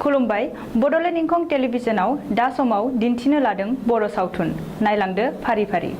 खुलुमबाय बड'लेण्ड इंखं टेलिभिजनाव दा समाव दिन्थिनो लादों बर' सावथुन नायलांदो फारि फारि।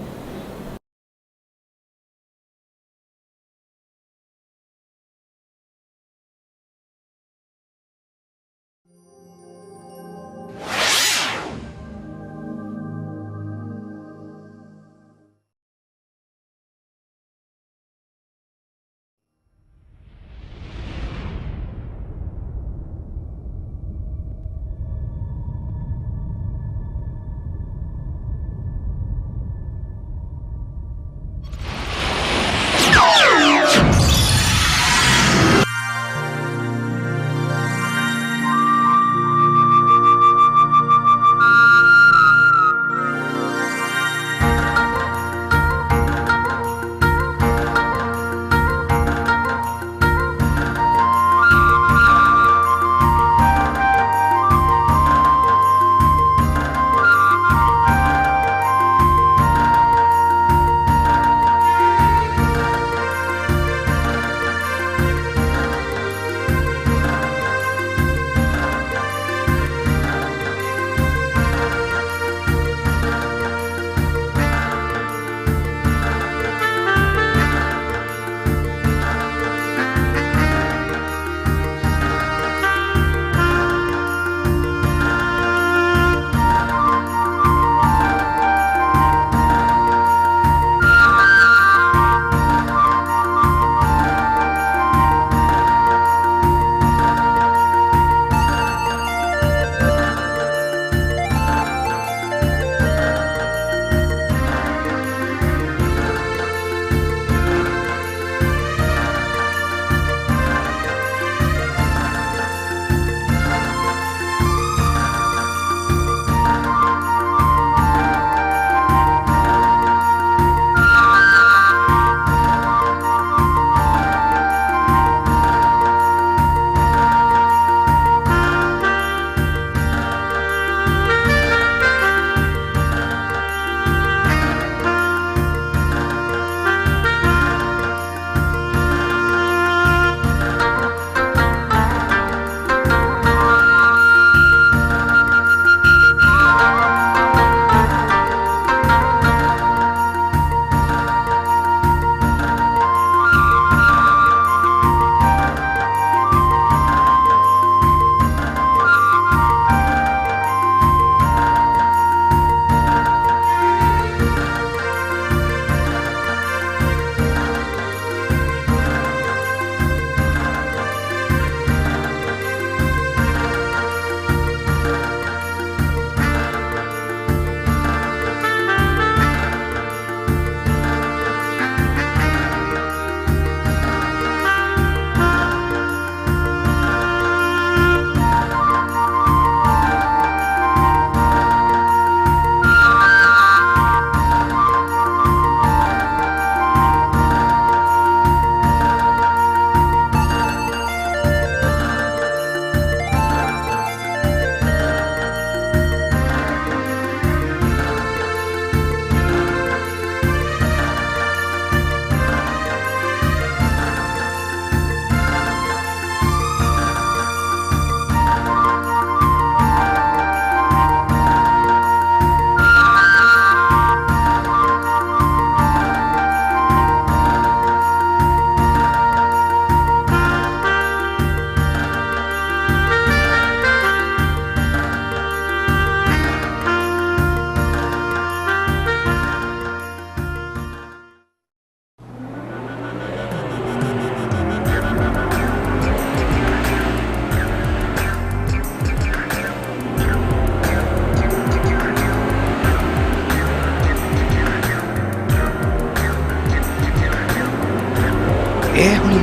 huli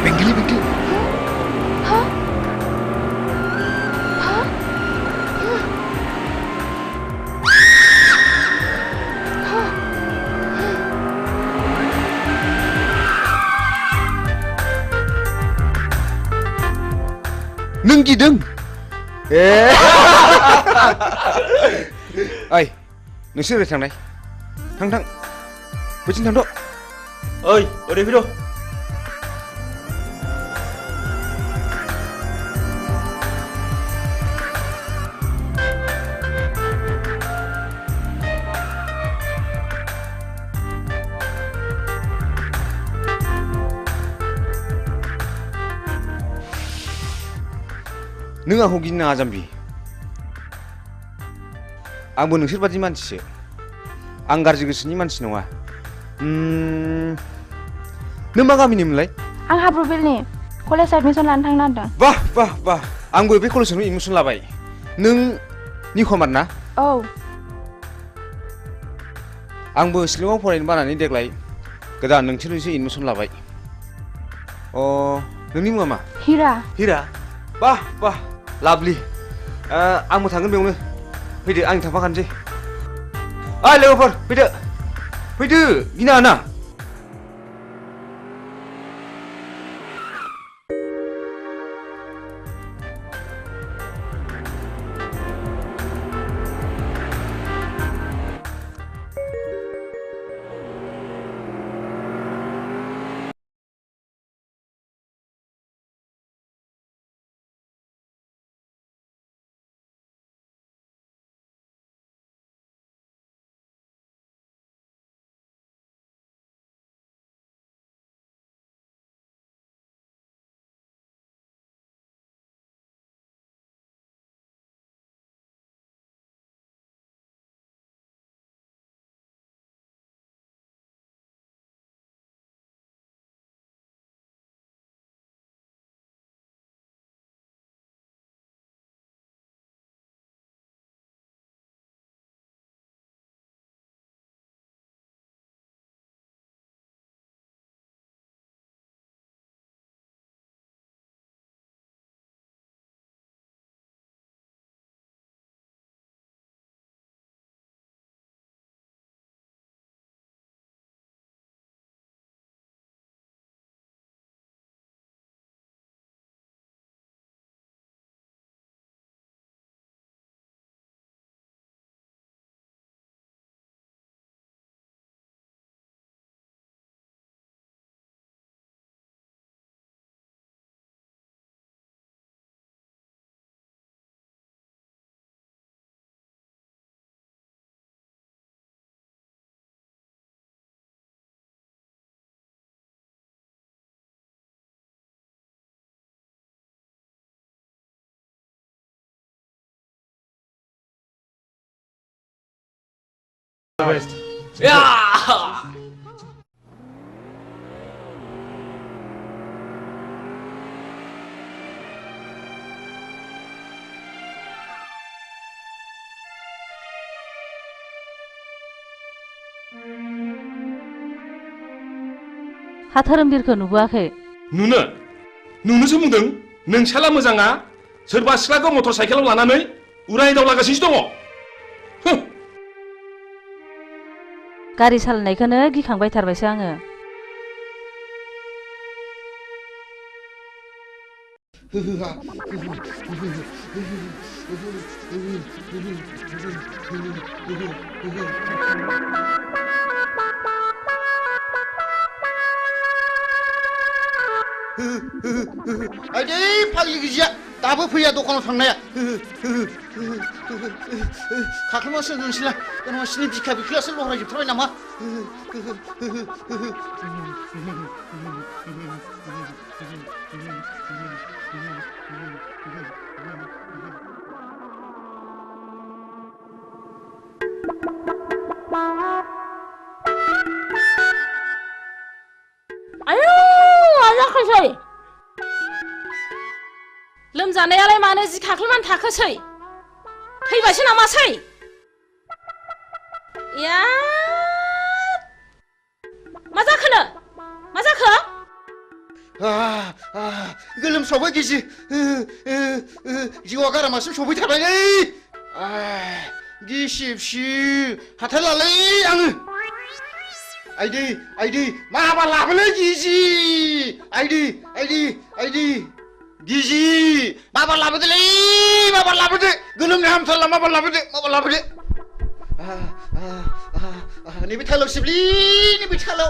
benggili benggili. Hah? Hah? Nâng gì đừng. Ơi, नोंसोर थांनाय थां बैथिं थांद'। ओइ ओरै फैद'। नों आंखौ गिनो नाङा जाम्बि आंबो नोंसोर बादि मानसिसो आं गाज्रि गोसोनि मानसि नङा नों मा गामिनिमोनलाय आं हाब्रुबिलनि कलेज एडमिशन लानो थांनो नागिरदों बाह बाह बाह आंबो बे कलेजावनो एडमिशन लाबाय नों निखमार ना औ आंबो शिलंआव फरायनो बानानै देग्लाय गोदान नोंसोरनिसो एडमिशन लाबाय नोंनि मुङा मा हिरा हिरा बाह बाह लाभलि आंबो थांगोन बेयावनो फैदो आं थांफाखानोसै ओइ लोगोफोर फैदो गिनाङा ना हा धोरोमबिरखौ नुबोआखै नुनोसो बुंदों नोंसाला मोजाङा सोरबा सिख्लाखौ मटर साइकेलाव लानानै उराय दावलागासिनो दङ गारि सालायनायखौनो गिखांबाय थारबायसो आङो आइदै फाग्लि गिजिया दाबो फैया दखानाव थांनाया खाख्लुमासो नोंसोरलाय नोंसिनि बिखा बिख्लायासो लहरायजोबथारबाय नामा आयौ आजाखैसै लोमजानायालाय मानो जि खाख्लुमान थाखोसै थैबायसो नामासै या मा जाखोनो मा जाखो गोलोमसावबाय गिजि जिउआ गारामासिम सफैथारबायलै गिसिबसि हाथारलालै आङो आइदै माबा लाबोलै गिजि आइदै गिजि माबा लाबोदोलै माबा लाबोदो गोलोमनो हामथारला माबा लाबोदो नैबे थालाव सिबलि नैबे थालाव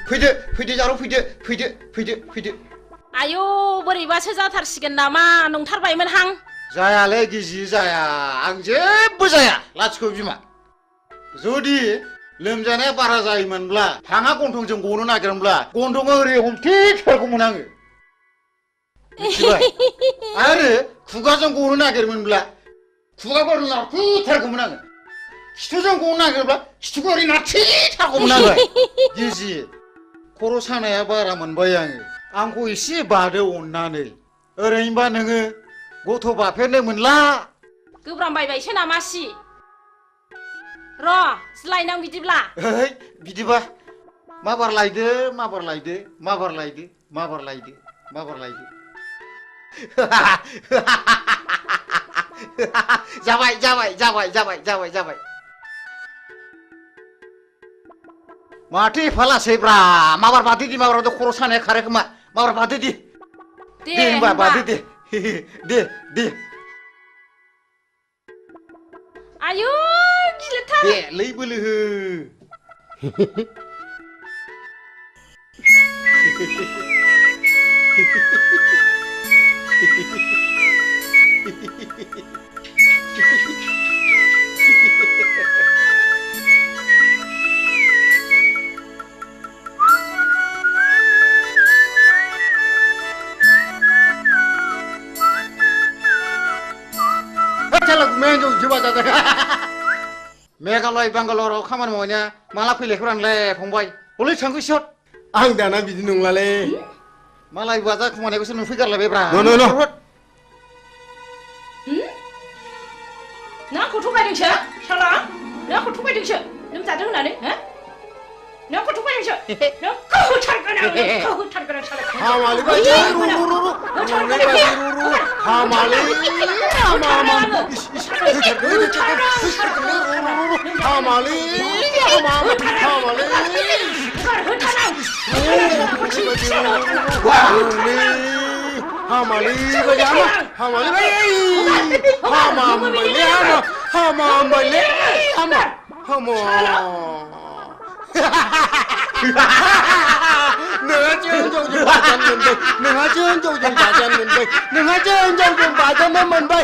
फैदो जारौ फैदो आयौ बोरैबासो जाथारसिगोन नामा नंथारबायमोनहां जायालै गिजि जाया आं जेबो जाया लाथिख' बिमा जुदि लोमजानाया बारा जायोमोनब्ला हाङा गन्थंजों गनो नागिरोमोनब्ला गन्थंआ ओरै हमथेथारगौमोन आङो मिथिबाय आरो खुगाजों गनो नागिरोमोनब्ला खुगाखौ ओरै नारथेथारगौमोन आङो खिथुजों गनो नागिरोब्ला खिथुखौ ओरै नारथेथारगौमोन आङो गिजि खर' सानाया बारा मोनबाय आंखौ एसे बादो अननानै ओरैनोबा नोङो गथ' बाफेरनो मोनला गोब्रामबायबायसो नामासि र' लायनां बिदिब्ला बिदिबा माबार लायदो जाबाय माथो एफा लासैब्रा माबार बादो दि माबार खर' सानाया खारो खोमा माबार बादो दि दे होनबा बादो दे आयु गिलिरथार दे लै बोलो हो मेघालय बांगालराव खामानि मावनाया माला फैलायखौ आंलाय फंबाय हलै थांखो सिहर आं दाना बिदि नंलालै मालाय बाजा खमायनायखौसो नुफैगारलायबायब्रा नों आंखौ थगायदोंसो शाला नों आंखौ थगायदोंसो लोमजादों होननानै नों आंखौ थगायदोंसो नों होथारगोन आं शाला हामालै बायदि हामालै नोंहा जोंजों बाजानो मोनबाय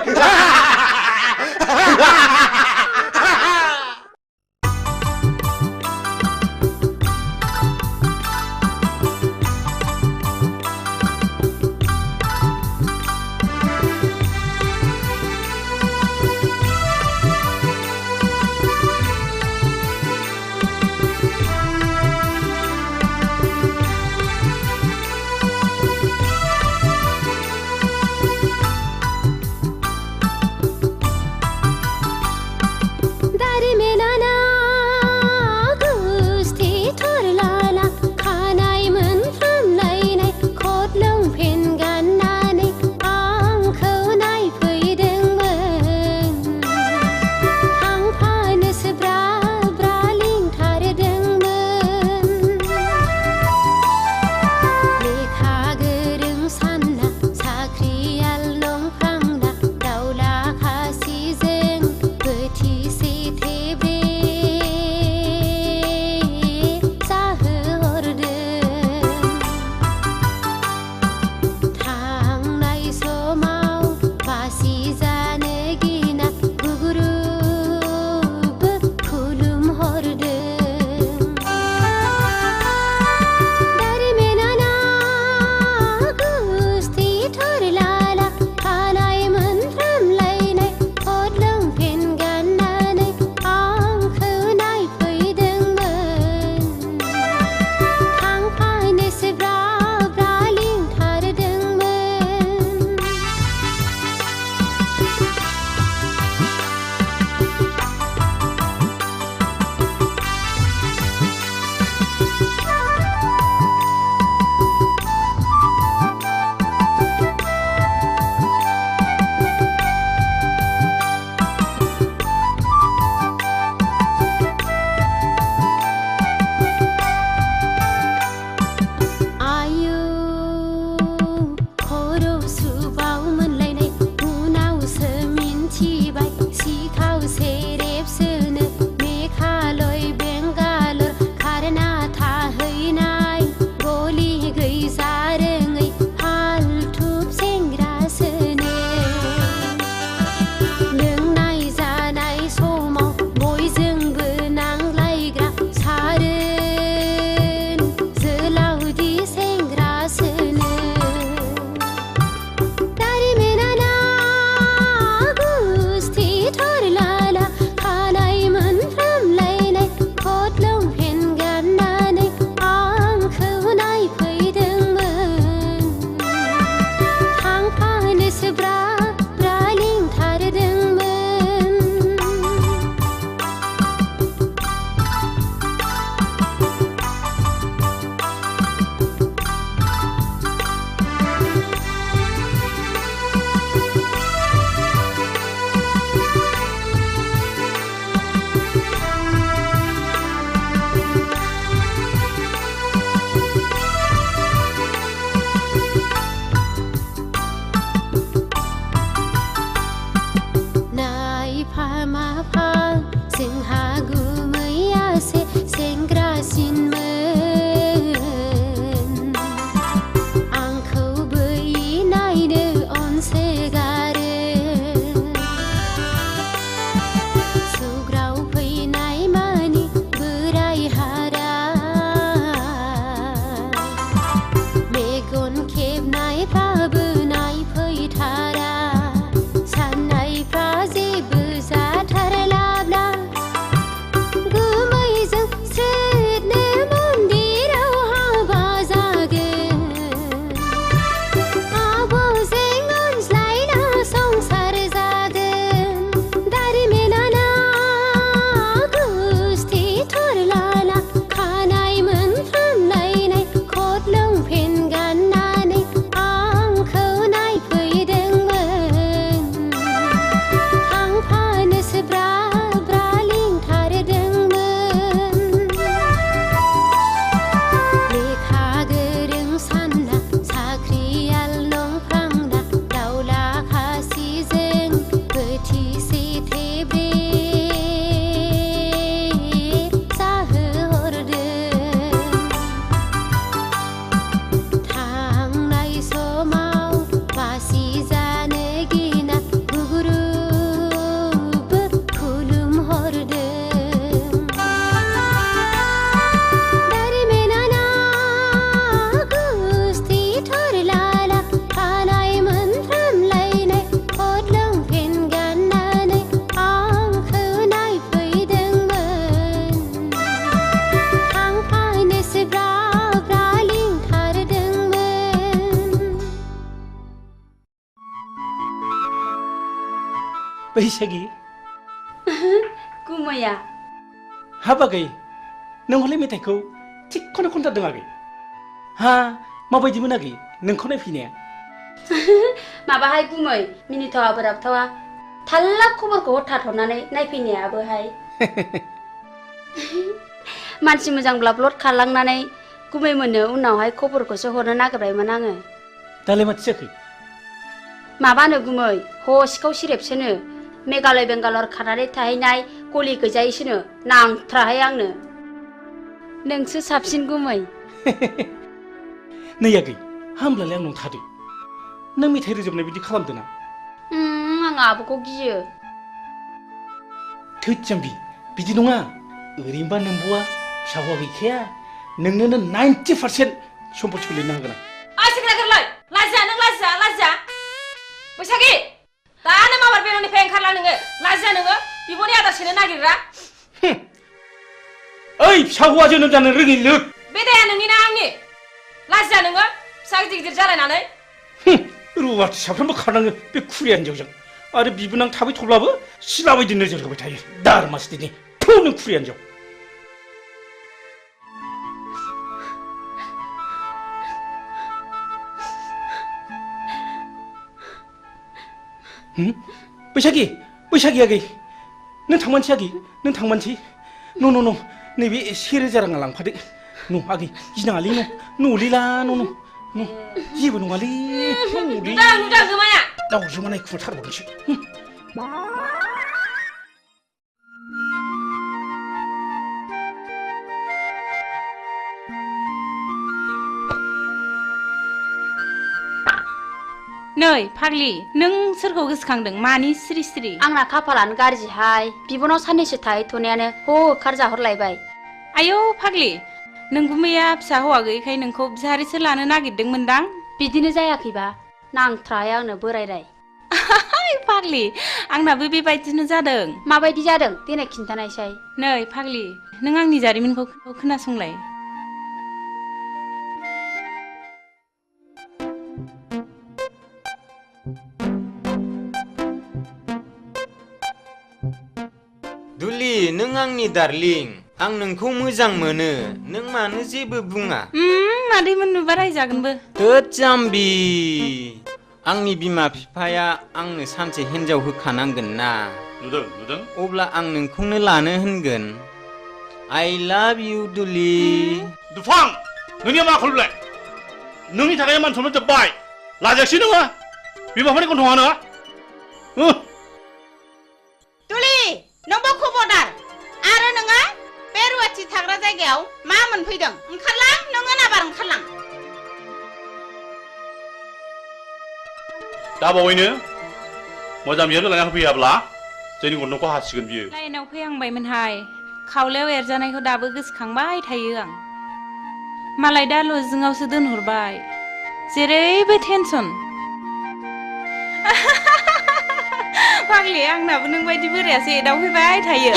आंखौ बै नायनो अनसोगारो सौग्राव फैनाय मानि बोराय हारा मेगन खेबनायफ्राबो नायफैथारा साननायफ्रा जेबो जाथारलाब्ला गोमैजों सोरनो मन्दिराव हाबा जागोन आब'जों अनज्लायना संसार जागोन दारिमिनाना गुस्थि थरलाला खानाय मोनफ्रामलायनाय खट लंपेन गाननानै आंखौ नायफैदोंमोन थांफानोसो ब्रा ब्रा लिंथारदोंमोन लेखा गोरों सानना साख्रियाल नंफ्रांना दाउला खासिजों बोथिसे थेब्रे जाहोहरदों थांनाय समाव बासि जानो गिना गुगुरुबो खुलुमहरदों दारिमिनाना गुस्थि थरलाला खानाय मोनफ्रामलायनाय खट लंपेन गाननानै आंखौ नायफैदोंमोन थांफानोसो ब्रा ब्रा लिंथारदोंमोन बैसागि गुमैया हाबागै नों हले मेथाइखौ थिगखौनो खनथारदों आगै हा माबायदिमोन आगै नोंखौ नायफैनाया माबाहाय गुमै मिनिथावा बोराबथावा थाल्ला खबरखौ हरथाथ'नानै नायफैनायाबोहाय मानसि मोजांब्ला ब्लद खारलांनानै गुमै मोननो उनावहाय खबरखौसो हरनो नागिरबायमोन आङो दालाय माथो जाखो माबानो गुमै ह सिखाव सिरेबसोनो मेघालय बेंगालर खानानै थाहैनाय गलि गैजायैसोनो नांथ्राहाय आंनो नोंसो साबसिन गुमै नै आगै हामब्लालाय आंनाव थादो नों मेथाइ रोजाबनाय बिदि खालामदों ना आं आब'खौ गियो थोद जाम्बि बिदि नङा ओरैनोबा नोंब'आ फिसा हौवा गैखाया नोंनोनो 90% सम्पथिखौ लिरनो हागोन आं आसिग्रा गोरलै लाजिया नों लाजिया लाजिया बैसागि दानो माबार बेलनिफ्राय ओंखारला नोङो लाजिया नोङो बिब'नि आदार सेनो नागिरग्रा ओइ फिसा हौवा जोनोम जानो रोङि लोग बे दाया नोंनि ना आंनि लाजिया नोङो फिसा गिदिर गिदिर जालायनानै रुवाथि साफ्रोमबो खारनाङो बे खुरिया हिनजावजों आरो बिबोनां थाबाय थब्लाबो सिला बायदि नोजोर होबाय थायो दारमासथिनि थु नों खुरिया हिनजाव बैसागि बैसागि आगै नों थांमानसै आगै नों थांमानसै न' नैबे 1000 राङा लांफादो न' आगै गिनाङालै न'लिला न' जेबो नङालै नुदां गोमाया दाउजोमानाय खुरथारबावनोसै नै फाग्लि नों सोरखौ गोसोखांदों मानि सिरि सिरि आंना खाफालानो गाज्रिहाय बिबनाव साननैसो थाहैथ'नायानो होखार जाहरलायबाय आयौ फाग्लि नों गुमैया फिसा हौवा गैयैखाय नोंखौ बिहारिसो लानो नागिरदोंमोनदां बिदिनो जायाखैबा नांथ्राहाय आंनो बोरायराय फाग्लि आंनाबो बेबायदिनो जादों माबायदि जादों देनाय खिन्थानायसाय नै फाग्लि नों आंनि जारिमिनखौ खोनासंलाय दुलि नों आंनि डार्लिं आं नोंखौ मोजां मोनो नों मानो जेबो बुङा मादैमोन नुबा रायजागोनबो थोद जाम्बि आंनि बिमा बिफाया आंनो सानसे हिनजाव होखानांगोन ना नुदों अब्ला आं नोंखौनो लानो होनगोन I love you दुलि दुफां नोंनिया मा खालामलाय नोंनि थाखाय मान सनमान जोब्बाय लाजायासै नोङो बिमाफोरनि गन्थङा नोङो दुलि नोंबो खबरदार आरो नोङो बे रुवाथि थाग्रा जायगायाव मा मोनफैदों ओंखारलां नोङो नाबार ओंखारलां दा बावैनो मोजां बिहामजो लायना होफैयाब्ला जोंनि गन्थंखौ हासिगोन बियो लाइनाव फैहांबायमोनहाय खावलायाव एरजानायखौ दाबो गोसोखांबाय थायो आं मालाय दा लजिंआवसो दोनहरबाय जेरैबो टेनसन फाग्लि आंनाबो नों बायदि बोरायासो एदावफैबाय थायो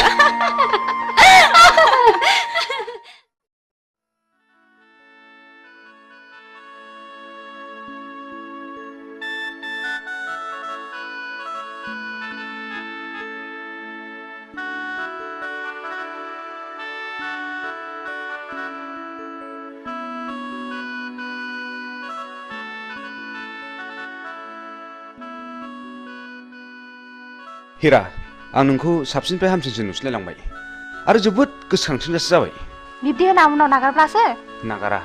हिरा आं नोंखौ साबसिननिफ्राय हामसिनसो नुसिनलायलांबाय आरो जोबोद गोसोखांथिंगासो जाबाय बिब्दि होना उनाव नागारब्लासो नागारा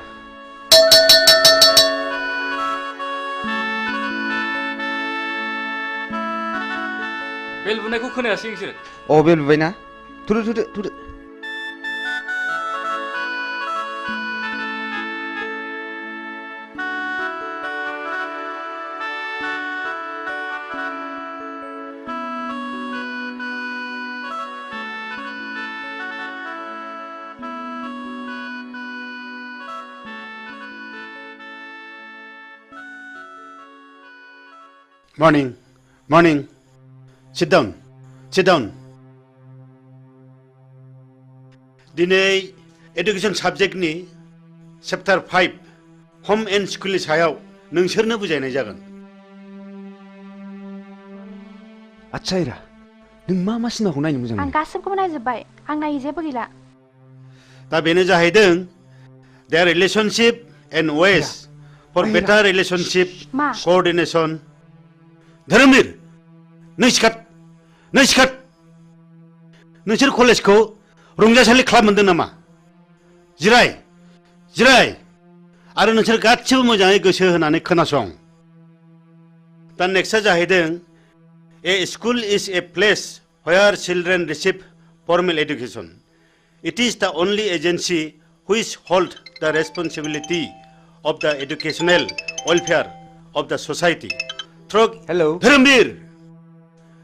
बेल बुनायखौ खोनायासै नोंसोर अ बेल बुबायना थुदो थुदो थुदो Morning, morning. Sit down, sit down. दिनै एडुकेशन साबजेक्टनि चैप्टार 5 हम एन्ड स्कुलनि सायाव नोंसोरनो बुजायनाय जागोन आच्छा हिरा नों मा सिनेमाखौ नायनो मोजां आं मोनो गासिबखौबो नायजोब्बाय आं नायै जेबो गैला दा बेनो जाहैदों their relationship and ways for better relationship मा coordination धोरोमनिर नों सिखात नोंसोर कलेजखौ रंजासालि खालाम मोनदों नामा जिराय आरो नोंसोर गासिबो मोजाङै गोसो होनानै खोनासं दा नेक्स्टआ जाहैदों a school is a place where children receive formal education it is the only agency which holds the responsibility of the educational welfare of the society hello धोरोमबीर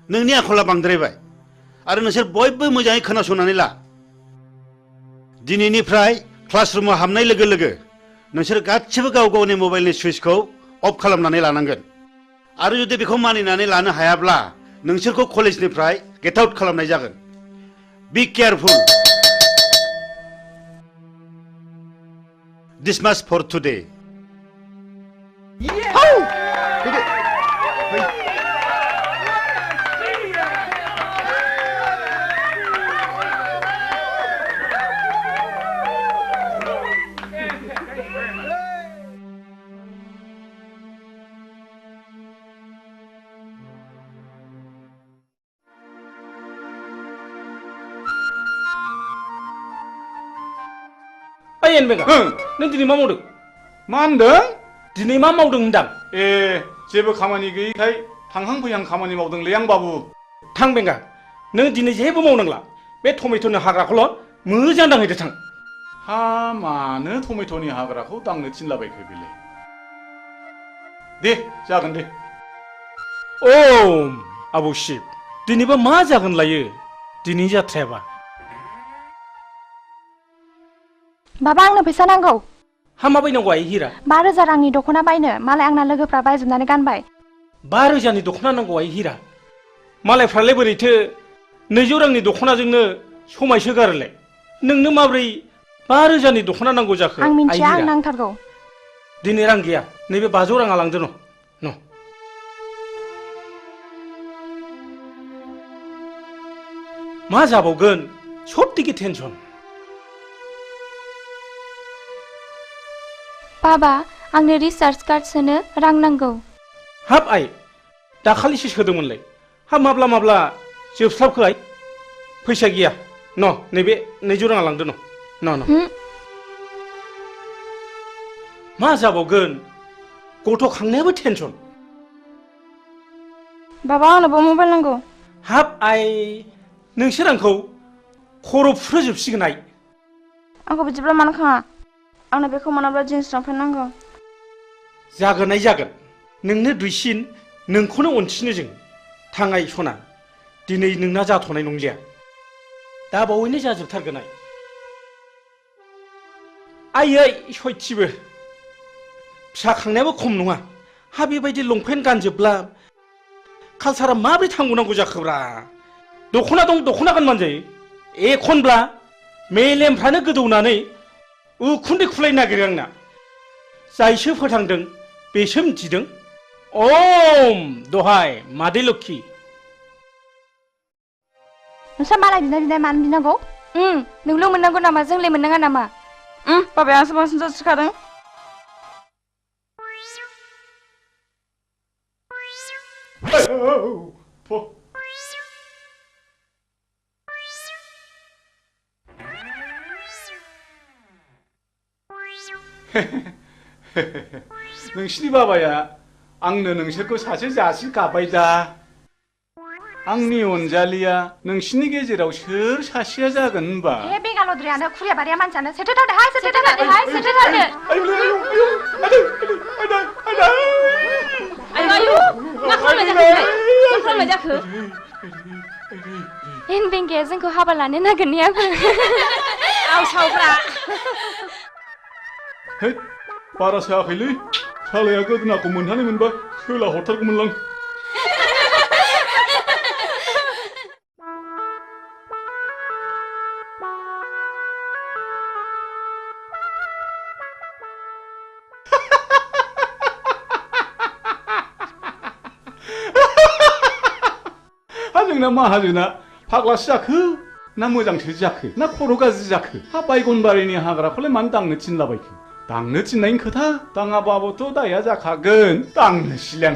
नोंनि आखला बांद्रायबाय आरो नोंसोर बयबो मोजाङै खोनासंनानै ला दिनैनिफ्राय क्लासरुमाव हाबनाय लोगो लोगो नोंसोर गासिबो गाव गावनि मबाइलनि सुइचखौ अफ खालामनानै लानांगोन आरो जुदि बेखौ मानिनानै लानो हायाब्ला नोंसोरखौ कलेजनिफ्राय गेट आउट खालामनाय जागोन बी केयारफुल डिसमास फर टुडे ओइ एनबेगा नों दिनै मा मावदों मा होनदों दिनै मा मावदों होनदां ए जेबो खामानि गैयैखाय थांहां फैहां खामानि मावदोंलै आं बाबु थां बेंगा नों दिनै जेबो मावनांला बे टमेट'नि हाग्राखौल' मोजां दांहैदो थां हा मानो टमेट'नि हाग्राखौ दांनो थिनलाबायखो बेलाय दे जागोन दे औ आबौ शिब दिनैबा मा जागोन लायो दिनै जाथ्रायाबा बाबा आंनो फैसा नांगौ हा मा बायनांगौ आइ हिरा 5,000 रांनि दख'ना बायनो मालाय आंना लोगोफ्रा बायजोबनानै गानबाय 5,000नि दख'ना नांगौ आइ हिरा मालायफ्रालाय बोरैथो 200 रांनि दख'नाजोंनो समायसोगारोलाय नोंनो माब्रै 5,000नि दख'ना नांगौ जाखो आं मिन्थिया आं नांथारगौ दिनै रां गैया नैबे 500 राङा लांदो न मा जाबावगोन सबथिके टेनसन बाबा आंनो रिचार्ज कार्ड सोनो रां नांगौ हाब आइ दाखालिसो सोदोंमोनलाय हाब माब्ला जोबस्लाबखो आइ फैसा गैया न नैबे 200 राङा लांदो न मा जाबावगोन गथ' खांनायाबो टेनसन बाबा आंनोबो मबाइल नांगौ हाब आइ नोंसोर आंखौ खर' फुरहोजोबसिगोन आइ आंखौ बिदिब्ला मानो खाङा आंनो बेखौ मोनाब्ला जिन्स लंपेन्ट नांगौ जागोन नोंनो दुइसिन नोंखौनो अनसिनो जों थाङाय सना दिनै नोंना जाथ'नाय नंलिया दा बावैनो जाजोबथारगोन आयै सयथिबो फिसा खांनायाबो खम नङा हा बेबायदि लंपेन्ट गानजोबब्ला कालसारा माबोरै थांबावनांगौ जाखोब्रा दख'ना दं दख'ना गानबानो जायो एखनब्ला मेलेमफ्रानो गोदौनानै उखुन्दै खुलायनो नागिरो आंना जायसो फोथांदों बेसो मिथिदों ओम दहाय मादै लोक्षि नोंस्रा मालाय बिनाय मानो बिनांगौ नोंल' मोननांगौ नामा जोंलाय मोननाङा नामा बाबाया आंसो बांसिन जासिखादों नोंसिनि बाबाया आंनो नोंसोरखौ सासे जासि गाबाय दा आंनि अनजालिया नोंसिनि गेजेराव सोर सासेया जागोन होनबा ए बेगालद्रायानो खुरियाबारिया मानसियानो सेथोथारदोहाय सेथोथारदोहाय सेथोथारदो आयु मा खालामनाय जाखो इन बेंगाया जोंखौ हाबा लानो नागिरनायाबो आवसावफ्रा है बारा सायाखैलै सालाया गोदोनाखौ मोनहानै मोनबा सोला हरथारगौमोनलां जोंना माहाजोना फाग्लासो जाखो ना मोजांसो जाखो ना खर' गाज्रि जाखो हा बायगनबारिनि हाग्राखौलाय मानो दांनो थिनलाबायखो दांनो थिननायनि खोथा दाङाबाबोथ' दाया जाखागोन दांनोसैलां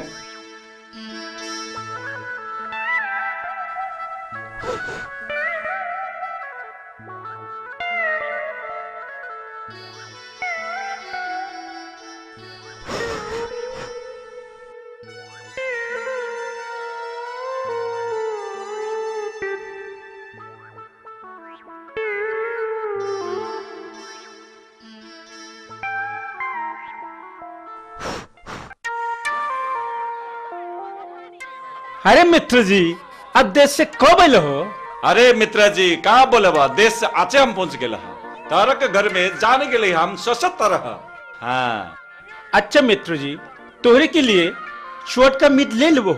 अरे मित्र जी अब देश से कब आए हो अरे मित्र जी कहाँ बोले बा देश से आचे हम पहुंच गए तारक घर में जाने के लिए हम सशक्त रहा हाँ अच्छा मित्र जी तोहरे के लिए शुअर का मीट ले लो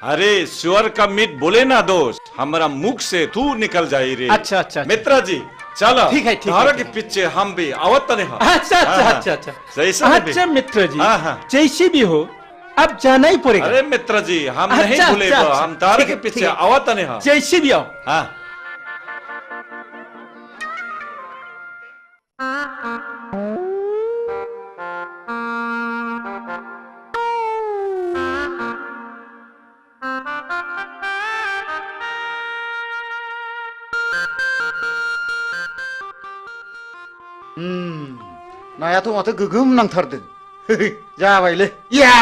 अरे शुअर का मीट बोले ना दोस्त हमारा मुख से तू निकल जाए रे अच्छा मित्र जी चलो ठीक है तारक के पीछे हम भी आवतने अच्छा मित्र जी जैसे भी हो अब जाना ही पड़ेगा अरे मित्र जी हम नहीं भूलेगा हम तारक के पीछे आवतने जैसे भी आओ हाँ नायाथ' माथो गोगोम नांथारदों जाबायलै या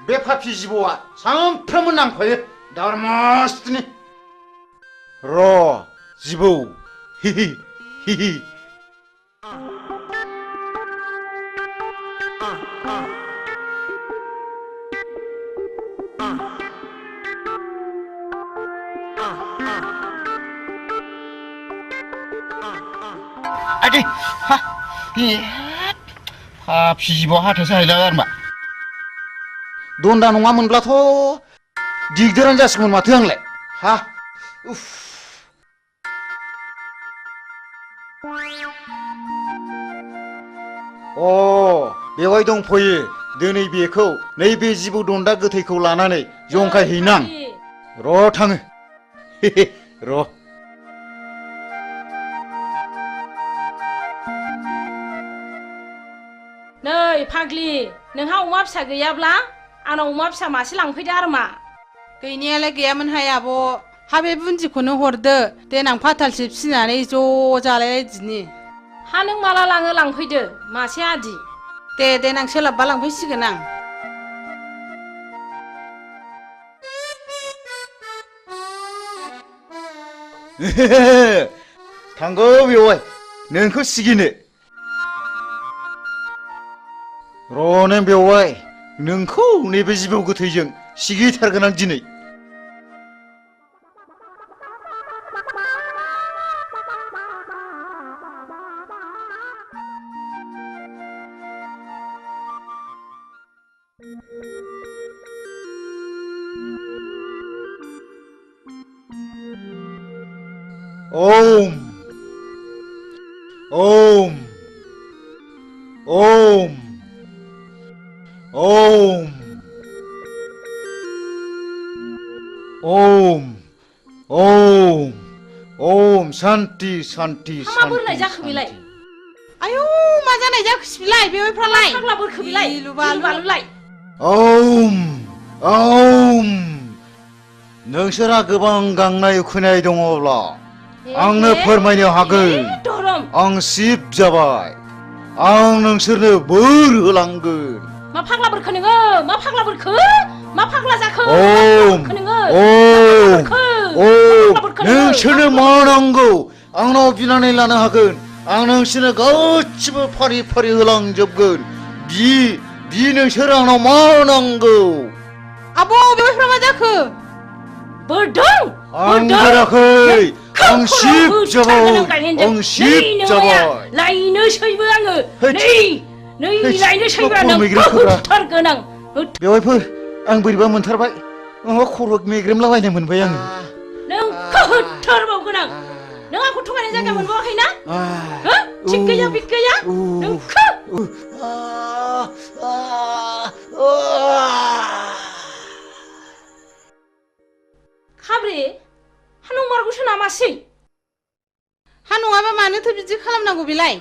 बे फाफि जिबौआ सानफ्रोमबो नांफायो दारमासनि र' जिबौ हिहि हिहि आदि हा फाफि जिबौआ हाथायसो हायला आरमा दन्दा नङामोनब्लाथ' दिगदारानो जासिगौमोन माथो आंलाय हा उफ बेवहाय दंफैयो दिनै बेखौ नैबे जिबौ दन्दा गोथैखौ लानानै जंखायहैनां र' थाङो र' नै फाग्लि नोंहा अमा फिसा गैयाब्ला आंनाव अमा फिसा मासे लांफैदो आरो मा गैनायालाय गैयामोनहाय आब' हा बे बुन्दिखौनो हरदो देनां फाथालसे फिसिनानै ज' जालायलायदिनि हा नों माला लाङो लांफैदो मासे आदि दे देनां सोलाबबा लांफैसिगोन आं थांगौ बेवहाय नोंखौ सिगिनो र' नों बेवहाय नोंखौ नैबे जिबौ गोथैजों सिगिथारगोन आं दिनै ओम ओम ओम ओम ओम ओम ओम शान्ति शान्ति मा बोरनाय जाखो बेलाय आयौ मा जानाय जाखोसै बिलाय बेवाइफ्रालाय फाग्ला बोरखो बेलाय लुबालुलाय ओम ओम नोंसोरा गोबां गांनाय उखैनाय दङब्ला आंनो फोरमायनो हागोन आं शिब जाबाय आं नोंसोरनो बोर होलांगोन मा फाग्ला बोरखो नोङो मा फाग्ला बोरखो मा फाग्ला जाखो ओम ओम ओम नोंसोरनो मा नांगौ आंनाव बिनानै लानो हागोन आं नोंसोरनो गासिबो फारि फारि होलांजोबगोन बि नोंसोर आंनाव मा नांगौ आब' बेवाइफ्रा मा जाखो बोरदों आं बोराखै आं शिब जाबाय आं शिब जाबाय लायनोसैबो आङो नै लायनोसैबो नोंखौ होथारगोन आं बेवाइफोर आं बोरैबा मोनथारबाय माबा खर' मेग्रेमलाबायनाय मोनबाय आङो नोंखौ होथारबावगोन आं नों आंखौ थगायनाय जायगा मोनबावाखैना थिग गैया बिग गैया नोंखौ खाब्रे हा नंमारगौसो नामासै हा नङाबा मानोथो बिदि खालामनांगौ बेलाय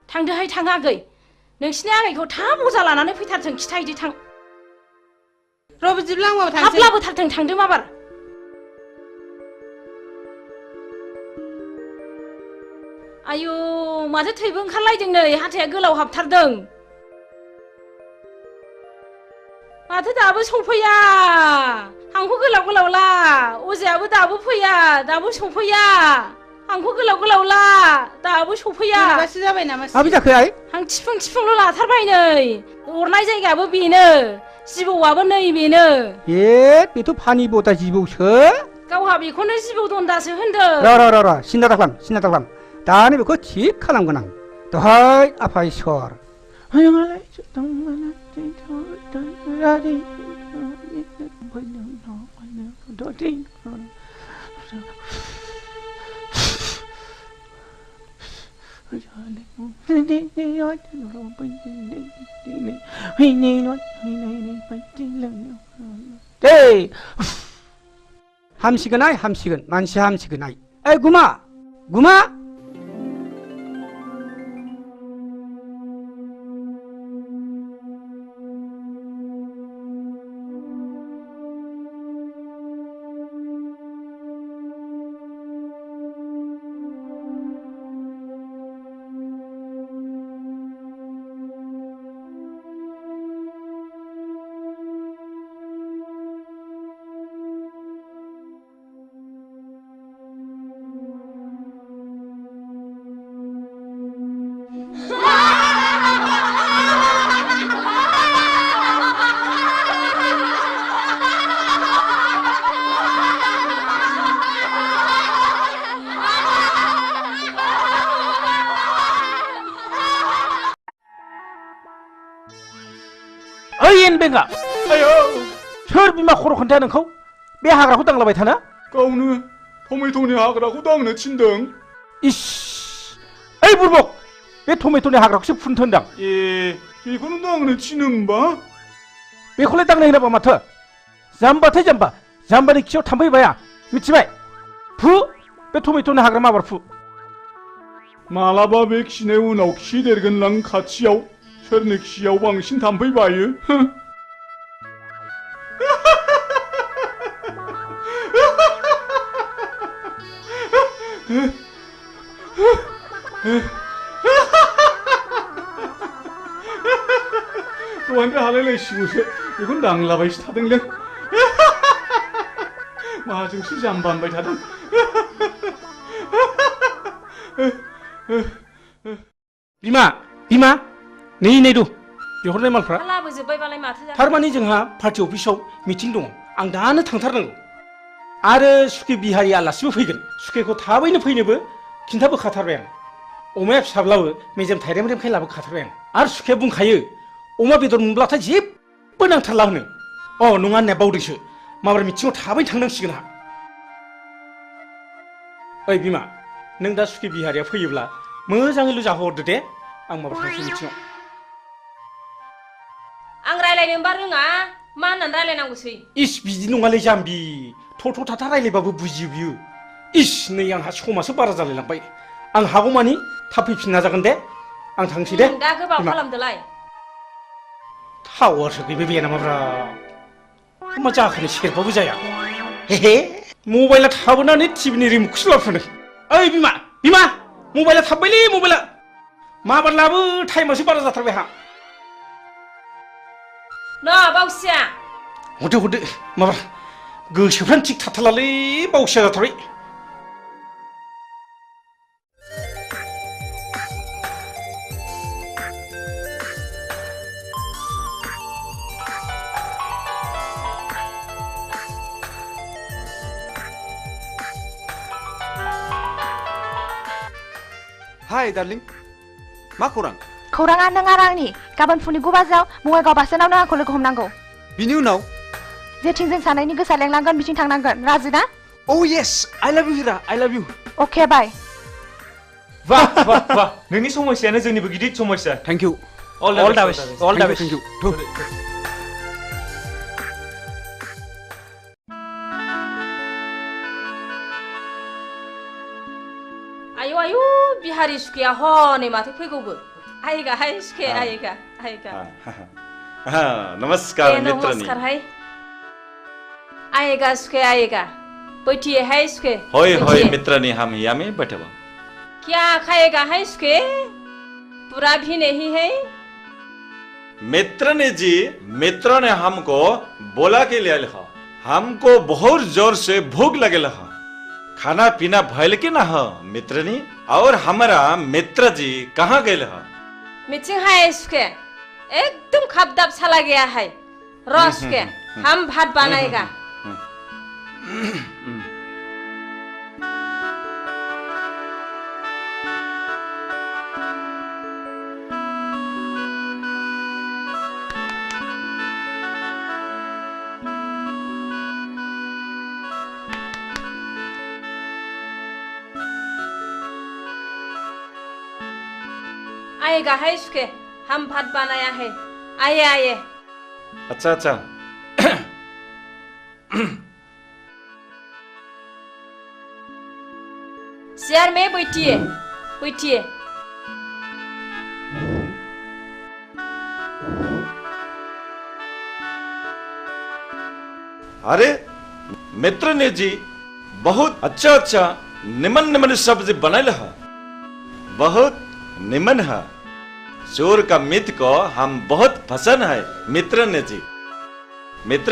थांदोहाय थां आगै नोंसिनि आगैखौ थाब अजा लानानै फैथारथों खिथाहैदो थां र' बिदिब्ला आंबो थांसै थाब लाबोथारथों थांदो माबार आयु माथो थैबो ओंखारलायदों नै हाथाया गोलाव हाबथारदों माथो दाबो सफैया हांखो गोलाव गोलावला अजायाबो दाबो फैया दाबो सफैया हांखो गोलाव गोलावला दाबो सफैया माबासो जाबाय नामा माबि जाखो आइ हां थिफुं थिफुंल' लाथारबाय नै अरनाय जायगायाबो बेनो जिबौआबो नै बेनो बेथ' फानि बता जिबौसो गावहा बेखौनो जिबौ दन्दासो होनदों र' सिन्था दाखालाम दानो बेखौ थिग खालामगोन आं दहाय आफा इसर हामसिगोन आइ हामसिगोन मानसिया हामसिगोन आइ ओइ गुमा बेंगा आयौ सोर बिमा खर' खोन्थाया नोंखौ बे हाग्राखौ दांलाबाय थानो गावनो टमेट'नि हाग्राखौ दांनो थिनदों इस ओइ बुरबक बे टमेट'नि हाग्राखौसो फुनथो होनदां बेखौनो दांनो थिनो होमबा बेखौलाय दांनो होनाबा माथो जाम्बानि खियाव थाम्फै बाया मिथिबाय फु बे टमेट'नि हाग्रा माबार फु मालाबा बे खिनाय उनाव खि देरगोनलां खाथियाव सोरनि खियाव बांसिन थाम्फै बायो दहायनिफ्राय हालायलायसिगौसो बेखौनो दांलाबायसो थादोंलै माजोंसो जाम्बा होनबाय थादों बिमा बिमा नै नै दु बेहरनाय मालफ्रा लाबोजोब्बायबालाय माथो जाखो थारमाने जोंहा पार्टि अफिसाव मिटिं दङ आं दानो थांथारनांगौ आरो सुखे बिहारि आलासिबो फैगोन सुखेखौ थाबैनो फैनोबो खिन्थाबोखाथारबाय आं अमाया फिसाब्लाबो मेजेम थाइरेम रेमखाय लाबोखाथारबाय आं आरो सुखेया बुंखायो अमा बेदर मोनब्लाथाय जेबो नांथारला होनो अ नङा होननाया बावदोंसो माबार मिटिङाव थाबैनो थांनांसिगोन आंहा ओइ बिमा नों दा सुखे बिहारिया फैयोब्ला मोजाङैल' जाहोहरदो दे आं माबा थांसै मिटिङाव आं रायलायनोबा रोङा मा होननानै रायलायनांगौसै इस बिदि नङालै जाम्बि थ' थाथा रायलायबाबो बुजियो बियो इस नै आंहा समासो बारा जालायलांबाय आं हागौमानि थाब फैफिन नाजागोन दे आं थांसै दे दा गोबाव खालामदोलाय टावारसो गैबाय बाया नामाब्रा मा जाखोनो सेरबाबो जाया हे मबाइला थाबोनानै टिभिनि रिमटखौसो लाबोफादों ओइ बिमा बिमा मबाइला थाबबायलै मबाइला माबार लाबो टाइमासो बारा जाथारबाय आंहा न बावसिया हरदो माबा गोसोफ्रानो थिग थाथारलालै बावसिया जाथारबाय हाय डार्लिं मा खौरां खौराङा नों आरो आंनि गाबोन फुंनि 9 बाजियाव बङाइगाव बासस्टेन्डआव नों आंखौ लोगो हमनांगौ बिनि उनाव जेथिं जों सानैनि गोसोआ लेंलांगोन बिथिं थांनांगोन राजि ना अ येस आइ लाभ इउ हिरा आइ लाभ इउ अके बाय वाह वाह वाह नोंनि समस्यानो जोंनिबो गिदिर समस्या thank you all the best all the best thank you आयु बिहारि सुखेया हनै माथो फैगौबो आइगा हाय सुखे आइगा नमस्कार मित्रनी नमस्कार हाय आएगा सुखे आएगा बैठिए है सुखे होय होय मित्रनी हम यहाँ में बैठे हुआ क्या खाएगा है सुखे पूरा भी नहीं है मित्रनी जी मित्र ने हमको बोला के लिए लिखा हमको बहुत जोर से भूख लगे लहा खाना पीना भयल के ना हो मित्रनी और हमारा मित्र जी कहाँ गए लहा मीटिंग है सुखे एकदम खपदाप चला गया है रस के हम भात बनाएगा आएगा है सुखे हम भात बनाया है आइए आइए अच्छा अच्छा चेयर में बैठिए बैठिए अरे मित्र ने जी बहुत अच्छा अच्छा निमन निमन सब्जी बनाए लहा बहुत निमन है चोर का मित्र को हम बहुत पसंद है मित्र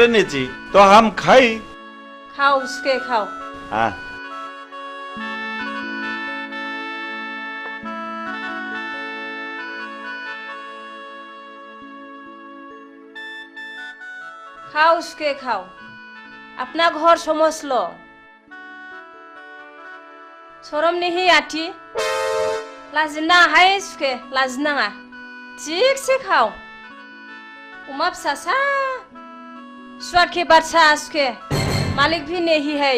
ने जी तो हम खाई खाओ उसके खाओ हाँ खाओ उसके खाओ अपना घर समझ लो शरम नहीं आती लाजिना है सुखे लाजिनाङा ठीक से खाओ उमा फिसासा स्वाद के बादशाह सुखे मालिक भी नहीं है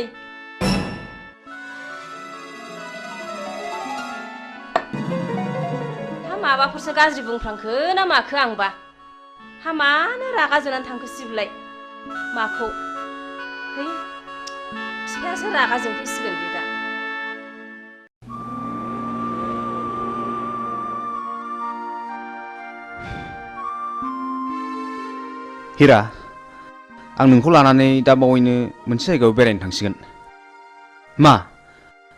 हा माबाफोरसो गाज्रि बुंफ्रांखो ना माखो आंबा हा मानो रागा जोंनानै थांखो सिबलाय माखौ है फिफायासो रागा जोंफैसिगोन बे दा हिरा आं नोंखौ लानानै दा बावैनो मोनसे जायगायाव बेरायनो थांसिगोन मा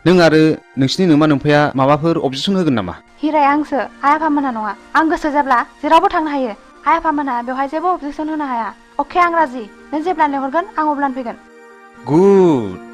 नों आरो नोंसिनि नोमा नोम्फाया माबाफोर अबजेक्सन होगोन नामा हिराया आंसो आइ आफामोनहा नङा आं गोसो जाब्ला जेरावबो थांनो हायो आइ आफामोनहा बेवहाय जेबो अबजेक्सन होनो हाया अके आं राजि नों जेब्लानो लेंहरगोन आं अब्लानो फैगोन गुड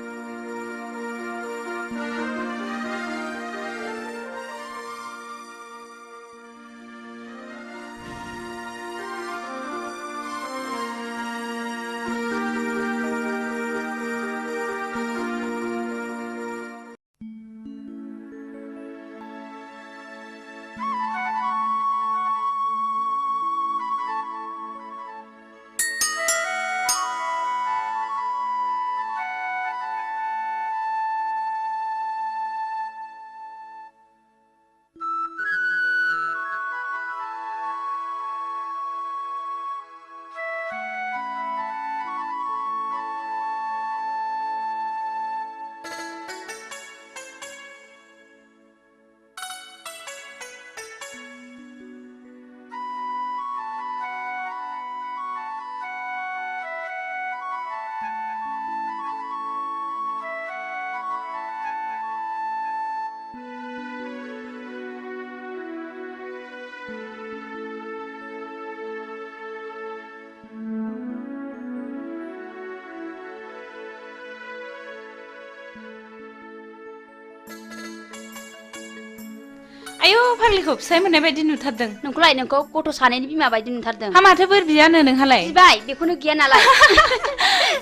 फाग्लिखौ फिसाय मोननाय बायदि नुथारदों नोंखौलाय नोंखौ गथ' सानैनि बिमा बायदि नुथारदों हा माथो बोर बियानो नोंहालाय बिबाय बेखौनो गिया नालाय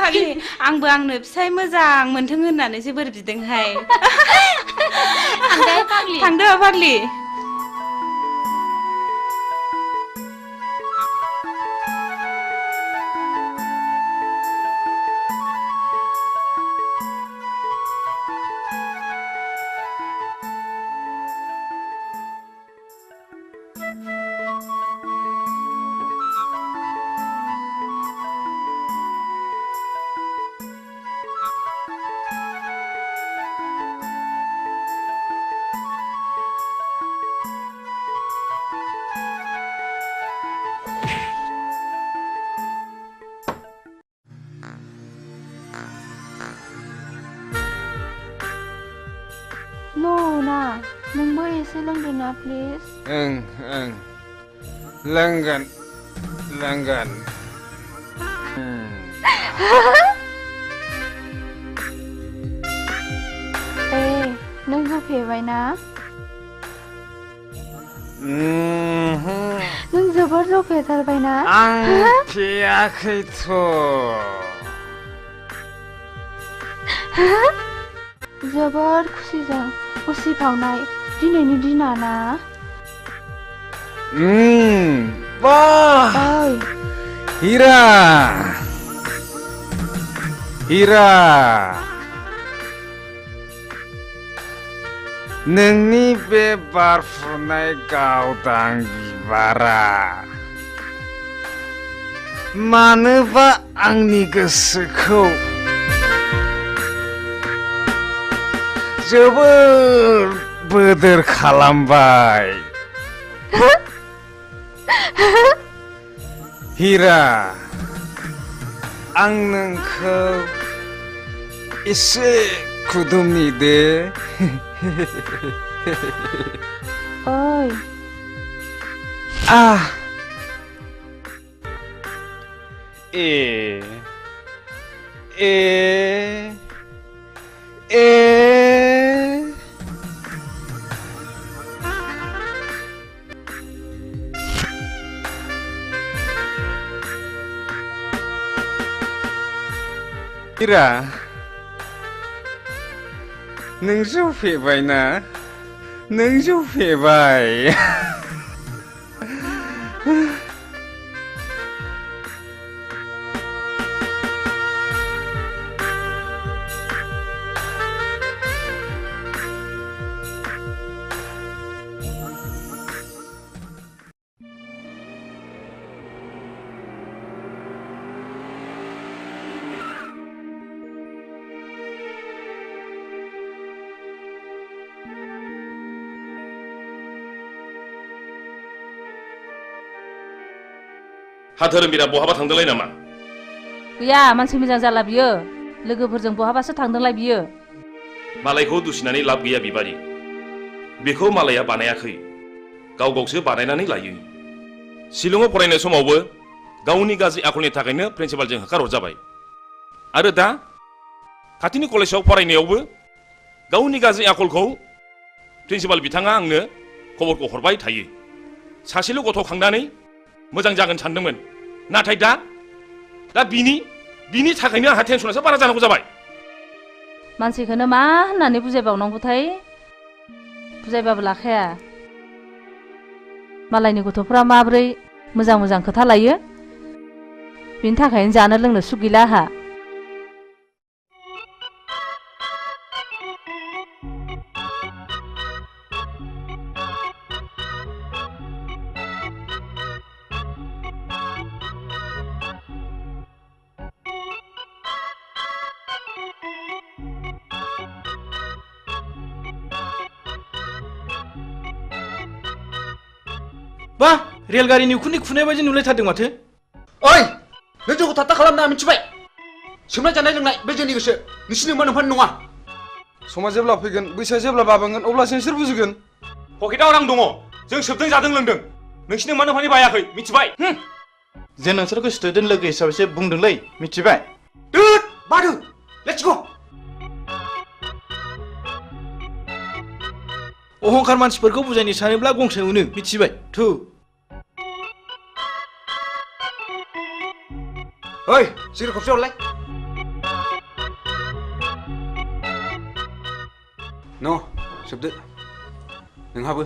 फाग्लि आंबो आंनो फिसाय मोजां मोनथों होननानैसो बोर बिदोंहाय थांदो फाग्लि न'ना नोंबो एसे लोंदो ना प्लिज ओं लोंगोन नों होफेरबाय ना नों जोबोर जफेरथारबाय ना आं फेयाखैथ' जोबोर खुसिजों उसिफावनाय दिनैनि दिना ना बाह हिरा नोंनि बे बारफुनाय गावदां बिबारा मानोबा आंनि गोसोखौ जोबोर बोदोर खालामबाय हिरा आं नोंखौ एसे खुदुमनि दे ओइ हिरा नों जौफेबाय ना नों जौफेबाय हा धोरोमबिरा बहाबा थांदोंलाय नामा गैया मानसि मोजां जाला बियो लोगोफोरजों बहाबासो थांदोंलाय बियो मालायखौ दुसिनानै लाब गैया बिबारि बेखौ मालाया बानायाखै गावसो बानायनानै लायो शिलंआव फरायनाय समावबो गावनि गाज्रि आखलनि थाखायनो प्रिन्सिपालजों होखारहरजाबाय आरो दा खाथिनि कलेजाव फरायनायावबो गावनि गाज्रि आखलखौ प्रिन्सिपाल बिथाङा आंनो खबरखौ हरबाय थायो सासेल' गथ' खांनानै मोजां जागोन सानदोंमोन नाथाय दा बिनि थाखायनो आंहा टेनसनासो बारा जानांगौ जाबाय मानसिखौनो मा होननानै बुजायबावनांगौथाय बुजायबाबो लाखाया मालायनि गथ'फ्रा माब्रै मोजां खोथा लायो बिनि थाखायनो जानो लोंनो सुख गैला आहा बा रेलगारिनि उखुन्दै खुनाय बायदि नुलायथारदों माथो ओइ नों जोंखौ थात्ता खालामना मिथिबाय सोमनाय जानाय लोंनाय बे जोंनि गोसो नोंसिनि मोनफानि नङा समा जेब्ला फैगोन बैसोआ जेब्ला बाबेंगोन अब्लासो नोंसोर बुजिगोन पकेटाव रां दङ जों सोबदों जादों लोंदों नोंसिनि मोनफानि बायाखै मिथिबाय जों नोंसोरखौ स्टुडेन्ट लोगो हिसाबैसो बुंदोंलै मिथिबाय दुद बादु लेट्स गो अहंखार मानसिफोरखौ बुजायनो सानोब्ला गंसे मोनो मिथिबाय थु ओइ सिगारेट खबसे हरलाय न सोबदो नोंहाबो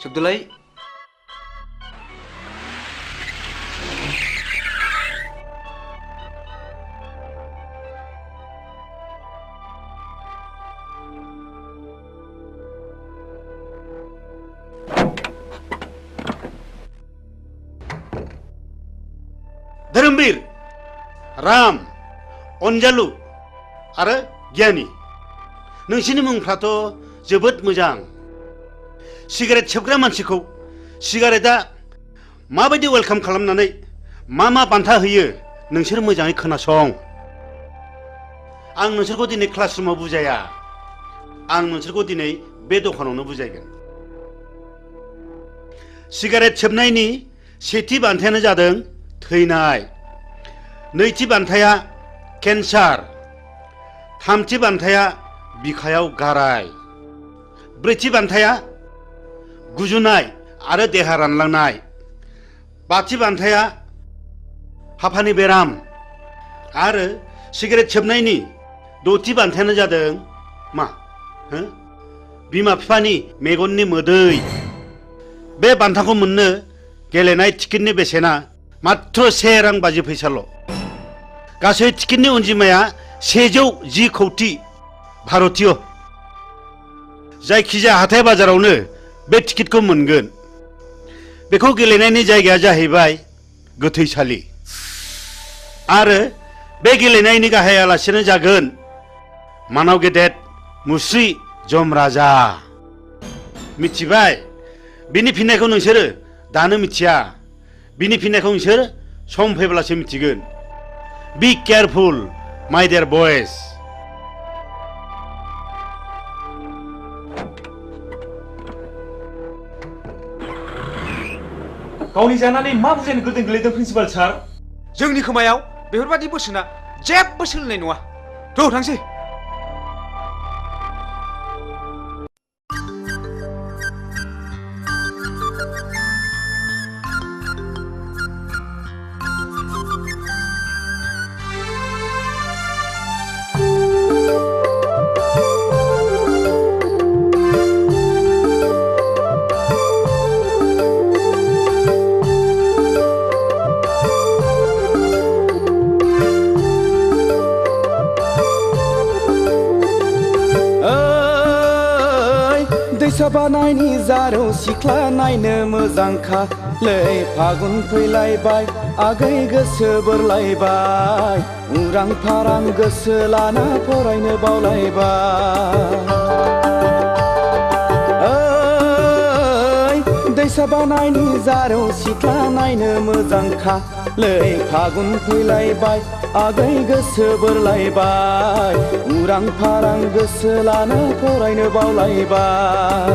सोबदोलाय धोरोमबीर राम अनजालु आरो गियानि नोंसिनि मुंफ्राथ' जोबोद मोजां सिगारेट सोबग्रा मानसिखौ सिगारेटआ माबायदि वेलकाम खालामनानै मा बान्था होयो नोंसोर मोजाङै खोनासं आं नोंसोरखौ दिनै क्लासरुमाव बुजाया आं नोंसोरखौ दिनै बे दखानावनो बुजायगोन सिगारेट सोबनायनि सेथि बान्थायानो जादों थैनाय नैथि बान्थाया केन्सार थामथि बान्थाया बिखायाव गाराय ब्रैथि बान्थाया गुजुनाय आरो देहा रानलांनाय बाथि बान्थाया हापानि बेराम आरो सिगारेट सोबनायनि दथि बान्थायानो जादों मा बिमा बिफानि मेगननि मोदै बे बान्थाखौ मोननो गेलेनाय टिकेटनि बेसेना मात्र 1 रां 50 फैसाल' गासै टिकेटनि अनजिमाया 110 कौटि भारतीय जायखिजाया हाथाय बाजारावनो बे टिकेटखौ मोनगोन बेखौ गेलेनायनि जायगाया जाहैबाय गोथैसालि आरो बे गेलेनायनि गाहाय आलासियानो जागोन मानाव गेदेर मुस्रि जमराजा मिथिबाय बिनि फिननायखौ नोंसोरो दानो मिथिया बिनि फिननायखौ नोंसोर सम फैब्लासो मिथिगोन बी केयारफुल माय डियर बयज गावनि जानानै मा बुजायनो गोदों गोलैदों प्रिन्सिपाल सार जोंनि खोमायाव बेफोरबादि बोसोना जेबो सोलिनाय नङा थ' थांसै बानायनि जारौ सिख्ला नायनो मोजांखा लै फागुन फैलायबाय आगै गोसो बोरलायबाय उरां फारां गोसो लाना फरायनो बावलायबाय दैसा बानायनि जारौ सिख्ला नायनो मोजांखा लै फागुन फैलायबाय आगै गोसो बोरलायबाय उरां फारां गोसो लाना फरायनो बावलायबाय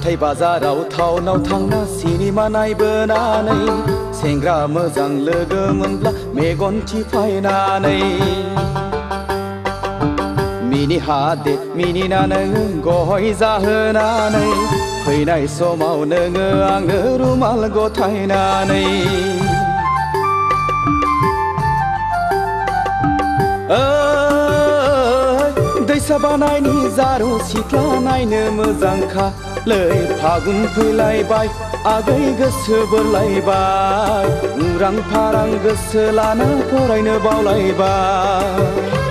हाथाय बाजाराव टाउनाव थांना सिनेमा नायबोनानै सेंग्रा मोजां लोगो मोनब्ला मेगन थिफायनानै मिनि हादे मिनिना नोङो गय जाहोनानै फैनाय समाव नोङो आंनो रुमाल गथायनानै दैसा बानायनि जारौ सिख्ला नायनो मोजांखा लै फागुन फैलायबाय आगै गोसो बोरलायबाय उरां फारां गोसो लाना फरायनो बावलायबाय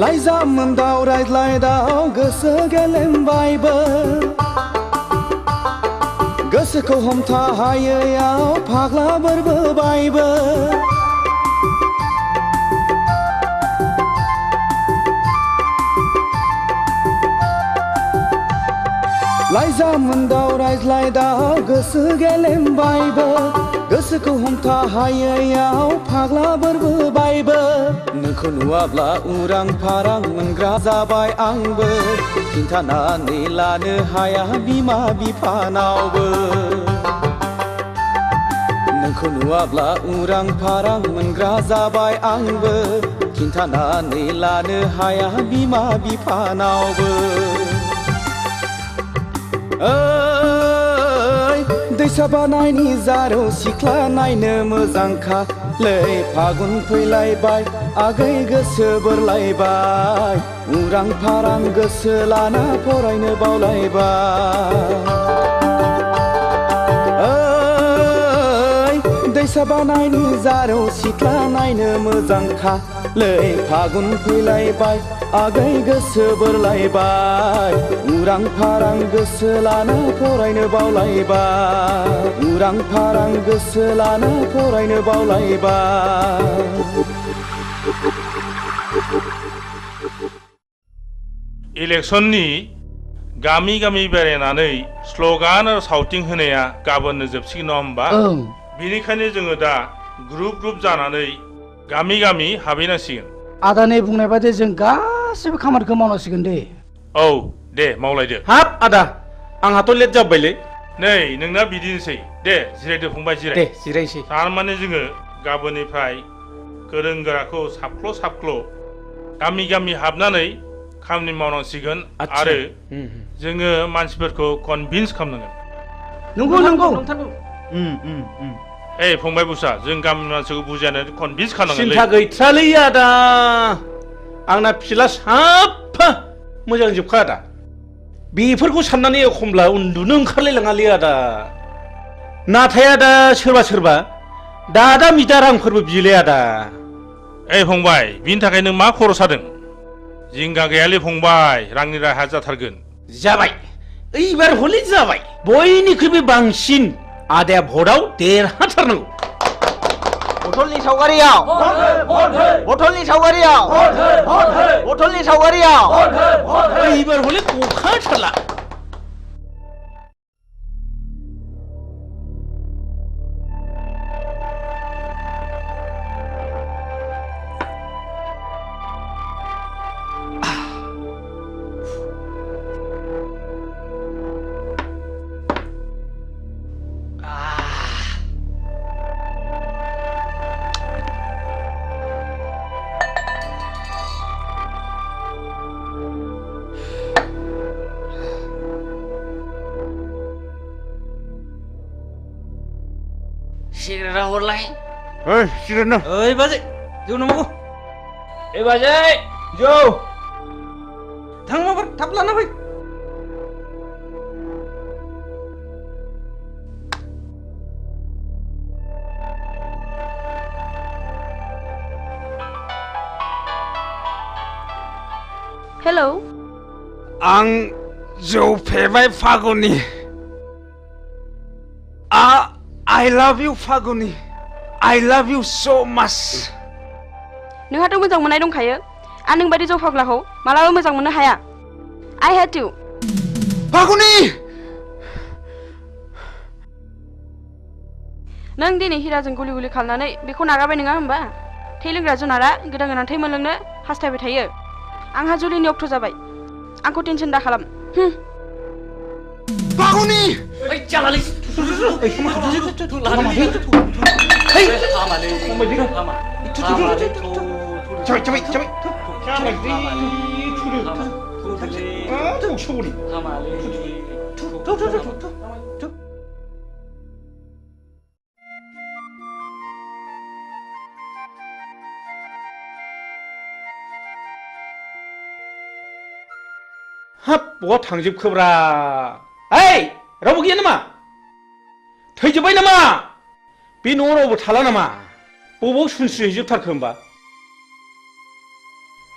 लाइजामोन दाव रायज्लायदाव गोसो गेलेमबायबो गोसोखौ हमथा हायैयाव फाग्ला बोरबोबायबो लाइजामोन दाव रायज्लायदाव गोसो गेलेमबायबो गोसोखौ हमथा हायैयाव फाग्ला बोरबोबायबो नोंखौ नुवाब्ला उरां फारां मोनग्रा जाबाय आंबो खिन्थानानै लानो हाया बिमा बिफानावबो नोंखौ नुवाब्ला उरां फारां मोनग्रा जाबाय आंबो खिन्थानानै लानो हाया बिमा बिफानावबो दैसा बानायनि जारौ सिख्ला नायनो मोजांखालै फागुन फैलायबाय आगै गोसो बोरलायबाय उरां फारां गोसो लाना फरायनो बावलायबाय दैसा बानायनि जारौ सिख्ला नायनो मोजांखालै फागुन फैलायबाय आगै गोसो बोरलायबाय उरां फारां गोसो लाना फरायनो बावलायबाय उरां फारां गोसो लाना फरायनो बावलायबाय इलेक्सननि गामि गामि बेरायनानै स्लगान आरो सावथिं होनाया गाबोननो जोबसिगोन नङा होमबा बेनिखायनो जोङो दा ग्रुप ग्रुप जानानै गामि गामि हाबहैनांसिगोन आदानि बुंनाय बायदि जों गासिबो खामानिखौ मावनांसिगोन दे औ दे मावलायदो हाब आदा आंहाथ' लेट जाबायलै नै नोंना बिदिनोसै दे जिरायदो फंबाय जिराय दे जिरायसै थारमाने जोङो गाबोननिफ्राय गोरों गोराखौ साफ्ल' साफ्ल' गामि गामि हाबनानै खामानि मावनांसिगोन आरो जोङो मानसिफोरखौ कनभिन्स खालामनांगोन नंगौ नंगौ ए फंबाय बुसा जों गामिनि मानसिखौ बुजायनानै कनभिन्स खालामनांगोन सिन्था गैथ्रालै आदा आंना फिला साफा मोजां जोबखा आदा बेफोरखौ साननानै एखमब्ला उन्दुनो ओंखारलायलाङालै आदा नाथाय आदा सोरबा सोरबा दादा मिदा रांफोरबो बियोलै आदा ए फंबाय बिनि थाखाय नों मा खर' सादों जिंगा गैयालै फंबाय रांनि राहा जाथारगोन जाबाय ओइबार हले जाबाय बयनिख्रुइबो बांसिन आदाया भटआव देरहाथारनांगौ बथलनि सावगारियाव बथलनि सावगारियाव बथलनि सावगारियाव ओइबार हले गखाथारला सिगारेट हरलाय ओइ सिगारेट ओइ बाजै जौ नांगौ ए बाजै जौ थां माबार थाब लाना फै हेलौ आं जौ फेबाय Phaguni I love you Phaguni I love you so much नोंहाथ' मोजां मोननाय दंखायो आं नों बायदि जौ फाग्लाखौ मालाबा मोजां मोननो हाया I hate you फागुनि नों दिनै हिराजों गुलि गुलि खालामनानै बेखौ नागारबाय नङा होमबा थै लोंग्रा जुनारा गोदान गोदान थै मोनलोंनो हास्थायबाय थायो आंहा जुलिनि अक्ट' जाबाय आंखौ टेनसन दा खालाम फागुनि ओइ जालालै हाब बहा थांजोबखोब्रा ओइ रावबो गैया नामा थैजोब्बाय नामा बे न'आव रावबो थाला नामा बबाव सुनस्रि हैजोबथारखो होमबा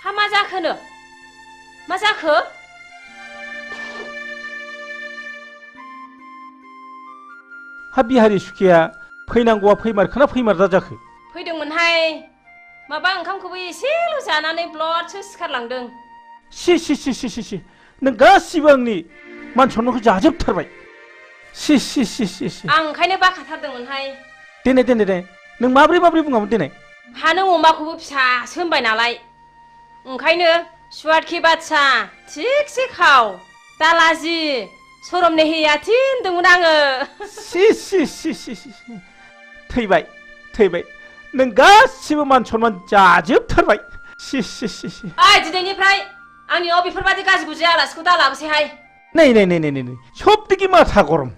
हामा जाखो जाखोनो मा जाखो हा बिहारि सुखिया फैनांगौआ फैमारखोना फैमारदा जाखो फैदोंमोनहाय माबा ओंखामखौबो एसेल' जानानै ब्लडसो सिखारलांदों सि नों गासिबो आंनि मान सन्मानखौ जाजोबथारबाय सि आं ओंखायनो बाखाथारदोंमोनहाय देनाय नों माब्रै बुङामोन देनाय हा नों अमाखौबो फिसासो होनबाय नालाय ओंखायनो सुवादखि बादसा थिगसे खाव दालाजि सरमने हैयाथि होनदोंमोन आङो सि थैबाय नों गासिबो मान सन्मान जाजोबथारबाय सि ओइ दिनैनिफ्राय आंनियाव बेफोरबादि गाज्रि गुज्रि आलासिखौ दा लाबोसैहाय नै सबदिके माथा गरम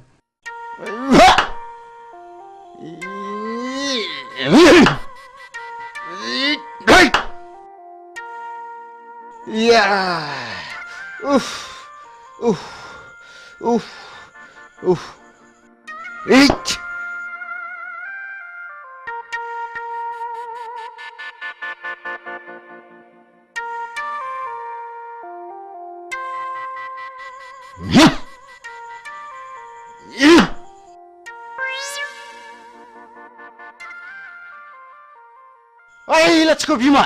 ओइ लाथिख' बिमा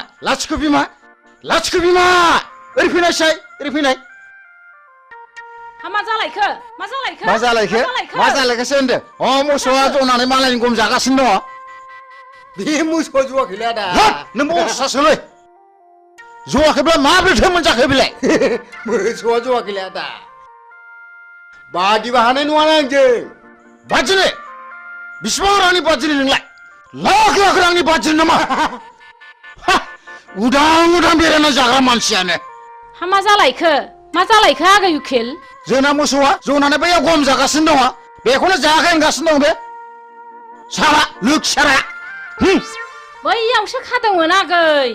ओरै फैनाय मा जालायखोसो होनदों अ मोसौआ जनानै मालायनि गम जागासिनो दङ बे मोसौआ जवाखैलै आदा नों बसासोलै जवाखैब्ला माब्रैथो मोनजाखो बेलाय मोसौआ जवाखैलै आदा बादिबा हानाय नङा आंजों बादिनो बिसिबां रांनि बादिनो नोंलाय लाख रांनि बादिनो नामा उदां बेरायना जाग्रा मानसियानो मा जालायखो आगै उखिल जोंना मोसौआ जनानै बैयाव गम जागासिनो दङ बेखौनो जायाखै होनगासिनो दं बे साला लोखसारा बैयावसो खादोंमोन आगै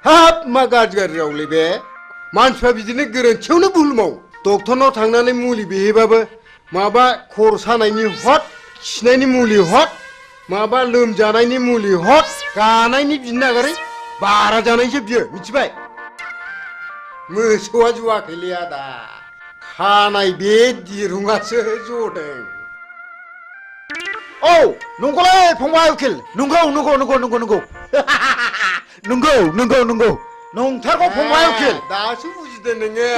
हाब मा गाज्रि रावलै बे मानसिफ्रा बिदिनो गोरोन्थियावनो भुल मावो डक्टरनाव थांनानै मुलि बिहैबाबो माबा खर' सानायनि हट खिनायनि मुलि हट माबा लोमजानायनि मुलि हट गानायनि बिनो नागारै बारा जानायसो बियो मिथिबाय मोसौआ जवाखैलै आदा खानाय बे दिरुङासो जदों औ नंगौलै फंबाय उखिल नंगौ नंथारगौ फंबाय उखिल दासो बुजिदों नोङो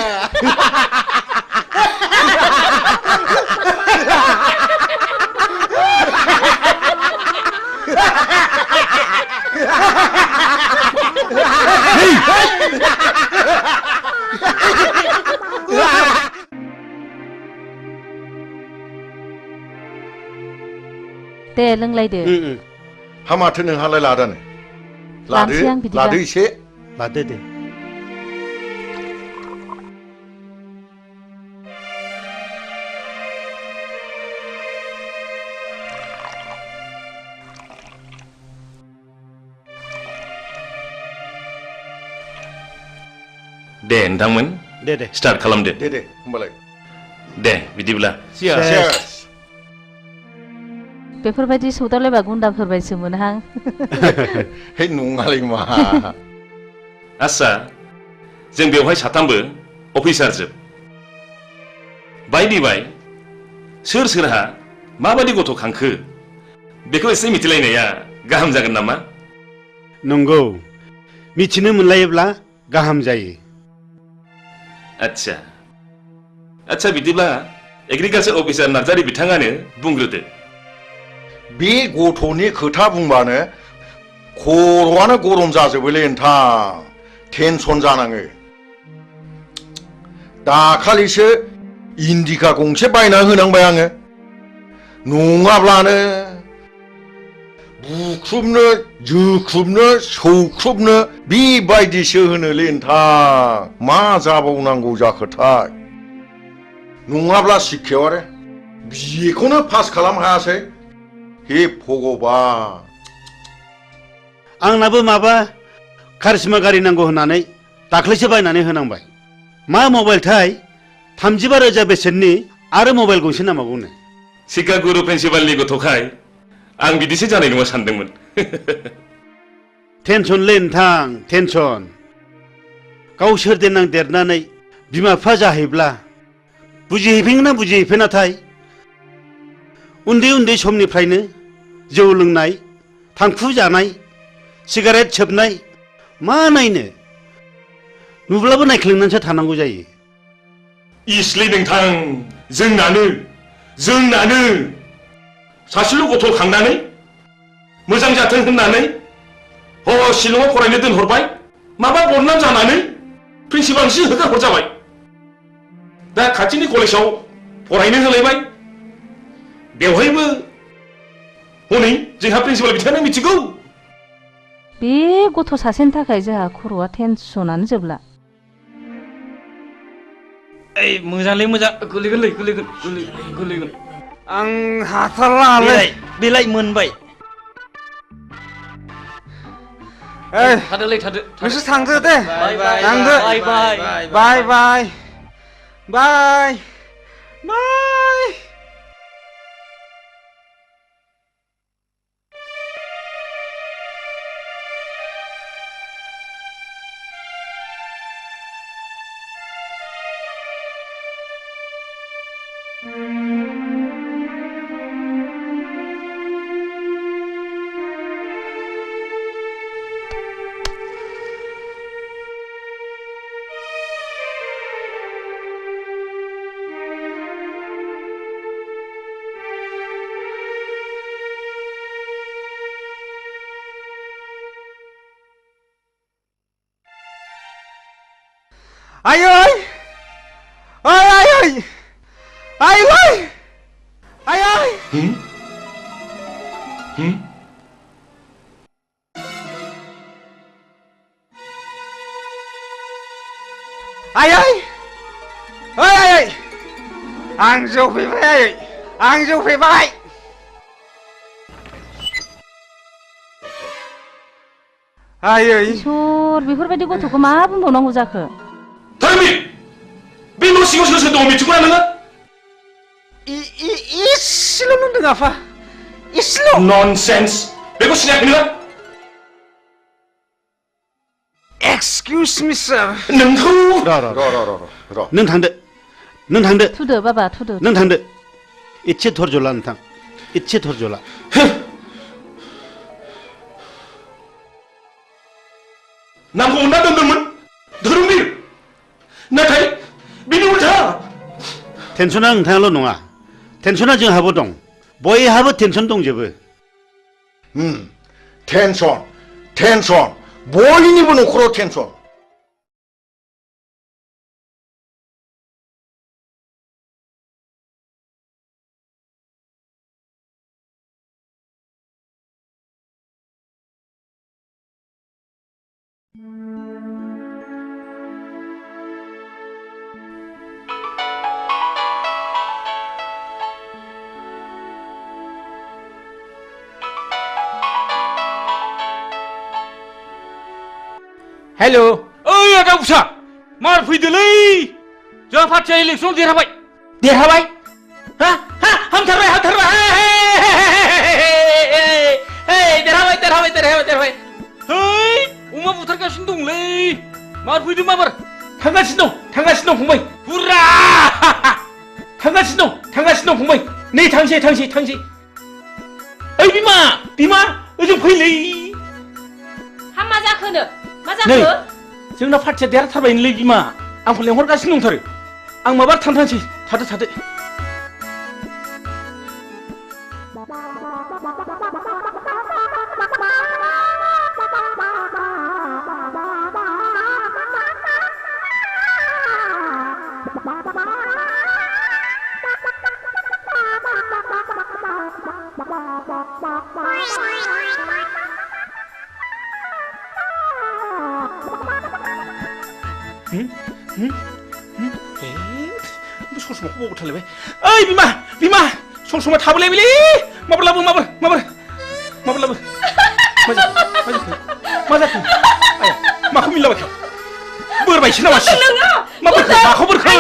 दे लोंलायदो हा माथो नोंहालाय लादानो लानोसै आं बिदिबा लादो एसे लादो दे दे नोंथांमोन दे स्टार्ट खालामदो दे होमबालाय दे बिदिब्ला बेफोरबायदि सौदावलायबा गुन्दाफोरबायसो मोनहां हे नङालै मा आस्सा जों बेवहाय साथामबो अफिसार जोब बाय सोर सोरहा माबायदि गथ' खांखो बेखौ एसे मिथिलायनाया गाहाम जागोन नामा नंगौ मिथिनो मोनलायोब्ला गाहाम जायो आच्छा बिदिब्ला एग्रिकालचार अफिसार नार्जारी बिथाङानो बुंग्रोदो बे गथ'नि खोथा बुंबानो खर'आनो गरम जाजोबोलै नोंथां टेनसन जानाङो दाखालिसो इन्डिका गंसे बायना होनांबाय आङो नङाब्लानो बुख्रुबनो जोख्रुबनो सौख्रुबनो बेबायदिसो होनोलै नोंथां मा जाबावनांगौ जाखोथाय नङाब्ला शिक्षायाव आरो बेखौनो पास खालामनो हायासै हे भगबान आंनाबो माबा कारिश्मा गारि नांगौ होननानै दाख्लैसो बायनानै होनांबाय मा मबाइलथाय 35,000 बेसेननि आरो मबाइल गंसे नांबावगौनो शिक्षा गुरु प्रिन्सिपालनि गथ'खाय आं बिदिसो जानाय नङा सानदोंमोन टेनसनलै नोंथां टेनसन गावसोर देनां देरनानै बिमा बिफा जाहैब्ला बुजिहैफिनगोन ना बुजिहैफिनाथाय उन्दै उन्दै समनिफ्रायनो जौ लोंनाय थांखु जानाय सिगारेट सोबनाय मा नायनो नुब्लाबो नायख्लेंनानैसो थानांगौ जायो इसलै नोंथां जोंनानो सासेल' गथ' खांनानै मोजां जाथों होननानै शिलंआव फरायनो दोनहरबाय माबा बदनाम जानानै प्रिन्सिपालसो होखार हरजाबाय दा खाथिनि कलेजाव फरायनो होलायबाय बेवहायबो हनै जोंहा प्रिन्सिपाल बिथाङानो मिथिगौ बे गथ' सासेनि थाखाय जोंहा खर'आ टेनसनानो जोबला ओइ मोजांलै मोजां गोलैगोन आं हाथारलालै बेलाय मोनबाय थादोलै थादो नोंसोर थांदो दे थांदो बाय आय आं जौ फैबाय इसोर बेफोरबायदि गथ'खौ मा बुंबावनांगौ जाखो बे न' सिङाव सोर सोर दङ मिथिगौना नोङो इसेल' नुदों आफा इसेल' ननसेन्स बेखौ सिनायाखै नोङो एक्सकिउज मि सार नोंखौ र' नों थांदो थुदो बाबा थुदो नों थांदो इसे धर्ज ला नोंथां इसे धर्ज ला नामखौ मोनना दोनदोंमोन धोरोमबीर नाथाय बिनि उल्था टेनसना नोंथाङाल' नङा टेनसना जोंहाबो दं बयहाबो टेनसन दंजोबो टेनसन बयनिबो न'खराव टेनसन हेल' ओइ आदा उसा मार फैदोलै जोंहा पार्टिया इलेक्सन देरहाबाय हामथारबाय देरहाबाय है अमा बुथारगासिनो दंलै मार फैदों माबार थांगासिनो दं फंबाय हुर्रा थांगासिनो दं फंबाय नै थांसै ओइ बिमा ओजों फैलै मा जाखोनो मा जाखो जोंना पार्टिया देरहाथारबायलै बिमा आंखौ लेंहरगासिनो दंथारो आं माबा थांसै थादो ससमाखौ बावथारलायबाय ओइ बिमा ससमा थाबोलायबायलै माबार लाबो मा जाखो आया माखौ मिलाबायखो बोरबायसो नामा माखौ बोरखो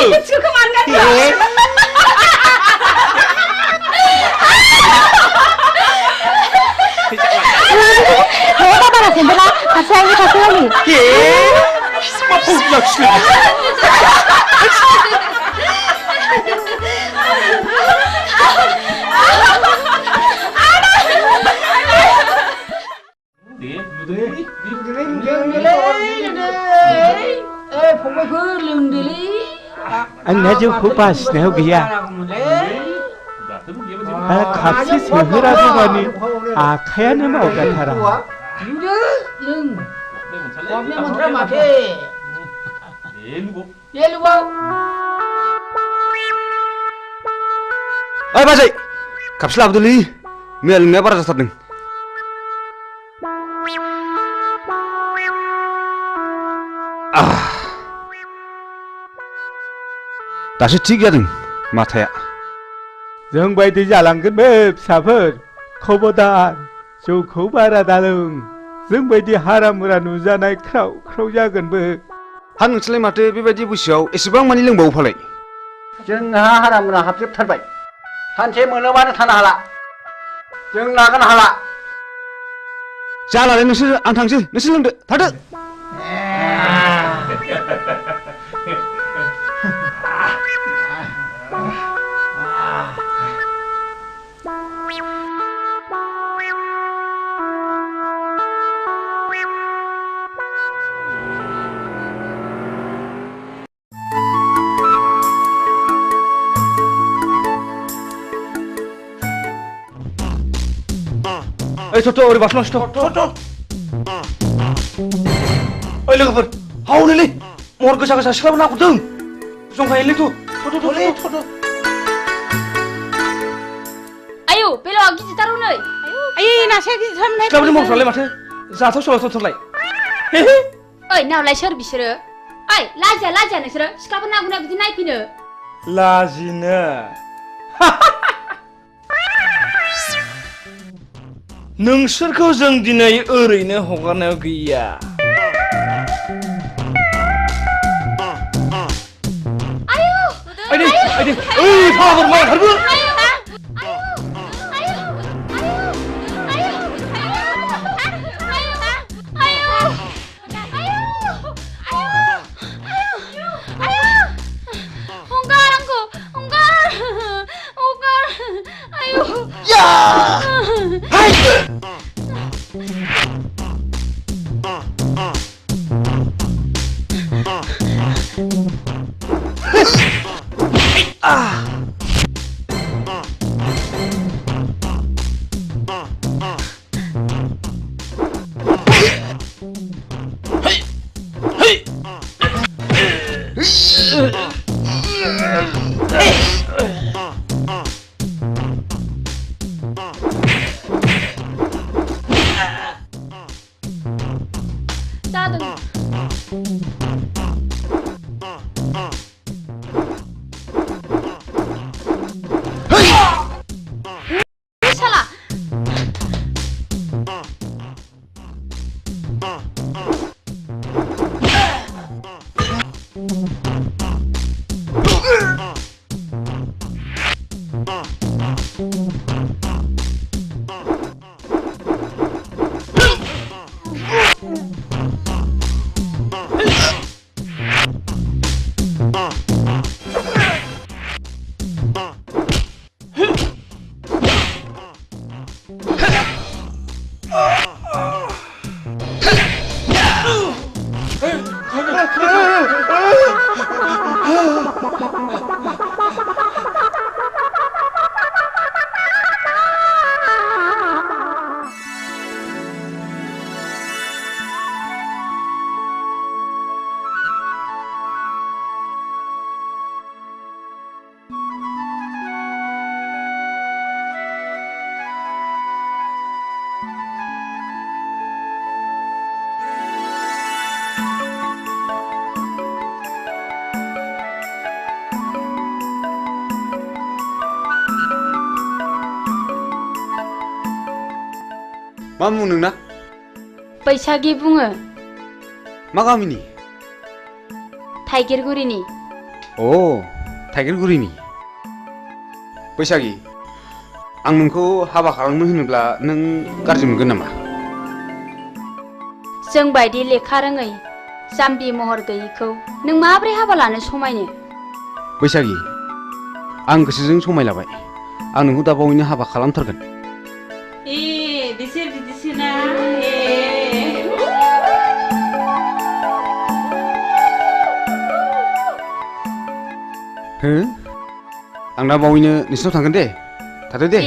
बारा सेन्देला खासे आंनि मा आंना जौखौ बासिनायाव गैया खापसे सोहोरागौ मानि आखायानो मावगाथारा ओइ बाजै खापसे लाबोदोलै मैया लोंनाया बारा जाथारदों दासो थिग जादों माथाया जों बायदि जालांगोन बे फिसाफोर खबरदार जौखौ बारा दालों जों बायदि हारा मुरा नुजानाय ख्राव ख्राव जागोनबो हा नोंसोरलाय माथो बेबायदि बैसोआव एसेबां मानि लोंबावो फालाय जोंहा हारा मुरा हाबजोबथारबाय सानसे मोनोबानो थानो हाला जों नागारनो हाला जालालै नोंसोर आं थांसै नोंसोर लोंदो थादो ओइ थ'थ' ओरै बासलांसै थ'थ' ओइ लोगोफोर हावनोलै महर गोसा गोसा सिख्लाबो नाहरदों जंखायोलै थ'थ' आयौ बेलावा गिदिरथार हनै आयै नासो गिदिरथारमोनहाय सिख्लाफोरनि महरफ्रालाय माथो जाथाव सोलाथावथारलाय ओइ नावलाय सोर बिसोरो ओइ लाजिया नोंसोरो सिख्लाफोर नागुना बिदि नायफैनो लाजिनो नोंसोरखौ जों दिनै ओरैनो हगारनायाव गैया ओइ फाग्लाफोर मालायथारबो मा मुं नोंना बैसागि बुङो मा गामिनि थाइगिरगुरिनि अ थाइगिरगुरिनि बैसागि आं नोंखौ हाबा खालामनो होनोब्ला नों गाज्रि मोनगोन नामा जों बायदि लेखा रोङै जाम्बि महर गैयिखौ नों माब्रै हाबा लानो समायनो? बैसागि आं गोसोजों समायलाबाय आं नोंखौ दा बावैनो हाबा खालामथारगोन बिसोर बिदिसोना हो आं दा बावैनो नोंसिनाव थांगोन दे थादो दे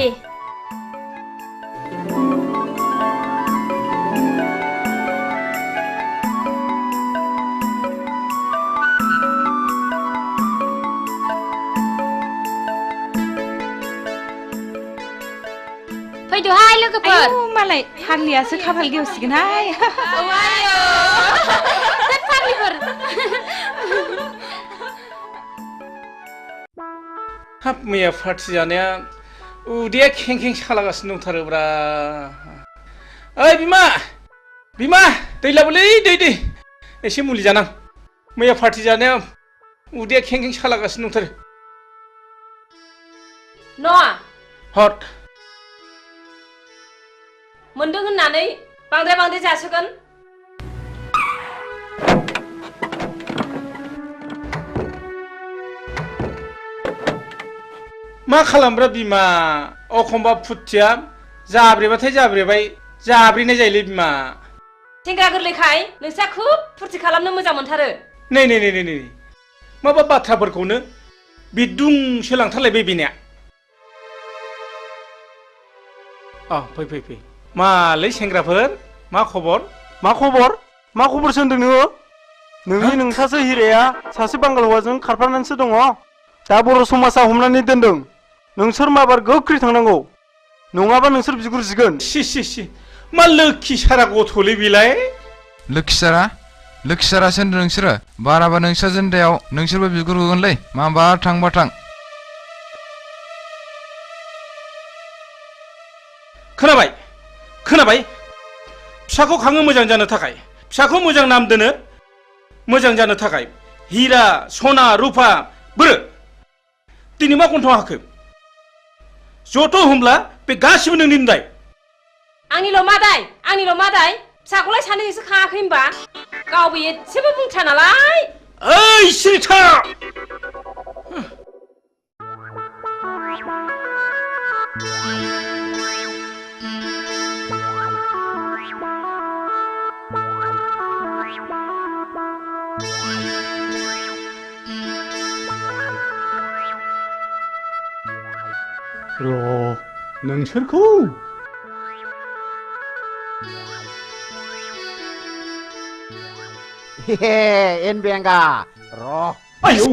फैदोहाय लोगोफोर मालाय फाग्लियासो खाफाल गेवसिगोनहाय फाग्लिफोर हाब मैया पार्टि जानाया उदैया खें खें सालागासिनो दंथारोब्रा ओइ बिमा बिमा दै लाबोलै दै एसे मुलि जानां मैया पार्टि जानाया उदैया खें खें सालागासिनो दंथारो न'आ हट मोनदों होननानै बांद्राय जासोगोन मा खालामब्रा बिमा अखमबा फुथिया जाब्रेबाथाय जाब्रेबाय जाब्रेनाय जायोलै बिमा सेंग्रा गोरलैखाय नोंस्रा खुब फुरथि खालामनो मोजां मोनथारो नै माबा बाथ्राफोरखौनो बिदुंसो लांथारलायबाय बेनिया फै मालै सेंग्राफोर मा खबर मा खबरसो होनदों नोङो नोंनि नोंसासो हिराया सासे बांगाल हौवाजों खारफानानैसो दङ दा बर' समाजा हमनानै दोनदों नोंसोर माबार गोख्रै थांनांगौ नङाबा नोंसोर बिगुर जिगोन सि मा लोखि सारा गथ'लै बेलाय लोखि सारासो होनदों नोंसोरो बाराबा नोंस्रा जेन्दायाव नोंसोरबो बिगुर होगोनलै माबा थांबा थां खोनाबाय फिसाखौ खाङो मोजां जानो थाखाय फिसाखौ मोजां नाम दोनो मोजां जानो थाखाय हिरा सना रुपा बोरो दिनै मा गन्थं हाखो जथ' होमब्ला बे गासिबो नोंनि दाय आंनिल' मा दाय फिसाखौलाय सानैजोंसो खाङाखै होनबा गावबो एसेबो बुंथ्रा नालाय ओइ सिरिथा नोंसोरखौ एन बेंगा आयौ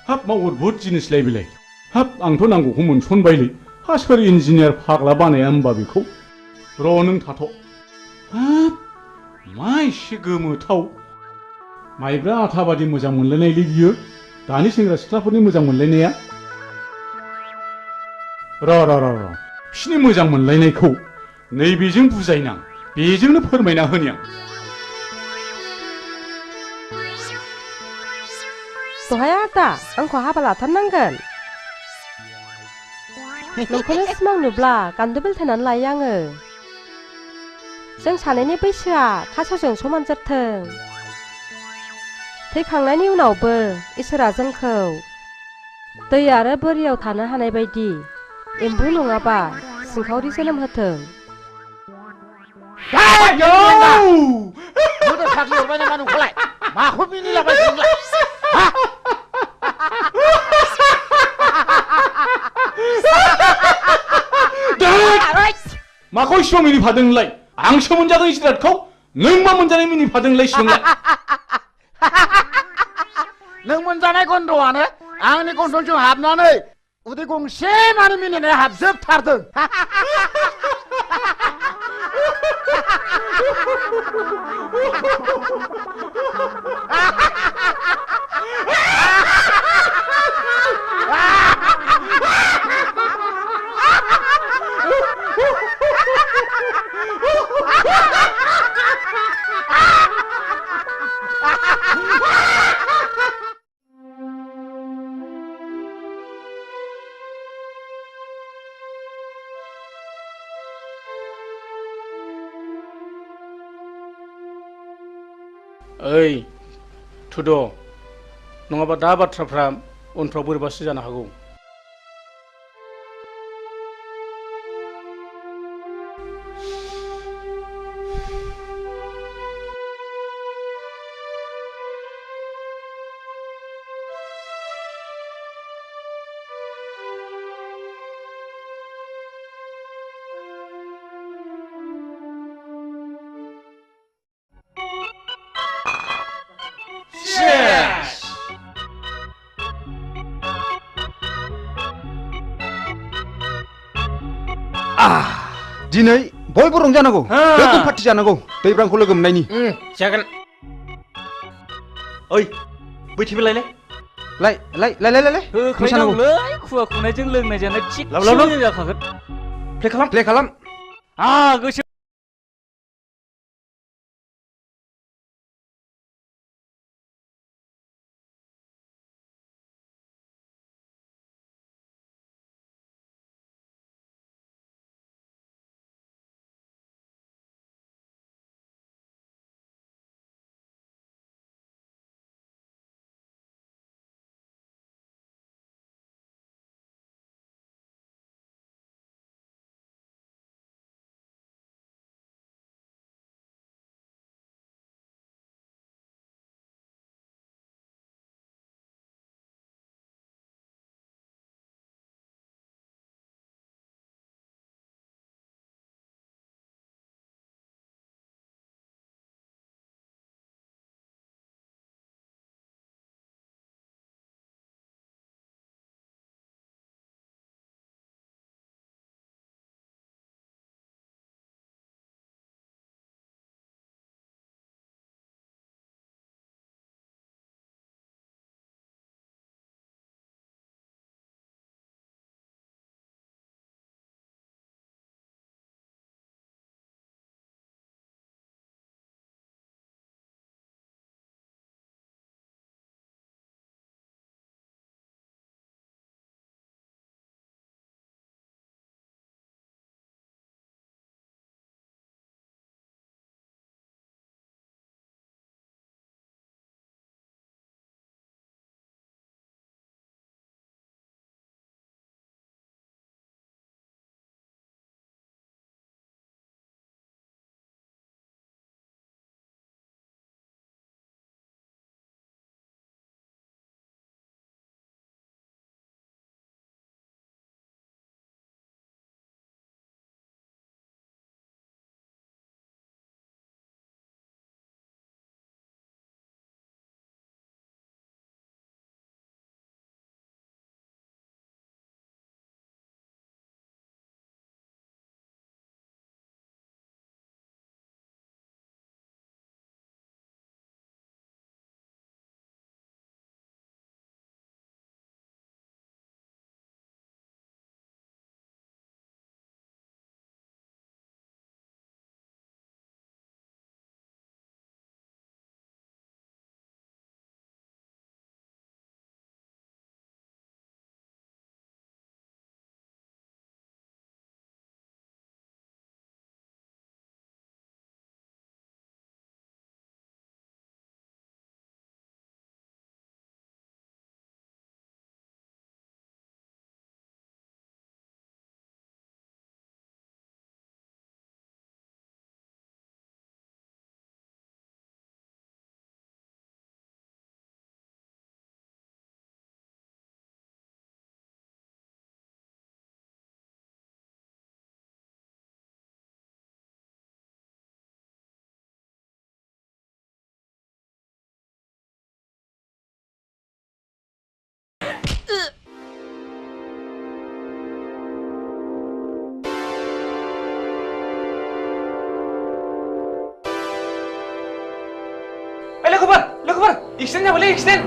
हाब मा अद्भुत जिनिसलाय बेलाय हाब आंथ' नांगौखौ मोनसनबायलै हा सोर इन्जिनियार फाग्ला बानाया होमबा बेखौ नों थाथ' हाब मा एसे गोमोथाव माइब्रा आथा बादि मोजां मोनलायनायलै बियो दानि सेंग्रा सिख्लाफोरनि मोजां मोनलायनाया बिसिनि मोजां मोनलायनायखौ नैबेजों बुजायनां बेजोंनो फोरमायना होनि आं दहाय आदा आंखौ हाबा लाथारनांगोन नोंखौनो सिमां नुब्ला गान्दु बेलथायनानै लायो आङो जों सानैनि बैसोआ थास'जों समान जाथों थैखांनायनि उनावबो इसोरा जोंखौ दै आरो बोरियाव थानो हानाय बायदि एम्बु नङाबा सिंखावरि जोनोम होथों फाग्लि हरबाय नामा नोंखौलाय माखौ मिनिलाबाय नोंलाय माखौ इसिबां मिनिफादों नोंलाय आंसो मोनजादों जिरादखौ नों मा मोनजानाय मिनिफादों सिबांलाय नों मोनजानाय गन्धआनो आंनि गन्थंजों हाबनानै उदै गंसे मानि मिनिनाया हाबजोबथारदों ओइ थुद' नङाबा दा बाथ्राफ्रा उनफ्राव बोरैबासो जानो हागौ। दिनै बयबो रंजानांगौ गोगोम पार्टि जानांगौ दैब्रांखौ लोगो मोननायनि जागोन ओइ बैथिबो लायलाय लाय होख्लायनांगौलै खुवा खुनायजों लोंनाय जानाय थिग जाखागोन प्ले खालाम गोसो एक्सिडेन्ट जाबायलै एक्सिडेन्ट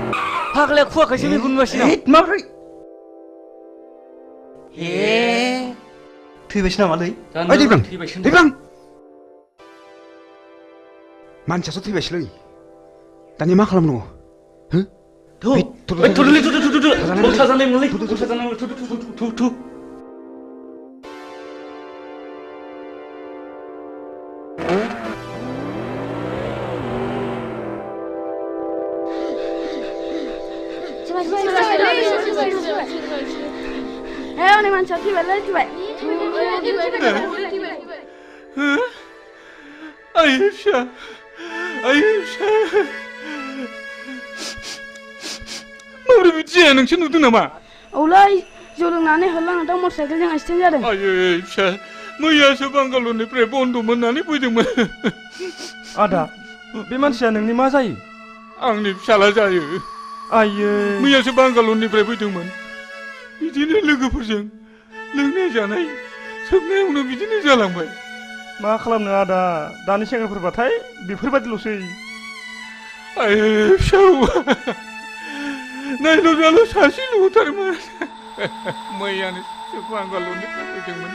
फाग्लाया खुवाखायसो मेगन नुवासै माब्रै थैबायसो नामालै दैब्रां मानसियासो थैबायसोलै दानिया मा खालामनांगौ हनै मानसिया थैबायलै थैबाय आइ फिसा माबोरै बिदि जाया नोंसोर नुदों नामा औलै जौ लोंनानै होलांना दा मटर साइकेलजों एक्सिडेन्ट जादों आयै फिसा मैयासो बांगालरनिफ्राय बन्द' मोननानै फैदोंमोन आदा बे मानसिया नोंनि मा जायो आंनि फिसाला जायो आयै मैयासो बांगालरनिफ्राय फैदोंमोन बिदिनो लोगोफोरजों लोंनाय जानाय सोबनायावनो बिदिनो जालांबाय मा खालामनो आदा दानि सेंग्राफोरबाथाय बेफोरबायदिल'सै आयै फिसौ नायल' जाल' सासेल'थारमोन मैयानो बांगालरनिफ्राय फैदोंमोन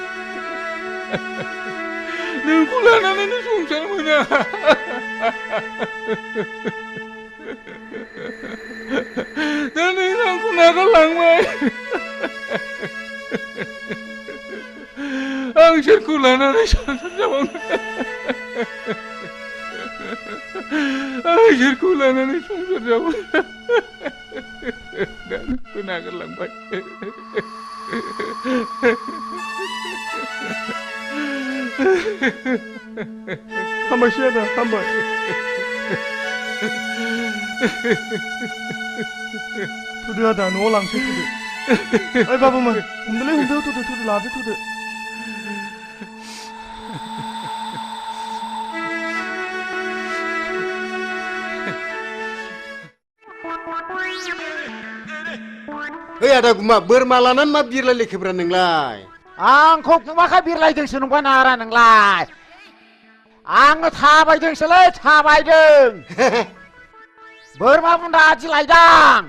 नोंखौ लानानैनो संसार मोना दा नों आंखौ नागारलांबाय आं सोरखौ लानानै संसार जाबावनो आं सोरखौ लानानै संसार जाबावनो दा नोंखौ नागारलांबाय हामबायसै आदा हामबाय थुदो आदा न'आव लांसै थुदो ओइ बाबुमोन हमदोलै हमदो थुदो लादो थुदो ओइ आदा गुमा बोरमा लानानै मा बिरलायलायखोब्रा नोंलाय आंखौ गुमाखा बिरलायदोंसो नंबा नारा नोंलाय आङो थाबायदोंसोलै थाबायदों बोरमा बुन्दा आदि लायदां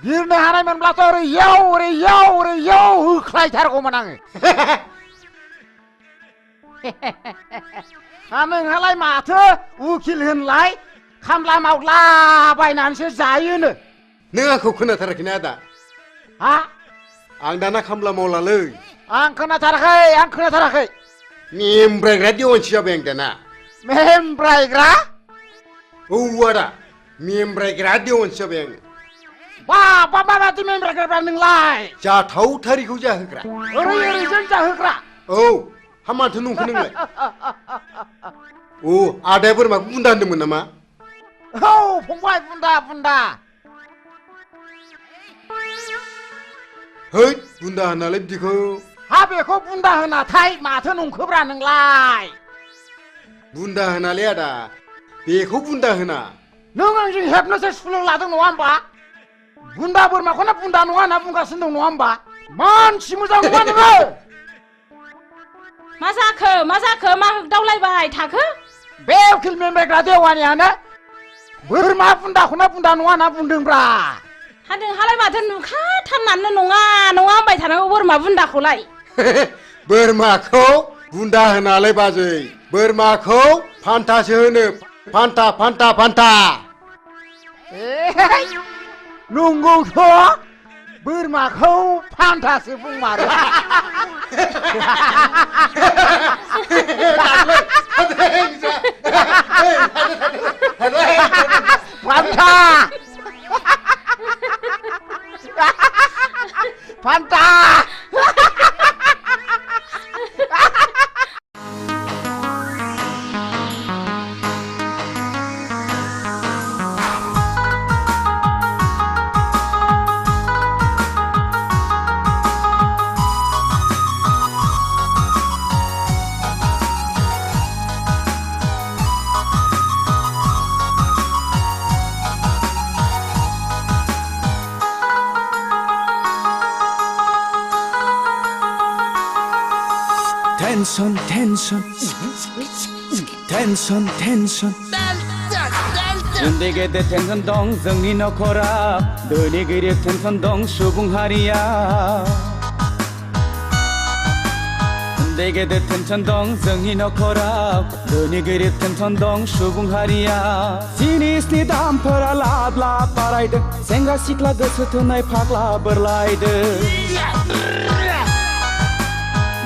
बिरनो हानायमोनब्लाथ' ओरै याव होख्लायथारगौमोन आङो नोंहालाय माथो उकिल होनलाय खामला मावला बायनानैसो जायोनो नों आंखौ खोनाथाराखैना आदा हा आं दाना खामला मावलालै आं खोनाथाराखै मेमब्रायग्रा देवानसि जाबाय आं दाना मेमब्रायग्रा औ आदा मेमब्रायग्रा देवानसि जाबाय आङो माबादि मेमब्रायग्रा नोंलाय जाथावथारिखौ जाहोग्रा ओरैजों जाहोग्रा औ हा माथो नंखो नोंलाय औ आदाया बोरमाखौ बुन्दा होनदोंमोन नामा औ फंबाय बुन्दा है बुन्दा होनालाय बिदिखौ हा बेखौ बुन्दा होनाथाय माथो नंखोब्रा नोंलाय बुन्दा होनालै आदा बेखौ बुन्दा होना नों आंजों हेबनोसो सुलुं लादों नङा होमबा बुन्दा बोरमाखौनो बुन्दा नङा होनना बुंगासिनो दं नङा होमबा मानसि मोजां नङा नोङो मा जाखो मा होगदावलायबाय थाखो बे उकिल मेमब्रायग्रा देवानियानो बोरमा बुन्दाखौनो बुन्दा नङा होनना बुंदोंब्रा हा नोंहालाय माथो नुखाथारनानै नङा होनबाय थानांगौ बोरमा बुन्दाखौलाय बोरमाखौ बुन्दा होनालाय बाजै बोरमाखौ फान्थासो होनो फान्था नंगौथ' बोरमाखौ फान्थासो बुंमारो फान्था tension उन्दै गेदेर टेनसन दं जोंनि नखराव धोनि गरिब टेनसन दं सुबुं हारिया उन्दै गेदेर टेनसन दं जोंनि नखराव धोनि गरिब टेनसन दं सुबुं हारिया जिनिसनि दामफोरा लाब बारायदों सेंग्रा सिख्ला गोसो थोनाय फाग्ला बोरलायदों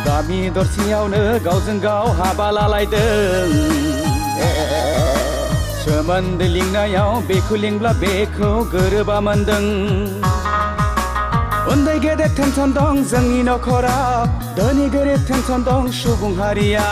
गामि दरसेयावनो गावजों गाव हाबा लालायदों सोमोन्दो लिंनायाव बेखौ लिंब्ला बेखौ गोरोबा मोन्दों उन्दै गेदेर टेनसन दं जोंनि नखराव धोनि गोरिब टेनसन दं सुबुं हारिया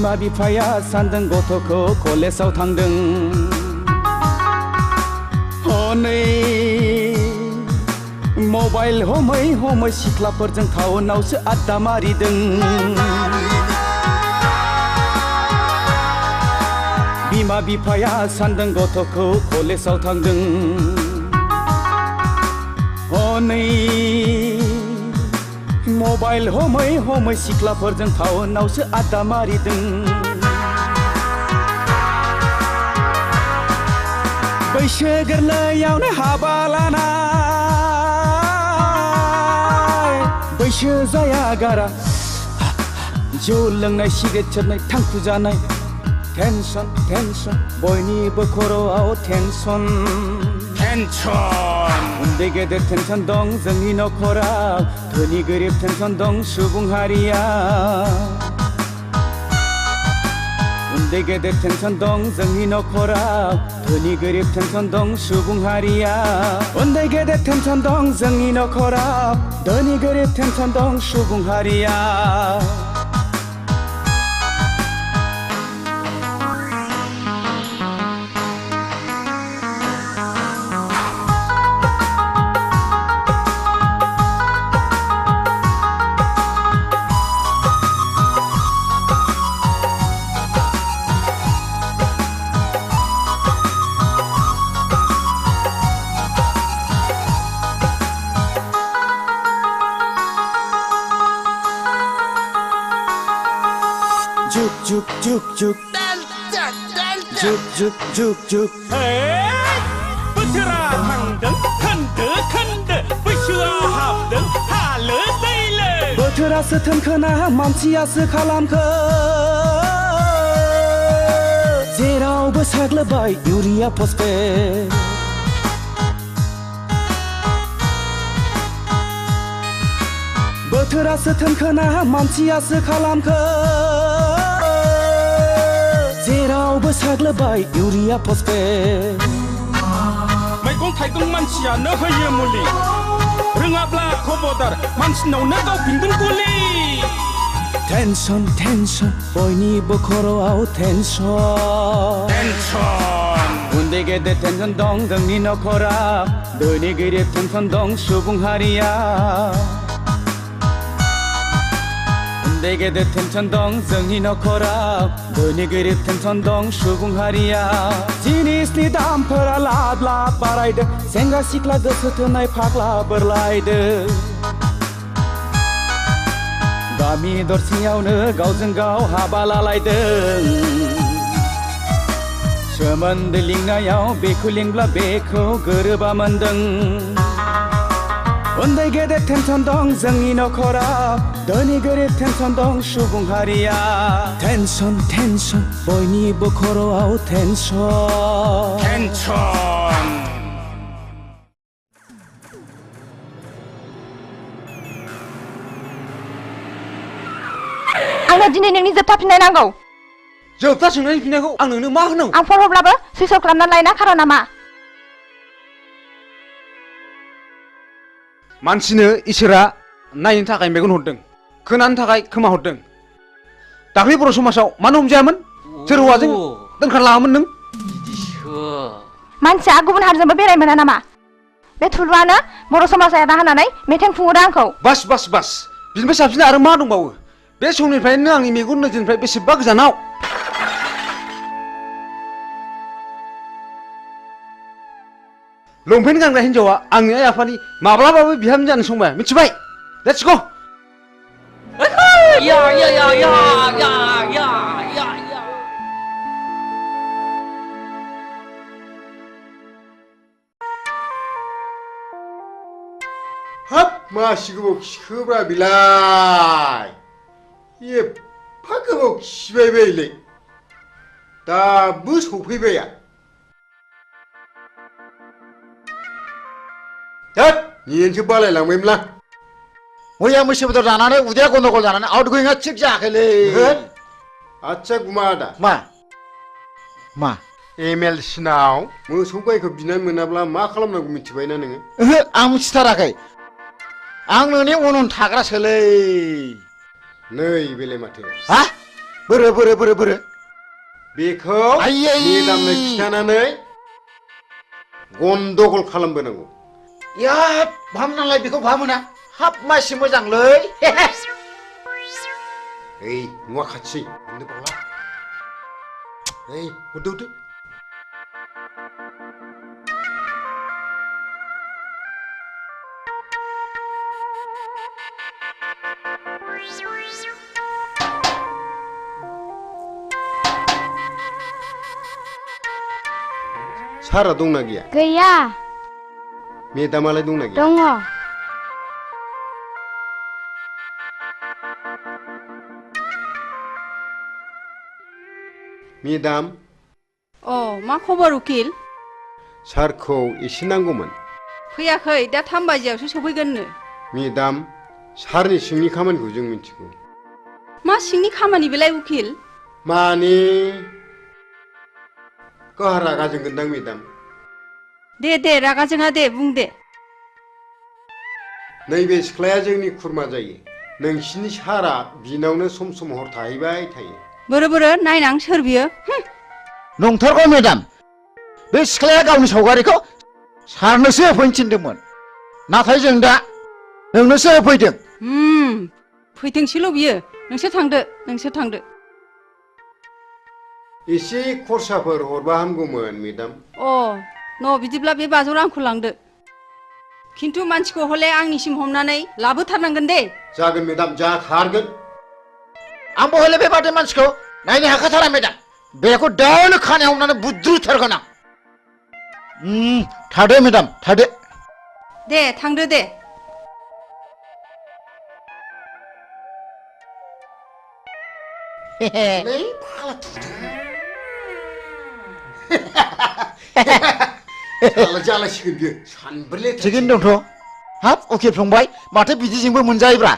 बिमा बिफाया सानदों गथ'खौ कलेजाव थांदों हनै मबाइल हमै हमै सिख्लाफोरजों टाउनावसो आड्डा मारिदों बिमा बिफाया सानदों गथ'खौ कलेजाव थांदों हनै मबाइल हमै हमै सिख्लाफोरजों टाउनावसो आड्डा मारिदों बैसो गोरलैयावनो हाबा लानाय बैसो जाया गारा जौ लोंनाय सिगारेट सोबनाय थांखु जानाय टेनसन टेनसन बयनिबो खर'आव टेनसन उन्दै गेदेर टेनसन दं जोंनि नखराव धोनि गोरिब टेनसन दं सुबुं हारिया उन्दै गेदेर टेनसन दं जोंनि नखराव धोनि गोरिब टेनसन दं सुबुं हारिया उन्दै गेदेर टेनसन दं जोंनि नखराव धोनि गोरिब टेनसन दं सुबुं हारिया juk juk juk juk juk juk juk बोथोरा थांदों खोन्दो खोन्दो बैसोआ हाबदों हालो दैलो बोथोरासो थोनखोना मानसियासो खालामखो जेरावबो साग्लोबबाय इउरिया फसफेट बोथोरासो थोनखोना मानसियासो खालामखो जेरावबो साग्लोबबाय इउरिया फसफेट मैगं थाइगं मानसियानो होयो मुलि रोङाब्ला खबरदार मानसिनावनो गावफिनगोन गुलि टेनसन टेनसन बयनिबो खर'आव टेनसन उन्दै गेदेर टेनसन दं जोंनि नखराव धोनि गोरिब टेनसन दं सुबुं हारिया उन्दै गेदेर टेनसन दं जोंनि नखराव धोनि गोरिब टेनसन दं सुबुं हारिया जिनिसनि दामफोरा लाब लाब बारायदों सेंग्रा सिख्ला गोसो थोनाय फाग्ला बोरलायदों गामि दरसेयावनो गावजों गाव हाबा लालायदों सोमोन्दो लिंनायाव बेखौ लिंब्ला बेखौ गोरोबा मोन्दों उन्दै गेदेर टेनसन दं जोंनि नखराव धोनि गोरिब टेनसन दं सुबुं हारिया टेनसन टेनसन बयनिबो खर'आव टेनसन आंनो दिनै नोंनि जोबथा फिननाय नांगौ जोबथा सोंनायनि फिननायखौ आं नोंनो मा होनांगौ आं फन हरब्लाबो सुइच अफ खालामनानै लायना खारना मा मानसिनो इसोरा नायनो थाखाय मेगन हरदों खोनानो थाखाय खोमा हरदों दाख्लै बर' समाजाव मानो हमजायामोन सोर हौवाजों दोनखारना लाङामोन नों मानसिया गुबुन हारिजोंबो बेराय मोना नामा बे थुलुआनो बर' समाजा एदा होनानै मेथाइ खुङोदा आंखौ बास बास बास बिनिफ्राय साबसिन आरो मा दंबावो बे समनिफ्रायनो आंनि मेगन नोजोरनिफ्राय बेसेबा गोजानाव लंपेन्ट गानग्रा हिन्जावा आंनि आइ आफानि माब्लाबाबो बिहामजो जानो संबाय मिथिबाय लेट्स गो या या या या या या या या हाब मासि गोबाव खिखोब्रा बिलाय एफा गोबाव खिबाय बेलाय दाबो सफैबाया हाब नियेनसो बालायलांबायमोनलां मैया मैसो बेदर जानानै उदैया गन्दगल जानानै आउट गोयिंआ थिग जायाखैलै आच्छा गुमा आदा मा MLC नाव मोसौ गायखौ बिनानै मोनाब्ला मा खालामनांगौ मिथिबायना नोङो ओहो आं मिथिथाराखै आं नोंनि उन उन थाग्रासोलै नै बेलाय माथो हा बोरो बेखौ मेदामनो खिथानानै गन्दगल खालामबोनांगौ या भामनालाय बेखौ भामोना हाब मासि मोजांलै ओइ न'आ खाथि मोननो बावला ओइ हरदो सारा दंना गैया गैया मेदामालाय दंना गैया दङ मेदाम मा खबर उकिल सारखौ एसे नांगौमोन फैयाखै दा 3 बाजियावसो सफैगोननो मेदाम सारनि सिंनि खामानिखौ जों मिथिगौ मा सिंनि खामानि बेलाय उकिल माने गावहा रागा जोंगोनदां मेदाम दे रागा जोङा दे बुं दे नैबे सिख्लाया जोंनि खुरमा जायो नोंसिनि सारा बिनावनो सम सम हर थाहैबाय थायो बोरो नायनां सोर बियो नंथारगौ मेदाम बे सिख्लाया गावनि सावगारिखौ सारनोसो होफैनो थिनदोंमोन नाथाय जों दा नोंनोसो होफैदों फैथोंसैल' बियो नोंसोर थांदो एसे खरसाफोर हरबा हामगौमोन मेदाम बिदिब्ला बे 500 रांखौ लांदो खिन्थु मानसिखौ हले आंनिसिम हमनानै लाबोथारनांगोन दे जागोन मेदाम जाथारगोन आंबो हले बेबादि मानसिखौ नायनो हाखाथारा मेदाम बेखौ दानो खानायाव हमनानै बुद्रुथारगोन आं थादो मेदाम थादो दे थांदो दे जालायसिगोन बियो सानब्रै थिगैनो दंथ' हाब उकिल फंबाय माथो बिदिजोंबो मोनजायोब्रा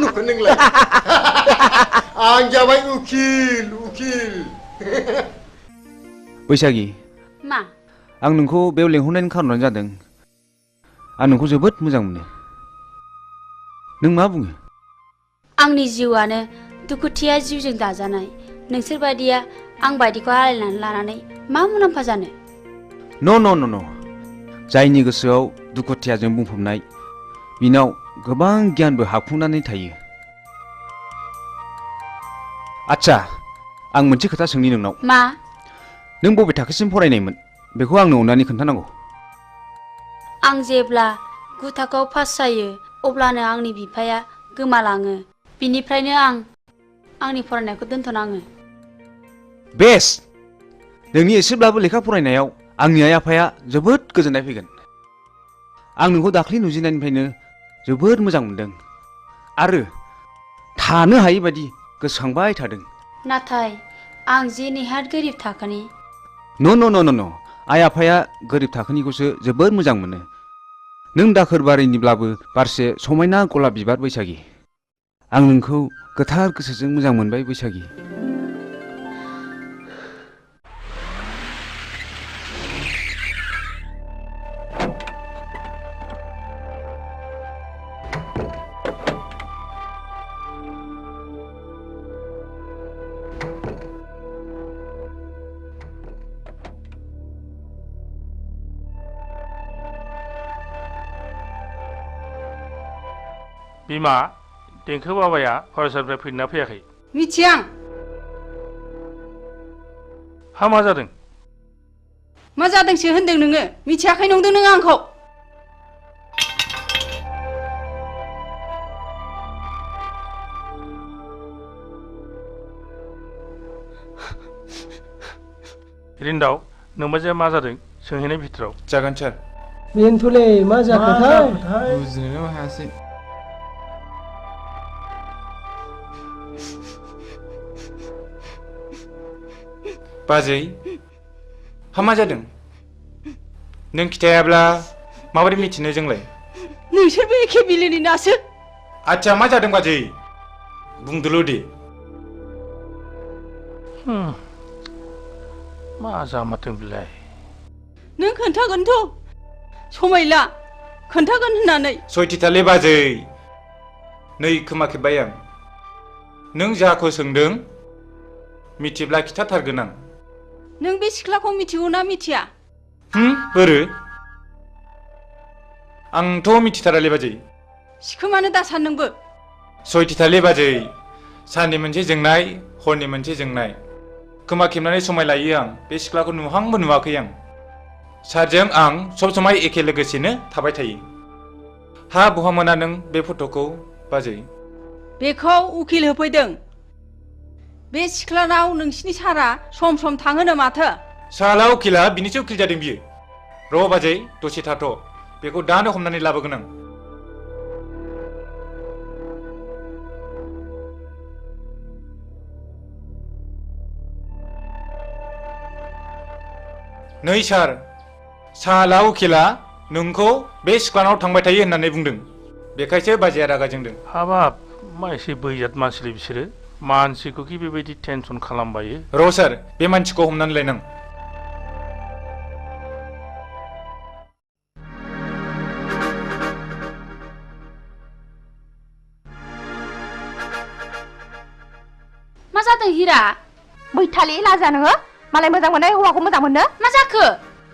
नुखो नोंलाय आं जाबाय उकिल बैसागि मा आं नोंखौ बेयाव लेंहरनायनि खारनानो जादों आं नोंखौ जोबोद मोजां मोनो नों मा बुङो आंनि जिउआनो दुखुथिया जिउजों दाजानाय नोंसोर बायदिया आं बायदिखौ आलायनानै लानानै मा मुलाम्फा जानो न' जायनि गोसोआव दुखुथियाजों बुंफबनाय बिनाव गोबां गियानबो हाबखुंनानै थायो आच्छा आं मोनसे खोथा सोंनि नोंनाव मा नों बबे थाखोसिम फरायनायमोन बेखौ आंनो अननानै खोन्थानांगौ आं जेब्ला 9 थाखोआव पास जायो अब्लानो आंनि बिफाया गोमालाङो बिनिफ्रायनो आं आंनि फरायनायखौ दोनथ'नाङो बेस नोंनि एसेब्लाबो लेखा फरायनायाव आंनि आइ आफाया जोबोद गोजोननाय फैगोन आं नोंखौ दाख्लै नुजेननायनिफ्रायनो जोबोद मोजां मोनदों आरो थानो हायै बायदि गोसोखांबाय थादों नाथाय आं जे नेहाद गोरिब थाखोनि न' आइ आफाया गोरिब थाखोनिखौसो जोबोद मोजां मोनो नों दाखोर बारिनिब्लाबो बारसे समायना गलाब बिबार बैसागि आं नोंखौ गोथार गोसोजों मोजां मोनबाय बैसागि बिमा देंखो बाबाया फरायसालिनिफ्राय फैदोंना फैयाखै मिथिया मा जादों मा जादोंसो होनदों नोङो मिथियाखै नंदों नों आंखौ रिन्दाव नोंबा जे मा जादों सोंहैनाय भितराव जागोन सार बेनोथ'लै मा जाखोथाय बुजिनोनो हायासै बाजै मा जादों नों खिथायाब्ला माबोरै मिथिनो जोंलाय नोंसोरबो एखे बिलोनि नासो आच्छा मा जादों बाजै बुंदोल' दे मा जामारदों बिलाय नों खोन्थागोनथ' समायला खोन्थागोन होननानै सयथिथालै बाजै नै खोमा खेबबाय आं नों जाखौ सोंदों मिथिब्ला खिथाथारगोन आं नों बे सिख्लाखौ मिथिगौ ना मिथिया बोरो आंथ' मिथिथारालै बाजै सिखोमानो दासान नोंबो सयथिथालै बाजै साननि मोनसे जोंनाय हरनि मोनसे जोंनाय खोमा खेबनानै समाय लायो आं बे सिख्लाखौ नुहांबो नुवाखै आं सारजों आं सब समाय एखे लोगोसेनो थाबाय थायो हा बहा मोना नों बे फट'खौ बाजै बेखौ उकिल होफैदों बे सिख्लानाव नोंसिनि सारा सम सम थाङोनो माथो साला उकिला बिनिसो उकिल जादों बियो र' बाजै दसे थाथ' बेखौ दानो हमनानै लाबोगोन आं नै सार साला उकिला नोंखौ बे सिख्लानाव थांबाय थायो होननानै बुंदों बेखायसो बाजैया रागा जोंदों हाबाब मा एसे बैजात मानसिलै बिसोरो मानसिखौ कि बेबायदि टेनसन खालामबायो र' सार बे मानसिखौ हमनानै लायनां मा जादों हिरा बैथालि लाजा नोङो मालाय मोजां मोननाय हौवाखौ मोजां मोननो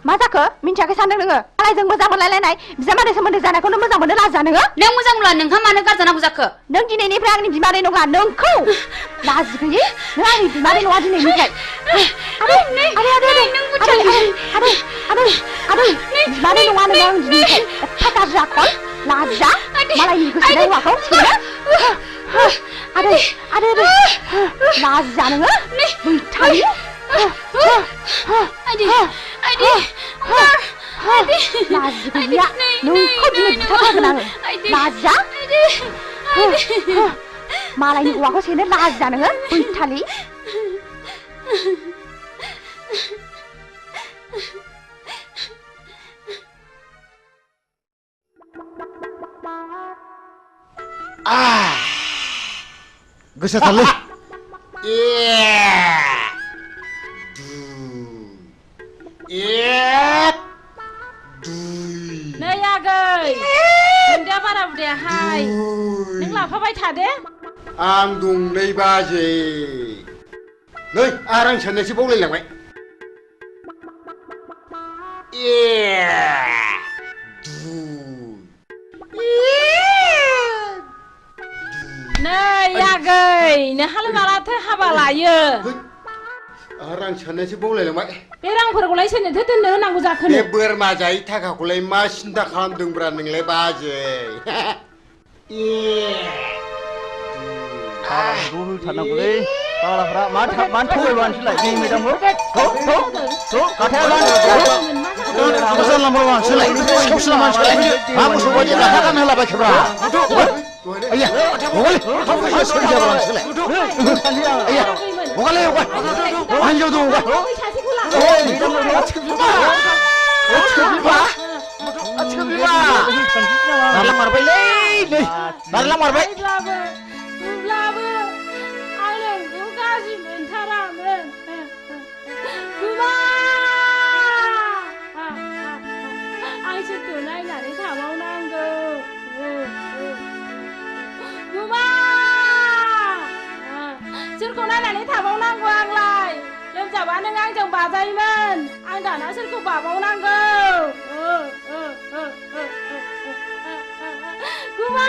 मा जाखो मिन्थियाखै सानदों नोङो मालायजों मोजां मोनलायलायनाय बिजामादै सोमोन्दो जानायखौनो मोजां मोननो लाजा नोङो नों मोजां मोनला नोंहा मानो गारजानांगौ जाखो नों दिनैनिफ्राय आंनि बिमादै नङा नोंखौ लाजि गैयै नों आंनि बिमादै नङा दिनैनिफ्राय आदै बिमादै नङा नोङो आं दिनैनिफ्राय एफा गाज्रि आखल लाजा मालायनि गोसोनाय हौवाखौ आदै लाजा नोङो बैथालि लाजि गैया नोंखौ दिनै बुथारथारगोन आङो लाजा मालायनि हौवाखौ सेनो लाजा नोङो बैथालि गोसाथारलै नै आगै नोंदा बारा बुदायाहाय नों लाफाबाय थादे आं दं नै बाजै नै आरो आं साननायसो बावलायलांबाय नै आगै नोंहालाय मालाथो हाबा लायो आरो आं साननायसो बावलायलांबाय बे रांफोरखौलाय सोरनोथो दोननो होनांगौ जाखो बे बोरमा जायै थाखाखौलाय मा सिन्था खालामदोंब्रा नोंलाय बाजै ज' होथारनांगौलै फाग्लाफ्रा मानो थगायबानोसैलाय बे मेदामखौ सोरखौ नायनानै थाबावनांगौ आंलाय लोमजाबा नों आंजों बाजायोमोन आं दाना सोरखौ बाबावनांगौ गुमा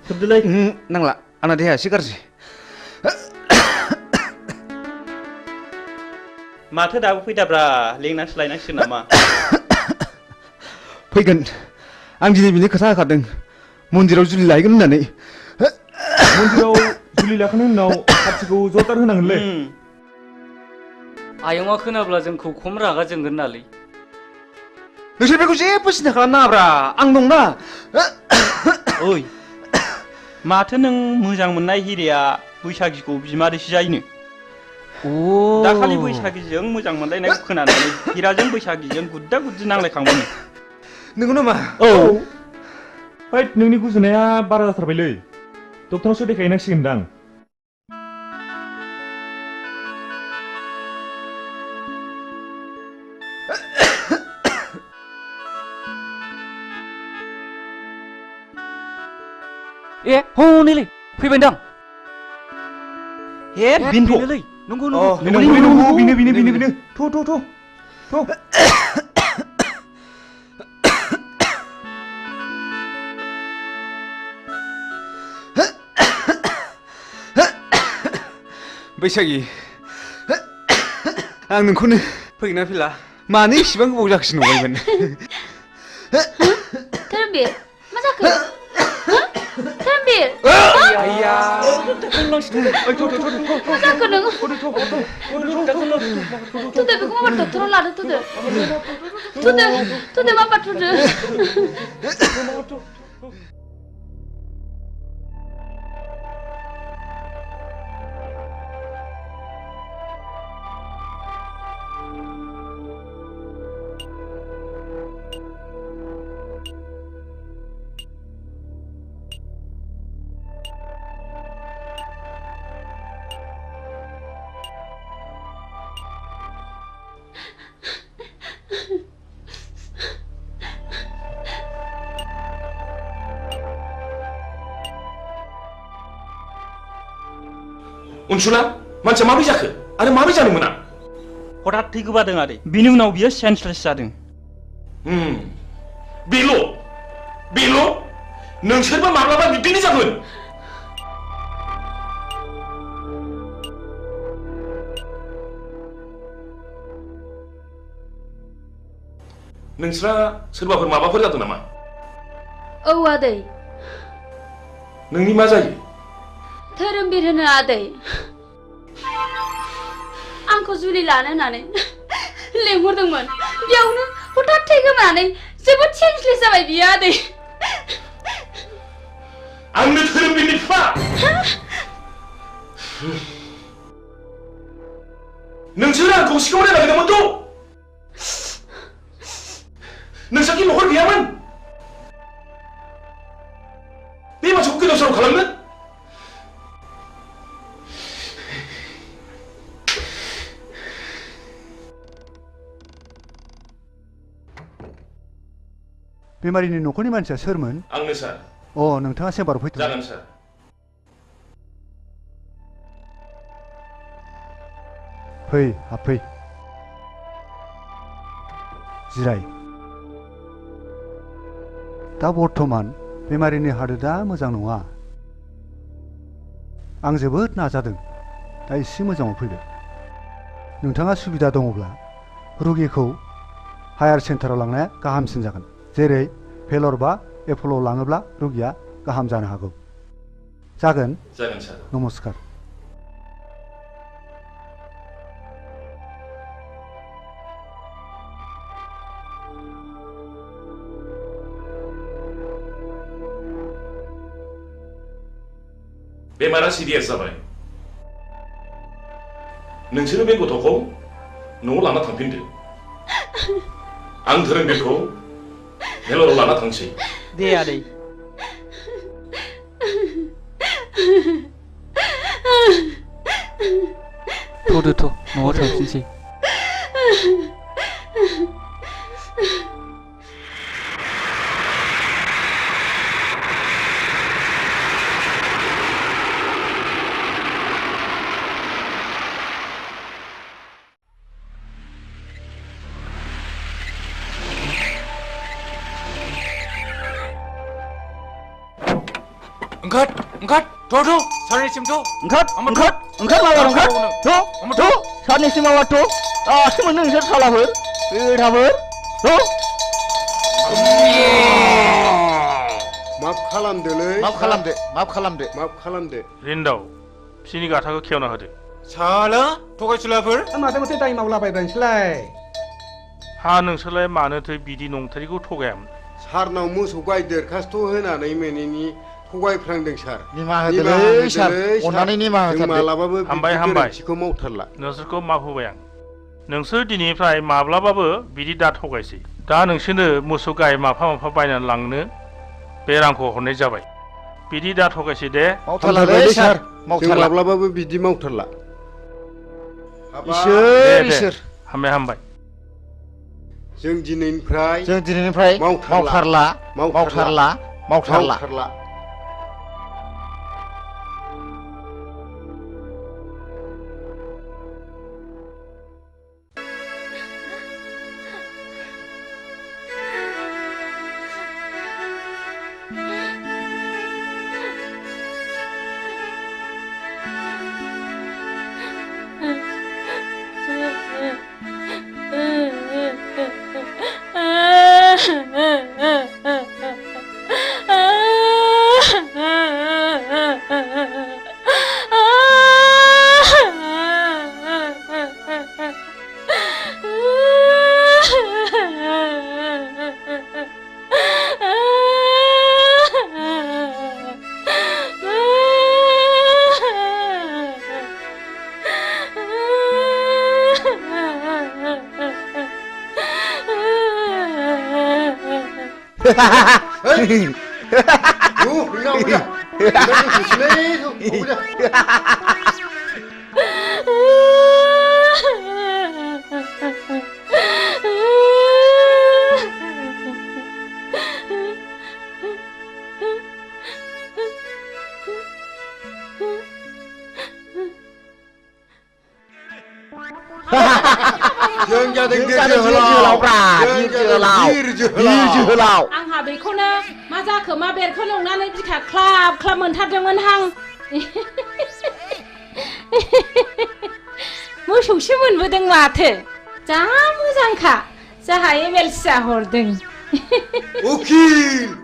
सोबदोलै नांला आंना देहाया एसे गाज्रि माथो दाबो फैदाब्रा लेंनानैसो लायनांसिगोन नामा फैगोन आं दिनै बिनि खोथा होखादों मन्दिराव जुलि लायगोन होननानै मन्दिराव जुलि लाखांनायनि उनाव हाथिखौ जरदार होनांगोनलै आयंआ खोनाब्ला जोंखौ खम रागा जोंगोन नालै नोंसोर बेखौ जेबो सिन्था खालामनाङाब्रा आं दंना ओइ माथो नों मोजां मोननाय हिरेया बैसागिखौ बिमादैसो जायोनो दाखालि बैसागिजों मोजां मोनलायनायखौ खोनानानै हिराजों बैसागिजों गुद्दा गुद्दि नांलायखांबायनो नंगौ नामा औ हैद नोंनि गुजुनाया बारा जाथारबायलै डक्टरनावसो देखायनांसिगोनदां ए हनैलै फैबायदां ए बिनोलै नंगौ बिनो थ' बैसागि आं नोंखौनो फैगोना फैला मानो इसेबां गोबाव जाखोसो नंबायमोन धोरोमबीर मा जाखो धोरोमबीर आइया मा जाखो नों थुदो बेखौ माबा डक्टराव लादो थुदो माबा थुदो अनसुला मानसिया माबोरै जाखो आरो माबोरै जानो मोना हठात थै गोबादों आरो बिनि उनाव बियो सेन्सलेस जादों बेल' नोंसोरबो माब्लाबा बिब्दिनो जागोन नोंस्रा सोरबाफोर माबाफोर जादों नामा औ आदै नोंनि मा जायो धोरोमबीर होनो आदै आंखौ जुलि लानो होननानै लेंहरदोंमोन बेयावनो हठात थै गोमानानै जोबोद सेन्सलेस जाबाय बियो आदै आंनो धोरोमबीरनि बिफा नोंसोर आंखौ सिखावनो नागिरदोंमोनथ' नोंसाखि न'खर गैयामोन बे मानसिखौ गोदाव सोराव खालामनो बेमारिनि न'खरनि मानसिया सोरमोन आंनो सार अ नोंथाङा चेम्बाराव फैथ' जागोन सार फै हाबफै जिराय दा बर्थमान बेमारिनि हालोदा मोजां नङा आं जोबोद नाजादों दा एसे मोजाङाव फैबाय नोंथाङा सुबिदा दङब्ला रुगिखौ हायार सेन्टाराव लांनाया गाहामसिन जागोन जेरै भेलर बा एप'ल'आव लाङोब्ला रुगिया गाहाम जानो हागौ जागोन सार नमस्कार बेमारा सिरियास जाबाय नोंसोरो बे गथ'खौ न'आव लाना थांफिनदो आं धोरोमबीरखौ भेलराव लाना थांसै दे आदै थ'दो न'आव थांफिनसै ओंखार थ' सारनिसिम थ' ओंखार माबार थ' सारनिसिम माबार थ' दासो मोनदों नोंसोर सालाफोर बेथाफोर थ' माफ खालामदोलै माफ खालामदो माफ खालामदो माफ खालामदो रिन्दाव बिसिनि गाथाखौ खेवना होदो साला थगायसुलाफोर माथो माथो दाय मावलाबायबायनोसैलाय हा नोंसोरलाय मानोथो बिदि नंथारिखौ थगायामोन सारनाव मोसौ गाय देरखास्थ' होनानै मोनैनि थगायफ्रांदों सार निमाहा होदोलै सार अननानै निमाहा जों होथारदो मालाबाबो हामबाय बिदि हामबाय गोरोन्थिखौ मावथारला नोंसोरखौ माफ होबाय आं नोंसोर दिनैनिफ्राय माब्लाबाबो बिदि दा थगायसै दा नोंसोरनो मोसौ गाय माफा माफा बायनानै लांनो बे रांखौ हरनाय जाबाय बिदि दा थगायसै दे मावथारलालै सार जों मावथारला माब्लाबाबो बिदि मावथारला इसोर इसोर हामबाय हामबाय जों दिनैनिफ्राय मावथारला मावथारला मावथारला जों जादों जोहोलाव आंहा बेखौनो मा जाखो मा बेरखौ नुनानै बिखा ख्लाब ख्लाब मोनथारदोंमोनहां मोसौसो मोनबोदों माथो जा मोजांखा जाहा एमएलसिया हरदों उखिल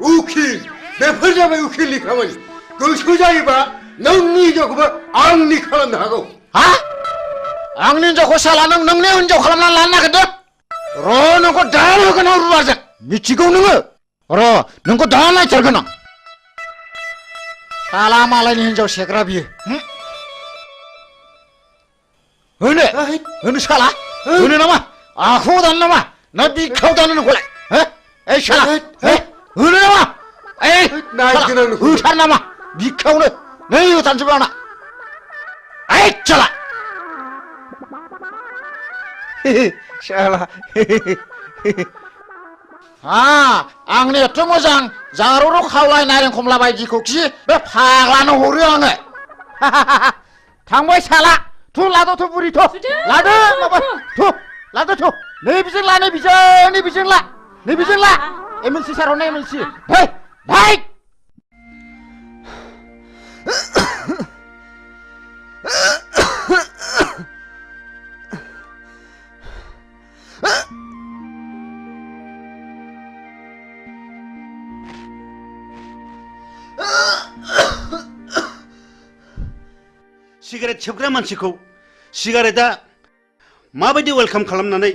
उखिल बेफोर जाबाय उखिलनि खामानि गोसो जायोबा नोंनि हिनजावखौबो आंनि खालामनो हागौ हा आंनि हिनजावखौ साला नों नोंनि हिनजाव खालामना लानो नागिरदों र' नोंखौ दाल होगोन आं रुवाजों मिथिगौ नोङो र' नोंखौ दा नायथारगोन आं साला मालायनि हिनजाव सेग्रा बियो होनो साला होनो नामा आखायाव दानो नामा ना बिखायाव दानो नोंखौलाय ओइ साला होनो नामा होथार नामा बिखायावनो नै होथारनोसै आंना ओइ साला साला आंनि एथ' मोजां जारौ खावलाय नारें खमला बायदिखौ खि बे फाग्लानो हरो आङो थांबाय साला थु लादो थु बुरि थु लादो माबा थु लादो थु नैबिजों ला नैबिजों ला एमएलसि सार हरनाय एमएलसि फै फै सिगारेट सोबग्रा मानसिखौ सिगारेटआ माबायदि वेलकाम खालामनानै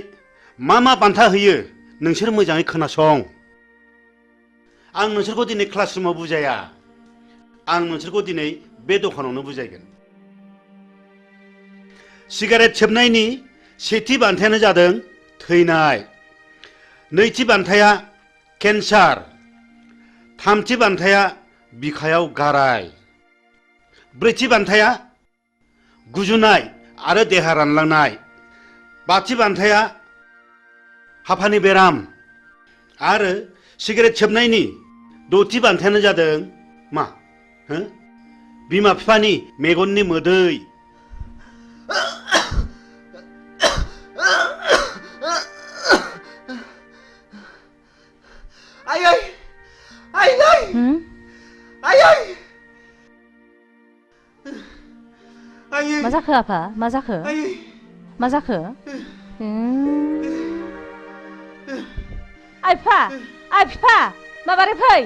मा बान्था होयो नोंसोर मोजाङै खोनासं आं नोंसोरखौ दिनै क्लासरुमाव बुजाया आं नोंसोरखौ दिनै बे दखानावनो बुजायगोन सिगारेट सोबनायनि सेथि बान्थायानो जादों थैनाय नैथि बान्थाया केन्सार थामथि बान्थाया बिखायाव गाराय ब्रैथि बान्थाया गुजुनाय आरो देहा रानलांनाय बाथि बान्थाया हापानि बेराम आरो सिगारेट सोबनायनि द'थि बान्थायानो जादों मा बिमा बिफानि मेगननि मोदै मा जाखो आफा मा जाखो मा जाखो आइफा आइ बिफा माबारै फै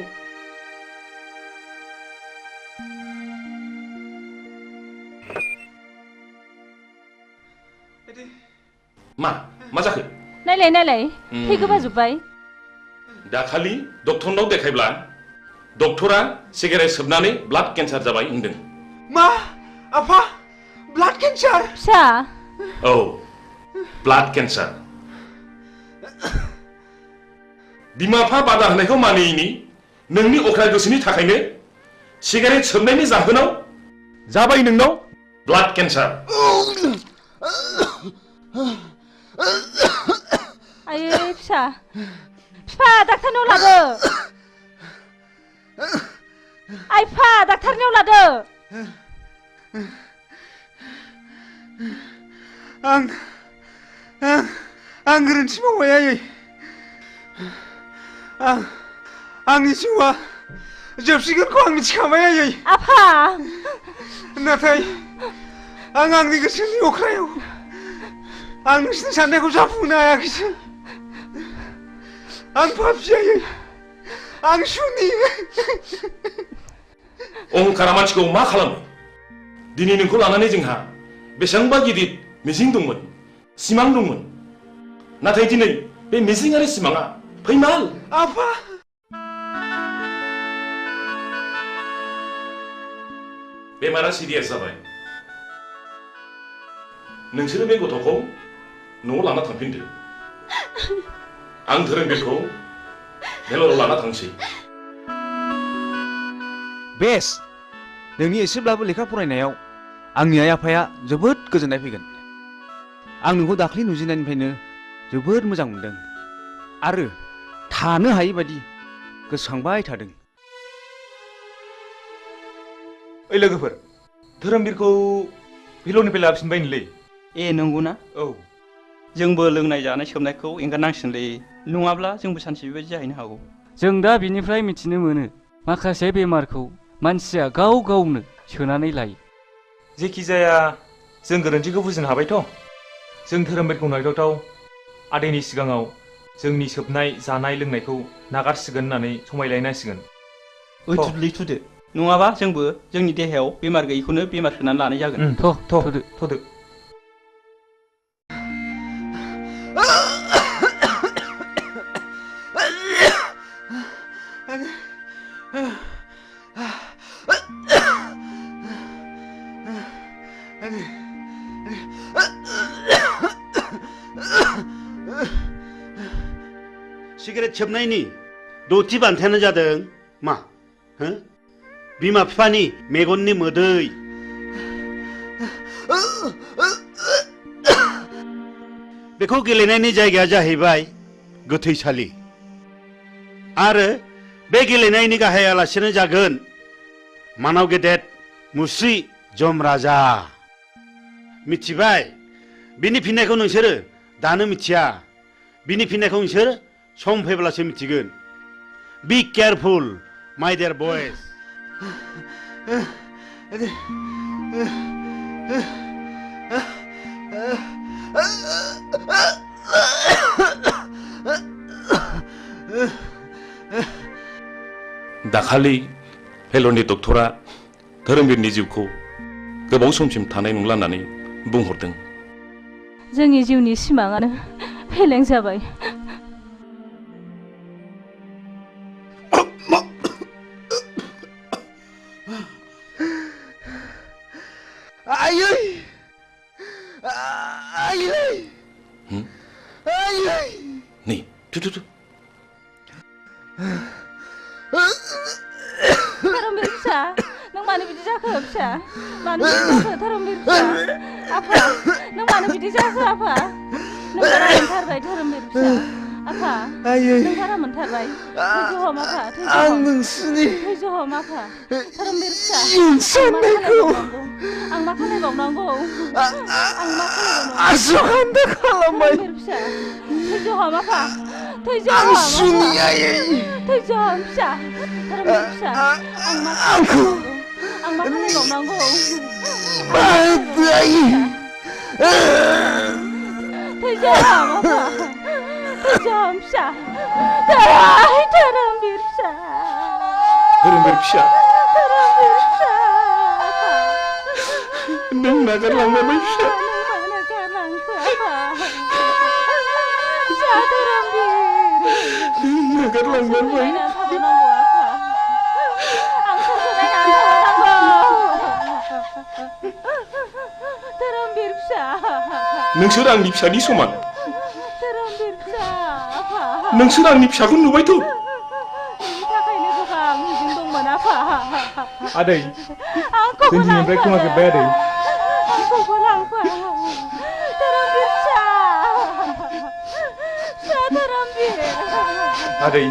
मा जाखो नायलाय थै गोबाजोब्बाय दाखालि डक्टरनाव देखायब्ला डक्टरा सिगारेट सोबनानै ब्लाड केन्सार जाबाय होनदों मा आफा ब्लाड केन्सार फिसा औ ब्लाड केन्सार बिमा बिफा बादा होनायखौ मानियैनि नोंनि अख्रा गोसोनि थाखायनो सिगारेट सोबनायनि जाहोनाव जाबाय नोंनाव ब्लाड केन्सार आयै फिसा फिफा डाक्टारनाव लादो आइ फिफा डाक्टारनाव लादो आं गोरोन्थि मावबाय आयै आंनि जिउआ जोबसिगोनखौ आं मिथिखाबाय आयै आफा नाथाय आं आंनि गोसोनि अख्रायाव आं नोंसिनि साननायखौ जाफुंहोनो हायाखैसै आं पापि आयै आं सुनि अहंकारा मानसिखौ मा खालामो दिनै नोंखौ लानानै जोंहा बेसेबांबा गिदिर मिजिं दंमोन सिमां दंमोन नाथाय दिनै बे मिजिं आरो सिमाङा फैमाल आफा बेमारा सिरियास जाबाय नोंसोरो बे गथ'खौ न'आव लाना थांफिनदो आं धोरोमबीरखौ भेलराव लाना थांसै बेस नोंनि एसेब्लाबो लेखा फरायनायाव आंनि आइ आफाया जोबोद गोजोननाय फैगोन आं नोंखौ दाख्लै नुजेननायनिफ्रायनो जोबोद मोजां मोनदों आरो थानो हायै बायदि गोसोखांबाय थादों ओइ लोगोफोर धोरोमबीरखौ भेलरनिफ्राय लाबोफिनबायनोलै ए नंगौना औ जोंबो लोंनाय जानाय सोबनायखौ एंगारनांसिगोनलै नङाब्ला जोंबो सानसे बेबायदि जाहैनो हागौ जों दा बिनिफ्राय मिथिनो मोनो माखासे बेमारखौ मानसिया गाव गावनो सोनानै लायो जेखि जाया जों गोरोन्थिखौ बुजिनो हाबायथ' जों धोरोमबीरखौ नायथावथाव आदैनि सिगाङाव जोंनि सोबनाय जानाय लोंनायखौ नागारसिगोन होननानै समायलायनांसिगोन ओइ थुदलै थुदो नङाबा जोंबो जोंनि देहायाव बेमार गैयैखौनो बेमार सोनानै लानाय जागोन थ'दो सिगारेट सोबनायनि दथि बान्थायानो जादों मा बिमा बिफानि मेगननि मोदै बेखौ गेलेनायनि जायगाया जाहैबाय गोथैसालि आरो बे गेलेनायनि गाहाय आलासियानो जागोन मानाव गेदेर मुस्रि जमराजा मिथिबाय बिनि फिननायखौ नोंसोरो दानो मिथिया बिनि फिननायखौ नोंसोर सम फैब्लासो मिथिगोन बी केयारफुल माय डियर बयज दाखालि भेलरनि डक्टरा धोरोमबीरनि जिउखौ गोबाव समसिम थानाय नंला होननानै बुंहरदों जोंनि जिउनि सिमाङानो फेलें जाबाय आयै आयै आयै नै थु धोरोमबीर फिसा नों मानो बिदि जाखो फिसा मानो बिदि जाखो धोरोमबीर फिसा आफा नों मानो बिदि जाखो आफा नोंथारा मोनथारबाय धोरोमबीर फिसा आफा नोंथारा मोनथारबाय थैज' हम आफा आं नोंसिनि थैज' हम आफा धोरोमबीर फिसा साननायखौ आं मा खालामबावनांगौ आं मा खालामबावनांगौ आसुखान्दा खालामबाय फिसा थैज' हम आफा थैज' आं हम सुनि आयै थैज' हम फिसा धोरोमबीर फिसा आं मा खालामबावनांगौ थैज' हम आफा थैज' हम फिसा थैज' धोरोमबीर फिसा नों नागारलांबाय फिसा नागारलांबाय नोंसोर आंनि फिसानि समान नोंसोर आंनि फिसाखौ नुबायथ' आदै जों दिनैनिफ्राय गोमाजोब्बाय आदै आदै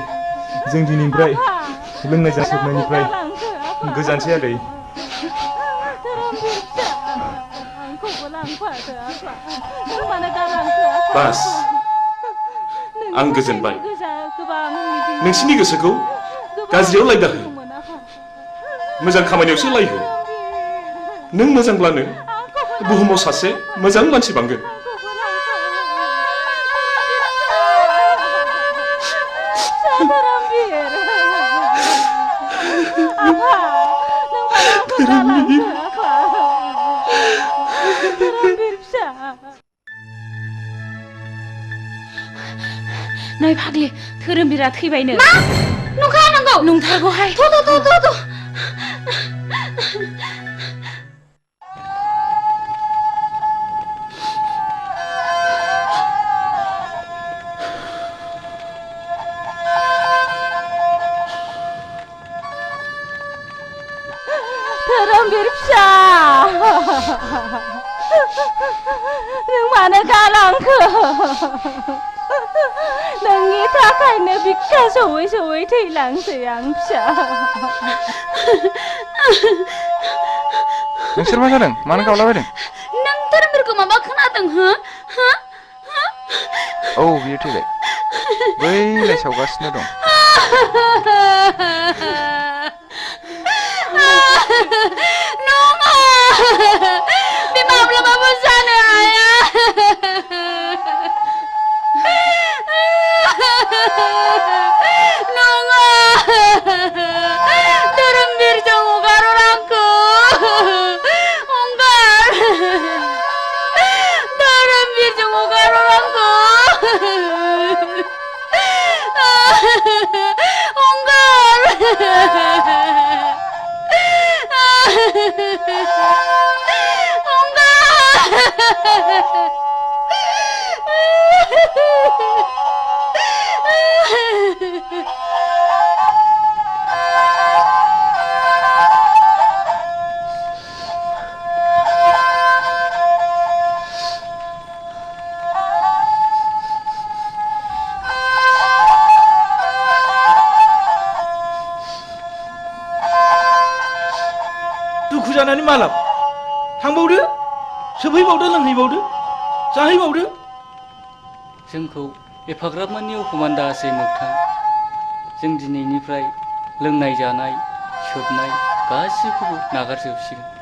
जों दिनैनिफ्राय लोंनाय जासोबनायनिफ्राय गोजानसै आदै बास आं गोजोनबाय नोंसिनि गोसोखौ गाज्रियाव लायदाहो मोजां खामानियावसो लायहो नों मोजांब्लानो बुहुमाव सासे मोजां मानसि बांगोन नै फाग्लि धोरोमबीरा थैबायनो मा नंखाया नांगौ नंथारगौहाय धोरोमबीर फिसा नों मानो गालांखो नोंनि थाखायनो बिखा सौयै सौयै थैलांसै आं फिसा नोंसोर मा जादों मानो गावलाबायदों नों धोरोमबीरखौ माबा खोनादों हो औ बियो थैबाय बैलाय सावगासिनो दं नङा बे माब्लाबाबो जानो हाया नङा धोरोमबीरजों हगार आंखौ हगार धोरोमबीरजों हगार आंखौ दुखु जानानै मालाब थांबावदो सोफैबावदो लोंहैबावदो जाहैबावदो जोंखौ एफाग्राब मानि अफमान दासै मोगथां जों दिनैनिफ्राय लोंनाय जानाय सोबनाय गासिखौबो नागारजोबसिगोन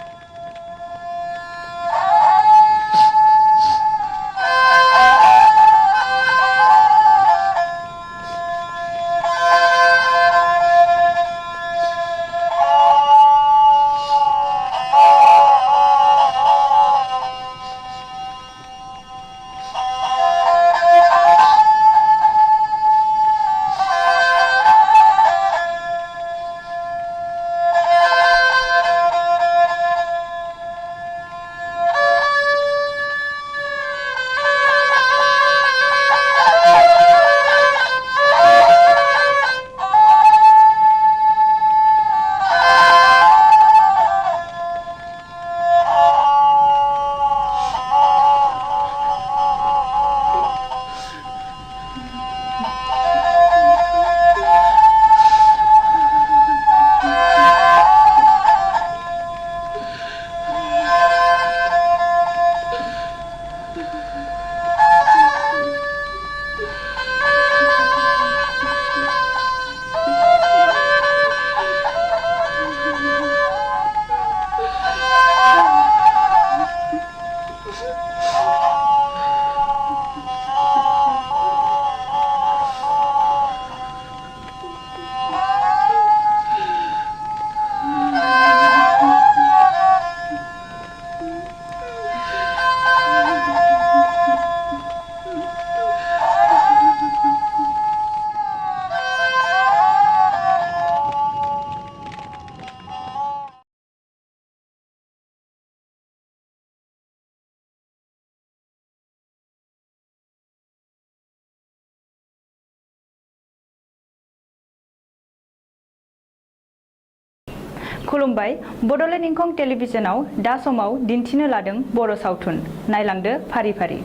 खुलुमबाय बड'लेण्ड इंखं टेलिभिजनाव दा समाव दिन्थिनो लादों बर' सावथुन नायलांदो फारि फारि।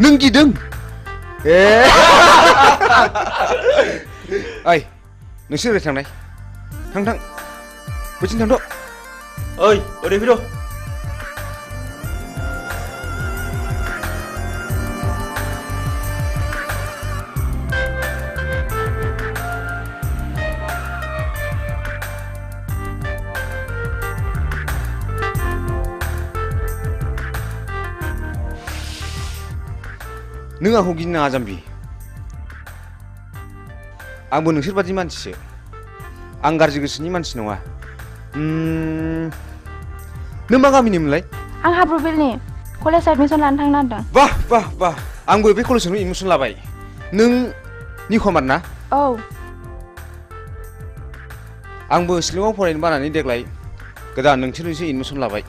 नों गिदों ए ओइ नोंसोर ओरै थांनाय थां थां बैथिं थांद' ओइ ओरै फैद' नों आंखौ गिनो नाङा जाम्बि आंबो नोंसोर बादि मानसिसो आं गाज्रि गोसोनि मानसि नङा नों मा गामिनिमोनलाय आं हाब्रुबिलनि कलेज एडमिसन लानो थांनो नागिरदों बाह बाह बाह आंबो बे कलेजावनो एडमिसन लाबाय नों निखमार ना औ आंबो शिलंआव फरायनो बानानै देग्लाय गोदान नोंसोरनिसो एडमिसन लाबाय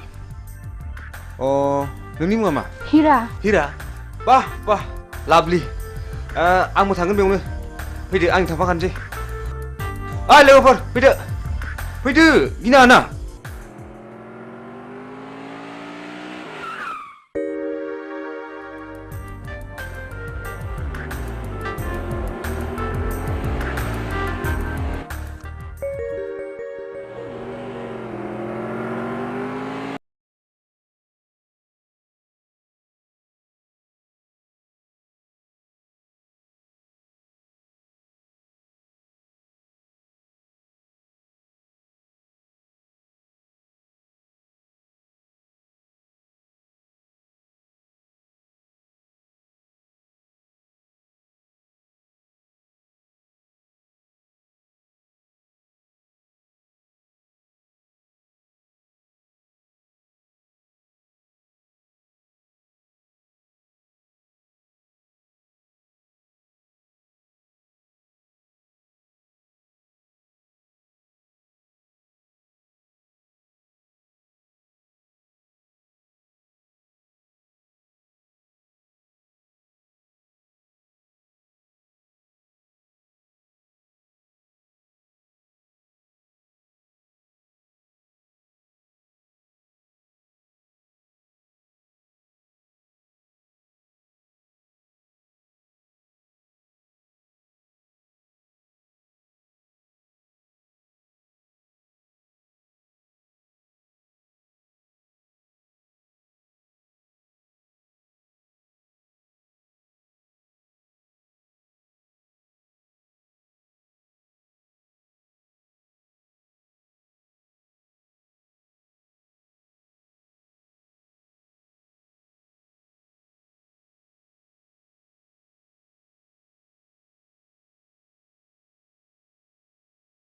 नोंनि मुङा मा हिरा हिरा बाह बाह लाभलि आंबो थांगोन बेयावनो फैदो आं थांफाखानोसै लोगोफोर फैदो फैदो गिनाङा ना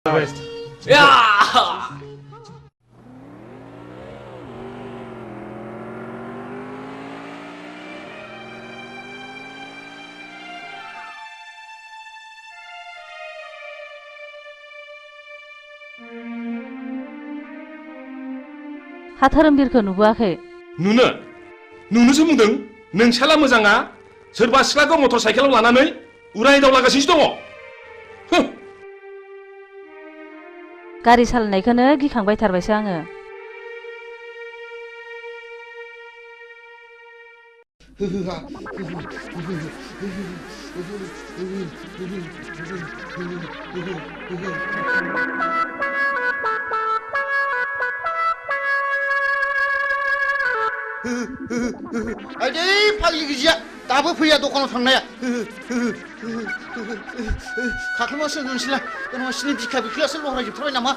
हा धोरोमबिरखौ नुबोआखै नुनोसो बुंदों नोंसाला मोजाङा सोरबा सिख्लाखौ मटर साइकेलाव लानानै उराय दावलागासिनो दङ गारि सालायनायखौनो गिखांबाय थारबायसो आङो आइदै फाग्लि गिजिया दाबो फैया दखानाव थांनाया खाख्लुमासो नोंसोरलाय नोंसिनि बिखा बिख्लायासो लहरायजोबथारबाय नामा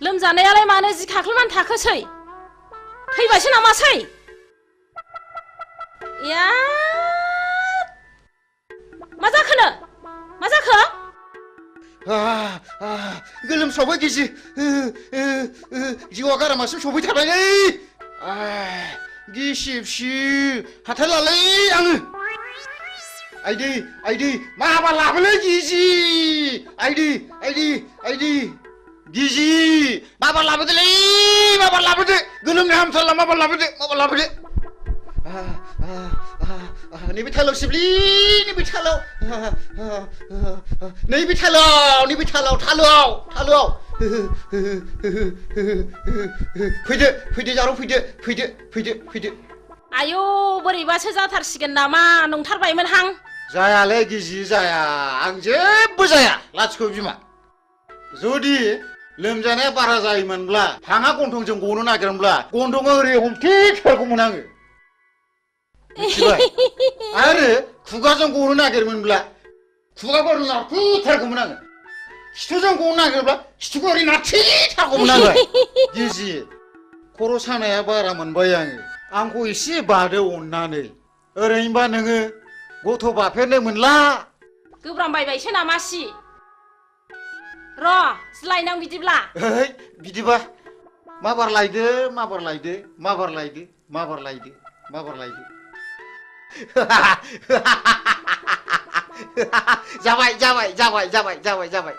लोमजानायालाय मानो जि खाख्लुमनानै थाखोसै थैबायसो नामासै या मा जाखोनो मा जाखो गोलोमसावबाय गिजि जिउआ गारामासिम सफैथारबायलै गिसिबसि हाथारलालै आङो आइदै माबा लाबोलै गिजि आइदै गिजि माबा लाबोदोलै माबा लाबोदो गोलोमनो हामथारला माबा लाबोदो नैबे थालाव सिबलि नैबे थालाव थालोआव फैदो जारौ फैदो आयौ बोरैबासो जाथारसिगोन नामा नंथारबायमोनहां जायालै गिजि जाया आं जेबो जाया लाथिख' बिमा जुदि लोमजानाया बारा जायोमोनब्ला हाङा गन्थंजों गनो नागिरोमोनब्ला गन्थंआ ओरै हमथेथारगौमोन आङो मिथिबाय आरो खुगाजों गनो नागिरोमोनब्ला खुगाखौ ओरै नारथेथारगौमोन आङो खिथुजों गनो नागिरोब्ला खिथुखौ ओरै नारथेथारगौमोन आङो गिजि खर' सानाया बारा मोनबाय आंखौ एसे बादो अननानै ओरैनोबा नोङो गथ' बाफेरनो मोनला गोब्रामबायबायसो नामासि र' लायनां बिदिब्ला बिदिबा माबार लायदो जाबाय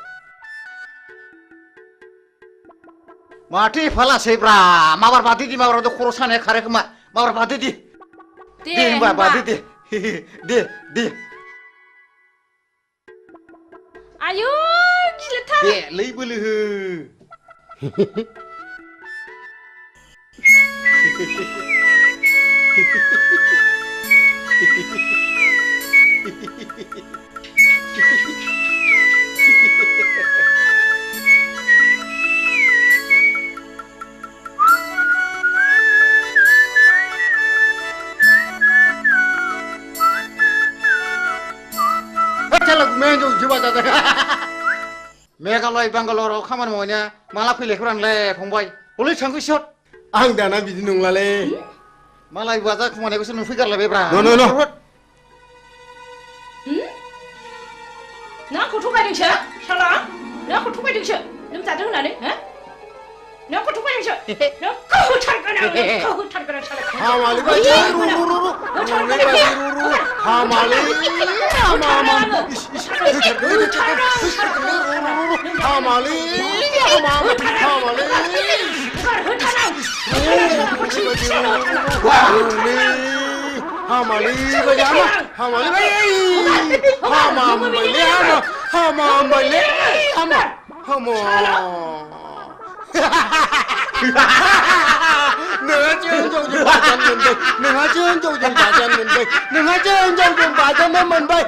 माथो एफा लासैब्रा माबार बादो दि माबार खर' सानाया खारो खोमा माबार बादो दि दे होनबा बादो दे आयु गिलिरथार दे लै बोलो हो मेघालय बांगालराव खामानि मावनाया माला फैलायखौरानलै फंबाय हलै थांखो सिहर आं दाना बिदि नंलालै मालाय बाजा खुमानायखौसो नुफैगारलायबायब्रा नों आंखौ थगायदोंसो साला नों आंखौ थगायदोंसो लोमजादों होननानै नों आंखौ थगायदोंसो नोंखौ होथारगोन आं साला हामालै बायदि हामालै नोंहा जोंजों बाजानो मोनबाय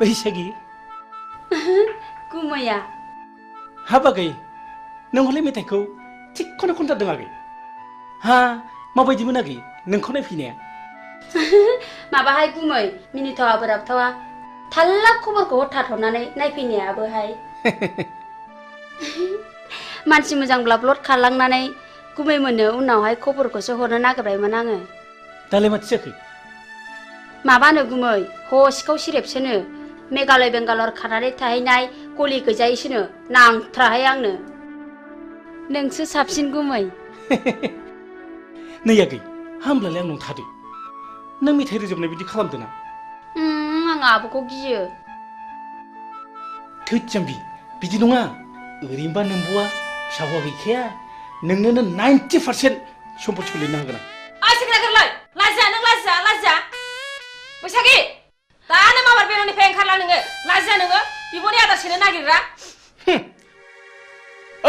बैसागि गुमैया हाब आगै नों हले मेथाइखौ थिगखौनो खनथारदों आगै हा माबायदिमोन आगै नोंखौ नायफैनाया माबाहाय गुमै मिनिथावा बोराबथावा थाल्ला खबरखौ हरथाथ'नानै नायफैनायाबोहाय मानसि मोजांब्ला ब्लड खारलांनानै गुमै मोननो उनावहाय खबरखौसो हरनो नागिरबायमोन आङो दालाय माथो जाखो माबानो गुमै सिखाव सिरेबसोनो मेघालय बेंगालर खानानै थाहैनाय गलि गैजायैसोनो नांथ्राहाय आंनो नोंसो साबसिन गुमै नै आगै हामब्लालाय आंनाव थादो नों मेथाइ रोजाबनाय बिदि खालामदों ना आं आब'खौ गियो थोद जाम्बि बिदि नङा ओरैनोबा नोंबुआ फिसा हौवा गैखाया नोंनोनो 90% सम्पथिखौ लिरनो हागोन आं ओइ सेंग्रा गोरलै लाजिया नों लाजिया बैसागि दानो माबार बेननिफ्राय ओंखारला नोङो लाजिया नोङो बिब'नि आदार सेनो नागिरग्रा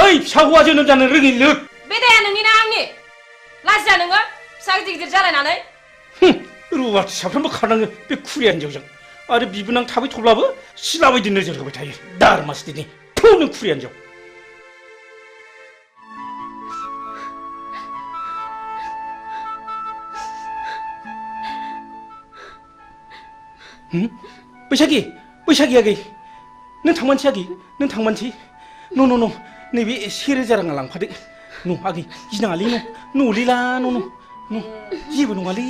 ओइ फिसा हौवा जोनोम जानो रोङि लोग बे दाया नोंनि ना आंनि लाजिया नोङो फिसा गिदिर गिदिर जालायनानै रुवाथि साफ्रोमबो खारनाङो बे खुरिया हिन्जावजों आरो बिबोनां थाबाय थब्लाबो सिला बायदि नोजोर होबाय थायो दारमासदिनि थौ नों खुरिया हिन्जाव बैसागि आगै नों थांमानसै न' नैबे 1000 राङा लांफादो न' आगै गिनाङालै न'लिला न' जेबो नङालै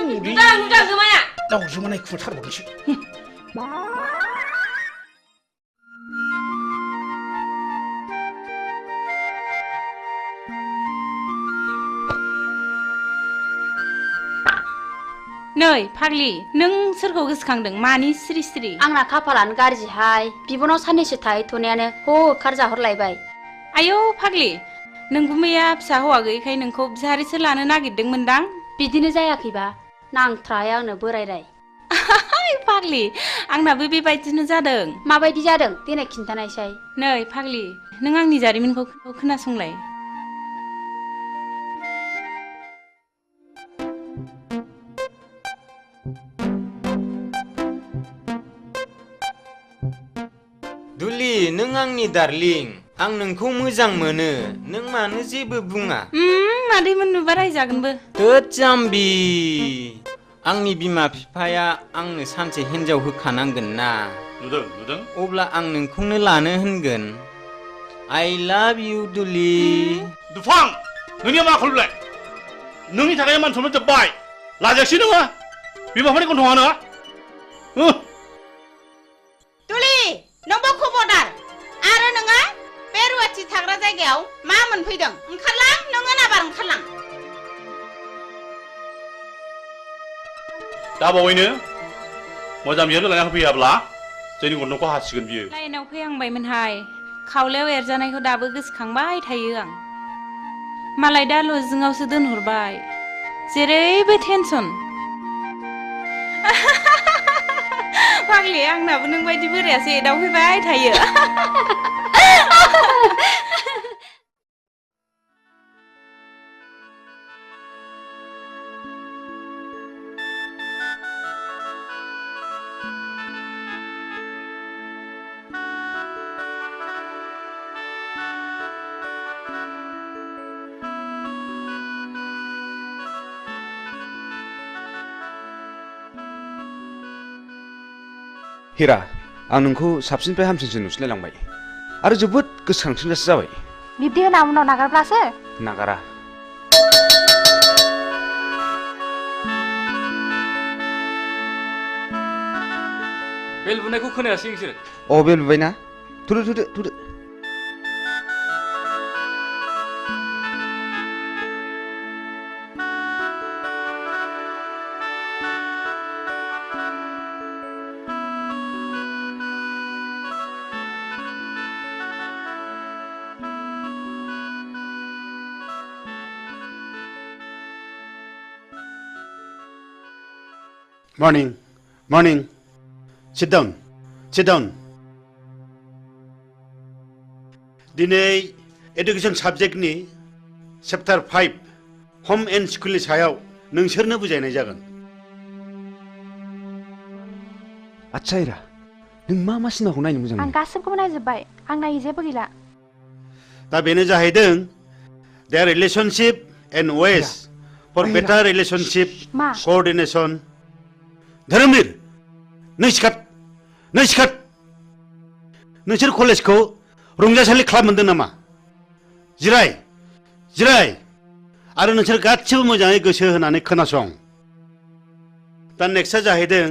नुदां गोमाया दाउजोमा नायखुमाथारबावनोसो नै फाग्लि नों सोरखौ गोसोखांदों मानि सिरि सिरि आंना खाफालानो गाज्रिहाय बिबनाव साननैसो थाहैथ'नायानो ओंखारजाहरलायबाय आयौ फाग्लि नों गुमैया फिसा हौवा गैयैखाय नोंखौ बिहारिसो लानो नागिरदोंमोनदां बिदिनो जायाखैबा नांथ्राहाय आंनो बोरायराय फाग्लि आंनाबो बेबायदिनो जादों माबायदि जादों देनाय खिन्थानायसाय नै फाग्लि नों आंनि जारिमिनखौ खोनासंलाय दुलि नों आंनि डार्लिं आं नोंखौ मोजां मोनो नों मानो जेबो बुङा मादैमोन नुबा रायजागोनबो थोद जाम्बि आंनि बिमा बिफाया आंनो सानसे हिन्जाव होखानांगोन ना नुदों अब्ला आं नोंखौनो लानो होनगोन आइ लाभ इउ दुलि दुफां नोंनिया मा खालामलाय नोंनि थाखाय मान सनमान जोब्बाय लाजायासै नोङो बिमाफोरनि गन्थङा नोङा दुलि नोंबो खबरदार आरो नोङो बे रुवाथि थाग्रा जायगायाव मा मोनफैदों ओंखारलां नोङो नाबार ओंखारलां दा बावैनो मोजां बिहामजो लाना होफैयाब्ला जोंनि गन्थंखौ हासिगोन बियो लाइनाव फैहांबायमोनहाय खावलायाव एरजानायखौ दाबो गोसोखांबाय थायो आं मालाय दा लजिंआवसो दोनहरबाय जेरैबो टेनसन फाग्लि आंनाबो नों बायदि बोरायासो एदावफैबाय थायो हिरा आं नोंखौ साबसिननिफ्राय हामसिनसो नुसिनलायलांबाय आरो जोबोद गोसोखांसिनगासो जाबाय बिब्दि होना उनाव नागारब्लासो नागारा बेल बुनायखौ खोनायासै नोंसोर बेल बुबायना थुदो Morning. Sit down. दिनै एडुकेशन साबजेक्टनि चैप्टार 5 होम एंड स्कुलनि सायाव नोंसोरनो बुजायनाय जागोन। आच्छा हिरा नों मा सिनेमाखौ नायनो मोजां आं मोनो? गासिबखौबो नायजोब्बाय आं नायै जेबो गैला दा बेनो जाहैदों दे रिलेशनशिप एन्ड वेस फर बेटार रिलेशनशिप मा? कोअर्डिनेशन धोरोमबीर नों सिखात नोंसोर कलेजखौ रंजासालि क्लाब मोनदों नामा जिराय आरो नोंसोर गासिबो मोजाङै गोसो होनानै खोनासं दा नेक्स्टआ जाहैदों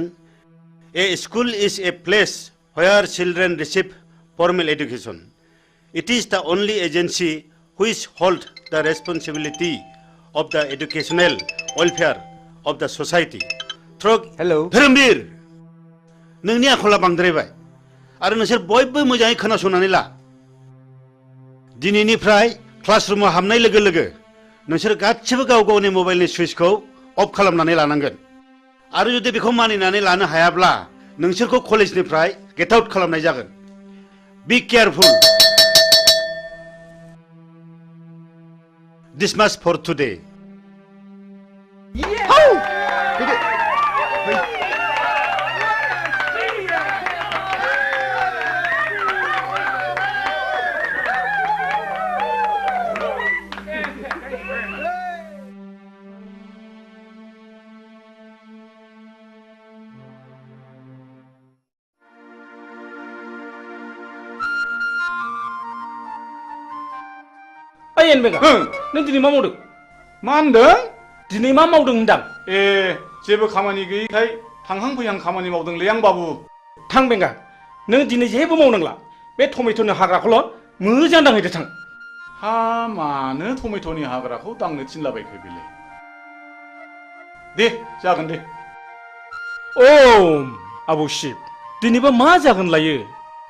a school is a place where children receive formal education. It is the only agency which holds the responsibility of the educational welfare of the society. Hello. धोरोमबीर नोंनि आखला बांद्रायबाय आरो नोंसोर बयबो मोजाङै खोनासंनानै ला दिनैनिफ्राय क्लासरुमाव हाबनाय लोगो लोगो नोंसोर गासिबो गाव गावनि मबाइलनि सुइचखौ अफ खालामनानै लानांगोन आरो जुदि बेखौ मानिनानै लानो हायाब्ला नोंसोरखौ कलेजनिफ्राय गेट आउट खालामनाय जागोन बी केयारफुल दिस माच फर टुडे ओइ एनबेगा नों दिनै मा मावदों मा होनदों दिनै मा मावदों होनदां ए जेबो खामानि गैयैखाय थांहां फैहां खामानि मावदोंलै आं बाबु थां बेंगा नों दिनै जेबो मावनांला बे टमेट'नि हाग्राखौल' मोजां दांहैदो थां हा मानो टमेट'नि हाग्राखौ दांनो थिनलाबायखो बेलाय दे जागोन दे ओ आबौ शिब दिनैबा मा जागोन लायो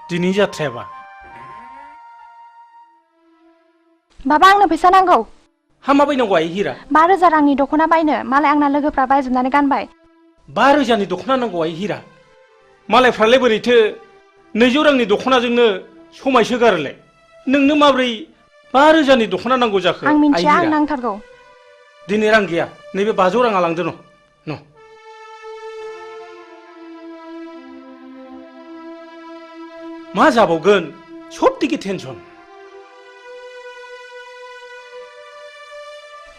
दिनै जाथ्रायाबा बाबा आंनो फैसा नांगौ हा मा बायनांगौ आइ हिरा 5,000 रांनि दख'ना बायनो मालाय आंना लोगोफ्रा बायजोबनानै गानबाय 5,000नि दख'ना नांगौ आइ हिरा मालायफ्रालाय बोरैथो 200 रांनि दख'नाजोंनो समायसोगारोलाय नोंनो माब्रै 5,000नि दख'ना नांगौ जाखो आं मिन्थिया आं नांथारगौ दिनै रां गैया नैबे 500 राङा लांदो न मा जाबावगोन सबदिके टेनसन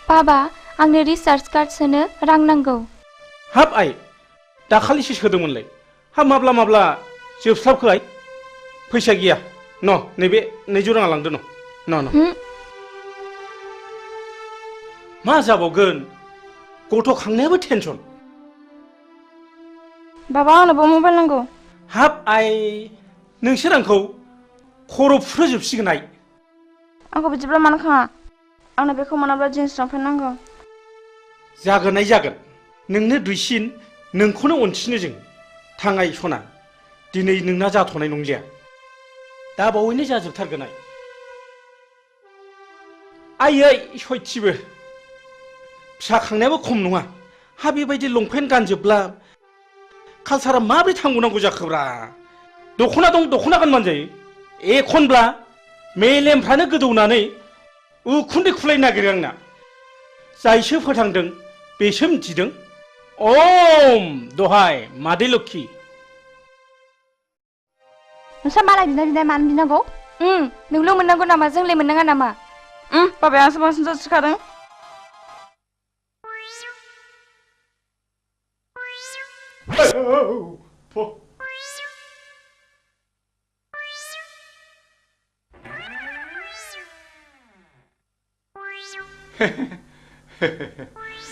बाबा आंनो रिचार्ज कार्ड सोनो रां नांगौ हाब आइ दाखालिसो सोदोंमोनलाय हाब माब्ला जोबस्लाबखो आइ फैसा गैया न नैबे 200 राङा लांदो न मा जाबावगोन गथ' खांनायाबो टेनसन बाबा आंनोबो मबाइल नांगौ हाब आइ नोंसोर आंखौ खर' फुरहोजोबसिगोन आइ आंखौ बिदिब्ला मानो खाङा आंनो बेखौ मोनाब्ला जिन्स लंपेन्ट नांगौ जागोन नोंनो दुइसिन नोंखौनो अनसिनो जों थाङाय सना दिनै नोंना जाथ'नाय नंलिया दा बावैनो जाजोबथारगोन आइयै सयथिबो फिसा खांनायाबो खम नङा हा बेबायदि लंपेन्ट गानजोबब्ला कालसारा माब्रै थांबावनांगौ जाखोब्रा दख'ना दं दख'ना गानबानो जायो एखनब्ला मेलेमफ्रानो गोदौनानै उखुन्दै खुलायनो नागिरो आंना जायसो फोथांदों बेसो मिथिदों ओम दहाय मादै लोक्षि नोंस्रा मालाय बिनाय मानो बिनांगौ नोंल' मोननांगौ नामा जोंलाय मोननाङा नामा बाबाया आंसो बांसिन जासिखादों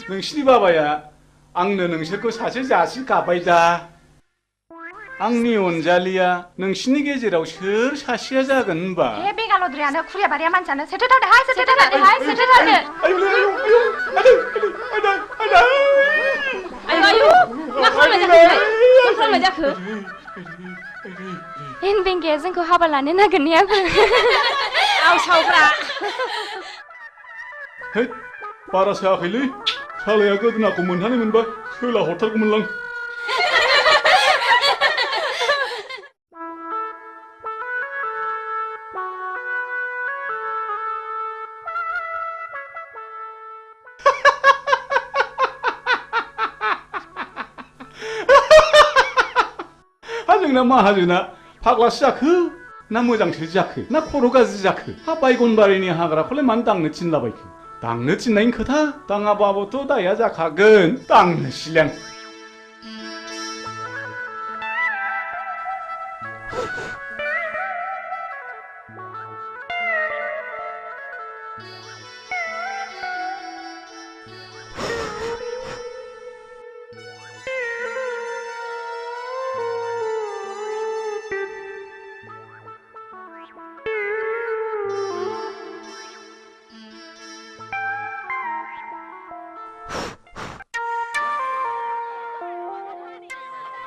नोंसिनि बाबाया आंनो नोंसोरखौ सासे जासि गाबाय दा आंनि अनजालिया नोंसिनि गेजेराव सोर सासेया जागोन होनबा ए बेगालद्रायानो खुरिया बारिया मानसियानो सेथोथारदोहाय सेथोथारदो आयु मा खालामनाय जाखो एन बेंगाया जोंखौ हाबा लानो नागिरनायाबो आवसावग्रा बारा सायाखैलै सालाया गोदोनाखौ मोनहानाय मोनबा सोला हरथारगौमोनलां नोंना माहाजोना फाग्लासो जाखो ना मोजांसो जाखो ना खर' गाज्रि जाखो हा बायगनबारिनि हाग्राखौलाय मानो दांनो थिनलाबायखो दांनो थिननायनि खोथा दाङाबाबोथ' दाया जाखागोन दांनोसैलां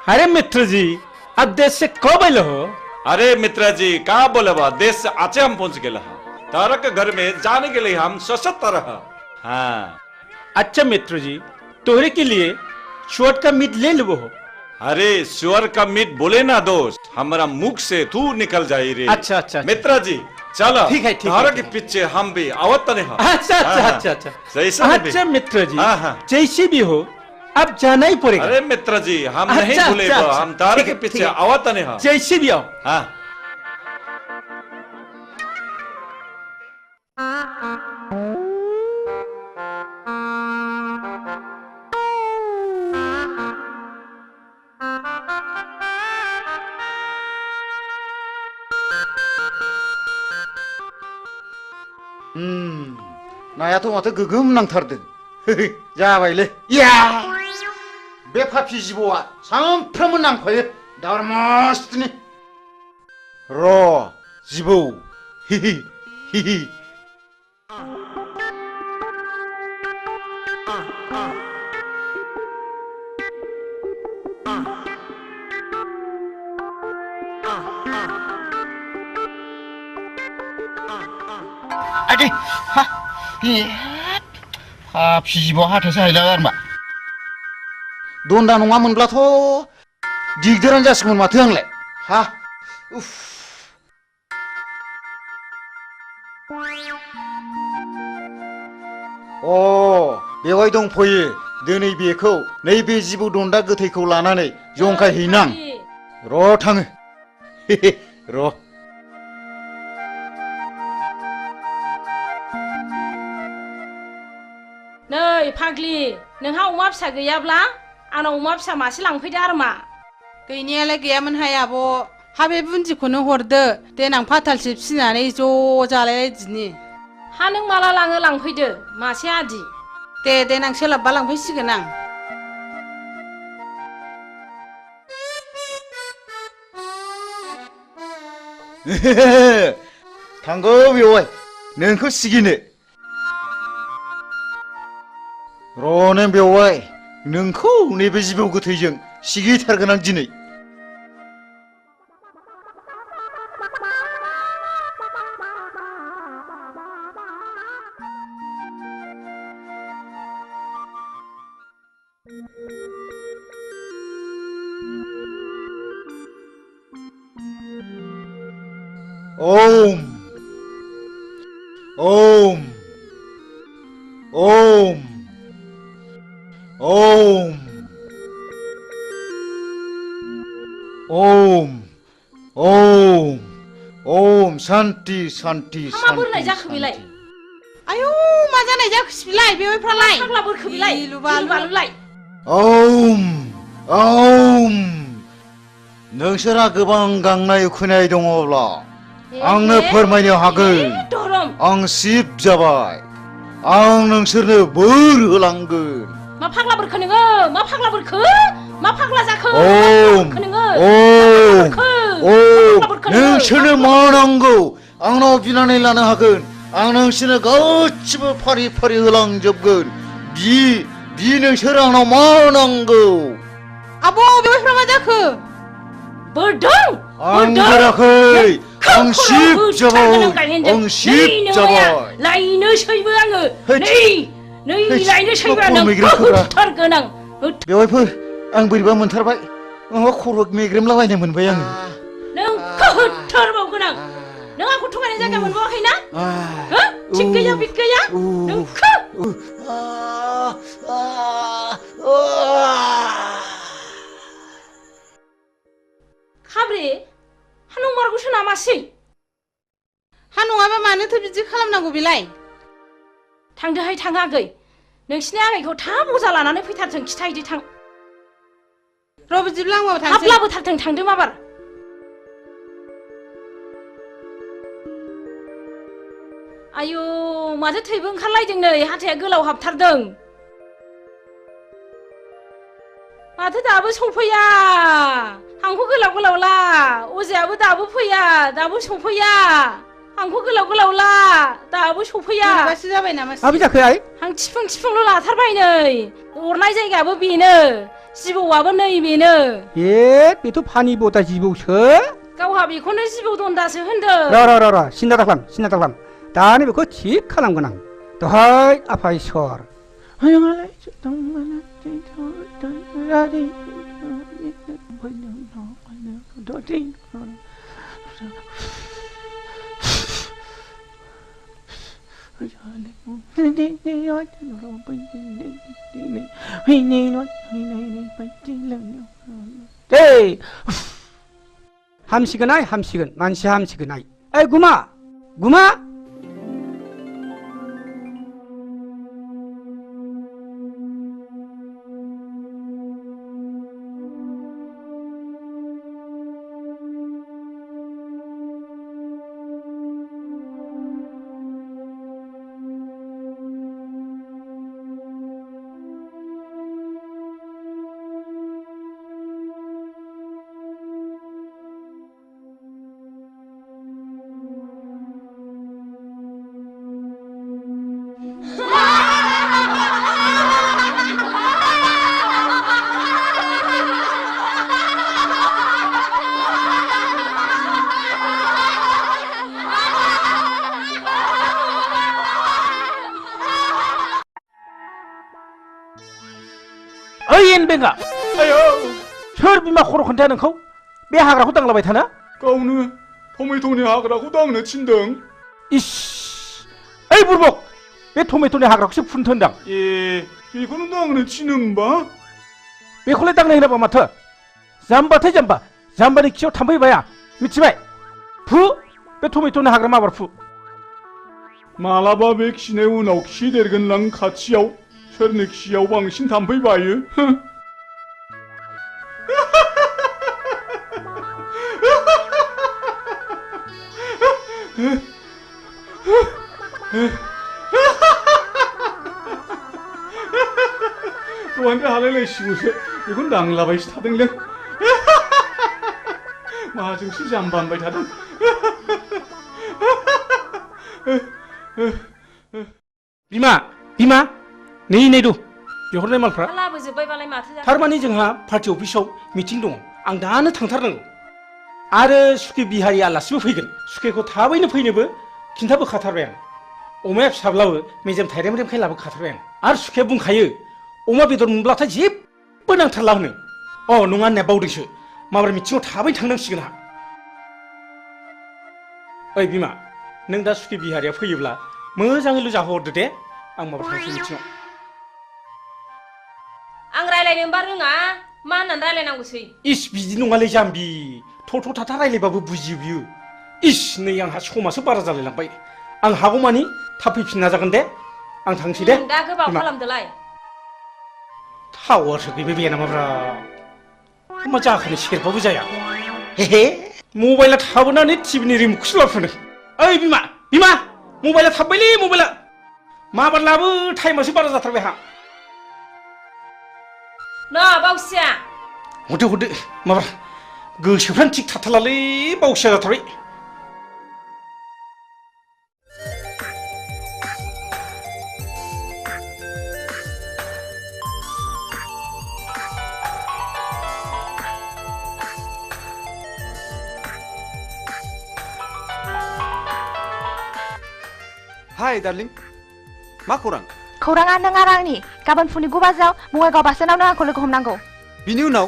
अरे मित्र जी अब देश से कब आइल हो? अरे मित्र जी कहा बोले बा देश से आचे हम पहुंच गए तारा के घर में जाने के लिए हम सशक्त रहा। हाँ अच्छा मित्र जी तोहरे के लिए शुअर का मीट ले लो। अरे शुअर का मीट बोले ना दोस्त हमारा मुख से तू निकल जाए रे। अच्छा अच्छा मित्र जी चलो ठीक है तारा के पीछे हम भी आवत नहीं। अच्छा अच्छा अच्छा अच्छा सही अच्छा मित्र जी जैसे भी हो अब जाना ही पड़ेगा। अरे मित्र जी हम नहीं भूले हम तारा के पीछे आवत नहीं। जैसे भी आओ। हाँ नायाथ' माथो गोगोम नांथारदों जाबायलै या बे फाफि जिबौआ सानफ्रोमबो नांफायो दारमासनि र' जिबौ हिहि हिहि आदि हा फाफि जिबौआ हाथायसो हायलागार मा दन्दा नङामोनब्लाथ' दिगदारानो जासिगौमोन माथो आंलाय हा उफ बेवहाय दंफैयो दिनै बेखौ नैबे जिबौ दन्दा गोथैखौ लानानै जंखायहैनां र' थाङो र' नै फाग्लि नोंहा अमा फिसा गैयाब्ला आंनाव अमा फिसा मासे लांफैदो आरो मा गैनायालाय गैयामोनहाय आब' हा बे बुन्दिखौनो हरदो देनां फाथालसे फिसिनानै ज' जालायलायदिनि हा नों माला लाङो लांफैदो मासे आदि दे देनां सोलाबबा लांफैसिगोन आं थांगौ बेवहाय नोंखौ सिगिनो र' नों बेवहाय नोंखौ नैबे जिबौ गोथैजों सिगिथारगोन आं दिनै ओम ओम ओम ओम ओम ओम ओम शान्ति शान्ति मा बोरलाय जाखो बेलाय आयौ मा जानाय जाखोसै बिलाय बेवहायफ्रालाय फाग्ला बोरखो बिलाय लुबालुलाय ओम ओम नोंसोरा गोबां गांनाय उखैनाय दङब्ला आंनो फोरमायनो हागोन आं शिब जाबाय आं नोंसोरनो बोर होलांगोन मा फाग्ला बोरखो नोङो मा फाग्ला बोरखो मा फाग्ला जाखो ओम ओम नोंसोरनो मा नांगौ आंनाव बिनानै लानो हागोन आं नोंसोरनो गासिबो फारि फारि होलांजोबगोन बि नोंसोर आंनाव मा नांगौ आब' बेवहायफ्रा मा जाखो बोर दं आं बोराखै आं शिब जाबाय आं शिब जाबाय लायनोसैबो आङो नै लायनोसैबो नों होथारगोन आं बेवहायफोर आं बोरैबा मोनथारबाय माबा खर' मेग्रेमलाबायनाय मोनबाय आङो नों होथारबावगोन आं नों आंखौ थगायनाय जायगा मोनबावाखैना थिग गैया बिग गैया नोंखौ मानोथो बिदि खालामनांगौ बेलाय थांदोहाय थां आगै नोंसिनि आगैखौ थाब अजा लानानै फैथारथों खिथाहैदो थां र' बिदिब्ला आंबो थांसै थाब लाबोथारथों थांदो माबार आयु माथो थैबो ओंखारलायदों नै हाथाया गोलाव हाबथारदों माथो दाबो सफैया हांखो गोलाव गोलाव ला अजायाबो दाबो फैया दाबो सफैया हांखो गोलाव गोलाव ला दाबो सफैया माबासो जाबाय नामा माबि जाखो आइ हां थिफुं थिफुंल' लाथारबाय नै अरनाय जायगायाबो बेनो जिबौआबो नै बेनो बेथ' फानि बता जिबौसो गावहा बेखौनो जिबौ दन्दासो होनदों र' सिन्था दाख्लाम दानो बेखौ थिग खालामगोन आं दहाय आफा इसर हामसिगोन आइ हामसिगोन मानसि हामसिगोन आइ ओइ गुमा बेंगा सोर बिमा खर' खोन्थाया नोंखौ बे हाग्राखौ दांलाबाय थाना गावनो टमेट'नि हाग्राखौ दांनो थिनदों इस ओइ बुरबक बे टमेट'नि हाग्राखौसो फुनथो होनदां बेखौनो दांनो थिनो होमबा बेखौलाय दांनो होनाबा माथो जाम्बाथाय जाम्बानि खियाव थाम्फै बाया मिथिबाय फु बे टमेट'नि हाग्रा माबार फु मालाबा बे खिनाय उनाव खि देरगोनलां खाथियाव सोरनि खियाव बांसिन थाम्फै बायो दहायनिफ्राय हालायलायसिगौसो बेखौनो दांलाबायसो थादोंलों माजोंसो जाम्बा होनबाय थादों बिमा नै दु बिहरनाय मालफ्रा लाबोजोब्बायबालाय माथो जाखो थारमाने जोंहा पार्टि अफिसाव मिटिं दङ आं दानो थांथारनांगौ आरो सुखे बिहारि आलासिबो फैगोन सुखेखौ थाबैनो फैनोबो खिन्थाबोखाथारबाय आं अमाया फिसाब्लाबो मेजेम थाइरेमखाय लाबोखाथारबाय आं आरो सुखेया बुंखायो अमा बेदर मोनब्लाथाय जेबो नांथारला होनो नङा होननाया बावदोंसो माबार मिटिङाव थाबैनो थांनांसिगोन आंहा ओइ बिमा नों दा सुखे बिहारिया फैयोब्ला मोजाङैल' जाहोहरदो दे आं माबा थांसै मिटिङाव आं रायलायनोबा रोङा मा होननानै रायलायनांगौसै इस बिदि नङालै जाम्बि थ' थाथा रायलायबाबो बुजियो बियो इस नै आंहा समासो बारा जालायलांबाय आं हागौमानि थाब फैफिन नाजागोन दे आं थांसै दे दा गोबाव खालामदोलाय टावारसो गैबाय बे नामाब्रा मा जाखोनो सेरबाबो जाया हे मबाइला थाबोनानै टिभिनि रिमटखौसो लाबोफिनदों ओइ बिमा मबाइला थाबबायलै मबाइला माबार लाबो टाइमासो बारा जाथारबाय आंहा ना बावसिया हरदो माबा गोसोफ्रानो थिग थाथारलालै बावसिया जाथारबाय हाय डार्लिं मा खौरां खौराङा नों आरो आंनि गाबोन फुंनि 9 बाजियाव बङाइगाव बासस्टेन्डआव नों आंखौ लोगो हमनांगौ बिनि उनाव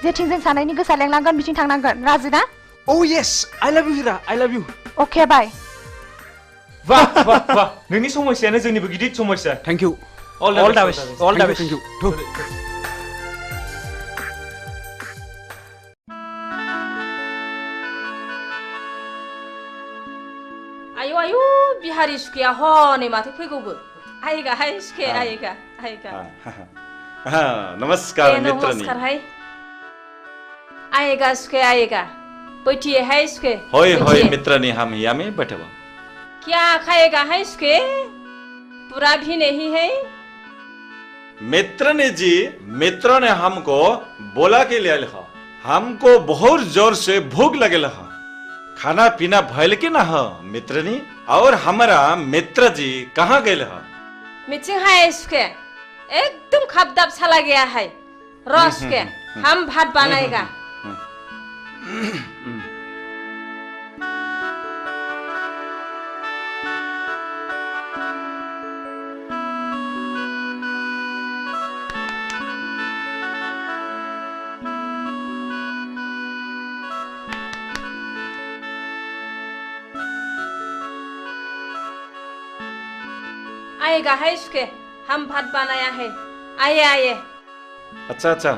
जेथिं जों सानैनि गोसोआ लेंलांगोन बिथिं थांनांगोन राजि ना येस आइ लाभ इउ हिरा आइ लाभ इउ अके बाय वाह नोंनि समस्यानो जोंनिबो गिदिर समस्या थैंक यू ऑल द बेस्ट ऑल द बेस्ट थैंक यू आयु आयु बिहारी सुखेया हनै माथो फैगौबो आयगा हाय सुखे आयगा आयगा नमस्कार मित्रनी नमस्कार हाय आएगा सुखे आएगा बैठिए है सुखे होय होय मित्रनी हम यहाँ में बैठे हुआ क्या खाएगा है सुखे पूरा भी नहीं है मित्रनी जी मित्रों ने हमको बोला के लिए लिखा हमको बहुत जोर से भूख लगे लहा खाना पीना भयल के ना हो मित्रनी और हमारा मित्र जी कहाँ गए लहा मिचिंग है सुखे एकदम खपदप चला गया है रस के हम भात बनाएगा आएगा है सुखे हम भात बनाया है आइए आइए अच्छा अच्छा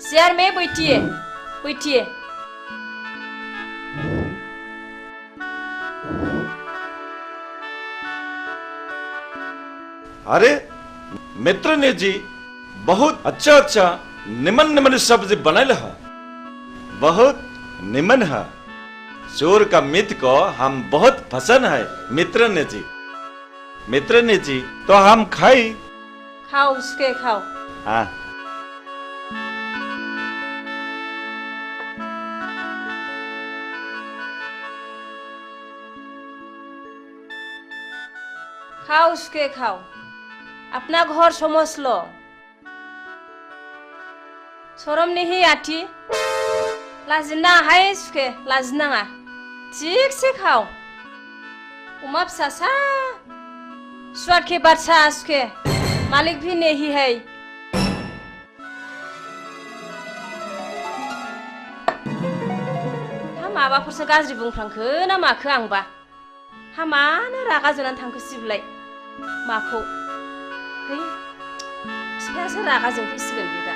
शेयर में बैठिए बैठिए अरे मित्रनी जी बहुत अच्छा अच्छा निमन निमन सब्जी बनाए लहा बहुत निमन है चोर का मित को हम बहुत पसंद है मित्रनी जी तो हम खाई खाओ उसके खाओ हाँ खाओ उसके खाओ अपना घर समझ लो शरम नहीं आती लाजिना है सुखे लाजिनाङा थिगसे खाओ उमा फिसासा स्वाद के बादशाह सुखे मालिक भी नहीं है हा माबाफोरसो गाज्रि बुंफ्रांखो ना माखो आंबा हा मानो रागा जोंनानै थांखो सिबलाय माखौ है फिफायासो रागा जोंफैसिगोन बे दा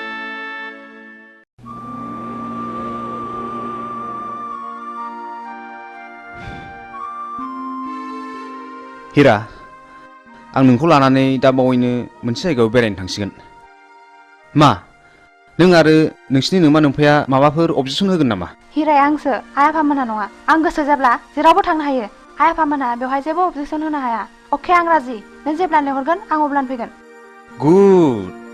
हिरा आं नोंखौ लानानै दा बावैनो मोनसे जायगायाव बेरायनो थांसिगोन मा नों आरो नोंसिनि नोमा नोम्फाया माबाफोर अबजेक्सन होगोन नामा हिराया आंसो आइ आफामोनहा नङा आं गोसो जाब्ला जेरावबो थांनो हायो आइ आफामोनहा बेवहाय जेबो अबजेक्सन होनो हाया अके आं राजि नों जेब्ला लेंहरगोन आं अब्लानो फैगोन गुड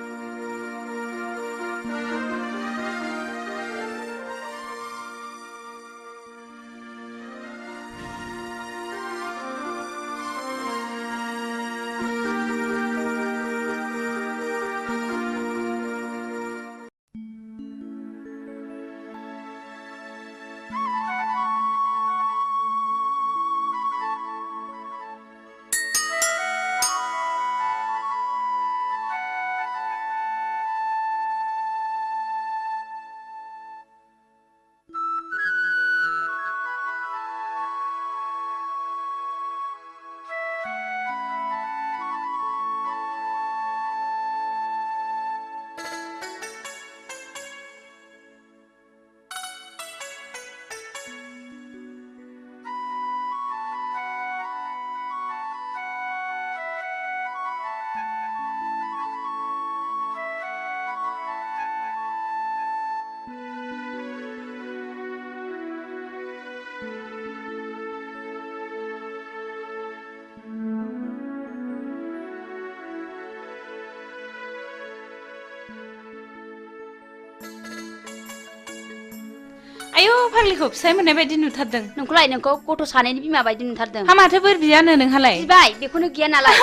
आयौ फाग्लिखौ फिसाय मोननाय बायदि नुथारदों नोंखौलाय नोंखौ गथ' सानैनि बिमा बायदि नुथारदों हा माथो बोर बियानो नोंहालाय बिबाय बेखौनो गैया नालाय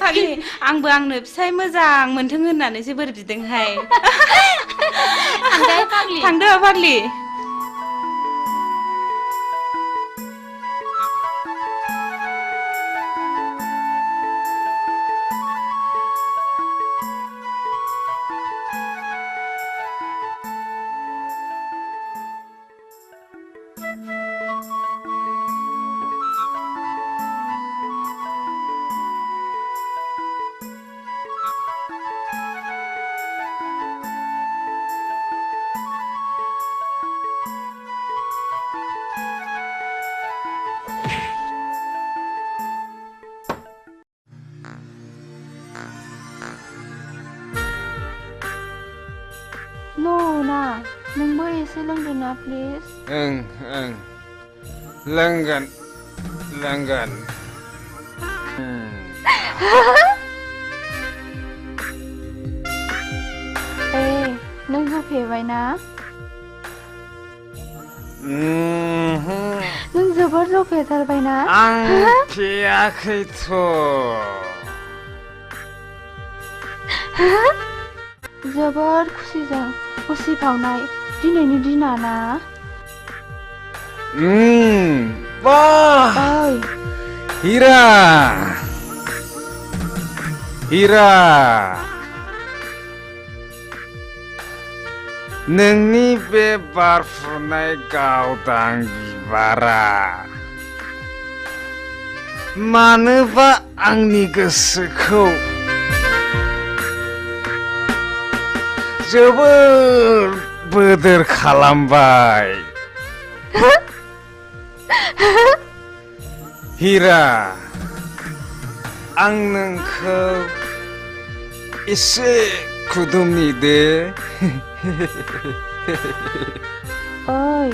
फाग्लि आंबो आंनो फिसाय मोजां मोनथों होननानैसो बोर बिदोंहाय थांदो फाग्लि मावोना नोंबो एसे लोंदो ना प्लिज ओं ओं लोंगोन लोंगोन नों जौ फेबायना नों जोबोर जौ फेथारबायना आं फेयाखैथ' जोबोर खुसिजों उसिफावनाय दिनैनि दिना ना बाह हिरा हिरा नोंनि बे बारफुनाय गावदां बिबारा मानोबा आंनि गोसोखौ जोबोर बोदोर खालामबाय हिरा आं नोंखौ एसे खुदुमनि दे ओइ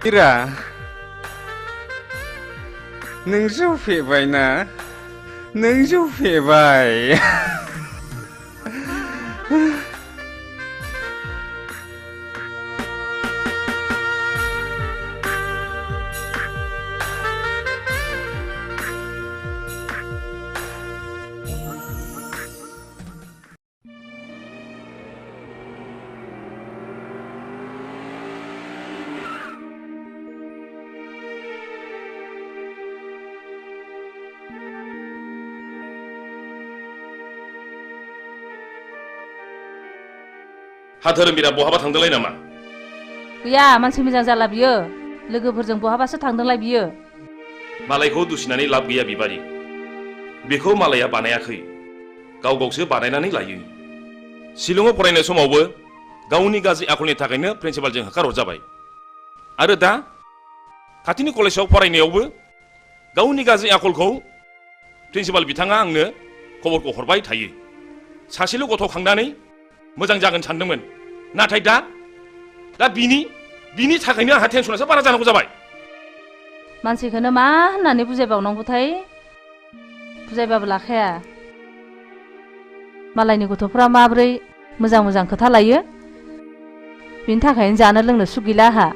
हिरा नों जौ फेबायना नों जौ फेबाय हा धोरोमबिरा बहाबा थांदोंलाय नामा गैया मानसि मोजां जाला बियो लोगोफोरजों बहाबासो थांदोंलाय बियो मालायखौ दुसिनानै लाब गैया बिबारि बेखौ मालाया बानायाखै गाव गावसो बानायनानै लायो शिलंआव फरायनाय समावबो गावनि गाज्रि आखलनि थाखायनो प्रिन्सिपालजों होखारहरजाबाय आरो दा खाथिनि कलेजाव फरायनायावबो गावनि गाज्रि आखलखौ प्रिन्सिपाल बिथाङा आंनो खबरखौ हरबाय थायो सासेल' गथ' खांनानै मोजां जागोन सानदोंमोन नाथाय दा बिनि थाखायनो आंहा टेनसनासो बारा जानांगौ जाबाय मानसिखौनो मा होननानै बुजायबावनांगौथाय बुजायबाबो लाखाया मालायनि गथ'फ्रा माब्रै मोजां मोजां खोथा लायो बिनि थाखायनो जानो लोंनो सुख गैला आहा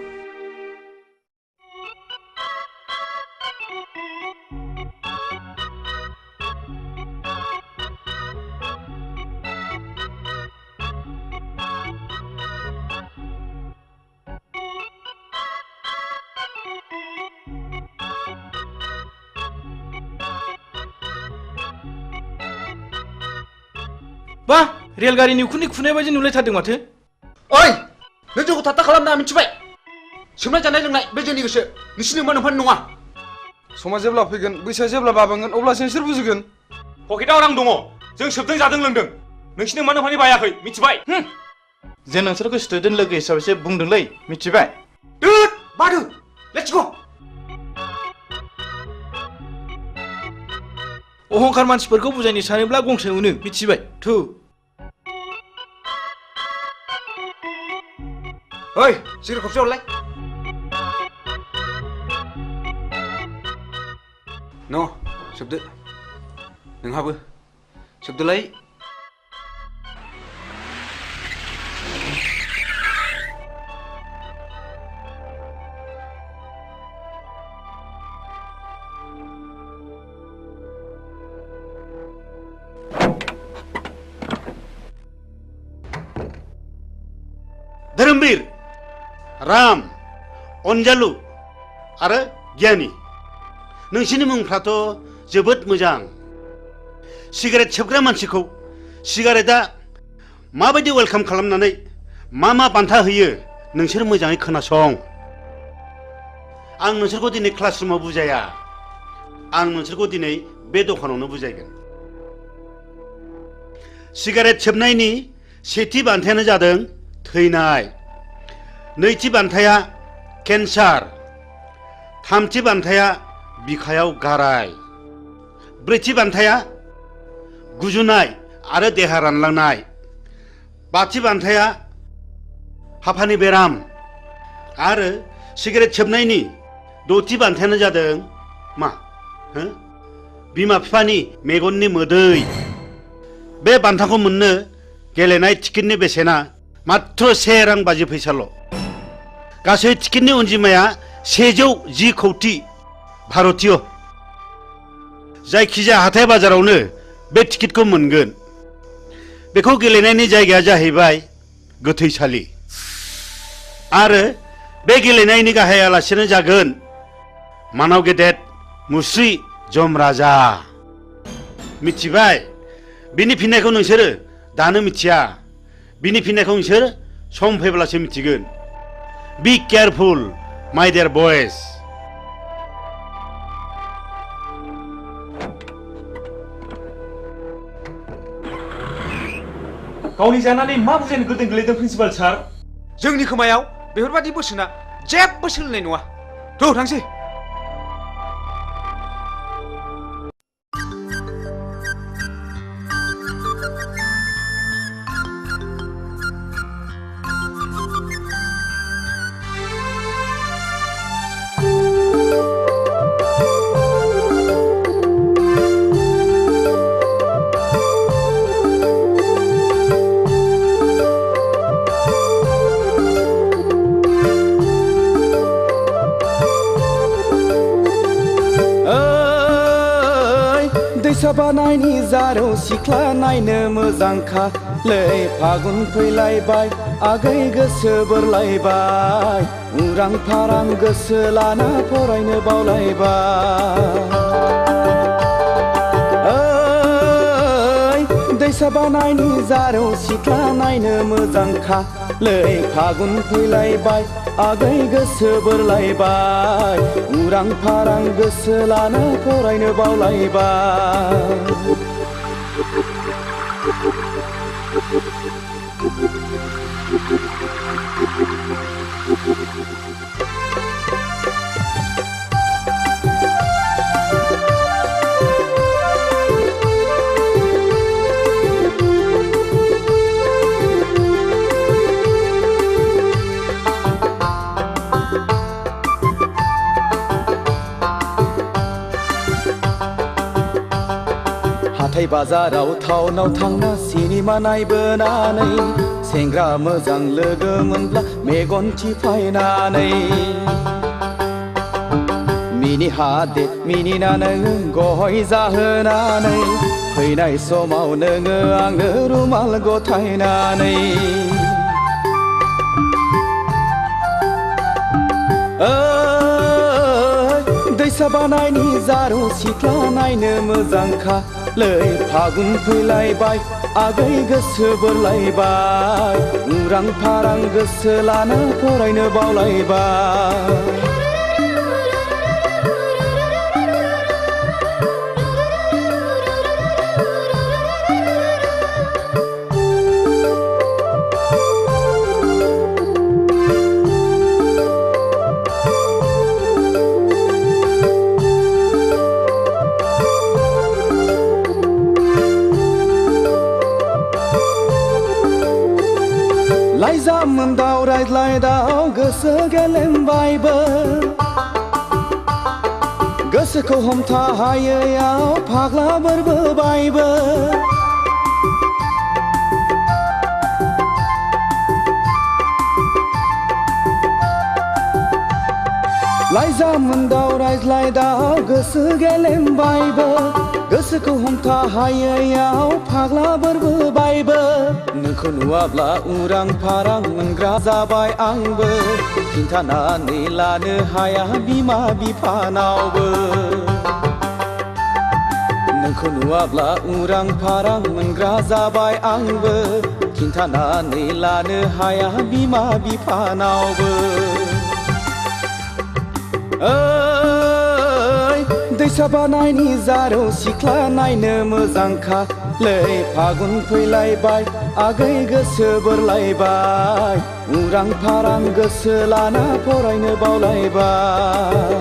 बा रेलगारिनि उखुन्दै खुनाय बायदि नुलायथारदों माथो ओइ नों जोंखौ थात्ता खालामना मिथिबाय सोमनाय जानाय लोंनाय बे जोंनि गोसो नोंसिनि मोनफानि नङा समा जेब्ला फैगोन बैसोआ जेब्ला बाबेनगोन अब्लासो नोंसोर बुजिगोन पकेटाव रां दङ जों सोबदों जादों लोंदों नोंसिनि मोनफानि बायाखै मिथिबाय जों नोंसोरखौ स्टुडेन्ट लोगो हिसाबैसो बुंदोंलै मिथिबाय बादु लेट्स गो अहंखार मानसिफोरखौ बुजायनो सानोब्ला गंसे उनो मिथिबाय थु ओइ सिगारेट खबसे हरलाय न' सोबदो नोंहाबो सोबदोलाय धोरोमबीर राम अनजालु आरो गियानि नोंसिनि मुंफ्राथ' जोबोद मोजां सिगारेट सोबग्रा मानसिखौ सिगारेटआ माबायदि वेलकाम खालामनानै मा बान्था होयो नोंसोर मोजाङै खोनासं आं नोंसोरखौ दिनै क्लासरुमाव बुजाया आं नोंसोरखौ दिनै बे दखानावनो बुजायगोन सिगारेट सोबनायनि सेथि बान्थायानो जादों थैनाय नैथि बान्थाया केन्सार थामथि बान्थाया बिखायाव गाराय ब्रैथि बान्थाया गुजुनाय आरो देहा रानलांनाय बाथि बान्थाया हापानि बेराम आरो सिगारेट सोबनायनि दथि बान्थायानो जादों मा बिमा बिफानि मेगननि मोदै बे बान्थाखौ मोननो गेलेनाय टिकेटनि बेसेना मात्र 1 रां 50 फैसाल' गासै टिकेटनि अनजिमाया 110 कौटि भारतीय जायखिजाया हाथाय बाजारावनो बे टिकेटखौ मोनगोन बेखौ गेलेनायनि जायगाया जाहैबाय गोथैसालि आरो बे गेलेनायनि गाहाय आलासियानो जागोन मानाव गेदेर मुस्रि जमराजा मिथिबाय बिनि फिननायखौ नोंसोरो दानो मिथिया बिनि फिननायखौ नोंसोर सम फैब्लासो मिथिगोन बी केयारफुल माय डियर बयज गावनि जानानै मा बुजायनो गोदों गोलैदों प्रिन्सिपाल सार जोंनि खोमायाव बेफोरबादि बोसोना जेबो सोलिनाय नङा थ' थांसै बानायनि जारौ सिख्ला नायनो मोजांखालै फागुन फैलायबाय आगै गोसो बोरलायबाय उरां फारां गोसो लाना फरायनो बावलायबाय दैसा बानायनि जारौ सिख्ला नायनो मोजांखालै फागुन फैलायबाय आगै गोसो बोरलायबाय उरां फारां गोसो लाना फरायनो बावलायबाय हाथाय बाजाराव टाउनाव थांना सिनेमा नायबोनानै सेंग्रा मोजां लोगो मोनब्ला मेगन थिफायनानै मिनि हादे मिनिना नोङो गय जाहोनानै फैनाय समाव नोङो आंनो रुमाल गथायनानै दैसा बानायनि जारौ सिख्ला नायनो मोजांखालै फागुन फैलायबाय आगै गोसो बोरलायबाय उरां फारां गोसो लाना फरायनो बावलायबाय लाइजामोन्दाव रायज्लायदाव गोसो गेलेमबायबो गोसोखौ हमथा हायैयाव फाग्ला बोरबोबायबो लाइजामोन्दाव रायज्लायदाव गोसो गेलेमबायबो गोसोखौ हमथा हायैयाव फाग्ला बोरबोबायबो नोंखौ नुवाब्ला उरां फारां मोनग्रा जाबाय आंबो खिन्थानानै लानो हाया बिमा बिफानावबो नोंखौ नुवाब्ला उरां फारां मोनग्रा जाबाय आंबो खिन्थानानै लानो हाया बिमा बिफानावबो दैसा बानायनि जारौ सिख्ला नायनो मोजांखालै फागुन फैलायबाय आगै गोसो बोरलायबाय उरां फारां गोसो लाना फरायनो बावलायबाय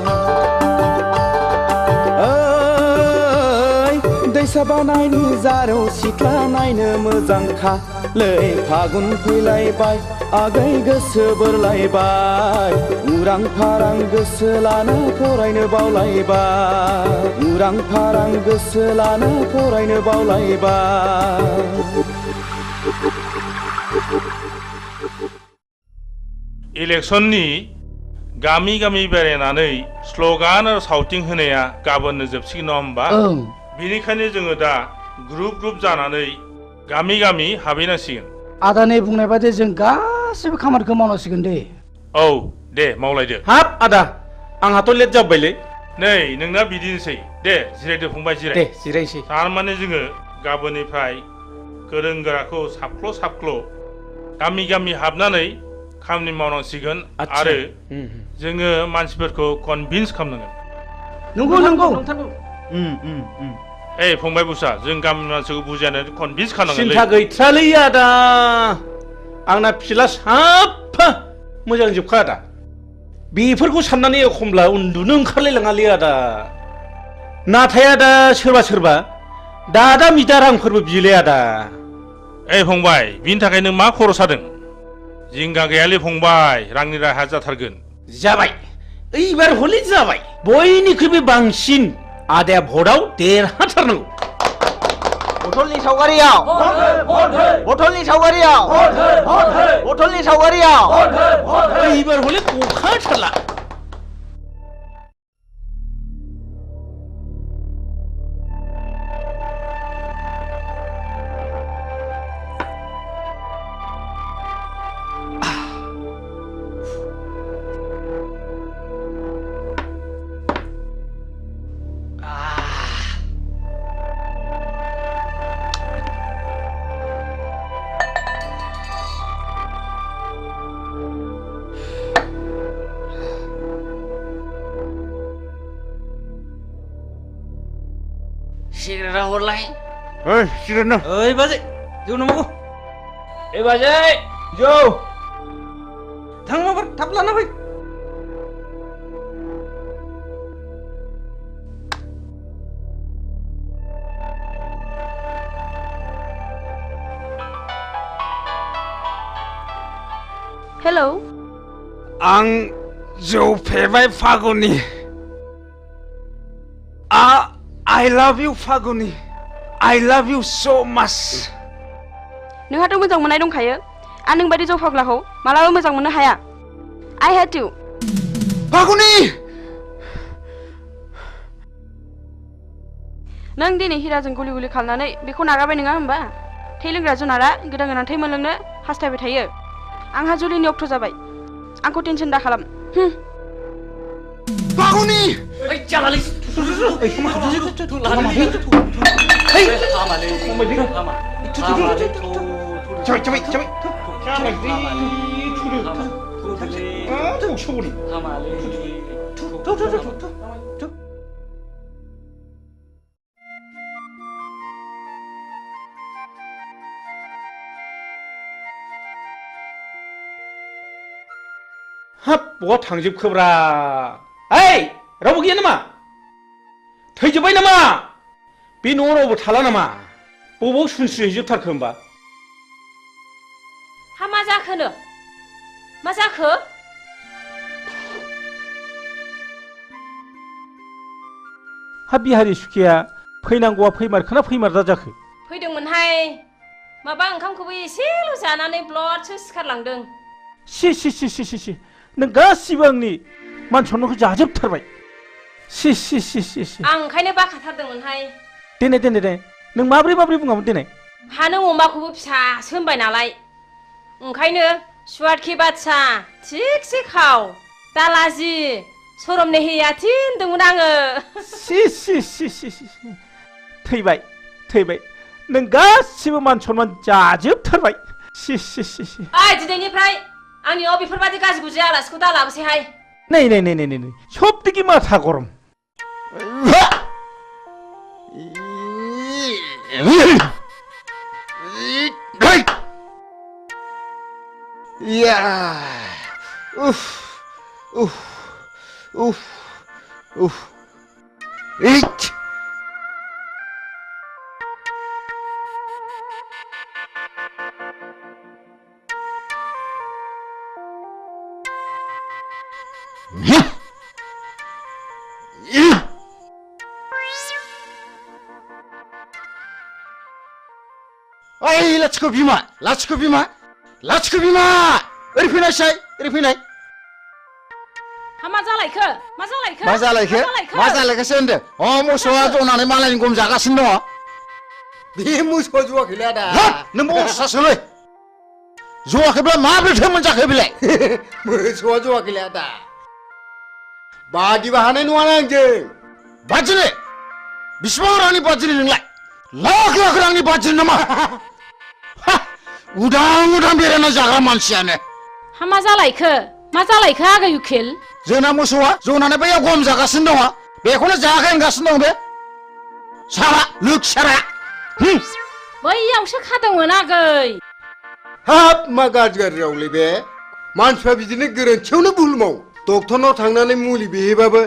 दैसा बानायनि जारौ सिख्ला नायनो मोजांखालै फागुन फैलायबाय आगै गोसो बोरलायबाय उरां फारां गोसो लाना फरायनो बावलायबाय उरां फारां गोसो लाना फरायनो बावलायबाय इलेक्सननि गामि गामि बेरायनानै स्लगान आरो सावथिं होनाया गाबोननो जोबसिगोन नङा होमबा बेनिखायनो जोङो दा ग्रुप ग्रुप जानानै गामि गामि हाबहैनांसिगोन आदानि बुंनाय बादि जों गासिबो खामानिखौ मावनांसिगोन दे औ दे मावलायदो हाब आदा आंहाथ' लेट जाबायलै नै नोंना बिदिनोसै दे जिरायदो फंबाय जिराय दे जिरायसै थारमाने जोङो गाबोननिफ्राय गोरों गोराखौ साफ्ल' साफ्ल' गामि गामि हाबनानै खामानि मावनांसिगोन आरो जोङो मानसिफोरखौ कनभिन्स खालामनांगोन नंगौ ए फंबाय बुसा जों गामिनि मानसिखौ बुजायनानै कनभिन्स खालामनांगोन सिन्था गैथ्रालै आदा आंना फिला साफा मोजां जोबखा आदा बेफोरखौ साननानै एखमब्ला उन्दुनो ओंखारलायलाङालै आदा नाथाय आदा सोरबा दादा मिदा रांफोरबो बियोलै आदा ए फंबाय बिनि थाखाय नों मा खर' सादों जिंगा गैयालै फंबाय रांनि राहा जाथारगोन जाबाय एबार हले जाबाय बयनिख्रुइबो बांसिन आदाया भटआव देरहाथारनांगौ बथलनि सावगारियाव बथलनि सावगारियाव बथलनि सावगारियाव एबार हले गखाथारला सिगारेटा हरलाय सिगारेट ना ओइ बाजै जौ नांगौ ए बाजै जौ थां माबार थाब लाना फै हेलौ आं जौ फेबाय Phaguni I love you Phaguni I love you so much नोंहाथ' मोजां मोननाय दंखायो आं नों बायदि जौ फाग्लाखौ मालाबा मोजां मोननो हाया I hate you फागुनि नों दिनै हिराजों गुलि गुलि खालामनानै बेखौ नागारबाय नङा होमबा थै लोंग्रा जुनारा गोदान गोदान थै मोनलोंनो हास्थायबाय थायो आंहा जुलिनि अक्ट' जाबाय आंखौ टेनसन दा खालाम फागुनि ओइ जालालै हाब बहा थांजोबखोब्रा ओइ रावबो गैया नामा थैजोब्बाय नामा बे न'आव रावबो थाला नामा बबाव सुनस्रिहैजोबथारखो होमबा हा मा जाखोनो मा जाखो हा बिहारि सुखिया फैनांगौआ फैमारखोना फैमारदा जाखो फैदोंमोनहाय माबा ओंखामखौबो एसेल' जानानै ब्लडसो सिखारलांदों सि नों गासिबो आंनि मान सन्मानखौ जाजोबथारबाय सि आं ओंखायनो बाखाथारदोंमोनहाय देनाय नों माब्रै बुङामोन देनाय हा नों अमाखौबो फिसासो होनबाय नालाय ओंखायनो सुवादखि बादसा थिगसे खाव दालाजि सरमने हैयाथि होनदोंमोन आङो सि थैबाय नों गासिबो मान सन्मान जाजोबथारबाय सि ओइ दिनैनिफ्राय आंनि न'आव बेफोरबादि गाज्रि गुज्रि आलासिखौ दा लाबोसैहाय नै सबदिखि माथा गरम Ya. Uff. Uff. Uff. Uff. Ich. Oi, laथिख' बिमा लाथिख' बिमा लाथिख' बिमा ओरै फैनायसाय ओरै फैनाय हा मा जालायखो मा जालायखो मा जालायखो मा जालायखोसो होनदों अ मोसौआ जनानै मालायनि गम जागासिनो दङ बे मोसौआ जवाखैलै आदा नों बसासोलै जवाखैब्ला माब्रैथो मोनजाखो बेलाय मोसौआ जवाखैलै आदा बादिबा हानाय नङा आंजों बादिनो बिसिबां रांनि बादिनो नोंलाय लाख लाख रांनि बादिनो नामा उदां उदां बेरायना जाग्रा मानसियानो हा मा जालायखो आगै उखिल जोंना मोसौआ जनानै बैयाव गम जागासिनो दङ बेखौनो जायाखै होनगासिनो दं बे सारा लोखसारा बैयावसो खादोंमोन आगै हाब मा गाज्रि बे मानसिफ्रा बिदिनो गोरोन्थियावनो भुल मावो डक्टरनाव थांनानै मुलि बिहैबाबो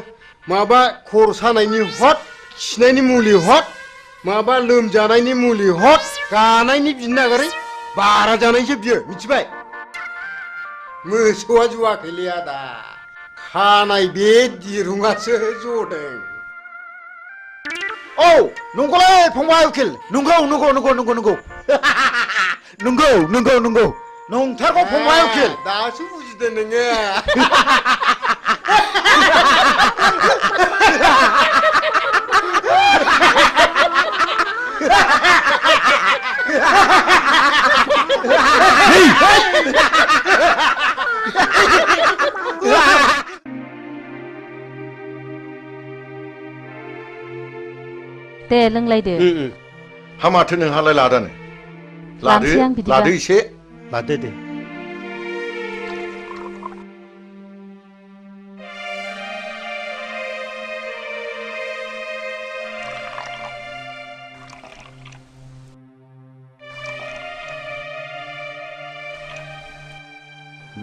माबा खर' सानायनि हट खिनायनि मुलि हट माबा लोमजानायनि मुलि हट गानायनि बिनो नागारै बारा जानायसो बियो मिथिबाय मोसौआ जवाखैलै आदा खानाय बे दिरुङासो जदों औ नंगौलै फंबाय उकिल नंगौ नंगौ नंगौ नंगौ नंगौ नंगौ नंगौ नंगौ नंथारगौ फंबाय उकिल दासो बुजिदों नोङो दे लोंलायदो हा माथो नोंहालाय लादानो लानोसै आं बिदिबा। लादो एसे लादो दे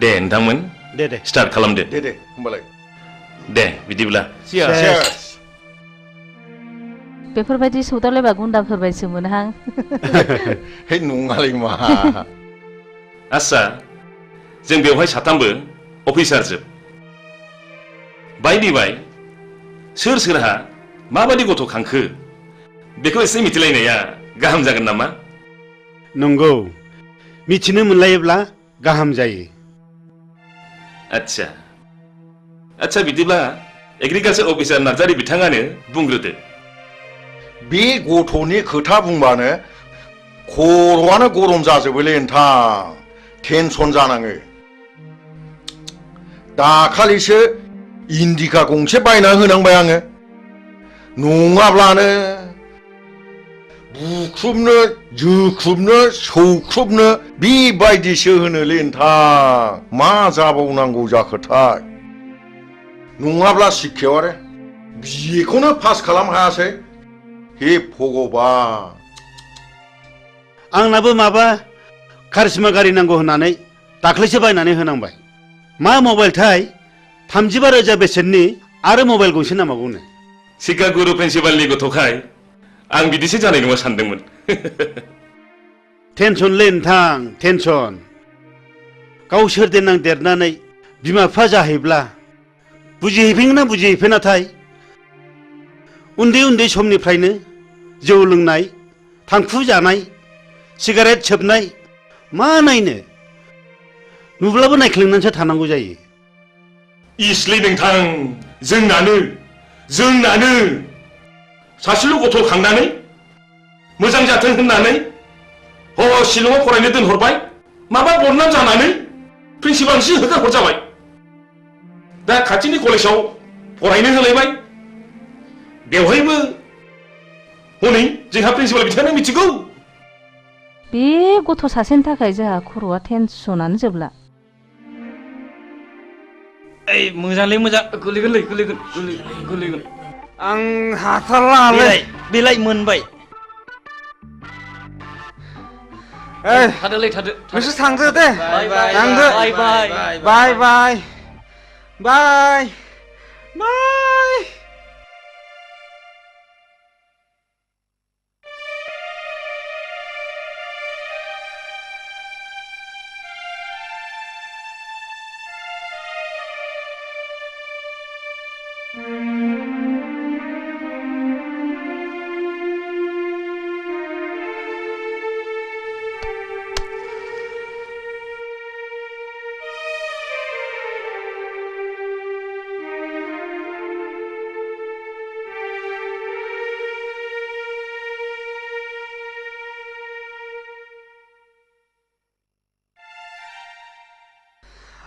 दे नोंथांमोन दे दे स्टार्ट खालामदो दे दे होमबालाय दे बिदिब्ला Cheers. बेफोरबायदि सौदावलायबा गुन्दाफोर बायदिसो मोनहां हे नङालै मा आस्सा जों बेवहाय साथामबो अफिसारजोब बायदि बाय सोर सोरहा माबायदि गथ' खांखो बेखौ एसे मिथिलायनाया गाहाम जागोन नामा नंगौ मिथिनो मोनलायोब्ला गाहाम जायो आच्छा आच्छा बिदिब्ला एग्रिकालचार अफिसार नार्जारि बिथाङानो बुंग्रोदो बे गथ'नि खोथा बुंबानो खर'आनो गरम जाजोबोलै नोंथां टेनसन जानाङो दाखालिसो इन्डिका गंसे बायना होनांबाय आङो नङाब्लानो बुख्रुबनो जोख्रुबनो सौख्रुबनो बेबायदिसो होनोलै नोंथां मा जाबावनांगौ जाखोथाय नङाब्ला शिक्षायाव आरो बेखौनो पास खालाम हायासै हे भगबान आंनाबो माबा कारिश्मा गारि नांगौ होननानै दाख्लैसो बायनानै होनांबाय मा मबाइलथाय 35,000 बेसेननि आरो मबाइल गंसे नांबावगौनो सिका गुरु प्रिन्सिपालनि गथ'खाय आं बिदिसो जानाय नङा सानदोंमोन टेनसनलै नोंथां टेनसन गावसोर देनां देरनानै बिमा बिफा जाहैब्ला बुजिहैफिनगोन ना बुजिहैफिनाथाय उन्दै उन्दै समनिफ्रायनो जौ लोंनाय थांखु जानाय सिगारेट सोबनाय मा नायनो नुब्लाबो नायख्लेंनानैसो थानांगौ जायो इसलै नोंथां जोंनानो सासेल' गथ' खांनानै मोजां जाथों होननानै शिलंआव फरायनो दोनहरबाय माबा बदनाम जानानै प्रिन्सिपालसो होखार हरजाबाय दा खाथिनि कलेजाव फरायनो होलायबाय बेवहायबो हनै जोंहा प्रिन्सिपाल बिथाङानो मिथिगौ बे गथ' सासेनि थाखाय जोंहा खर'आ टेनसनानो जोबला ओइ मोजांलै मोजां गोलैगोन आं हाथारला बेलाय मोनबाय थादोलै थादो नोंसोर थांदो दे थांदो बाय बाय बाय बाय बाय बाय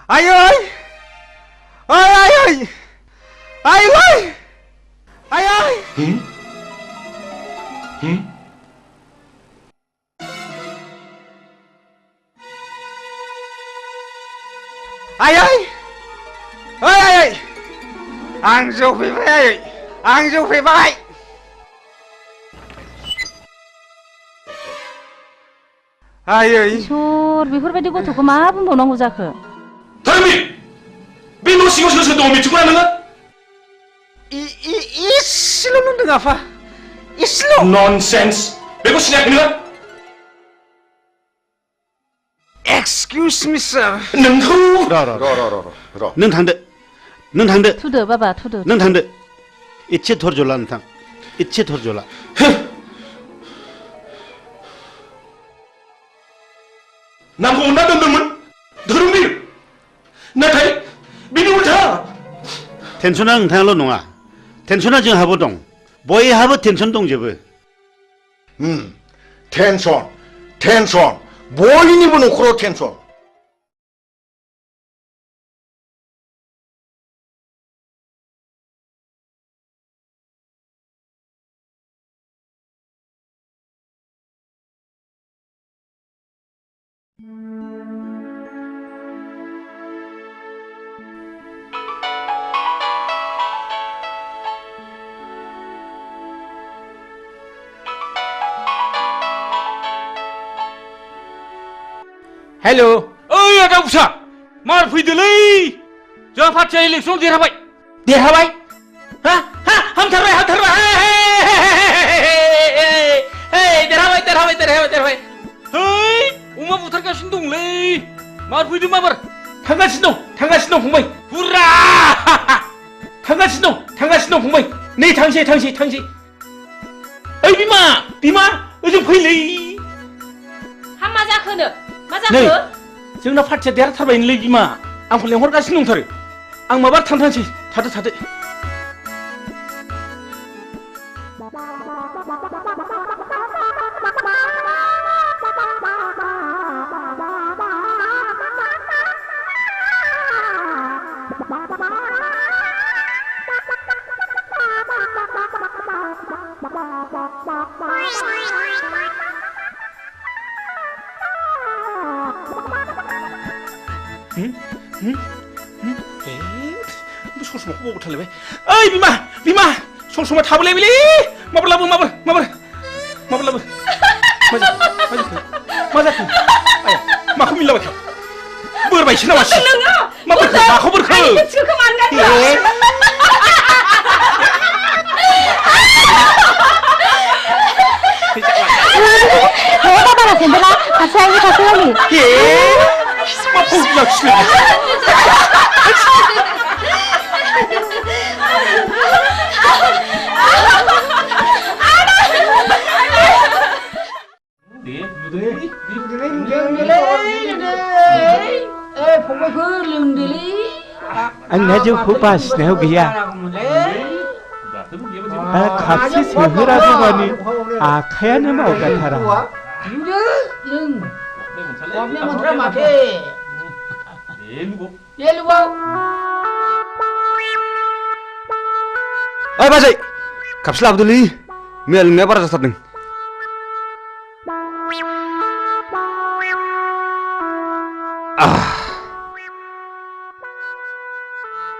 Ai ơi! Ơi ai ơi! Ai ơi! Ai ơi! Ai ơi! Ơi ai ơi! Ang Dục Phi Bay! Ang Dục Phi Bay! Ai ơi! इसोर बेफोरबायदि गथ'खौ मा बुंबावनांगौ जाखो? 다름이 बे न' सिङाव सोर सोर दङ मिथिगौना नोङो? इसेल' नुदों आफा इसेल'। ननसेन्स बेखौ सिनायाखै नोङो? एक्सकिउज मि सार। नोंखौ र' नों थांदो थुदो बाबा थुदो। नों थांदो इसे धर्ज ला नोंथां इसे धर्ज ला। नामखौ अनना दोनदोंमोन धोरोमबीर नाथाय बिनि उल्था टेनसना नोंथाङाल' नङा टेनसना जोंहाबो दं बयहाबो टेनसन दंजोबो। टेनसन टेनसन बयनिबो न'खराव टेनसन। हेलो ओइ आदा उसा मार फैदोलै जोंहा पार्टिया इलेक्सन देरहाबाय देरहाबाय हा हा हामथारबाय हामथारबाय देरहाबाय देरहाबाय देरहाबाय देरहाबाय है अमा बुथारगासिनो दंलै मार फैदों माबार थांगासिनो दं फंबाय हुर्रा थांगासिनो दं फंबाय नै थांसै ओइ बिमा ओजों फैलै हा मा जाखोनो मा जाखो? जोंना पार्टिया देरहाथारबायलै बिमा आंखौ लेंहरगासिनो दंथारो आं माबा थांथारसै थादो ससमा बावबो थालायबाय ओइ बिमा ससमा थाबोलायबायलै माबा लाबो मा जाखो माखौ मिलाबाय बोरबायसो नामा माखौ बोरखो बारा सेन्देला खासे आंनि मा फौलाखिनो फंबायफोर लोंदोलै आंना जौखौ बासिनायाव गैया खापसे सोहोराबो माने आखायानो मावगाथारा लों खहाबनाय मोनथारा माथो दे लुबाव ओइ बाजै खापसे लाबोदोलै मैया लोंनाया बारा जाथारदों।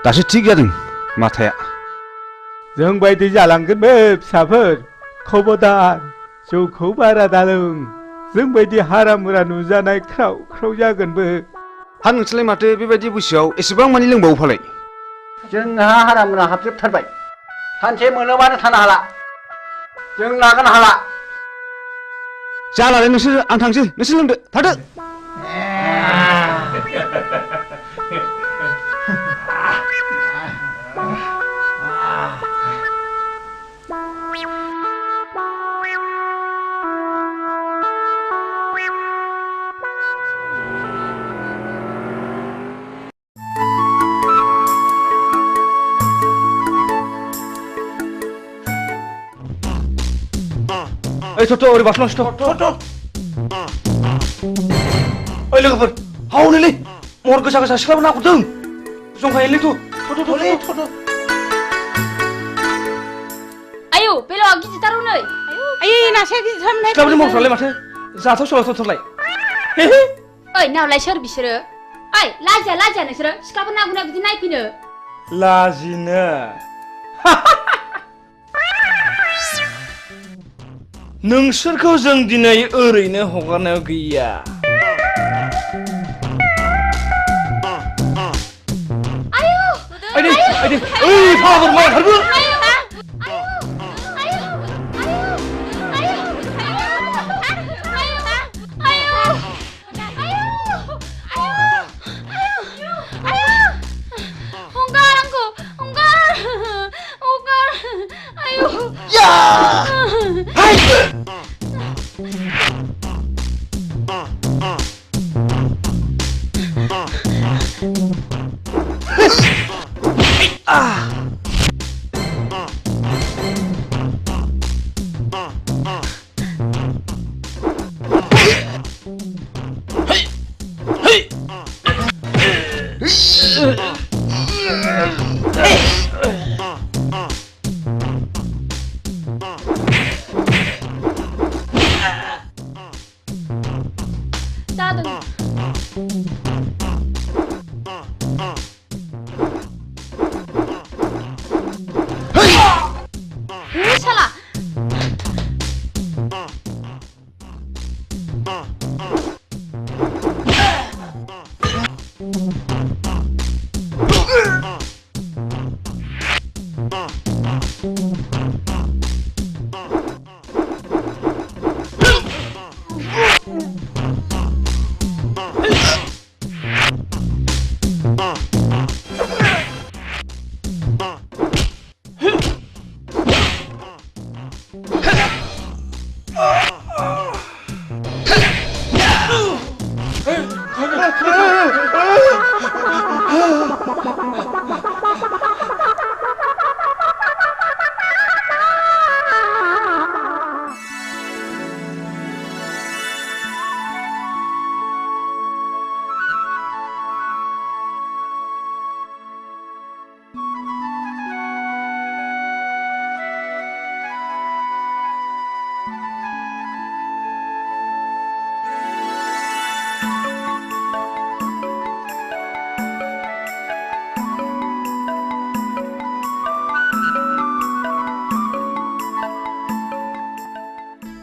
दासो थिग जादों माथाया। जों बायदि जालांगोन बे फिसाफोर खबरदार जौखौ बारा दालों जोंबायदि हारा मुरा नुजानाय ख्राव ख्राव जागोनबो। हा नोंसोरलाय माथो बेबायदि बैसोआव एसेबां मानि लोंबावो फालाय? जोंहा हारामुरा हाबजोबथारबाय। सानसे मोनोबानो थानो हाला। जों लागोन हाला। जालालै नोंसोर, आं थांसै, नोंसोर लोंदो, थादो। ओइ थ'थ' ओरै बारस'लांसै थ'थ'। ओइ लोगोफोर, हावनोलै महर गोसा गोसा सिख्लाबो ना गुरदों। जंखायोलै थ'थ'। आयौ बेलावा गिदिरथार हनै। आयै नासाया गिदिरथारमोनहाय। सिख्लाफोरनि महरफ्रालाय माथो जाथाव सलाथावथारलाय। ओइ नावलाय सोर बिसोरो? ओइ लाजिया नोंसोरो सिख्लाफोर ना गुरनाय बिदि नायफैनो? लाजिनो नोंसोरखौ जों दिनै ओरैनो हगारनायाव गैया। आयदै ओइ फाग्ला मा ओंखारबो।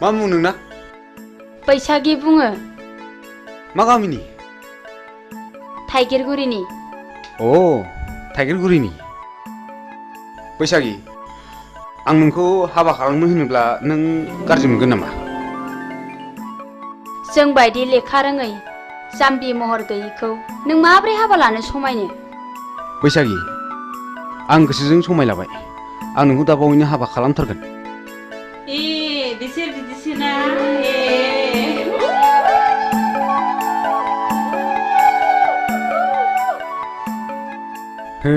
मा मुं नोंना? बैसागि बुङो। मा गामिनि? थाइगिरगुरिनि। अ थाइगिरगुरिनि। बैसागि, आं नोंखौ हाबा खालामनो होनोब्ला नों गाज्रि मोनगोन नामा? जों बायदि लेखा रोङै जाम्बि महर गैयैखौ नों माब्रै हाबा लानो समायनो? बैसागि, आं गोसोजों समायलाबाय। आं नोंखौ दा बावैनो हाबा खालामथारगोन। बिसोर बिदिसोना। हो?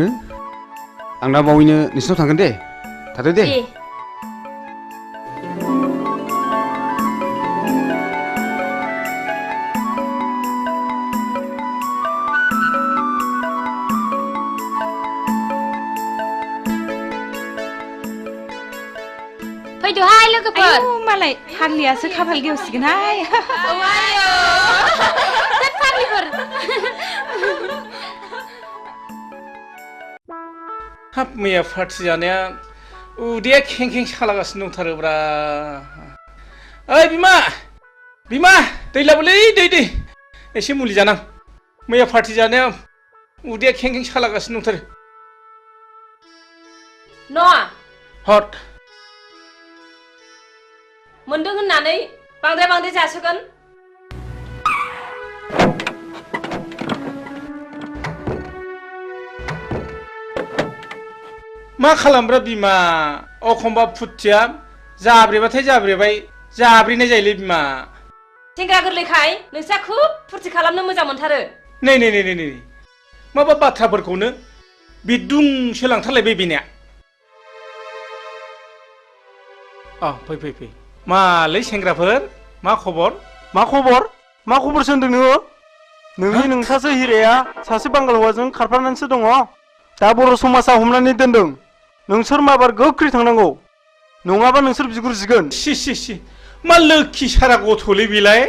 आं दा बावैनो नोंसिनाव थांगोन दे। थादो दे। फैदोहाय लोगोफोर। मालाय फाग्लियासो खाफाल गेवसिगोनहाय। फाग्लिफोर। हाब मैया पार्टि जानाया उदैया खें खें सालागासिनो दंथारोब्रा। ओइ बिमा बिमा दै लाबोलै दै एसे मुलि जानां मैया पार्टि जानायाव उदैया खें खें सालागासिनो दंथारो न'आ हट मोनदों होननानै बांद्राय जासोगोन मा खालामब्रा बिमा अखमबा फुथिया जाब्रेबाथाय जाब्रेबाय जाब्रेनाय जायोलै बिमा सेंग्रा गोरलैखाय नोंस्रा खुब फुरथि खालामनो मोजां मोनथारो नै माबा बाथ्राफोरखौनो बिदुंसो लांथारलायबाय बेनिया फै मालै सेंग्राफोर मा खबर मा खबरसो होनदों नोङो नोंनि नोंसासो हिराया सासे बांगाल हौवाजों खारफानानैसो दङ दा बर' समाजा हमनानै दोनदों नोंसोर माबार गोख्रै थांनांगौ नङाबा नोंसोर बिगुर जिगोन सि मा लोखि सारा गथ'लै बेलाय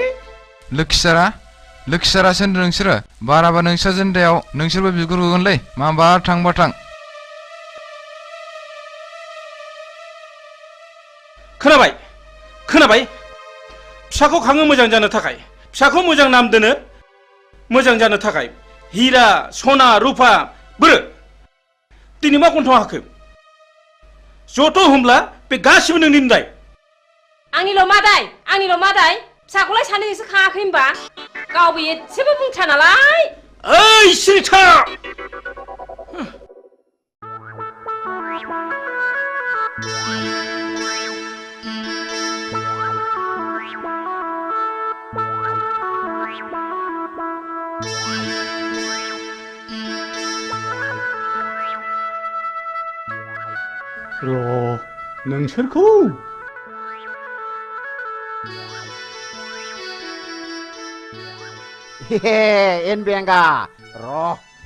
लोखि सारासो होनदों नोंसोरो बाराबा नोंस्रा जेन्दायाव नोंसोरबो बिगुर होगोनलै माबा थांबा थां खोनाबाय फिसाखौ खाङो मोजां जानो थाखाय फिसाखौ मोजां नाम दोनो मोजां जानो थाखाय हिरा सना रुपा बोरो दिनै मा गन्थं हाखो जथ' होमब्ला बे गासिबो नोंनि दाय आंनिल' मा दाय फिसाखौलाय सानैजोंसो खाङाखै होनबा गावबो एसेबो बुंथा नालाय ओइ सिरिथा नोंसोरखौ एन बेंगा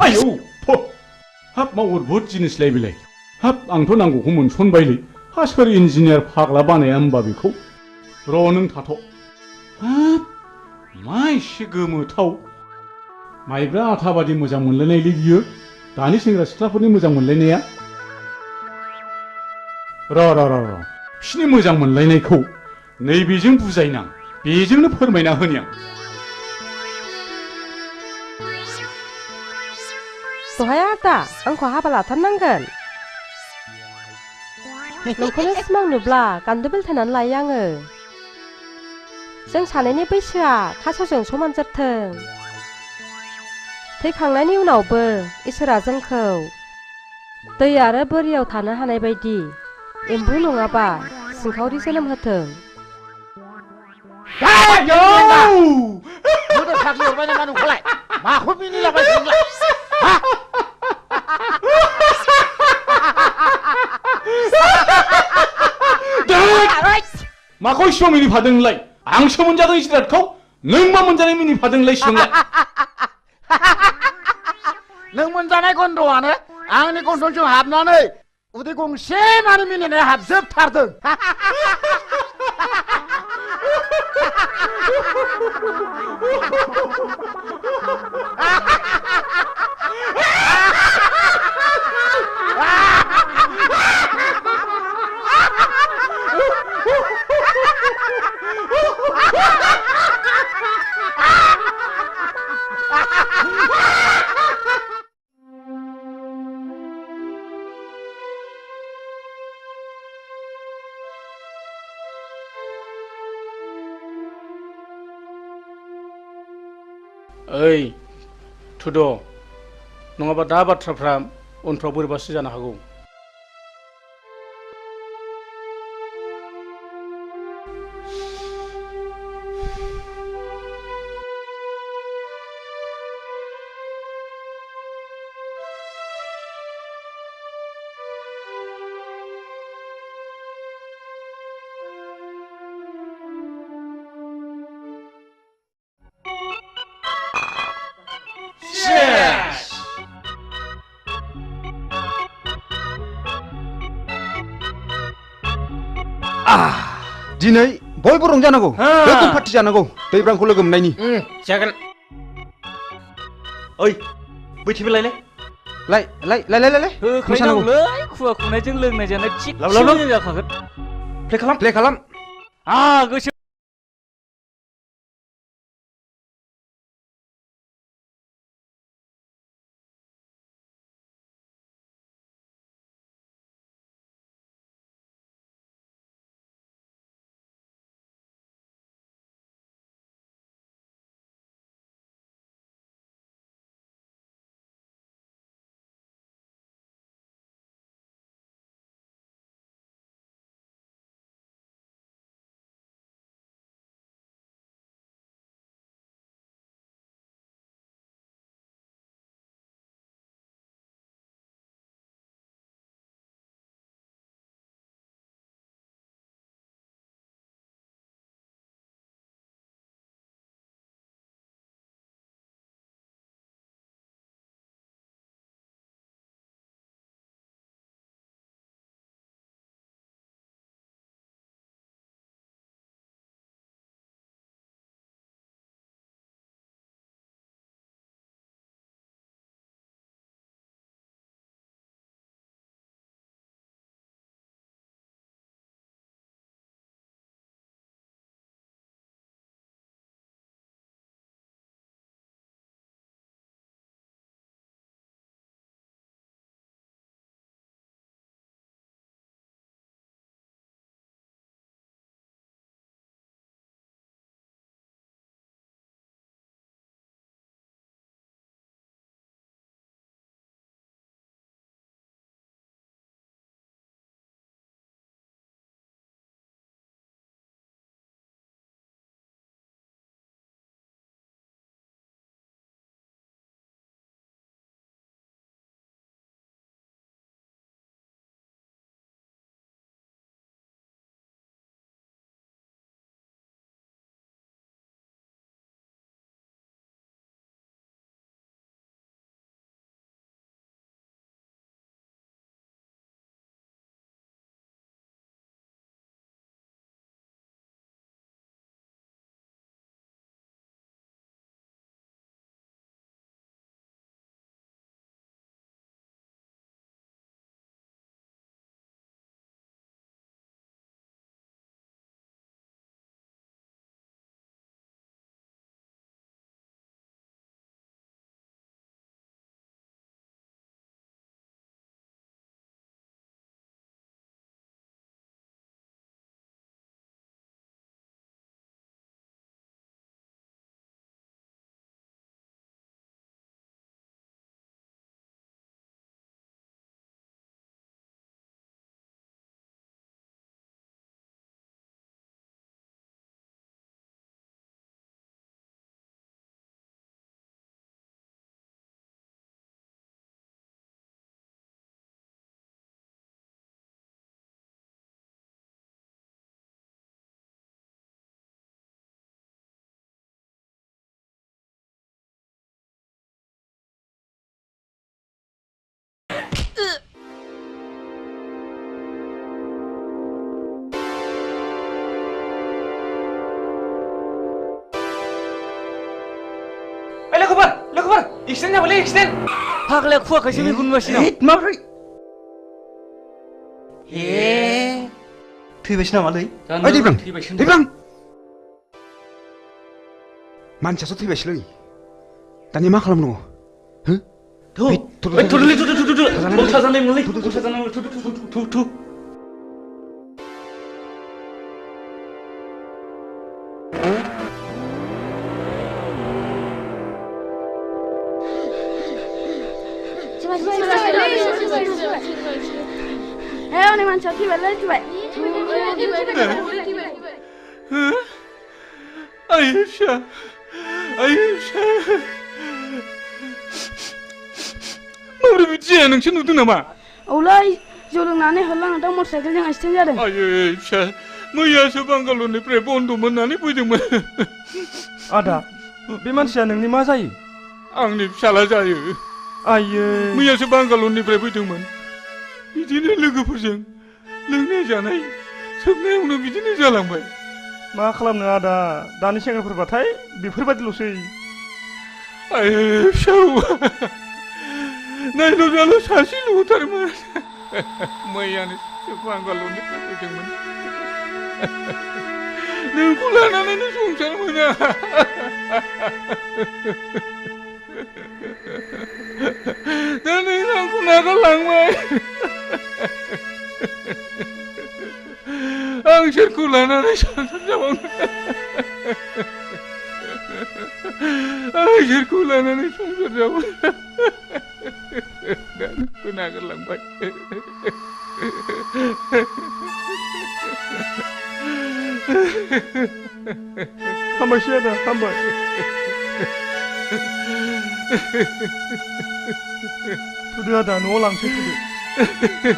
आयौ हाब मा अद्भुत जिनिसलाय बेलाय हाब आंथ' नांगौखौ मोनसनबायलै सोर इन्जिनियार फाग्ला बानाया होमबा बेखौ नों थाथ' हाब मा एसे गोमोथाव माइब्रा आथा बादि मोजां मोनलायनायलै बियो दानि सेंग्रा सिख्लाफोरनि मोजां मोनलायनाया बिसिनि मोजां मोनलायनायखौ नैबेजों बुजायनां बेजोंनो फोरमायना होनि आं दहाय आदा आंखौ हाबा लाथारनांगोन नोंखौनो सिमां नुब्ला गान्दो बेलथायनानै लायो आङो जों सानैनि बैसोआ थास'जों समान जाथों थैखांनायनि उनावबो इसोरा जोंखौ दै आरो बोरियाव थानो हानाय बायदि एम्बु नङाबा सिंखावरि जोनोम होथों माखौ मिनिलाबाय नोंलाय माखौ इसिबां मिनिफादों नोंलाय आंसो मोनजादों जिरादखौ नों मा मोनजानाय मिनिफादोंलाय सिगांलाय नों मोनजानाय गन्धआनो आंनि गन्थंजों हाबनानै उदै गंसे मानि मिनिनाया हाबजोबथारदों ओइ थुद' नङाबा दा बाथ्राफ्रा उनफ्राव बोरैबासो जानो हागौ दिनै बयबो रंजानांगौ गोगोम पार्टि जानांगौ दैब्रांखौ लोगो मोननायनि जागोन ओइ बैथिबो लाय होख्लायनांगौलै खुवा खुनायजों लोंनायजोंनो थिग जाखागोन प्ले खालाम गोसो लोगोफोर एक्सिडेन्ट जाबायलै एक्सिडेन्ट फाग्लाया खुवाखैसो मेगन नुगासिनो माब्रै थैबायसो नामालै ओइ दैब्रां मानसियासो थैबायसोलै दानिया मा खालामनांगौ Hei, manusia tiba. Aisyah. Mabrur bici ya nोंसोर नुदों नामा? औलै जौ लोंनानै होलांदों मटरसाइकेलजों एक्सिडेन्ट जादों। Aisyah, मैयासो बांगालरनिफ्राय बन्द मोननानै फैदोंमोन। आदा बे मानसिया नोंनि मा जायो? आंनि फिसाला जायो। आयै मैयासो बांगालरनिफ्राय फैदोंमोन। बिदिनो लोगोफोरजों लोंनाय जानाय सोबनायावनो बिदिनो जालांबाय। मा खालामनो आदा दानि सेंग्राफोरबाथाय बेफोरबायदिल'सै। फिसा नायल' जाल' सासेल'थारमोन। मैयानो बांगालरनिफ्राय फैदोंमोन। नोंखौ लानानैनो संसार मोना। दा नै आंखौ नागारलांबाय। आं सोरखौ लानानै संसार जाबावनो? आं सोरखौ लानानै संसार जाबावनो? दा नोंखौ नागारलांबाय। हामबायसै आदा हामबाय। थुदो आदा न'आव लांसै थुदो।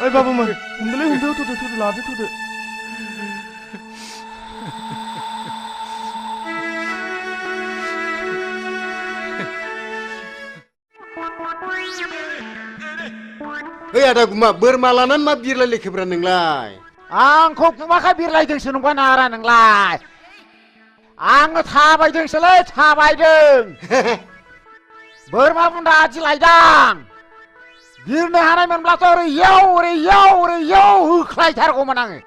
ओइ बाबुमोन हमदोलै थुदो लादो थुदो। ओइ आदा गुमा बोरमा लानानै मा बिरलायलायखोब्रा नोंलाय? आंखौ गुमाखा बिरलायदोंसो नंगौ नारा नोंलाय? आङो थाबायदोंसोलै थाबायदों। बोरमा बुन्दा आदि लायदां। बिरनो हानायमोनब्लाथ' ओरै याव होख्लायथारगौमोन आङो।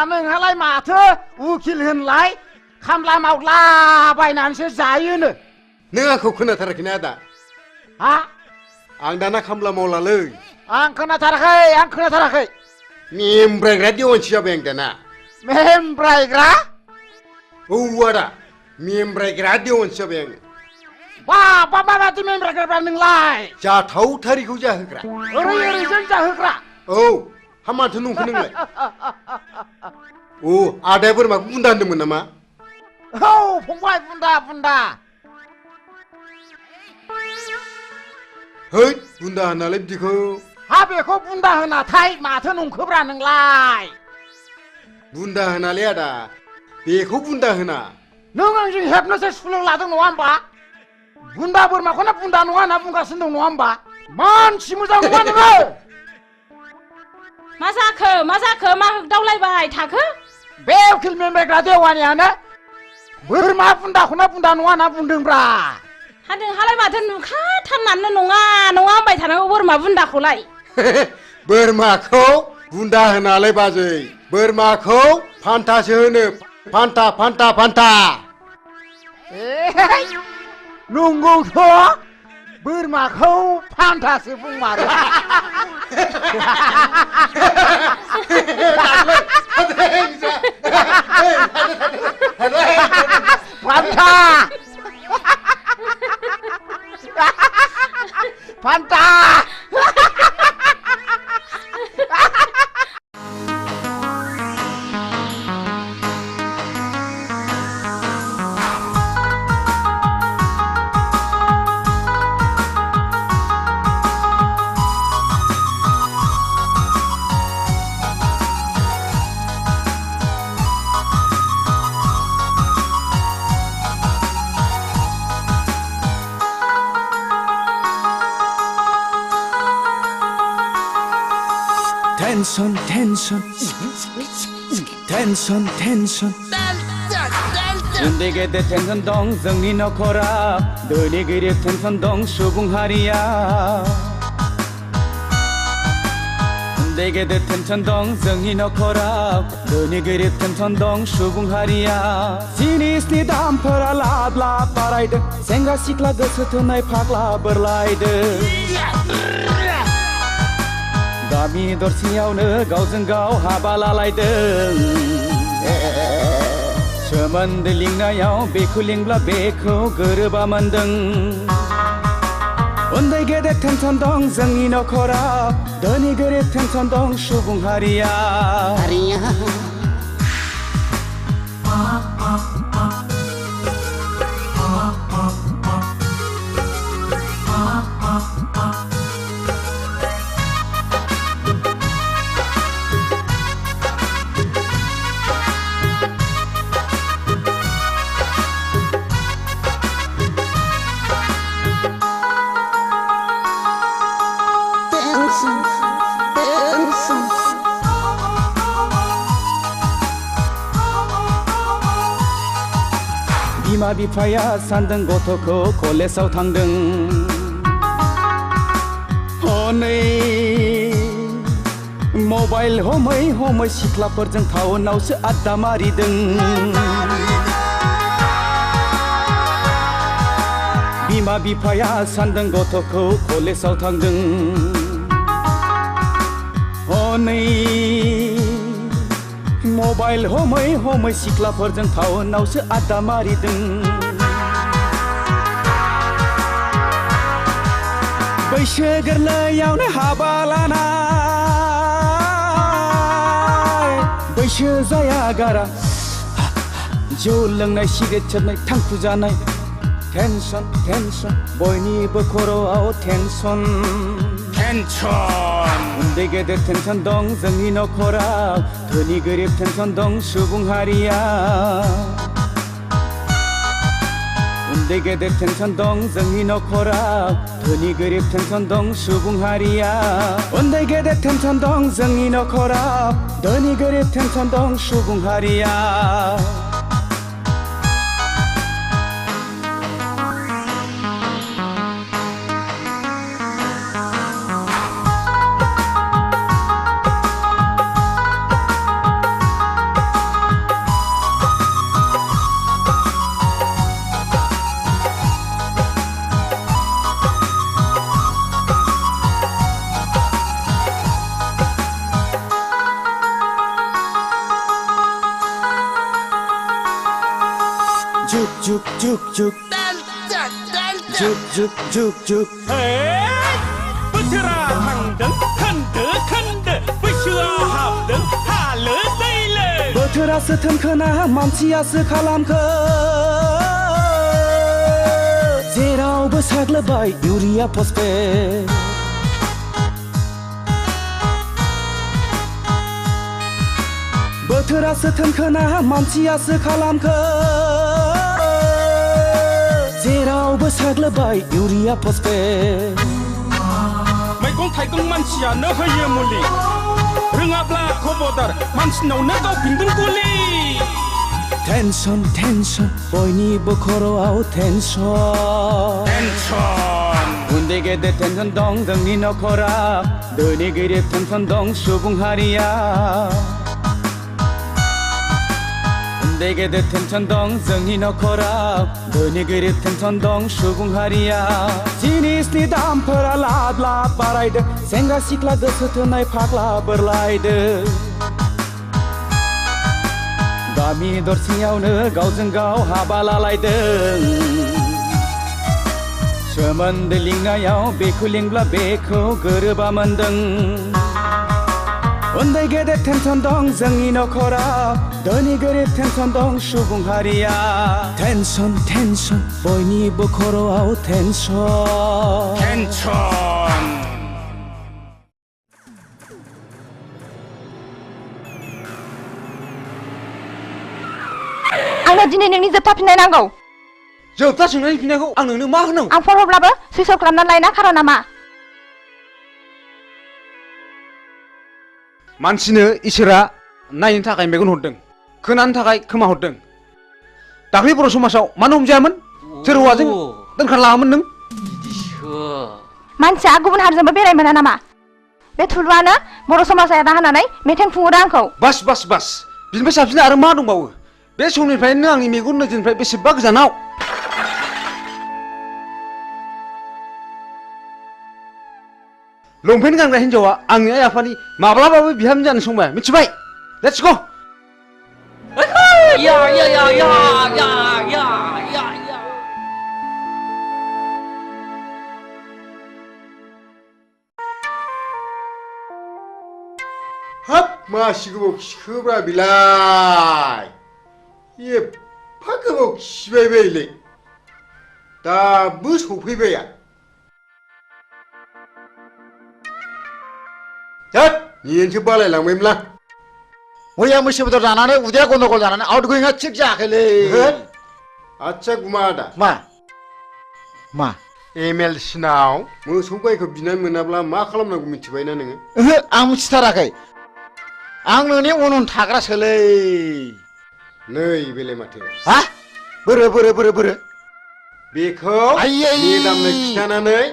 नोंहालाय माथो उकिल होनलाय खामला मावला बायनानैसो जायोनो। नों आंखौ खोनाथाराखैना आदा? हा? आं दाना खामला मावलालै। आं खोनाथाराखै। मेमब्रायग्रा देवानसि जाबाय आं दाना। मेमब्रायग्रा? औ आदा मेमब्रायग्रा देवानसि जाबाय आङो। बाबा माबादि मेमब्रायग्रा नोंलाय? जाथावथारिखौ जाहोग्रा। ओरैजों जाहोग्रा? औ हा माथो नंखो नोंलाय? औ आदाया बोरमाखौ बुन्दा होनदोंमोन नामा? औ फंबाय बुन्दा। है बुन्दा होनालाय बिदिखौ। हा बेखौ बुन्दा होनाथाय माथो नंखोब्रा नोंलाय? बुन्दा होनालै आदा बेखौ बुन्दा होना। नों आंजों हेबनोसो सुलु लादों नङा होमबा? बुन्दा बोरमाखौनो बुन्दा नङा होनना बुंगासिनो दं नङा होमबा? मानसि मोजां नङा नोङो। मा जाखो मा होगदावलायबाय थाखो? बे उकिल मेमब्रायग्रा देवानियानो बोरमा बुन्दाखौनो बुन्दा नङा होनना बुंदोंब्रा। हा नोंहालाय माथो नुखाथारनानै नङा होनबाय थानांगौ बोरमा बुन्दाखौलाय? बोरमाखौ बुन्दा होनालाय बाजै बोरमाखौ फान्थासो होनो। फान्था। नंगौथ' बोरमाखौ फान्थासो बुंमारो। फान्था। 텐션 텐션 텐션 텐션 उन्दै गेदेर टेनसन दं जोंनि नखराव धोनि गोरिब टेनसन दं सुबुं हारिया उन्दै गेदेर टेनसन दं जोंनि नखराव धोनि गोरिब टेनसन दं सुबुं हारिया जिनिसनि दामफोरा लाब लाब बारायदों सेंग्रा सिख्ला गोसो थोनाय फाग्ला बोरलायदों गामि दरसेयावनो गावजों गाव हाबा लालायदों सोमोन्दो लिंनायाव बेखौ लिंब्ला बेखौ गोरोबा मोनदों उन्दै गेदेर टेनसन दं जोंनि नखराव धोनि गोरिब टेनसन दं सुबुं हारिया बिमा बिफाया सानदों गथ'खौ कलेजाव थांदों हनै मबाइल हमै हमै सिख्लाफोरजों टाउनावसो आड्डा मारिदों बिमा बिफाया सानदों गथ'खौ कलेजाव थांदों हनै मबाइल हमै हमै सिख्लाफोरजों टाउनावसो आड्डा मारिदों बैसो गोरलैयावनो हाबा लानाय बैसो जाया गारा जौ लोंनाय सिगारेट सोबनाय थांखु जानाय टेनसन टेनसन बयनिबो खर'आव टेनसन टेनसन उन्दै गेदेर टेनसन दं जोंनि नखराव धोनि गोरिब टेनसन दं सुबुं हारिया उन्दै गेदेर टेनसन दं जोंनि नखराव धोनि गोरिब टेनसन दं सुबुं हारिया उन्दै गेदेर टेनसन दं जोंनि नखराव धोनि गोरिब टेनसन दं सुबुं हारिया juk juk juk juk juk juk juk बोथोरा थांदों खोन्दो खोन्दो बैसोआव हाबदों हालो दैलो बोथोरासो थोनखोना मानसियासो खालामखो जेरावबो साग्लोबबाय इउरिया फसफेट बोथोरासो थोनखोना मानसियासो खालामखो जेरावबो साग्लोबबाय इउरिया फसफेट मैगं थाइगं मानसियानो होयो मुलि रोङाब्ला खबरदार मानसिनावनो गावफिनगोन गुलि टेनसन टेनसन बयनिबो खर'आव टेनसन टेनसन उन्दै गेदेर टेनसन दं जोंनि नखराव धोनि गोरिब टेनसन दं सुबुं हारिया उन्दै गेदेर टेनसन दं जोंनि नखराव धोनि गोरिब टेनसन दं सुबुं हारिया जिनिसनि दामफोरा लाब लाब बारायदों सेंग्रा सिख्ला गोसो थोनाय फाग्ला बोरलायदों गामि दरसेयावनो गावजों गाव हाबा लालायदों सोमोन्दो लिंनायाव बेखौ लिंब्ला बेखौ गोरोबा मोनदों उन्दै गेदेर टेनसन दं जोंनि नखराव धोनि गोरिब टेनसन दं सुबुं हारिया टेनसन टेनसन बयनिबो खर'आव टेनसन टेनसन आंनो दिनै नोंनि जोबथा फिननाय नांगौ जोबथा सोंनायनि फिननायखौ आं नोंनो मा होनांगौ आं फन हरब्लाबो सुइच अफ खालामनानै लायना खार'ना मा मानसिनो इसोरा नायनो थाखाय मेगन हरदों खोनानो थाखाय खोमा हरदों दाख्लै बर' समाजाव मानो हमजायामोन सोर हौवाजों दोनखार लाङामोन नों मानसिया गुबुन हारिजोंबो बेराय मोना नामा बे थुलुआनो बर' समाजा एना होनानै मेथाइ खुङोदा आंखौ बास बास बास बिनिफ्राय साबसिन आरो मा दंबावो बे समनिफ्रायनो आंनि मेगन नोजोरनिफ्राय बेसेबा गोजानाव लंपेन्ट गानग्रा हिन्जावा आंनि आइ आफानि माब्लाबाबो बिहामजो जानो संबाय मिथिबाय लेट्स गो या या या या या या या या हाब मासि गोबाव खिखोब्रा बिलाय एफा गोबाव खिबाय बायलै दाबो सफैबाय होद नियेनसो बालायलांबायमोनलां मैया मैसो बेदर जानानै उदैया गन्दगल जानानै आउट गोयिंआ थिग जायाखैलै आदसा गुमा आदा मा MLC नाव मोसौ गायखौ बिनानै मोनाब्ला मा खालामनांगौ मिथिबायना नोङो ओहो आं मिथिथाराखै आं नोंनि उन उन थाग्रासोलै नै बेलाय माथो हा बोरो बेखौ मेदामनो खिथानानै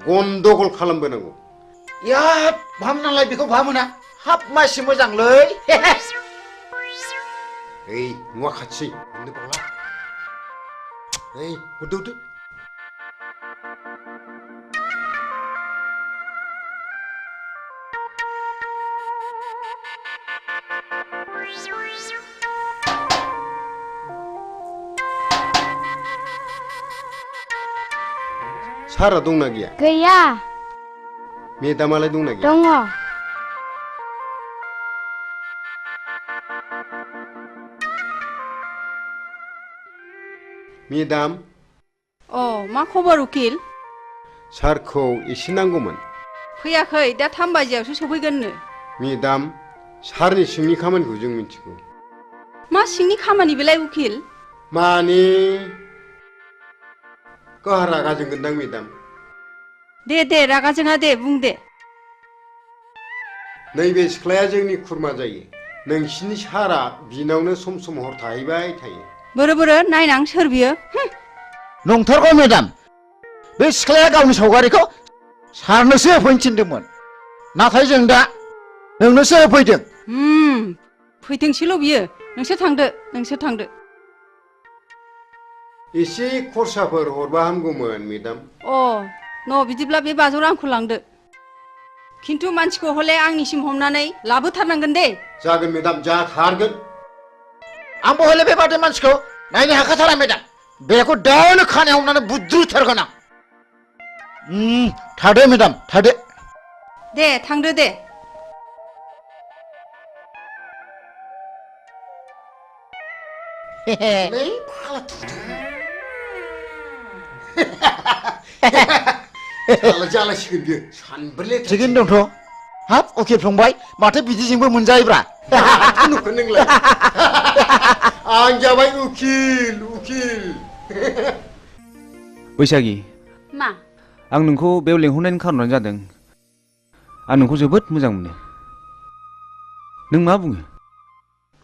गन्दगल खालामबोनांगौ याब भाम नालाय बेखौ भामोना हाब मासि मोजांलै ओइ नुवा खाथि मोननो बावला ओइ हरदो सारा दंना गैया गैया मेदामालाय दंना गैया दङ मेदाम मा खबर उकिल सारखौ एसे नांगौमोन फैयाखै दा 3 बाजियावसो सफैगोननो मेदाम सारनि सिंनि खामानिखौ जों मिथिगौ मा सिंनि खामानि बेलाय उकिल माने गावहा रागा जोंगोनदां मेदाम दे रागा जोङा दे बुं दे नैबे सिख्लाया जोंनि खुरमा जायो नोंसिनि सारा बिनावनो सम सम हर थाहैबाय थायो बोरो नायनां सोर बियो नंथारगौ मेदाम बे सिख्लाया गावनि सावगारिखौ सारनोसो होफैनो थिनदोंमोन नाथाय जों दा नोंनोसो होफैदों फैथोंसैल' बियो नोंसोर थांदो एसे खरसाफोर हरबा हामगौमोन मेदाम बिदिब्ला बे बाजौ रांखौ लांदो खिन्थु मानसिखौ हले आंनिसिम हमनानै लाबोथारनांगोन दे जागोन मेदाम जाथारगोन आंबो हले बेबादि मानसिखौ नायनो हाखाथारा मेदाम बेखौ दानो खानायाव हमनानै बुद्रुथारगोन आं थादो मेदाम थादो दे थांदो दे जालासिगोन बियो सानब्रैले थिगैनो दंथ' हाब उकिल फंबाय माथो बिदिजोंबो मोनजायोब्रा नुखो नोंलाय आं जाबाय उकिल बैसागि मा आं नोंखौ बेयाव लेंहरनायनि खारनानो जादों आं नोंखौ जोबोद मोजां मोनो नों मा बुङो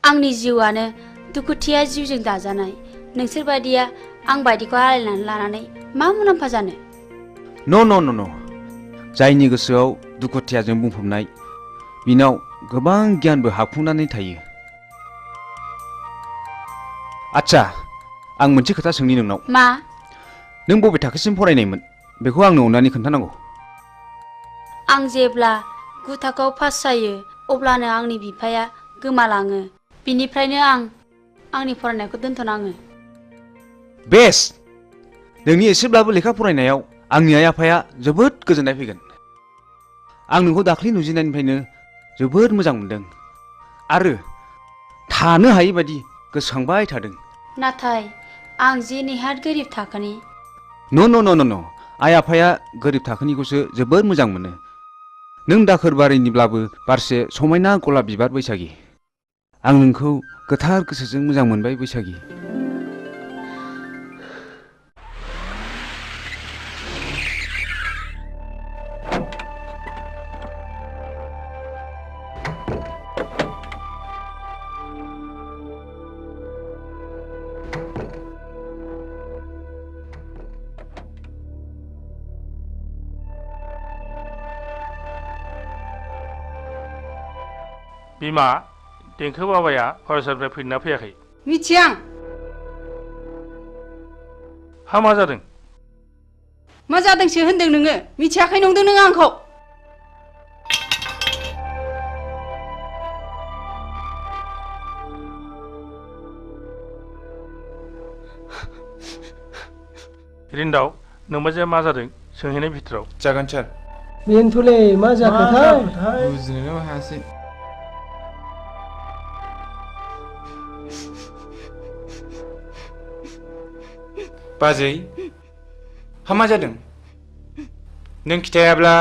आंनि जिउआनो दुखुथिया जिउजों दाजानाय नोंसोर बायदिया आं बायदिखौ आलायनानै लानानै मा मुलाम्फा जानो न' जायनि गोसोआव दुखुथियाजों बुंफबनाय बिनाव गोबां गियानबो हाबफुंनानै थायो आच्छा आं मोनसे खोथा सोंनि नोंनाव मा नों बबे थाखोसिम फरायनायमोन बेखौ आंनो अननानै खोन्थानांगौ आं जेब्ला 9 थाखोआव पास जायो अब्लानो आंनि बिफाया गोमालाङो बिनिफ्रायनो आं आंनि फरायनायखौ दोनथ'नाङो बेस नोंनि एसेब्लाबो लेखा फरायनायाव आंनि आइ आफाया जोबोद गोजोननाय फैगोन आं नोंखौ दाख्लै नुजेननायनिफ्रायनो जोबोद मोजां मोनदों आरो थानो हायै बायदि गोसोखांबाय थादों नाथाय आं जे नेहाद गोरिब थाखोनि न' आइ आफाया गोरिब थाखोनिखौसो जोबोद मोजां मोनो नों दाखोर बारिनिब्लाबो बारसे समायना गलाब बिबार बैसागि आं नोंखौ गोथार गोसोजों मोजां मोनबाय बैसागि बिमा देंखो बाबाया फरायसालिनिफ्राय फैदोंना फैयाखै मिथिया आं हा मा जादों मा जादोंसो होनदों नोङो मिथियाखै नंदों नों आंखौ रिन्दाव नोंबाजैया मा जादों सोंहैनाय भितराव जागोन सार बेनोथ'लै मा जाखोथाय बुजिनोनो हायासै बाजै हा मा जादों नों खिथायाब्ला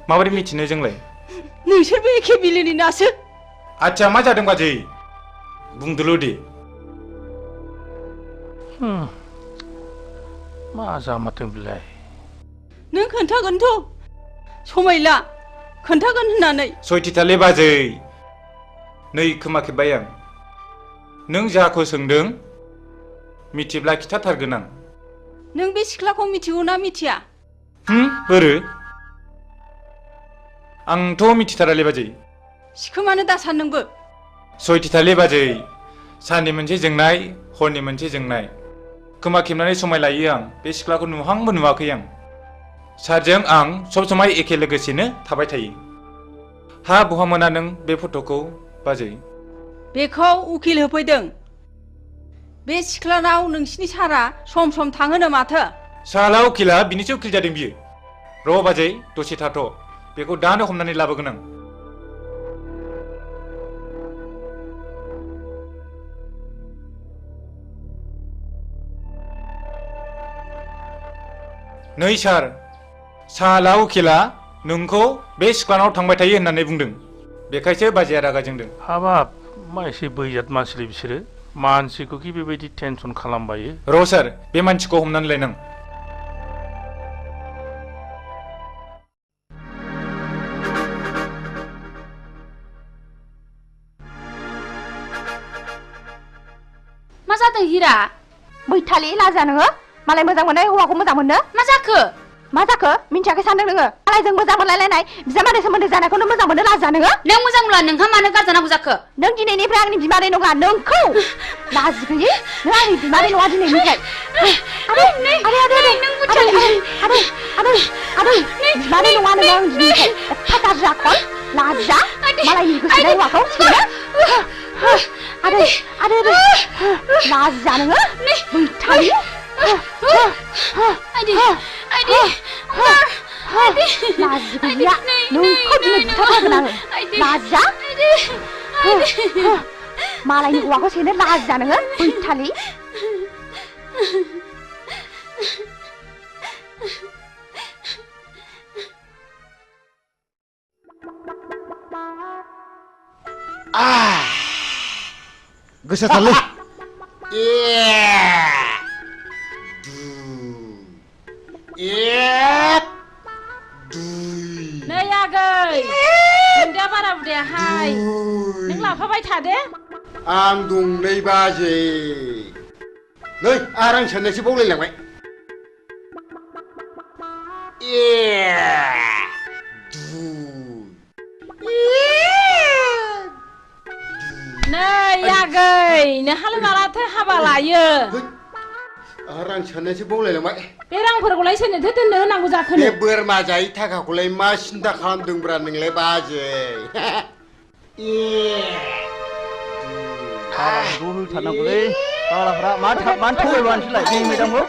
माबोरै मिथिनो जोंलाय नोंसोरबो एखे बिलोनि नासो आच्छा मा जादों बाजै बुंदोल' दे मा जामारदों बिलाय नों खोन्थागोनथ' समायला खोन्थागोन होननानै सयथिथालै बाजै नै खोमा खेबबाय आं नों जाखौ सोंदों मिथिब्ला खिथाथारगोन आं नों बे सिख्लाखौ मिथिगौ ना मिथिया बोरो आंथ' मिथिथारालै बाजै सिखोमानो दासान नोंबो सयथिथालै बाजै साननि मोनसे जोंनाय हरनि मोनसे जोंनाय खोमा खेबनानै समाय लायो आं बे सिख्लाखौ नुहांबो नुवाखै आं सारजों आं सब समाय एखे लोगोसेनो थाबाय थायो हा बहा मोना नों बे फट'खौ बाजै बेखौ उकिल होफैदों बे सिख्लानाव नोंसिनि सारा सम सम थाङोनो माथो साला उकिला बिनिसो उकिल जादों बियो र' बाजै दसे थाथ' बेखौ दानो हमनानै लाबोगोन आं नै सार साला उकिला नोंखौ बे सिख्लानाव थांबाय थायो होननानै बुंदों बेखायसो बाजैया रागा जोंदों हाबाब मा एसे बैजात मानसिलै बिसोरो मानसिखौ कि बेबायदि टेनसन खालामबायो र' सार बे मानसिखौ हमनानै लायनां मा जादों हिरा बैथालि लाजा नोङो मालाय मोजां मोननाय हौवाखौ मोजां मोननो मा जाखो मिन्थियाखै सानदों नोङो मालायजों मोजां मोनलायलायनाय बिजामादै सोमोन्दो जानायखौनो मोजां मोननो लाजा नोङो नों मोजां मोनला नोंहा मानो गारजानांगौ जाखो नों दिनैनिफ्राय आंनि बिमादै नङा नोंखौ लाजि गैयै नों आंनि बिमादै नङा दिनैनिफ्राय आदै बिमादै नङा नोङो आं दिनैनिफ्राय एफा गाज्रि आखल लाजा मालायनि गोसोनाय हौवाखौ सिखायनो आदै लाजा नोङो बैथालि लाजि गैया नोंखौ दिनै बुथारथारगोन आङो लाजा मालायनि हौवाखौ सेनो लाजा नोङो बैथालि गोसाथारलै नै आगै नोंदा बारा बुदायाहाय नों लाफाबाय थादे आं दंलै बाजै नै आरां साननायसो बावलायलांबाय नै आगै नोंहालाय मालाथो हाबा लायो आरां साननायसो बावलायलांबाय बे रांफोरखौलाय सोरनोथो दोननो होनांगौ जाखो बे बोरमा जायै थाखाखौलाय मा सिन्था खालामदोंब्रा नोंलाय बाजै होथारनांगौलै बालाफ्रा मानो थगायबा नोंसोरलाय जोंनि मेदामखौ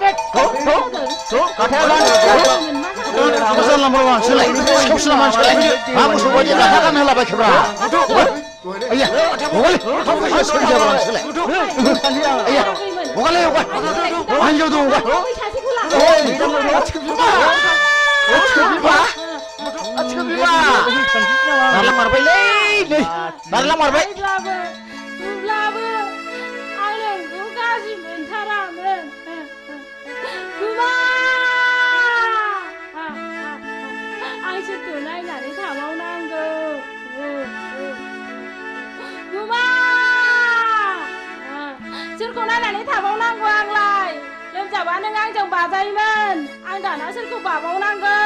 जानला मोनला मानसिलाय सिखावसोला मानसिलाय मा मोसौ बायदि लाथा गान होलाबायखोब्रा आइया हगारलाय हिन्जाव दं नारला मारबायलै नै नारला मारबाय सोरखौ नायनानै थाबावनांगौ आंलाय लोमजाबा नों आंजों बाजायोमोन आं दाना सोरखौ बाबावनांगौ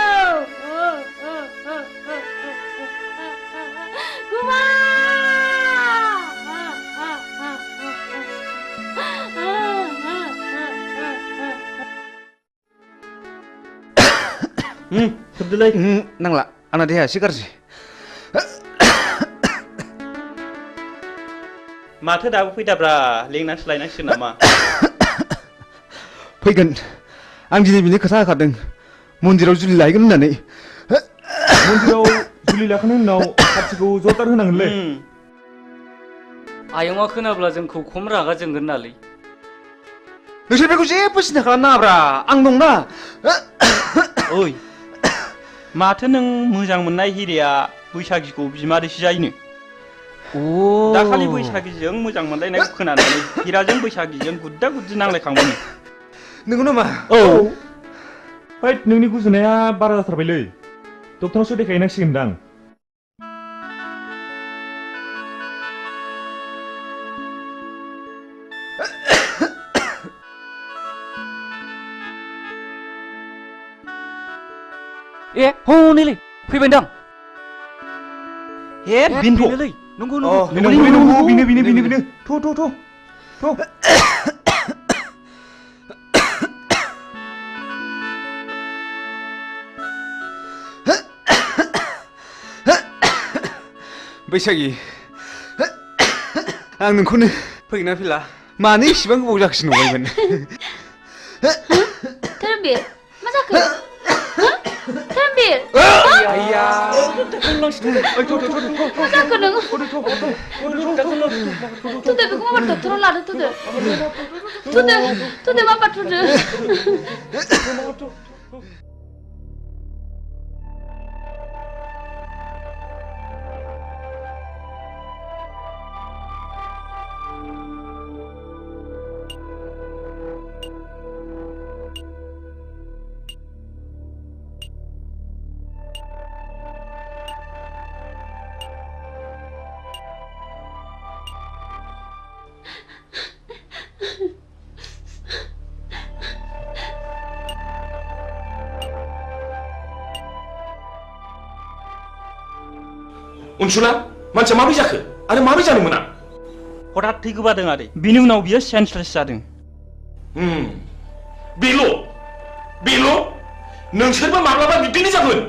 गुमा थोबदोलाय नांला आंना देहाया एसे गाज्रि माथो दाबो फैदाब्रा लेंनानैसो लायनांसिगोन नामा फैगोन आं दिनै बिनि खोथा होखादों मन्दिराव जुलि लायगोन होननानै मन्दिराव जुलि लाखांनायनि उनाव पार्टिखौ जरदार होनांगोनलै आयंआ खोनाब्ला जोंखौ खम रागा जोंगोन नालै नोंसोर बेखौ जेबो सिन्था खालामनाङाब्रा आं दंना ओइ माथो नों मोजां मोननाय हिरेया बैसागिखौ बिमादैसो जायोनो दाखालि बैसागिजों मोजां मोनलायनायखौ खोनानानै हिराजों बैसागिजों गुद्दा गुद्दि नांलायखांबाय नंगौ नामा औ हैद नोंनि गुजुनाया बारा जाथारबायलै डक्टरनावसो देखायनांसिगोनदां ए हनैलै फैबायदां हे बिनलै नंगौ नंगौ बिनो थ' बैसागि आं नोंखौनो फैगोन ना फैला मानो इसेबां गोबाव जाखिनो नंबायमोन धोरोमबीर मा जाखो धोरोमबीर आइया मा जाखो नों थुदो बेखौ माबा डक्टराव लादो थुदो माबा थुदो अनसुला मानसिया माबोरै जाखो आरो माबोरै जानो मोना हठात थै गोबादों आदै बिनि उनाव बियो सेन्सलेस जादों बेल' नोंसोरबो माब्लाबा बिदिनो जागोन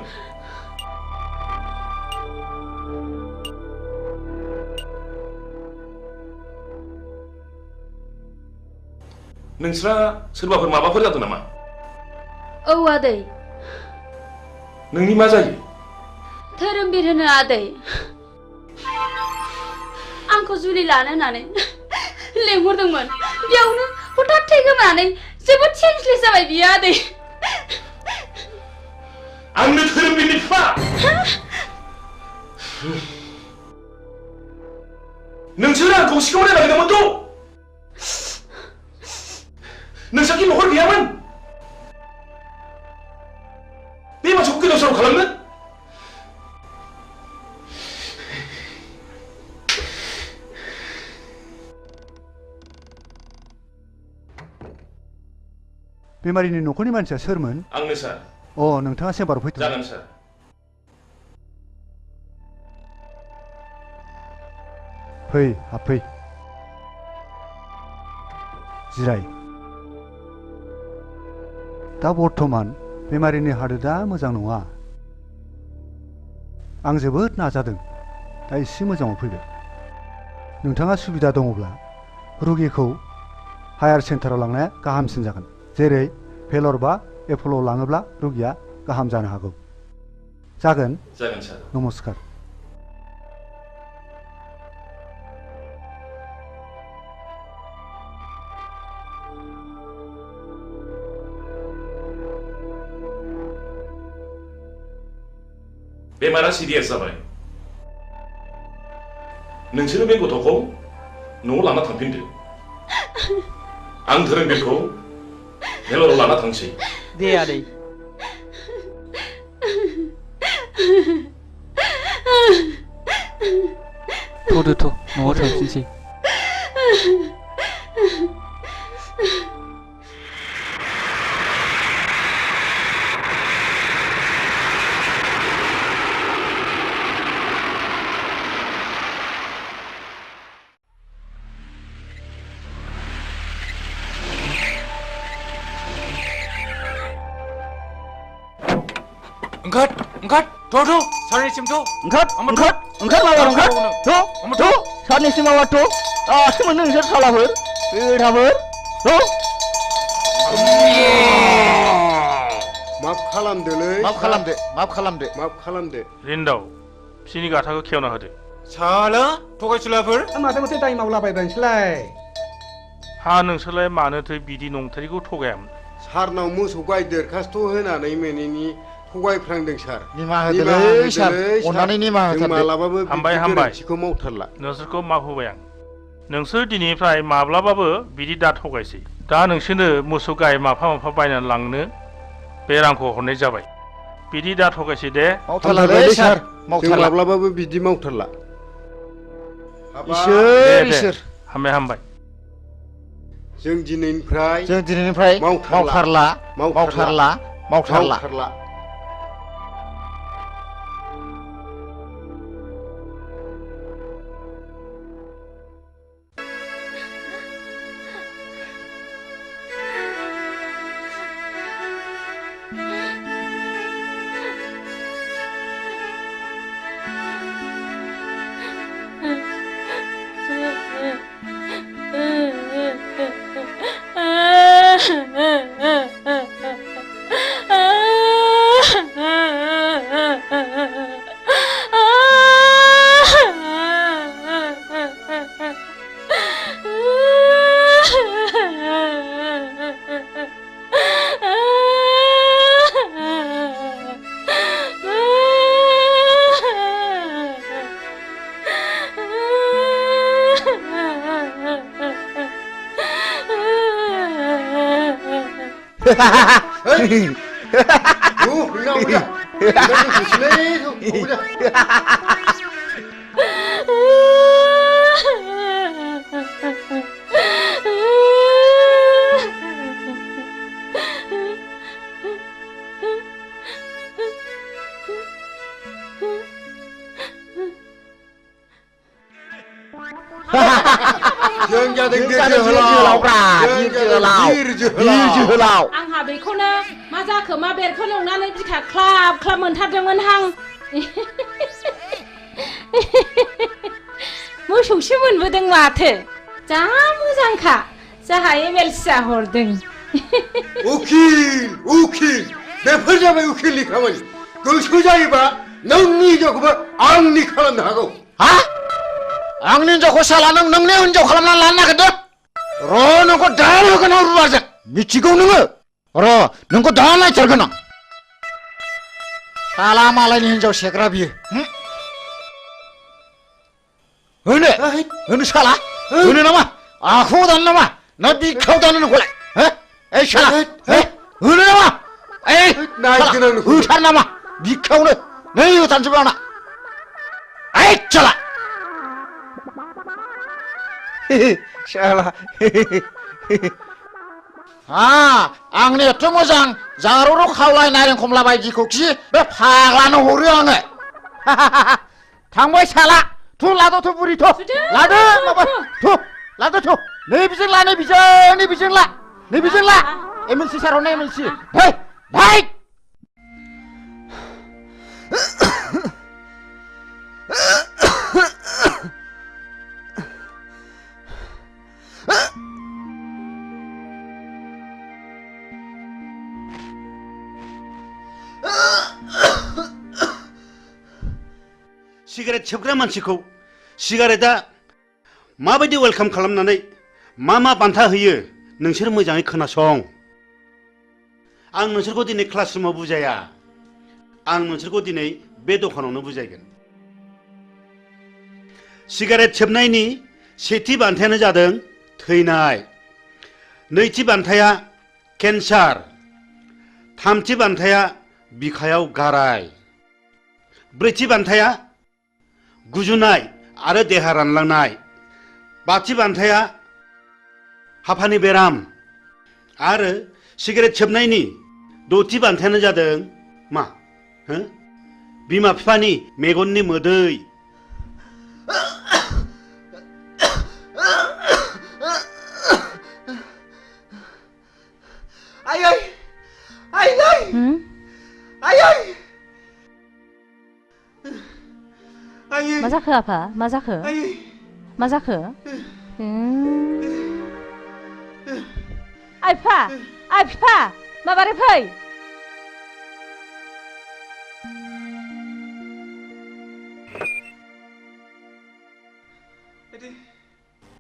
नोंस्रा सोरबाफोर माबाफोर जादों नामा औ आदै नोंनि मा जायो धोरोमबीर होनो आदै आंखौ जुलि लानो होननानै लेंहरदोंमोन बेयावनो हठात थै गोमानानै जोबोद सेन्सलेस जाबाय बियो आदै आंनो धोरोमबीरनि बिफा नोंसोर आंखौ सिखाव नागिरदोंमोनथ' नोंसाखि न'खर गैयामोन बे मानसिखौ गोदाव सोराव खालामनो बेमारिनि न'खरनि मानसिया सोरमोन आंनो सार नोंथाङा चेम्बाराव फैथ' जागोन सार फै हाबफै जिराय दा बर्थमान बेमारिनि हालोदा मोजां नङा आं जोबोद नाजादों दा एसे मोजाङाव फैबाय नोंथाङा सुबिदा दङब्ला रुगिखौ हायार सेन्टाराव लांनाया गाहामसिन जागोन जेरै भेलर बा एप'ल'आव लाङोब्ला रुगिया गाहाम जानो हागौ जागोन सार नमस्कार बेमारा सिरियास जाबाय नोंसोरो बे गथ'खौ न'आव लाना थांफिनदो आं धोरोमबीरखौ भेलराव लाना थांसै दे आदै थ'दो न'आव थांफिनसै ओंखार थ' सानैसिम थ' ओंखार माबार ओंखार थ' सानैसिम माबार थ' दासो मोनो नोंसोर सालाफोर बेराफोर थ' माफ खालामदोलै माफ खालामदो रिन्दाव बिसिनि गाथाखौ खेवना होदो साला थगायसुलाफोर माथो माथो दाय मावलाबायबाय नोंसोरलाय हा नोंसोरलाय मानोथो बिदि नंथारिखौ थगायामोन सारनाव मोसौ गाय दरखास्त होनानै मोनैनि थगायफ्रांदों सार निमाहा होदोलै सार अननानै निमाहा जों होथारदो मालाबाबो हामबाय बिदि हामबाय गोरोन्थिखौ मावथारला नोंसोरखौ माफ होबाय आं नोंसोर दिनैनिफ्राय माब्लाबाबो बिदि दा थगायसै दा नोंसोरनो मोसौ गाय माफा बायनानै लांनो बे रांखौ हरनाय जाबाय बिदि दा थगायसै दे मावथारलालै सार जों माब्लाबाबो बिदि मावथारला इसोर हामबाय जों दिनैनिफ्राय मावथारला जों जादों जोहोलाव आंहा बेखौनो मा जाखो मा बेरखौ एवनानै बिखा ख्लाब ख्लाब मोनथारदोंमोन हां मोसौसो मोनबोदों माथो जा मोजांखा जाहा एमएलसिया हरदों उखिल बेफोर जाबाय उखिलनि खामानि गोसो जायोबा नोंनि हिनजावखौबो आंनि खालामनो हागौ आंनि हिनजावखौ साला नोंनि हिनजाव खालामनानै लानो नागिरदों र' नोंखौ दा होगोन आं रुवाजों मिथिगौ नोङो र' नोंखौ दा नायथारगोन आं साला मालायनि हिनजाव सेग्रा बियो होनो साला होनो नामा आखाव दानो नामा ना बिखाव दानो नोंखौलाय ओइ साला होनो नामा होथार नामा बिखावनो नै होथारनोसै आंना ओइ साला साला आंनि एथ' मोजां जारौ खावलाय नारें खमला बायदिखौ खि बे फाग्लानो हरो आङो थांबाय साला थु लादो थु बुरि थु लादो माबा थु लादो थु नैबिजों ला नैबिजों ला एमएलसि सार हरनाय एमएलसि भाई सिगारेट सोबग्रा मानसिखौ सिगारेटआ माबायदि वेलकाम खालामनानै मा बान्था होयो नोंसोर मोजाङै खोनासं आं नोंसोरखौ दिनै क्लासरुमाव बुजाया आं नोंसोरखौ दिनै बे दखानावनो बुजायगोन सिगारेट सोबनायनि सेथि बान्थायानो जादों थैनाय नैथि बान्थाया केन्सार थामथि बान्थाया बिखायाव गाराय ब्रैथि बान्थाया गुजुनाय आरो देहा रानलांनाय बाथि बान्थाया हापानि बेराम आरो सिगारेट सोबनायनि दथि बान्थायानो जादों मा बिमा बिफानि मेगननि मोदै जाखो आफा मा जाखो मा जाखो आइ बिफा माबारै फै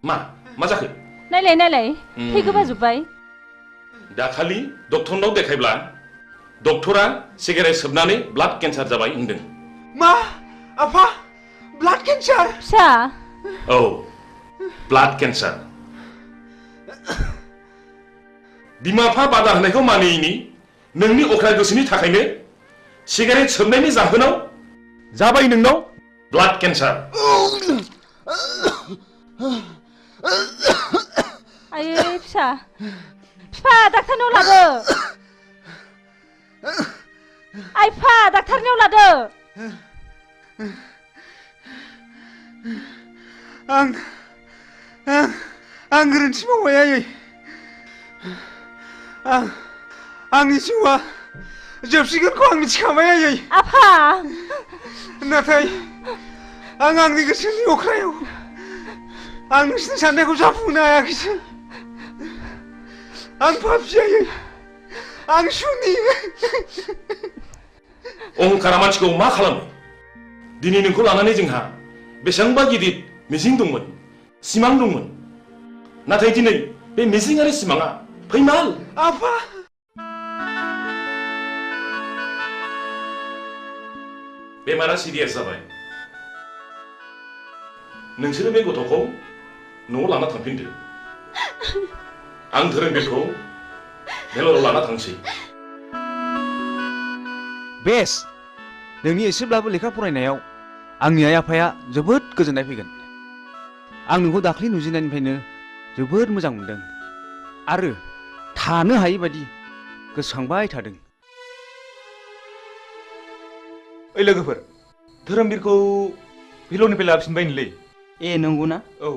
मा जाखो नायलाय थै गोबाजोब्बाय दाखालि डक्टरनाव देखायब्ला डक्टरा सिगारेट सोबनानै ब्लाड केन्सार जाबाय होनदों मा आफा ब्लाड केन्सार फिसा औ ब्लाड केन्सार बिमा बिफा बादा होनायखौ मानियैनि नोंनि अख्रा गोसोनि थाखायनो सिगारेट सोबनायनि जाहोनाव जाबाय नोंनाव ब्लाड केन्सार आयै फिसा डाक्टारनियाव लादो आइ बिफा डाक्टारनियाव लादो आं गोरोन्थि मावबाय आयै आंनि जिउआ जोबसिगोनखौ आं मिथिखाबाय आयै आफा नाथाय आं आंनि गोसोनि अख्रायाव आं नोंसिनि साननायखौ जाफुंनो हायाखैसै आं पापि आयै आं सुनि अहंकारा मानसिखौ मा खालामो दिनै नोंखौ लानानै जोंहा बेसेबांबा गिदिर मिजिं दंमोन सिमां दंमोन नाथाय दिनै बे मिजिं आरो सिमाङा फैमाल आफा बेमारा सिरियास जाबाय नोंसोरो बे गथ'खौ न'आव लाना थांफिनदो आं धोरोमबीरखौ भेलराव लाना थांसै बेस नोंनि एसेब्लाबो लेखा फरायनायाव आंनि आइ आफाया जोबोद गोजोननाय फैगोन आं नोंखौ दाख्लि नुजेननायनिफ्रायनो जोबोद मोजां मोनदों आरो थानो हायै बायदि गोसोखांबाय थादों ओइ लोगोफोर धोरोमबीरखौ भेलरनिफ्राय लाबोफिनबायनोलै ए नंगौना औ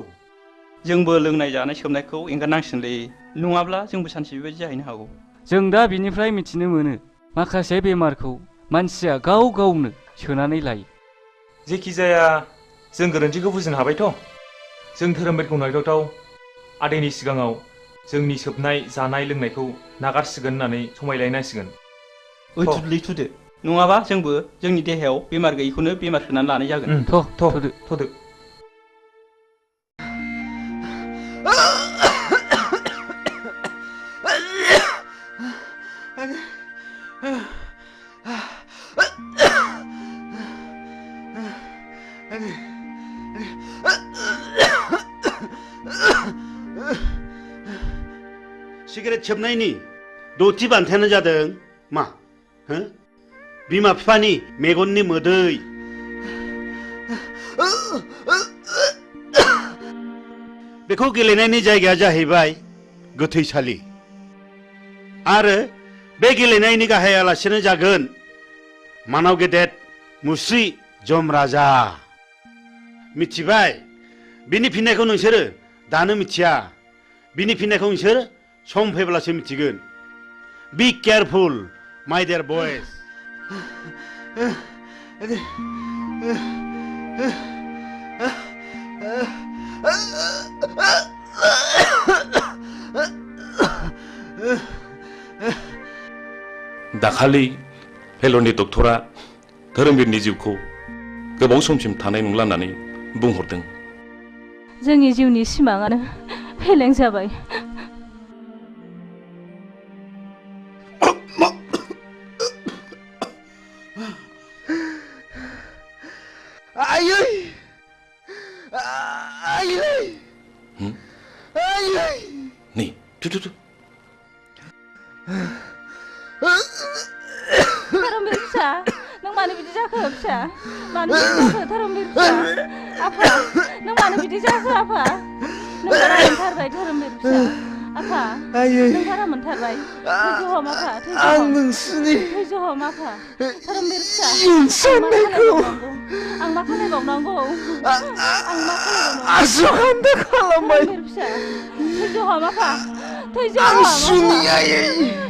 जोंबो लोंनाय जानाय सोबनायखौ एंगारनांसिगोनलै नङाब्ला जोंबो सानसे बेबायदि जाहैनो हागौ जों दा बिनिफ्राय मिथिनो मोनो माखासे बेमारखौ मानसिया गाव गावनो सोनानै लायो जेखि जाया जों गोरोन्थिखौ बुजिनो हाबायथ' जों धोरोमबीरखौ नायदावथाव आदैनि सिगाङाव जोंनि सोबनाय जानाय लोंनायखौ नागारसिगोन होननानै समायलायनांसिगोन थुदो नङाबा जोंबो जोंनि देहायाव बेमार गैयैखौनो बेमार सोनानै लानाय जागोन थ'दो सिगारेट सोबनायनि दथि बान्थायानो जादों मा बिमा बिफानि मेगननि मोदै बेखौ गेलेनायनि जायगाया जाहैबाय गोथैसालि आरो बे गेलेनायनि गाहाय आलासियानो जागोन मानाव गेदेर मुस्रि जम राजा मिथिबाय बिनि फिननायखौ नोंसोरो दानो मिथिया बिनि फिननायखौ नोंसोर सम फैब्लासो मिथिगोन बी केयारफुल माय डियर बयज दाखालि भेलरनि डक्टरा धोरोमबीरनि जिउखौ गोबाव समसिम थानाय नंला होननानै बुंहरदों जोंनि जिउनि सिमाङानो फेलें जाबाय आयै आयै आयै नै थु धोरोमबीर फिसा नों मानो बिदि जाखो फिसा मानो बिदि जाखो धोरोमबीर फिसा आफा नों मानो बिदि जाखो आफा नों बारा मोनथारबाय धोरोमबीर फिसा आफा नों बारा मोनथारबाय थैजहम आफा आं नोंसिनि थैजहम आफा धोरोमबीर फिसा साननायखौ आं मा खालामबावनांगौ आसुखान्दा खालामबाय फिसा थैजहम आफा थैजहम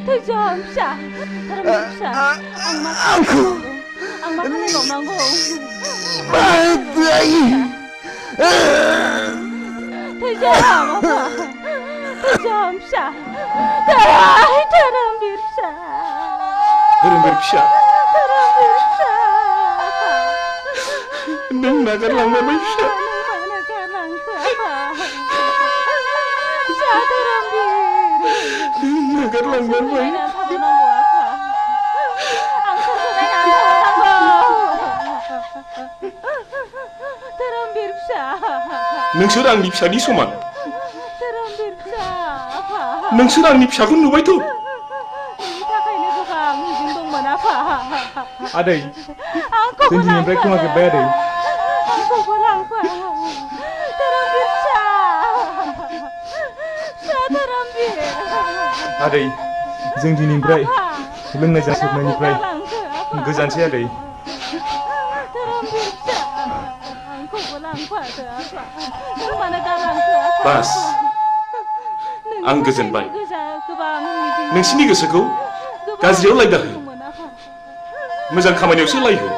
थैजहम फिसा धोरोमबीर फिसा आं मा खालामबावनांगौ आं आं मा खालामबावनांगौ थैजाम आफा थैजाम फिसा धोरोमबीर फिसा धोरोमबीर फिसा धोरोमबीर फिसा नों नागारलांबाय फिसा नागारलांखो आफा फिसा धोरोमबीर नों नागारलांबाय थाबावनांगौ आफा आं सोरखौ नायनानै थाबावनांगौ धोरोमबीर फिसा नोंसोर आंनि फिसानि समान धोरोमबीर फिसा आफा नोंसोर आंनि फिसाखौ नुबायथ' बेनि थाखायनो गोबां मिजिं दंमोन आफा आदै आंखौबो जों दिनैनिफ्राय गोमाजोब्बाय आदै आंखौबो लांफा धोरोमबीर फिसा फिसा धोरोमबीर आदै जों दिनैनिफ्राय लोंनाय जासोबनायनिफ्राय गोजानसै आदै धोरोमबीर फिसा आंखौबो लांफादो आफा नों मानो गालांखो आफा बास आं गोजोनबाय गोबां मिजिं नोंसिनि गोसोखौ गाज्रियाव लायदाहो मोजां खामानियावसो लायहो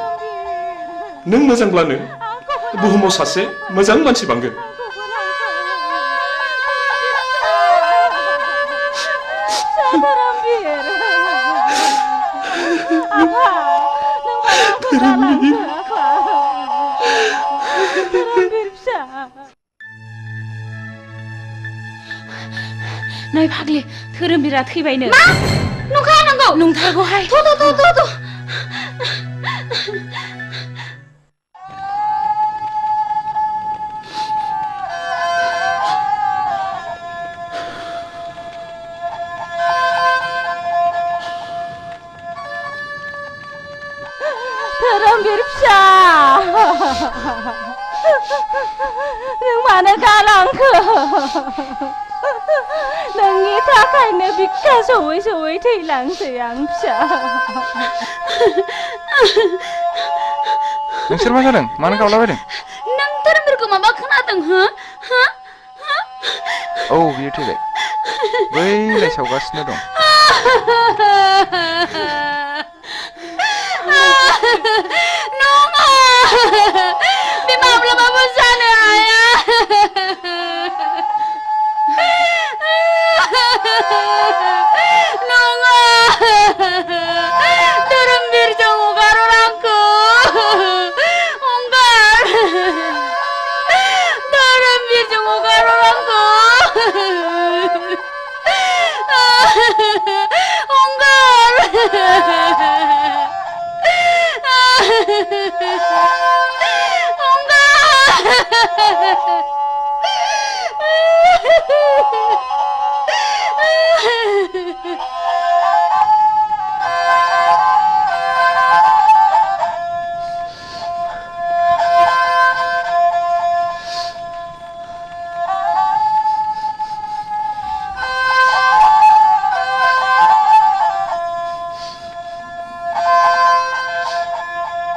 नों मोजांब्लानो बुहुमाव सासे मोजां मानसि बांगोन धोरोमबीर आफा नों मानो आंखौ गालांखो आफा धोरोमबीर फिसा नै फाग्लि धोरोमबीरा थैबायनो मा नंखाया नंगौ नंथारगौहाय थ' धोरोमबीर फिसा नों मानो गालांखो नोंनि थाखायनो बिखा सौयै सौयै थैलांसै आं फिसा नोंसोर मा जादों मानो गावलाबायदों नों धोरोमबीरखौ माबा खोनादों हो औ बियो थैबाय बैलाय सावगासिनो दं नङा बे माब्लाबाबो जानो हाया नङा धोरोमबीरजों हगार आंखौ हगार धोरोमबीरजों हगार आंखौ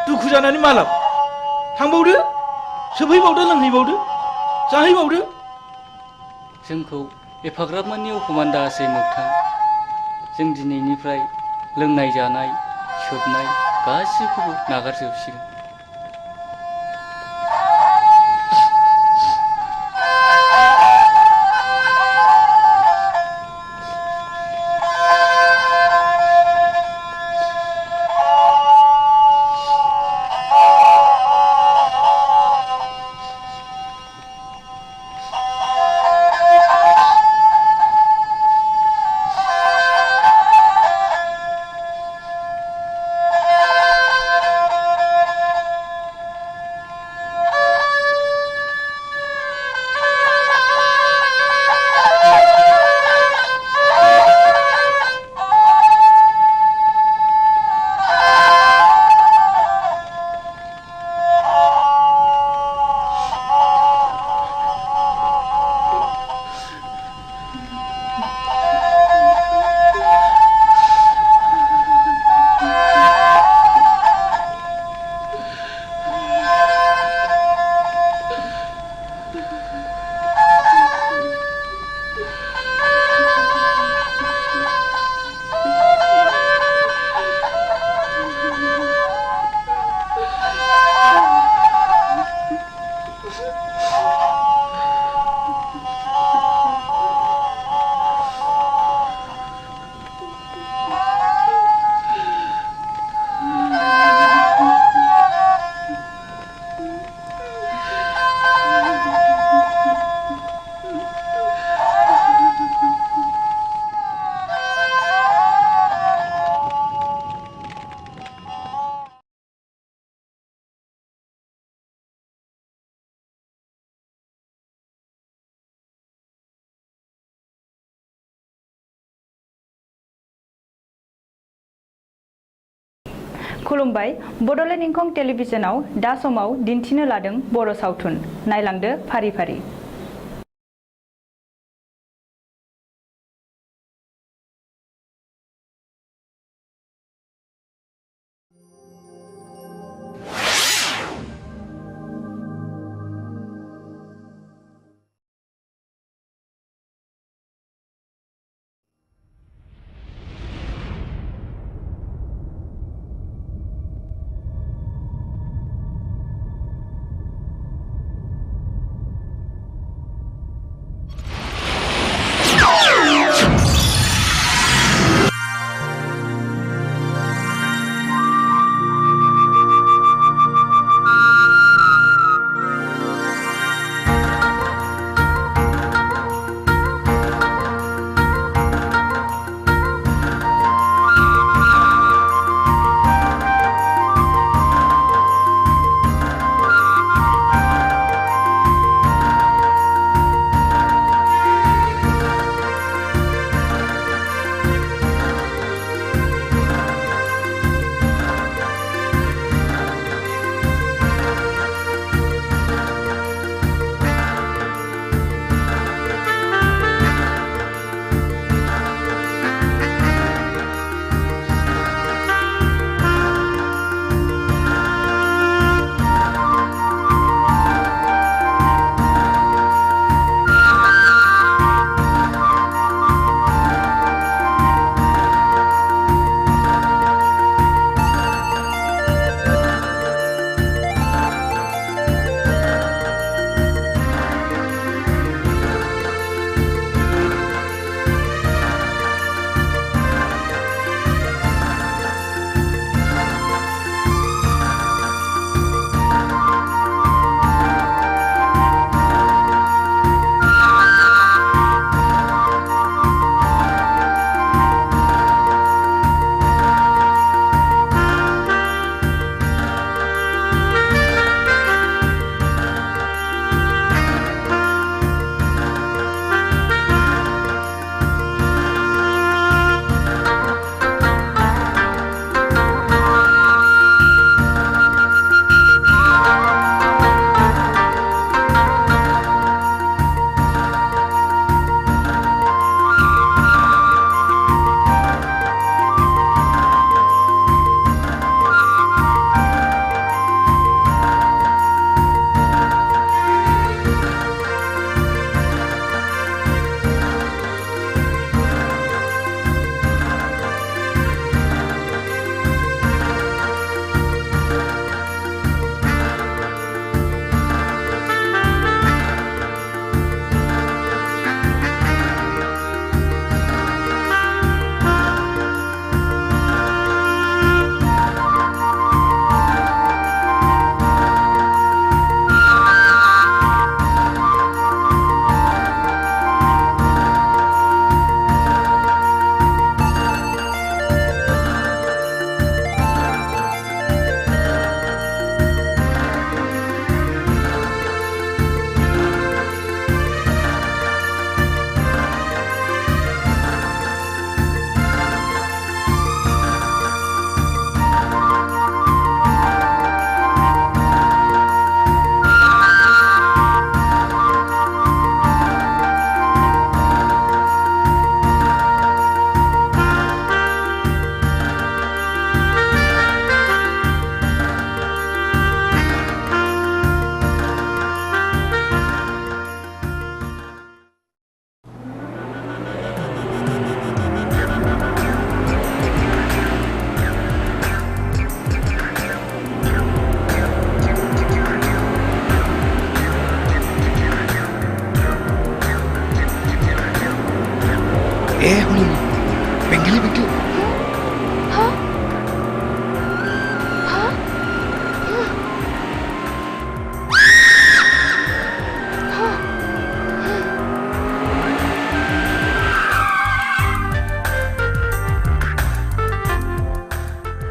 दुखु जानानै मालाब थांबावदो सोबहैबावदो लोंहैबावदो जाहैबावदो जोंखौ एफाग्राब मानि अफमान दासै मोगथां जों दिनैनिफ्राय लोंनाय जानाय सोबनाय गासिखौबो नागारजोबसिगोन खुलुमबाय बड'लेण्ड इंखं टेलिभिजनाव दा समाव दिन्थिनो लादों बर' सावथुन नायलांदो फारि फारि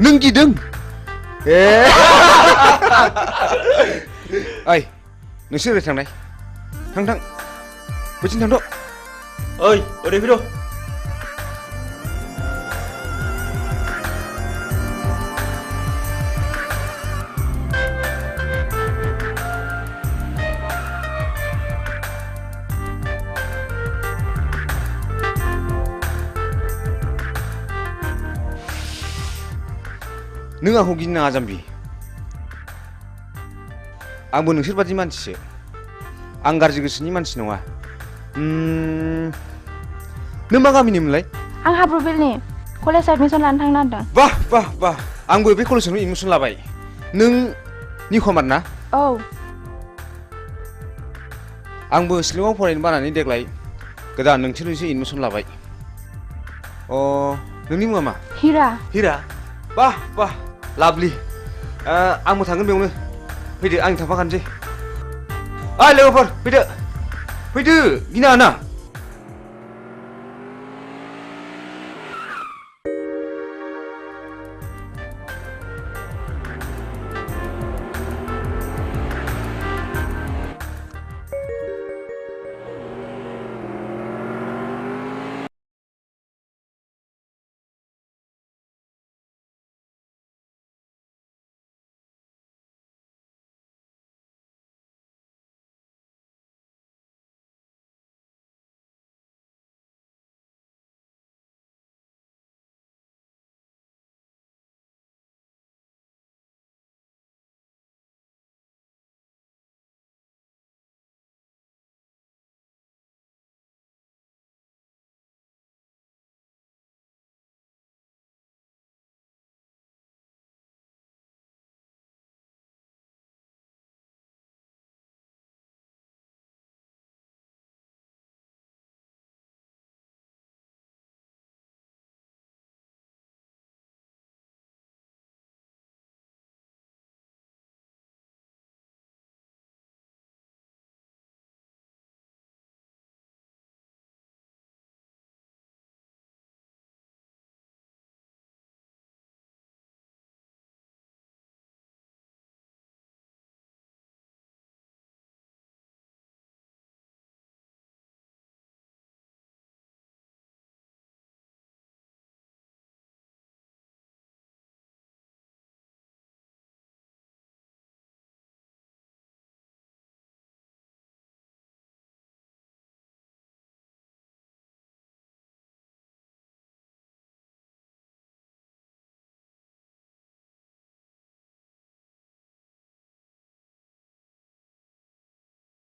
नों गिदों ओइ नोंसोर ओरै थांनाय थां बैथिं थांद' ओइ ओरै फैद' नों आंखौ गिनो नाङा जाम्बि आंबो नोंसोर बादि मानसिसो आं गाज्रि गोसोनि मानसि नङा नों मा गामिनिमोनलाय आं हाब्रुबिलनि कलेज एडमिसन लानो थांनो नागिरदों बाह बाह बाह आंबो बे कलेजावनो एडमिसन लाबाय नों निखमार ना औ आंबो शिलंआव फरायनो बानानै देग्लाय गोदान नोंसोरनिसो एडमिसन लाबाय नोंनि मुङा मा हिरा हिरा बाह बाह लाभलि आंबो थांगोन बेयावनो फैदो आं थांफाखानोसै ओइ लोगोफोर फैदो फैदो गिनाङा ना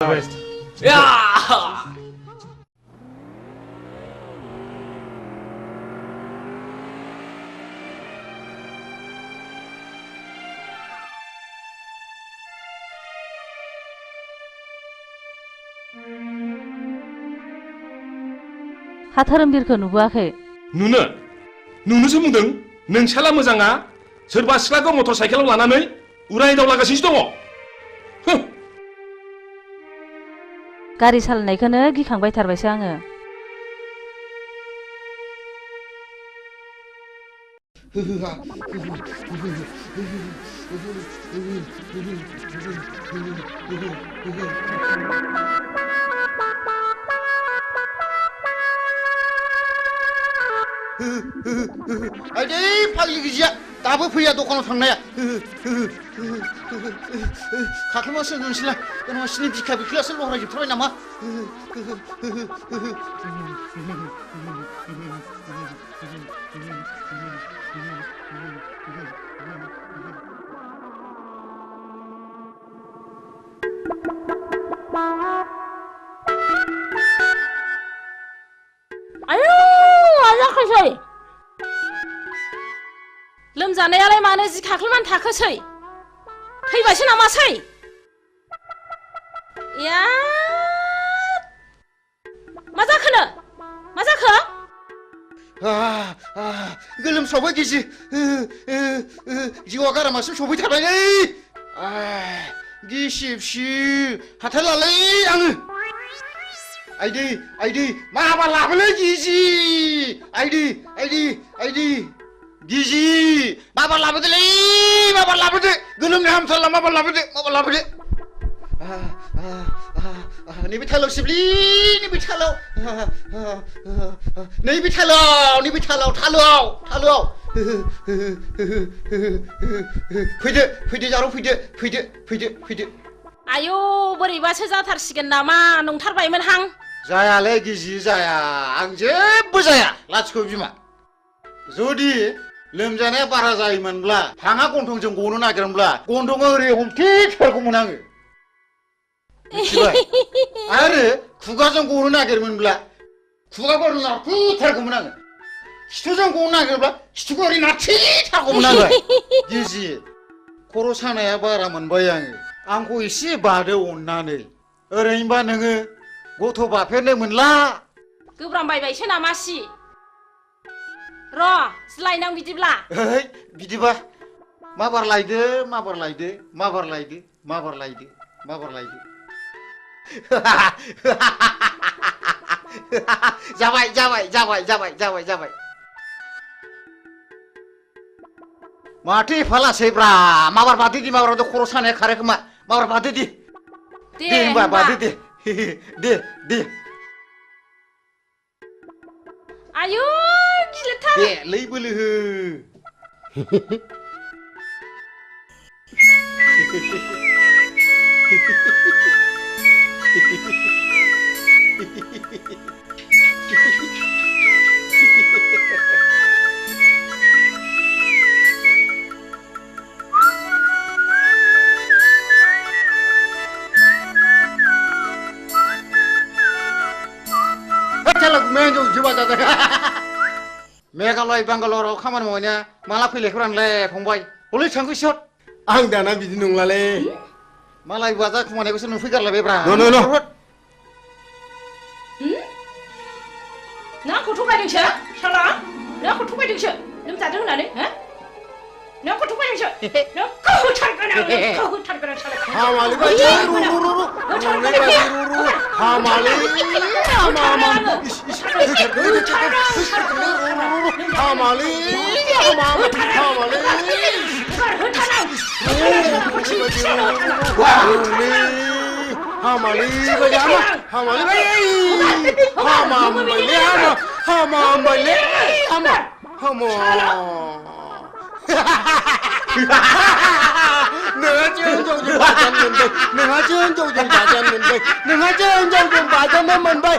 हा धोरोमदिरखौ नुबोआखै नुनोसो बुंदों नोंसाला मोजाङा सोरबा सिख्लाखौ मटर साइकेलाव लानानै उराय दावलागासिनो दङ गारि सालायनायखौनो गिखांबाय थारबायसो आङो आइदै फाग्लि गिजिया दाबो फैया दखानाव थांनाया खाख्लुमासो नोंसोरलाय नोंसिनि बिखा बिख्लायासो लहरायजोबथारबाय नामा आयौ आजाखोसै लोमजानायालाय मानो जि खाख्लुमान थाखोसै थैबायसो नामासै या मा जाखोनो मा जाखो गोलोमसावबाय गिजि जिउआ गारामासिम सफैथारबाय नै गिसिबसि हाथारलालै आङो आइदै माबा लाबोलै गिजि आइदै गिजि माबा लाबोदोलै माबा लाबोदो गोलोमनो हामथारला माबा लाबोदो नैबे थालाव सिबलि नैबे थालाव थालोआव फैदो जारौ फैदो आयौ बोरैबासो जाथारसिगोन नामा नंथारबायमोनहां जायालै गिजि जाया आं जेबो जाया लाथिख' बिमा जुदि लोमजानाया बारा जायोमोनब्ला हाङा गन्थंजों गनो नागिरोमोनब्ला गन्थंआ ओरै हमथेथारगौमोन आङो मिथिबाय आरो खुगाजों गनो नागिरोमोनब्ला खुगाखौ ओरै नारथेथारगौमोन आङो खिथुजों गनो नागिरोब्ला खिथुखौ ओरै नारथेथारगौमोन आङो गिजि खर' सानाया बारा मोनबाय आंखौ एसे बादो अननानै ओरैनोबा नोङो गथ' बाफेरनो मोनला गोब्रामबायबायसो नामासि र' लायनां बिदिब्ला ओइ बिदिबा माबार लायदो माबार लायदो माबार लायदो माबार लायदो माबार लायदो जाबाय जाबाय जाबाय जाबाय जाबाय जाबाय माथो एफा लासैब्रा माबार बादो दि माबार बादो खर' सानाया खारो खोमा माबार बादो दि दे होनबा बादो दे दे दे आयु गिलिरथार दे लै बोलो हो मेघालय बांगालराव खामानि मावनाया माला फैलायखौरानलाय फंबाय हलै थांखो सट आं दाना बिदि नंलालै मालाय बाजा खमायनायखौसो नुफैगारलायबायब्रा नों आंखौ थगायदोंसो साला नों आंखौ थगायदोंसो लोमजादों होननानै नों आंखौ थगायदोंसो नों होथारगोन आं होथारगोन आं साला हामालै बायदि हामालै हामा हामालै हामालै बायदि हामालै हामालै हामालै हामा नोंहा हिनजावजों बाजानो मोनबाय नोंहा हिनजावजों बाजानो मोनबाय नोंहा हिनजावजों बाजानो मोनबाय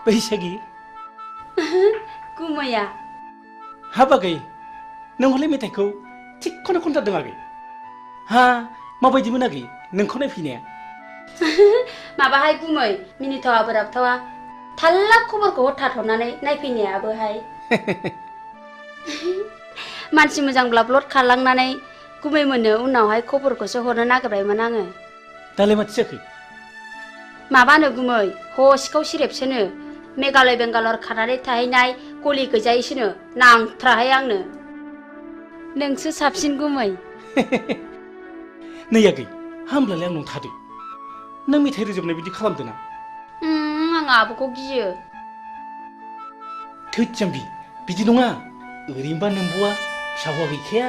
बैसागि गुमैया हाब आगै नों हले मेथाइखौ थिगखौनो खनथारदों आगै हा माबायदिमोन आगै नोंखौ नायफैनाया माबाहाय गुमै मिनिथावा बोराबथावा थाल्ला खबरखौ हरथाथ'नानै नायफैनायाबोहाय मानसि मोजांब्ला ब्लड खारलांनानै गुमै मोननो उनावहाय खबरखौसो हरनो नागिरबायमोन आङो दालाय माथो जाखो माबानो गुमै हसिखाव सिरेबसोनो मेघालय बेंगालर खानानै थाहैनाय गलि गैजायैसोनो नांथ्राहाय आंनो नोंसो साबसिन गुमै नै आगै हामब्लालाय आंनाव थादो नों मेथाइ रोजाबनाय बिदि खालामदों ना आं आब'खौ गियो थोद जाम्बि बिदि नङा ओरैनोबा नोंब'आ फिसा हौवा गैखाया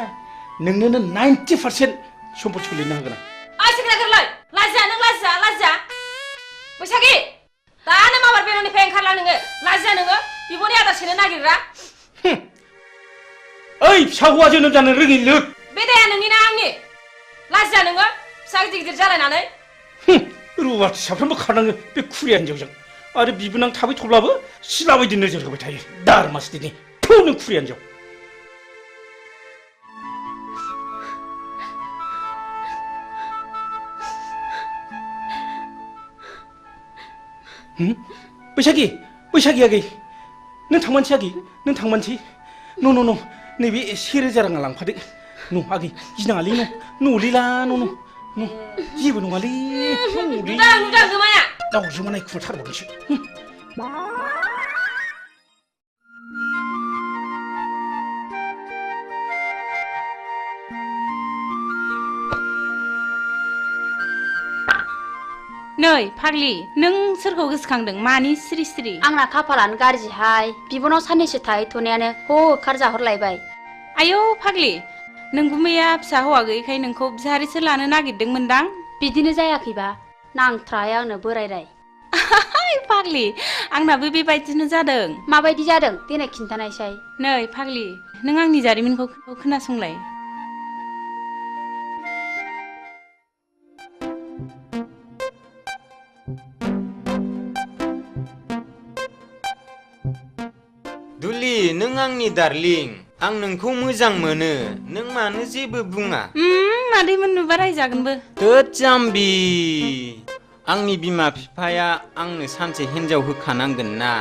नोंनोनो 90% सम्पतिखौ लिरनो हागोन आं सेक्रेटारिलाय लाजिया नों लाजिया बैसागि दानो माबार बेननिफ्राय ओंखारला नोङो लाजिया नोङो बिब'नि आदार सेनो नागिरग्रा ओइ फिसा हौवा जोनोम जानो रोङि लोग बे दाया नोंनि ना आंनि लाजिया नोङो फिसा गिदिर गिदिर जालायनानै रुवाथि साफ्रोमबो खारनाङो बे खुरिया हिन्जावजों आरो बिबोनां थाबाय थब्लाबो सिला बायदि नोजोर होबाय थायो दारमासथिनि थौ नों खुरिया हिन्जाव बैसागि आगै नों थांमानसै आगै नों थांमानसै न' नैबे 1000 राङा लांफादो न' आगै गिनाङालै न'लिला न' जेबो नङालै नुदों गोमाया दाउजोमा नायखुमाथारबावदोंसो नै फाग्लि नों सोरखौ गोसोखांदों मानि सिरि आंना खाफालानो गाज्रिहाय बिबनाव साननैसो थाहैथ'नायानो होखार जाहरलायबाय आयौ फाग्लि नों गुमैया फिसा हौवा गैयैखाय नोंखौ बिहारिसो लानो नागिरदोंमोनदां बिदिनो जायाखैबा नांथ्राहाय आंनो बोरायराय फाग्लि आंनाबो बेबायदिनो जादों माबायदि जादों देनाय खिन्थानायसाय नै फाग्लि नों आंनि जारिमिनखौ खोनासंलाय दुलि नों आंनि डार्लिं आं नोंखौ मोजां मोनो नों मानो जेबो बुङा मादैमोन नुबा रायजागोनबो थोद जाम्बि आंनि बिमा बिफाया आंनो सानसे हिन्जाव होखानांगोन ना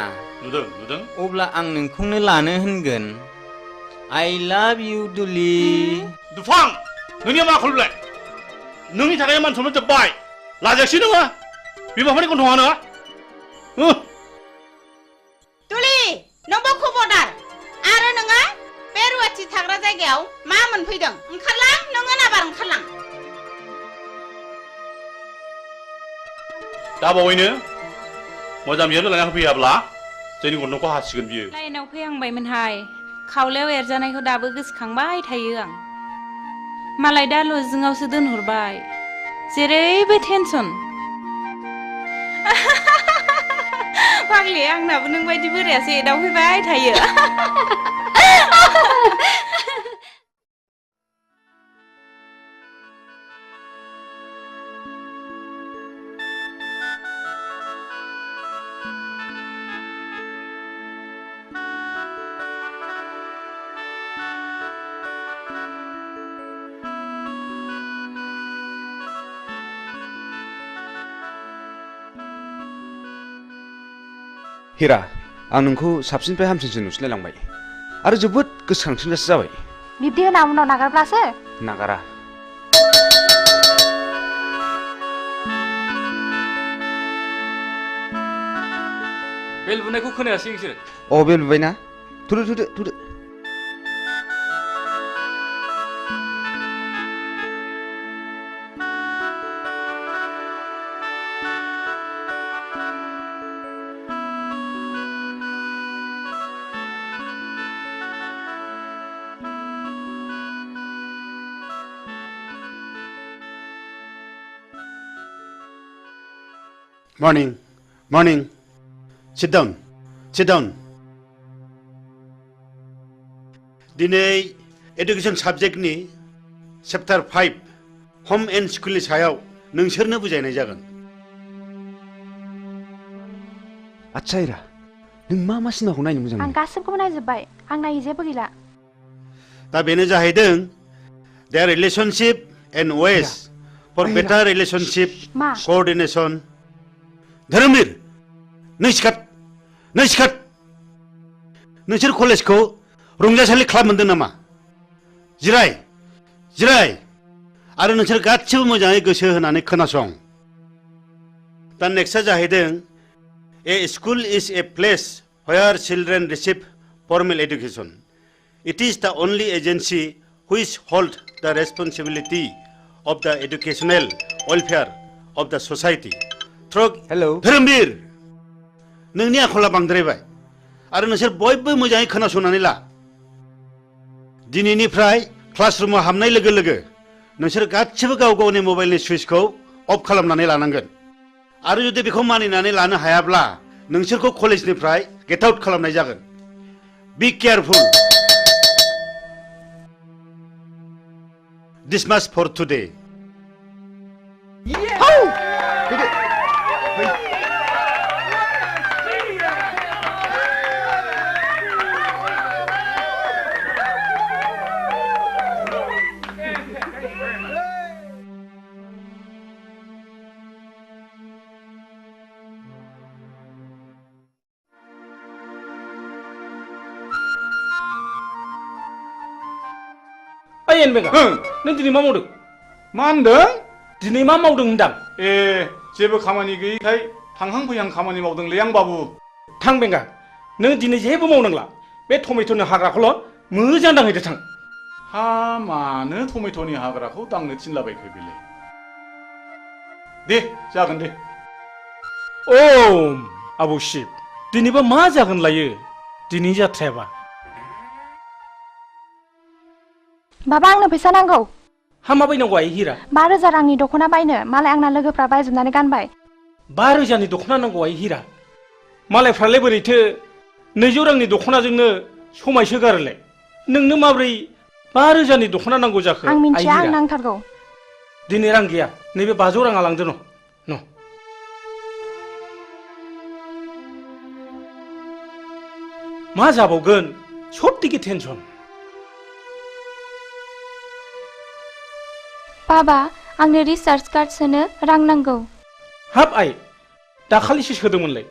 नुदों अब्ला आं नोंखौनो लानो होनगोन I love you दुलि दुफां नोंनिया मा खालामलाय नोंनि थाखाय मान सनमान जोब्बाय लाजायासै नोङो बिमाफोरनि गन्थङा नोङो दुलि नोंबो खबरदार आरो नोङो बे रुवाथि थाग्रा जायगायाव मा मोनफैदों ओंखारलां नोङो नाबार ओंखारलां दा बावैनो मोजां बिहामजो लायना होफैयाब्ला जोंनि गन्थंखौ हासिगोन बियो लाइनाव फैहांबायमोनहाय खावलायाव एरजानायखौ दाबो गोसोखांबाय थायो आं मालाय दा लजिंआवसो दोनहरबाय जेरैबो टेनसन फाग्लि आंनाबो नों बायदि बोरायासो एदावफैबाय थायो हिरा आं नोंखौ साबसिननिफ्राय हामसिनसो नुसिनलायलांबाय आरो जोबोद गोसोखांसिनगासो जाबाय बिब्दि होना उनाव नागारब्लासो नागारा बेल बुनायखौ खोनायासै नोंसोर बेल बुबायना थुदो Morning. Sit down. दिनै एडुकेशन साबजेक्टनि चैप्टार 5 होम एंड स्कुलनि सायाव नोंसोरनो बुजायनाय जागोन। आच्छा हिरा नों मा सिनेमाखौ नायनो मोजां आं मोनो गासिबखौबो नायजोब्बाय आं नायै जेबो गैला दा बेनो जाहैदों their relationship and ways for better relationship मा coordination धोरोमबीर नों सिखार नोंसोर कलेजखौ रंजासालि क्लाब मोनदों नामा जिराय आरो नोंसोर गासिबो मोजाङै गोसो होनानै खोनासं दा नेक्स्टआ जाहैदों A school is a place where children receive formal education. It is the only agency which holds the responsibility of the educational welfare of the society. Hello. धोरोमबीर नोंनि आखला बांद्रायबाय आरो नोंसोर बयबो मोजाङै खोनासंनानै ला दिनैनिफ्राय क्लासरुमाव हाबनाय लोगो लोगो नोंसोर गासिबो गाव गावनि मबाइलनि सुइचखौ अफ खालामनानै लानांगोन आरो जुदि बेखौ मानिनानै लानो हायाब्ला नोंसोरखौ कलेजनिफ्राय गेट आउट खालामनाय जागोन बी केयारफुल dismiss for today ओइ एनबेगा नों दिनै मा मावदों मा होनदों दिनै मा मावदों होनदां ए जेबो खामानि गैयैखाय थांहां फैहां खामानि मावदोंलै आं बाबु थां बेंगा नों दिनै जेबो मावनांला बे टमेट'नि हाग्राखौल' मोजां दांहैदो थां हा मानो टमेट'नि हाग्राखौ दांनो थिनलाबायखो बेलाय दे जागोन दे ओम आबौ शिब दिनैबा मा जागोन लायो दिनै जाथ्रायाबा बाबा आंनो फैसा नांगौ हा मा बायनांगौ आइ हिरा 5,000 रांनि दख'ना बायनो मालाय आंना लोगोफ्रा बायजोबनानै गानबाय 5,000नि दख'ना नांगौ आइ हिरा मालायफ्रालाय बोरैथो 200 रांनि दख'नाजोंनो समायसोगारोलाय नोंनो माब्रै 5,000नि दख'ना नांगौ जाखो आं मिन्थिया आं नांथारगौ दिनै रां गैया नैबे 500 राङा लांदो न मा जाबावगोन सबथिके टेनसन बाबा आंनो रिचार्ज कार्ड सोनो रां नांगौ हाब आइ दाखालिसो सोदोंमोनलाय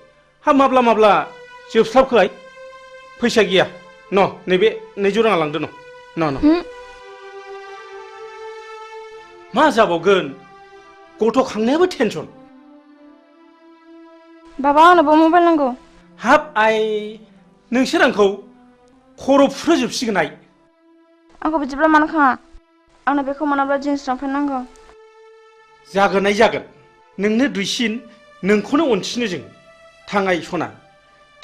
हाब माब्ला जोबस्लाबखो आइ फैसा गैया न नैबे 200 राङा लांदो न मा जाबावगोन गथ' खांनायाबो टेनसन बाबा आंनोबो मबाइल नांगौ हाब आइ नोंसोर आंखौ खर' फुरहोजोबसिगोन आइ आंखौ बिदिब्ला मानो खाङा आंनो बेखौ मोनाब्ला जिन्स लंपेन्ट नांगौ जागोन आइ जागोन नोंनो दुइसिन नोंखौनो अनसिनो जों थाङाय सना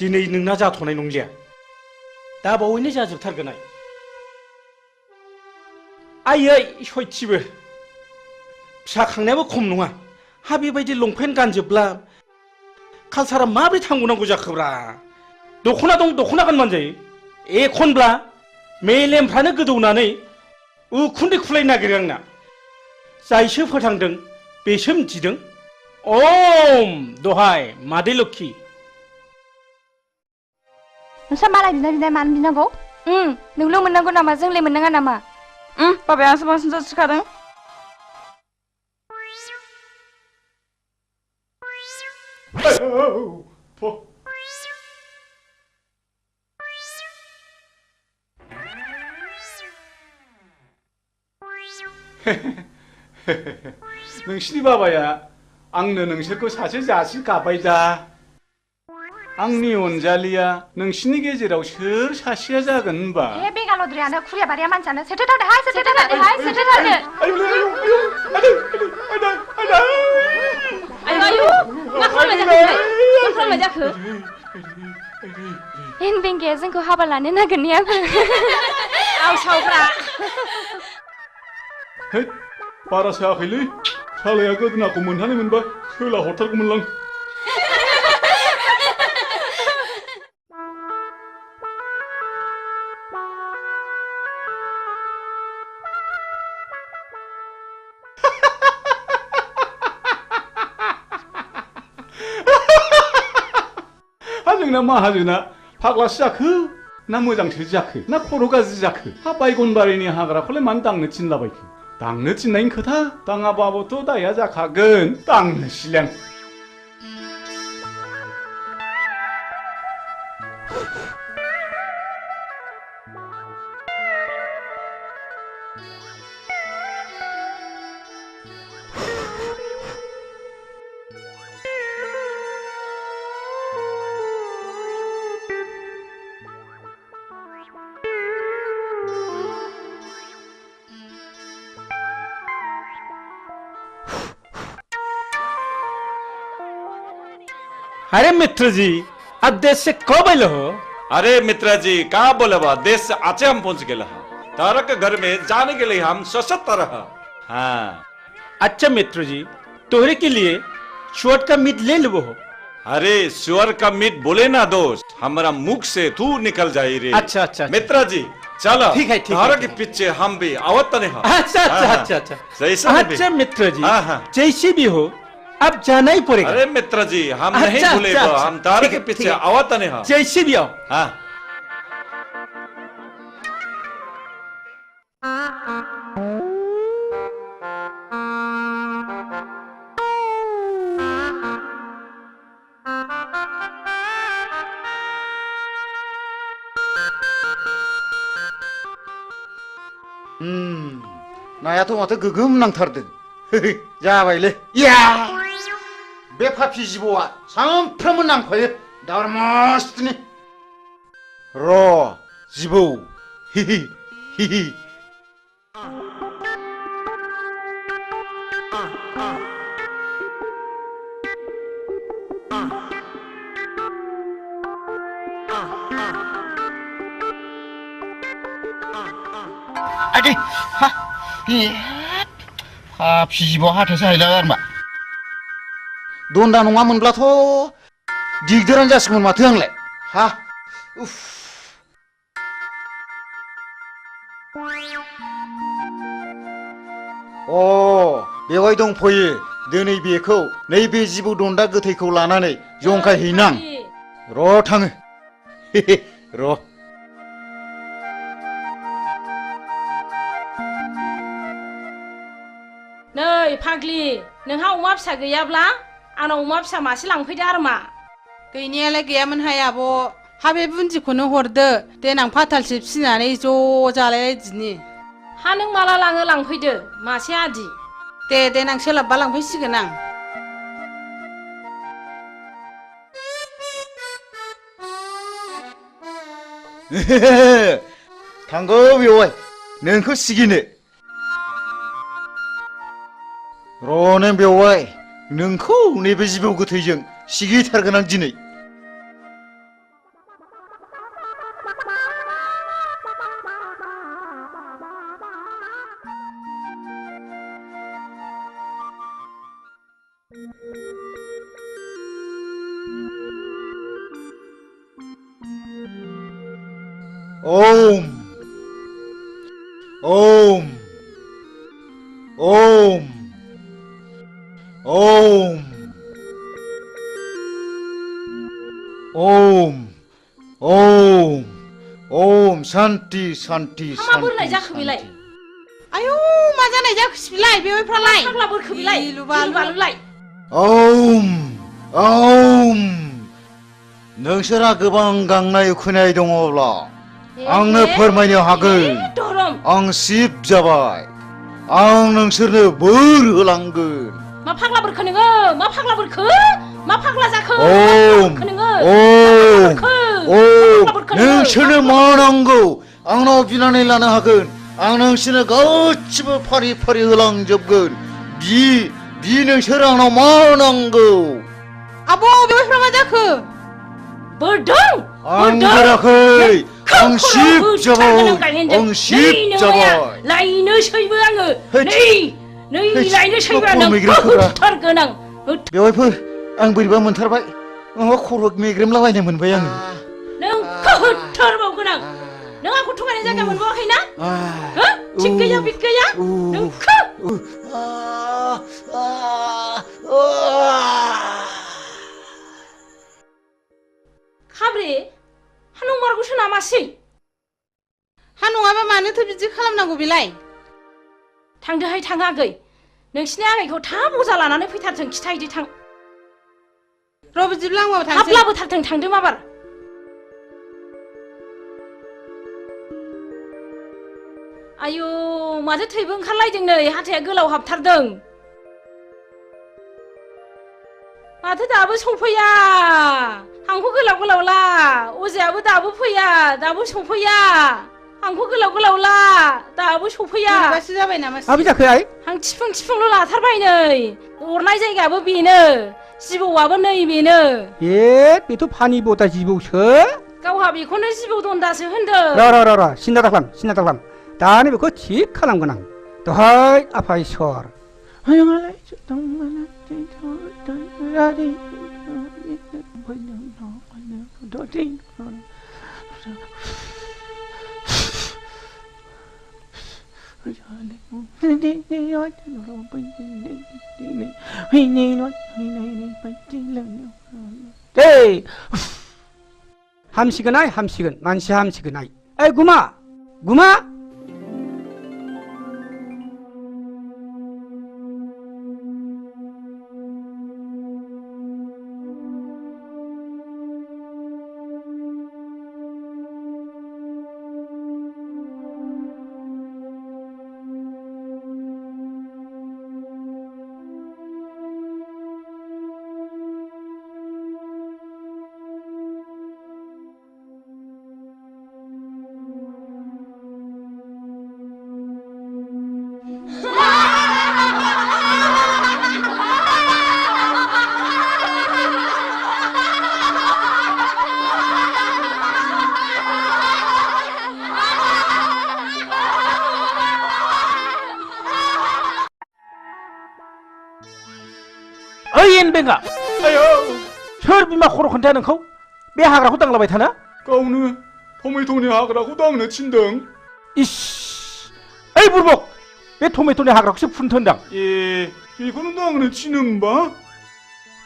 दिनै नोंना जाथ'नाय नंलिया दा बावैनो जाजोबथारगोन आइ सयथिबो फिसा खांनायाबो खम नङा हा बेबायदि लंपेन्ट गानजोबब्ला कालसारा माबोरै थांगौनांगौ जाखोब्रा दख'ना दं दख'ना गानबानो जायो एखनब्ला मेलेमफ्रानो गोदौनानै उखुन्दै खुलायनो नागिरो आंना जायसो फोथांदों बेसो मिथिदों ओम दहाय मादै लोक्षि नोंस्रा मालाय बिनाय मानो बिनांगौ नोंल' मोननांगौ नामा जोंलाय मोननाङा नामा बाबाया आंसो बांसिन जासिखादों नोंसिनि बाबाया आंनो नोंसोरखौ सासे जासि गाबाय दा आंनि अनजालिया नोंसिनि गेजेराव सोर सासेया जागोन होनबा ए बेगालद्रियानो खुरिया बारिया मानसियानो सेथेथारदोहाय सेथेथारदो आयु मा खालामनाय जाखो एन बेंगाया जोंखौ हाबा लानो नागिरनायाबो आवसावग्रा है बारा सायाखैलै सालाया गोदोनाखौ मोनहानै मोनबा सोला हरथारगौमोनलां नोंना माहाजोना फाग्लासो जाखो ना मोजांसो जाखो ना खर' गाज्रि जाखो हा बायगनबारिनि हाग्राखौलाय मानो दांनो थिनलाबायखो दांनो थिननायनि खोथा दाङाबाबोथ' दाया जाखागोन दांनोसैलां अरे मित्र जी अब देश से कब आए हो? अरे मित्र जी कहाँ बोले बा देश से आचे हम पहुंच गए तारा के घर में जाने के लिए हम सशक्त रहा। हाँ अच्छा मित्र जी तोहरे के लिए शुअर का मीट ले लो। अरे सुअर का मीट बोले ना दोस्त हमारा मुख से तू निकल जाए रे। अच्छा अच्छा मित्र जी चलो ठीक है तारा के पीछे हम भी आवत नहीं। अच्छा अच्छा अच्छा अच्छा अच्छा मित्र जी जैसे भी हो अब जाना ही पड़ेगा। अरे मित्र जी हम नहीं भूलेगा हम तारे के पीछे आवत नहीं। जैसे भी आओ। हाँ नायाथ' माथो गोगोम नांथारदों जाबायलै या बे फाफि जिबौआ सानफ्रोमबो नांफायो दावर मस्तनि र' जिबौ हिहि हिहि आदि हा फाफि जिबौआ हाथायसो हायला आरमा दन्दा नङामोनब्लाथ' दिगदारानो जासिगौमोन माथो आंलाय हा उफ अ बेवहाय दंफैयो दिनै बेखौ नैबे जिबौ दन्दा गोथैखौ लानानै जंखायहैनां र' थाङो र' नै फाग्लि नोंहा अमा फिसा गैयाब्ला आंनाव अमा फिसा मासे लांफैदो आरोमा गैनायालाय गैयामोनहाय आब' हा बे बुन्दिखौनो हरदो देनां फाथालसे फिसिनानै ज' जालायलायदिनि हा नों माला लाङो लांफैदो मासे आदि दे देनां सोलाबबा लांफैसिगोन आं थांगौ बेवहाय नोंखौ सिगिनो र' नों बेवहाय नोंखौ नैबे जिबौ गोथैजों सिगिथारगोन आं दिनै ओम ओम ओम ओम ओम ओम ओम शान्ति शान्ति मा बोरलाय जाखो बेलाय आयौ मा जानाय जाखोसै बेलाय बेवहायफ्रालाय फाग्ला बोरखो बेलाय लुबालुलाय ओम ओम नोंसोरा गोबां गांनाय उखैनाय दङब्ला आंनो फोरमायनो हागोन आं शिब जाबाय आं नोंसोरनो बोर होलांगोन मा फाग्ला बोरखो नोङो मा फाग्ला बोरखो मा फाग्ला जाखो ओम ओम ओम नोंसोरनो मा नांगौ आंनाव बिनानै लानो हागोन आं नोंसोरनो गासिबो फारि फारि होलांजोबगोन बि नोंसोर आंनाव मा नांगौ आब' बेवहायफ्रा मा जाखो बोरदों आं बोराखै आं शिब जाबाय आं शिब जाबाय लायनोसैबो आङो नै लायनोसैबो नों होथारगोन आं बेवहायफोर आं बोरैबा मोनथारबाय माबा खर' मेग्रेमलाबायनो मोनबाय आङो नों होथारबावगोन आं नों आंखौ थगायनाय जायगा मोनबावाखैना थिग गैया बिद गैया नों हाब्रे हा नंमारगौसो नामासै हा नङाबा मानोथो बिदि खालामनांगौ बेलाय थांदोहाय थां आगै नोंसिनि आगैखौ थाब अजा लानानै फैथारथों खिथाहैदो थां र' बिदिब्ला आंबो थांसै थाब लाबोथारथों थांदो माबार आयु माथो थैबो ओंखारलायदों नै हाथाया गोलाव हाबथारदों माथो दाबो सफैया हांखो गोलाव गोलाव ला अजायाबो दाबो फैया दाबो सफैया हांखो गोलाव गोलाव ला दाबो सफैया बोरैबासो जाबाय नामा माबि जाखो आइ हां थिफुं थिफुंल' लाथारबाय नै अरनाय जायगायाबो बेनो जिबौआबो नै बेनो बेथ' फानि बता जिबौसो गावहा बेखौनो जिबौ दन्दासो होनदों र सिन्था दाखालाम दानो बेखौ थिग खालामगोन आं दहाय आफा इसर हामसिगोन आइ हामसिगोन मानसि हामसिगोन आइ ओइ गुमा बेंगा आयो सोर बिमा खर' खोन्थाया नोंखौ बे हाग्राखौ दांलाबाय थाना गावनो टमेट'नि हाग्राखौ दांनो थिनदों इस ओइ बुरबक बे टमेट'नि हाग्राखौसो फुनथो होनदां बेखौनो दांनो थिनो होमबा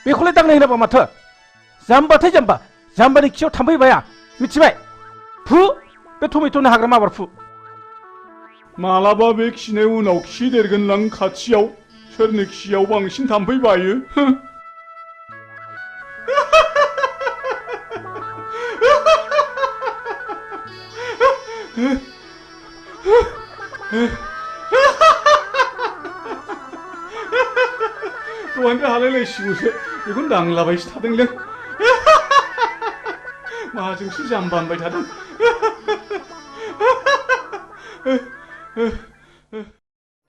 बेखौलाय दांनो होनाबा माथो जाम्बाथाय जाम्बानि खियाव थाम्फै बाया मिथिबाय फु बे टमेट'नि हाग्रा माबार फु मालाबा बे खिनाय उनाव खि देरगोनलां खाथियाव सोरनि खियाव बांसिन थाम्फै बायो दहायनिफ्राय हालायलायसिगौसो बेखौनो दांलाबायसो थादोंलै माजोंसो जाम्बा होनबाय थादों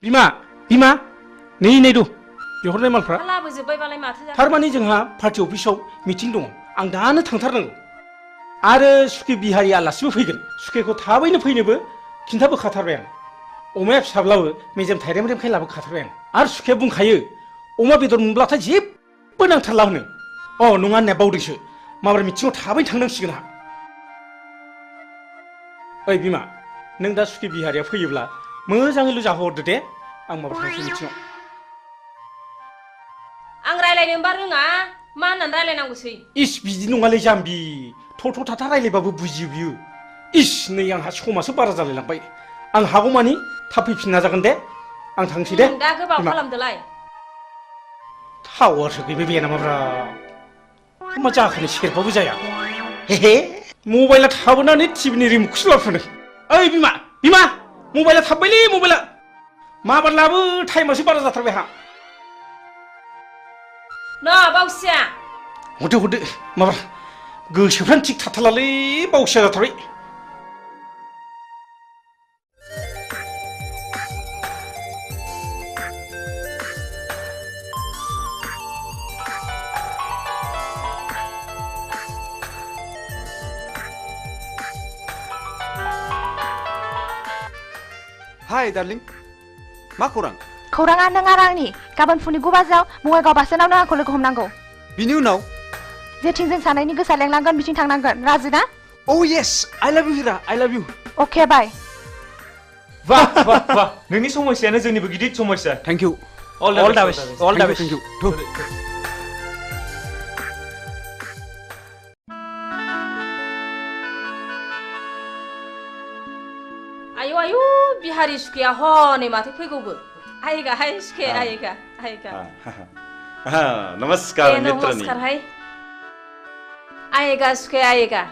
बिमा नै दु बिहरनाय मालफ्रा लाबोजोब्बायबालाय माथो जाखो थारमाने जोंहा पार्टि अफिसाव मिटिं दङ आं दानो थांथारनांगौ आरो सुखे बिहारि आलासिबो फैगोन सुखेखौ थाबैनो फैनोबो खिन्थाबोखाथारबाय आं अमाया फिसाब्लाबो मेजेम थाइरेम रेमखाय लाबोखाथारबाय आं आरो सुखेया बुंखायो अमा बेदर मोनब्लाथाय जेबो नांथारला होनो नङा होननाया बावदोंसो माबार मिटिङाव थाबैनो थांनांसिगोन आंहा ओइ बिमा नों दा सुखे बिहारिया फैयोब्ला मोजाङैल' जाहोहरदो दे आं माबा थांसै मिटिङाव आं रायलायनोबा रोङा मा होननानै रायलायनांगौसै इस बिदि नङालै जाम्बि थ' थाथा रायलायबाबो बुजियो बियो इस नै आंहा समासो बारा जालायलांबाय आं हागौमानि थाब फैफिन नाजागोन दे आं थांसै दे दा गोबाव खालामदोलाय टावारसो गैबाय बे नामाब्रा मा जाखोनो सेरबाबो जाया हे मबाइला थाबोनानै टिभिनि रिमटखौसो लाबोफिनो ओइ बिमा मबाइला थाबबायलै मबाइला माबार लाबो टाइमासो बारा जाथारबाय आंहा न बावसिया हरदो माबा गोसोफ्रानो थिग थाथारलालै बावसिया जाथारबाय हाय डार्लिं मा खौरां खौराङा नों आरो आंनि गाबोन फुंनि 9 बाजियाव बङाइगाव बासस्टेन्डआवनो आंखौ लोगो हमनांगौ बिनि उनाव जेथिं जों सानैनि गोसोआ लेंलांगोन बिथिं थांनांगोन राजि ना येस आई लाभ यू हिरा आई लाभ यू अके बाय वाह नोंनि समस्यानो जोंनिबो गिदिर समस्या थैंक यू ऑल द बेस्ट थैंक यू आयु आयु बिहारि सुखेया हनै माथो फैगौबो आयगा हाय सुखे आयगा आयगा नमस्कार मित्रनी नमस्कार हाय आएगा सुखे आएगा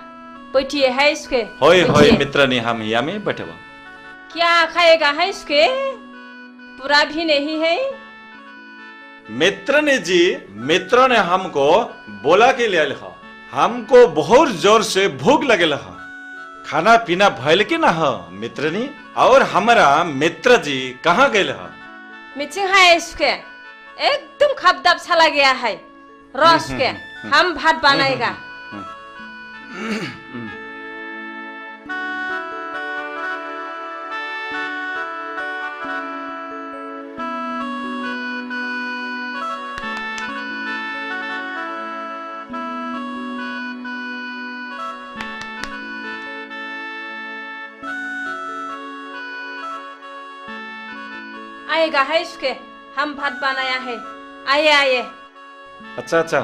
बैठिए है सुखे होय होय मित्रनी हम यहाँ में बैठे हुए क्या खाएगा है सुखे पूरा भी नहीं है मित्रनी जी मित्र ने हमको बोला के लिए लिखा हमको बहुत जोर से भूख लगे लहा खाना पीना भयल के ना हो मित्रनी और हमारा मित्र जी कहाँ गए लहा मीटिंग है सुखे एकदम खपदाप चला गया है रस के हम भात बनाएगा आएगा है इसके हम भात बनाया है आइए आइए अच्छा अच्छा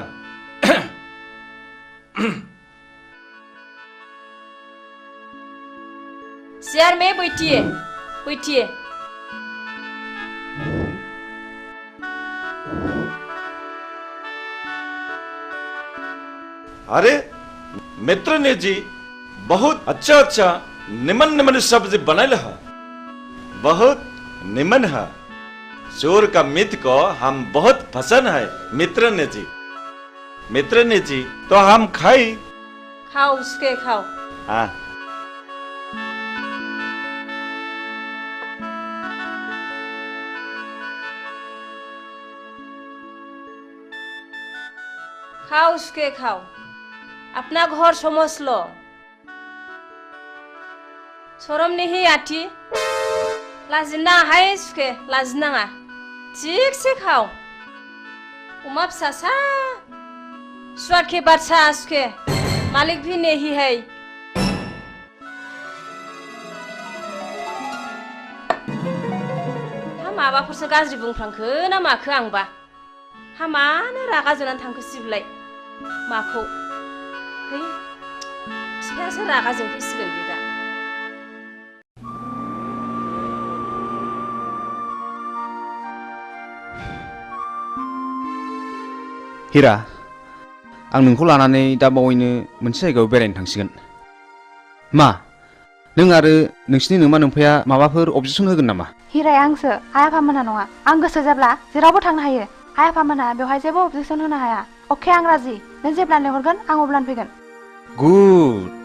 शेयर में बैठिए बैठिए अरे मित्र ने जी बहुत अच्छा अच्छा निमन निमन सब्जी बनाए है बहुत निमन है चोर का मित्र को हम बहुत पसंद है मित्र ने जी तो हम खाई खाओ उसके खाओ हाँ खाओ उसके खाओ अपना घर समझ लो शरम नहीं आती लाजिना है सुखे लाजिनाङा ठीक से खाओ उमा फिसासा स्वाद के बादशाह सुखे मालिक भी नहीं है माबाफोरसो गाज्रि बुंफ्लांखो ना माखो आंबा हामानो रागा जोंनानै थांखो सिबलाय माखौ है बिफायासो रागा जोंफैसिगोन बे दा हिरा आं नोंखौ लानानै दा बावैनो मोनसे जायगायाव बेरायनो थांसिगोन मा नों आरो नोंसिनि नोमा नोम्फाया माबाफोर अबजेक्सन होगोन नामा हिराया आंसो आइ आफामोनहा नङा आं गोसो जाब्ला जेरावबो थांनो हायो आइ आफामोनहा बेवहाय जेबो अबजेक्सन होनो हाया अके आं राजि नों जेब्ला लेंहरगोन आं अब्लानो फैगोन गुड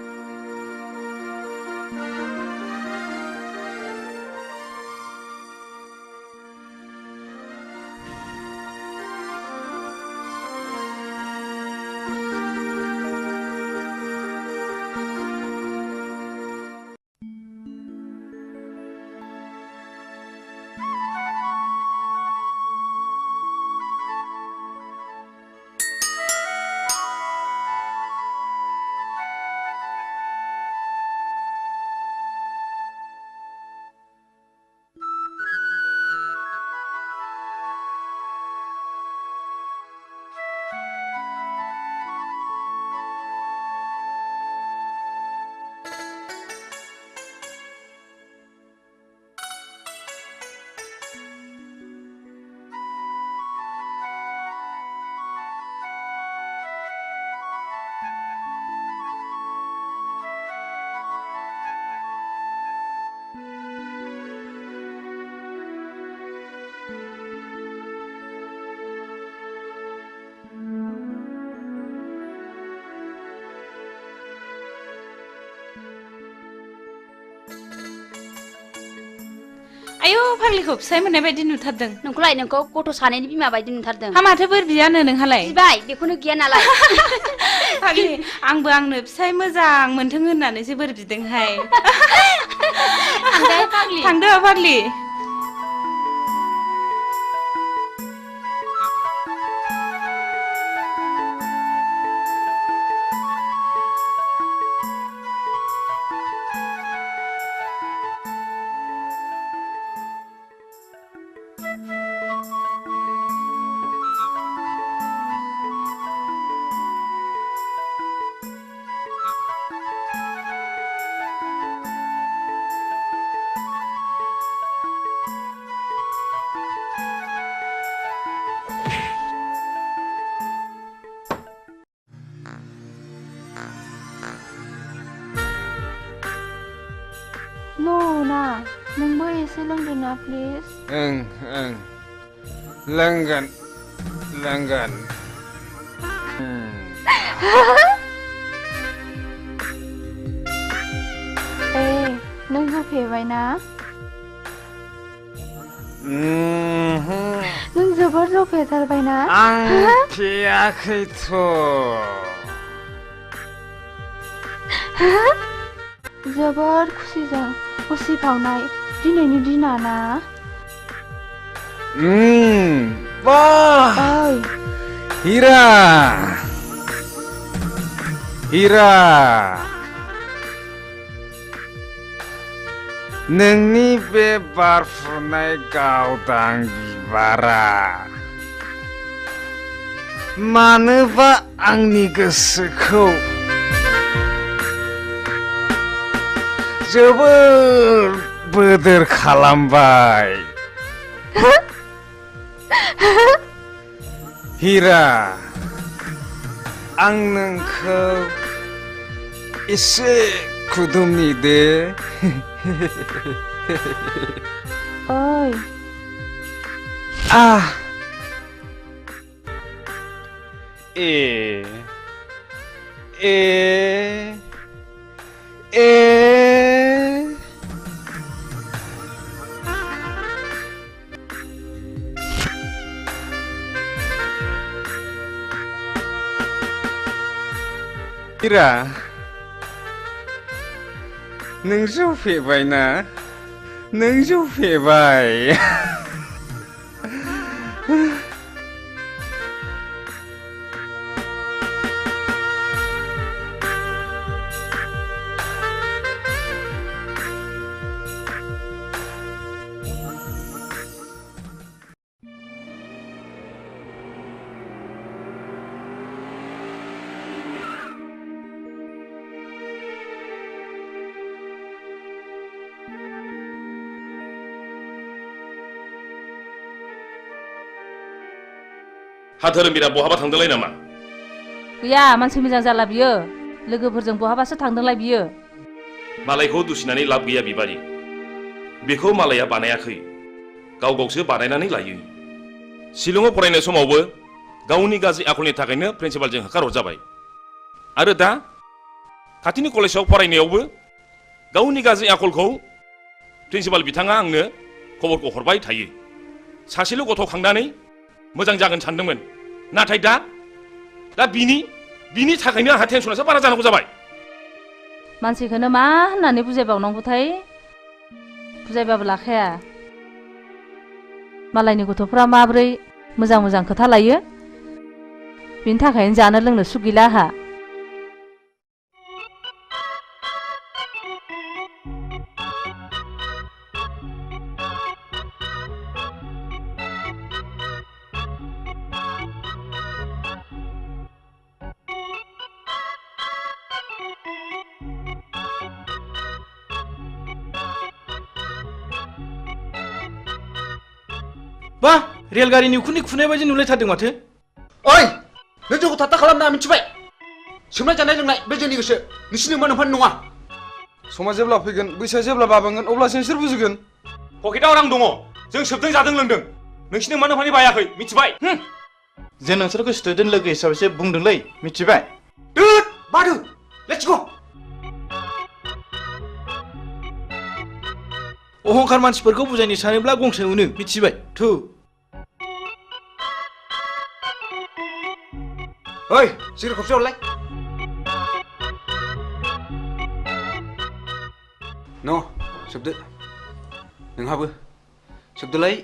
आयौ फाग्लिखौ फिसाय मोननाय बायदि नुथारदों नोंखौलाय नोंखौ गथ' सानैनि बिमा बायदि नुथारदों हा माथो बोर बियानो नोंहालाय बिबाय बेखौनो गिया नालाय फाग्लि आंबो आंनो फिसाय मोजां मोनथों होननानैसो बोर बिदोंहाय थांदो फाग्लि ना नोंबो एसे लोंदो ना प्लिज ओं ओं लोंगोन लोंगोन नों जौ फेबाय ना नों जोबोर जौ फेथारबाय ना आं फेयाखैथ' जोबोर खुसिजों उसिफावनाय दिनैनि दिना ना वाह हीरा हीरा नोंनि बे बारफुनाय गावदां बिबारा मानोबा आंनि गोसोखौ जोबोर बोदोर खालामबाय हीरा आं नोंखौ एसे खुदुमनि दे ओइ हीरा नों जौ फेबाय ना नों जौ फेबाय हा धोरोमबिरा बहाबा थांदोंलाय नामा गैया मानसि मोजां जाला बियो लोगोफोरजों बहाबासो थांदोंलाय बियो मालायखौ दुसिनानै लाब गैया बिबारि बेखौ मालाया बानायाखै गाव गावसो बानायनानै लायो शिलंआव फरायनाय समावबो गावनि गाज्रि आखलनि थाखायनो प्रिन्सिपालजों होखारहरजाबाय आरो दा खाथिनि कलेजाव फरायनायावबो गावनि गाज्रि आखलखौ प्रिन्सिपाल बिथाङा आंनो खबरखौ हरबाय थायो सासेल' गथ' खांनानै मोजां जागोन सानदोंमोन नाथाय दा बिनि थाखायनो आंहा टेनसनासो बारा जानांगौ जाबाय मानसिखौनो मा होननानै बुजायबावनांगौथाय बुजायबाबो लाखाया मालायनि गथ'फ्रा माब्रै मोजां मोजां खोथा लायो बिनि थाखायनो जानो लोंनो सुख गैला आहा बा रेलगारिनि उखुन्दै खुनाय बायदि नुलायथारदों माथो ओइ नों जोंखौ थाथा खालामना मिथिबाय सोमनाय जानाय लोंनाय बे जोंनि गोसो नोंसिनि मोनफान नङा समा जेब्ला फैगोन बैसोआ जेब्ला बाबेंगोन अब्लासो नोंसोर बुजिगोन पकेटाव रां दङ जों सोबदों जादों लोंदों नोंसिनि मोनफानि बायाखै मिथिबाय जों नोंसोरखौ स्टुडेन्ट लोगो हिसाबैसो बुंदोंलै मिथिबाय बादो लेट्स गो अहंखार मानसिफोरखौ बुजायनो सानोब्ला गंसे मोनो मिथिबाय थु ओइ सिगारेट खबसे हरलाय न' सोबदो नोंहाबो सोबदोलाय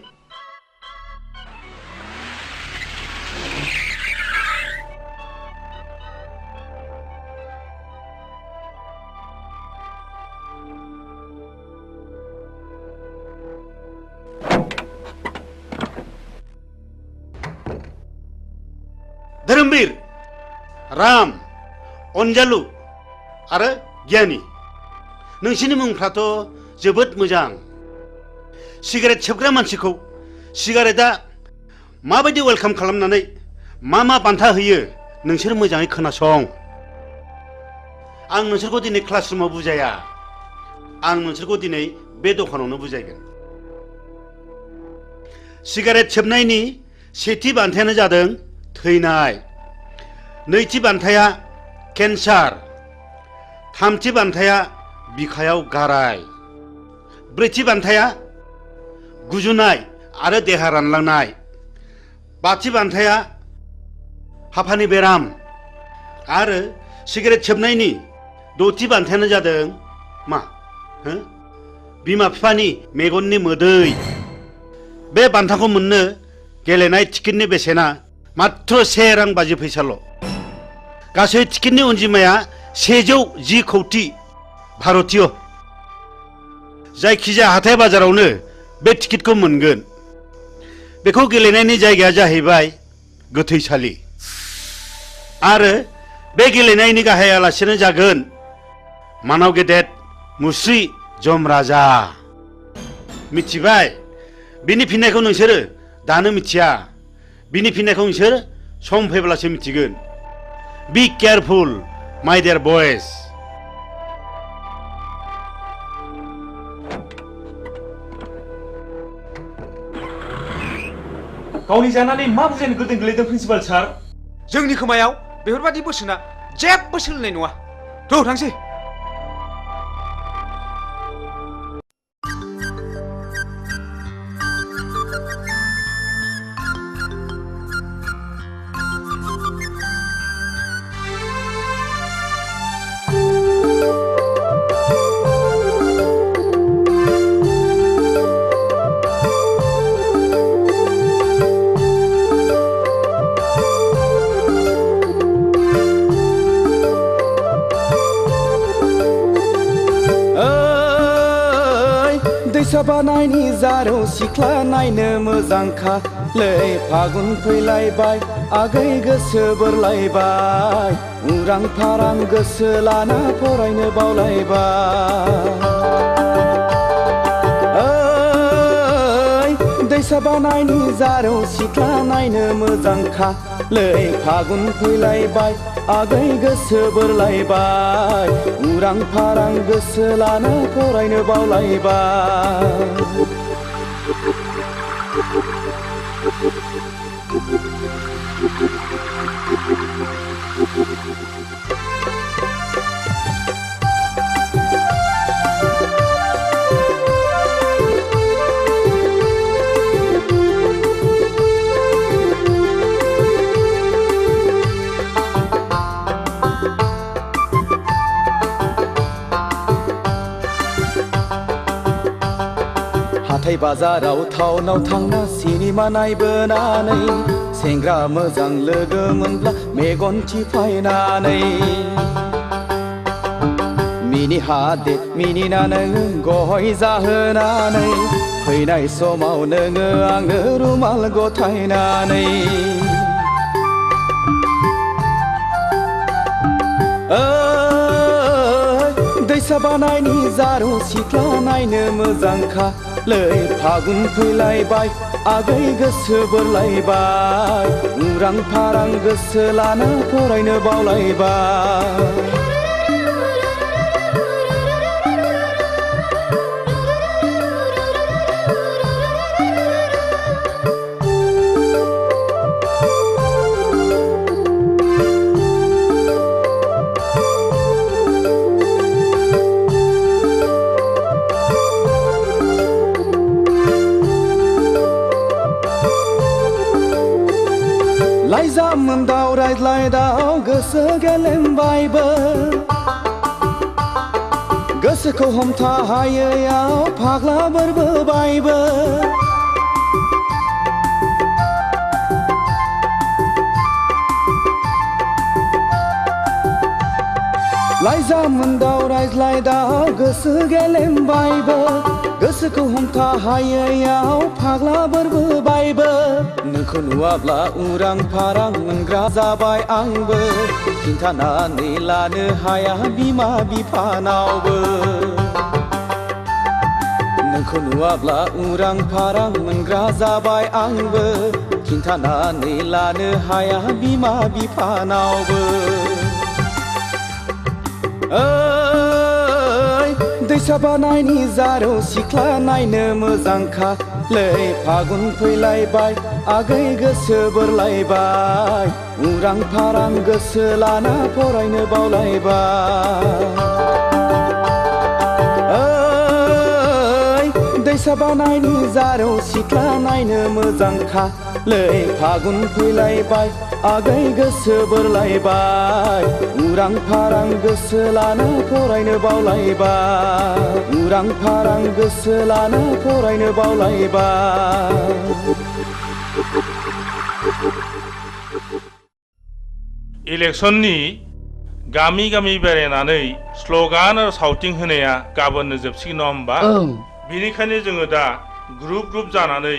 धोरोमबीर राम अनजालु आरो गियानि नोंसिनि मुंफ्राथ' जोबोद मोजां सिगारेट सोबग्रा मानसिखौ सिगारेटआ माबायदि वेलकाम खालामनानै मा बान्था होयो नोंसोर मोजाङै खोनासं आं नोंसोरखौ दिनै क्लासरुमाव बुजाया आं नोंसोरखौ दिनै बे दखानावनो बुजायगोन सिगारेट सोबनायनि सेथि बान्थायानो जादों थैनाय नैथि बान्थाया केन्सार थामथि बान्थाया बिखायाव गाराय ब्रैथि बान्थाया गुजुनाय आरो देहा रानलांनाय बाथि बान्थाया हापानि बेराम आरो सिगारेट सोबनायनि दथि बान्थायानो जादों मा बिमा बिफानि मेगननि मोदै बे बान्थाखौ मोननो गेलेनाय टिकेटनि बेसेना मात्र 1 रां 50 फैसाल' गासै टिकेटनि अनजिमाया 110 कौटि भारतीय जायखिजाया हाथाय बाजारावनो बे टिकेटखौ मोनगोन बेखौ गेलेनायनि जायगाया जाहैबाय गोथैसालि आरो बे गेलेनायनि गाहाय आलासियानो जागोन मानाव गेदेर मुस्रि जमराजा मिथिबाय बिनि फिननायखौ नोंसोरो दानो मिथिया बिनि फिननायखौ नोंसोर सम फैब्लासो मिथिगोन बी केयारफुल माय डियर बयज गावनि जानानै मा बुजायनो गोदों गोलैदों प्रिन्सिपाल सार जोंनि खोमायाव बेफोरबादि बोसोना जेबो सोलिनाय नङा थ' थांसै बानायनि जारौ सिख्ला नायनो मोजांखा लै फागुन फैलायबाय आगै गोसो बोरलायबाय उरां फारां गोसो लाना फरायनो बावलायबाय दैसा बानायनि जारौ सिख्ला नायनो मोजांखा लै फागुन फैलायबाय आगै गोसो बोरलायबाय उरां फारां गोसो लाना फरायनो बावलायबाय हाथाय बाजाराव टाउनाव थांना सिनेमा नायबोनानै सेंग्रा मोजां लोगो मोनब्ला मेगन थिफायनानै मिनि हादे मिनिना नोङो गय जाहोनानै फैनाय समाव नोङो आंनो रुमाल गथायनानै दैसा बानायनि जारौ सिख्ला नायनो मोजांखा लै फागुन फैलायबाय आगै गोसो बोरलायबाय उरां फारां गोसो लाना फरायनो बावलायबाय लाइजामोन्दाव रायज्लायदाव गोसो गेलेमबायबो गोसोखौ हमथा हायैयाव फाग्ला बोरबोबायबो लाइजामोन्दाव रायज्लायदाव गोसो गेलेमबायबो गोसोखौ हमथा हायैयाव फाग्ला बोरबोबायबो नोंखौ नुवाब्ला उरां फारां मोनग्रा जाबाय आंबो खिन्थानानै लानो हाया बिमा बिफानावबो नोंखौ नुवाब्ला उरां फारां मोनग्रा जाबाय आंबो खिन्थानानै लानो हाया बिमा बिफानावबो दैसा बानायनि जारौ सिख्ला नायनो मोजांखालै फागुन फैलायबाय आगै गोसो बोरलायबाय उरां फारां गोसो लाना फरायनो बावलायबाय दैसा बानायनि जारौ सिख्ला नायनो मोजांखालै फागुन फैलायबाय आगै गोसो बोरलायबाय उरां फारां गोसो लाना फरायनो बावलायबाय उरां फारां गोसो लाना फरायनो बावलायबाय इलेक्सननि गामि गामि बेरायनानै स्लगान आरो सावथिं होनाया गाबोननो जोबसिगोन नङा होमबा बेनिखायनो जोङो दा ग्रुप ग्रुप जानानै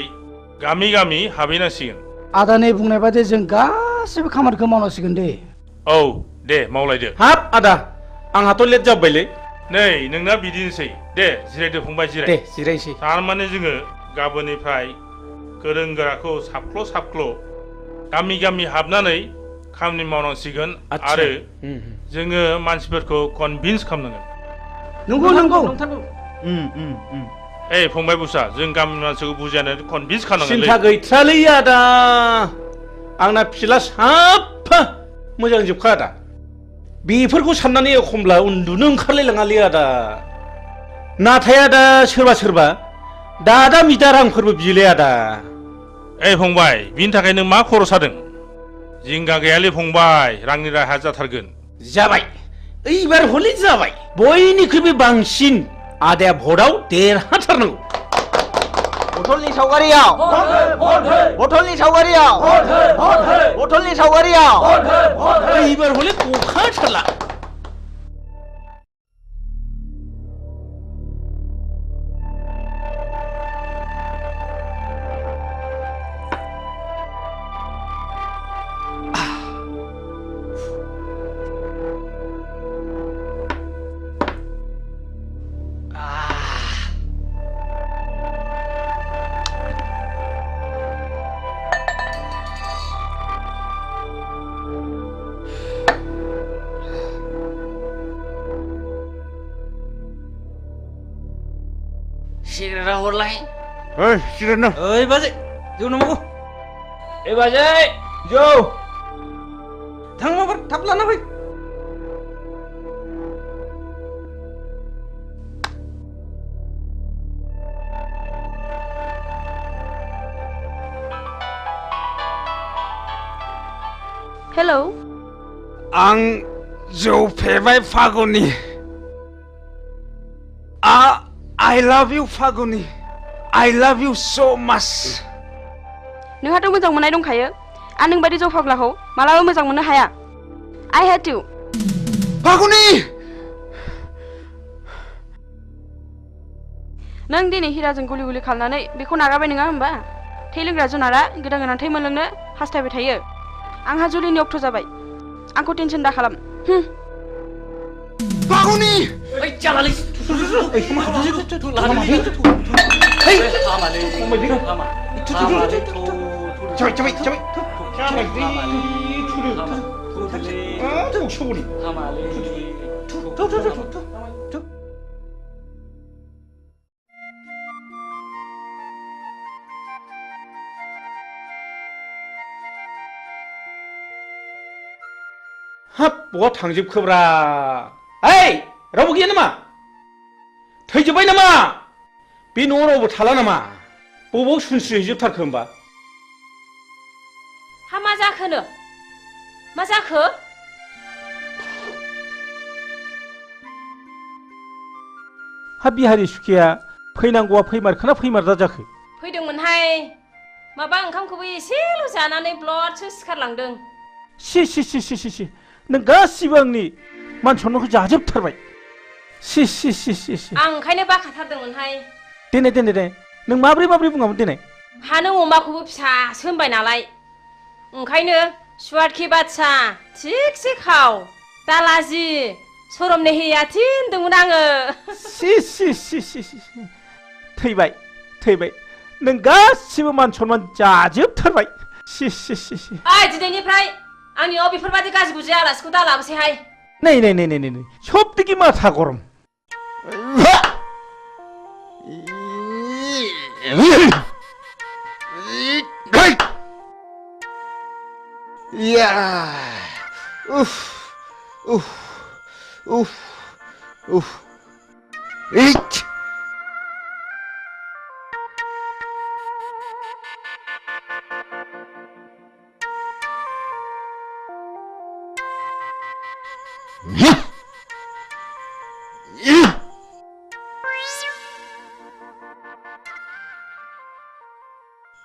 गामि गामि हाबहैनांसिगोन आदानि बुंनाय बादि जों गासिबो खामानिखौ मावनांसिगोन दे औ दे मावलायदो हाब आदा आंहाथ' लेट जाबायलै नै नोंना बिदिनोसै दे जिरायदो फंबाय जिराय दे जिरायसै थारमाने जोङो गाबोननिफ्राय गोरों गोराखौ साबख्ल' साबख्ल' गामि गामि हाबनानै खामानि मावनांसिगोन आरो जोङो मानसिफोरखौ कनभिन्स खालामनांगोन नंगौ नंगौ ए फंबाय बुसा जों गामिनि मानसिखौ बुजायनानै कनभिन्स खालामनांगोन सिन्था गैथ्रालै आदा आंना फिला साफा मोजां जोबखा आदा बेफोरखौ साननानै एखमब्ला उन्दुनो ओंखारलायलाङालै आदा नाथाय आदा सोरबा सोरबा दादा मिदा रांफोरबो बियोलै आदा ए फंबाय बिनि थाखाय नों मा खर' सादों जिंगा गैयालै फंबाय रांनि राहा जाथारगोन जाबाय एबार हले जाबाय बयनिख्रुइबो बांसिन आदाया भटआव देरहाथारनांगौ बथलनि सावगारियाव बथलनि सावगारियाव बथलनि सावगारियाव एबार हले गखाथारला सिगारेटा हरलाय ओइ सिगारेट न ओइ बाजै जौ नांगौ ए बाजै जौ थां माबार थाब लाना फै हेलौ आं जौ फेबाय Phaguni I love you Phaguni I love you so much नोंहाथ' मोजां मोननाय दंखायो आं नों बायदि जौ फाग्लाखौ मालाबा मोजां मोननो हाया I hate you फागुनि नों दिनै हिराजों गुलि गुलि खालामनानै बेखौ नागारबाय नङा होमबा थै लोंग्रा जुनारा गोदान गोदान थै मोनलोंनो हास्थायबाय थायो आंहा जुलिनि अक्ट' जाबाय आंखौ टेनसन दा खालाम फागुनि ओइ जालालै हाब बहा थांजोबखोब्रा ओइ रावबो गैया नामा थैजोब्बाय नामा बे न'आव रावबो थाला नामा बबाव सुनस्रिहैजोबथारखो होमबा हा मा जाखोनो मा जाखो हा बिहारि सुखिया फैनांगौआ फैमारखोना फैमारदा जाखो फैदोंमोनहाय माबा ओंखामखौबो एसेल' जानानै ब्लडसो सिखारलांदों सि नों गासिबो आंनि मान सन्मानखौ जाजोबथारबाय आं ओंखायनो बाखाथारदोंमोनहाय देनाय नों माब्रै बुङामोन देनाय हा नों अमाखौबो फिसासो होनबाय नालाय ओंखायनो सुवादखि बादसा थिगसे खाव दालाजि सरमने हैयाथि होनदोंमोन आङो थैबाय नों गासिबो मान सन्मान जाजोबथारबाय ओइ दिनैनिफ्राय आंनि न'आव बेफोरबायदि गाज्रि गुज्रि आलासिखौ दा लाबोसैहाय नै सबदिखि माथा गरम उफ उफ उफ उफ इच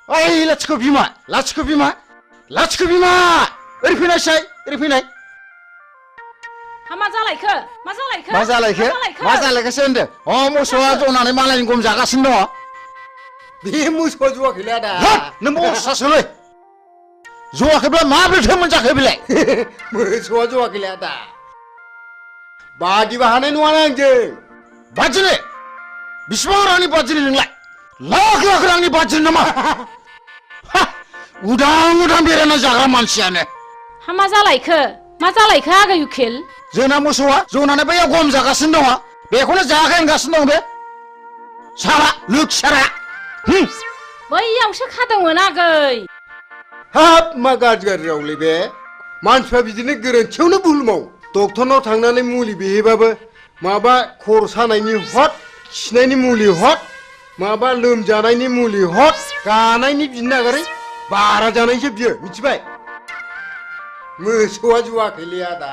ओइ लाथिख' बिमा लाथिख' बिमा लाथिख' बिमा ओरै फैनायसाय ओरै फैनाय मा जालायखो मा जालायखो मा जालायखोसो होनदों अ मोसौआ जनानै मालायनि गम जागासिनो दङ बे मोसौआ जवाखैलै आदा नों बसासोलै जवाखैब्ला माब्रैथो मोनजाखो बेलाय मोसौआ जवाखैलै आदा बादिबा हानाय नङाना आंजों बादिनो बिसिबां रांनि बादिनो नोंलाय लाख लाख रांनि बादिनो नामा उदां उदां बेरायना जाग्रा मानसियानो मा जालायखो आगै उखिल जोंना मोसौआ जनानै बैयाव गम जागासिनो दङ बेखौनो जायाखै होनगासिनो दं बे सारा लोखसारा बैयावसो खादोंमोन आगै हाब मा गाज्रि रावलै बे मानसिफ्रा बिदिनो गोरोन्थियावनो भुल मावो डक्टरनाव थांनानै मुलि बिहैबाबो माबा खर' सानायनि हट खिनायनि मुलि हट माबा लोमजानायनि मुलि हट गानायनि बिनो नागारै बारा जानायसो बियो मिथिबाय मोसौआ जवाखैलै आदा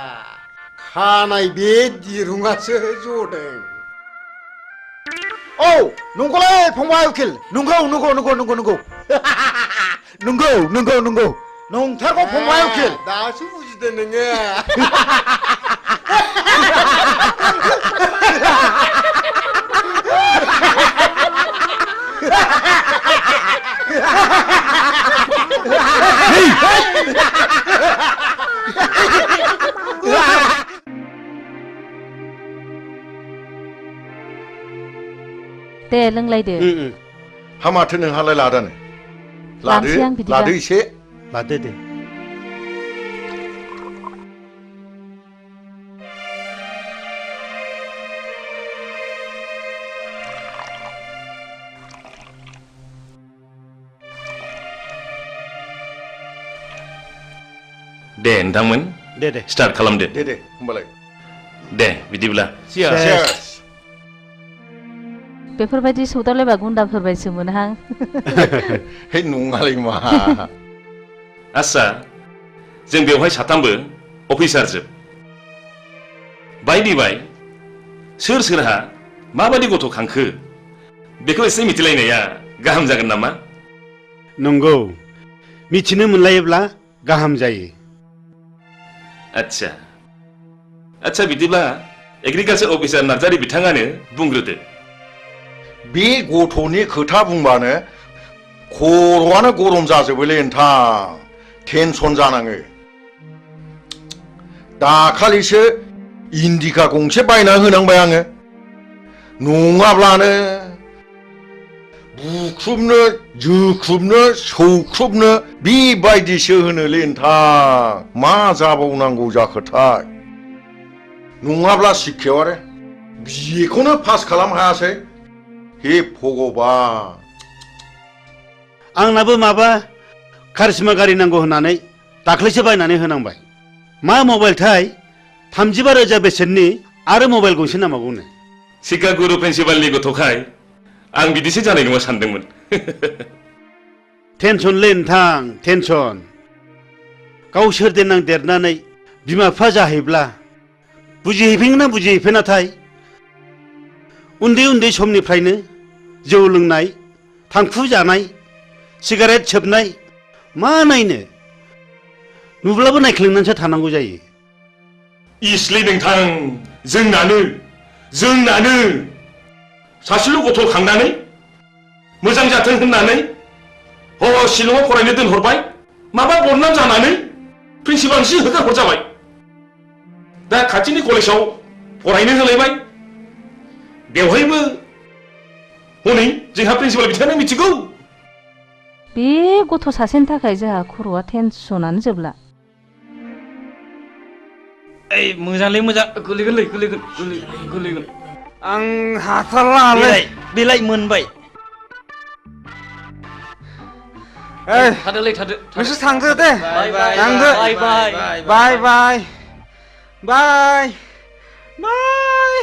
खानाय बे दिरुङासो जदों औ नंगौलै फंबाय उकिल नंगौ नंगौ नंगौ नंगौ नंगौ नंगौ नंगौ नंगौ नंथारगौ फंबाय उकिल दासो बुजिदों नोङो दे लोंलायदो हामाथो नोंहालाय लादानो लानोसै आं बिदिबा। लादो एसे लादो दे दे नोंथांमोन दे दे स्टार्ट खालामदो दे दे होमबालाय दे बिदिब्ला Cheers. बेफोरबायदि सौदावलायबा गुन्दाफोरबायसो मोनहां हे नङालै मा आस्सा जों बेवहाय साथामबो अफिसार जोब बायदि बाय सोर सोरहा माबायदि गथ' खांखो बेखौ एसे मिथिलायनाया गाहाम जागोन नामा नंगौ मिथिनो मोनलायोब्ला गाहाम जायो आच्छा आच्छा बिदिब्ला एग्रिकालचार अफिसार नार्जारी बिथाङानो बुंग्रोदो बे गथ'नि खोथा बुंबानो खर'आनो गरम जाजोबोलै नोंथां टेनसन जानाङो दाखालिसो इन्डिका गंसे बायना होनांबाय आङो नङाब्लानो बुख्रुबनो जोख्रुबनो सौख्रुबनो बेबायदिसो होनोलै नोंथां मा जाबावनांगौ जाखोथाय नङाब्ला शिक्षायाव आरो बिखौनो पास खालाम हायासै हे भगबान आंनाबो माबा कारिश्मा गारि नांगौ होननानै दाख्लैसो बायनानै होनांबाय मा मबाइलथाय 35,000 बेसेननि आरो मबाइल गंसे नांबावगौनो शिक्षा गुरु प्रिन्सिपालनि गथ'खाय आं बिदिसो जानाय नङा सानदोंमोन टेनसनलै नोंथां टेनसन गावसोर देनां देरनानै बिमा बिफा जाहैब्ला बुजिहैफिनगोन ना बुजिहैफिनाथाय उन्दै उन्दै समनिफ्रायनो जौ लोंनाय थांखु जानाय सिगारेट सोबनाय मा नायनो नुब्लाबो नायख्लेंनानैसो थानांगौ जायो इसलै नोंथां जोंनानो सासेल' गथ' खांनानै मोजां जाथों होननानै शिलंआव फरायनो दोनहरबाय माबा बदनाम जानानै प्रिन्सिपालसो होखारहरजाबाय दा खाथिनि कलेजाव फरायनो होलायबाय बेवहायबो हनै जोंहा प्रिन्सिपाल बिथाङानो मिथिगौ बे गथ' सासेनि थाखाय जोंहा खर'आ टेनसनानो जोबला ओइ मोजांलै मोजां गोलैगोन आं हाथारलालै बेलाय मोनबाय थादोलै थादो नोंसोर थांदो दे थांदो बाय बाय बाय बाय बाय बाय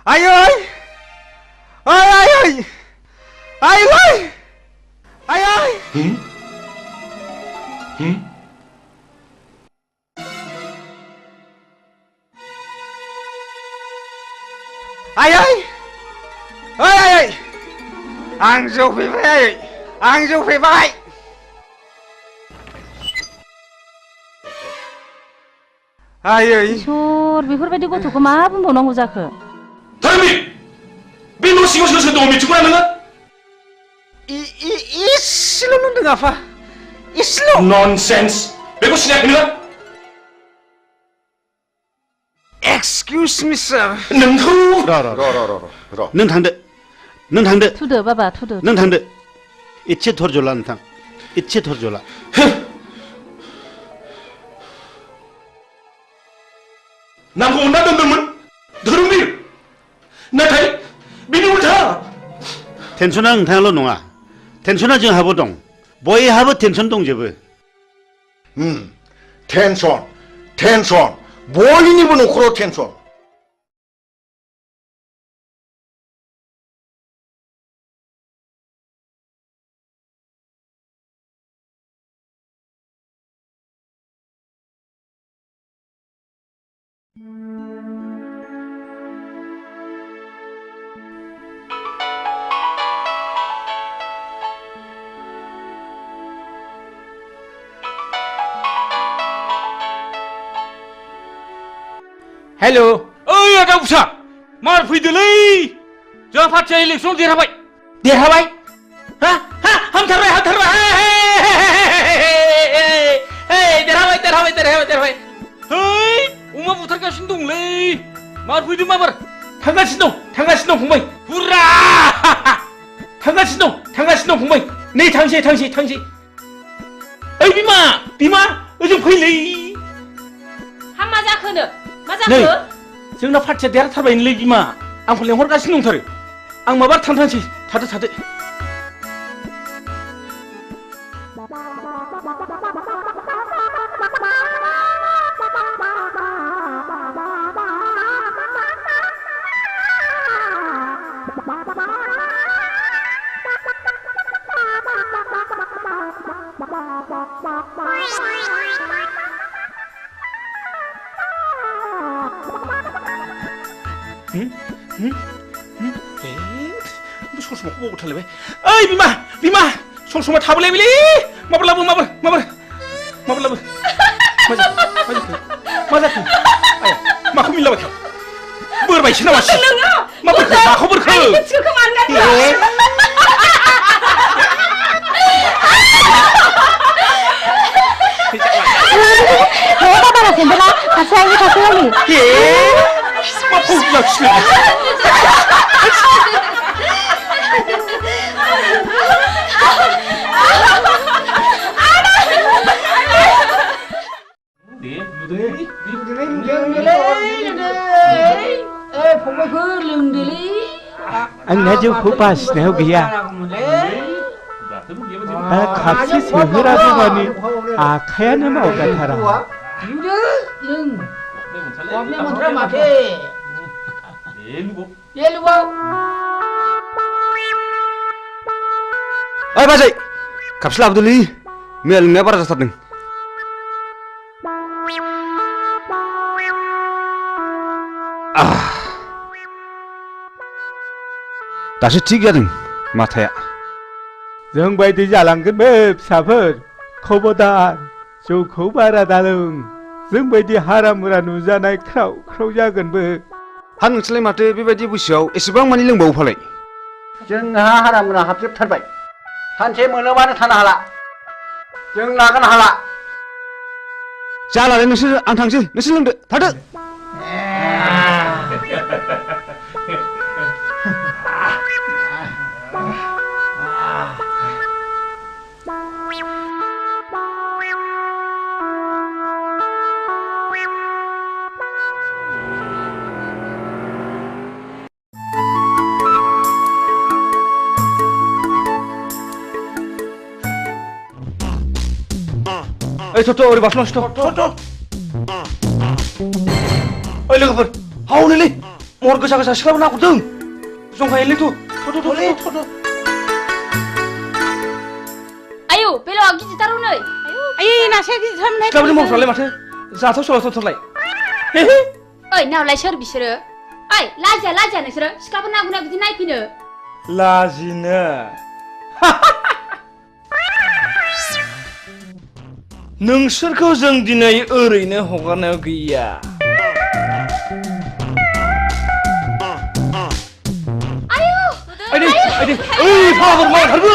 Ai ơi! Ơi ai ơi! Ai ơi! Ai ơi! Ai ơi! Ơi ai ơi! Ang dù phí vai! Ang dù phí vai! Ai ơi! इसोर बेफोरबायदि गथ'खौ मा बुंबावनांगौ जाखो? थारमी बे न' सिङाव सोर सोर दङ मिथिगौना नोङो इसेल' नुदों आफा इसेल' ननसेन्स बेखौ सिनायाखै नोङो एक्सकिउज मि सार नोंखौ र' नों थांदो थुदो बाबा थुदो नों थांदो इसे धर्ज ला नोंथां इसे धर्ज ला नामखौ अनना दोनदोंमोन धोरोमबीर नाथाय बिनि उल्था टेनसना नोंथाङाल' नङा टेनसना जोंहाबो दं बयहाबो टेनसन दंजोबो टेनसन बयनिबो न'खराव टेनसन हेलो ओइ आदा उसा मार फैदोलै जोंहा पार्टिया इलेक्सन देरहाबाय हा हा हामथारबाय देरहाबाय है अमा बुथारगासिनो दंलै मार फैदों माबार थांगासिनो दं फंबाय हुर्रा थांगासिनो दं फंबाय नै थांसै ओइ बिमा ओजों फैलै हा मा जाखोनो मा नै जाखो जोंना पार्टिया देरहाथारबायनोलै बिमा आंखौ लेंहरगासिनो दंथारो आं माबा थांसै थादो ससमाखौ बावथारलायबाय ओइ बिमा ससमा थाबोलायबायलै माबार लाबो मा जाखो आया माखौ मिलाबाय बोरबायसो नामा माखौ बोरखो आंना जौखौ बासिनायाव गैया खापसे सोहोराबो माने आखायानो मावगाथारा ओइ बाजै खापसे लाबोदोलै मैया लोंनाया बारा जाथारदों दासो थिग जादों माथाया जों बायदि जालांगोन बे फिसाफोर खबरदार जौखौ बारा दालों जोंबायदि हारा मुरा नुजानाय ख्राव ख्राव जागोनबो। हा नोंसोरलाय माथो बेबायदि बैसोआव एसेबां मानि लोंबावो फालाय? जोंहा हारा मुरा हाबजोबथारबाय। सानसे मोनोबानो थानो हाला। जों लागोन हाला। जालालै नोंसोर आं थांसै नोंसोर लोंदो थादो। ओइ थ'थ' ओरै बारस'लांसै थ'। ओइ लोगोफोर हावनोलै महर गोसा गोसा सिख्लाबो नाहरदों। जंखायोलै थ'। आयौ बेलावा गिदिरथार नै। आयै नासेया गिदिरथारमोनहाय। सिख्लाफोरनि महरफ्रालाय माथो जाथाव सलाथावथारलाय। ओइ नावलाय सोर बिसोरो? ओइ लाजिया नोंसोरो सिख्लाफोर नागुना बिदि नायफैनो? लाजिनो नोंसोरखौ जों दिनै ओरैनो हगारनायाव गैया। ओइ फाग्ला मा ओंखारबो?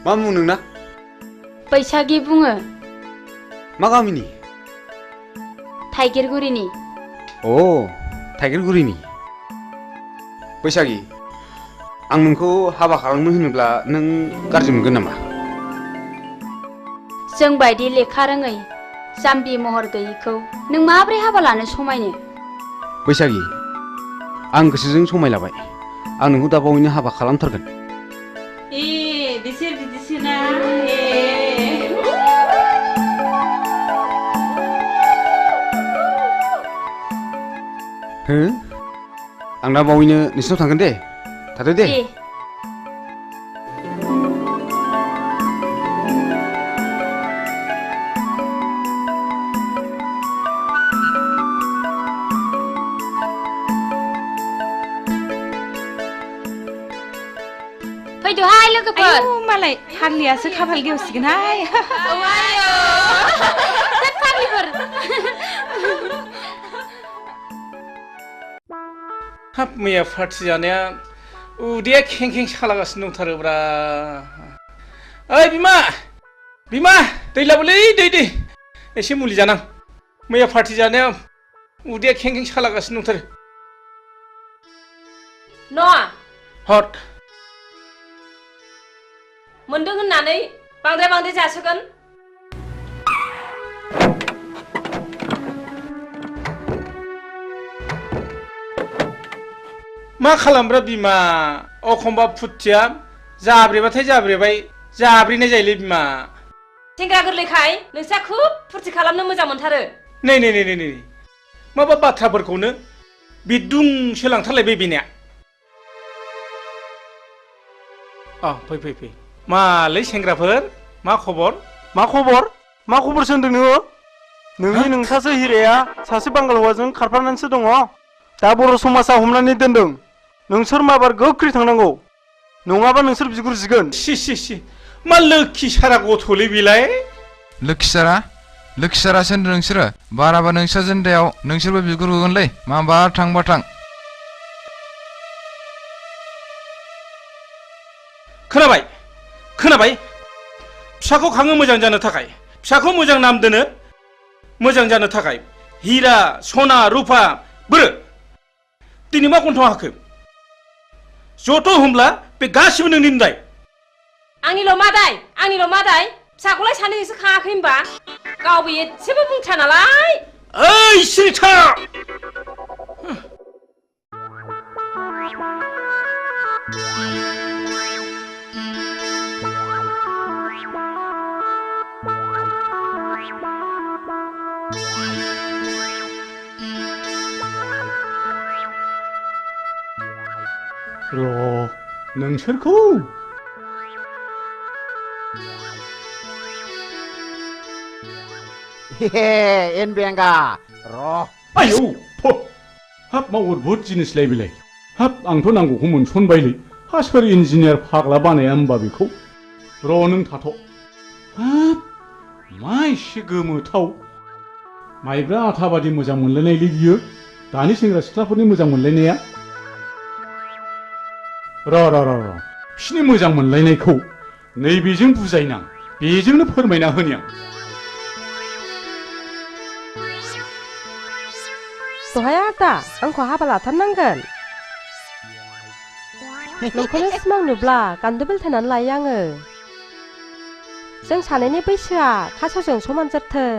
मा मुं नोंना? बैसागि बुङो। मा गामिनि? थाइगिरगुरिनि। अ थाइगिरगुरिनि। बैसागि आं नोंखौ हाबा खालामनो होनोब्ला नों गाज्रि मोनगोन नामा? जों बायदि लेखा रोङै जाम्बि महर गैयैखौ नों माब्रै हाबा लानो समायनो? बैसागि आं गोसोजों समायलाबाय। आं नोंखौ दा बावैनो हाबा खालामथारगोन। बिसोर बिदिसोना हो आं दा बावैनो नोंसिनाव थांगोन दे। थादो दे। फैदोहाय लोगोफोर। मालाय फाग्लियासो खाफाल गेवसिगोनहाय। फाग्लिफोर। हाब मैया पार्टि जानाया उदैया खें खें सालागासिनो दंथारोब्रा। ओइ बिमा बिमा दै लाबोलै दै एसे मुलि जानां मैया पार्टि जानाया उदैया खें खें सालागासिनो दंथारो न'आ हट मोनदों होननानै बांद्राय जासोगोन मा खालामब्रा बिमा अखमबा फुथिया जाब्रेबाथाय जाब्रेबाय जाब्रेनाय जायोलै बिमा सेंग्रा गोरलैखाय नोंस्रा खुब फुरथि खालामनो मोजां मोनथारो नै माबा बाथ्राफोरखौनो बिदुंसो लांथारलायबाय बेनिया फै मालै सेंग्राफोर मा खबर मा खबर सोंदों नोङो नोंनि नोंसासो हिराया सासे बांगाल हौवाजों खारफानानैसो दङ दा बर' समाजा हमनानै दोनदों नोंसोर माबार गोख्रै थांनांगौ नङाबा नोंसोर बिगुर जिगोन सि मा लोखि सारा गथ'लै बेलाय लोखि सारासो होनदों नोंसोरो बाराबा नोंसा जेन्दायाव नोंसोरबो बिगुर होगोनलै माबा थांबा थां खोनाबाय फिसाखौ खाङो मोजां जानो थाखाय फिसाखौ मोजां नाम दोनो मोजां जानो थाखाय हिरा सना रुपा बोरो दिनै मा गन्थं हाखो जथ' होमब्ला बे गासिबो नोंनि दाय आंनिल' मा दाय फिसाखौलाय सानैसो खाङाखै होनबा गावबो एसेबो बुंथा नालाय ओइ सिरिथा नोंसोरखौ एन बेंगा आयौ हाब मा अद्भुत जिनिसलाय बेलाय हाब आंथ' नांगौखौ मोनसनबायलै हा सोर इन्जिनियार फाग्ला बानाया होमबा बेखौ नों थाथ' हाब मा एसे गोमोथाव माइब्रा आथा बादि मोजां मोनलायनायलै बियो दानि सेंग्रा सिख्लाफोरनि मोजां मोनलायनाया बिसिनि मोजां मोनलायनायखौ नैबेजों बुजायनां बेजोंनो फोरमायना होनि आं दहाय आदा आंखौ हाबा लाथारनांगोन नोंखौनो सिमां नुब्ला गान्दो बेलथायनानै लायो आङो जों सानैनि बैसोआ खासेवजों समान जाथों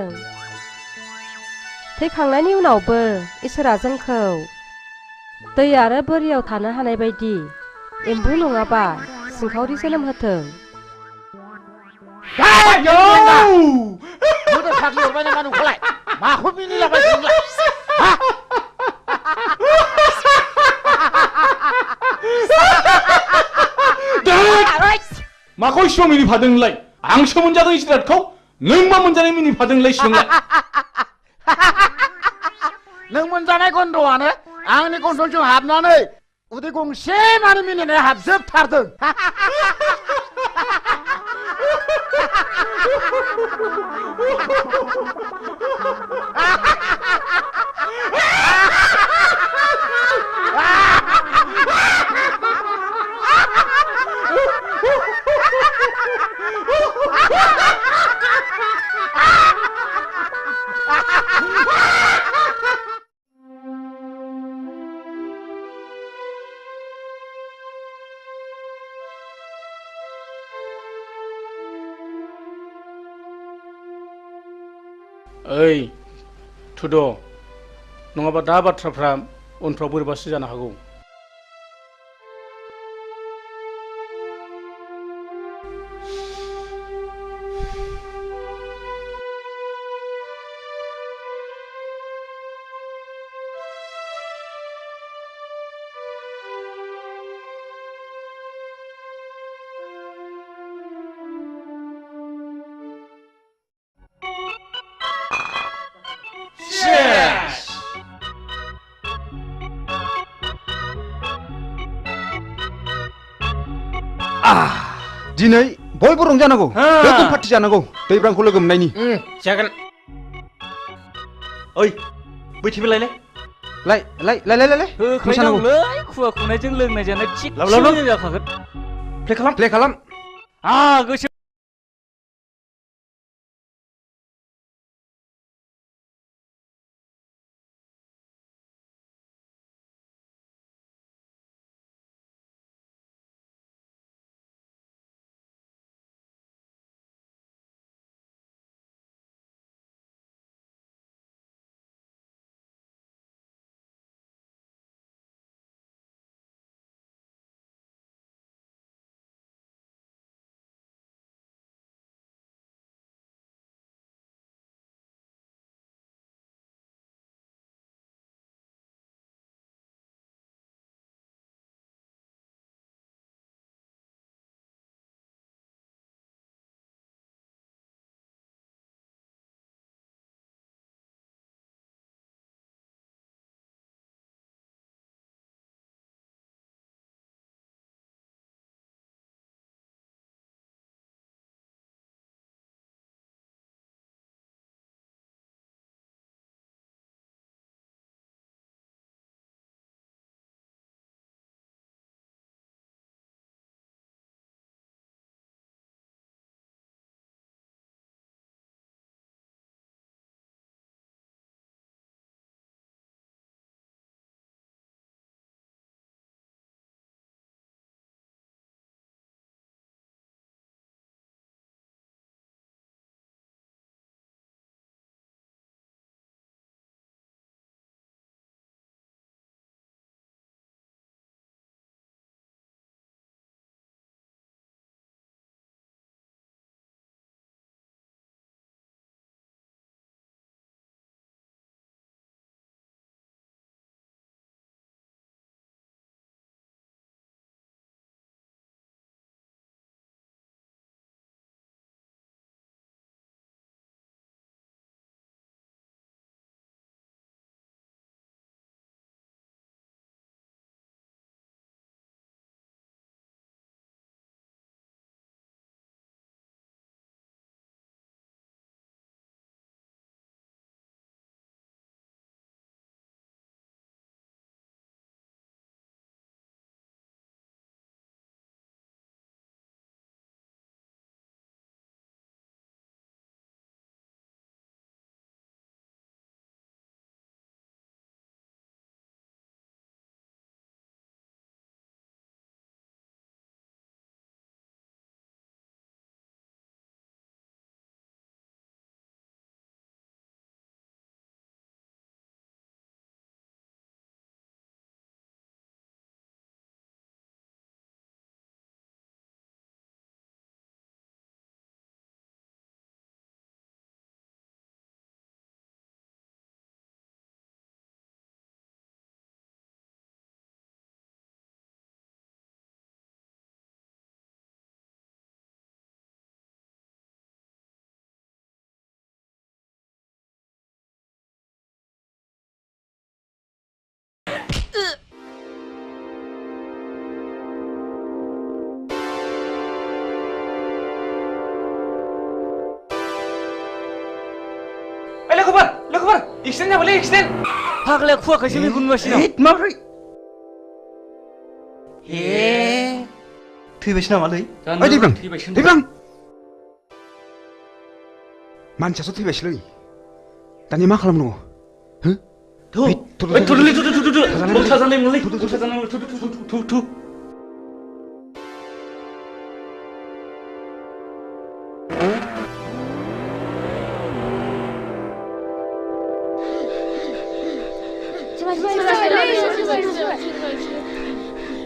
थैखांनायनि उनावबो इसोरा जोंखौ दै आरो बोरियाव थानो हानाय बायदि एम्बु नङाबा सिंखावरि जोनोम होथों माखौ मिनिलाबाय माखौ इसिबां मिनिफादों नोंलाय आंसो मोनजादों जिरादखौ नों मा मोनजानाय मिनिफादों सिबांलाय नों मोनजानाय गन्धआनो आंनि गन्थंजों हाबनानै उदै गंसे मानि मिनिनाया हाबजोबथारदों ओइ थुद' नङाबा दा बाथ्राफ्रा उनफ्राव बोरैबासो जानो हागौ दिनै बयबो रंजानांगौ गोगोम पार्टि जानांगौ दैब्रांखौ लोगो मोननायनि जागोन ओइ बैथिबो लाय होखायनांगौलै खुवा खुनायजों लोंनाय जानाय थिग जाखागोन प्ले खालाम गोसो एक्सिडेन्ट जाबायलै एक्सिडेन्ट फाग्लाया खुवाखैसो मेगन नुगासिनो माब्रै थैबायसो नामालै ओइ दैब्रां दैब्रां मानसियासो थैबायसोलै दानिया मा खालामनांगौ हो थुदुलै थाजानाय मोनलै थु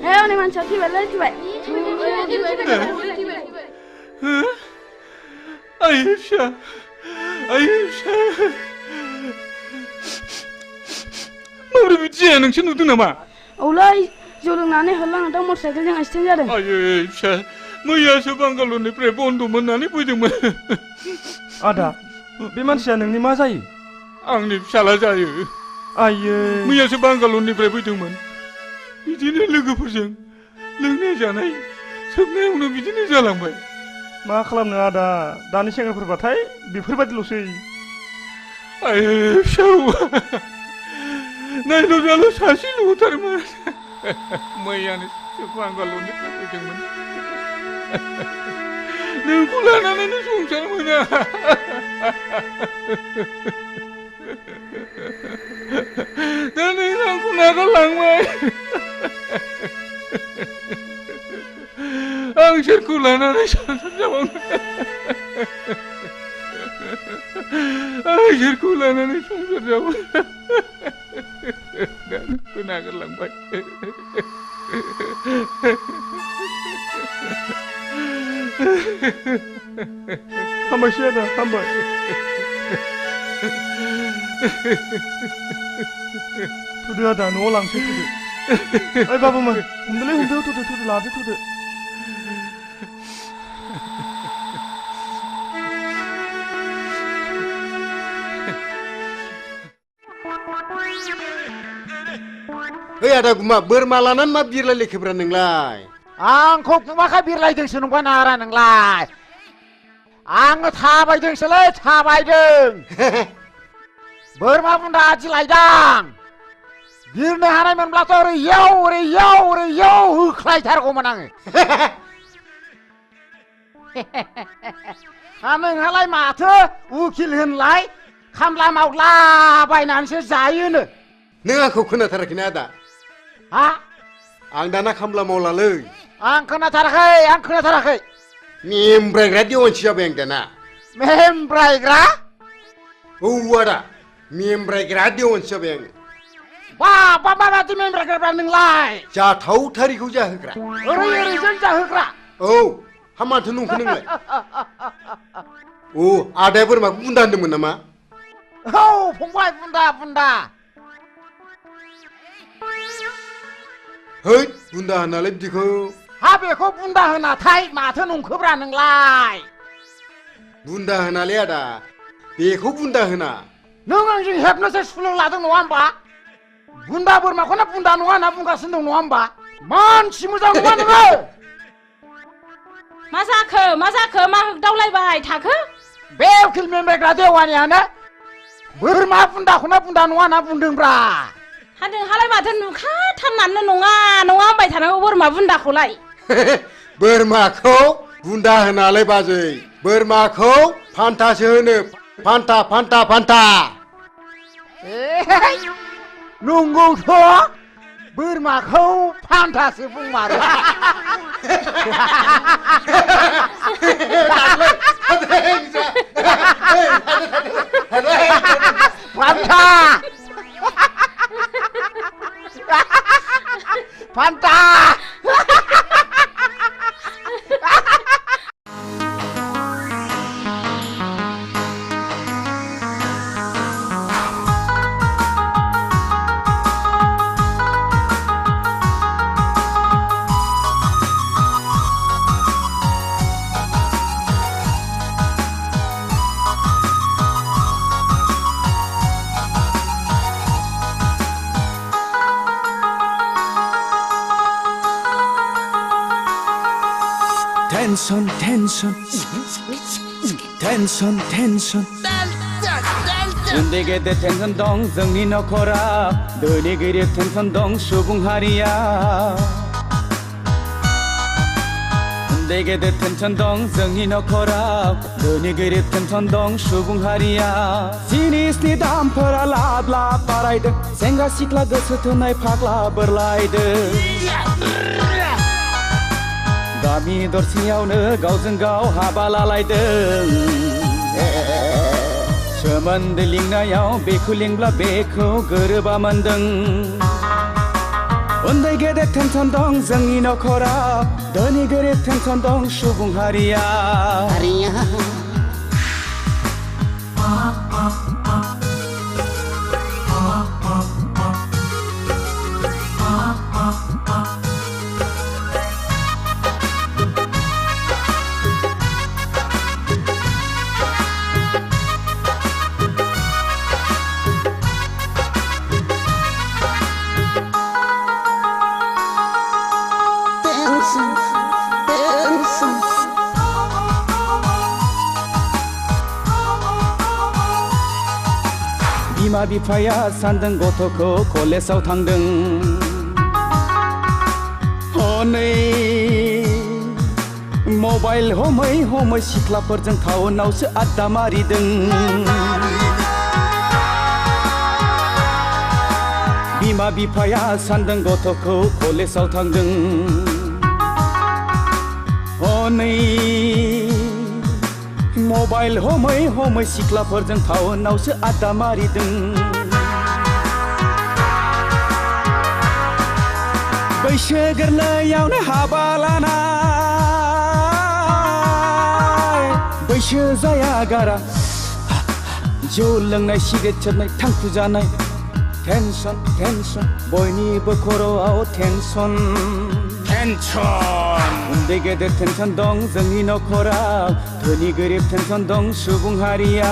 hei manusia tiba lagi tiba Ayşe माबोरै बिदि जाया नोंसो नुदों नामा औलै जौ लोंनानै होलांदों मटरसाइकेलजों एक्सिडेन्ट जादों आयै फिसा मैयासो बांगालरनिफ्राय बन्द' मोननानै फैदोंमोन आदा बे मानसिया नोंनि मा जायो आंनि फिसाला जायो आयै मैयासो बांगालरनिफ्राय फैदोंमोन बिदिनो लोगोफोरजों लोंनाय जानाय सोबनायावनो बिदिनो जालांबाय मा खालामनो आदा दानि सेंग्राफोरबाथाय बेफोरबायदिल'सै आयै फिसौ नायल' जाल' सासेल'थारमोन मैयानो बांगालरनिफ्राय फैदोंमोन नोंखौ लानानैनो संसार मोना दा नों आंखौ नागारलांबाय आं सोरखौ लानानै संसार जाबावनो आं सोरखौ लानानै संसार जाबावनो दा नोंखौ नागारलांबाय हामबायसै आदा हामबाय थुदो आदा न'आव लांसै थुदो ओइ बाबुमोन हमदोलै हमदो थुदो लादो थुदो ओइ आदा गुमा बोरमा लानानै मा बिरलायलेखोब्रा नोंलाय आंखौ गुमाखा बिरलायदोंसो नंगौ नारा नोंलाय आङो थाबायदोंसोलै थाबायदों बोरमा बुन्दा आदि लायदां बिरनो हानायमोनब्लाथ' ओरै याव होख्लायथारगौमोन आङो नोंहालाय माथो उकिल होनलाय खामला मावला बायनानैसो जायोनो नों आंखौ खोनाथाराखैना आदा हा आं दाना खामला मावलालै आं खोनाथाराखै मेमब्रायग्रा देवानसि जाबाय आं दाना मेमब्रायग्रा औ आदा मेमब्रायग्रा देवानसि जाबाय आङो माबादि मेमब्रायग्रा नोंलाय जाथावथारिखौ जाहोग्रा ओरैजों जाहोग्रा औ हामाथो नंखो नोंलाय औ आदाया बोरमाखौ बुन्दा होनदोंमोन नामा औ फंबाय बुन्दा है बुन्दा होनालाय बिदिखौ हा बेखौ बुन्दा होनाथाय माथो नंखोब्रा नोंलाय बुन्दा होनालै आदा बेखौ बुन्दा होना नों आंजों हेबनोसो सुलुं लादों नङा होमबा बुन्दा बोरमाखौनो बुन्दा नङा होनना बुंगासिनो दं नङा होमबा मानसि मोजां नङा नोङो मा जाखो मा होगदावलायबाय थाखो बे उकिल मेमब्रायग्रा देवानियानो बोरमा बुन्दाखौनो बुन्दा नङा होनना बुंदोंब्रा नोंहालाय माथो नुखाथारनानै नङा होनबाय थानांगौ बोरमा बुन्दाखौलाय बोरमाखौ बुन्दा होनालाय बाजै बोरमाखौ फान्थासो होनो फान्था नंगौथ' बोरमाखौ फान्थासो बुंमारो फान्था Tension उन्दै गेदेर टेनसन दं जोंनि नखराव धोनि गोरिब टेनसन दं सुबुं हारिया उन्दै गेदेर टेनसन दं जोंनि नखराव धोनि गोरिब टेनसन दं सुबुं हारिया जिनिसनि दामफोरा लाब लाब बारायदों सेंग्रा सिख्ला गोसो थोनाय फाग्ला बोरलायदों गामि दरसेयावनो गावजों गाव हाबा लालायदों सोमोन्दो लिंनायाव बेखौ लिंब्ला बेखौ गोरोबा मोनदों उन्दै गेदेर टेनसन दं जोंनि नखराव धोनि गोरिब टेनसन दं सुबुं हारिया बिमा बिफाया सानदों गथ'खौ कलेजाव थांदों हनै मबाइल हमै हमै सिख्लाफोरजों टाउनावसो आड्डा मारिदों बिमा बिफाया सानदों गथ'खौ कलेजाव थांदों हनै मबाइल हमै हमै सिख्लाफोरजों टाउनावसो आड्डा मारिदों बैसो गोरलैयावनो हाबा लानाय बैसो जाया गारा जौ लोंनाय सिगारेट सोबनाय थांखु जानाय टेनसन टेनसन बयनिबो खर'आव टेनसन उन्दै गेदेर टेनसन दं जोंनि नखराव धोनि गोरिब टेनसन दं सुबुं हारिया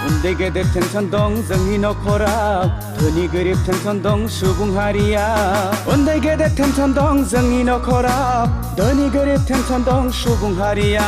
उन्दै गेदेर टेनसन दं जोंनि नखराव धोनि गोरिब टेनसन दं सुबुं हारिया उन्दै गेदेर टेनसन दं जोंनि नखराव धोनि गोरिब टेनसन दं सुबुं हारिया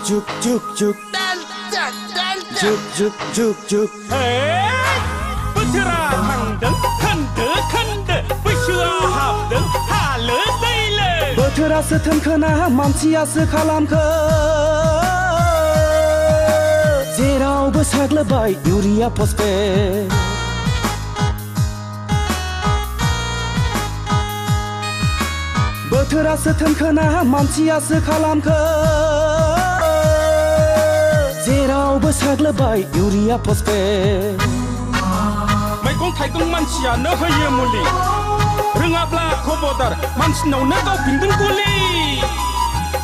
juk juk juk juk juk juk juk बोथोरा थांदों खोन्दो खोन्दो बैसोआव हाबदों हालो दैलो बोथोरासो थोनखोना मानसियासो खालामखो जेरावबो साग्लोबबाय इउरिया फसफेट बोथोरासो थोनखोना मानसियासो खालामखो जेरावबो साग्लोबबाय इउरिया फसफेट मैगं थाइगं मानसियानो होयो मुलि रोङाब्ला खबरदार मानसिनावनो गावफिनगोन गुलि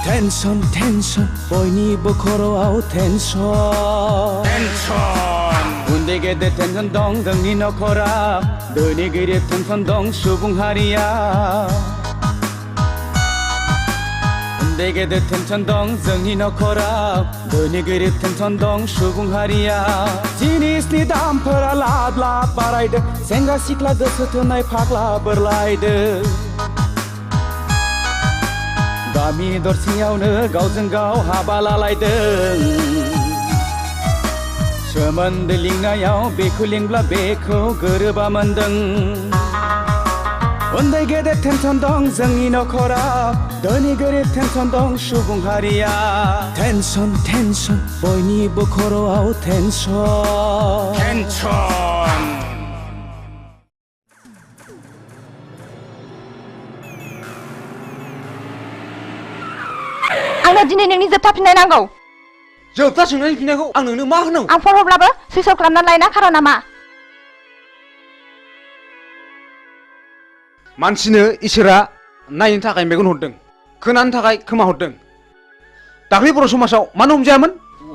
टेनसन टेनसन बयनिबो खर'आव टेनसन उन्दै गेदेर टेनसन दं जोंनि नखराव धोनि गोरिब टेनसन दं सुबुं हारिया उन्दै गेदेर टेनसन दं जोंनि नखराव धोनि गोरिब टेनसन दं सुबुं हारिया जिनिसनि दामफोरा लाब लाब बारायदों सेंग्रा सिख्ला गोसो थोनाय फाग्ला बोरलायदों गामि दरसेयावनो गावजों गाव हाबा लालायदों सोमोन्दो लिंनायाव बेखौ लिंब्ला बेखौ गोरोबा मोनदों उन्दै गेदेर टेनसन दं जोंनि नखराव धोनि गोरिब टेनसन दं सुबुं हारिया टेनसन टेनसन बयनिबो खर'आव टेनसन आंनो दिनै नोंनि जोबथा फिननाय नांगौ जोबथा सोंनायनि फिननायखौ आं नोंनो मा होनांगौ आं फन हरब्लाबो सुइच अफ खालामना लायना खार'ना मा मानसिनो इसोरा नायनो थाखाय मेगन हरदों खोनानो थाखाय खोमा हरदों दाख्लै बर' समाजाव मानो हमजायामोन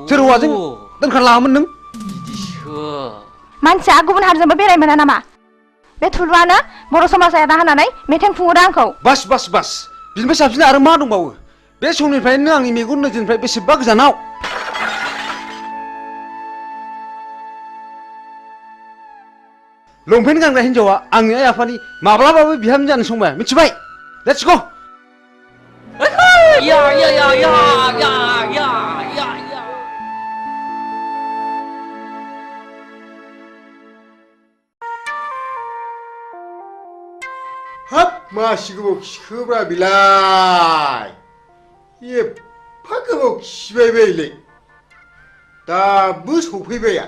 सोर हौवाजों दोनखारलाङामोन नों मानसिया गुबुन हारिजोंबो बेराय मोना नामा बे थुलुआनो बर' समाजा एदा होनानै मेथाइ खुङोदा आंखौ बास बास बास बिनिफ्राय साबसिन आरो मा दंबावो बे समनिफ्रायनो आंनि मेगन नोजोरनिफ्राय बेसेबा गोजानाव लंपेन्ट गानग्रा हिन्जावा आंनि आइ आफानि माब्लाबाबो बिहामजो जानो संबाय मिथिबाय लेट्स गो या या या या या या या या हाब मासि गोबाव खिखोब्रा बिलाय एफा गोबाव खिबाय बायलै दाबो सफैबाया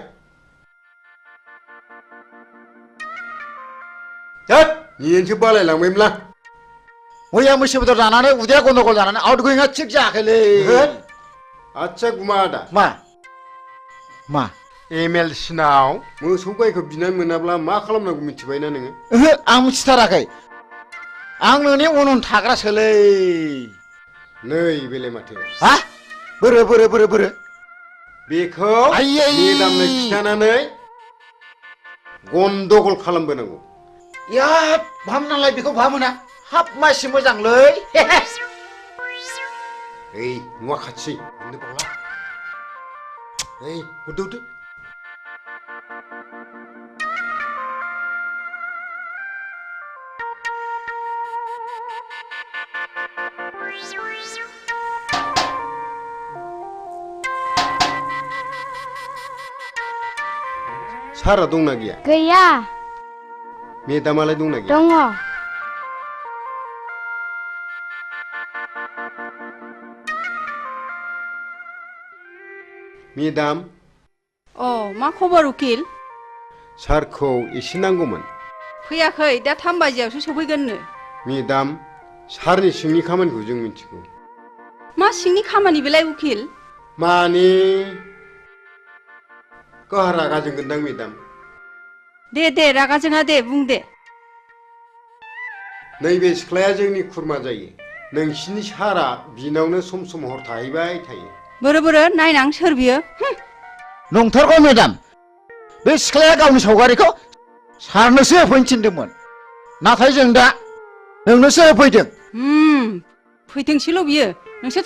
हाब नियेनसो बालायलांबायमोनलां मैया मैसो बेदर जानानै उदैया गन्दगल जानानै आउट गोयिंआ थिग जायाखैलै आदसा गुमा आदा मा एमएल सिनाव मोसौ गायखौ बिनानै मोनाब्ला मा खालामनांगौ मिथिबायना नोङो ओहो आं मिथिथाराखै आं नोंनि उन उन थाग्रासोलै नै बेलाय माथो हा बोरो बेखौ मेदामनो खिन्थानानै गन्दगल खालामबोनांगौ याद भाम नालाय बेखौ भामोना हाब मासि मोजांलै ओइ नुवा खाथि मोननो बावला ओइ हरदो सारा दंना गैया गैया मेदामालाय दंना गैया दङ मेदाम मा खबर उकिल सारखौ एसे नांगौमोन फैयाखै दा 3 बाजियावसो सफैगोननो मेदाम सारनि सिंनि खामानिखौ जों मिथिगौ मा सिंनि खामानि बेलाय उकिल माने गाहा रागा जोंगोनदां मेदाम दे रागा जोङा दे बुं दे नैबे सिख्लाया जोंनि खुरमा जायो नोंसिनि सारा बिनावनो सम सम हर थाहैबाय थायो बोरो नायनां सोर बियो नंथारगौ मेदाम बे सिख्लाया गावनि सावगारिखौ सारनोसो होफैनो थिनदोंमोन नाथाय जों दा नोंनोसो होफैदों फैथोंसैल' बियो नोंसोर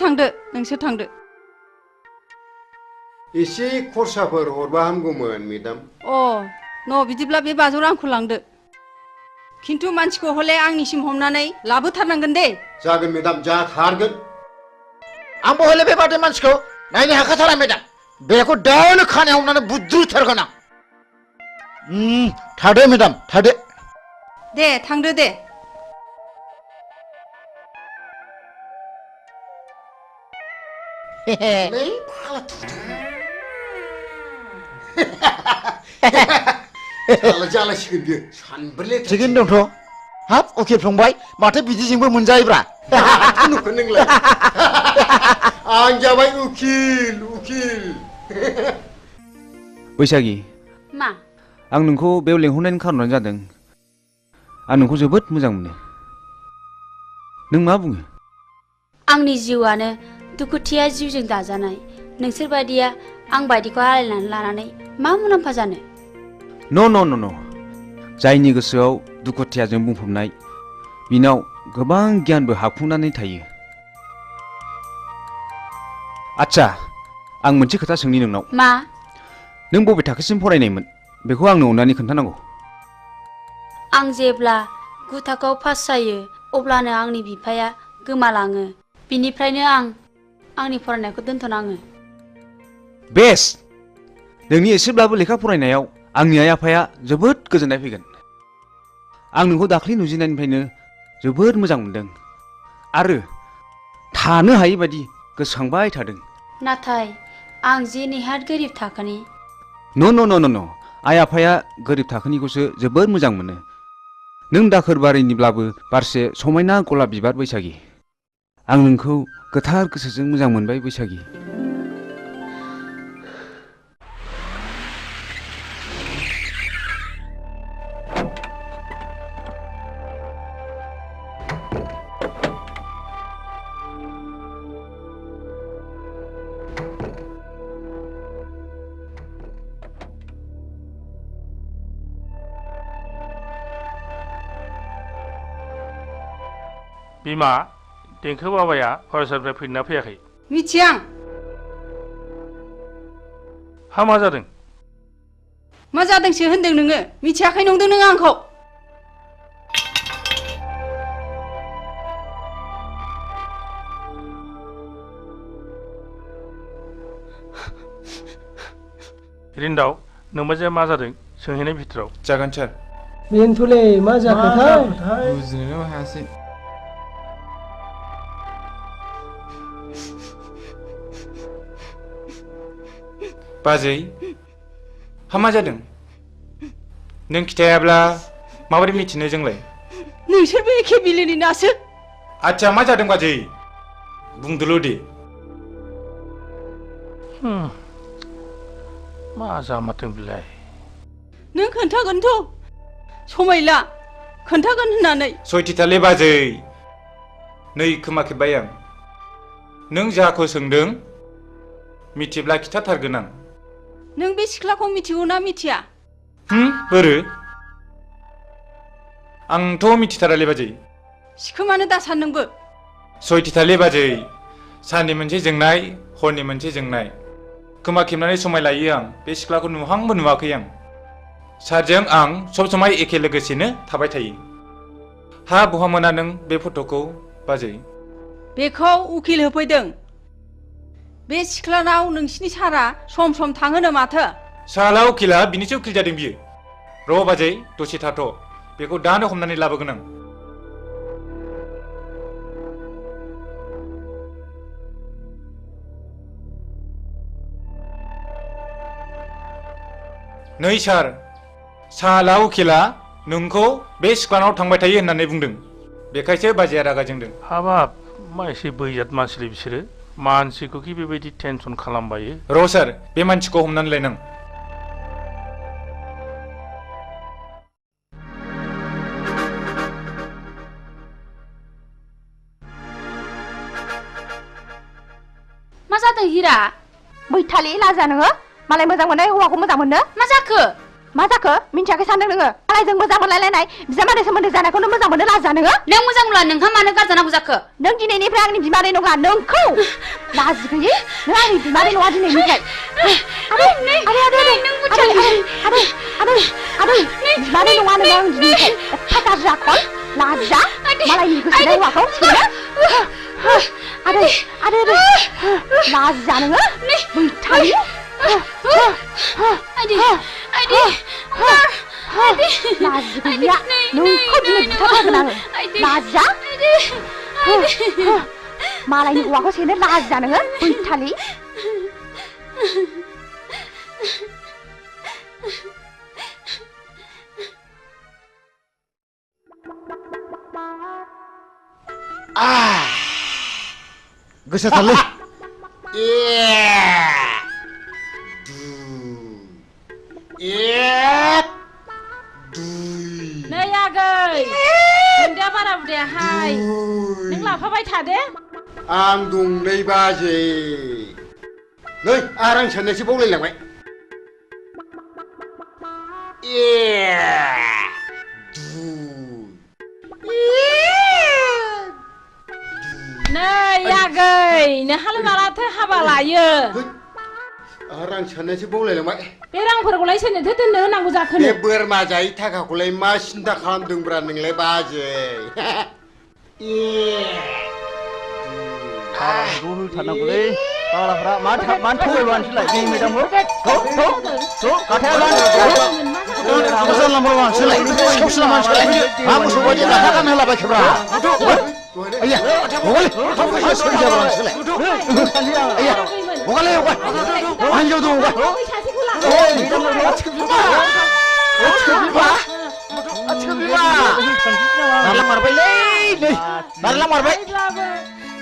थांदो एसे खरसाफोर हरबा हामगौमोन मेदाम न बिदिब्ला बे 500 रांखौ लांदो खिन्थु मानसिखौ हले आंनिसिम हमनानै लाबोथारनांगोन दे जागोन मेदाम जाथारगोन आंबो हले बेबादि मानसिखौ नायनो हाखाथारा मेदाम बेखौ दानो खानायाव हमनानै बुद्रुथारगोन आं थादो मेदाम थादो दे थांदो दे जालायसिगोन बियो सानब्रै थिगैनो दंथ' हाब उकिल फंबाय माथो बिदिजोंबो मोनजायोब्रा नुखो नोंलाय आं जाबाय उकिल बैसागि मा आं नोंखौ बेयाव लेंहरनायनि खारनानो जादों आं नोंखौ जोबोद मोजां मोनो नों मा बुङो आंनि जिउआनो दुखुथिया जिउजों दाजानाय नोंसोर बायदिया आं बायदिखौ आलायनानै लानानै मा मुलाम्फा जानो न' जायनि गोसोआव दुखुथियाजों बुंफबनाय बिनाव गोबां गियानबो हाबफुंनानै थायो आच्छा आं मोनसे खोथा सोंनि नोंनाव मा नों बबे थाखोसिम फरायनायमोन बेखौ आंनो अननानै खोन्थानांगौ आं जेब्ला 9 थाखोआव पास जायो अब्लानो आंनि बिफाया गोमालाङो बिनिफ्रायनो आं आंनि फरायनायखौ दोनथ'नाङो बेस नोंनि एसेब्लाबो लेखा फरायनायाव आंनि आइ आफाया जोबोद गोजोननाय फैगोन आं नोंखौ दाख्लै नुजेननायनिफ्रायनो जोबोद मोजां मोनदों आरो थानो हायै बायदि गोसोखांबाय थादों नाथाय आं जे नेहाद गोरिब थाखोनि न' आइ आफाया गोरिब थाखोनिखौसो जोबोद मोजां मोनो नों दाखोर बारिनिब्लाबो बारसे समायना गलाब बिबार बैसागि आं नोंखौ गोथार गोसोजों मोजां मोनबाय बैसागि बिमा देंखो बाबाया फरायसालिनिफ्राय फैदोंना फैयाखै? मिथिया आं। हा मा जादों? मा जादोंसो होनदों नोङो? मिथियाखै नंदों नों आंखौ? रिन्दाव नोंबाजैया मा जादों सोंहैनाय भितराव? जागोन सार। बेनोथ'लै मा जाखोथाय? बुजिनोनो हायासै। बाजै हा मा जादों? नों खिथायाब्ला माबोरै मिथिनो जोंलाय? नोंसोरबो एखे बिलोनि नासो। आच्छा मा जादों बाजै? बुंदोल' दे। मा जामारदों बिलाय? नों खोन्थागोनथ' समायला खोन्थागोन होननानै। सयथिथालै बाजै नै खोमा खेबबाय आं। नों जाखौ सोंदों मिथिब्ला खिथाथारगोन आं। नों बे सिख्लाखौ मिथिगौ ना मिथिया? बोरो? आंथ' मिथिथारालै बाजै। सिखोमानो दासान नोंबो। सयथिथालै बाजै साननि मोनसे जोंनाय हरनि मोनसे जोंनाय। खोमा खेबनानै समाय लायो आं बे सिख्लाखौ नुहांबो नुवाखै आं। सारजों आं सब समाय एखे लोगोसेनो थाबाय थायो। हा बहा मोना नों बे फट'खौ बाजै? बेखौ उकिल होफैदों। बे सिख्लानाव नोंसिनि सारा सम सम थाङोनो माथो। साला उकिला बिनिसो उकिल जादों बियो। र' बाजै दसे थाथ' बेखौ दानो हमनानै लाबोगोन आं। नै सार साला उकिला नोंखौ बे सिख्लानाव थांबाय थायो होननानै बुंदों। बेखायसो बाजैया रागा जोंदों। हाबाब मा एसे बैजात मानसिलै बिसोरो। मानसिखौ कि बेबायदि टेनसन खालामबायो? र' सार बे मानसिखौ हमनानै लायनां। मा जादों हिरा? बैथालि लाजा नोङो? मालाय मोजां मोननाय हौवाखौ मोजां मोननो? मा जाखो? मा जाखो? मिन्थियाखै सानदों नोङो? मालायजों मोजां मोनलायलायनाय बिजामादै सोमोन्दो जानायखौनो मोजां मोननो लाजा नोङो? नों मोजां मोनला नोंहा मानो गारजानांगौ जाखो? नों दिनैनिफ्राय आंनि बिमादै नङा नोंखौ लाजि गैयै नों आंनि बिमादै नङा दिनैनिफ्राय। आदै बिमादै नङा नोङो आं दिनैनिफ्राय। एफा गाज्रि आखल लाजा मालायनि गोसोनाय हौवाखौ सेनो। आदै लाजा नोङो बैथालि। लाजि गैया नोंखौ दिनै बुथारथारगोन आङो। लाजा मालायनि हौवाखौ सेनो लाजा नोङो बैथालि। गोसोथारलै। नै आगै दुन्दिया बारा बुदायाहाय नों लाफाबाय थादे। आं दं नै बाजै। नै आरो आं साननायसो बावलायलांबाय। नै आगै नोंहालाय मालाथो हाबा लायो? आरो आं साननायसो बावलायलांबाय। बे रांफोरखौलाय सोरनोथो दोननो होनांगौ जाखो? बे बोरमा जायै थाखाखौलाय मा सिन्था खालामदोंब्रा नोंलाय बाजै? हाबाखौ होथारनांगौलै फाग्लाफ्रा मानो थगायबाय नोंसोरलाय जोंनि मेदामखौ?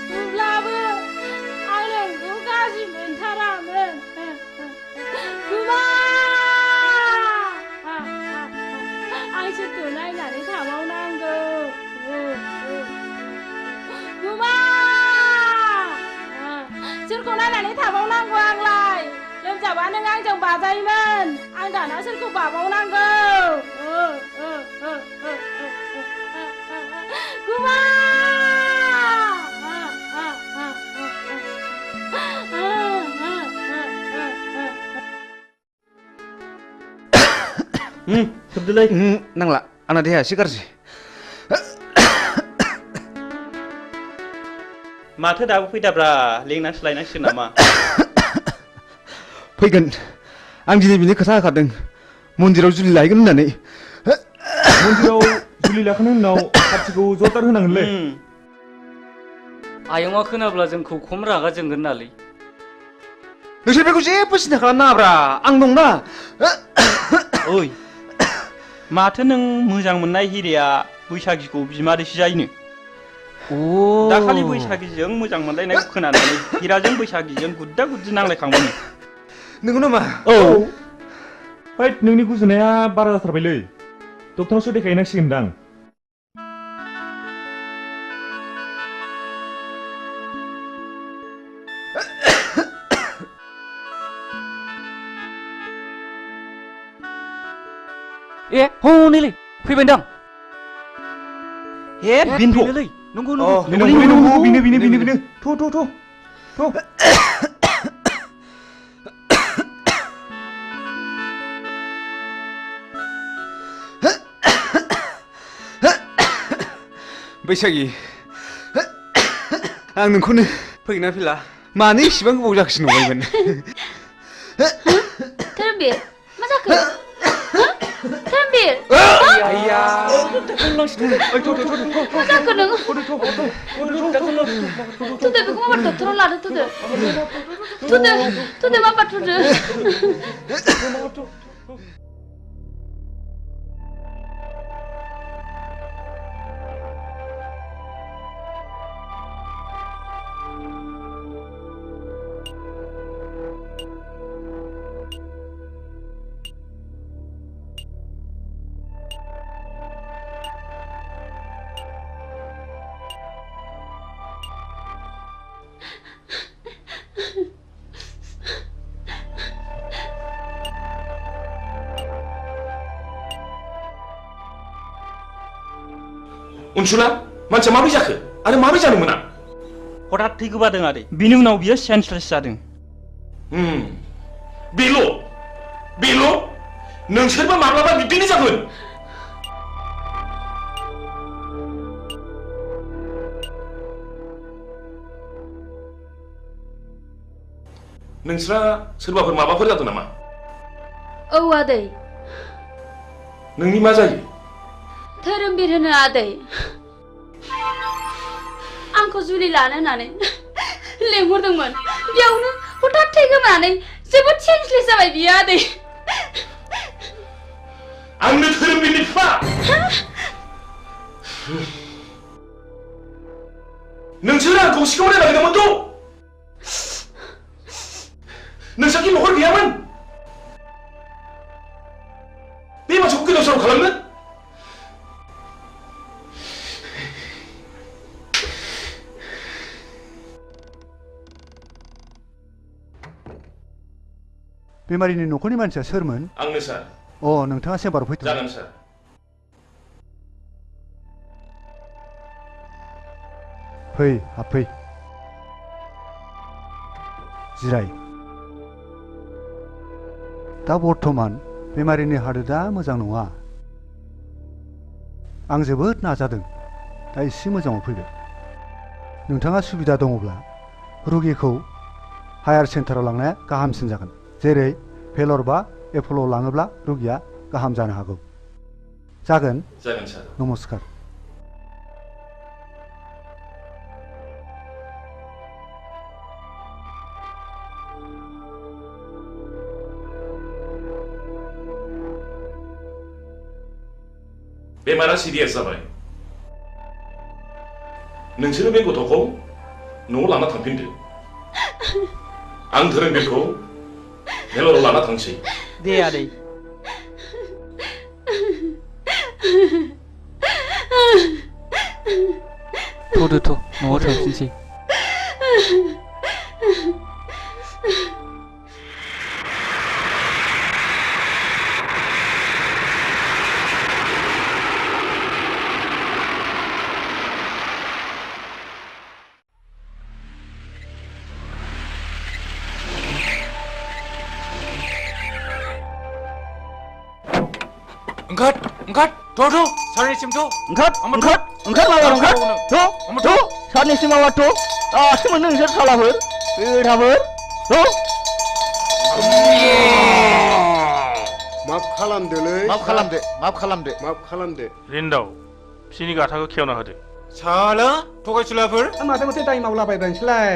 होमब्लाबो आं नोंखौ गाज्रि मोनथारामोन। गुमा आं सोरखौ नायनानै थाबावनांगौ? गुमा सोरखौ नायनानै थाबावनांगौ आंलाय? लोमजाबा नों आंजों बाजायोमोन। आं दाना सोरखौ बाबावनांगौ? गुमा सुदोलै नांला आंना देहाया एसे गाज्रि माथो दाबो फैदाब्रा लेंनानैसो लायनांसिगोन नामा फैगोन आं दिनै बिनि खोथा होखादों मन्दिराव जुलि लायगोन होननानै मन्दिराव जुलि लाखांनायनि उनाव पार्टिखौ जरदार होनांगोनलै आयंआ खोनाब्ला जोंखौ खम रागा जोंगोन नालै नोंसोर बेखौ जेबो सिन्था खालामनाङाब्रा आं दंना ओइ माथो नों मोजां मोननाय हिरेया बैसागिखौ बिमादैसो जायोनो दाखालि बैसागिजों मोजां मोनलायनायखौ खोनानानै हिराजों बैसागिजों गुद्दा गुद्दि नांलायखांबायनो नंगौ नामा औ हैद नोंनि गुजुनाया बारा जाथारबायलै डक्टरनावसो देखायहैनांसिगोनदां ए हनैलै फैबायदां ए बेनोलै नंगौ बिनो थ' बैसागि आं नोंखौनो फैगोना फैला मानो इसिबां गोबाव जाखोसो नंबायमोन धोरोमबीर मा जाखो धोरोमबीर आइया मा जाखो नों थुदो बेखौ माबा डक्टराव लादो थुदो माबा थुदो उनसुला मानसिया माबोरै जाखो आरो माबोरै जानो मोना हठात थै गोबादों आरो बिनि उनाव बियो सेन्सलेस जादों बेल' नोंसोरबो माब्लाबा बिब्दिनो जागोन नोंस्रा सोरबाफोर माबाफोर जादों नामा औ आदै नोंनि मा जायो धोरोमबीर होनो आदै आंखौ जुलि लानो होननानै लेंहरदोंमोन बेयावनो हठात थै गोमानानै जोबोद सेन्सलेस जाबाय बियो आदै आंनो धोरोमबीरनि बिफा नोंसोर आंखौ सिखाव रायलायदोंमोनथ' नोंसाखि न'खर गैयामोन बे मानसिखौ गोदाव सोराव खालामनो बेमारिनि न'खरनि मानसिया सोरमोन आंनो सार नोंथाङा चेम्बाराव फैथ' जागोन सार फै हाबफै जिराय दा बर्थमान बेमारिनि हालोदा मोजां नङा आं जोबोद नाजादों दा एसे मोजाङाव फैबाय नोंथाङा सुबिदा दङब्ला रुगिखौ हायार सेन्टाराव लांनाया गाहामसिन जागोन जेरै भेलर बा एप'ल'आव लाङोब्ला रुगिया गाहाम जानो हागौ जागोन सार नमस्कार बेमारा सिरियास जाबाय नोंसोरो बे गथ'खौ न'आव लाना थांफिनदो आं धोरोमबीरखौ भेलराव लाना थांसै दे आदै थ'दो न'आव थांफिनसै Angkat, tuh, sarnisim tuh. Angkat, mabar angkat. Tuh, sarnisim mabar tuh. Semua nengser salahur, berhabur, tuh. माफ खालामदोलै माफ खालामदो माफ खालामदो रिन्दाव बिसिनि गाथाखौ खेवना होदो साला थगायसुलाफोर माथो माथो दाय मावलाबायबाय नोंसोरलाय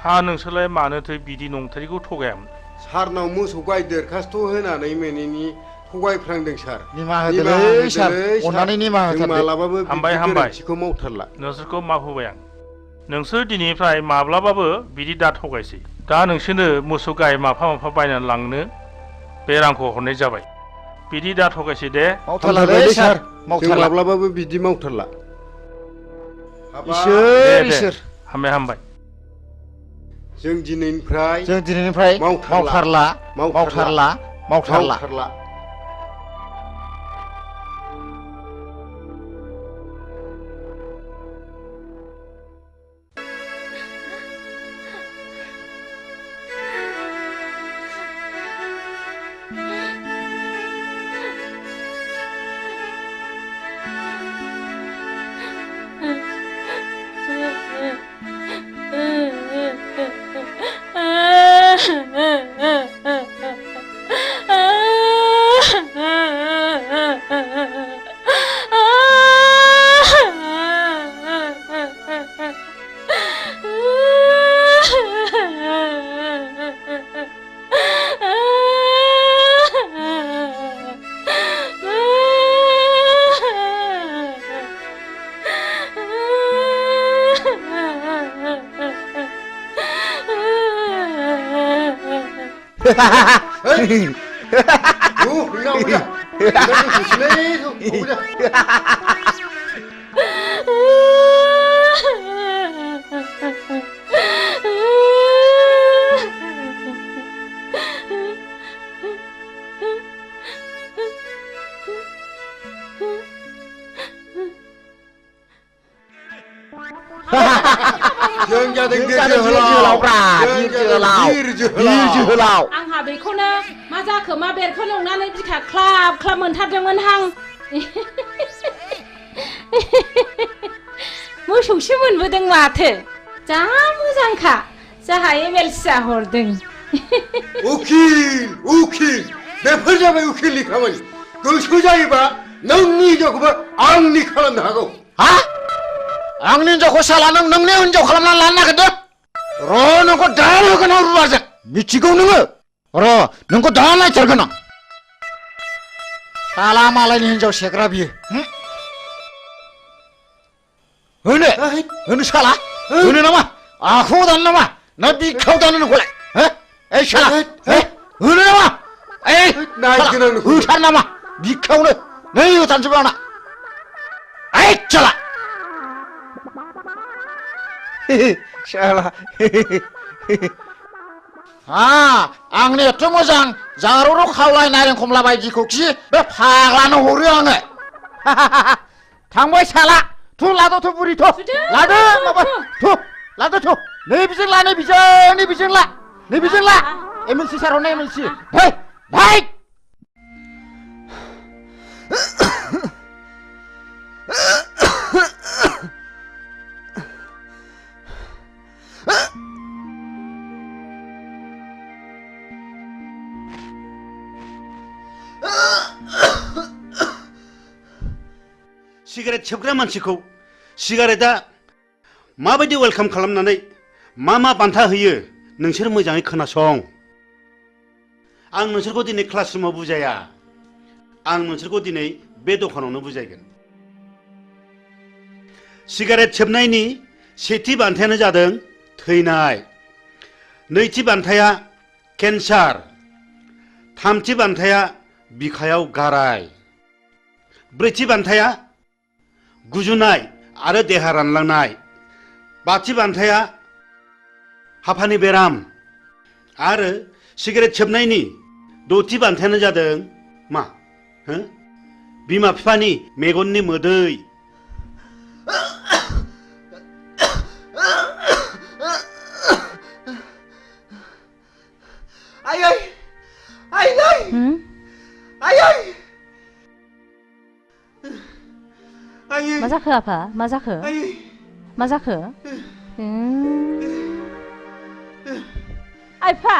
हा नोंसोरलाय मानोथो बिदि नंथारिखौ थगायामोन सारनाव मोसौ गाय दरखास्त' होनानै मोनैनि थगायफ्रांदों सार निमाहा होदोलै सार अननानै निमाहा होथारदो मालाबाबो हामबाय गोरोन्थिखौ मावथारला नोंसोरखौ माफ होबाय आं नोंसोर दिनैनिफ्राय माब्लाबाबो बिदि दा थगायसै दा नोंसोरनो मोसौ गाय माफा माफा बायनानै लांनो बे रांखौ हरनाय जाबाय बिदि दा थगायसै दे मावथारलालै सार जों माब्लाबाबो बिदि मावथारला इसोर हामबाय जों दिनैनिफ्राय मावथारला जों जादों जोहोलाव आंहा बेखौनो मा जाखो मा बेरखौ नंनानै बिखा ख्लाब ख्लाब मोनथारदोंमोन हां मोसौसो मोनबोदों माथो जा मोजांखा जाहा एमएलसिया हरदों उखिल बेफोर जाबाय उखिलनि खामानि गोसो जायोबा नोंनि हिनजावखौबो आंनि खालामनो हागौ हा आंनि हिनजावखौ साला नोंनि हिनजाव खालामना लानो नागिरदों र' नोंखौ दा होगोन आं रुवाजों मिथिगौ नोङो र' नोंखौ दा नायथारगोन आं साला मालायनि हिनजाव सेग्रा बियो होनो साला होनो नामा आखायाव दानो नामा ना बिखायाव दानो नोंखौलाय ओइ साला होनो नामा होथार नामा बिखायावनो नै होथारनोसै आंना ओइ साला साला आंनि एथ' मोजां जारौ खावलाय नारें खमला बायदिखौ खि बे फाग्लानो हरो आङो थांबाय साला थु लादोथ' बुरि थ' लादो माबा थु लादो थ' नैबिजों ला नैबिजों ला एमएलसि सार हरनाय एमएलसि भाई सिगारेट सोबग्रा मानसिखौ सिगारेटआ माबायदि वेलकाम खालामनानै मा बान्था होयो नोंसोर मोजाङै खोनासं आं नोंसोरखौ दिनै क्लासरुमाव बुजाया आं नोंसोरखौ दिनै बे दखानावनो बुजायगोन सिगारेट सोबनायनि सेथि बान्थायानो जादों थैनाय नैथि बान्थाया केन्सार थामथि बान्थाया बिखायाव गाराय ब्रैथि बान्थाया गुजुनाय आरो देहा रानलांनाय बाथि बान्थाया हापानि बेराम आरो सिगारेट सोबनायनि दथि बान्थायानो जादों मा बिमा बिफानि मेगननि मोदै जाखो आफा मा जाखो मा जाखो आइफा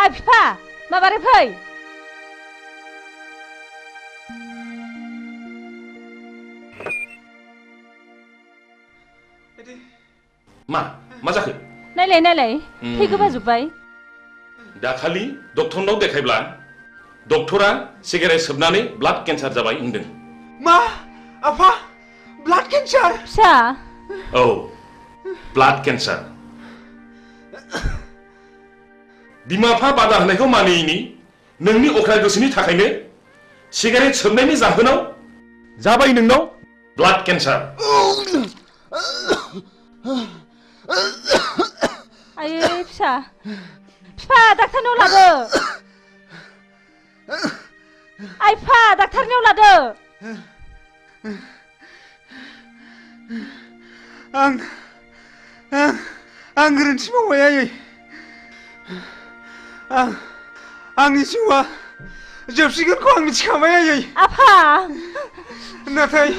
आइ फिफा माबारै फै मा जाखो नायलाय नायलाय थै गोबाजोब्बाय दाखालि डक्टरनाव देखायब्ला डक्टरा सिगारेट सोबनानै ब्लाड केन्सार जाबाय होनदों मा आफा ब्लाड केन्सार फिसा औ ब्लाड केन्सार बिमा बिफा बादा होनायखौ मानियैनि नोंनि अख्रा गोसोनि थाखायनो सिगारेट सोबनायनि जाहोनाव जाबाय नोंनाव ब्लाड केन्सार आयै फिसा फिफा डाक्टारनाव लादो आइफा डाक्टारनाव लादो आं गोरोन्थि मावबाय आयै आंनि जिउआ जोबसिगोनखौ आं मिथिखाबाय आयै आफा नाथाय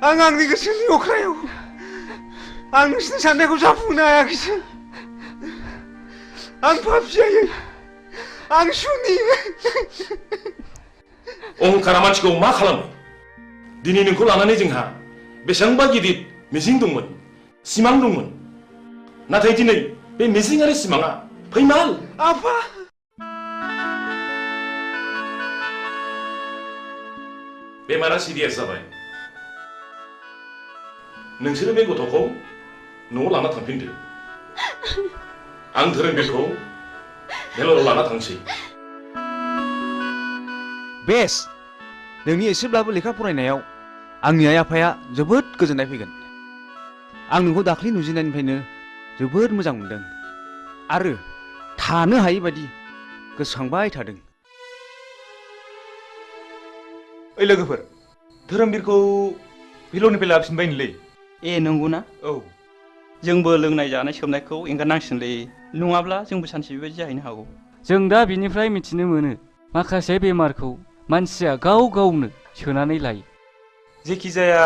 आं आंनि गोसोनि अख्रायाव आं नोंसिनि साननायखौ जाफुंनो हायाखैसै आं पापि आयै आं सुनि अहंकारा मानसिखौ मा खालामो दिनै नोंखौ लानानै जोंहा बेसेबांबा गिदिर मिजिं दंमोन सिमां दंमोन नाथाय दिनै बे मिजिं आरो सिमाङा फैमाल आफा बेमारा सिरियास जाबाय नोंसोरो बे गथ'खौ न'आव लाना थांफिनदो आं धोरोमबिरखौ भेलराव लाना थांसै बेस नोंनि एसेब्लाबो लेखा फरायनायाव आंनि आइ आफाया जोबोद गोजोननाय फैगोन आं नोंखौ दाख्लि नुजेननायनिफ्रायनो जोबोद मोजां मोनदों आरो थानो हायै बायदि गोसोखांबाय थादों ओइ लोगोफोर धोरोमबिरखौ भेलरनिफ्राय लाबोफिनबायनोलै ए नंगौना औ जोंबो लोंनाय जानाय सोबनायखौ एंगारनांसिगोनलै नङाब्ला जोंबो सानसे बेबायदि जाहैनो हागौ जों दा बिनिफ्राय मिथिनो मोनो माखासे बेमारखौ मानसिया गाव गावनो सोनानै लायो जेखि जाया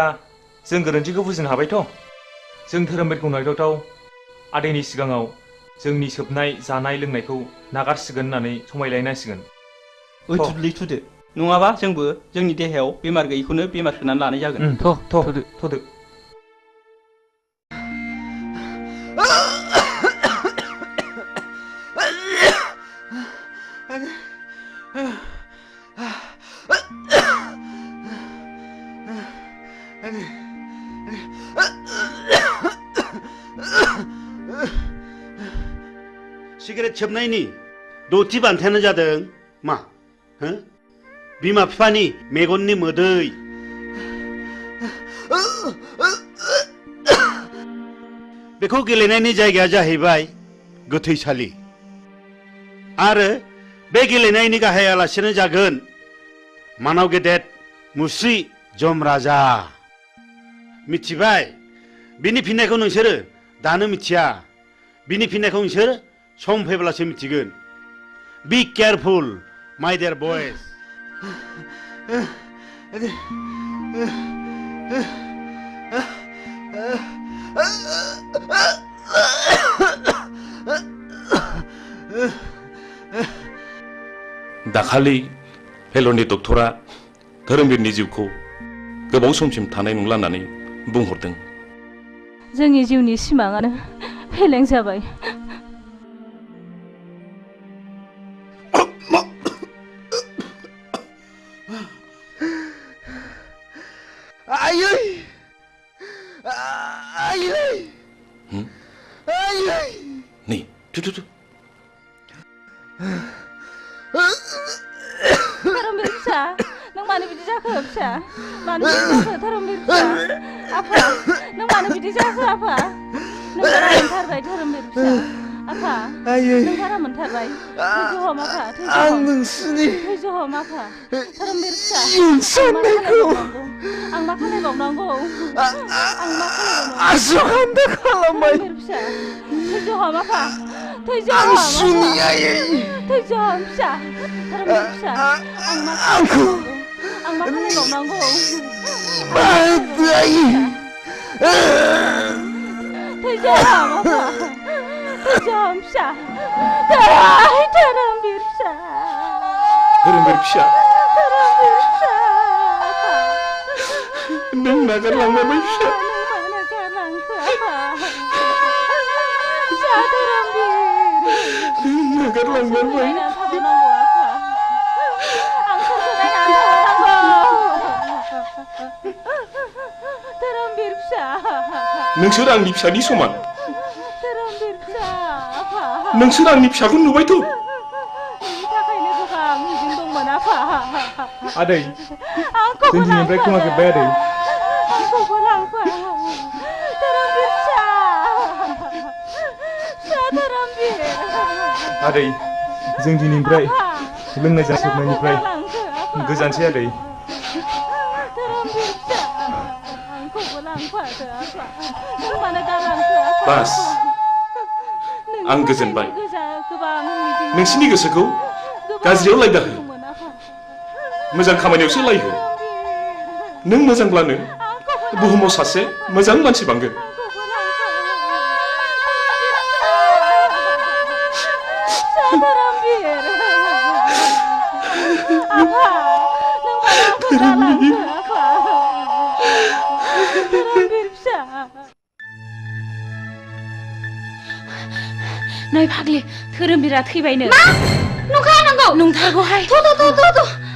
जों गोरोन्थिखौ बुजिनो हाबायथ' जों धोरोमबिरखौ नायथावथाव आदैनि सिगाङाव जोंनि सोबनाय जानाय लोंनायखौ नागारसिगोन होननानै समायलायनांसिगोन ओइ थुदलै थुदो नङाबा जोंबो जोंनि देहायाव बेमार गैयिखौनो बेमार सोनानै लानाय जागोन थ'दो सिगारेट सोबनायनि दथि बान्थायानो जादों मा बिमा बिफानि मेगननि मोदै बेखौ गेलेनायनि जायगाया जाहैबाय गोथैसालि आरो बे गेलेनायनि गाहाय आलासियानो जागोन मानाव गेदेर मुस्रि जमराजा मिथिबाय बिनि फिननायखौ नोंसोरो दानो मिथिया बिनि फिननायखौ नोंसोर सम फैब्लासो मिथिगोन बी केयारफुल माय डियर बयज दाखालि भेलरनि डक्टरा धोरोमबिरनि जिउखौ गोबाव समसिम थानाय नंला होननानै बुंहरदों जोंनि जिउनि सिमाङानो फेलें जाबाय आयै आयै आयै नै थु धोरोमबिर फिसा नों मानो बिदि जाखो फिसा मानो बिदि जाखो धोरोमबिर फिसा आफा नों मानो बिदि जाखो आफा नों बारा मोनथारबाय धोरोमबिर फिसा आफा नों बारा मोनथारबाय थैज' हम आफा आं नोंसिनि थैज' हम आफा धोरोमबिर फिसा आं मा खालायबावनांगौ आसुखान्दा खालामबाय फिसा थैज' हम आफा थैज' आं हम सुनि आयै थैज' हम फिसा धोरोमबिर फिसा आं मा खालायबावनांगौ आं मा खालामबावनांगौ थैजाम आफा थैजाम फिसा धोरोमबीर फिसा धोरोमबीर फिसा धोरोमबीर फिसा नों नागारलांबाय फिसा नागारलांखो आफा फिसा धोरोमबीर नागारलांबाय थाबावनांगौ आफा आं सोरखौ नायनानै थाबावनांगौ धोरोमबीर फिसा नोंसोर आंनि फिसानि समान धोरोमबीर फिसा आफा नोंसोर आंनि फिसाखौ नुबायथ' बेनि थाखायनो गोबां मिजिं दंमोन आफा आदै आंखौबो जों दिनैनिफ्राय खोमाजोब्बाय आदै आंखौबो लांफा धोरोमबीर फिसा फिसा धोरोमबीर आदै जों दिनैनिफ्राय लोंनाय जासोबनायनिफ्राय गोजानसै आदै धोरोमबीर फिसा आंखौबो लांफादो आफा नों मानो गालांखो आफा बास आं गोजोनबाय गोबां मिजिं नोंसिनि गोसोखौ गाज्रियाव लायदाहो मोजां खामानियावसो लायहो नों मोजांब्लानो बुहुमाव सासे मोजां मानसि बांगोन धोरोमबीर आफा नों मानो आंखौ गालांखो आफा धोरोमबीर फिसा नै फाग्लि धोरोमबीरा थैबायनो मा नंखा नंगौ नंथारगौहाय थ'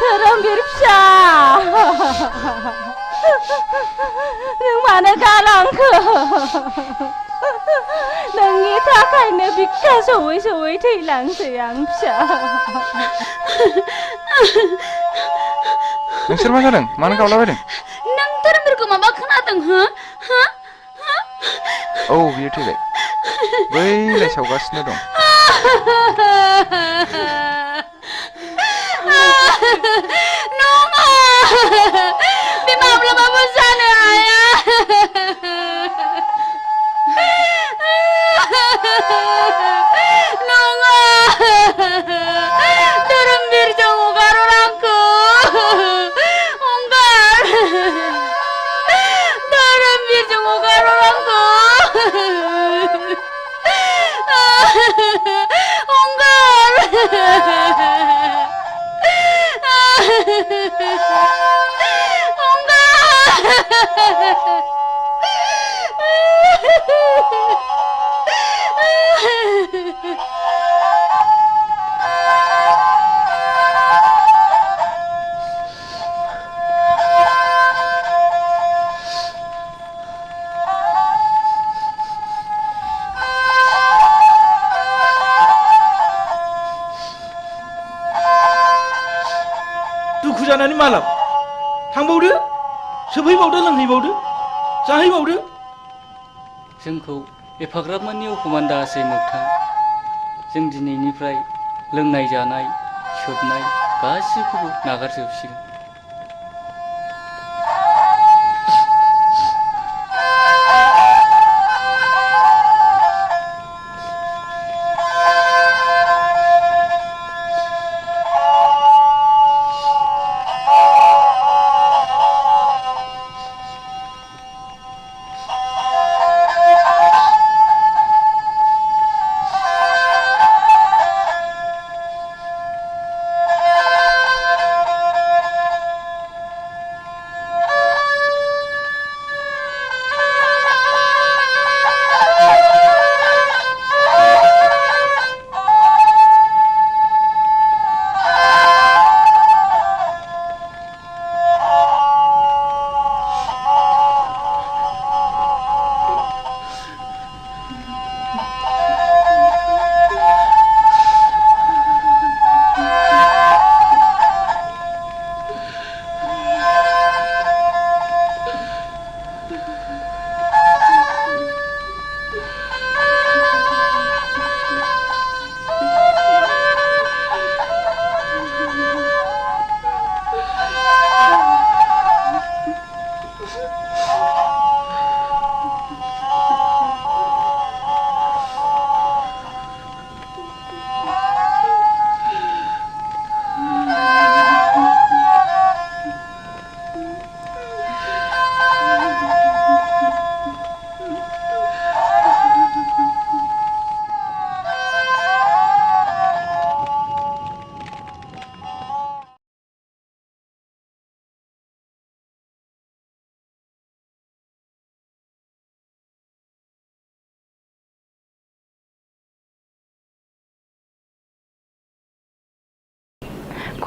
धोरोमबीर फिसा नों मानो गालांखो नोंनि थाखायनो बिखा सौयै सौयै थैलांसै आं फिसा नोंसोर मा जादों मानो गावलाबायदों नों धोरोमबीरखौ माबा खोनादों हो औ बियो थैबाय बैलाय सावगासिनो दं नङा बे माब्लाबाबो जानो हाया नङा धोरोमबीरजों हगार आंखौ हगार धोरोमबीरजों हगार आंखौ दुखु जानानै मालाब थांबावदो सोफैबावदो लोंहैबावदो जाहैबावदो जोंखौ एफाग्राब मानि अफमान दासै मोगथां जों दिनैनिफ्राय लोंनाय जानाय सोबनाय गासिखौबो नागारजोबसिगोन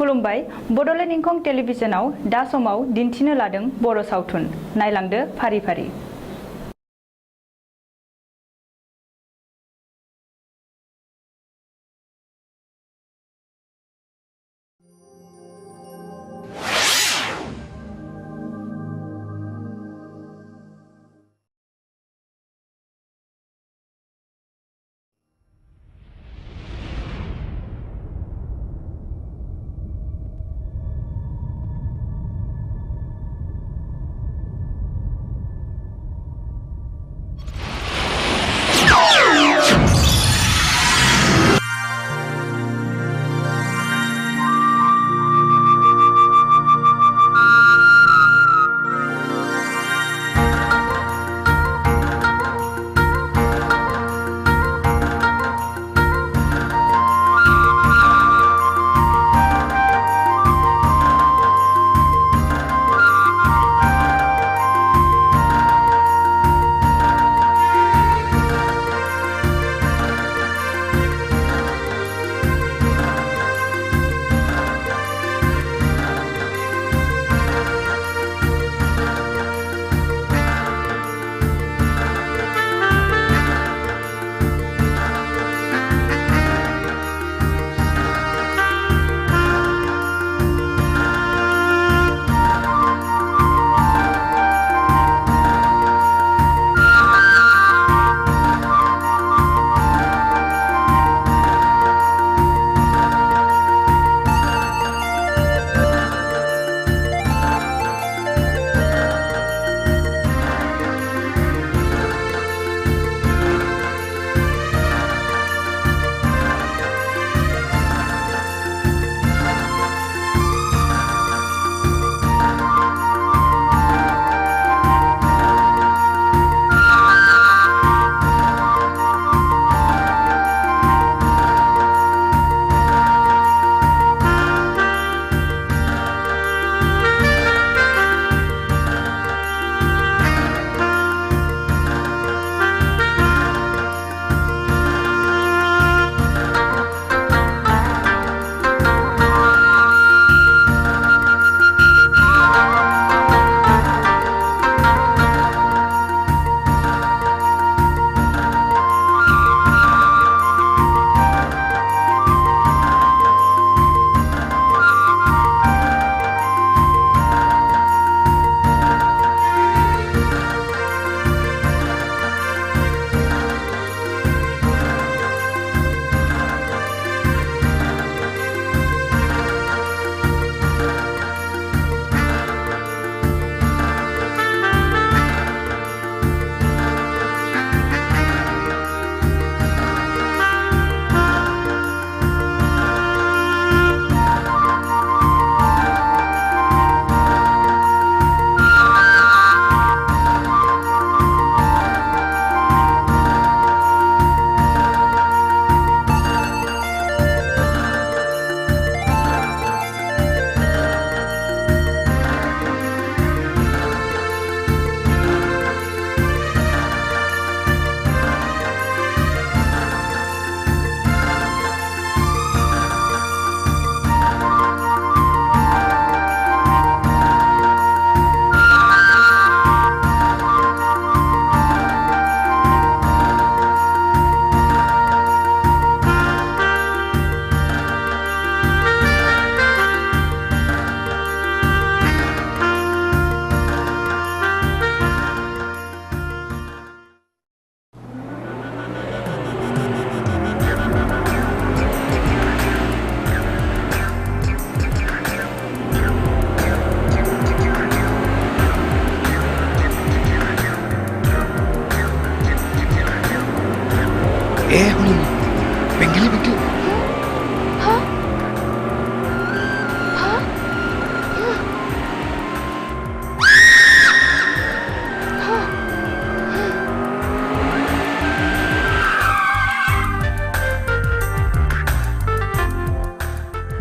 खुलुमबाय बड'लेण्ड इंखं टेलिभिजनाव दा समाव दिन्थिनो लादों बर' सावथुन नायलांदो फारि फारि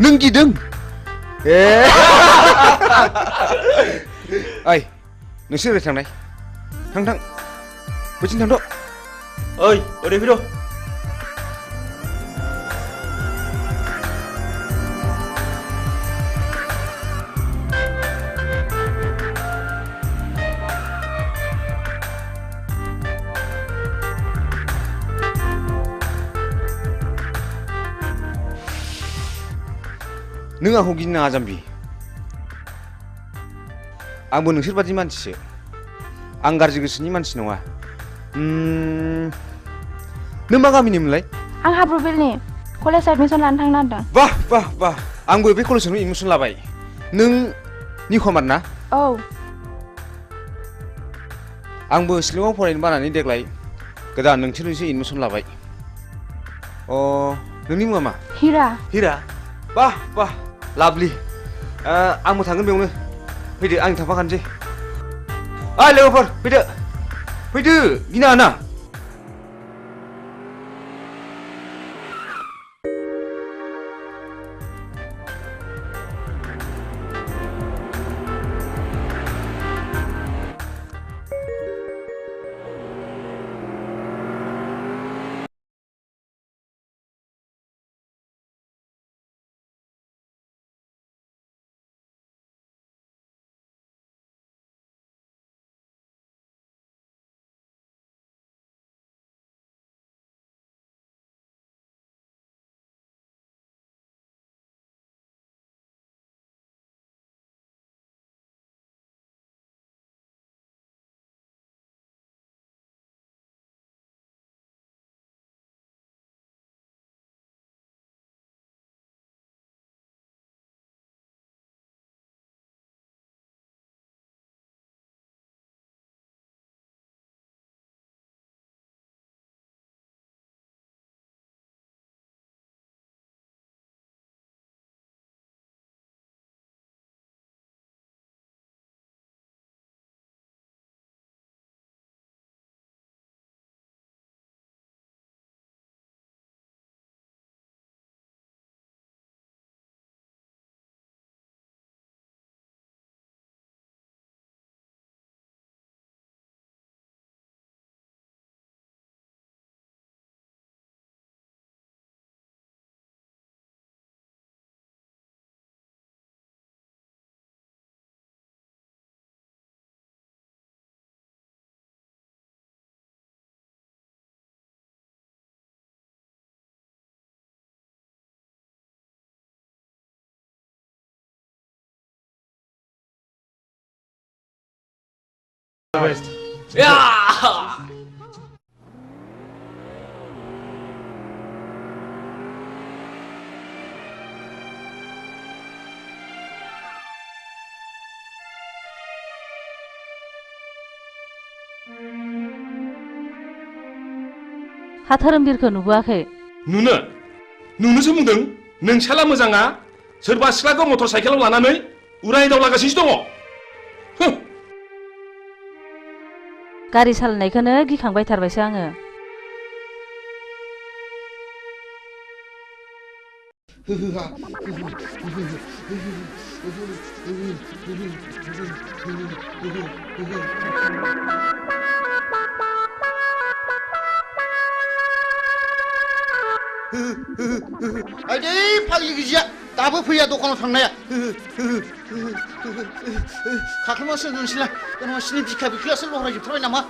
Nâng gì đừng Ơi नोंसोर ओरै थांनाय थां बैथिं थांद' ओइ ओरै फैद' नों आंखौ गिनो नाङा जाम्बि आंबो नोंसोर बादि मानसिसो आं गाज्रि गोसोनि मानसि नङा नों मा गामिनिमोनलाय आं हाब्रुबिलनि कलेज एडमिसन लानो थांनो नागिरदों बाह बाह बाह आंबो बे कलेजावनो एडमिसन लाबाय नों निउकमार ना औ आंबो शिलंआव फरायनो बानानै देग्लाय गोदान नोंसोरनिसो एडमिसन लाबाय नोंनि मुङा मा हिरा हिरा बाह बाह लाभलि आंबो थांगोन बेयावनो फैदो आं थांफाखानोसै लोगोफोर फैदो फैदो गिनाङा ना हा धोरोमबिरखौ नुबोआखै नुनोसो बुंदों नोंसाला मोजाङा सोरबा सिख्लाखौ मटर साइकेलाव लानानै उराय दावलागासिनो दङ गारि सालायनायखौनो गिखांबाय थारबायसो आङो आइदै फाग्लि गिजिया दाबो फैया दखानाव थांनाया खाख्लुमासो नोंसोरलाय नोंसिनि बिखा बिख्लायासो लहरायजोबथारबाय नामा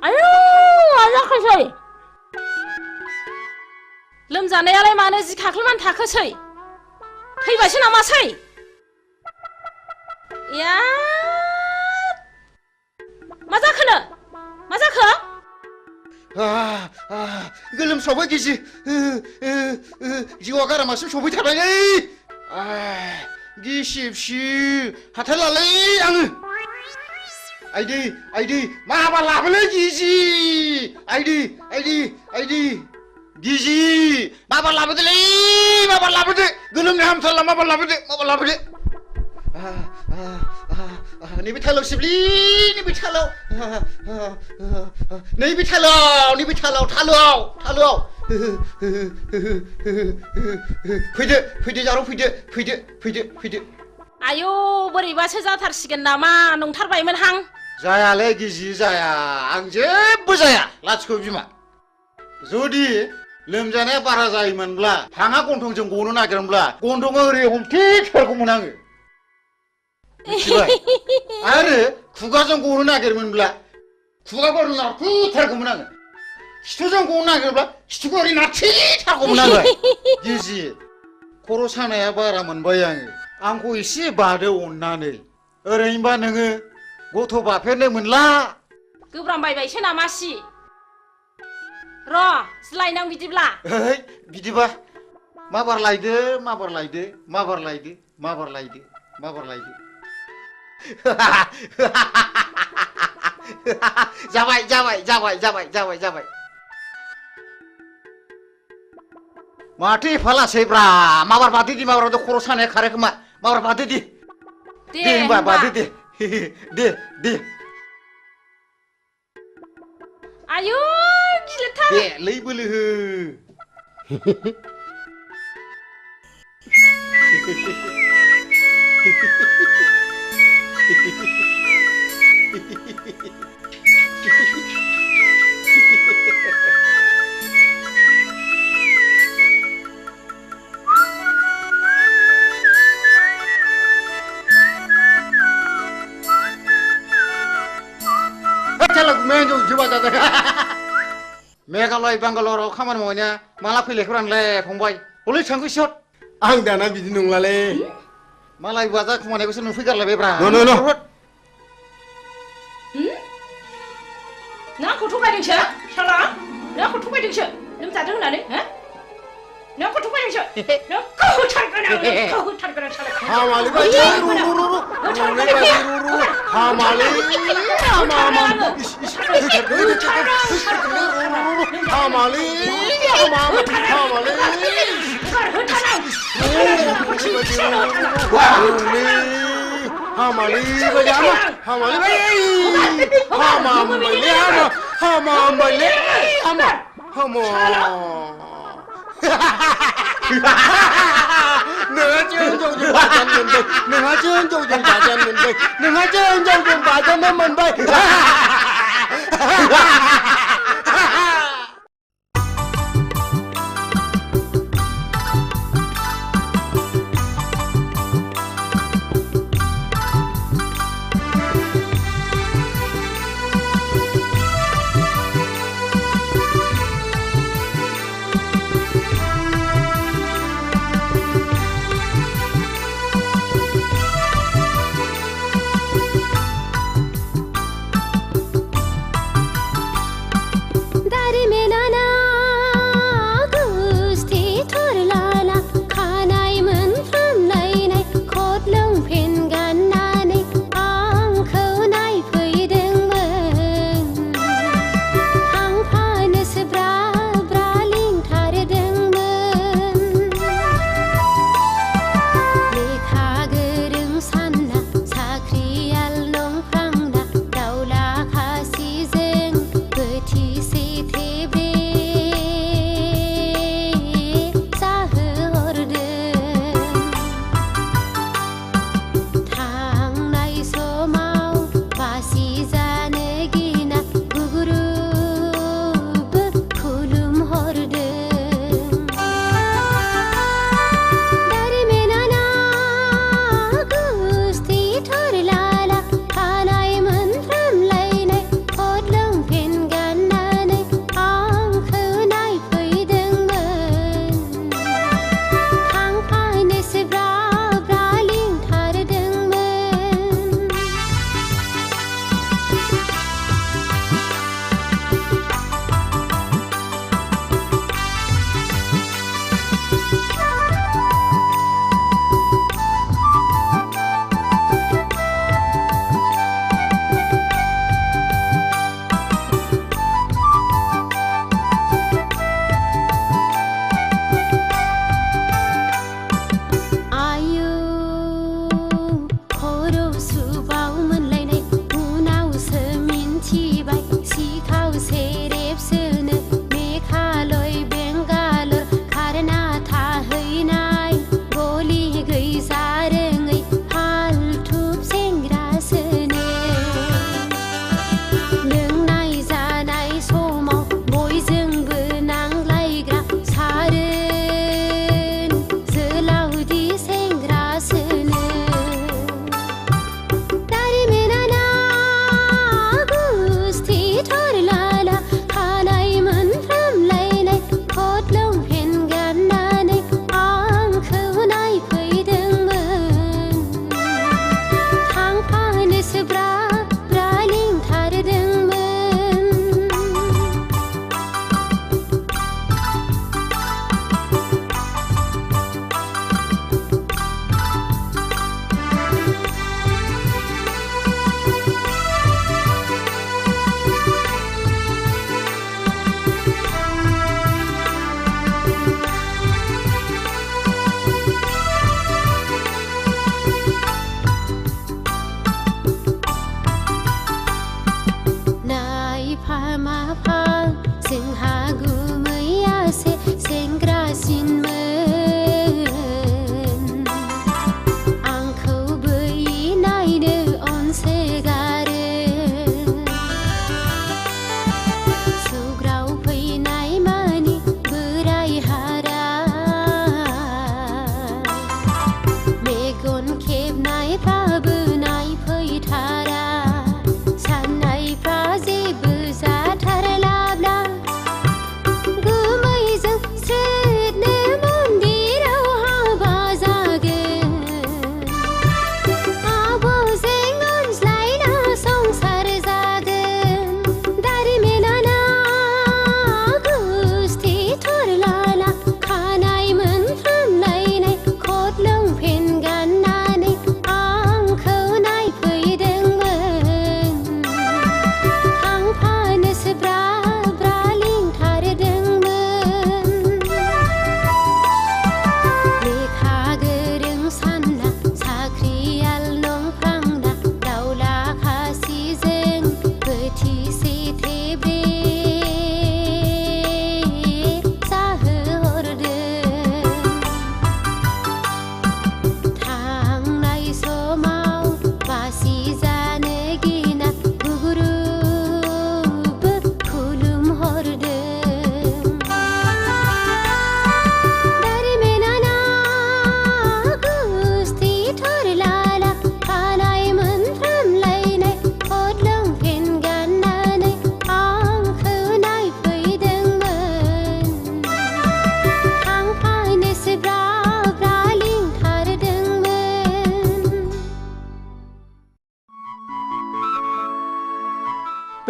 आयौ आजाखैसै लोमजानायालाय मानो जि खाख्लुमान थाखोसै थैबायसो नामासै या मा जाखोनो मा जाखो गोलोमसावबाय गिजि जिउआ गारामासिम सफैथारबायलै गिसिबसि हाथाय लालै आङो आइदै माबा लाबोलै गिजि आइदै गिजि माबा लाबोदोलै माबा लाबोदो गोलोमनो हामथारला माबा लाबोदो नैबे थालाव सिबलि नैबे थालाव फैदो जारौ फैदो आयौ बोरैबासो जाथारसिगोन नामा नंथारबायमोन हां जायालै गिजि जाया आं जेबो जाया लाथिख' बिमा जुदि लोमजानाया बारा जायोमोनब्ला हाङा गन्थंजों गनो नागिरोमब्ला गन्थंआ ओरै हमथेथारगौमोन आङो मिथिबाय आरो खुगाजों गनो नागिरमोनब्ला खुगाखौ ओरै नारथेथारगौमोन आङो खिथुजों गनो नागिरब्ला खिथुखौ ओरै नारथेथारगौमोन आङो गिजि खर' सानाया बारा मोनबाय आंखौ एसे बादो अननानै ओरैनोबा नोङो गथ' बाफेरनो मोनला गोब्रामबायबायसो नामासि र' लायनां बिदिब्ला बिदिबा माबार लायदो जाबाय माथो एफालासैब्रा माबार बादो दि माबार खर' सानाया खारो खोमा माबार बादो दि दे होनबा बादो दे आयु गिलिरथार दे लै बोलो हो मेघालय बांगालराव खामानि मावनाया माला फैलायखौ आंलाय फंबाय हलै थांखो सिहर आं दाना बिदि नंलालै मालाय बाजार खमायनायखौसो नुफैगारलायबायब्रा नों आंखौ थगायदोंसो साला नों आंखौ थगायदोंसो लोमजादों होननानै नों आंखौ थगायदोंसो नोंखौ होथारगोन आं साला हामालै बायदि हामालै नोंहा जों जौजों बाजानो मोनबाय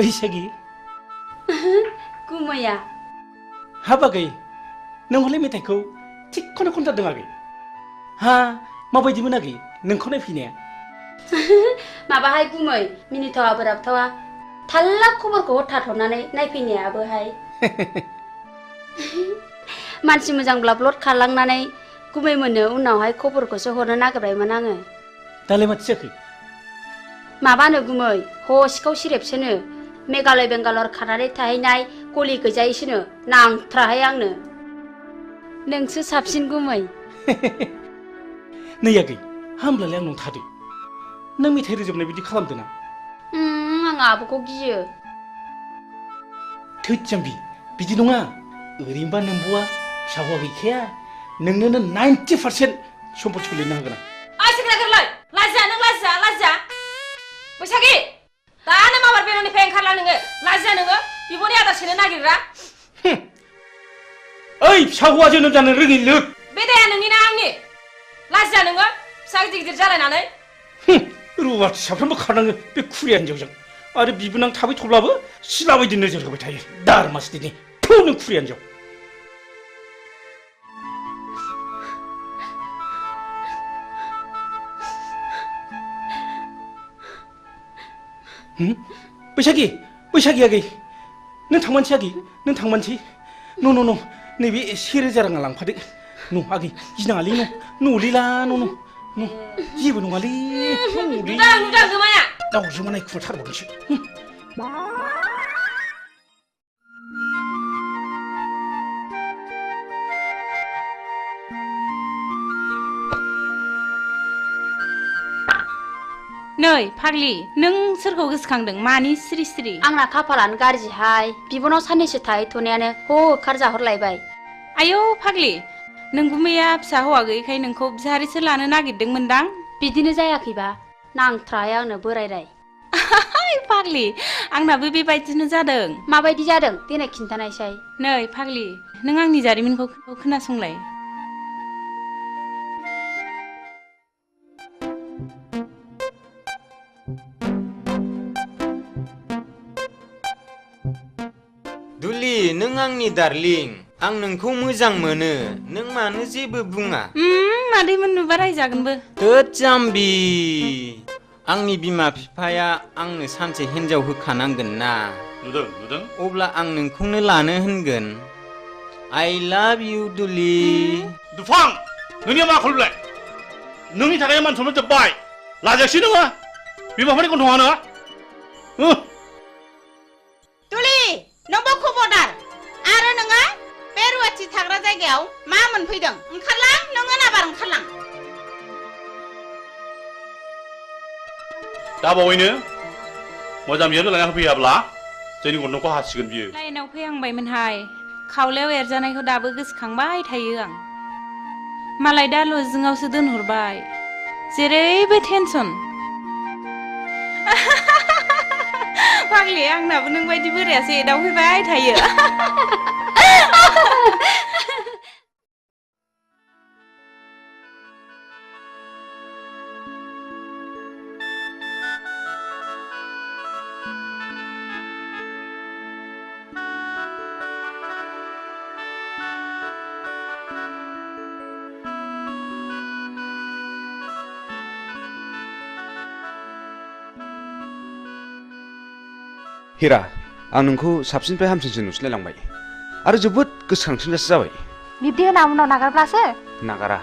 बैसागि गुमैया हाब आगै नों हले मेथाइखौ थिगखौनो खनथारदों आगै हा माबायदिमोन आगै नोंखौ नायफैनाया माबाहाय गुमै मिनिथावा बोराबथावा थाल्ला खबरखौ हरथाथ'नानै नायफैनायाबोहाय मानसि मोजांब्ला ब्लड खारलांनानै गुमै मोननो उनावहाय खबरखौसो हरनो नागिरबायमोन आङो दालाय माथो जाखो माबानो गुमै हसिखाव सिरेबसोनो मेघालय बेंगालर खानानै थाहैनाय गलि गैजायैसोनो नांथ्राहाय आंनो नोंसो साबसिन गुमै नै आगै हामब्लालाय आंनाव थादो नों मेथाइ रोजाबनाय बिदि खालामदों ना आं आब'खौ गियो थोद जाम्बि बिदि नङा ओरैनोबा नोंब'आ फिसा हौवा गैखाया नोंनोनो 90% सम्पथिखौ लिरनो हागोन आं सेक्रेटारिलाय लाजिया नों लाजिया लाजिया बैसागि दानो माबार बेरानिफ्राय ओंखारला नोङो लाजिया नोङो बिब'नि आदार सेनो नागिरग्रा ओइ फिसा हौवा जोनोम जानो रोङि लोग बे दाया नोंनि ना आंनि लाजिया नोङो फिसा गिदिर गिदिर जालायनानै रुवाथि साफ्रोमबो खारनाङो बे खुरिया हिन्जावजों आरो बिबोनां थाबाय थब्लाबो सिला बायदि नोजोर होबाय थायो दारमासदिनि थौ नों खुरिया हिन्जाव बैसागि बैसागि आगै नों थांमानसै आगै नों थांमानसै न' न' न' नैबे 1000 राङा लांफादो न' आगै गिनाङालै न'लिला न' जेबो नङालै नुदां गोमाया दावजोमानाय खुरथारबावदोंसो नै फाग्लि नों सोरखौ गोसोखांदों मानि सिरि सिरि आंना खाफालानो गाज्रिहाय बिबनाव साननैसो थाहैथ'नायानो होखार जाहरलायबाय आयौ फाग्लि नों गुमैया फिसा हौवा गैयैखाय नोंखौ बिहारिसो लानो नागिरदोंमोनदां बिदिनो जायाखैबा नांथ्राहाय आंनो बोरायराय फाग्लि आंनाबो बेबायदिनो जादों माबायदि जादों देनाय खिन्थानायसाय नै फाग्लि नों आंनि जारिमिनखौ खोनासंलाय दुलि नों आंनि डार्लिं आं नोंखौ मोजां मोनो नों मानो जेबो बुङा मादैमोन नुबा रायजागोनबो थोद जाम्बि आंनि बिमा बिफाया आंनो सानसे हिन्जाव होखानांगोन ना नुदों अब्ला आं नोंखौनो लानो होनगोन I love you दुलि दुफां नोंनिया मा खालामलाय नोंनि थाखाय मान सनमान जोब्बाय लाजायासै नोङो बिमाफोरनि गन्थङा नोङा दुलि नोंबो खबरदार आरो नोङो बे रुवाथि थाग्रा जायगायाव मा मोनफैदों ओंखारलां नोङो नाबार ओंखारलां दा बावैनो मोजां बियावनो लाना होफैयाब्ला जोंनि गन्थंखौ हासिगोन बियो लाइनाव फैहांबायमोनहाय खावलायाव एरजानायखौ दाबो गोसोखांबाय थायो आं मालाय दा लजिंआवसो दोनहरबाय जेरैबो टेनसन फाग्लि आंनाबो नों बायदि बोरायासो एदावफैबाय थायो हिरा आं नोंखौ साबसिननिफ्राय हामसिनसो नुसिनलायलांबाय आरो जोबोद गोसोखांसिनग्रासो जाबाय बिब्दि होना उनाव नागारब्लासो नागारा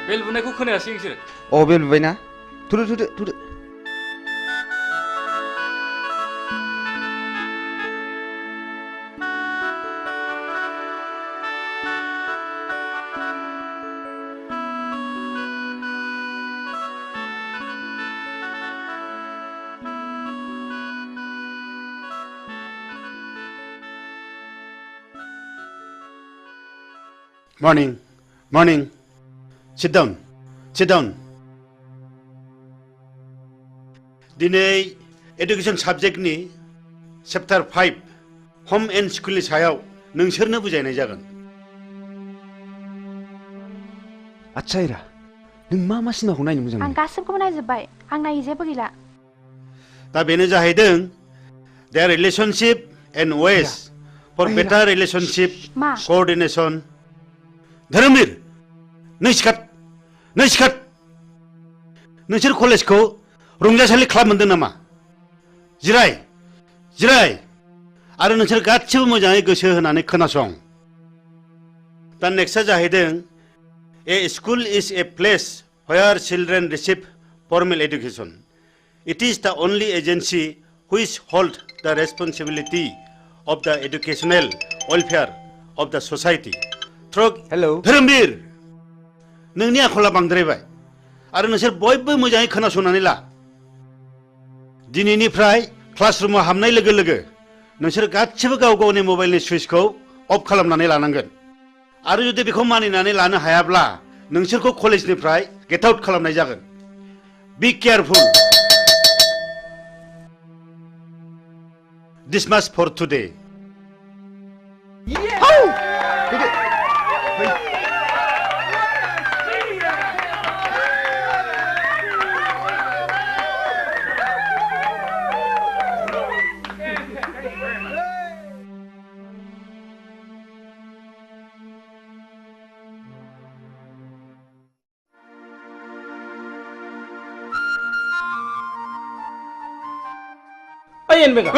बेल बुनायखौ खोनायासै नोंसोर बेल बुबायना थुदो Morning. Sit down. दिनै एडुकेशन साबजेक्टनि चैप्टार 5 होम एंड स्कुलनि सायाव नोंसोरनो बुजायनाय जागोन। आच्छा हिरा नों मा मा सिनेमाखौ नायनो मोजां आं मोनो? गासिबखौबो नायजोब्बाय आं नायै जेबो गैला दा बेनो जाहैदों their relationship and ways for better relationship मा coordination. धोरोमबीर नै सिखात नोंसोर कलेजखौ रंजासालि क्लाब मोनदों नामा? जिराय आरो नोंसोर गासिबो मोजाङै गोसो होनानै खोनासं। दा नेक्स्टआ जाहैदों A school is a place where children receive formal education. It is the only agency which holds the responsibility of the educational welfare of the society. Hello. धोरोमबीर नोंनि आखला बांद्रायबाय आरो नोंसोर बयबो मोजाङै खोनासंनानै ला। दिनैनिफ्राय क्लासरुमाव हाबनाय लोगो लोगो नोंसोर गासिबो गाव गावनि मबाइलनि सुइचखौ अफ खालामनानै लानांगोन आरो जुदि बेखौ मानिनानै लानो हायाब्ला नोंसोरखौ कलेजनिफ्राय गेट आउट खालामनाय जागोन। बी केयारफुल। Dismiss for today. ओइ एनबेगा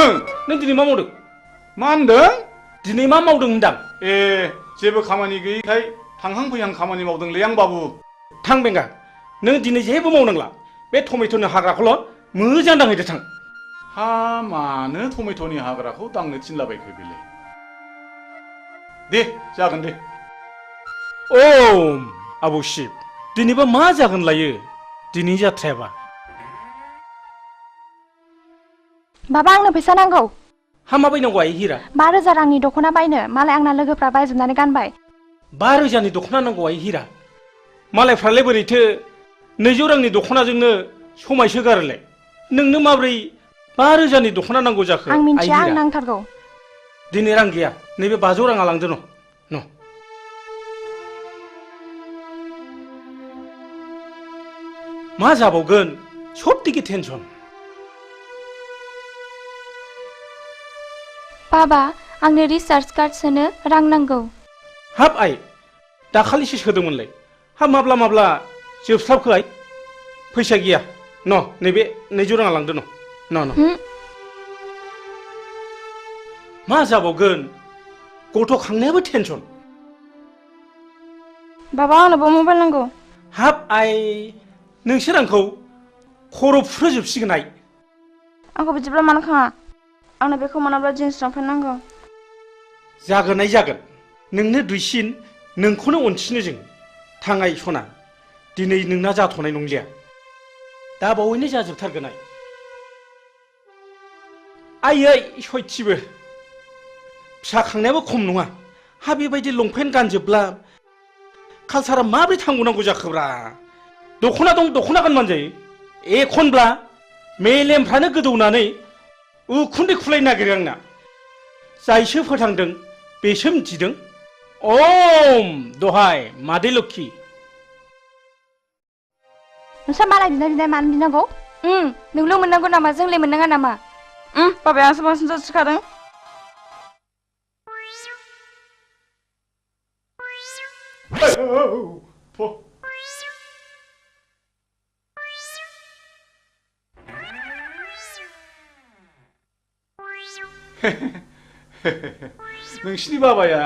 नों दिनै मा मावदों? मा होनदों? दिनै मा मावदों होनदां? ए जेबो खामानि गैयैखाय थांहां फैहां खामानि मावदोंलै आं बाबु। थां बेंगा नों दिनै जेबो मावनांला बे टमेट'नि हाग्राखौल' मोजां दांहैदो थां। हा मानो टमेट'नि हाग्राखौ दांनो थिनलाबायखो बेलाय? दे जागोन दे। ओ आबौ शिब दिनैबा मा जागोन लायो दिनै जाथ्रायाबा? बाबा आंनो फैसा नांगौ। हा मा बायनांगौ आइ हिरा? 5,000 रांनि दख'ना बायनो मालाय आंना लोगोफ्रा बायजोबनानै गानबाय। 5,000नि दख'ना नांगौ आइ हिरा? मालायफ्रालाय बोरैथो 200 रांनि दख'नाजोंनो समायसोगारोलाय? नोंनो माब्रै 5,000नि दख'ना नांगौ जाखो? आं मिन्थिया आं नांथारगौ। दिनै रां गैया नैबे 500 राङा लांदो न'। मा जाबावगोन सबथिके टेनसन। बाबा आंनो रिचार्ज कार्ड सोनो रां नांगौ। हाब आइ दाखालिसो सोदोंमोनलाय हाब माब्ला जोबस्लाबखो आइ? फैसा गैया न' नैबे 200 राङा लांदो न'। मा जाबावगोन गथ' खांनायाबो टेनसन। बाबा आंनोबो मबाइल नांगौ। हाब आइ नोंसोर आंखौ खर' फुरहोजोबसिगोन आइ। आंखौ बिदिब्ला मानो खाङा? आंनो बेखौ मोनाब्ला जिन्स लंपेन्ट नांगौ। जागोन आइ जागोन नोंनो दुइसिन नोंखौनो अनसिनो जों। थाङाय सना दिनै नोंना जाथ'नाय नंलिया दा बावैनो जाजोबथारगोन आइ। आइयै सयथिबो फिसा खांनायाबो खम नङा। हा बेबायदि लंपेन्ट गानजोबब्ला कालसारा माबोरै थांबावनांगौ जाखोब्रा? दख'ना दं दख'ना गानबानो जायो। एखनब्ला मेलेमफ्रानो गोदौनानै उखुन्दै खुलायनो नागिरो आंना। जायसो फोथांदों बेसो मिथिदों। ओम दहाय मादै लोक्षि। नोंस्रा मालाय बिनाय मानो बिनांगौ? नोंल' मोननांगौ नामा जोंलाय मोननाङा नामा? बाबाया आंसो बांसिन जासिखादों। नोंसिनि बाबाया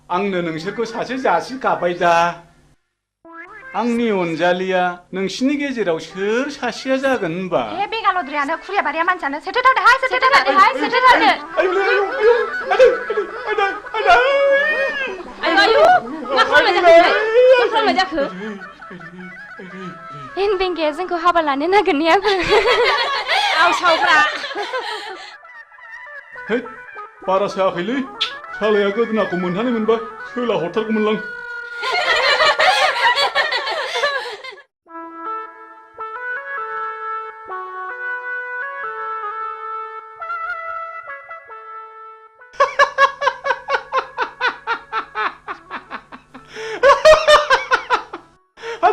आंनो नोंसोरखौ सासे जासि गाबाय दा। आंनि अनजालिया नोंसिनि गेजेराव सोर सासेया जागोन होनबा? ए बेगालद्रायानो खुरियाबारिया मानसियानो सेथोथारदोहाय सेथोथारदोहाय सेथोथारदो। आयु मा खालामनाय जाखो? एन बेंगाया जोंखौ हाबा लानो नागिरनायाबो आवसावब्रा। है बारा सायाखैलै सालाया गोदोनाखौ मोनहानै मोनबा सोला हरथारगौमोनलां।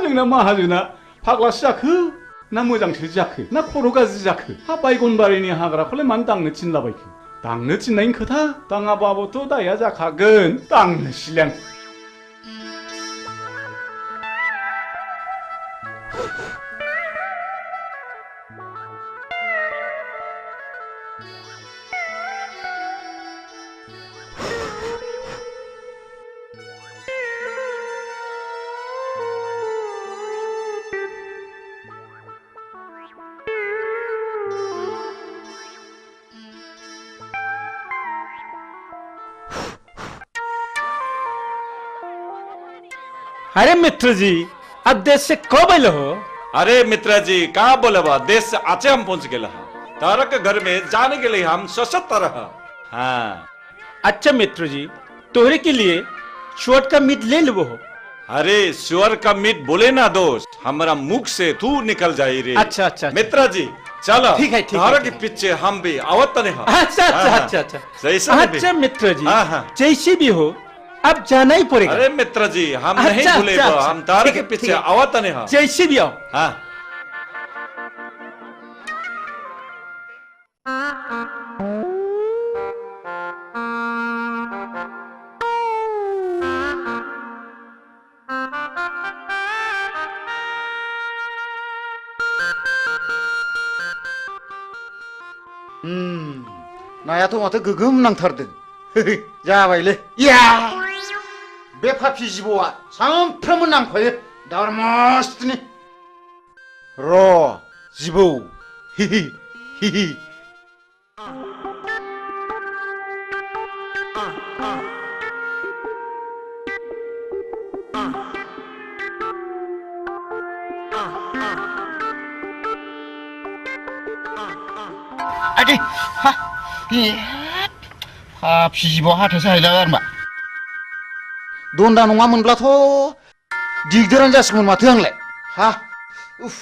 जोंना माहाजोना फाग्लासो जाखो ना मोजांसो जाखो ना खर' गाज्रि जाखो हा बायगनबारिनि हाग्राखौलाय मानो दांनो थिनलाबायखो दांनो थिननायनि खोथा दाङाबाबोथ' दाया जाखागोन दांनोसैलां अरे मित्र जी अब देश से कब आइल हो? अरे मित्र जी कहाँ बोले बा देश से आचे हम पहुंच गए तारा के घर में जाने के लिए हम सशक्त रहा। हाँ अच्छा मित्र जी तोहरे के लिए शुअर का मीट ले लो। अरे शुअर का मीट बोले ना दोस्त हमारा मुख से तू निकल जाए रे। अच्छा अच्छा मित्र जी चलो ठीक है तारा के पीछे हम भी आवत नहीं। अच्छा अच्छा अच्छा अच्छा जैसा अच्छा मित्र जी जैसे भी हो अब जाना ही पड़ेगा। अरे मित्र जी हम नहीं भूले हम तारे के पीछे आवत नहीं। जैसे भी आओ। हाँ नायाथ' माथो गोगोम नांथारदों जाबायलै या बे फाफि जिबौआ सानफ्रोमबो नांफायो दावरामस्तिनि र' जिबौ हिहि हिहि आदि हा फाफि जिबौ हाथायसो हायलागार मा दन्दा नङामोनब्लाथ' दिगदारानो जासिगौमोन माथो आंलाय हा उफ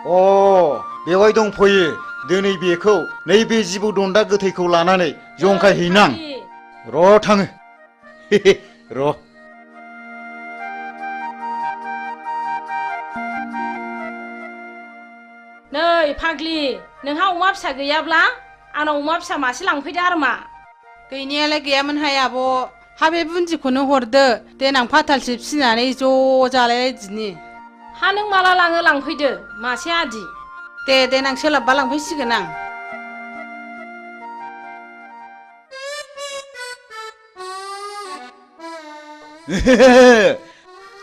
अ बेवहाय दंफैयो दिनै बेखौ नैबे जिबौ दन्दा गोथैखौ लानानै जंखायहैनां र' थाङो र' नै फाग्लि नोंहा अमा फिसा गैयाब्ला आंनाव अमा फिसा मासे लांफैदो आरो मा गैनायालाय गैयामोनहाय आब' हा बे बुन्दिखौनो हरदो देनां फाथालसे फिसिनानै ज' जालायलायदिनि हा नों माला लाङो लांफैदो मासे आदि दे देनां सोलाबबा लांफैसिगोन आं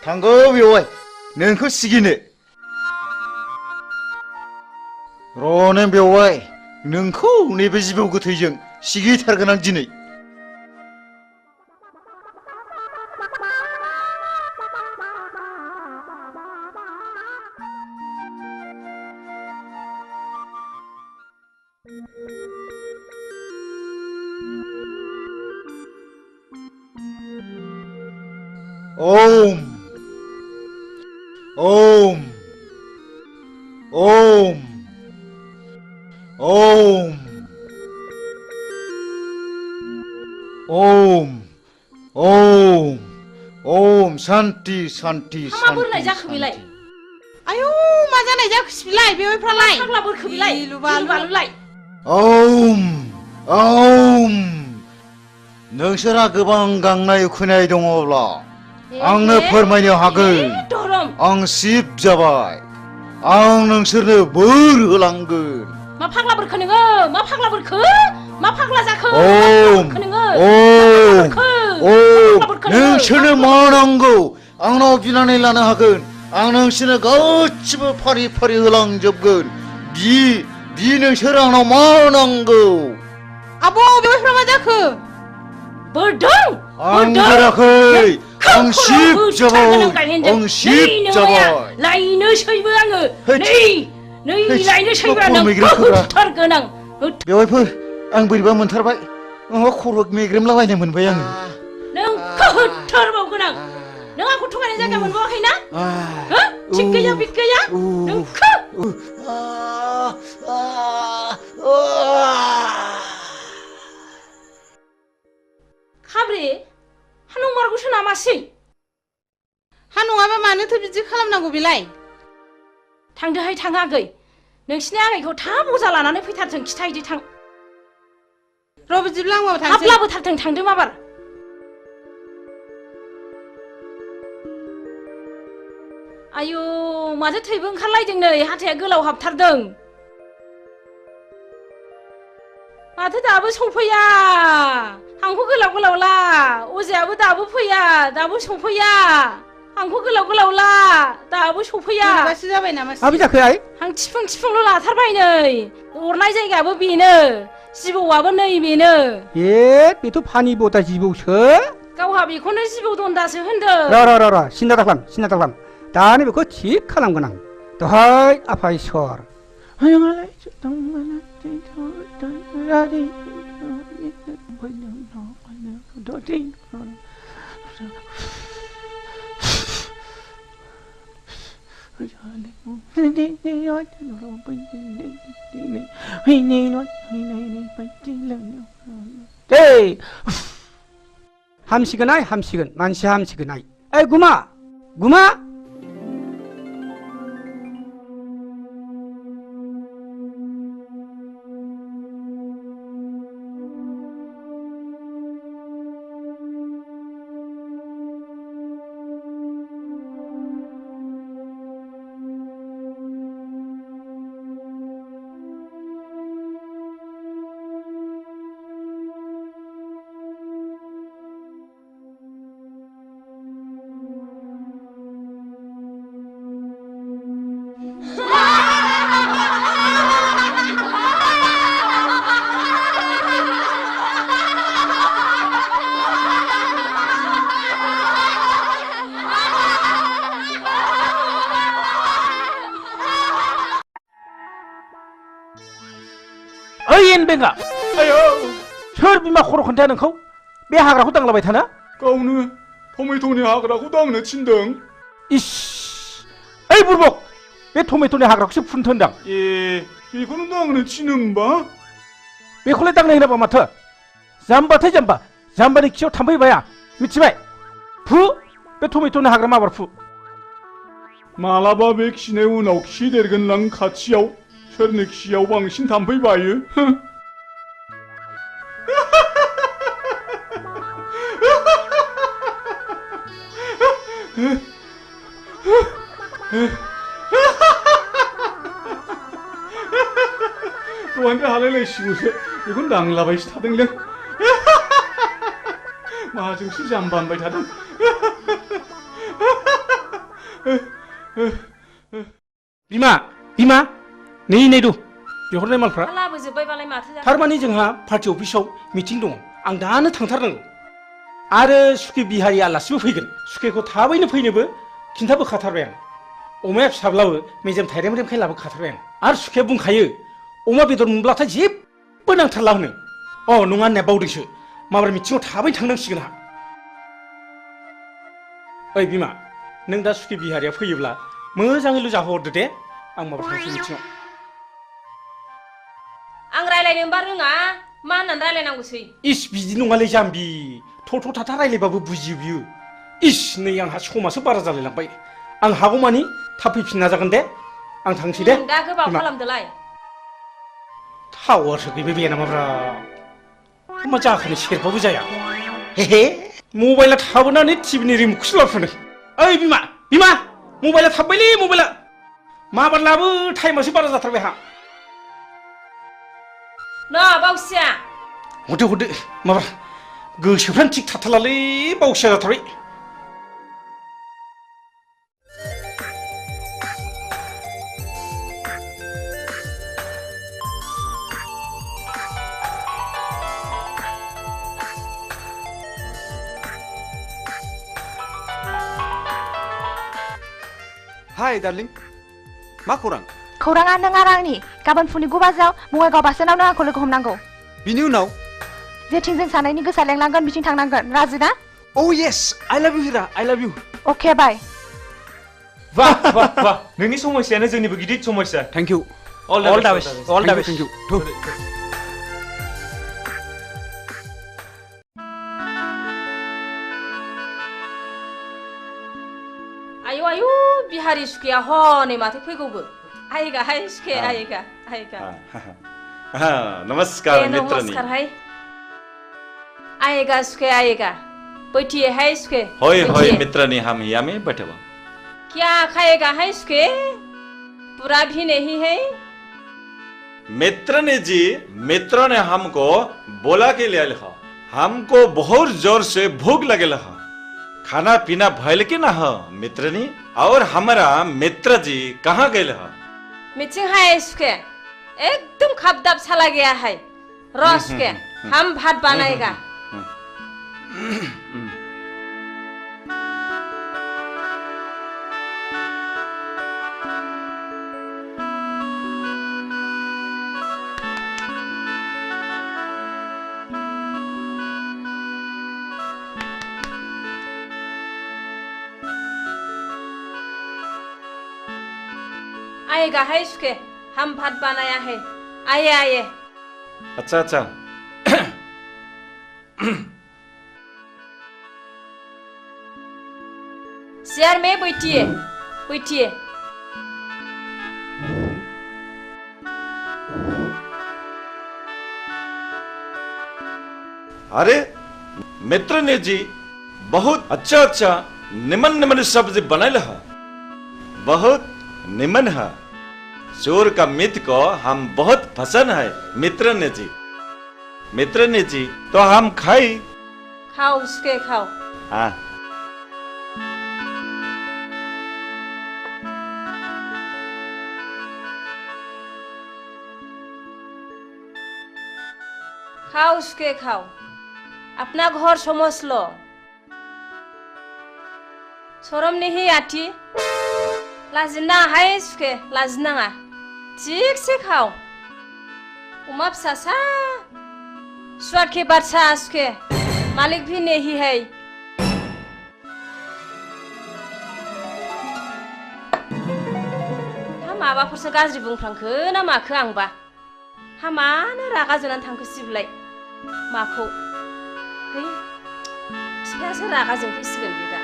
थांगौ बेवहाय नोंखौ सिगिनो र' नों बेवहाय नोंखौ नैबे जिबौ गोथैजों सिगिथारगोन आं दिनै ओम ओम ओम ओम ओम ओम ओम शान्ति शान्ति मा बोरलाय जाखो बेलाय आयौ मा जानाय जाखोसै बिलाय बेवहायफ्रालाय फाग्ला बोरखो बिलाय लुबालुलाय ओम ओम नोंसोरा गोबां गांनाय उखैनाय दङब्ला आंनो फोरमायनो हागोन आं शिब जाबाय आं नोंसोरनो बोर होलांगोन मा फाग्ला बोरखो नोङो मा फाग्ला बोरखो मा फाग्ला जाखो ओम ओम ओम नोंसोरनो मा नांगौ आंनाव बिनानै लानो हागोन आं नोंसोरनो गासिबो फारि फारि होलांजोबगोन बि नोंसोर आंनाव मा नांगौ आब' बेवहायफ्रा मा जाखो बोरदों आं बोराखै आं शिब जाबाय आं शिब जाबाय लायनोसैबो आङो नै लायनोसैब्रा नों होथारगोन आं बेवहायफोर आं बोरैबा मोनथारबाय माबा खर' मेग्रेमलाबायनो मोनबाय आङो नों होथारबावगोन आं नों आंखौ थगायनाय जायगा मोनबावाखै ना थिग गैया बिग गैया नों राजि हा नंमारगौसो नामासै हा नङाबा मानोथो बिदि खालामनांगौ बेलाय थांदोहाय थां आगै नोंसिनि आगैखौ थाब अजा लानानै फैथारथों खिथाहैदो थां र' बिदिब्ला आंबो थांसै थाब लाबोथारथों थांदो माबार आयु माथो थैबो ओंखारलायदों नै हाथाया गोलाव हाबथारदों माथो दाबो सफैया हांखो गोलाव गोलावला अजायाबो दाबो फैया दाबो सफैया हांखो गोलाव गोलावला दाबो सफैया माबासो जाबाय नामा माबि जाखो आइ हां थिफुं थिफुंल' लाथारबाय नै अरनाय जायगायाबो बेनो जिबौआबो नै बेनो बेथ' फानि बता जिबौसो गावहा बेखौनो जिबौ दन्दासो होनदों र' सिन्था दाखालाम दानो बेखौ थिग खालामगोन आं दहाय आफा इसर हामसिगोन आइ हामसिगोन मानसिया हामसिगोन आइ ओइ गुमा बेंगा आयो सोर बिमा खर' खोन्थाया नोंखौ बे हाग्राखौ दांलाबाय थाना गावनो टमेट'नि हाग्राखौ दांनो थिनदों इस ओइ बुरबक बे टमेट'नि हाग्राखौसो फुनथो होनदां बेखौनो दांनो थिनो होमबा बेखौलाय दांनो होनाबा माथो जाम्बाथाय जाम्बानि खियाव थाम्फै बाया मिथिबाय फु बे टमेट'नि हाग्रा माबार फु मालाबा बे खिनाय उनाव खि देरगोनलां खाथियाव सोरनि खियाव बांसिन थाम्फै बायो दहायनिफ्राय हालायलायसिगौसो बेखौनो दांलाबायसो थादोंलै माजोंसो जाम्बा होनबाय थादों बिमा नै दु बिहरनाय मालफ्रा लाबोजोब्बायबालाय माथो जाखो थारमाने जोंहा पार्टि अफिसाव मिटिं दङ आं दानो थांथारनांगौ आरो सुखे बिहारि आलासिबो फैगोन सुखेखौ थाबैनो फैनोबो खिन्थाबोखाथारबाय आं अमाया फिसाब्लाबो मेजेम थाइरेमरेमखाय लाबोखाथारबाय आं आरो सुखेया बुंखायो अमा बेदर मोनब्लाथाय जेबो नांथारला होनो नङा होननाया बावदोंसो माब्रै मिटिङाव थाबैनो थांनांसिगोन आंहा ओइ बिमा नों दा सुखे बिहारिया फैयोब्ला मोजाङैल' जाहोहरदो दे आं माबा थांसै मिटिङाव आं रायलायनो होनबा रोङा मा होननानै रायलायनांगौसै इस बिदि नङालै जाम्बि थथ' थाथा रायलायबाबो बुजियो बियो इस नै आंहा समासो बारा जालायलांबाय आं हागौमानि थाब फैफिन नाजागोन दे आं थांसै दे दा गोबाव खालामदोलाय टावारसो गैबाय बे नामाब्रा मा जाखोनो सेरबाबो जाया हे मबाइला थाबोनानै टिभिनि रिमटखौसो लाबोफानो ओइ बिमा मबाइला थाबबायलै मबाइला माबार लाबो टाइमासो बारा जाथारबाय आंहा ना बावसिया हरदो माबा गोसोफ्रानो थिग थाथारलालै बावसिया जाथारबाय हाय डार्लिं मा खौरां खौराङा नों आरो आंनि गाबोन फुंनि 9 बाजियाव बङाइगाव बासस्टेन्डआवनो आंखौ लोगो हमनांगौ बिनि उनाव जेथिं जों सानैनि गोसोआ लेंलांगोन बिथिं थांनांगोन राजि ना येस आई लाभ यू हिरा आई लाभ यू अके बाय वाह नोंनि समस्यानो जोंनिबो गिदिर समस्या थैंक यू ऑल द बेस्ट थैंक यू आयु आयु बिहारी सुखेया हनै माथो फैगौबो आयगा हाय सुखे आयगा आयगा नमस्कार मित्रनी नमस्कार हाय आएगा सुखे आएगा बैठिए है सुखे होय होय मित्रनी हम यहाँ में बैठे हुआ क्या खाएगा है सुखे पूरा भी नहीं है मित्रनी जी मित्र ने हमको बोला के लिए लिखा हमको बहुत जोर से भूख लगे लहा खाना पीना भयल के ना हो मित्रनी और हमारा मित्र जी कहाँ गए लहा मिचिंग है सुखे एकदम खबदब चला गया है रस के हम भात बनाएगा आएगा है सुखे हम भात बनाया है आइए आइए अच्छा अच्छा चेयर में बैठिए बैठिए अरे मित्र ने जी बहुत अच्छा अच्छा निमन निमन सब्जी बनाए लहा बहुत निमन है चोर का मित को हम बहुत पसंद है मित्र ने जी तो हम खाई खाओ उसके खाओ हाँ खाओ उसके खाओ अपना घर समझ लो शरम नहीं आती लाजिना है सुखे लाजिनाङा ठीक से खाओ उमा फिसासा स्वाद के बादशाह सुखे मालिक भी नहीं है हा माबाफोरसो गाज्रि बुंफ्रांखो ना माखो आंबा हा मानो रागा जोंनानै थांखो सिबलाय माखौ है बिफायासो रागा जोंफैसिगोन बे दा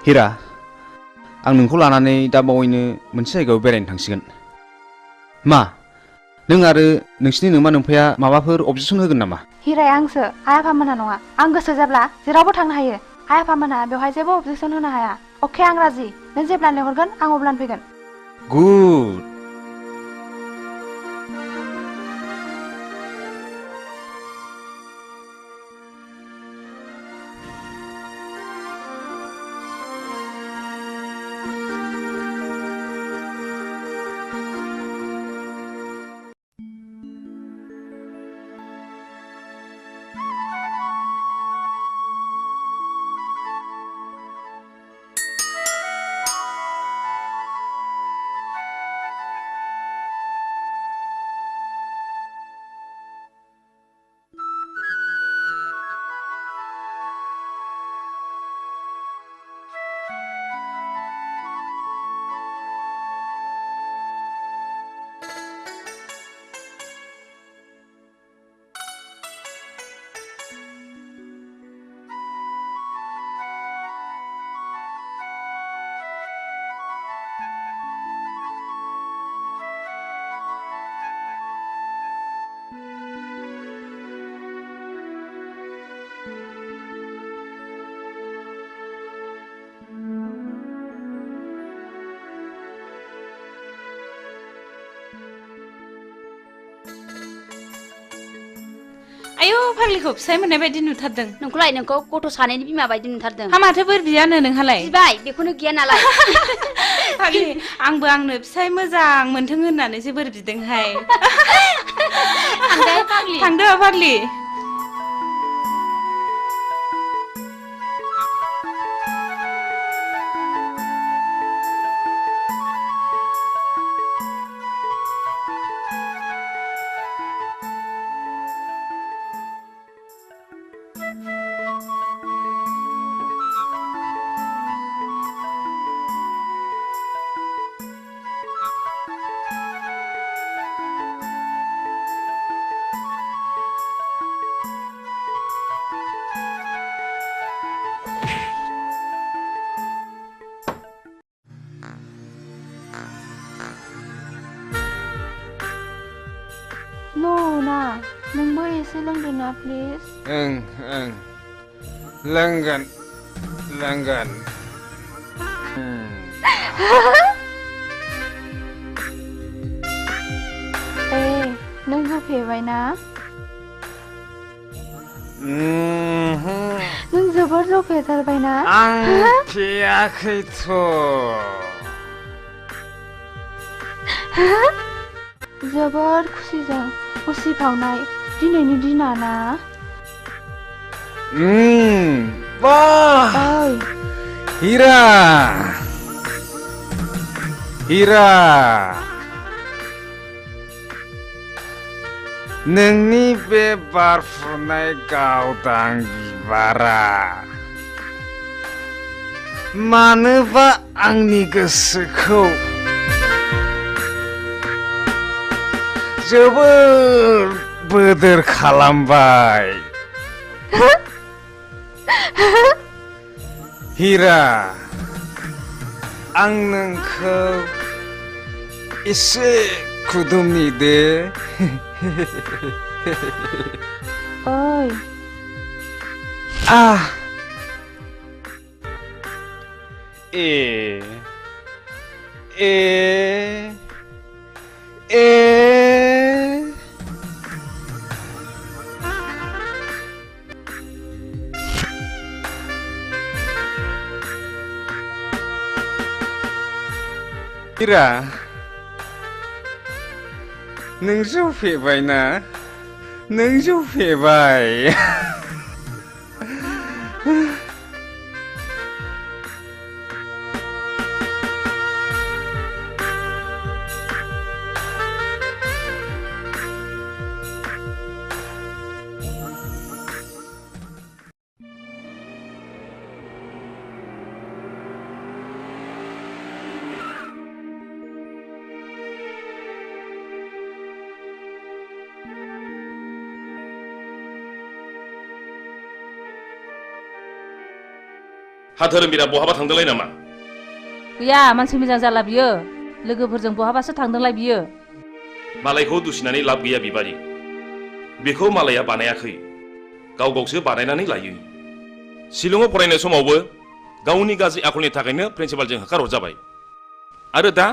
हिरा आं नोंखौ लानानै दा बावैनो मोनसे जायगायाव बेरायनो थांसिगोन मा नों आरो नोंसिनि नोमा नोमफाया माबाफोर अबजेक्सन होगोन नामा हिराया आंसो आइ आफामोनहा नङा आं गोसो जाब्ला जेरावबो थांनो हायो आइ आफामोनहा बेवहाय जेबो अबजेक्सन होनो हाया अके आं राजि नों जेब्ला लेंहरगोन आं अब्लानो फैगोन गुड आयौ फाग्लिखौ फिसाय मोननाय बायदि नुथारदों नोंखौलाय नोंखौ गथ' सानैनि बिमा बायदि नुथारदों हा माथो बोर बियानो नोंहालाय बिबाय बेखौनो गिया नालाय फाग्लि आंबो आंनो फिसाय मोजां मोनथों होननानैसो बोर बिदोंहाय थांदो फाग्लि ना नोंबो एसे लोंदो ना प्लिज ओं लोंगोन लोंगोन नों जौ फेबाय ना नों जोबोर जौ फेथारबाय ना आं फेयाखैथ' जोबोर खुसिजों उसिफावनाय दिनैनि दिना ना वाह हीरा हीरा नोंनि बे बारफुनाय गावदां बिबारा मानोबा आंनि गोसोखौ जोबोर बोदोर खालामबाय हीरा आं नोंखौ एसे खुदुमनि दे ओइ हीरा नों जौ फेबाय ना नों जौ फेबाय हा धोरोमबीरा बहाबा थांदोंलाय नामा गैया मानसि मोजां जाला बियो लोगोफोरजों बहाबासो थांदोंलाय बियो मालायखौ दुसिनानै लाब गैया बिबारि बेखौ मालाया बानायाखै गाव गावसो बानायनानै लायो शिलंआव फरायनाय समावबो गावनि गाज्रि आखलनि थाखायनो प्रिन्सिपालजों होखारहरजाबाय आरो दा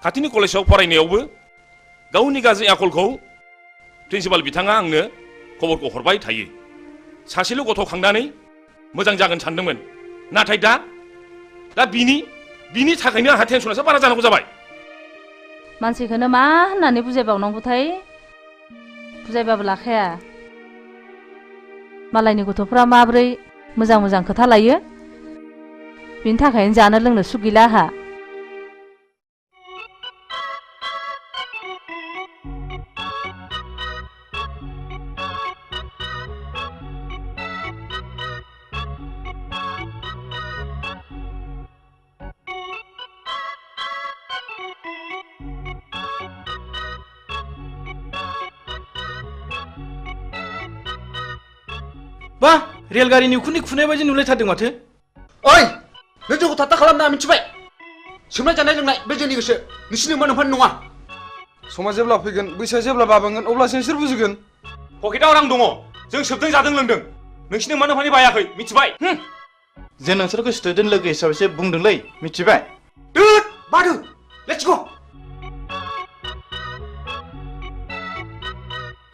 खाथिनि कलेजाव फरायनायावबो गावनि गाज्रि आखलखौ प्रिन्सिपाल बिथाङा आंनो खबरखौ हरबाय थायो सासेल' गथ' खांनानै मोजां जागोन सानदोंमोन नाथाय दा बिनि थाखायनो आंहा टेनसनासो बारा जानांगौ जाबाय मानसिखौनो मा होननानै बुजायबावनांगौथाय बुजायबाबो लाखाया मालायनि गथ'फ्रा माब्रै मोजां मोजां खोथा लायो बिनि थाखायनो जानो लोंनो सुख गैला आहा बा रेलगारिनि उखुन्दै खुनाय बायदि नुलायथारदों माथो ओइ नों जोंखौ थाथा खालामना मिथिबाय सोमनाय जानाय लोंनाय बे जोंनि गोसो नोंसिनि मोनफान नङा समा जेब्ला फैगोन बैसोआ जेब्ला बाबोगोन अब्लासो नोंसोर बुजिगोन पकेटाव रां दङ जों सोबदों जादों लोंदों नोंसिनि मोनफानि बायाखै मिथिबाय जों नोंसोरखौ स्टुडेन्ट लोगो हिसाबैसो बुंदोंलै मिथिबाय दुद बादु लेट्स गो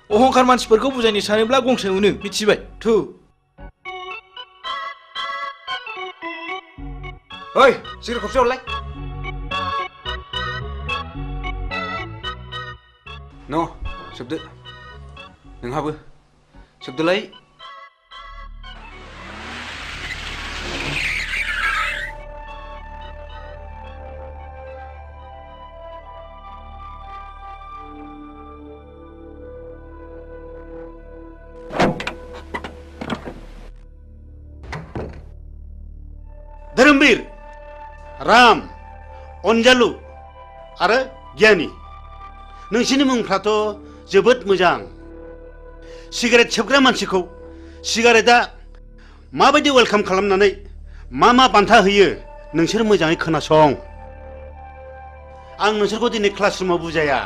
अहंखार मानसिफोरखौ बुजायनो सानोब्ला गंसे उनो मिथिबाय थु ओइ सिगारेट खबसे हरलाय न' सोबदो नोंहाबो सोबदोलाय धोरोमबीर राम अनजालु आरो गियानि नोंसिनि मुंफ्राथ' जोबोद मोजां सिगारेट सोबग्रा मानसिखौ सिगारेटआ माबायदि वेलकाम खालामनानै मा बान्था होयो नोंसोर मोजाङै खोनासं आं नोंसोरखौ दिनै क्लासरुमाव बुजाया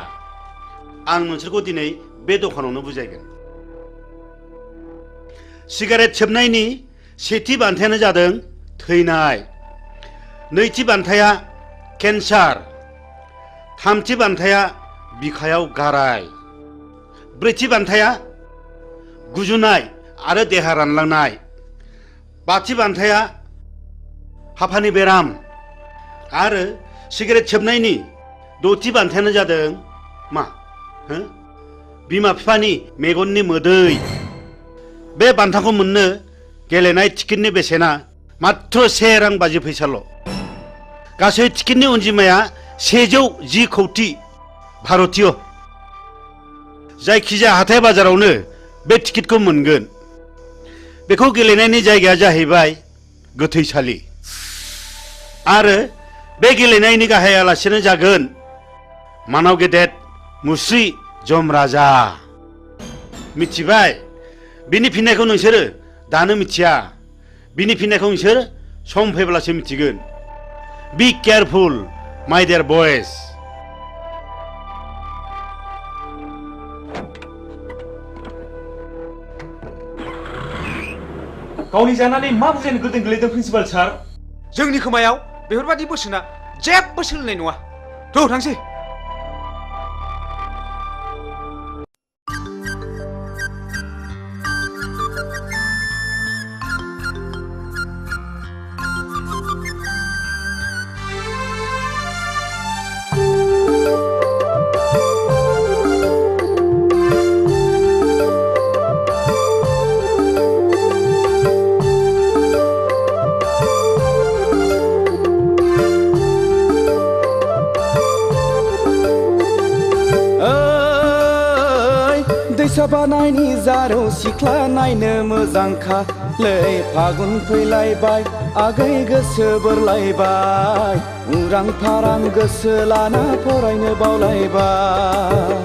आं नोंसोरखौ दिनै बे दखानावनो बुजायगोन सिगारेट सोबनायनि सेथि बान्थायानो जादों थैनाय नैथि बान्थाया केन्सार थामथि बान्थाया बिखायाव गाराय ब्रैथि बान्थाया गुजुनाय आरो देहा रानलांनाय बाथि बान्थाया हापानि बेराम आरो सिगारेट सोबनायनि दथि बान्थायानो जादों मा बिमा बिफानि मेगननि मोदै बे बान्थाखौ मोननो गेलेनाय टिकेटनि बेसेना मात्र 1 रां 50 फैसाल' गासै टिकेटनि अनजिमाया 110 कौटि भारतीय जायखिजाया हाथाय बाजारावनो बे टिकेटखौ मोनगोन बेखौ गेलेनायनि जायगाया जाहैबाय गोथैसालि आरो बे गेलेनायनि गाहाय आलासियानो जागोन मानाव गेदेर मुस्रि जमराजा मिथिबाय बिनि फिननायखौ नोंसोरो दानो मिथिया बिनि फिननायखौ नोंसोर सम फैब्लासो मिथिगोन बी केयारफुल माय डियर बयज गावनि जानानै मा बुजायनो गोदों गोलैदों प्रिन्सिपाल सार जोंनि खोमायाव बेफोरबादि बोसोना जेबो सोलिनाय नङा थ' थांसै बानायनि जारौ सिख्ला नायनो मोजांखा लै फागुन फैलायबाय आगै गोसो बोरलायबाय उरां फारां गोसो लाना फरायनो बावलायबाय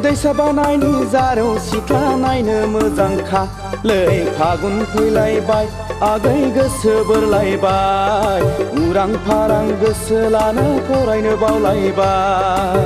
दैसा बानायनि जारौ सिख्ला नायनो मोजांखा लै फागुन फैलायबाय आगै गोसो बोरलायबाय उरां फारां गोसो लाना फरायनो बावलायबाय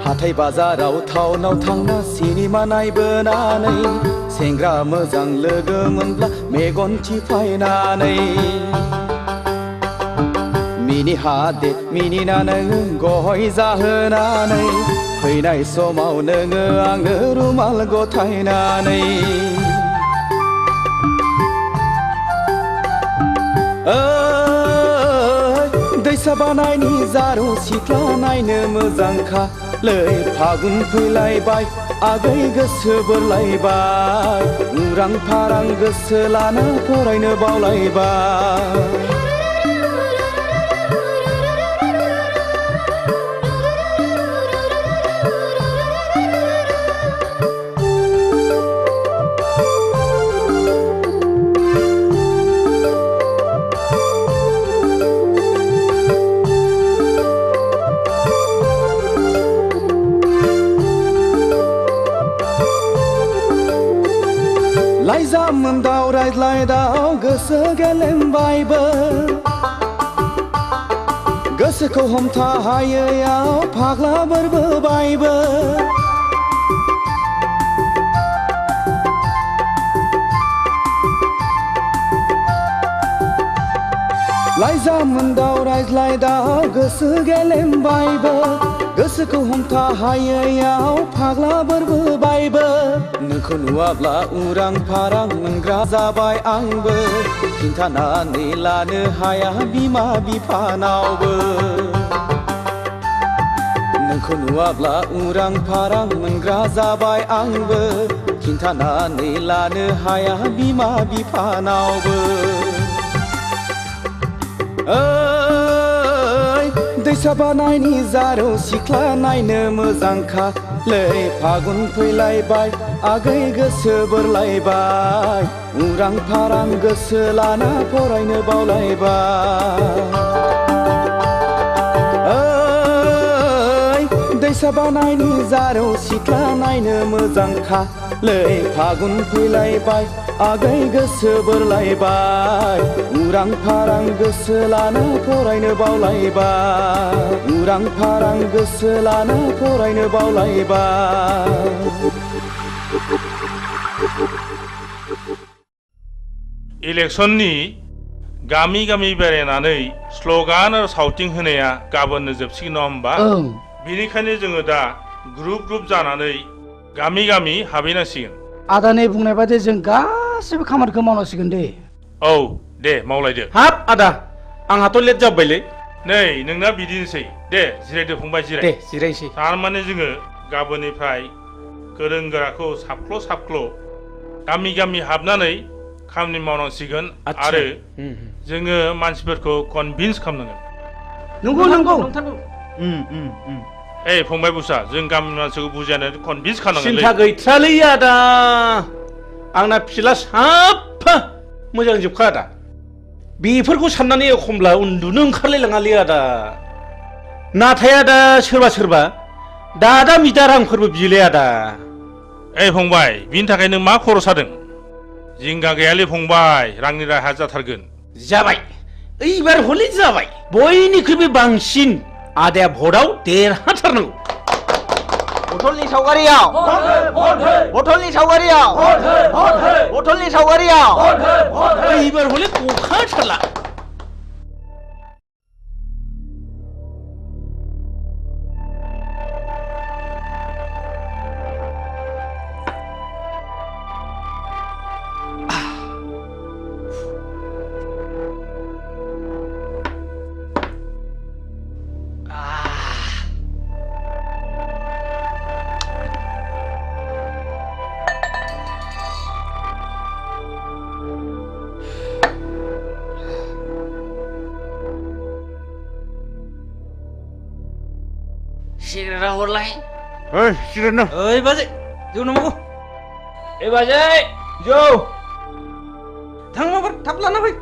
हाथाय बाजाराव टाउनाव थांना सिनेमा नायबोनानै सेंग्रा मोजां लोगो मोनब्ला मेगन थिफायनानै मिनि हादे मिनिना नोङो गय जाहोनानै फैनाय समाव नोङो आंनो रुमाल गथायनानै दैसा बानायनि जारौ सिख्ला नायनो मोजांखा लै फागुन फैलायबाय आगै गोसो बोरलायबाय उरां फारां गोसो लाना फरायनो बावलायबाय लाइजाम दाव रायज्लायदाव गोसो गेलेमबायबो गोसोखौ हमथा हायैयाव फाग्ला बोरबोबायबो लाइजाम दाव रायज्लायदाव गोसो गेलेमबायबो गोसोखौ हमथा हायैयाव फाग्ला बोरबोबायबो नोंखौ नुवाब्ला उरां फारां मोनग्रा जाबाय आंबो खिन्थानानै लानो हाया बिमा बिफानावबो नोंखौ नुवाब्ला उरां फारां मोनग्रा जाबाय आंबो खिन्थानानै लानो हाया बिमा बिफानावबो दैसा बानायनि जारौ सिख्ला नायनो मोजांखा लै फागुन फैलायबाय आगै गोसो बोरलायबाय उरां फारां गोसो लाना फरायनो बावलायबाय दैसा बानायनि जारौ सिख्ला नायनो मोजांखा लै फागुन फैलायबाय आगै गोसो बोरलायबाय उरां फारां गोसो लाना फरायनो बावलायबाय उरां फारां गोसो लाना फरायनो बावलायबाय इलेक्सननि गामि गामि बेरायनानै स्लगान आरो सावथिं होनाया गाबोननो जोबसिगोन नङा होमबा बेनिखायनो जोङो दा ग्रुप ग्रुप जानानै गामि गामि हाबहैनांसिगोन आदानि बुंनाय बायदि जों गासिबो खामानिखौ मावनांसिगोन दे औ दे मावलायदो हाब आदा आंहाथ' लेट जाबायलै नै नोंना बिदिनोसै दे जिरायदो फंबाय जिराय दे जिरायसै थारमाने जोङो गाबोननिफ्राय गोरों गोराखौ साफ्ल' साफ्ल' गामि गामि हाबनानै खामानि मावनांसिगोन आरो जोङो मानसिफोरखौ कनभिन्स खालामनांगोन नंगौ नंगौ ए फंबाय बुसा जों गामिनि मानसिखौ बुजायनानै कनभिन्स खालामनांगोन सिन्था गैथ्रालै आदा आंना फिसाला साफा मोजां जोबखा आदा बेफोरखौ साननानै एखमब्ला उन्दुनो ओंखारलायलाङालै आदा नाथाय आदा सोरबा सोरबा दादा मिदा रांफोरबो बियोलै आदा ए फंबाय बिनि थाखाय नों मा खर' सादों जिंगा गैयालै फंबाय रांनि राहा जाथारगोन जाबाय एबार हले जाबाय बयनिख्रुइबो बांसिन आदाया भटआव देरहाथारनांगौ बथलनि सावगारियाव बथलनि सावगारियाव बथलनि सावगारियाव एबार हले गखाथारला सिगारेटा हरलाय सिगारेट ना ओइ बाजै जौ नांगौ ए बाजै जौ थां माबार थाब लाना फै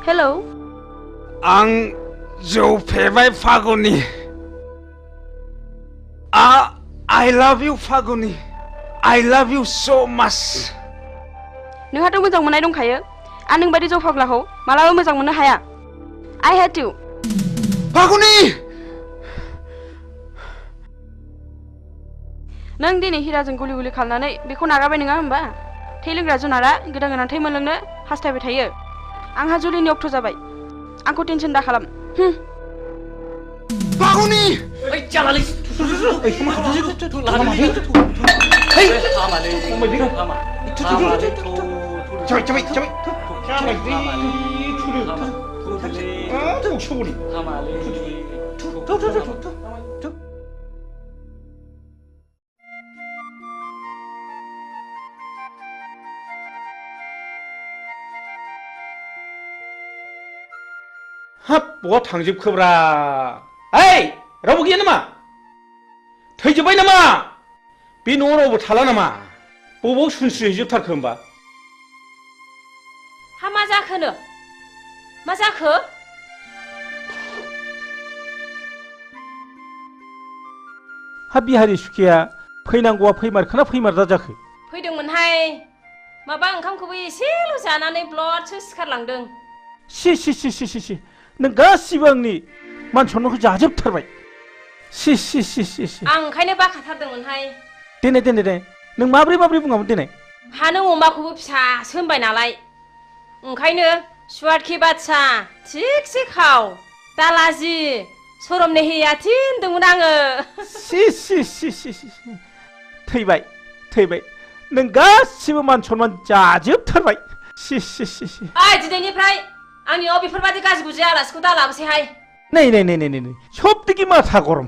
हेलौ आं जौ फेबाय Phaguni I love you Phaguni I love you so much नोंहाथ' मोजां मोननाय दंखायो आं नोंबायदि जौ फाग्लाखौ मालाबा मोजां मोननो हाया I hate you फागुनि नों दिनै हिराजों गुलि गुलि खालामनानै बेखौ नागारबाय नङा होमबा थै लोंग्रा जुनारा गोदान गोदान थै मोनलोंनो हास्थायबाय थायो आंहा जुलिनि अक्ट' जाबाय आंखौ टेनसन दा खालाम फागुनि ओइ जालालै ओइ मा खालामदों हाब बहा थांजोबखोब्रा ओइ रावबो गैया नामा थैजोब्बाय नामा बे न'आव रावबो थाला नामा बबाव सुनस्रिहैजोबथारखो होमबा हा मा जाखोनो मा जाखो हा बिहारि सुखिया फैनांगौआ फैमारखोना फैमारदा जाखो फैदोंमोनहाय माबा ओंखामखौबो एसेल' जानानै ब्लडसो सिखारलांदों सि नों गासिबो आंनि मान सन्मानखौ जाजोबथारबाय सि आं ओंखायनो बाखाथारदोंमोनहाय देनाय नों माब्रै बुङामोन देनाय हा नों अमाखौबो फिसासो होनबाय नालाय ओंखायनो सुवादखि बादसा थिगसे खाव दालाजि सरम नेहियाथि होनदोंमोन आङो सि थैबाय नों गासिबो मान सन्मान जाजोबथारबाय सि ओइ दिनैनिफ्राय आंनि न'आव बेफोरबायदि गाज्रि गुज्रि आलासिखौ दा लाबोसैहाय नै सबदिखि माथा गरम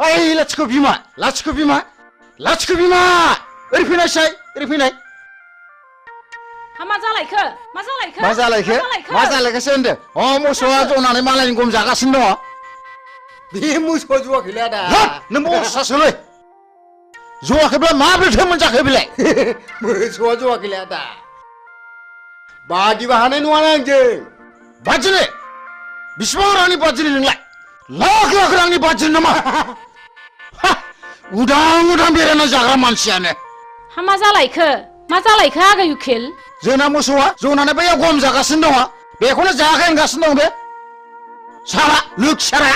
ओइ लाथिख' बिमा लाथिख' बिमा लाथिख' बिमा ओरै फैनायसाय ओरै फैनाय मा जालायखो मा जालायखो मा जालायखो मा जालायखोसो होनदो अ मोसौआ जनानै मालायनि गम जागासिनो दङ बे मोसौआ जवाखैलै आदा नों बसासोलै जवाखैब्ला माब्रैथो मोनजाखो बेलाय मोसौआ जवाखैलै आदा बादिबा हानाय नङा आंजों बादिनो बिसिबां रांनि बादिनो नोंलाय लाख लाख रांनि बादिनो नामा उदां उदां बेरायना जाग्रा मानसियानो मा जालायखो आगै उखिल जोंना मोसौआ जनानै बैयाव गम जागासिनो दङ बेखौनो जायाखै होनगासिनो दं बे सारा लोखसारा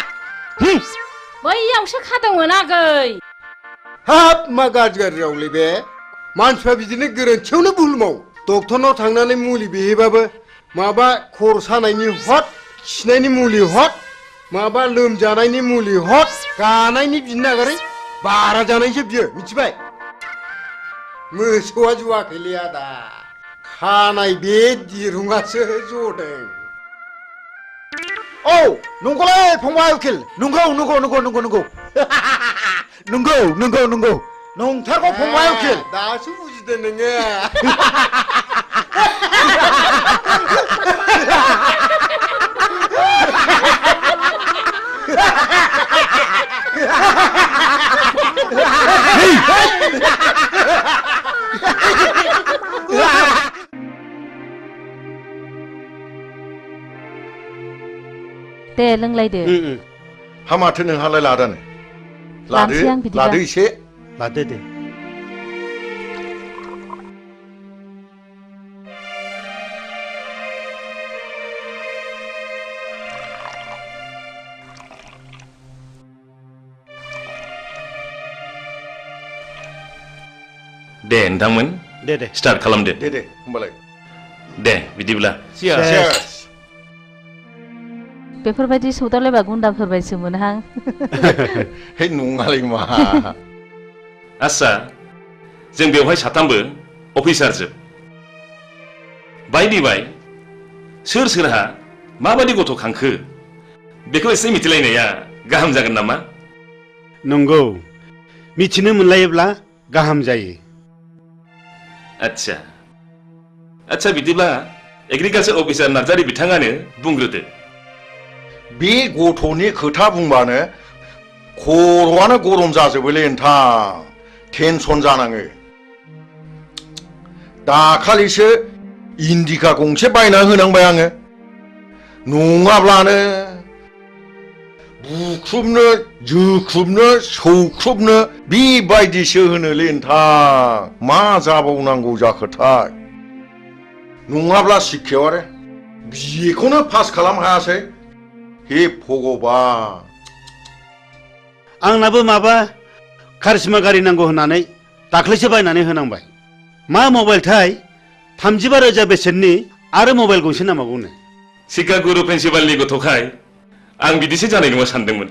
बैयावसो खादोंमोन आगै हाब मा गाज्रि बे मानसिफ्रा बिदिनो गोरोन्थियावनो भुल मावो डक्टरनाव थांनानै मुलि बिहैबाबो माबा खर' सानायनि हट खिनायनि मुलि हट माबा लोमजानायनि मुलि हट गानायनि बिनो नागारै बारा जानायसो बियो मिथिबाय मोसौआ जवाखैलै आदा खानाय बे दिरुङासो जदों औ नंगौलै फंबाय उकिल नंगौ नंगौ नंगौ नंगौ नंगौ नंगौ नंगौ नंगौ नंथारगौ फंबाय उकिल दासो बुजिदों नोङो दे लोंलायदो हामाथो नोंहालाय लादानो लानोसै आं बिदिबा। लादो एसे लादो दे दे नोंथांमोन दे दे स्टार्ट खालामदो दे दे होमबालाय दे बिदिब्ला बेफोरबायदि सौदावलायबा गुन्दाफोर बायसो मोनहां हे नङालै मा आस्सा जों बेवहाय साथामबो अफिसारजोब बायदि बाय सोर सोरहा माबायदि गथ' खांखो बेखौ एसे मिथिलायनाया गाहाम जागोन नामा नंगौ मिथिनो मोनलायोब्ला गाहाम जायो आच्छा आच्छा बिदिब्ला एग्रिकालचार अफिसार नार्जारि बिथाङानो बुंग्रोदो बे गथ'नि खोथा बुंबानो खर'आनो गरम जाजोबोलै नोंथां टेनसन जानाङो दाखालिसो इन्डिका गंसे बायना होनांबाय आङो नङाब्लानो बुख्रुबनो जोख्रुबनो सौख्रुबनो बेबायदिसो होनोलै नोंथां मा जाबावनांगौ जाखोथाय नङाब्ला शिक्षायाव आरो बेखौनो पास खालाम हायासै हे भगबान आंनाबो माबा कारिश्मा गारि नांगौ होननानै दाख्लैसो बायनानै होनांबाय मा मबाइलथाय 35,000 बेसेननि आरो मबाइल गंसे नांबावगौनो शिक्षा गुरु प्रिन्सिपालनि गथ'खाय आं बिदिसो जानाय नङा सानदोंमोन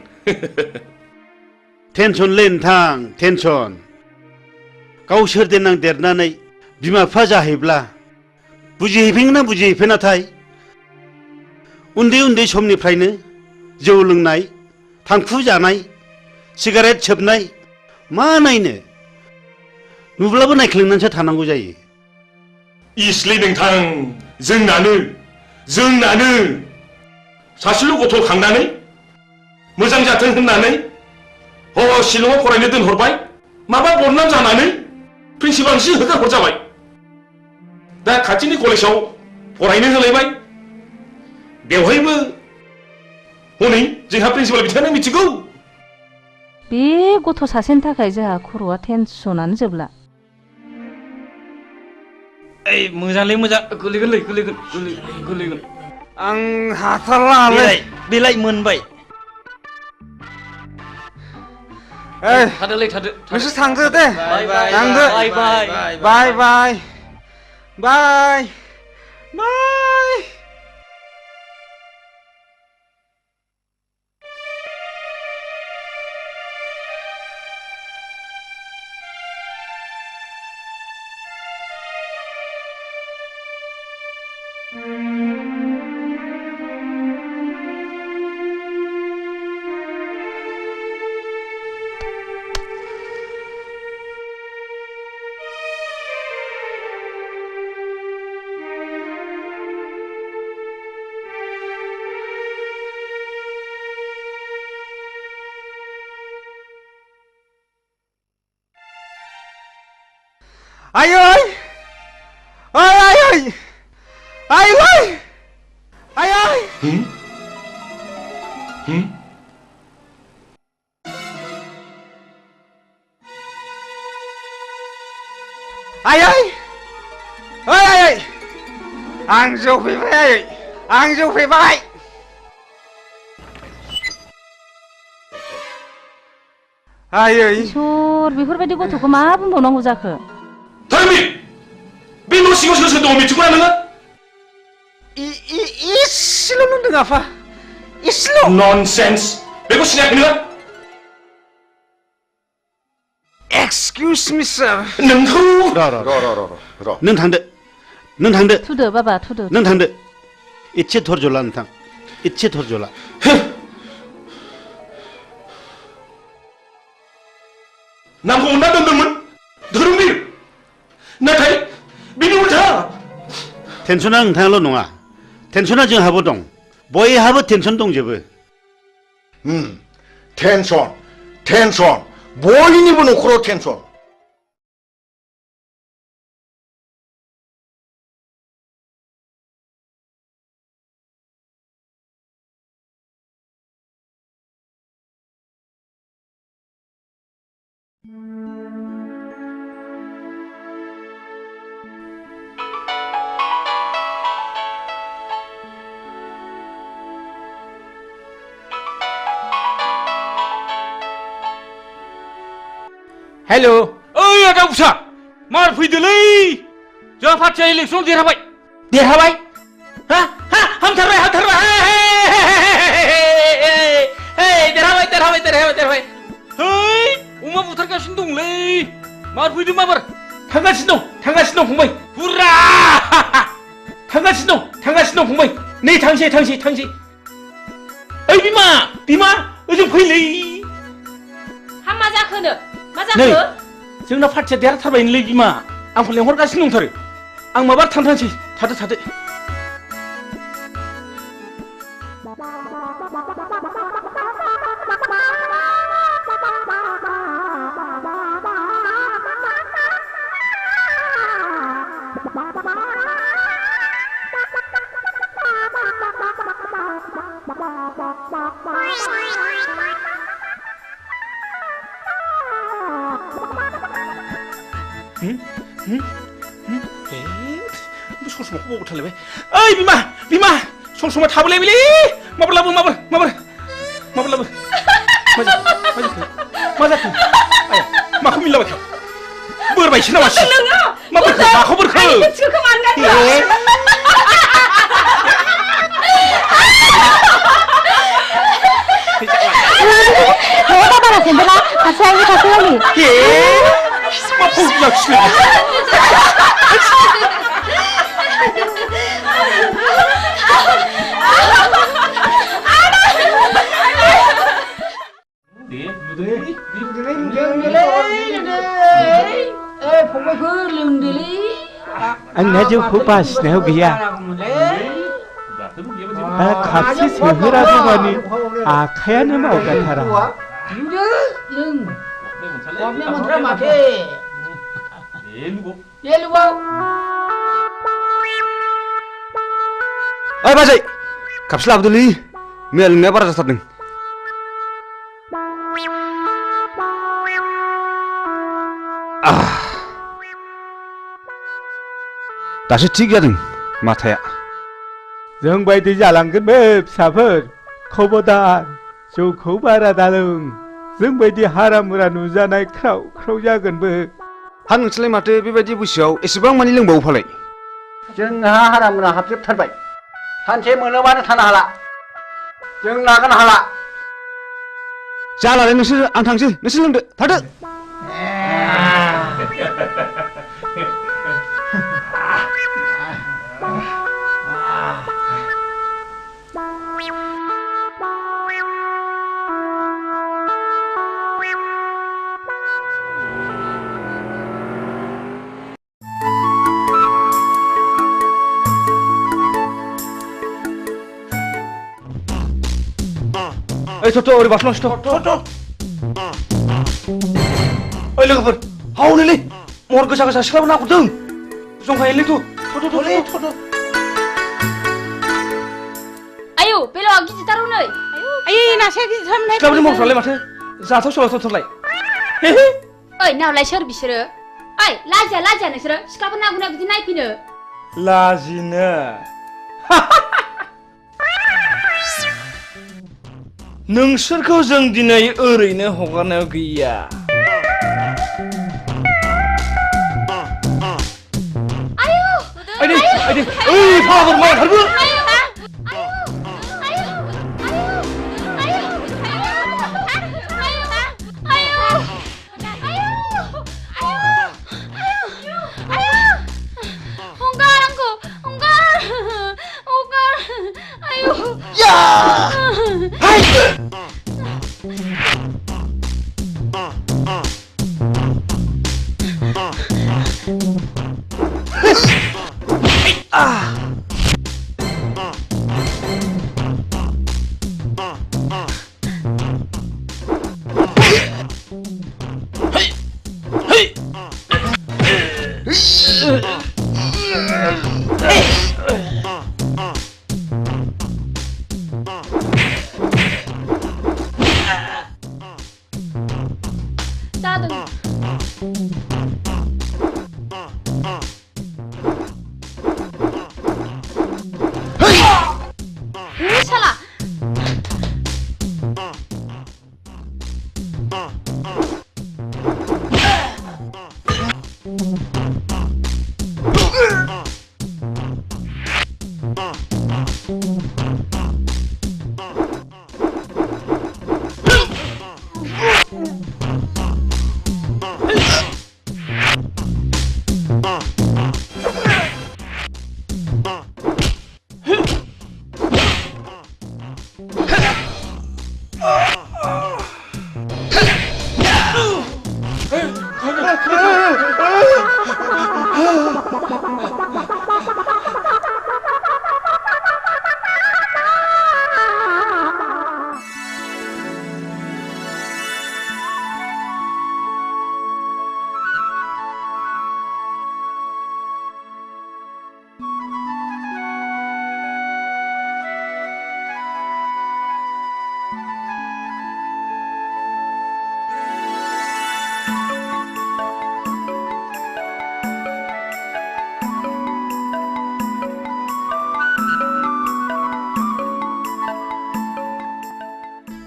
टेनसनलै नोंथां टेनसन गावसोर देनां देरनानै बिमा बिफा जाहैब्ला बुजिहैफिनना बुजिहैफिनाथाय उन्दै उन्दै समनिफ्रायनो जौ लोंनाय थांखु जानाय सिगारेट सोबनाय मा नायनो नुब्लाबो नायख्लेंनानैसो थानांगौ जायो इसलै नोंथां जोंनानो सासेल' गथ' खांनानै मोजां जाथों होननानै शिलंआव फरायनो दोनहरबाय माबा बदनाम जानानै प्रिन्सिपालसो होखार हरजाबाय दा खाथिनि कलेजाव फरायनो होलायबाय बेवहायबो हनै जोंहा प्रिन्सिपाल बिथाङानो मिथिगौ बे गथ' सासेनि थाखाय जोंहा खर'आ टेनसनानो जोबला ओइ मोजांलै मोजां गोलैगोन आं हाथारला बेलाय मोनबाय थादोलै थादो नोंसोर थांदो दे थांदो बाय बाय बाय बाय बाय बाय Ai ơi! Ơi ai ơi! Ai ơi! Ai ơi! Ai ơi! Ơi ai ơi! Ang Dâu Phi Vai! Ang Dâu Phi Vai! Ai ơi! इसोर बेफोरबायदि गथ'खौ मा बुंबावनांगौ जाखो? धर्मी बे न' सिङाव सोर सोर दङ मिथिगौना नोङो इसेल' नुदों आफा इसेल' ननसेन्स बेखौ सिनायाखै नोङो एक्सकिउज मि सार नोंखौ र' नों थांदो थुदो बाबा थुदो नों थांदो इसे धर्ज ला नोंथां इसे धर्ज ला नामखौ मोनना दोनदोंमोन धर्मवीर नाथाय बिनि उल्था टेनसना नोंथाङाल' नङा टेनसना जोंहाबो दं बयहाबो टेनसन दंजोबो टेनसन बयनिबो न'खराव टेनसन हेलो ओइ आदा उसा मार फैदोलै जोंहा पार्टिया इलेक्सन देरहाबाय हा हा हामथारबाय देरहाबाय है अमा बुथारगासिनो दंलै मार फैदो माबार थांगासिनो दं फंबाय हुर्रा थांगासिनो दं फंबाय नै थांसै ओइ बिमा ओजों फैलै हा मा जाखोनो मा नै जाखो जोंना पार्टिया देरहाथारबायनोलै बिमा आंखौ लेंहरगासिनो दंथारो आं माबा थांसै थादो ससमाखौ बावगार थालायबाय ओइ बिमा ससमा थाबोलायबायलै माबार लाबो मा जाखो आया माखौ मिलाबायखो बोरबायसो नामा माखौ बोरखो बारा सेम्बला थासै मा फौजियाखिसै आंना जौखौ बासिनायाव गैया खापसे सोहोराबो माने आखायानो मावगाथारा ओइ बाजै खापसे लाबोदोलै मैया लोंनाया बारा जाथारदों दासो थिग जादों माथाया जों बायदि जालांगोन बे फिसाफोर खबरदार जौखौ बारा दालों जोंबायदि हारा-मुरा नुजानाय ख्राव ख्राव जागोनबो। हा नोंसोरलाय माथो बेबायदि बैसोआव एसेबां मानि लोंबावो फालाय? जोंहा हारा-मुरा हाबजोबथारबाय। सानसे मोनोबानो थानो हाला। जों लागोन हाला। जालालै नोंसोर, आं थांसै, नोंसोर लोंदो, थादो। ओइ थ'थ' ओरै बारस'लांसै थ'थ'। ओइ लोगोफोर, हावनोलै महर गोसा गोसा सिख्लाबो नाहरदों। जंखायोलै थ'थ'। आयौ बेलावा गिदिरथार हनै। आयै नासाया गिदिरथारमोनहाय। सिख्लाफोरनि महरफ्रालाय माथो जाथाव सोलाथावथारलाय। ओइ नावलाय सोर बिसोरो? ओइ लाजिया नोंसोरो सिख्लाफोर ना गुना बिदि नायफैनो? लाजिनो नोंसोरखौ जों दिनै ओरैनो हगारनायाव गैया। आयदै ओइ फाग्ला माबा थारबो।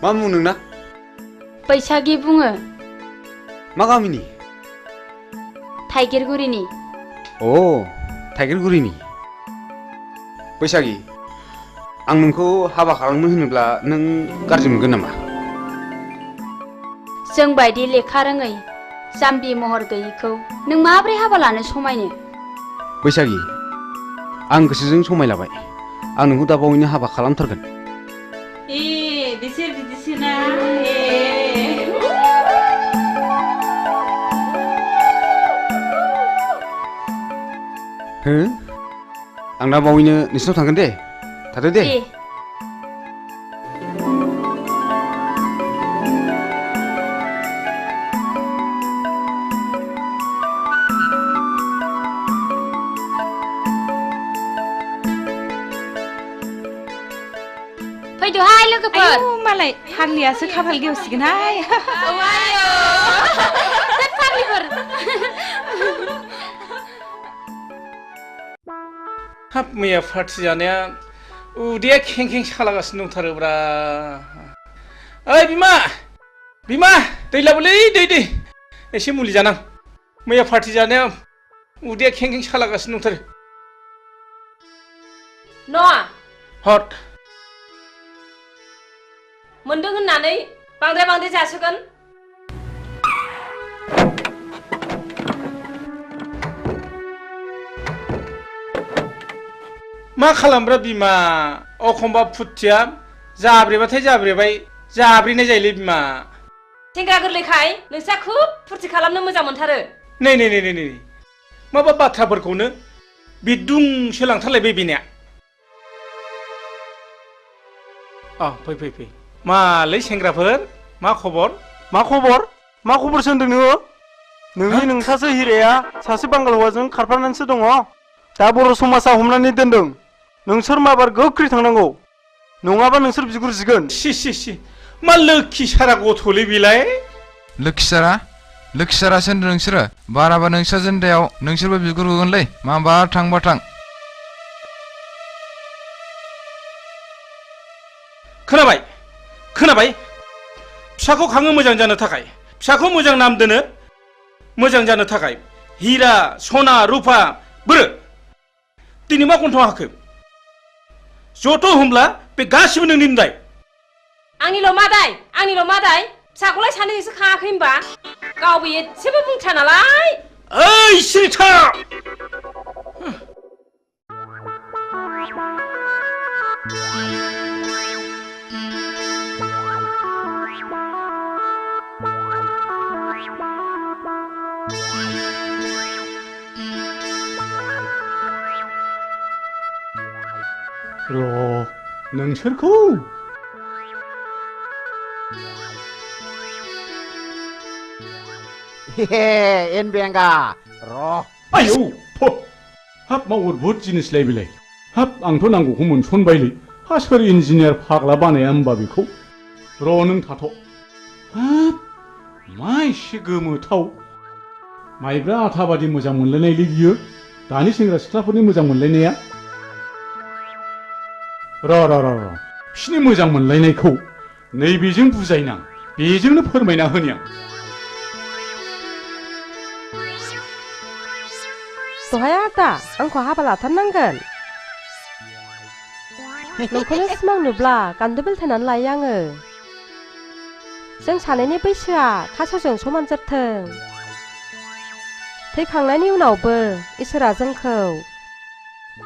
मा मुं नोंना? बैसागि बुङो। मा गामिनि? थाइगिरगुरिनि। अ थाइगिरगुरिनि। बैसागि, आं नोंखौ हाबा खालामनो होनोब्ला नों गाज्रि मोनगोन नामा? जों बायदि लेखा रोङै जाम्बि महर गैयैखौ नों माब्रै हाबा लानो समायनो? बैसागि, आं गोसोजों समायलाबाय। आं नोंखौ दा बावैनो हाबा खालामथारगोन। बिसोर बिदिसोना हो? आं दा बावैनो नोंसिनाव थांगोन दे। थादो दे। फैदोहाय लोगोफोर। मालाय फाग्लियासो खाफाल गेवसिगोनहाय। फाग्लिफोर। हाब मैया पार्टि जानाया उदैया खें खें सालागासिनो दंथारोब्रा। ओइ बिमा, बिमा दै लाबोलै दै एसे मुलि जानां मैया पार्टि जानाया उदैया खें खें सालागासिनो दंथारो न'आ हट मोनदों होननानै बांद्राय जासोगोन मा खालामब्रा बिमा अखमबा फुथिया जाब्रेबाथाय जाब्रेबाय जाब्रेनाय जायोलै बिमा सेंग्रा गोरलैखाय नोंस्रा खुब फुरथि खालामनो मोजां मोनथारो नै माबा बाथ्राफोरखौनो बिदुंसो लांथारलायबाय बेनिया फै मालै सेंग्राफोर मा खबर मा खबर सोंदों नोङो नोंनि नोंसासो हिराया सासे बांगाल हौवाजों खारफानानैसो दङ दा बर' समाजा हमनानै दोनदों नोंसोर माबार गोख्रै थांनांगौ नङाबा नोंसोर बिगुर जिगोन सि मा लोखि सारा गथ'लै बेलाय लोखि सारासो होनदों नोंसोरो बाराबा नोंस्रा जेन्दायाव नोंसोरबो बिगुर होगोनलै माबा थांबा थां खोनाबाय फिसाखौ खाङो मोजां जानो थाखाय फिसाखौ मोजां नाम दोनो मोजां जानो थाखाय हिरा सना रुपा बोरो दिनै मा गन्थं हाखो जथ' होमब्ला बे गासिबो नोंनि दाय आंनिल' मा दाय फिसाखौलाय सानैजोंसो खाङाखै होनबा गावबो एसेबो बुंथ्रा नालाय ओइ सिरिथा नोंसोरखौ एनबेंगा आयौ हाब मा अद्भुत जिनिसलाय बेलाय हाब आंथ' नांगौखौ मोनसनबायलै हा सोर इन्जिनियार फाग्ला बानाया होमबा बेखौ नों थाथ' हाब मा एसे गोमोथाव माइब्रा आथा बादि मोजां मोनलायनायलै बियो दानि सेंग्रा सिख्लाफोरनि मोजां मोनलायनाया बिसिनि मोजां मोनलायनायखौ नैबेजों बुजायनां बेजोंनो फोरमायना होनि आं दहाय आदा आंखौ हाबा लाथारनांगोन नोंखौनो सिमां नुब्ला गान्दो बेलथायनानै लायो आङो जों सानैनि बैसोआ थास'जों समान जाथों थैखांनायनि उनावबो इसोरा जोंखौ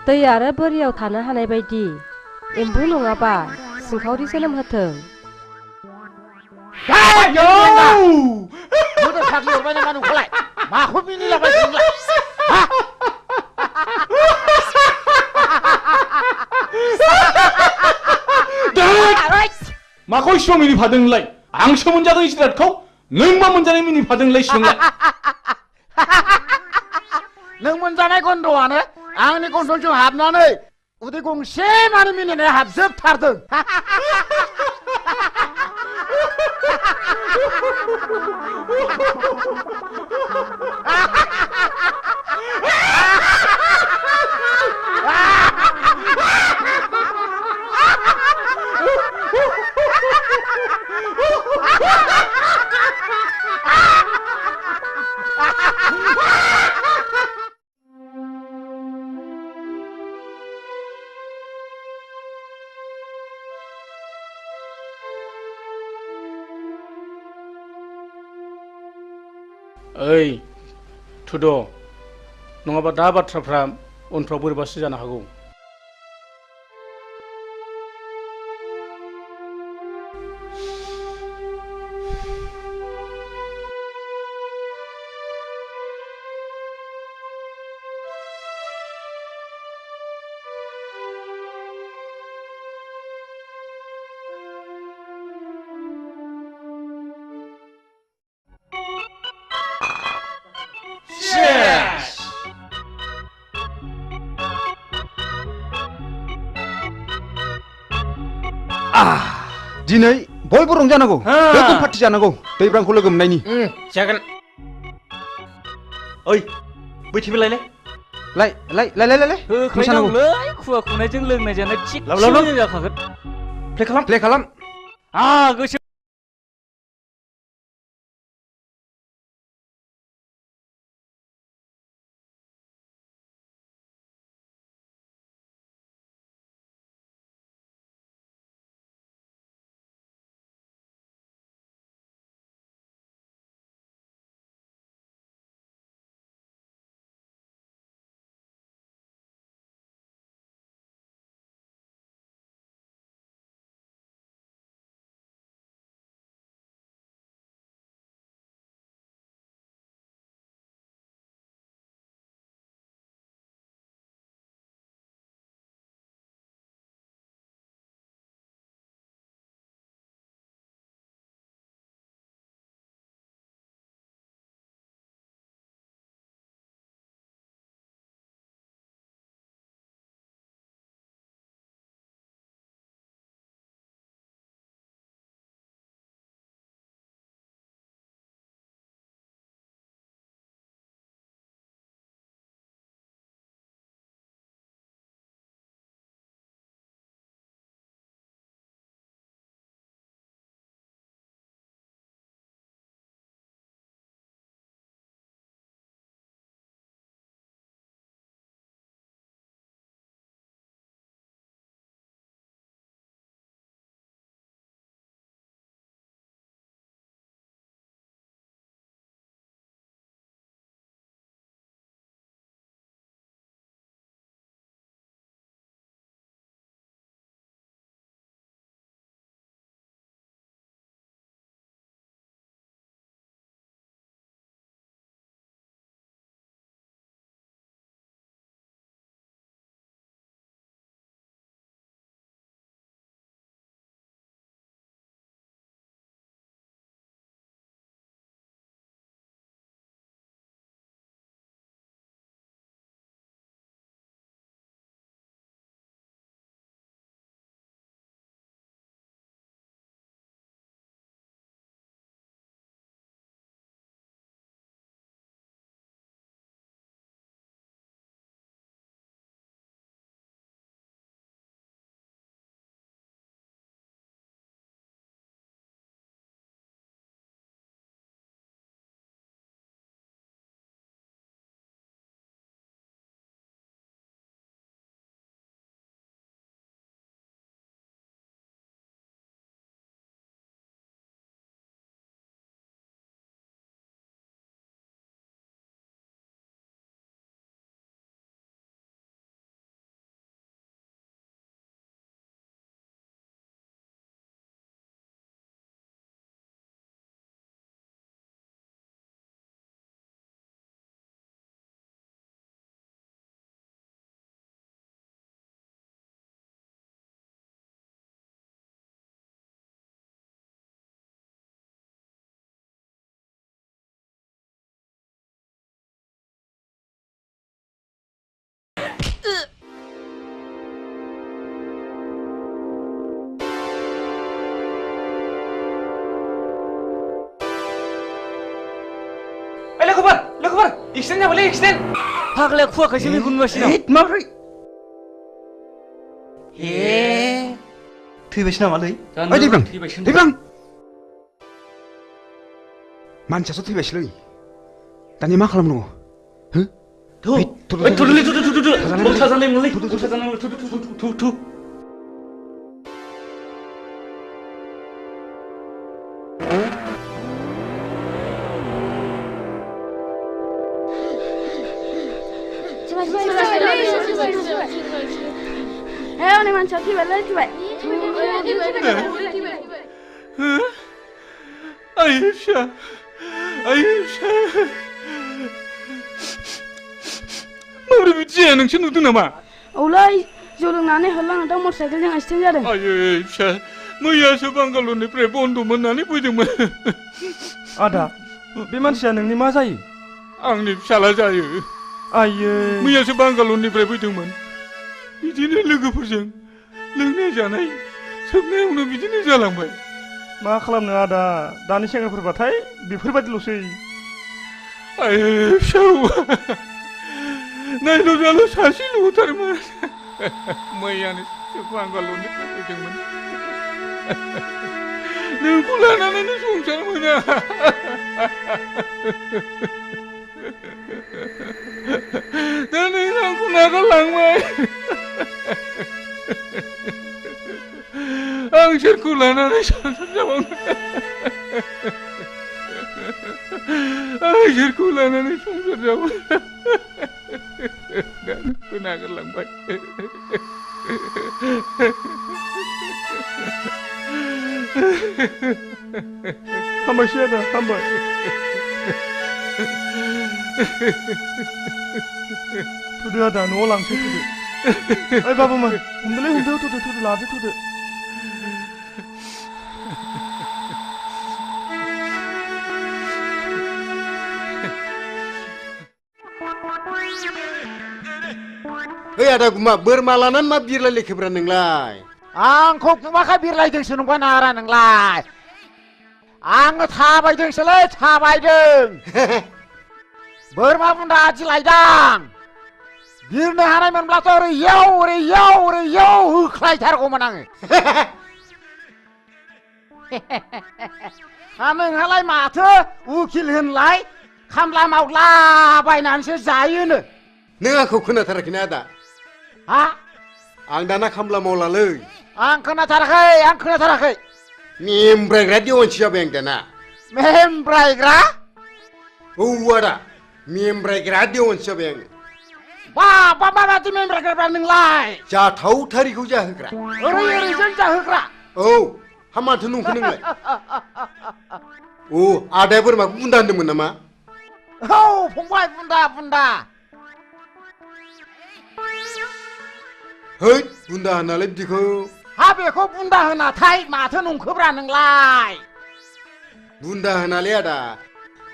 दै आरो बोरियाव थानो हानाय बायदि एम्बु नङाबा सिंखावरि जोनोम होथों माखौ मिनिलाबाय माखौ इसिबां मिनिफादोंलाय आंसो मोनजादों जिरादखौ नों मा मोनजानाय मिनिफादोंलाय सिगांलाय नों मोनजानाय गन्धआनो आंनि गन्थंजों हाबनानै उदै गंसे मानि मिनिनाया हाबजोबथारदों ओइ थुद' नङाबा दा बाथ्राफ्रा उनफ्राव बोरैबासो जानो हागौ दिनै बयबो रंजानांगौ गोगोम पार्टि जानांगौ दैब्रांखौ लोगो मोननायनि जागोन ओइ बैथिबो लाय होख्लायनांगौलै खुवा खुनायजों लोंनाय जानाय थिग जाखागोन प्ले खालाम गोसो लोगोफोर एक्सिडेन्ट जाबायलै एक्सिडेन्ट फाग्लाया खुवाखैसो मेगन नुगासिनो माब्रै ए थैबायसो नामालै ओइ दैब्रां मानसियासो थैबायसोलै दानिया मा खालामनांगौ Hei, manusia tiba-tiba tiba. Ayşe. Mabrur bidiye nोंसो नुदों नामा? औलै जौ लोंनानै होलांदों मटरसाइकेलजों एक्सिडेन्ट जादों। Ayşe, मैयासो बांगालरनिफ्राय बन्द मोननानै फैदोंमोन। आदा, बे मानसिया नोंनि मा जायो? आंनि फिसाला जायो। आयै। मैयासो बांगालरनिफ्राय फैदोंमोन। बिदिनो लोगोफोरजों लोंनाय जानाय सोबनायावनो बिदिनो जालांबाय। मा खालामनो आदा, दानि सेंग्राफोरबाथाय बेफोरबायदिल'सै। आयै फिसौ नायल' जाल' सासेल'थारमोन। मैयानो बांगालरनिफ्राय फैदोंमोन। नोंखौ लानानैनो संसार मोना। दा नों आंखौ नागारलांबाय। आं सोरखौ लानानै संसार जाबावनो? आं सोरखौ लानानै संसार जाबावनो? दा नोंखौ नागारलांबाय। हामबायसै आदा, हामबाय। थुदो आदा, न'आव लांसै थुदो। ओइ बाबुमोन, हमदोलै हमदो, थुदो लादो थुदो। ओइ आदा गुमा, बोरमा लानानै मा बिरलायलायखोब्रा नोंलाय? आंखौ गुमाखा बिरलायदोंसो नंगौ नारा नोंलाय? आङो थाबायदोंसोलै थाबायदों। बोरमा बुन्दा आदि लायदां। बिरनो हानायमोनब्लाथ' ओरैयाव होख्लायथारगौमोन आङो। नोंहालाय माथो उकिल होनलाय खामला मावला बायनानैसो जायोनो। नों आंखौ खोनाथाराखैना आदा? हा? आं दाना खामला मावलालै। आं खोनाथाराखै। मेमब्रायग्रा देवानसि जाबाय आं दाना। मेमब्रायग्रा? औ आदा, मेमब्रायग्रा देवानसि जाबाय आङो। बाबा माबादि मेमब्रायग्रा नोंलाय? जाथावथारिखौ जाहोग्रा। ओरैजों जाहोग्रा? औ, हामाथो नंखो नोंलाय? औ, आदाया बोरमाखौ बुन्दा होनदोंमोन नामा? औ फंबाय, बुन्दा। है, बुन्दा होनालाय बिदिखौ। हा बेखौ बुन्दा होनाथाय माथो नंखोब्रा नोंलाय? बुन्दा होनालै आदा,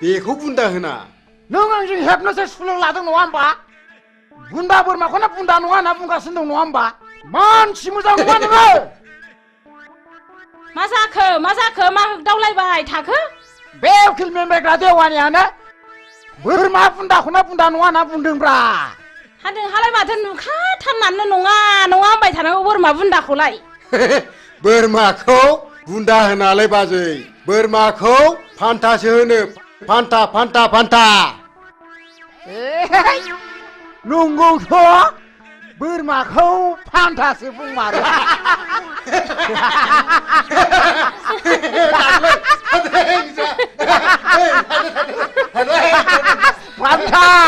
बेखौ बुन्दा होना। नों आंजों हेबनोसो सुलु लादों नङा होमबा? बुन्दा बोरमाखौनो बुन्दा नङा होनना बुंगासिनो दं नङा होमबा? मानसि मोजां नङा नोङो। मा जाखो मा दावलायबाय थाखो? बे उकिल मेमब्रायग्रा देवानियानो बोरमा बुन्दाखौनो बुन्दा नङा होनना बुंदोंब्रा। नोंहालाय माथो नुखाथारनानै नङा होनबाय थानांगौ बोरमा बुन्दाखौलाय? बोरमाखौ बुन्दा होनालाय बाजै, बोरमाखौ फान्थासो होनो। फान्था। नंगौथ', बोरमाखौ फान्थासो बुंमारो। फान्था।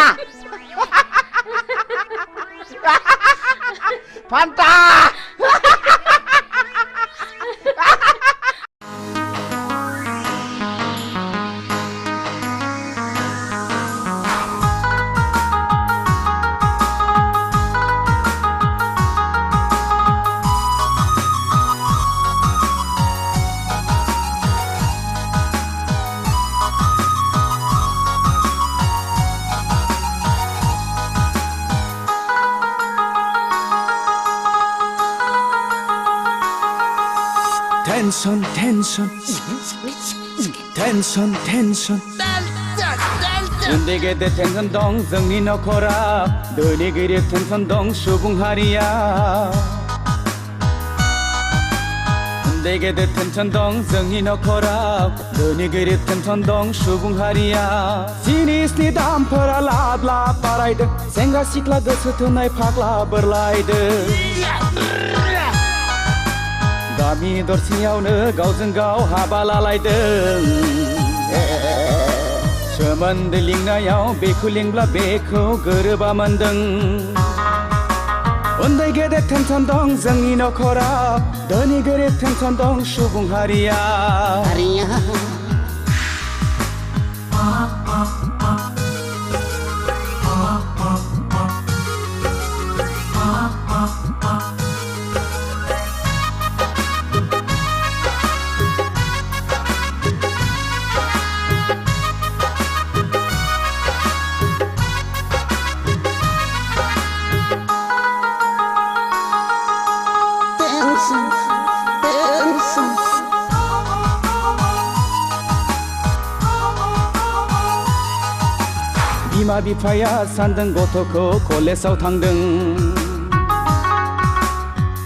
텐션 텐션 텐션 텐션 은대게 대 텐션 동 जोंनि नखरा धोनि गरिब टेनसन दं सुबुं हारिया 은대게 대 텐션 동 जोंनि नखरा धोनि गरिब टेनसन दं सुबुं हारिया जिनिसनि दामफोरा लाब लाब बारायदों सेंग्रा सिख्ला गोसो थोनाय फाग्ला बोरलायदों गामि दरसेयावनो गावजों गाव हाबा लालायदों सोमोन्दो लिंनायाव बेखौ लिंब्ला बेखौ गोरोबा मोनदों उन्दै गेदेर टेनसन दं जोंनि नखराव धोनि गोरिब टेनसन दं सुबुं हारिया बिमा बिफाया सानदों गथ'खौ कलेजाव थांदों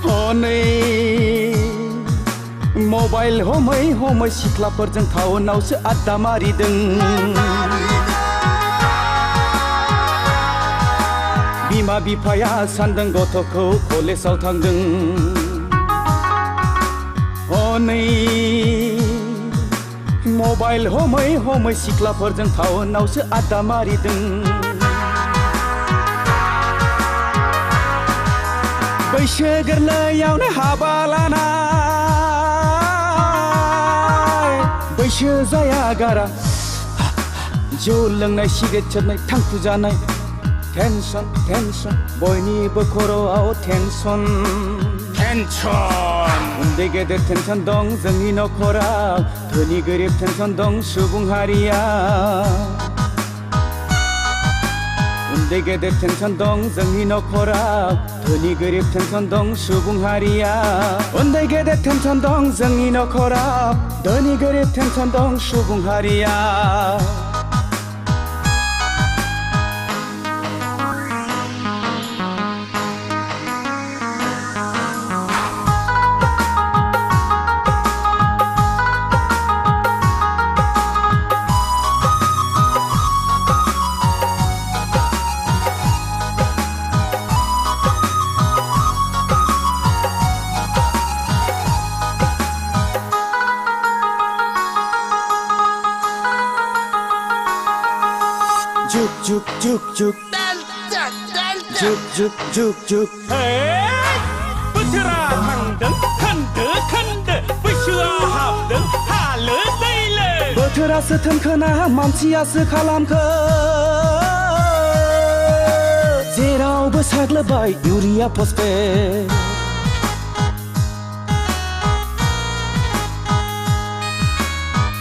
हनै मबाइल हमै हमै सिख्लाफोरजों टाउनावसो आड्डा मारिदों बिमा बिफाया सानदों गथ'खौ कलेजाव थांदों हनै मबाइल हमै हमै सिख्लाफोरजों टाउनावसो आड्डा मारिदों बैसो गोरलैयावनो हाबा लानाय बैसो जाया गारा जौ लोंनाय सिगारेट सोबनाय थांखु जानाय टेनसन टेनसन बयनिबो खर'आव टेनसन टेनसन उन्दै गेदेर टेनसन दं जोंनि नखराव धोनि गोरिब टेनसन दं सुबुं हारिया उन्दै गेदेर टेनसन दं जोंनि नखराव धोनि गोरिब टेनसन दं सुबुं हारिया उन्दै गेदेर टेनसन दं जोंनि नखराव धोनि गोरिब टेनसन दं सुबुं हारिया juk juk juk juk juk juk juk बोथोरा थांदों खोन्दो खोन्दो बैसोआ हाबदों हालो दैलो बोथोरासो थोनखोना मानसियासो खालामखो जेरावबो साग्लोबबाय इउरिया फसफेट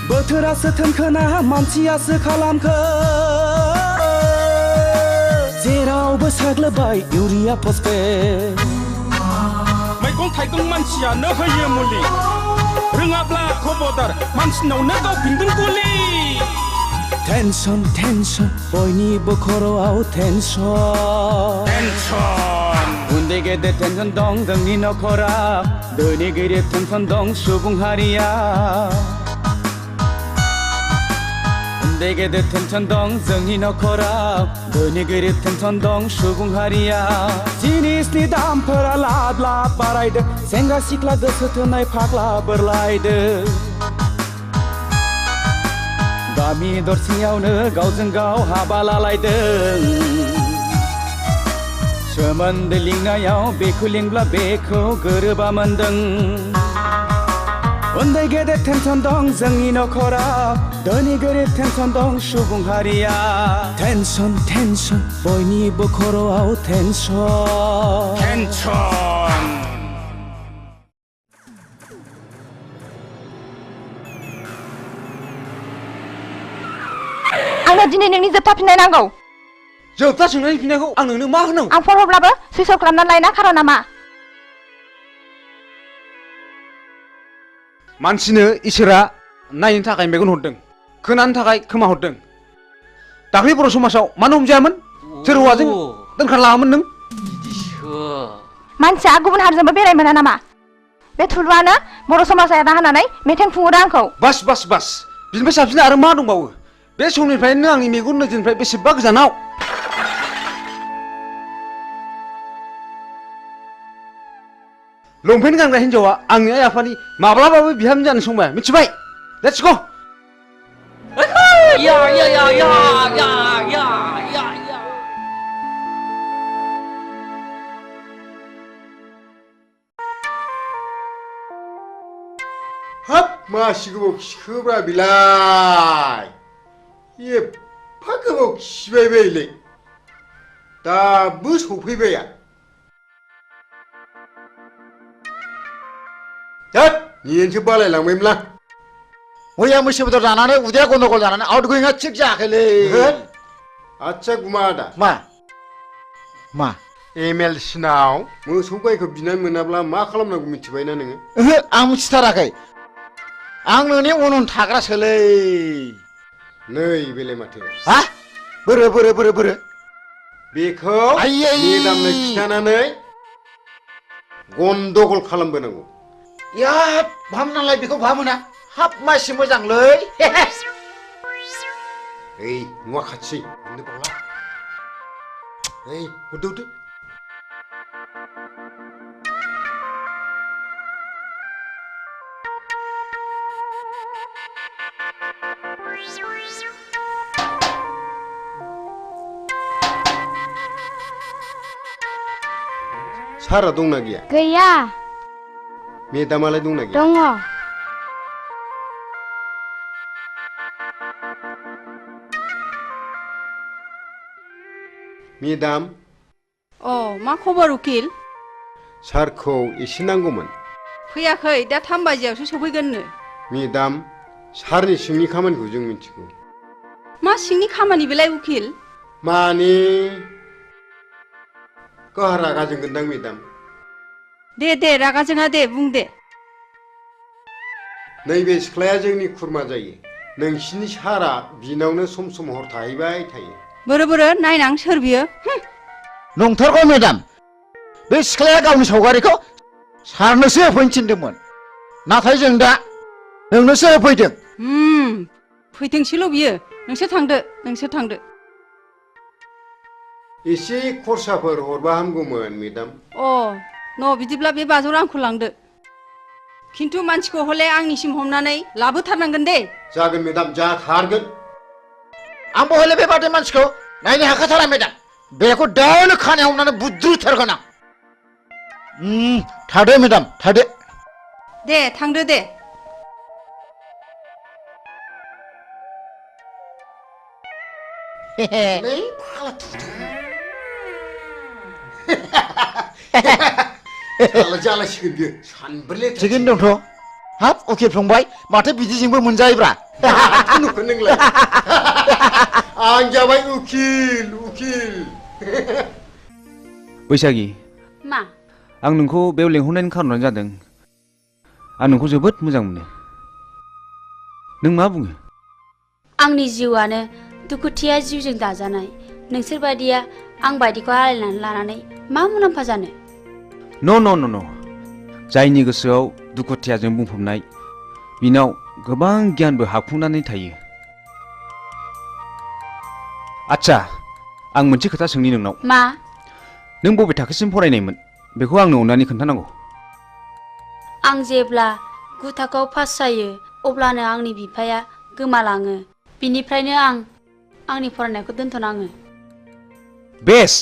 बोथोरासो थोनखोना मानसियासो खालामखो जेरावबो साग्लोबबाय इउरिया फसफेट मैगं थाइगं मानसियानो होयो मुलि रोङाब्ला खबरदार मानसिनावनो गावफिनगोन गुलि टेनसन टेनसन बयनिबो खर'आव टेनसन टेनसन उन्दै गेदेर टेनसन दं जोंनि नखराव धोनि गोरिब टेनसन दं सुबुं हारिया उन्दै गेदेर टेनसन दं जोंनि नखराव धोनि गोरिब टेनसन दं सुबुं हारिया जिनिसनि दामफोरा लाब लाब बारायदों सेंग्रा सिख्ला गोसो थोनाय फाग्ला बोरलायदों गामि दरसेयावनो गावजों गाव हाबा लालायदों सोमोन्दो लिंनायाव बेखौ लिंब्ला बेखौ गोरोबा मोनदों उन्दै गेदेर टेनसन दं जोंनि नखराव धोनि गोरिब टेनसन दं सुबुं हारिया टेनसन टेनसन बयनिबो खर'आव टेनसन टेनसन आंनो दिनै नोंनि जोबथा फिननाय नांगौ जोबथा सोंनायनि फिननायखौ आं नोंनो मा होनांगौ आं फन हरब्लाबो सुइच अफ खालामनानै लायना खार'ना मा मानसिनो इसोरा नायनो थाखाय मेगन हरदों खोनानो थाखाय खोमा हरदों दाख्लै बर' समाजाव मानो हमजायामोन सोर हौवाजों दोनखारलाङामोन नों मानसिया गुबुन हारिजोंबो बेराय मोना नामा बे थुलुआनो बर' समाजा एना होनानै मेथाइ खुङोदा आंखौ बास बास बास बिनिफ्राय साबसिन आरो मा दंबावो बे समनिफ्रायनो आंनि मेगन नोजोरनिफ्राय बेसेबा गोजानाव लंपेन्ट गानग्रा हिन्जावा आंनि आइ आफानि माब्लाबाबो बिहामजो जानो संबाय मिथिबाय लेट्स गो या या या या या या या हाब मासि गोबाव खिखोब्रा बिलाय एफा गोबाव खिबाय बायलै दाबो सफैबाया होद नियेनसो बालायलांबायमोनला मैया मैसो बेदर जानानै उदैया गन्दगल जानानै आउट गोयिंआ थिग जायाखैलै आदसा गुमा आदा मा एमएल सिनाव मोसौ गायखौ बिनानै मोनाब्ला मा खालामनांगौ मिथिबायना नोङो ओहो आं मिथिथाराखै आं नोंनि उन उन थाग्रासोलै नै बेलाय माथो हा बोरो बेखौ मेदामनो खिथानानै गन्दगल खालामबोनांगौ याद भामनालाय बेखौ भामोना हाब मासि मोजांलै ओइ नुवा खाथि मोननो बावला ओइ हरदो सारा दंना गैया गैया मेदामालाय दंना गैया दङ मेदाम अ मा खबर उकिल सारखौ एसे नांगौमोन फैयाखै दा 3 बाजियावसो सफैगोननो मेदाम सारनि सिंनि खामानिखौ जों मिथिगौ मा सिंनि खामानि बेलाय उकिल माने गाहा रागा जोंगोनदां मेदाम दे रागा जोङा दे बुं दे नैबे सिख्लाया जोंनि खुरमा जायो नोंसिनि सारा बिनावनो सम सम हर थाहैबाय थायो बोरो नायनां सोर बियो नंथारगौ मेदाम बे सिख्लाया गावनि सावगारिखौ सारनोसो होफैनो थिनदोंमोन नाथाय जों दा नोंनोसो होफैदों फैथोंसैल' बियो नोंसोर थांदो एसे खरसाफोर हरबा हामगौमोन मेदाम न बिदिब्ला बे बाजौ आंखौ लांदो खिन्थु मानसिखौ हले आंनिसिम हमनानै लाबोथारनांगोन दे जागोन मेदाम जाथारगोन आंबो हले बेबादि मानसिखौ नायनो हाखाथारा मेदाम बेखौ दानो खानायाव हमनानै बुद्रुथारगोन आं थादो मेदाम थादो दे थांदो दे जालासिगोन बियो सानब्रै थिगैनो दंथ' हाब उकिल फंबाय माथो बिदिजोंबो मोनजायोब्रा नुखो नोंलाय आं जाबाय उकिल बैसागि मा आं नोंखौ बेयाव लेंहरनायनि खारनानो जादों आं नोंखौ जोबोद मोजां मोनो नों मा बुङो आंनि जिउआनो दुखुथिया जिउजों दाजानाय नोंसोर बायदिया आं बायदिखौ आलायनानै लानानै मा मुलाम्फा जानो न' जायनि गोसोआव दुखुथियाजों बुंफबनाय बिनाव गोबां गियानबो हाबफुंनानै थायो आच्छा आं मोनसे खोथा सोंनि नोंनाव मा नों बबे थाखोसिम फरायनायमोन बेखौ आंनो अननानै खोन्थानांगौ आं जेब्ला 9 थाखोआव पास जायो अब्लानो आंनि बिफाया गोमालाङो बिनिफ्रायनो आं आंनि फरायनायखौ दोनथ'नाङो बेस्ट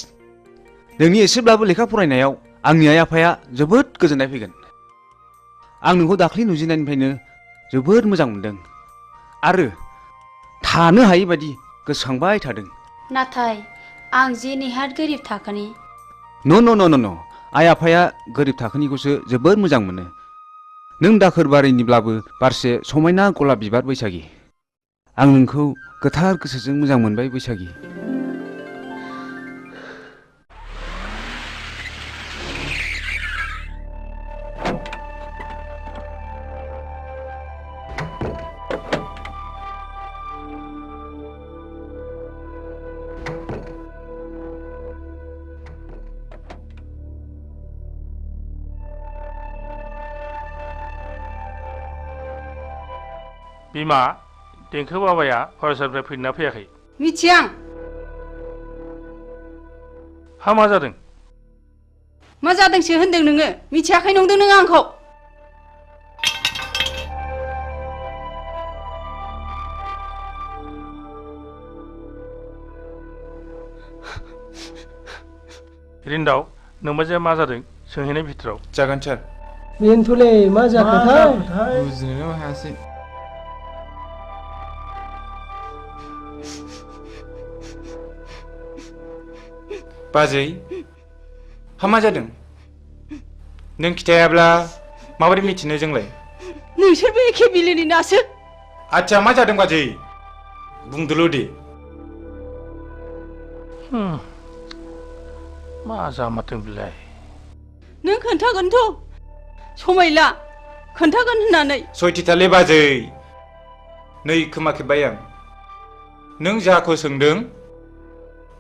नोंनि एसेब्लाबो लेखा फरायनायाव आंनि आइ आफाया जोबोद गोजोननाय फैगोन आं नोंखौ दाख्लै नुजेननायनिफ्रायनो जोबोद मोजां मोनदों आरो थानो हायै बायदि गोसोखांबाय थादों नाथाय आं जे नेहाद गोरिब थाखोनि न' आइ आफाया गोरिब थाखोनिखौसो जोबोद मोजां मोनो नों दाखोर बारिनिब्लाबो बारसे समायना गलाब बिबार बैसागि आं नोंखौ गोथार गोसोजों मोजां मोनबाय बैसागि बिमा देंखो बाबाया फरायसालिनिफ्राय फैदोंना फैयाखै? मिथिया आं। हा मा जादों? मा जादोंसो होनदों नोङो? मिथियाखै नंदों नों आंखौ? रिन्दाव नोंबाजैया मा जादों सोंहैनाय भितराव। जागोन सार। बेनोथ'लै मा जाखोथाय? बुजिनोनो हायासै। बाजै हा मा जादों? नों खिथायाब्ला माबोरै मिथिनो जोंलाय? नोंसोरबो एखे बिलोनि नासो। आच्छा मा जादों बाजै? बुंदोल' दे। मा जामारदों बिलाय? नों खोन्थागोनथ' समायला खोन्थागोन होननानै। सयथिथालै बाजै नै खोमा खेबबाय आं। नों जाखौ सोंदों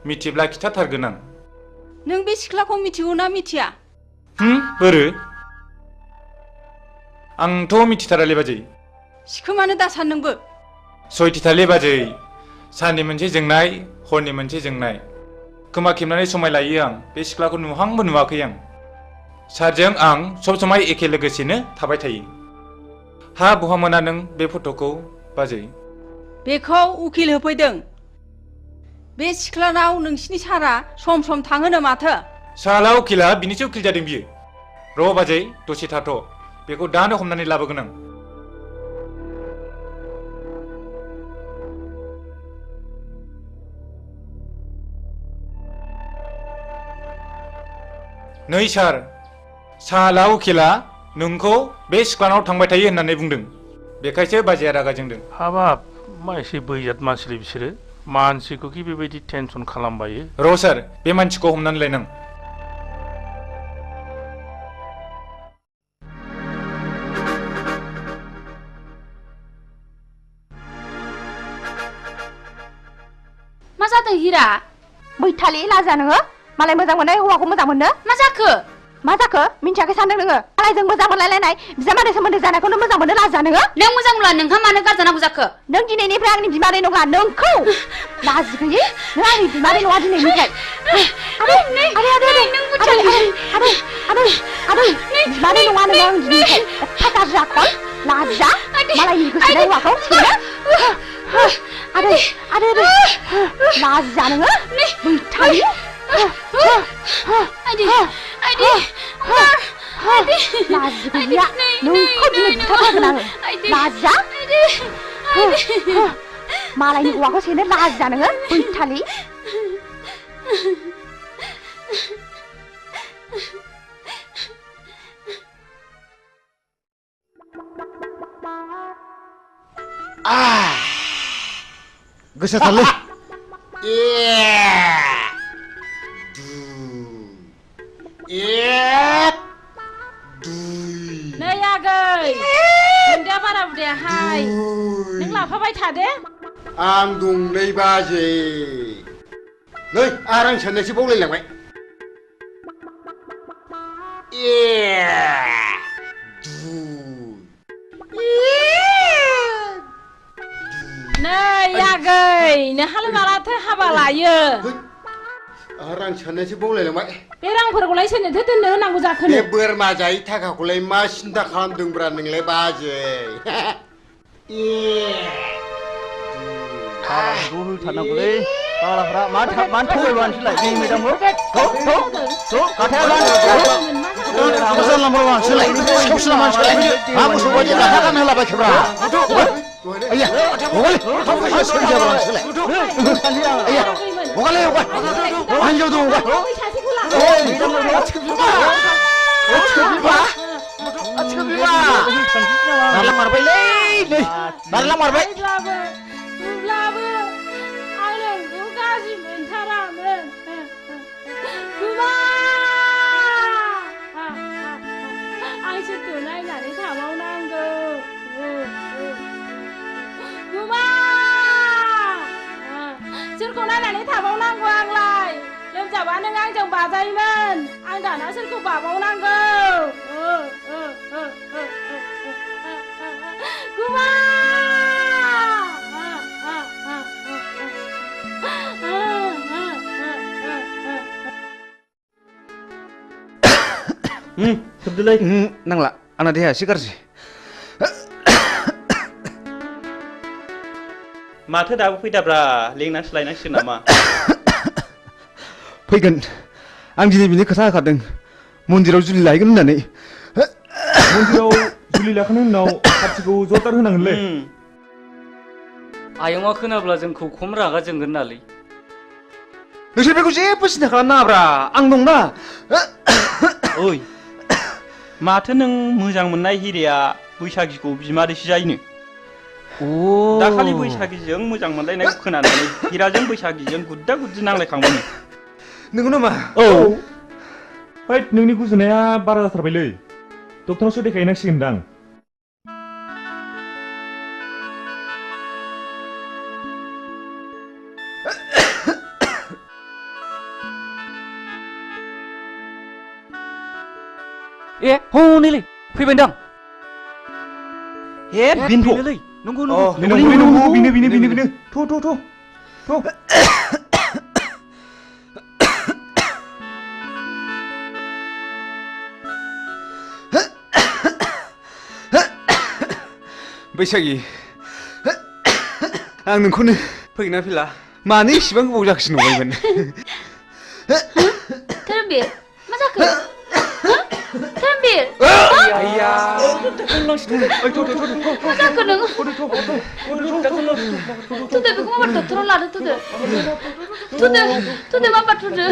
मिथिब्ला खिथाथारगोन आं। नों बे सिख्लाखौ मिथिगौ ना मिथिया? बोरो? आंथ' मिथिथारालै बाजै। सिखोमानो दासान नोंबो। सयथिथालै बाजै साननि मोनसे जोंनाय हरनि मोनसे जोंनाय। खोमा खेबनानै समाय लायो आं बे सिख्लाखौ नुहांबो नुवाखै आं। सारजों आं सब समाय एखे लोगोसेनो थाबाय थायो। हा बहा मोना नों बे फट'खौ बाजै? बेखौ उकिल होफैदों। बे सिख्लानाव नोंसिनि सारा सम सम थाङोनो माथो। साला उकिला बिनिसो उकिल जादों बियो। र' बाजै दसे थाथ' बेखौ दानो हमनानै लाबोगोन आं। नै सार साला उकिला नोंखौ बे सिख्लानाव थांबाय थायो होननानै बुंदों। बेखायसो बाजैया रागा जोंदों। हाबाब मा एसे बैजात मानसिलै बिसोरो। मानसिखौ कि बेबायदि टेनसन खालामबायो। र' सार बे मानसिखौ हमनानै लायनां। मा जादों हिरा? बैथालि लाजा नोङो मालाय मोजां मोननाय हौवाखौ मोजां मोननो? मा जाखो? मा जाखो मिन्थियाखै सानदों नोङो? मालायजों मोजां मोनलायलायनाय बिजामादै सोमोन्दो जानायखौनो मोजां मोननो लाजा नोङो? नों मोजां मोनला नोंहा मानो गारजानांगौ जाखो? नों दिनैनिफ्राय आंनि बिमादै नङा नोंखौ लाजि गैयै नों आंनि बिमादै नङा दिनैनिफ्राय। आदै बिमादै नङा नोङो आं दिनैनिफ्राय। एफा गाज्रि आखल लाजा मालायनि गोसोनाय हौवाखौ सेनो। आदै लाजा नोङो बैथालि। लाजि गैया नोंखौ दिनै बुथारथारगोन आङो। लाजा मालायनि हौवाखौ सेनो लाजा नोङो बैथालि। गोसाथारलै। नै आगै नोंदा बारा बुदायाहाय नों लाफाबाय थादे। आं दंलै बाजै। नै आरो आं साननायसो बावलायलांबाय। नै आगै नोंहालाय मालाथो हाबा लायो? आरो आं साननायसो बावलायलांबाय। बे रांफोरखौलाय सोरनोथो दोननो होनांगौ जाखो? बे बोरमा जायै थाखाखौलाय मा सिन्था खालामदोंब्रा नोंलाय बाजै? हाबाखौ होथारनांगौलै फाग्लाफ्रा मानो थगायबा नोंसोरलाय जोंनि मेदामखौ जानला मोनला मानसिलाय सिखावसोना मानसिलाय मा मोसौ बायदि गाथा गान होलाबायखोब्रा। आइया हगालै सोर जाब्रा नोंसोरलाय? आइया हगालै हगार हिन्जाव दं हगार। बारलां मारबायलै नै बारलां मारबाय। अब्लाबो आं नोंखौ गाज्रि मोनथारामोन। गुमा आं सोरखौ नायनानै थाबावनांगौ? गुमा सोरखौ नायनानै थाबावनांगौ आंलाय? लोमजाबा नों आंजों बाजायोमोन आं दाना सोरखौ बाबावनांगौ? गुमा फैदोलै नांला आंना देहाया एसे गाज्रि माथो दाबो फैदाब्रा लेंनानैसो लायनांसिगोन नामा फैगोन आं दिनै बिनि खोथा होखादों मन्दिराव जुलि लायगोन होननानै मन्दिराव जुलि लाखांनायनि उनाव पार्टिखौ जरदार होनांगोनलै आयंआ खोनाब्ला जोंखौ खम रागा जोंगोन नालै नोंसोर बेखौ जेबो सिन्था खालामनाङाब्रा आं दंना ओइ माथो नों मोजां मोननाय हिरेया बैसागिखौ बिमादैसो जायोनो दाखालि बैसागिजों मोजां मोनलायनायखौ खोनानानै हिराजों बैसागिजों गुद्दा गुद्दि नांलायखांबायनो नंगौ नामा औ हैद नोंनि गुजुनाया बारा जाथारबायलै डक्टरनावसो देखायनांसिगोनदां ए हनैलै फैबायदां ए बिनथ' नंगौ बिनो थ' बैसागि आं नोंखौनो फैगोना फैला मानो इसेबां गोबाव जाखोसो नंबायमोन धोरोमबीर मा जाखो धोरोमबीर आइया मा जाखो नोङो थुदो बेखौ माबा डक्टराव लादो थुदो माबा थुदो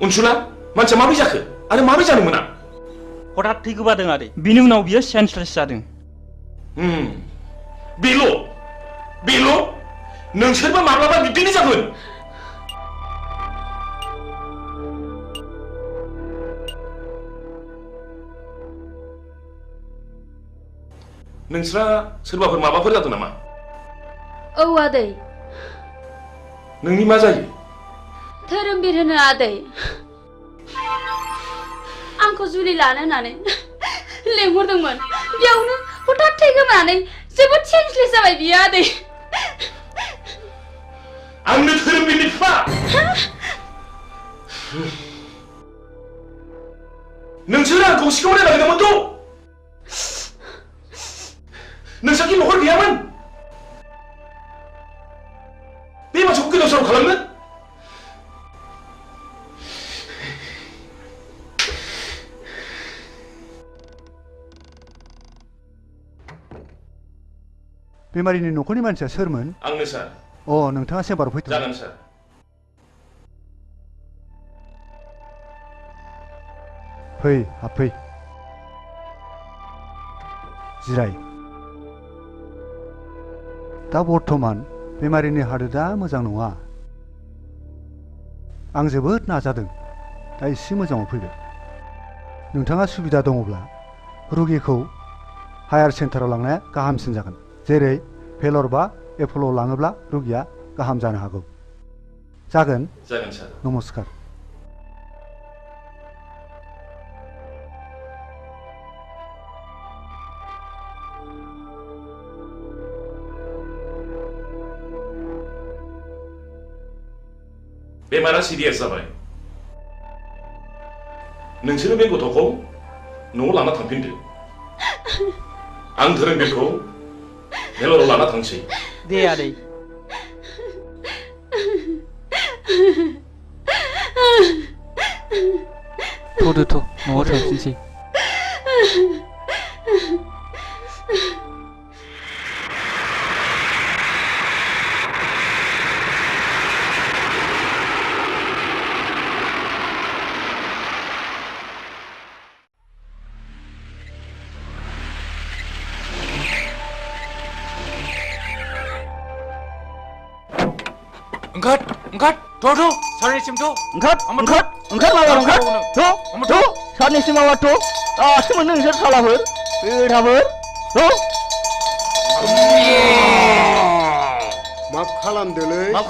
उनसुला मानसिया माबोरै जाखो आरो माबोरै जानो मोना हठात थै गोबादों आरो बिनि उनाव बियो सेन्सलेस जादों बेल' नोंसोरबो माब्लाबा बिदिनो जागोन नोंस्रा सोरबाफोर माबाफोर जादों नामा औ आदै नोंनि मा जायो धोरोमबीर होनो आदै आंखौ जुलि लानो होननानै लेंहरदोंमोन बेयावनो हठात थै गोमानानै जोबोद सेन्सलेस जाबाय बियो आदै आंनो धोरोमबीरनि बिफा नोंसोर आंखौ सिखावनो नागिरदोंमोनथ' नोंसाखि न'खर गैयामोन बे मानसिखौ गोदाव सोराव खालामनो बेमारिनि न'खरनि मानसिया सोरमोन आंनो सार नोंथाङा सेम्बाराव फैथ' जागोन सार फै हाबफै जिराय दा बर्थमान बेमारिनि हालोदा मोजां नङा आं जोबोद नाजादों दा एसे मोजाङाव फैबाय नोंथाङा सुबिदा दङब्ला रुगिखौ हायार सेन्टाराव लांनाया गाहामसिन जागोन जेरै भेलर बा एप'ल'आव लाङोब्ला रुगिया गाहाम जानो हागौ जागोन सार नमस्कार बेमारा सिरियास जाबाय नोंसोरो बे गथ'खौ न'आव लाना थांफिनदो आं धोरोमबीरखौ भेलराव लाना थांसै दे आदै थ'दो न'आव थांफिनसै Angkat, angkat. Tuh. Sarnisim tuh. Angkat. Angkat. Tuh. Sarnisim mawa tuh. Semua nungsur salahur. Berhabur. Tuh. माफ खालामदोलै माफ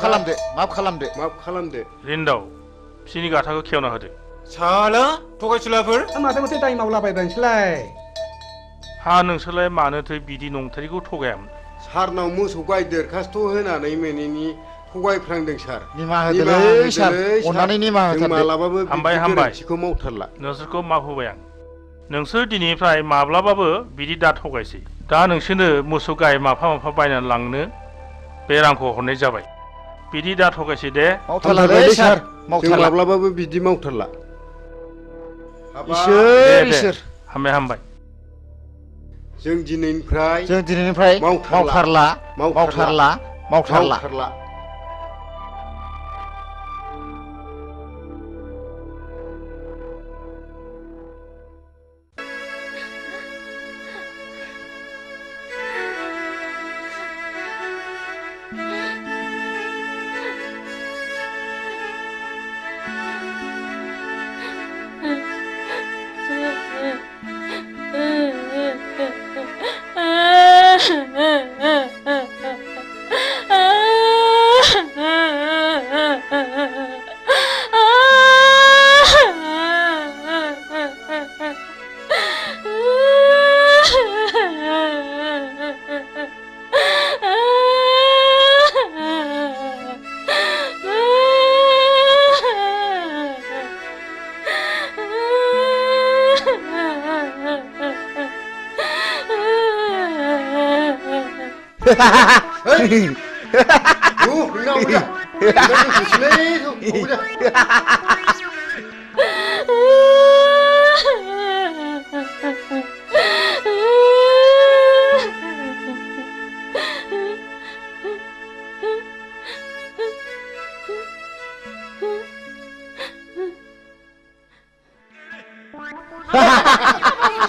खालामदो रिन्दाव बिसिनि गाथाखौ खेवना होदो साला थगायसुलाफोर माथो माथो दाय मावलाबायबायनोसैलाय हा नोंसोरलाय मानोथो बिदि नंथारिखौ थगायामोन सारनाव मोसौ गाय दरखास्त' होनानै मोनैनि थगायफ्रांदों सार निमाहा होदोलै सार अननानै निमाहा होथारदो मालाबाबो हामबाय गोरोन्थिखौ मावथारला नोंसोरखौ माफ होबाय आं नोंसोर दिनैनिफ्राय माब्लाबाबो बिदि दा थगायसै दा नोंसोरनो मोसौ गाय माफा बायनानै लांनो बे रांखौ हरनाय जाबाय बिदि दा थगायसै दे मावथारलालै सार जों माब्लाबाबो बिदि मावथारला इसोर हामबाय जों दिनैनिफ्राय मावथारला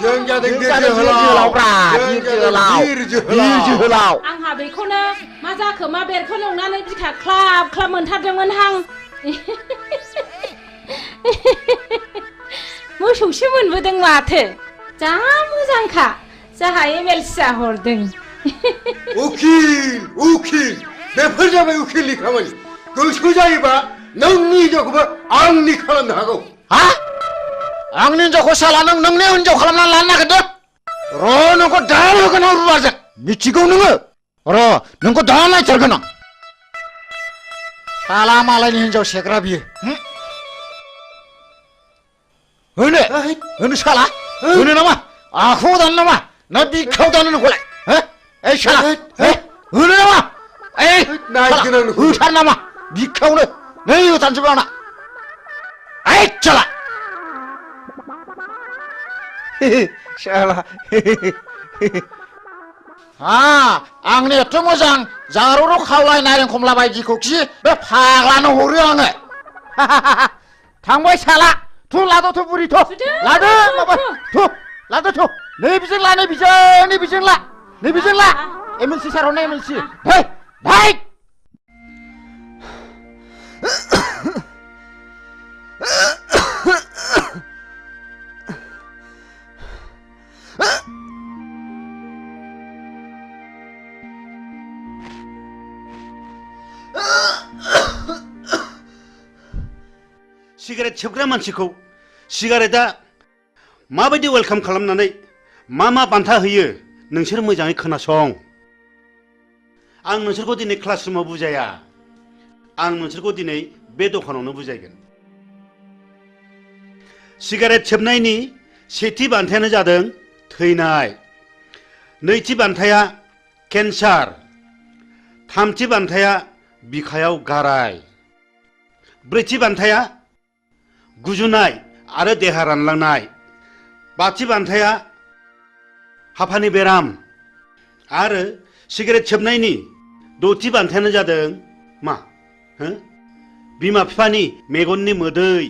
जों जादों जोहोलाव आंहा बेखौनो मा जाखो मा बेरखौ नुनानै बिखा ख्लाब ख्लाब मोनथारदोंमोन हां मोसौसो मोनबोदों माथो जा मोजांखा जाहा एमएलसिया हरदों उखिल बेफोर जाबाय उखिलनि खामानि गोसो जायोबा नोंनि हिनजावखौबो आंनि खालामनो हागौ हा आंनि हिनजावखौ साला नोंनि हिनजाव खालामनानै लानो नागिरदों र' नोंखौ दा होगोन आं रुवाजों मिथिगौ नोङो र' नोंखौ दा नायथारगोन आं साला मालायनि हिनजाव सेग्रा बियो होनो साला होनो नामा आखायाव दानो नामा ना बिखायाव दानो नोंखौलाय ओइ साला होनो नामा होथार नामा बिखायावनो नै होथारनोसै आंना ओइ साला साला आंनि एथ' मोजां जारौ खावलाय नारें खमला बायदिखौ खि बे फाग्लानो हरो आङो थांबाय साला थु लादो थु बुरि थु लादो माबा थु लादो थु नैबिजों ला नैबिजों ला एमएलसि सार हरनाय एमएलसि भाई सिगारेट सोबग्रा मानसिखौ सिगारेटआ माबायदि वेलकाम खालामनानै मा बान्था होयो नोंसोर मोजाङै खोनासं आं नोंसोरखौ दिनै क्लासरुमाव बुजाया आं नोंसोरखौ दिनै बे दखानावनो बुजायगोन सिगारेट सोबनायनि सेथि बान्थायानो जादों थैनाय नैथि बान्थाया केन्सार थामथि बान्थाया बिखायाव गाराय ब्रैथि बान्थाया गुजुनाय आरो देहा रानलांनाय बाथि बान्थाया हापानि बेराम आरो सिगारेट सोबनायनि द'थि बान्थायानो जादों मा बिमा बिफानि मेगननि मोदै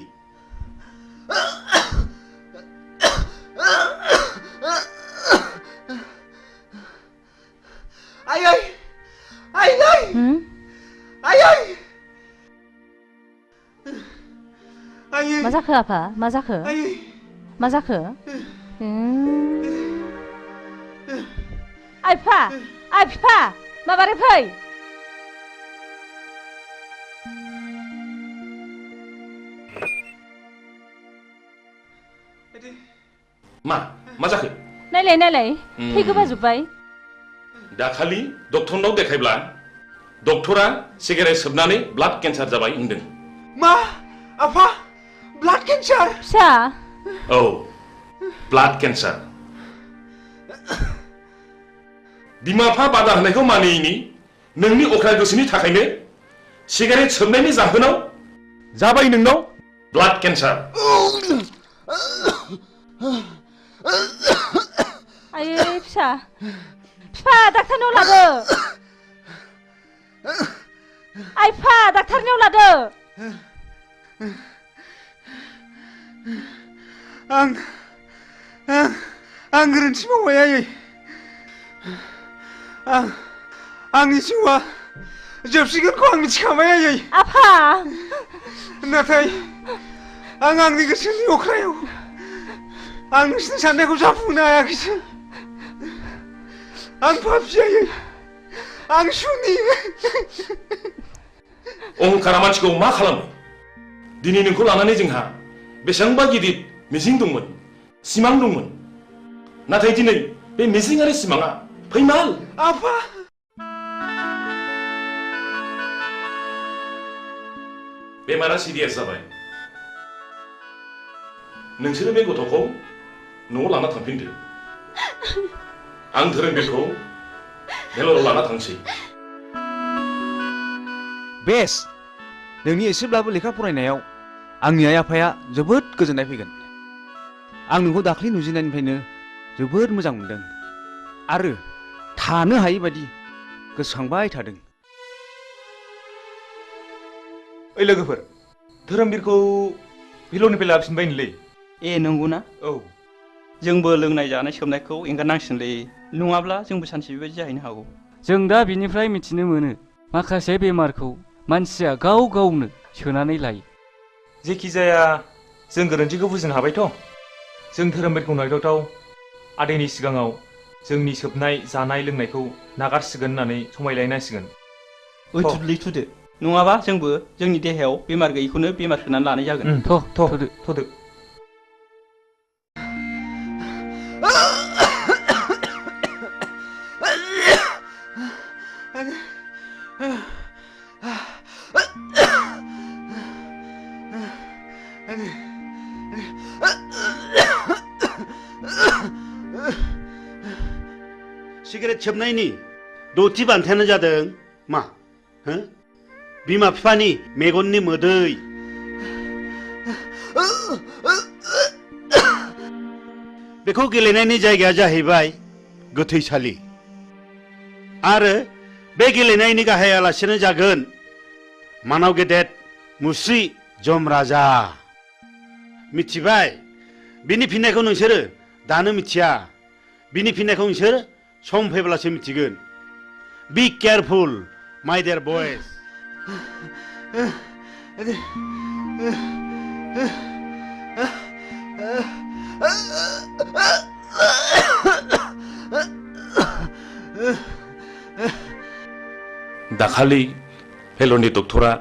मा जाखो आफा मा जाखो मा जाखो आइ बिफा माबारै फै मा जाखो नायलाय थै गोबाजोब्बाय दाखालि डक्टरनाव देखायब्ला डक्टरा सिगारेट सोबनानै ब्लाड केन्सार जाबाय होनदों मा आफा ब्लाड केन्सार फिसा औ ब्लाड केन्सार बिमा बिफा बादा होनायखौ मानियैनि नोंनि अख्रा गोसोनि थाखायनो सिगारेट सोबनायनि जाहोनाव जाबाय नोंनाव ब्लाड केन्सार आयै फिसा डाक्टारनाव लादो आइ बिफा डाक्टारनियाव लादो आं गोरोन्थि मावबाय आयै आंनि जिउआ जोबसिगोनखौ आं मिथिखाबाय आयै आफा नाथाय आं आंनि गोसोनि अख्रायाव आं नोंसिनि साननायखौ जाफुंनो हायाखैसै आं पापि आयै आं सुनि अहंकारा मानसिखौ मा खालामो दिनै नोंखौ लानानै जोंहा बेसेबांबा गिदिर मिजिं दंमोन सिमां दंमोन नाथाय दिनै बे मिजिं आरो सिमाङा फैमाल आफा बेमारा सिरियास जाबाय नोंसोरो बे गथ'खौ न'आव लाना थांफिनदो आं धोरोमबीरखौ भेलराव लाना थांसै बेस नोंनि एसेब्लाबो लेखा फरायनायाव आंनि आइ आफाया जोबोद गोजोननाय फैगोन आं नोंखौ दाख्लै नुजेननायनिफ्रायनो जोबोद मोजां मोनदों आरो थानो हायै बायदि गोसोखांबाय थादों ओइ लोगोफोर धोरोमबीरखौ भेलरनिफ्राय लाबोफिनबायनोलै ए नंगौना औ जोंबो लोंनाय जानाय सोबनायखौ एंगारनांसिगोनलै नङाब्ला जोंबो सानसे बेबायदि जाहैनो हागौ जों दा बिनिफ्राय मिथिनो मोनो माखासे बेमारखौ मानसिया गाव गावनो सोनानै लायो जेखि जाया जों गोरोन्थिखौ बुजिनो हाबायथ' जों धोरोमबीरखौ नायथावथाव आदैनि सिगाङाव जोंनि सोबनाय जानाय लोंनायखौ नागारसिगोन होननानै समायलायनांसिगोन थुदो नङाबा जोंबो जोंनि देहायाव बेमार गैयैखौनो बेमार सोनानै लानाय जागोन थ'दो सिगारेट सोबनायनि दथि बान्थायानो जादों मा बिमा बिफानि मेगननि मोदै बेखौ गेलेनायनि जायगाया जाहैबाय गोथैसालि आरो बे गेलेनायनि गाहाय आलासियानो जागोन मानाव गेदेर मुस्रि जमराजा मिथिबाय बिनि फिननायखौ नोंसोरो दानो मिथिया बिनि फिननायखौ नोंसोर सम फैब्लासो मिथिगोन बी केयारफुल माय डियर बयज दाखालि भेलरनि डक्टरा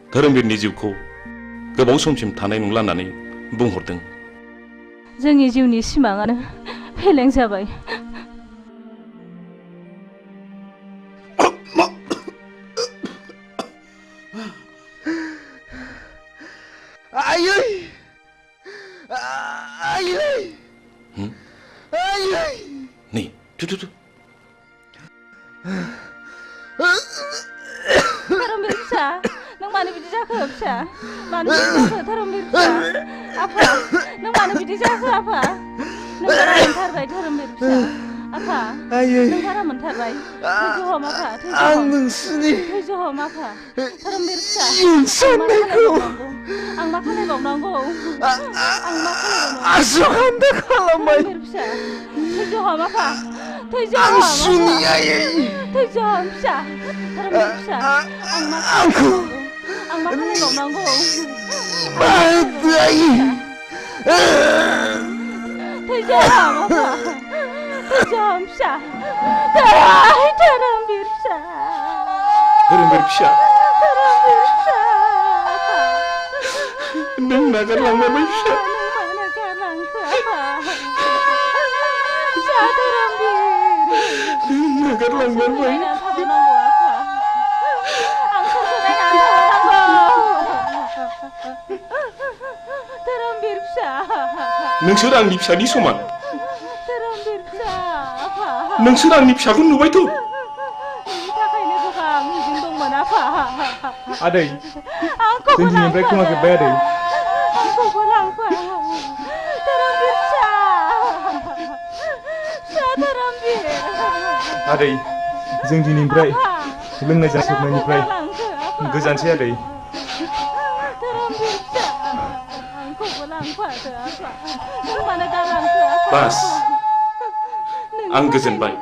धोरोमबीरनि जिउखौ गोबाव समसिम थानाय नंला होननानै बुंहरदों जोंनि जिउनि सिमाङानो फेलें जाबाय आयै आयै आयै नै थु धोरोमबीर फिसा नों मानो बिदि जाखो फिसा मानो बिदि जाखो धोरोमबीर फिसा आफा नों मानो बिदि जाखो आफा नों बारा मोनथारबाय धोरोमबीर फिसा आफा नों बारा मोनथारबाय थैज' हम आफा आं नोंसिनि थैज' हम आफा धोरोमबीर फिसा साननायखौ आं मा खालामबावनांगौ आसुखान्दा खालामबाय धोरोमबीर फिसा थैज' हम आफा थैज' आं हम सुनि आयै थैज' हम फिसा धोरोमबीर फिसा आं मा खालामबावनांगौ आं मा खालामबावनांगौ थैजाम आफा थैजाम फिसा धोरोमबीर फिसा धोरोमबीर फिसा धोरोमबीर फिसा नों नागारलांबाय फिसा मानो गारलांखो आफा फिसा धोरोमबीर नागारलांबाय थाबावनांगौ आफा आं सोरखौ नायनानै थाबावनांगौ धोरोमबीर फिसा नोंसोर आंनि फिसानि समान धोरोमबीर फिसा आफा नोंसोर आंनि फिसाखौ नुबायथ' नोंनि थाखायनो गोबां मिजिं दंमोन आफा आदै आंखौबो जों दिनैनिफ्राय खोमाजोब्बाय आदै आंखौबो लांफा धोरोमबीर फिसा फिसा धोरोमबीर आदै जों दिनैनिफ्राय लोंनाय जासोबनायनिफ्राय गोजानसै आदै धोरोमबीर फिसा आंखौबो लांफादो आफा नों मानो गालांखो आफा बास आं गोजोनबाय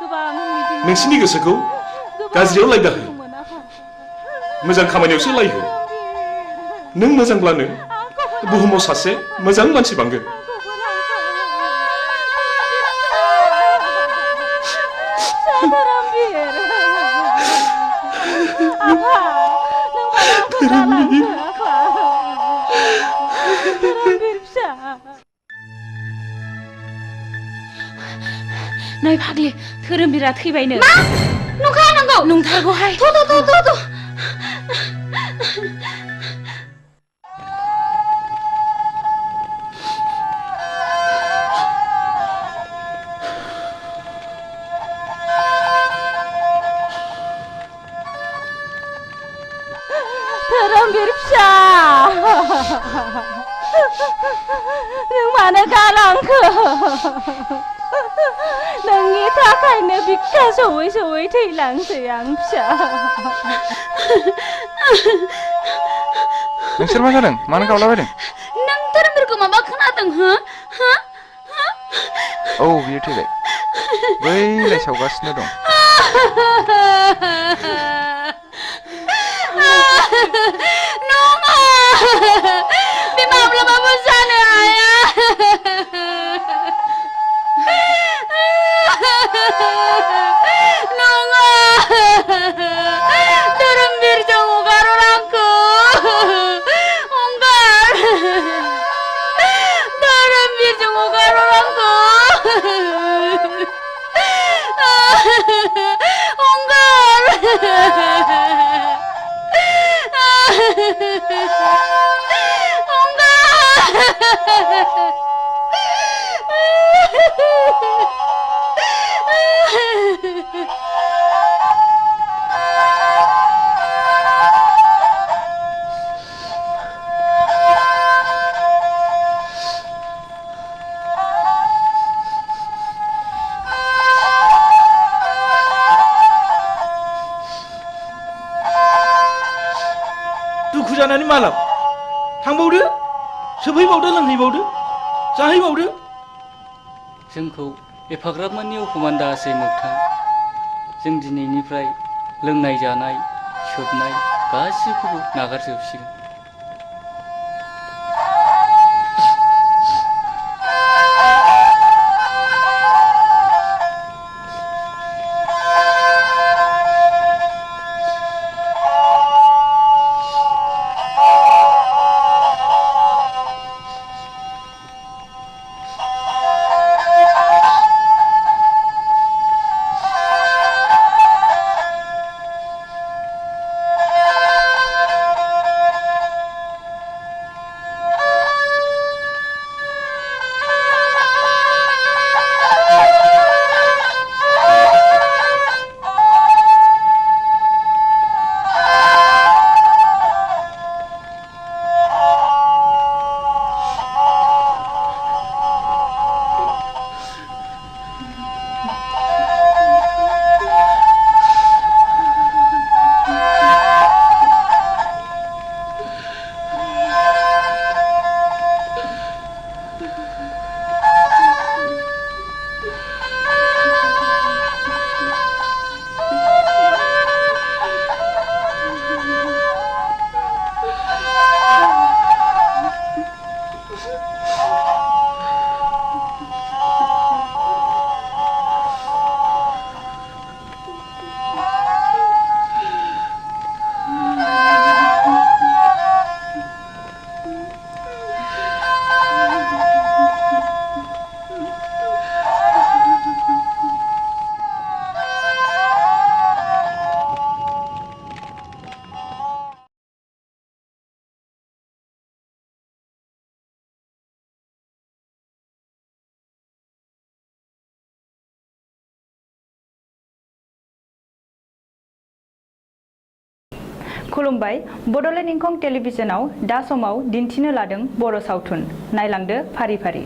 गोबां मिजिं नोंसिनि गोसोखौ गाज्रियाव लायदाहो मोजां खामानियावसो लायहो नों मोजांब्लानो बुहुमाव सासे मोजां मानसि बांगोन धोरोमबीर आफा नों मानो आंखौ गालांखो आफा धोरोमबीर फिसा नै फाग्लि धोरोमबीरा थैबायनो मा नंखाया नंगौ नंथारगौहाय थ' धोरोमबीर फिसा नों मानो गालांखो नोंनि थाखायनो बिखा सौयै सौयै थैलांसै आं फिसा नोंसोर मा जादों मानो गावलाबायदों नों धोरोमबीरखौ माबा खोनादों हो औ बियो थैबाय बैलाय सावगासिनो दं नङा बे माब्लाबाबो जानो हाया नङा धोरोमबीरजों हगार आंखौ हगार धोरोमबीरजों हगार आंखौ दुखु जानानै मा लाब थांबावदो सोबहैबावदो लोंहैबावदो जाहैबावदो जोंखौ एफाग्राब मानि अफमान दासै मोगथां जों दिनैनिफ्राय लोंनाय जानाय सोबनाय गासिखौबो नागारजोबसिगोन खुलुमबाय बड'लेण्ड इंखं टेलिभिजनाव दा समाव दिन्थिनो लादों बर' सावथुन नायलांदो फारि फारि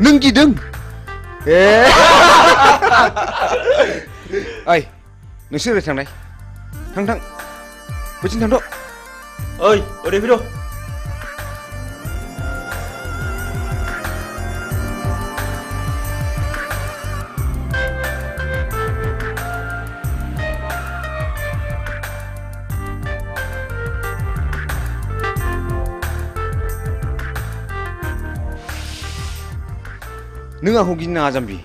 नों गिदों ओइ नोंसोर ओरै थांनाय थां थां बैथिं थांथ' ओइ ओरै फैद' नों आंखौ गिनो नाङा जाम्बि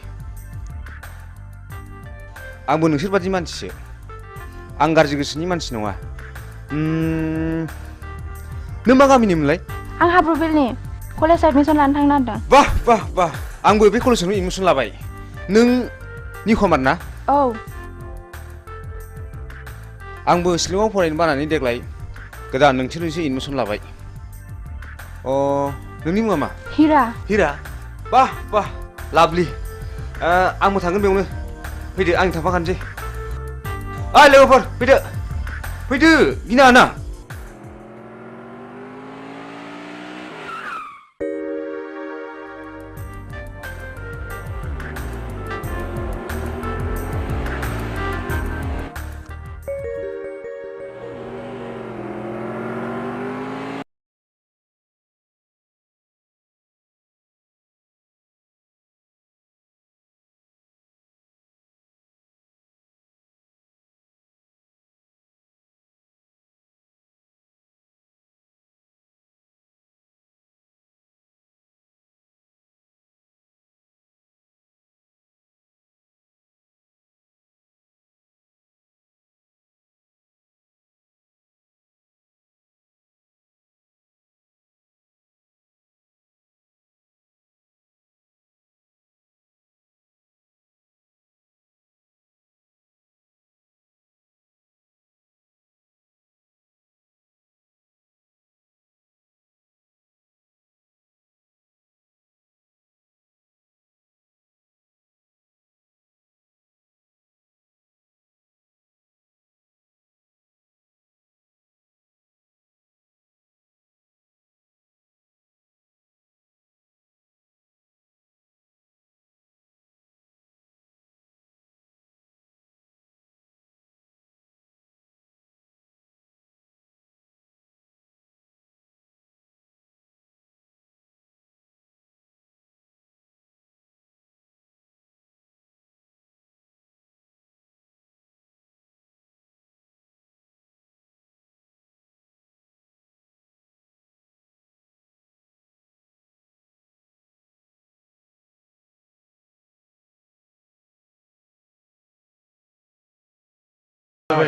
आंबो नोंसोर बादि मानसिसो आं गाज्रि गोसोनि मानसि नङा नों मा गामिनिमोनलाय आं हाब्रुबिलनि कलेज एडमिसन लानो थांनो नागिरदों बाह बाह बाह आंबो बे कलेजावनो एडमिसन लाबाय नों निखमार ना औ आंबो शिलंआव फरायनो बानानै देग्लाय गोदान नोंसोरनिसो एडमिसन लाबाय नोंनि मुङा मा हिरा हिरा बाह बाह लाभलि आंबो थांगोन बेयावनो फैदो आं थांफाखानोसै ओइ लोगोफोर फैदो गिनाङा ना हा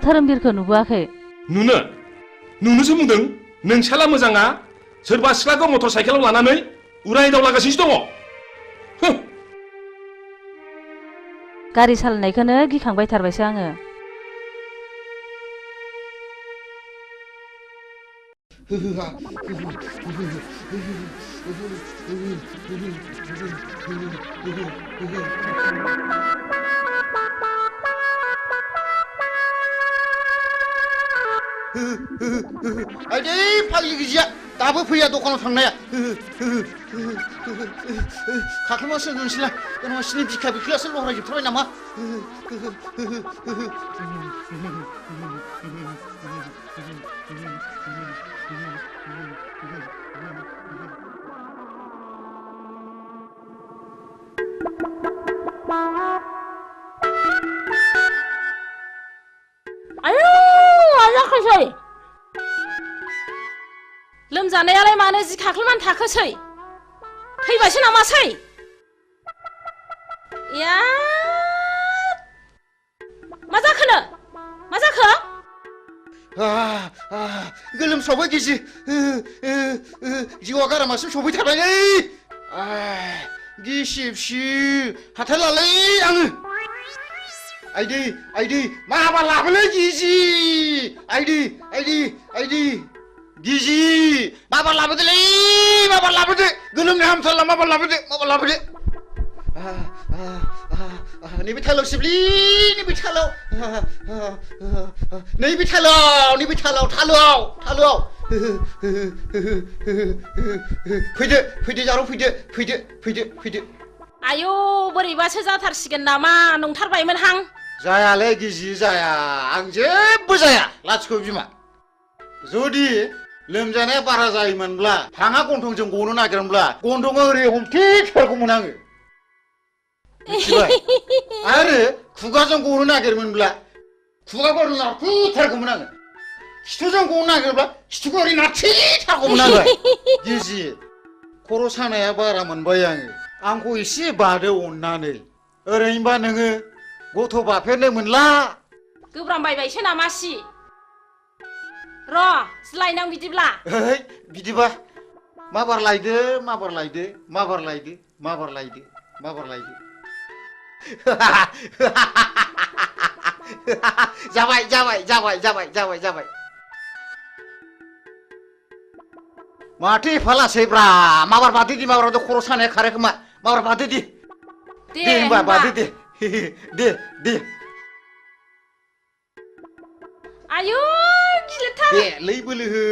धोरोमबिरखौ नुबोआखै नुनोसो बुंदों नोंसाला मोजाङा सोरबा सिख्लाखौ मटर साइकेलाव लानानै उराय दावलागासिनो दङ गारि सालायनायखौनो गिखांबाय थारबायसो आङो आइदै फाग्लि गिजिया दाबो फैया दखानाव थांनाया खाख्लुमासो नोंसोरलाय नोंसिनि बिखा बिख्लायासो लहरायजोबथारबाय नामा लोमजानायालाय मानो जि खाख्लुमान थाखोसै थैबायसो नामासै या मा जाखोनो मा जाखो गोलोमसावबाय गिजि जिउआ गारामासिम सफैथारबाय नै गिसिबसि हाथारलालै आङो आइदै माबा लाबोलै गिजि आइदै गिजि माबा लाबोदोलै माबा लाबोदो गोलोमनो हामथारला माबा लाबोदो नैबे थालाव सिबलि नैबे थालाव थालुआव फैदो जारौ फैदो आयौ बोरैबासो जाथारसिगोन नामा नंथारबायमोनहां जायालै गिजि जाया आं जेबो जाया लाथिख' बिमा जुदि लोमजानाया बारा जायोमोनब्ला हाङा गन्थंजों गनो नागिरोमोनब्ला गन्थंआ ओरै हमथेथारगौमोन आङो मिथिबाय आरो खुगाजों गनो नागिरोमोनब्ला खुगाखौ ओरै नारथेथारगौमोन आङो खिथुजों गनो नागिरोब्ला खिथुखौ ओरै नारथेथारगौमोन आङो गिजि खर' सानाया बारा मोनबाय आंखौ एसे बादो अननानै ओरैनोबा नोङो गथ' बाफेरनो मोनला गोब्रामबायबायसो नामासि र' लायनां बिदिब्ला बिदिबा माबार लायदो जाबाय माथो एफा लासैब्रा माबार बादो दि माबार खर' सानाया खारो खोमा माबार बादो दि दे होनबा बादो दे आयु गिलिरथार दे लै बोलो हो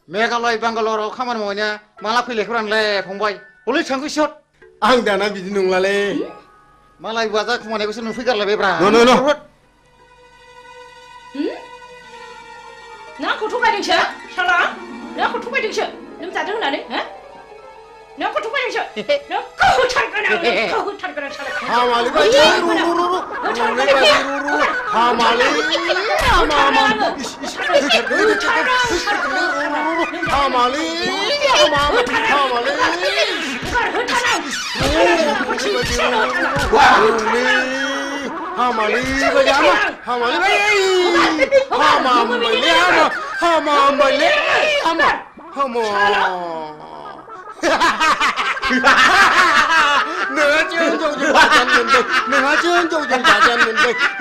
मेघालय बांगालराव खामानि मावनाया माला फैलायखौ आंलाय फंबाय हलै थांखो सट आं दाना बिदि नंलालै मालाय बाजा खुमानायखौसो नुफैगारलायबायब्रा नों आंखौ थगायदोंसो शाला नों आंखौ थगायदोंसो लोमजादों होननानै नों आंखौ थगायदोंसो नों होथारगोन आं शाला हामालै बायदि हामालै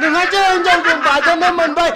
नोंहा जोंजों बाजानो मोनबाय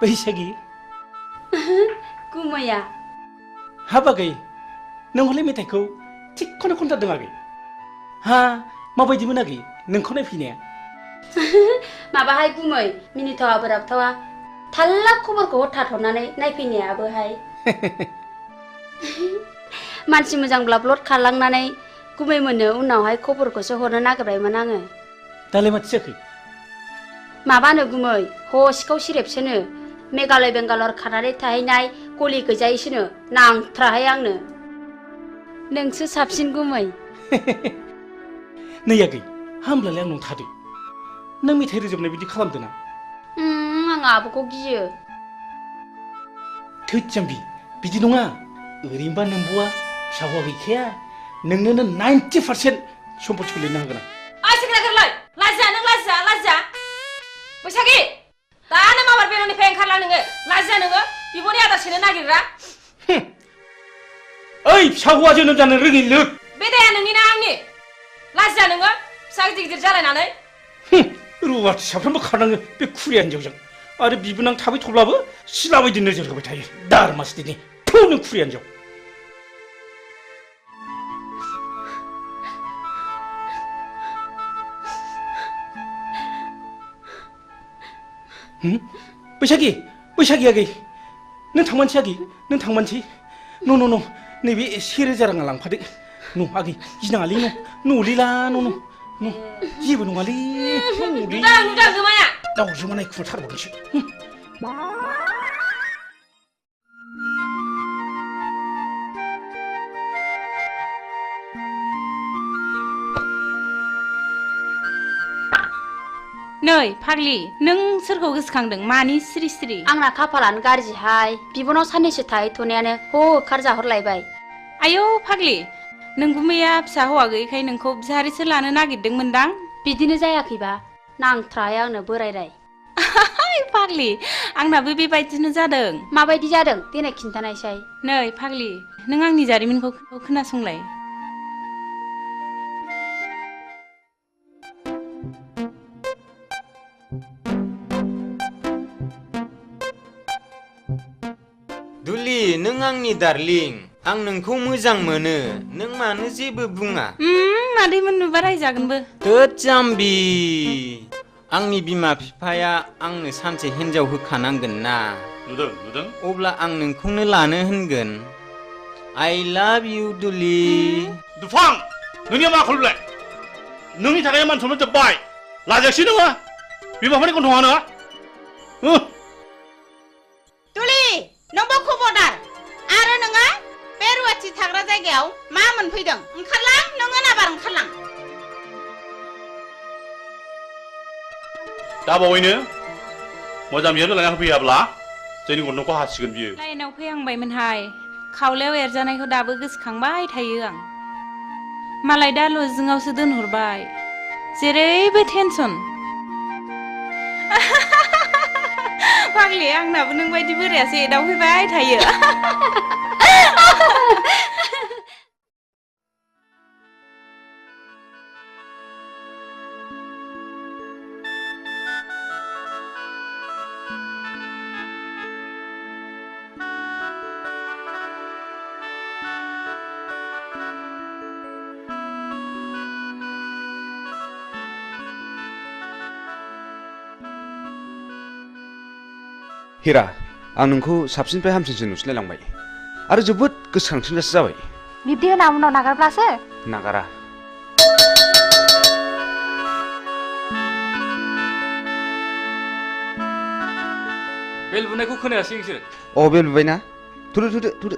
बैसागि गुमैया हाब आगै नों हले मेथाइखौ थिगखौनो खनथारदों आगै हा माबायदिमोन आगै नोंखौ नायफैनाया माबाहाय गुमै मिनिथावा बोराबथावा थाल्ला खबरखौ हरथाथ'नानै नायफैनायाबोहाय मानसि मोजांब्ला ब्लड खारलांनानै गुमै मोननो उनावहाय खबरखौसो हरनो नागिरबायमोन आङो दालाय माथो जाखो माबानो गुमै ह सिखाव सिरेबसोनो मेघालय बेंगालर खानानै थाहैनाय गलि गैजायैसोनो नांथ्राहाय आंनो नोंसो साबसिन गुमै नै आगै हामब्लालाय आंनाव थादो नों मेथाइ रोजाबनाय बिदि खालामदों ना आं आब'खौ गियो थोद जाम्बि बिदि नङा ओरैनोबा नोंब'आ फिसा हौवा गैखाया नोंनोनो 90% सम्पतिखौ लिरनो हागोन ओइ सेंग्रा गोरलै लाजिया नों लाजिया लाजिया बैसागि दानो माबार बेलनिफ्राय ओंखारला नोङो लाजिया नोङो बिब'नि आदार सेनो नागिरग्रा ओइ फिसा हौवा जोनोम जानो रोङि लोग बे दाया नोंनि ना आंनि लाजिया नोङो फिसा गिदिर गिदिर जालायनानै रुवाथि साफ्रोमबो खारनाङो बे खुरिया हिन्जावजों आरो बिबोनां थाबाय थब्लाबो सिला बायदि नोजोर होबाय थायो दारमासदिनि थौ नों खुरिया हिन्जाव बैसागि बैसागि आगै नों थांमानसै आगै नों थांमानसै न' नैबे 1000 राङा लांफादो न' आगै गिनाङालै न'लिला न' जेबो नङालै नुदां गोमाया दाउजोमा नायखुमाथारबावनोसै नै फाग्लि नों सोरखौ गोसोखांदों मानि सिरि सिरि आंना खाफालानो गाज्रिहाय बिबनाव साननैसो थाहैथ'नायानो होखार जाहरलायबाय आयौ फाग्लि नों गुमैया फिसा हौवा गैयैखाय नोंखौ बिहारिसो लानो नागिरदोंमोनदां बिदिनो जायाखैबा नांथ्राहाय आंनो बोरायराय फाग्लि आंनाबो बेबायदिनो जादों माबायदि जादों देनाय खिन्थानायसाय नै फाग्लि नों आंनि जारिमिनखौ खोनासंलाय दुलि नों आंनि डार्लिं आं नोंखौ मोजां मोनो नों मानो जेबो बुङा मादैमोन नुबा रायजागोनबो थोद जाम्बि आंनि बिमा बिफाया आंनो सानसे हिन्जाव होखानांगोन ना नुदों अब्ला आं नोंखौनो लानो होनगोन I love you दुलि दुफां नोंनिया मा खालामलाय नोंनि थाखाय मान सनमान जोब्बाय लाजायासै नोङो बिमाफोरनि गन्थङा नोङो दुलि नोंबो खबरदार आरो नोङो बे रुवाथि थाग्रा जायगायाव मा मोनफैदों ओंखारलां नोङो नाबार ओंखारलां दा बावैनो मोजां बिहामजो लायना होफैयाब्ला जोंनि गन्थंखौ हासिगोन बियो लाइनाव फैहांबायमोनहाय खावलायाव एरजानायखौ दाबो गोसोखांबाय थायो आं मालाय दा लजिंआवसो दोनहरबाय जेरैबो टेनसन फाग्लि आंनाबो नों बायदि बोरायासो एदावफैबाय थायो हिरा आं नोंखौ साबसिननिफ्राय हामसिनसो नुसिनलायलांबाय आरो जोबोद गोसोखांसिनगासो जाबाय बिब्दि होना उनाव नागारब्लासो नागारा बेल बुनायखौ खोनायासै नोंसोर बेल बुबायना थुदो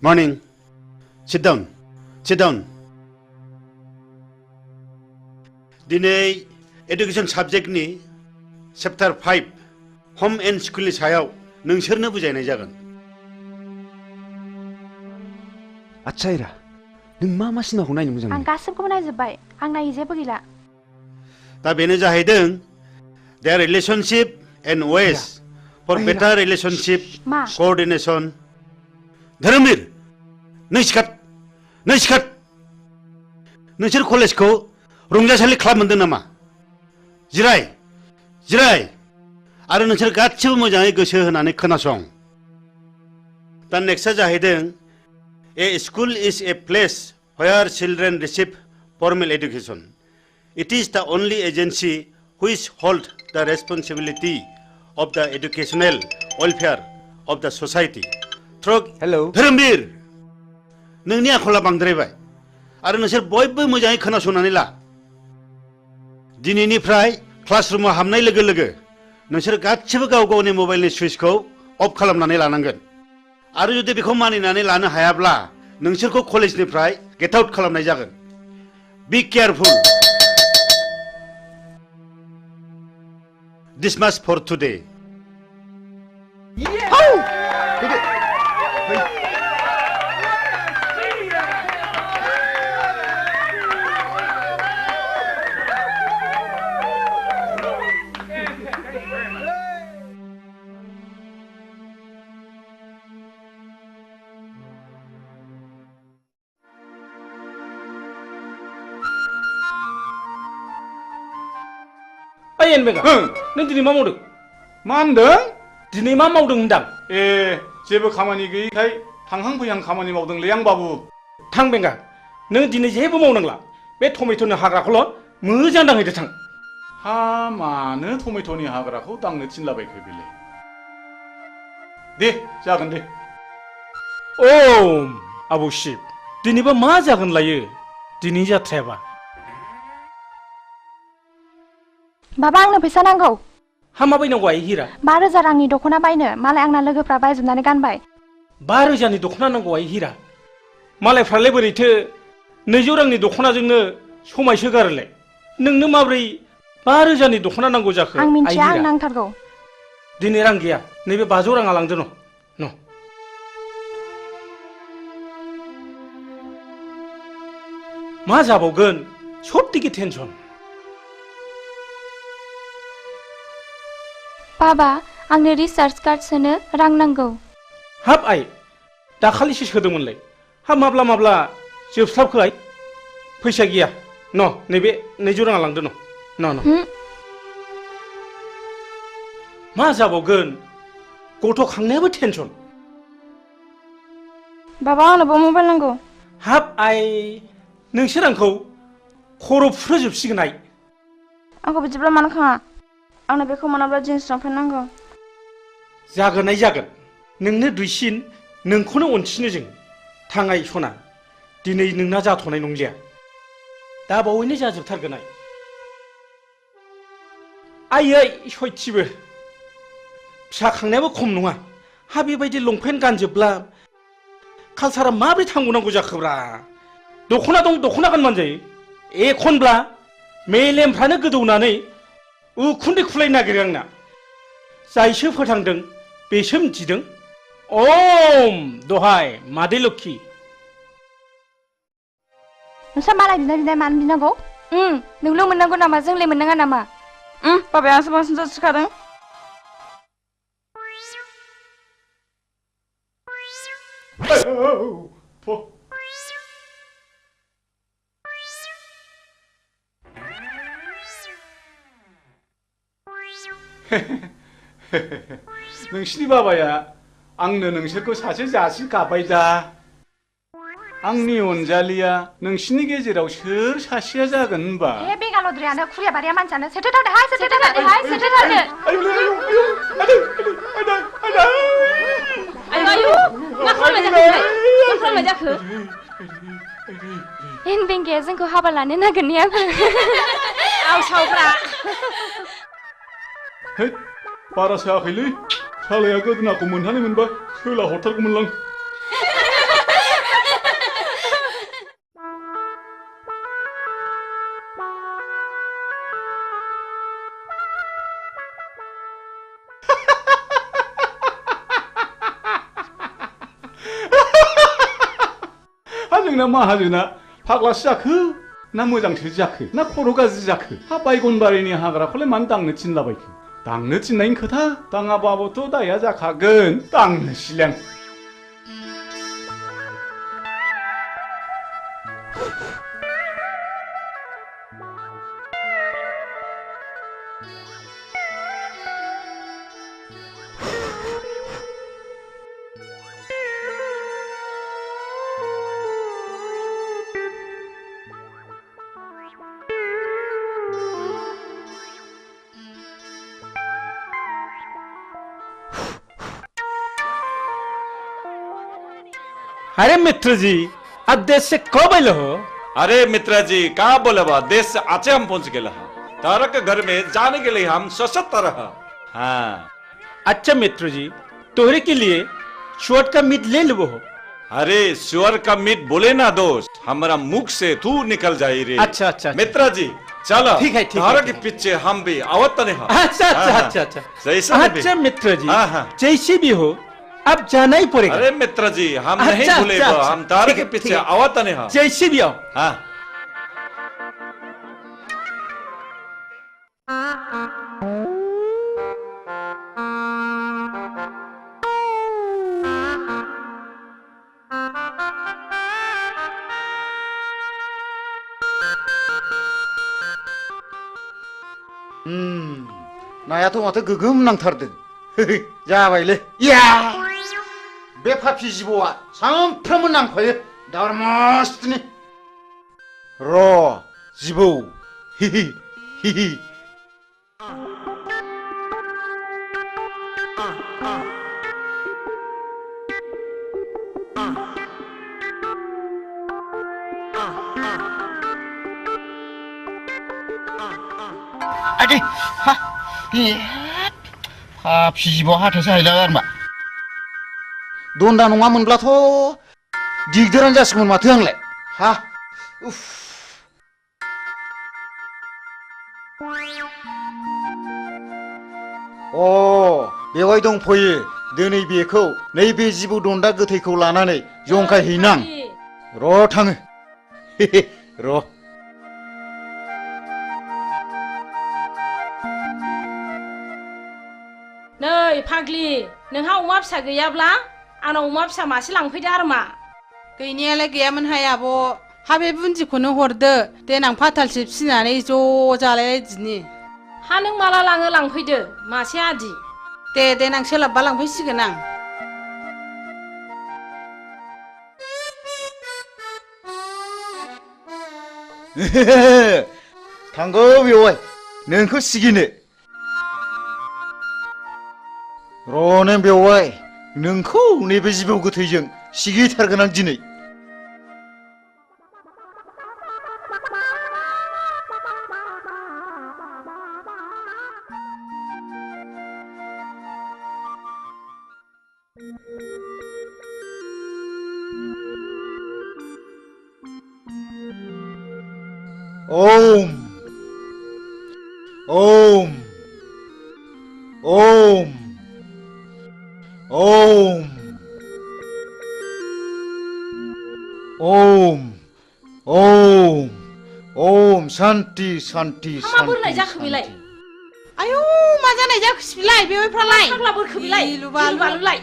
Morning. Sit down. दिनै एडुकेशन साबजेक्टनि चैप्टार 5 होम एंड स्कुलनि सायाव नोंसोरनो बुजायनाय जागोन। आच्छा हिरा नों मा सिनेमाखौ नायनो मोजां आं मोनो गासिबखौबो नायजोब्बाय आं नायै जेबो गैला दा बेनो जाहैदों the relationship and ways for better relationship मा कोअर्डिनेशन धोरोमबीर नों सिखात नोंसोर कलेजखौ रंजासालि खालाम मोनदों नामा जिराय आरो नोंसोर गासिबो मोजाङै गोसो होनानै खोनासं दा नेक्स्टआ जाहैदों a school is a place where children receive formal education. It is the only agency which holds the responsibility of the educational welfare of the society. Hello. धोरोमबीर नोंनि आखला बांद्रायबाय आरो नोंसोर बयबो मोजाङै खोनासंनानै ला दिनैनिफ्राय क्लासरुमाव हाबनाय लोगो लोगो नोंसोर गासिबो गाव गावनि मबाइलनि सुइचखौ अफ खालामनानै लानांगोन आरो जुदि बेखौ मानिनानै लानो हायाब्ला नोंसोरखौ कलेजनिफ्राय गेट आउट खालामनाय जागोन बी केयारफुल दिस माच फर टुडे एन बेगा नों दिनै मा मावदों मा होनदों दिनै मा मावदों होनदां ए जेबो खामानि गैयैखाय थांहां फैहां खामानि मावदोंलै आं बाबु थां बेंगा नों दिनै जेबो मावनांला बे टमेट'नि हाग्राखौल' मोजां दांहैदो थां हा मानो टमेट'नि हाग्राखौ दांनो थिनलाबायखो बेलाय दे जागोन दे औ आबौ शिब दिनैबा मा जागोन लायो दिनै जाथ्रायाबा बाबा आंनो फैसा नांगौ हा मा बायनांगौ आइ हिरा 5,000 रांनि दख'ना बायनो मालाय आंना लोगोफ्रा बायजोबनानै गानबाय 5,000नि दख'ना नांगौ आइ हिरा मालायफ्रालाय बोरैथो 200 रांनि दख'नाजोंनो समायसोगारोलाय नोंनो माब्रै 5,000नि दख'ना नांगौ जाखो आं मिन्थिया आं नांथारगौ दिनै रां गैया नैबे 500 राङा लांदो न मा जाबावगोन सबथिके टेनसन बाबा आंनो रिचार्ज कार्ड सोनो रां नांगौ हाब आइ दाखालिसो सोदोंमोनलाय हाब माब्ला जोबस्लाबखो आइ फैसा गैया न नैबे 200 राङा लांदो न मा जाबावगोन गथ' खांनायाबो टेनसन बाबा आंनोबो मबाइल नांगौ हाब आइ नोंसोर आंखौ खर' फुरहोजोबसिगोन आइ आंखौ बिदिब्ला मानो खाङा आंनो बेखौ मोनाब्ला जिन्स लंपेन्ट नांगौ जागोन नोंनो दुइसिन नोंखौनो अनसिनो जों थाङाय सना दिनै नोंना जाथ'नाय नंलिया दा बावैनो जाजोबथारगोन आइयै सयथिबो फिसा खांनायाबो खम नङा हा बेबायदि लंपेन्ट गानजोबब्ला कालसारा माब्रै थांबावनांगौ जाखोब्रा दख'ना दं दख'ना गानबानो जायो एखनब्ला मेलेमफ्रानो गोदौनानै उखुन्दै खुलायनो नागिरो आंना जायसो फोथांदों बेसो मिथिदों ओम दहाय मादै लोक्षि नोंसा मालाय बिनाय मानो बिनांगौ नोंल' मोननांगौ नामा जोंलाय मोननाङा नामा बाबाया आंसो बांसिन जासिखादों नोंसिनि बाबाया आंनो नोंसोरखौ सासे जासि गाबाय दा आंनि अनजालिया नोंसिनि गेजेराव सोर सासेया जागोन होनबा ए बेगालद्रायानो खुरियाबारिया मानसियानो सेथोथारदोहाय सेथोथारदोहाय आयु मा खालामनाय जाखो एन बेंगाया जोंखौ हाबा लानो नागिरनायाबो आवसावफ्रा है बारा सायाखैलै सालाया गोदोनाखौ मोनहानै मोनबा सोला हरथारगौमोनलां जोंना माहाजोना फाग्लासो जाखो ना मोजांसो जाखो ना खर' गाज्रि जाखो हा बायगनबारिनि हाग्राखौलाय मानो दांनो थिनलाबायखो दांनो थिननायनि खोथा दाङाबाबोथ' दाया जाखागोन दांनोसैलां अरे मित्र जी अब देश से कब आए हो? अरे मित्र जी कहाँ बोले बा देश से आचे हम पहुंच गए तारा के घर में जाने के लिए हम सशक्त रहा। हाँ अच्छा मित्र जी तोहरे के लिए शुअर का मीट ले लो। अरे शुअर का मीट बोले ना दोस्त हमारा मुख से तू निकल जाए रे। अच्छा अच्छा मित्र जी चलो ठीक है तारा के पीछे हम भी आवत नहीं। अच्छा अच्छा अच्छा अच्छा अच्छा मित्र जी जैसे भी हो अब जाना ही पड़ेगा। अरे मित्र जी हम नहीं भूलेगा हम तारे के पीछे आवत नहीं। जैसे भी आओ। हाँ नायाथ' माथो गोगोम नांथारदों जाबायलै या बे फाफि जिबौआ सानफ्रोमबो नांफायो दारमासनि र' जिबौ हिहि हिहि आदि हा फाफि जिबौ हाथायसो हायला आरमा दन्दा नङामोनब्लाथ' दिगदारानो जासिगौमोन माथो आंलाय हा उफ बेवहाय दंफैयो दिनै बेखौ नैबे जिबौ दन्दा गोथैखौ लानानै जंखायहैनां र' थाङो र' नै फाग्लि नोंहा अमा फिसा गैयाब्ला आंनाव अमा फिसा मासे लांफैदो आरो मा गैनायालाय गैयामोनहाय आब' हा बे बुन्दिखौनो हरदो देनां फाथालसे फिसिनानै ज' जालायलायदिनि हा नों माला लाङो लांफैदो मासे आदि दे देनां सोलाबबा लांफैसिगोन आं थांगौ बेवहाय नोंखौ सिगिनो र' नों बेवहाय नोंखौ नैबे जिबौ गोथैजों सिगिथारगोन आं दिनै ओम ओम ओम ओम ओम ओम ओम शान्ति शान्ति मा बोरलाय जाखो बेलाय आयौ मा जानाय जाखोसै बिलाय बेवहायफ्रालाय फाग्ला बोरखो बिलाय लुबालुलाय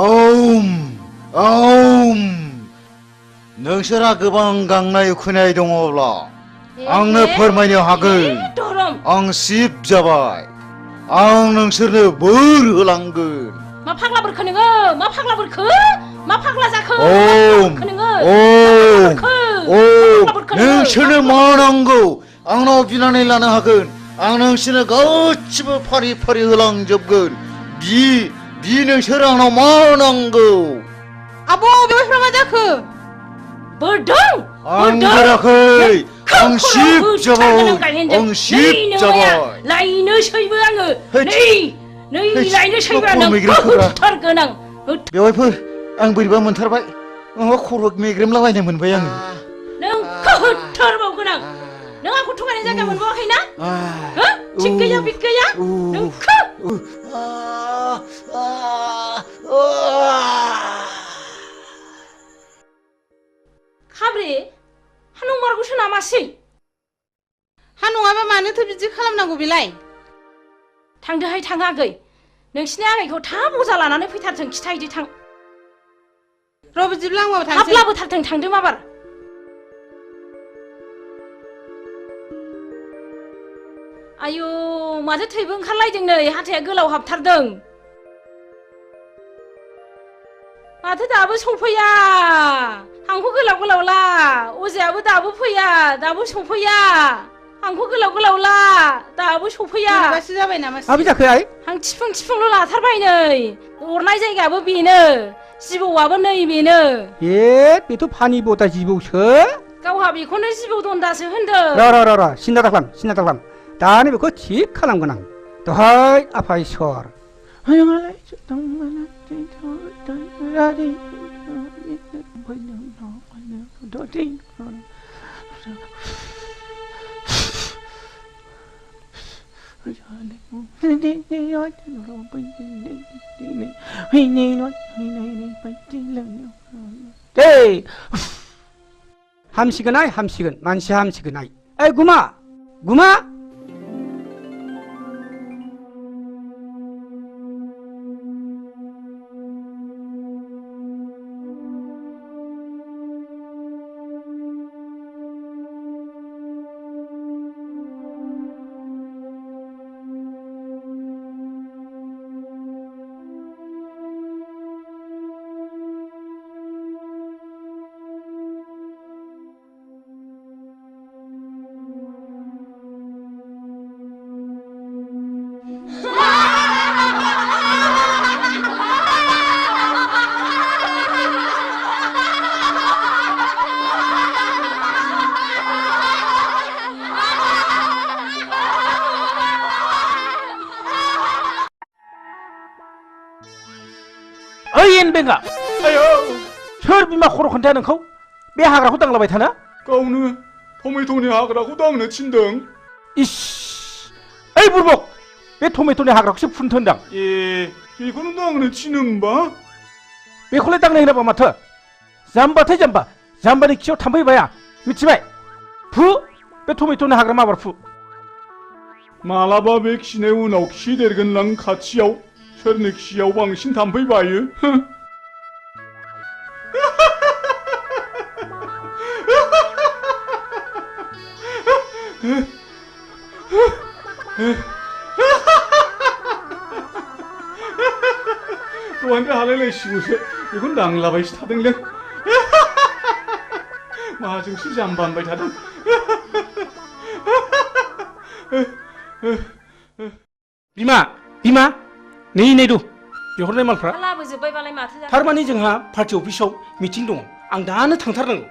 ओम ओम नोंसोरहा गोबां गांनाय उखैनाय दङब्ला आंनो फोरमायनो हागोन आं शिब जाबाय आं नोंसोरनो बोर होलांगोन मा फाग्ला बोरखो नोङो मा फाग्ला बोरखो मा फाग्ला जाखो ओम ओम ओम नोंसोरनो मा नांगौ आंनाव बिनानै लानो हागोन आं नोंसोरनो गासिबो फारि फारि होलांजोबगोन बि नोंसोर आंनाव मा नांगौ आब' बेवहायफ्रा मा जाखो बोरदों आं बोराखै आं शिब जाबाय आं शिब जाबाय लायनोसैबो आङो नै लायनोसैबो नों होथारगोन आं बेवहायफोर आं बोरैबा मोनथारबाय माबा खर' मेग्रेमलाबायनो मोनबाय आङो नों होथारबावगोन आं नों आंखौ थगायनाय जायगा मोनबावाखैना थिग गैया बिग गैया नों खालामनांगौ बेलाय थांदोहाय थाङा आगै नोंसिनि आगैखौ थाब अजा लानानै फैथारथों खिथाहैदो थां र' बिदिब्ला आंबो थांसै थाब लाबोथारथों थांदो माबार आयु माथो थैबो ओंखारलायदों नै हाथाया गोलाव हाबथारदों माथो दाबो सफैया हांखो गोलाव गोलावला अजायाबो दाबो फैया दाबो सफैया हांखो गोलाव गोलावला दाबो सफैया माबासो जाबाय नामा माबि जाखो आइ हां थिफुं थिफुंल' लाथारबाय नै अरनाय जायगायाबो बेनो जिबौआबो नै बेनो बेथ' फानि बता जिबौसो गावहा बेखौनो जिबौ दन्दासो होनदों र सिन्था दाखालाम दानो बेखौ थिग खालामगोन आं दहाय आफा इसर हामसिगोन आइ हामसिगोन मानसिया हामसिगोन आइ ओइ गुमा बेंगा आयो सोर बिमा खर' खोन्थाया नोंखौ बे हाग्राखौ दांलाबाय थाना गावनो टमेट'नि हाग्राखौ दांनो थिनदों इस ओइ बुरबक बे टमेट'नि हाग्राखौसो फुनथो होनदां बेखौनो दांनो थिनो होमबा बेखौलाय दांनो होनाबा माथो जाम्बाथाय जाम्बानि खियाव थाम्फै बाया मिथिबाय फु बे टमेट'नि हाग्रा माबार फु मालाबा बे खिनाय उनाव खि देरगोनलां खाथियाव सोरनि खियाव बांसिन थाम्फै बायो दहायनिफ्राय हालायलायसिगौसो बेखौनो दांलाबायसो थादोंलै माजोंसो जाम्बा होनबाय थादों बिमा नै दु बेहरनाय मालफ्रा लाबोजोब्बायबालाय माथो जाखो थारमाने जोंहा पार्टि अफिसाव मिटिं दङ आं दानो थांथारनांगौ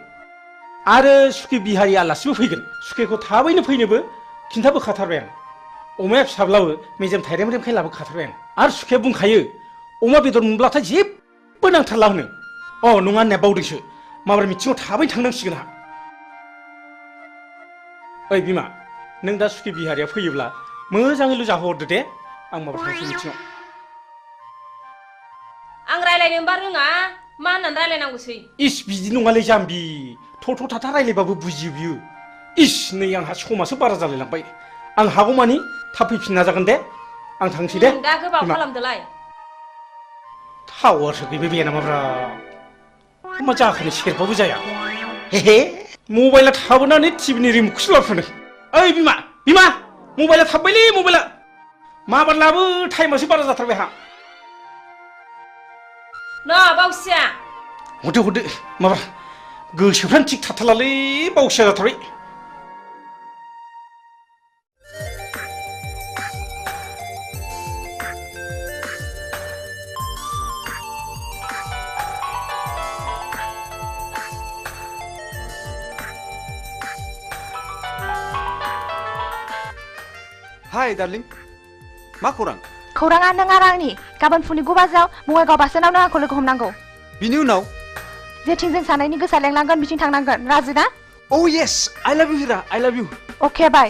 आरो सुखे बिहारि आलासिबो फैगोन सुखेखौ थाबैनो फैनोबो खिन्थाबोखाथारबाय आं अमाया फिसाब्लाबो मेजेम थाइरेम रेमखाय लाबोखाथारबाय आं आरो सुखेया बुंखायो अमा बेदर मोनब्लाथाय जेबो नांथारला होनो नङा होननाया बावदोंसो माबार मिटिङाव थाबैनो थांनांसिगोन आंहा ओइ बिमा नों दा सुखे बिहारिया फैयोब्ला मोजाङैल' जाहोहरदो दे आं माबा थांसै मिटिङाव आं रायलायनोबा रोङा मा होननानै रायलायनांगौसै इस बिदि नङालै जाम्बि थ' थाथा रायलायबाबो बुजियो बियो इस नै आंहा समासो बारा जालायलांबाय आं हागौमानि थाब फैफिन नाजागोन दे आं थांसै दे दा गोबाव खालामदोलाय टावारसो गैबाय बे नामाब्रा मा जाखोनो सेरबाबो जाया हे मबाइला थाबोनानै टिभिनि रिमटखौसो लाबोफादों ओइ बिमा मबाइला थाबबायलै मबाइला माबार लाबो टाइमासो बारा जाथारबाय हा न बावसिया हरदो माबा गोसोफ्रानो थिग थाथारलालै बावसिया जाथारबाय हाय डार्लिं मा खौरां खौराङा नों आरो आंनि गाबोन फुंनि 9 बाजियाव बङाइगाव बासस्टेन्डआव नों आंखौ लोगो हमनांगौ बिनि उनाव जेथिं जों सानैनि गोसोआ लेंलांगोन बिथिं थांनांगोन राजि ना येस आई लाभ यू हिरा आई लाभ यू अके बाय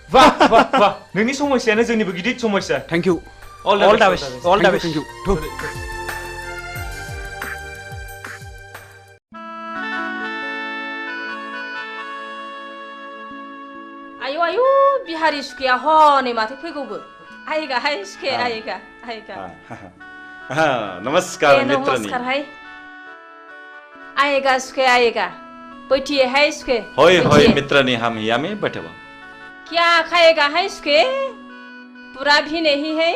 वाह नोंनि समस्यानो जोंनिबो गिदिर समस्या थैंक यू ऑल द बेस्ट थैंक यू आयु हारि सुखिया हनै माथो फैगौबो आइगा हाय सुखे आइगा आइगा नमस्कार मित्रनी नमस्कार हाय आएगा सुखे आएगा बैठिए है सुखे होय होय मित्रनी हम यहाँ में बैठे हुआ क्या खाएगा है सुखे पूरा भी नहीं है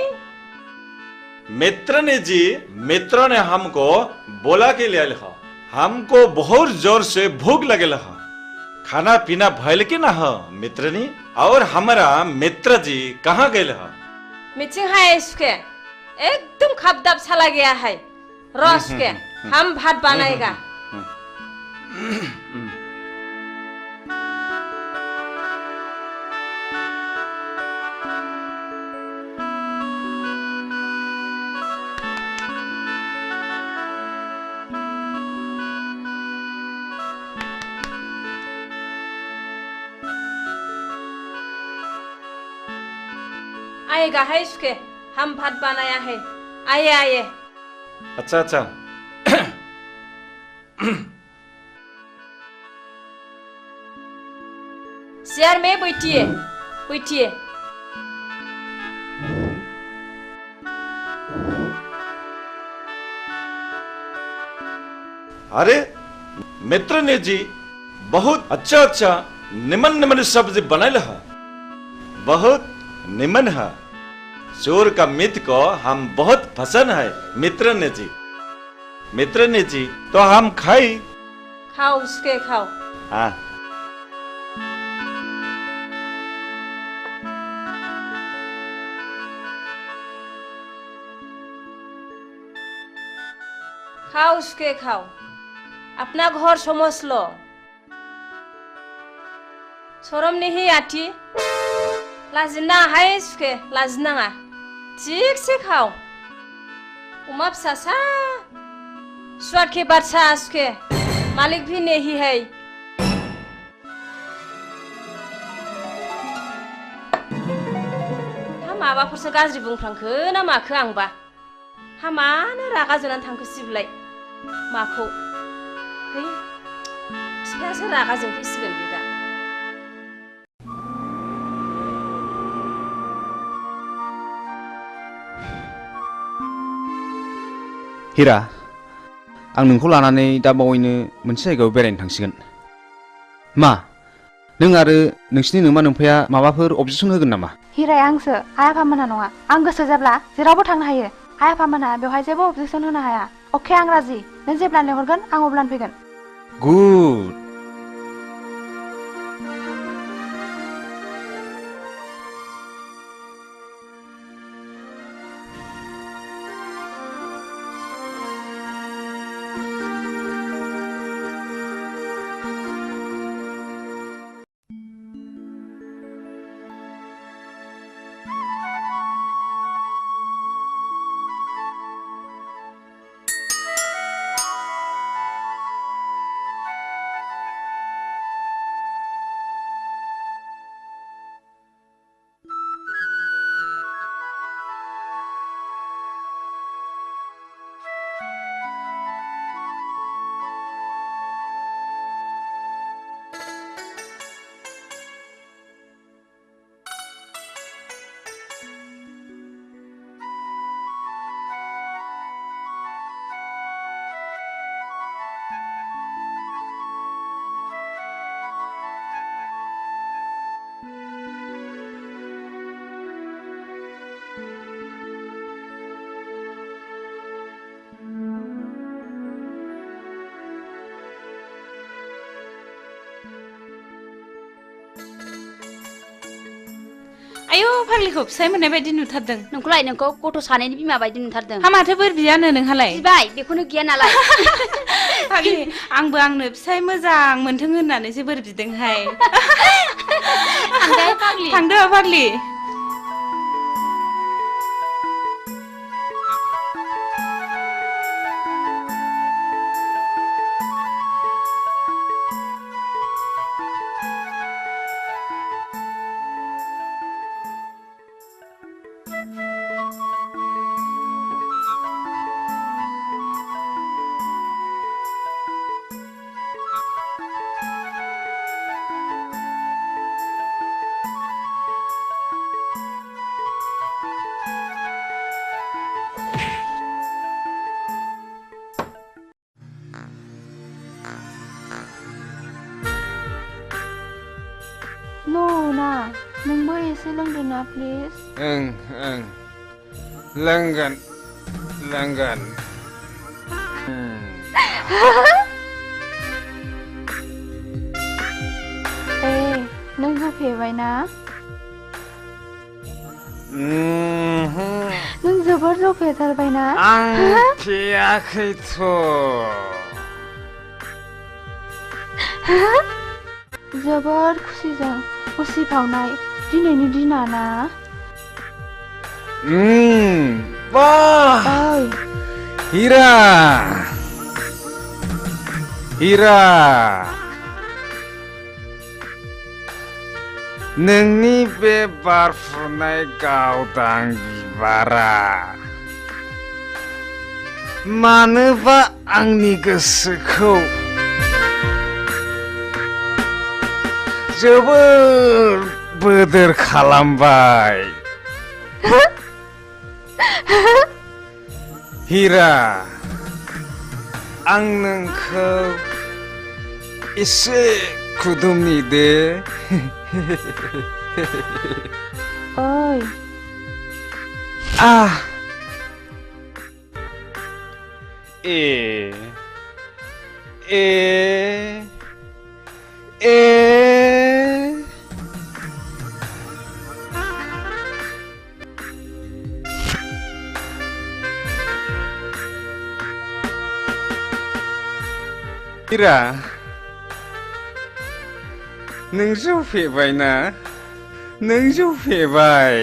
मित्रनी जी मित्र ने हमको बोला के लिए लिखा हमको बहुत जोर से भूख लगे लहा खाना पीना भयल के ना हो मित्रनी और हमारा मित्र जी कहाँ गए लहा मीटिंग है सुखे एकदम खपदाप चला गया है रस के हम भात बनाएगा आएगा है सुखे हम भात बनाया है आइए आइए अच्छा अच्छा शेयर में बैठिए बैठिए अरे मित्र ने जी बहुत अच्छा अच्छा निमन निमन सब्जी बनाए लहा बहुत निमन है चोर का मित्र को हम बहुत पसंद है मित्र ने जी तो हम खाई खाओ उसके खाओ हाँ खाओ उसके खाओ अपना घर समझ लो शरम नहीं आती लाजिना है सुखे लाजिनाङा ठीक से खाओ उमा फिसासा स्वाद के बादशाह सुखे मालिक भी नहीं है हा माबाफोरसो गाज्रि बुंफ्रांखो ना माखो आंबा हा मानो रागा जोंनानै थांखो सिबलाय माखौ है बिफायासो रागा जोंफैसिगोन बे दा हिरा आं नोंखौ लानानै दा बावैनो मोनसे जायगायाव बेरायनो थांसिगोन मा नों आरो नोंसिनि नोमा नोम्फाया माबाफोर अबजेक्सन होगोन नामा हिराया आंसो आइ आफामोनहा नङा आं गोसो जाब्ला जेरावबो थांनो हायो आइ आफामोनहा बेवहाय जेबो अबजेक्सन होनो हाया अके आं राजि नों जेब्लानो लेंहरगोन आं अब्लानो फैगोन गुड आयौ फाग्लिखौ फिसाय मोननाय बायदि नुथारदों नोंखौलाय नोंखौ गथ' सानैनि बिमा बायदि नुथारदों हा माथो बोर बियानो नोंहालाय बिबाय बेखौनो गिया नालाय फाग्लि आंबो आंनो फिसाय मोजां मोनथों होननानैसो बोर बिदोंहाय थांदो फाग्लि नोंबो एसे लोंदो ना प्लिज ओं ओं लोंगोन लोंगोन नों होफेरबाय ना नों जोबोर जौ फेथारबाय ना आं फेयाखैथ' जोबोर खुसिजों उसिफावनाय दिनैनि दिना ना बाह हिरा हिरा नोंनि बे बारफुनाय गावदां बिबारा मानोबा आंनि गोसोखौ जोबोर बोदोर खालामबाय हिरा आं नोंखौ एसे खुदुमनि दे ओइ हिरा नों जौ फेबाय ना नों जौ फेबाय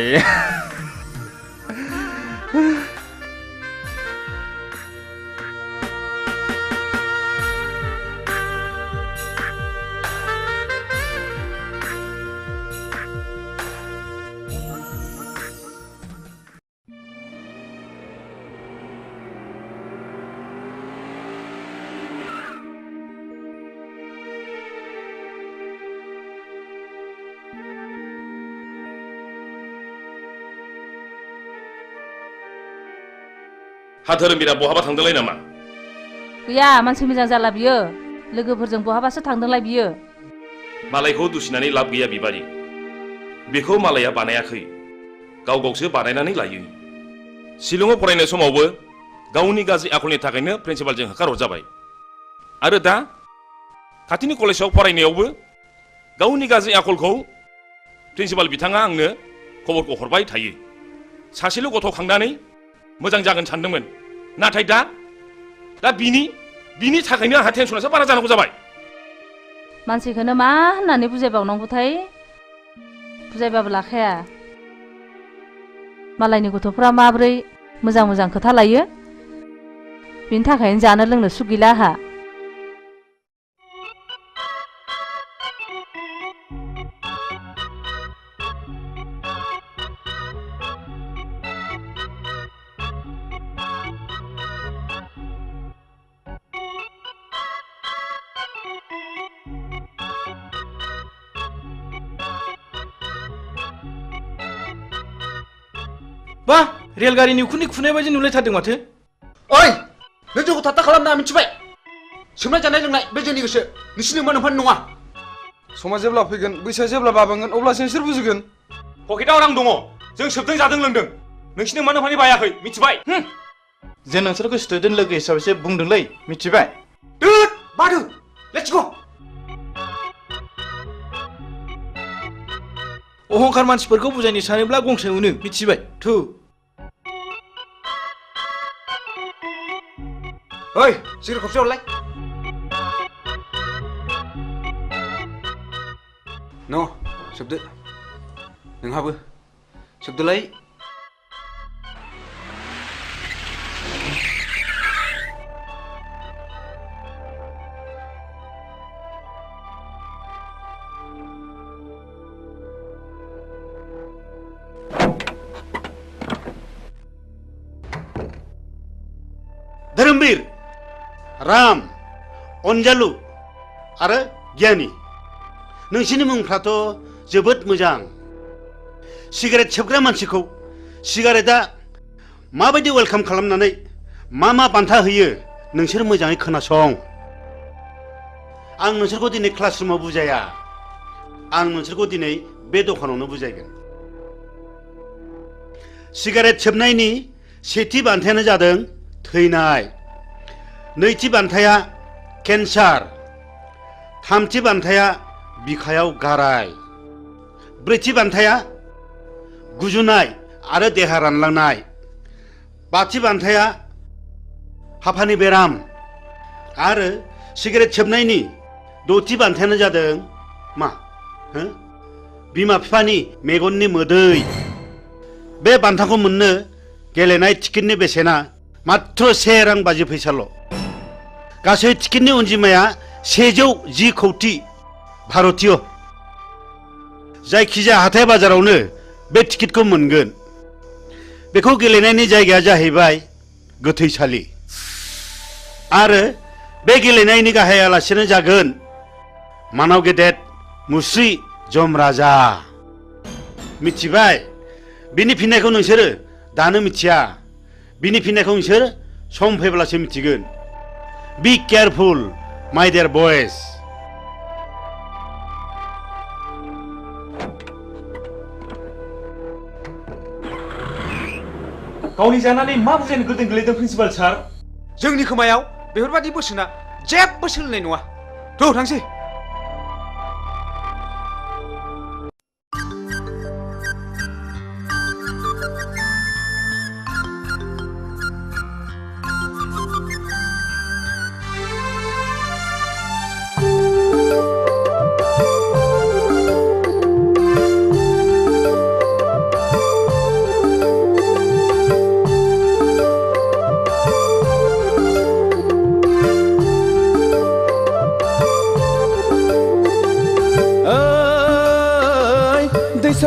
हा धोरोमबिरा बहाबा थांदोंलाय नामा गैया मानसि मोजां जाला बियो लोगोफोरजों बहाबासो थांदोंलाय बियो मालायखौ दुसिनानै लाब गैया बिबारि बेखौ मालाया बानायाखै गाव गावसो बानायनानै लायो शिलंआव फरायनाय समावबो गावनि गाज्रि आखलनि थाखायनो प्रिन्सिपालजों होखारहरजाबाय आरो दा खाथिनि कलेजाव फरायनायावबो गावनि गाज्रि आखलखौ प्रिन्सिपाल बिथाङा आंनो खबरखौ हरबाय थायो सासेल' गथ' खांनानै मोजां जागोन सानदोंमोन नाथाय दा बिनि थाखायनो आंहा टेनसनासो बारा जानांगौ जाबाय मानसिखौनो मा होननानै बुजायबावनांगौथाय बुजायबाबो लाखाया मालायनि गथ'फ्रा माब्रै मोजां मोजां खोथा लायो बिनि थाखायनो जानो लोंनो सुख गैला आहा बा रेलगारिनि उखुन्दै खुनाय बायदि नुलायथारदों माथो ओइ नों जोंखौ थात्ता खालामना मिथिबाय सोमनाय जानाय लोंनाय बे जोंनि गोसो नोंसिनि मोनफानि नङा समा जेब्ला फैगोन बैसोआ जेब्ला बाबोगोन अब्लासो नोंसोर बुजिगोन पकेटाव रां दङ जों सोबदों जादों लोंदों नोंसिनि मोनफानि बायाखै मिथिबाय जों नोंसोरखौ स्टुडेन्ट लोगो हिसाबैसो बुंदोंलै मिथिबाय दुद बादु लेट्स गो अहंखार मानसिफोरखौ बुजायनो सानोब्ला गंसे मोनो मिथिबाय थु ओइ सिगारेट खबसे हरलाय न' सोबदो नोंहाबो सोबदोलाय धोरोमबीर राम अनजालु आरो गियानि नोंसिनि मुंफ्राथ' जोबोद मोजां सिगारेट सोबग्रा मानसिखौ सिगारेटआ माबायदि वेलकाम खालामनानै मा बान्था होयो नोंसोर मोजाङै खोनासं आं नोंसोरखौ दिनै क्लासरुमाव बुजाया आं नोंसोरखौ दिनै बे दखानावनो बुजायगोन सिगारेट सोबनायनि सेथि बान्थायानो जादों थैनाय नैथि बान्थाया केन्सार थामथि बान्थाया बिखायाव गाराय ब्रैथि बान्थाया गुजुनाय आरो देहा रानलांनाय बाथि बान्थाया हापानि बेराम आरो सिगारेट सोबनायनि दथि बान्थायानो जादों मा बिमा बिफानि मेगननि मोदै बे बान्थाखौ मोननो गेलेनाय टिकेटनि बेसेना मात्र 1 रां 50 फैसाल' गासै टिकेटनि अनजिमाया 110 कौटि भारतीय जायखिजाया हाथाय बाजारावनो बे टिकेटखौ मोनगोन बेखौ गेलेनायनि जायगाया जाहैबाय गोथैसालि आरो बे गेलेनायनि गाहाय आलासियानो जागोन मानाव गेदेर मुस्रि जमराजा मिथिबाय बिनि फिननायखौ नोंसोरो दानो मिथिया बिनि फिननायखौ नोंसोर सम फैब्लासो मिथिगोन बी केयारफुल माय डियर बयज गावनि जानानै मा बुजायनो गोदों गोलैदों प्रिन्सिपाल सार जोंनि खोमायाव बेफोरबादि बोसोना जेबो सोलिनाय नङा थ' थांसै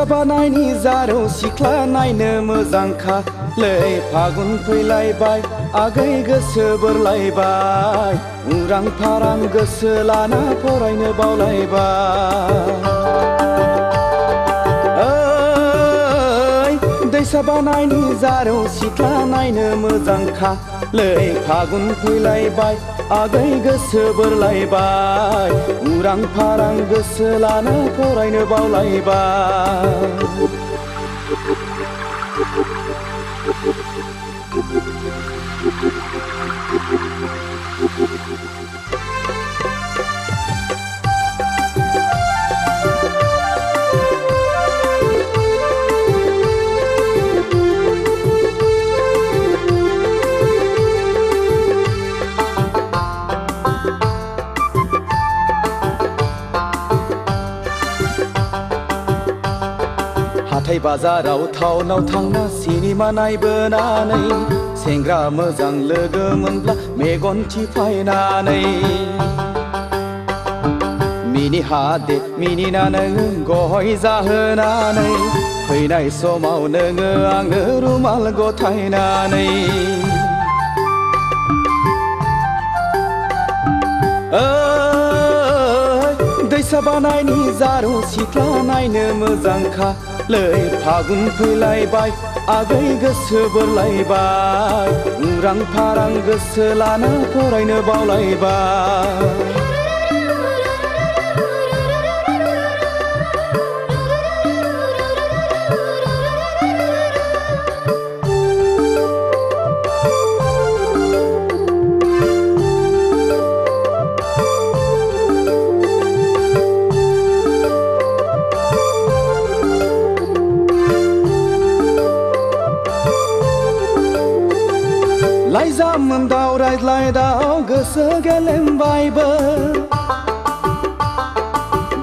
बानायनि जारौ सिख्ला नायनो मोजांखालै फागुन फैलायबाय आगै गोसो बोरलायबाय उरां फारां गोसो लाना फरायनो बावलायबाय दैसा बानायनि जारौ सिख्ला नायनो मोजांखालै फागुन फैलायबाय आगै गोसो बोरलायबाय उरां फारां गोसो लाना फरायनो बावलायबाय हाथाय बाजाराव टाउनाव थांना सिनेमा नायबोनानै सेंग्रा मोजां लोगो मोनब्ला मेगन थिफायनानै मिनि हादे मिनिना नोङो गय जाहोनानै फैनाय समाव नोङो आंनो रुमाल गथायनानै दैसा बानायनि जारौ सिख्ला नायनो मोजांखालै फागुन फैलायबाय आगै गोसो बोरलायबाय उरां फारां गोसो लाना फरायनो बावलायबाय लाइजामोन दाव रायज्लायदाव गोसो गेलेमबायबो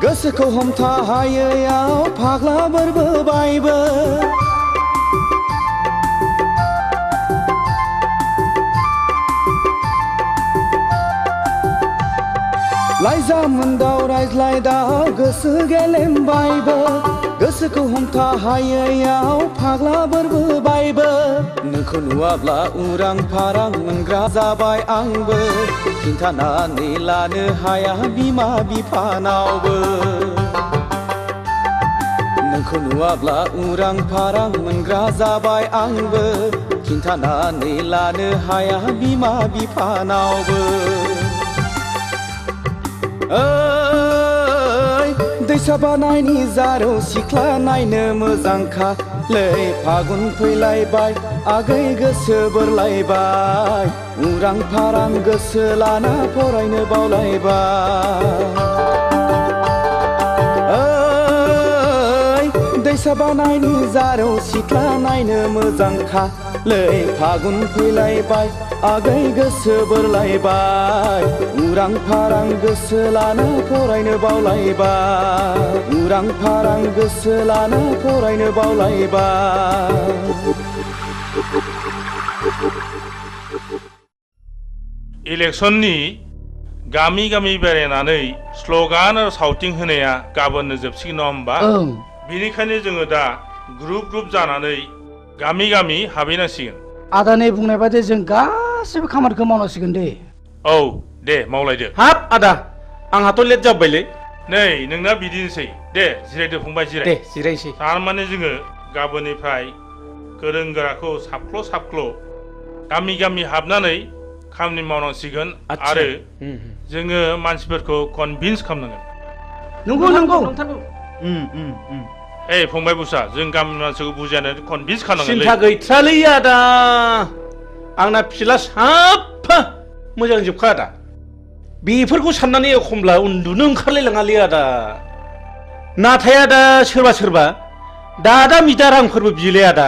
गोसोखौ हमथा हायैयाव फाग्ला बोरबोबायबो लाइजामोन दाव रायज्लायदाव गोसो गेलेमबायबो गोसोखौ हमथा हायैयाव फाग्ला बोरबोबायबो नोंखौ नुवाब्ला उरां फारां मोनग्रा जाबाय आंबो खिन्थानानै लानो हाया बिमा बिफानावबो नोंखौ नुवाब्ला उरां फारां मोनग्रा जाबाय आंबो खिन्थानानै लानो हाया बिमा बिफानावबो दैसा बानायनि जारौ सिख्ला नायनो मोजांखा लै फागुन फैलायबाय आगै गोसो बोरलायबाय उरां फारां गोसो लाना फरायनो बावलायबाय दैसा बानायनि जारौ सिख्ला नायनो मोजांखा लै फागुन फैलायबाय आगै गोसो बोरलायबाय उरां फारां गोसो लाना फरायनो बावलायबाय उरां फारां गोसो लाना फरायनो बावलायबाय इलेक्सननि गामि गामि बेरायनानै स्लगान आरो सावथिं होनाया गाबोननो जोबसिगोन नङा होमबा बेनिखायनो जोङो दा ग्रुप ग्रुप जानानै गामि गामि हाबहैनांसिगोन आदानि बुंनाय बादि जों गासैबो खामानिखौ मावनांसिगोन दे औ दे मावलायदो हाब आदा आंहाथ' लेट जाबायलै नै नोंना बिदिनोसै दे जिरायदो फंबाय जिराय दे जिरायसै थारमाने जोङो गाबोननिफ्राय गोरों गोराखौ साबख्ल' साबख्ल' गामि गामि हाबनानै खामानि मावनांसिगोन आरो जोङो मानसिफोरखौ कनभिन्स खालामनांगोन नंगौ नंगौ ए फंबाय बुसा जों गामिनि मानसिखौ बुजायनानै कनभिन्स खालामनांगोन सिन्था गैथ्रालै आदा आंना फिला साफा मोजां जोबखा आदा बेफोरखौ साननानै एखमब्ला उन्दुनो ओंखारलायलाङालै आदा नाथाय आदा सोरबा सोरबा दादा मिदा रांफोरबो बियोलै आदा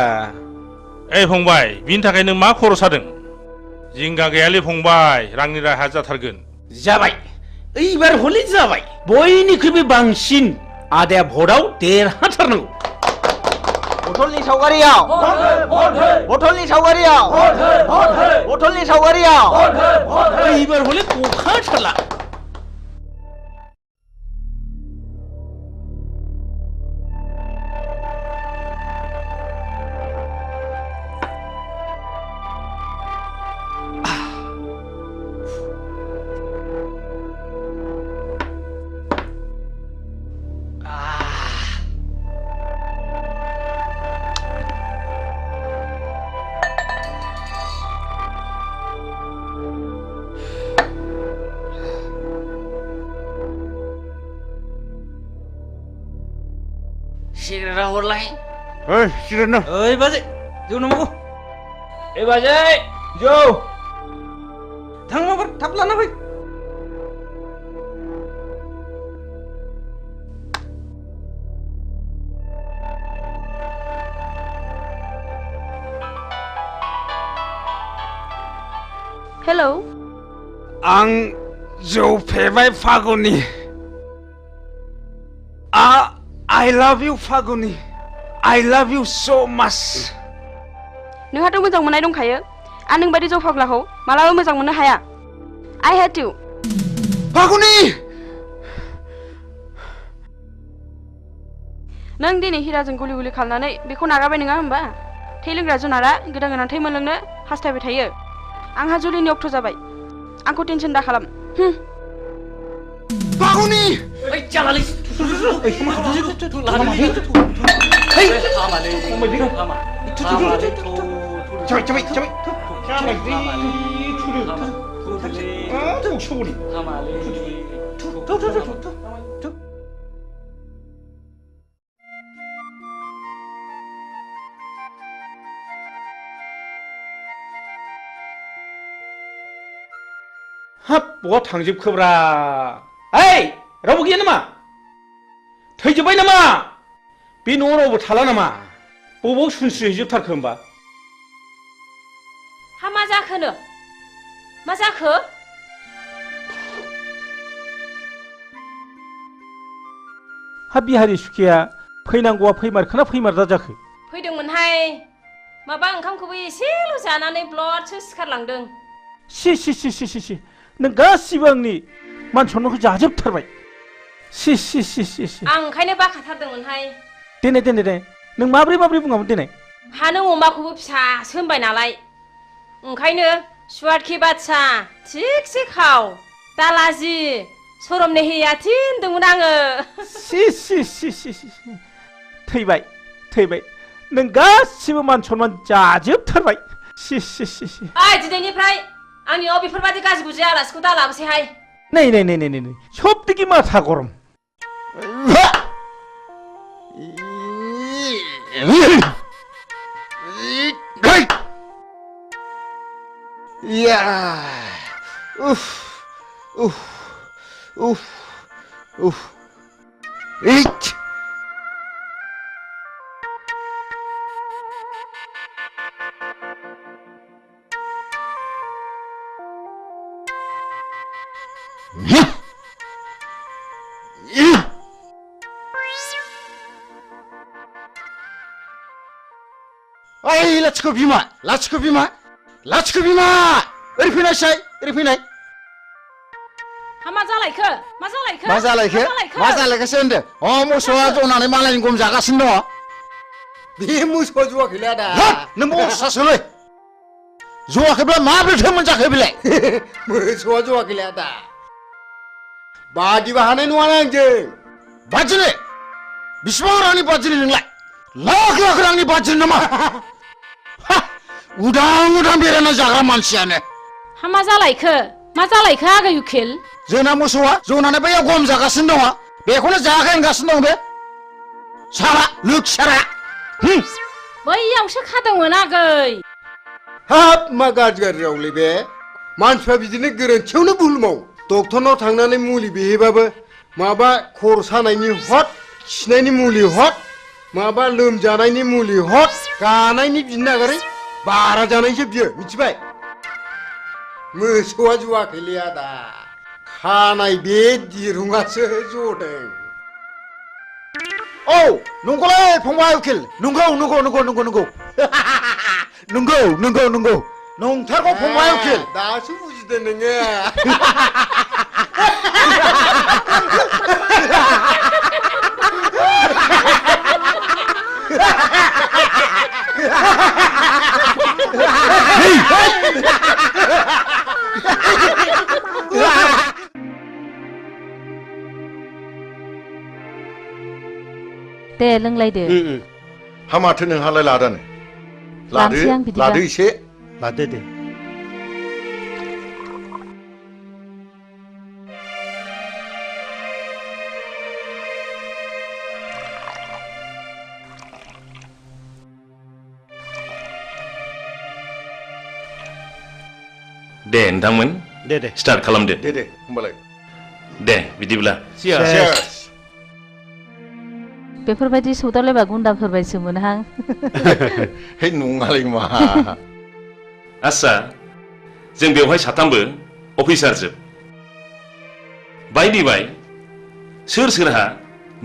ए फंबाय बिनि थाखाय नों मा खर' सादों जिंगा गैयालै फंबाय रांनि राहा जाथारगोन जाबाय ओइबार हले जाबाय बयनिख्रुइबो बांसिन आदाया भटआव देरहाथारनांगौ बथलनि सावगारियाव बथलनि सावगारियाव बथलनि सावगारियाव ओइबार हले गखाथारला सिगारेटा हरलाय ओइ सिगारेट न ओइ बाजै जौ नांगौ ए बाजै जौ थां माबार थाब लाना फै हेलौ आं जौ फेबाय Phaguni I love you Phaguni I love you so much नोंहाथ' मोजां मोननाय दंखायो आं नों बायदि जौ फाग्लाखौ मालाबा मोजां मोननो हाया I hate you फागुनि नों दिनै हिराजों गुलि गुलि खालामनानै बेखौ नागारबाय नङा होमबा थै लोंग्रा जुनारा गोदान गोदान थै मोनलोंनो हास्थायबाय थायो आंहा जुलिनि अक्ट' जाबाय आंखौ टेनसन दा खालाम फागुनि ओइ जालालै हाब बहा थांजोबखोब्रा ओइ रावबो गैया नामा थैजोब्बाय नामा बे न'आव रावबो थाला नामा बबाव सुनस्रिहैजोबथारखो होमबा हा मा जाखोनो मा जाखो हा बिहारि सुखिया फैनांगौआ फैमारखोना फैमारदा जाखो फैदोंमोनहाय माबा ओंखामखौबो एसेल' जानानै ब्लडसो सिखारलांदों सि नों गासिबो आंनि मान सन्मानखौ जाजोबथारबाय सि आं ओंखायनो बाखाथारदोंमोनहाय देनाय नों माब्रै बुङामोन देनाय हा नों अमाखौबो फिसासो होनबाय नालाय ओंखायनो सुवादखि बादसा थिगसे खाव दालाजि सरमने हैयाथि होनदोंमोन आङो सि थैबाय नों गासिबो मान सन्मान जाजोबथारबाय सि ओइ दिनैनिफ्राय आंनियाव बेफोरबादि गाज्रि गुज्रि आलासिखौ दा लाबोसैहाय नै सबथिखि माथा गरम ओइ लाथिख' बिमा लाथिख' बिमा लाथिख' बिमा ओरै फैनायसाय ओरै फैनाय मा जालायखो मा जालायखो मा जालायखो मा जालायखोसो होनदो अ मोसौआ जनानै मालायनि गम जागासिनो दङ बे मोसौआ जवाखैलै आदा नों बसासोलै जवाखैब्ला माब्रैथो मोनजाखो बेलाय मोसौआ जवाखैलै आदा बादिबा हानाय नङा आंजों बादिनो बिसिबां रांनि बादिनो नोंलाय लाख लाख रांनि बादिनो नामा उदां उदां बेरायना जाग्रा मानसियानो मा जालायखो आगै उखिल जोंना मोसौआ जनानै बैयाव गम जागासिनो दङ बेखौनो जायाखै होनगासिनो दं बे सारा लोखसारा बैयावसो खादोंमोन आगै हाब मा गाज्रि रावलै बे मानसिफ्रा बिदिनो गोरोन्थियावनो भुल मावो डक्टरनाव थांनानै मुलि बिहैबाबो माबा खर' सानायनि हट खिनायनि मुलि हट माबा लोमजानायनि मुलि हट गानायनि बिनो नागारै बारा जानायसो बियो मिथिबाय मोसौआ जवाखैलै आदा खानाय बे दिरुङासो जदों औ नंगौलै फंबाय उकिल नंगौ नंगौ नंगौ नंगौ नंगौ नंगौ नंगौ नंगौ नंथारगौ फंबाय उकिल दासो बुजिदों नोङो दे लोंलायदो हामाथो नोंहालाय लादानो लानोसै आं बिदिबा लादो एसे लादो दे दे नोंथांमोन दे दे स्टार्ट खालामदो दे दे होमबालाय दे बिदिब्ला बेफोरबायदि सौदावलायबा गुन्दाफोर बायदिसो मोनहां हे नङालै मा आस्सा जों बेवहाय साथामबो अफिसार जोब बायदि बाय सोर सोरहा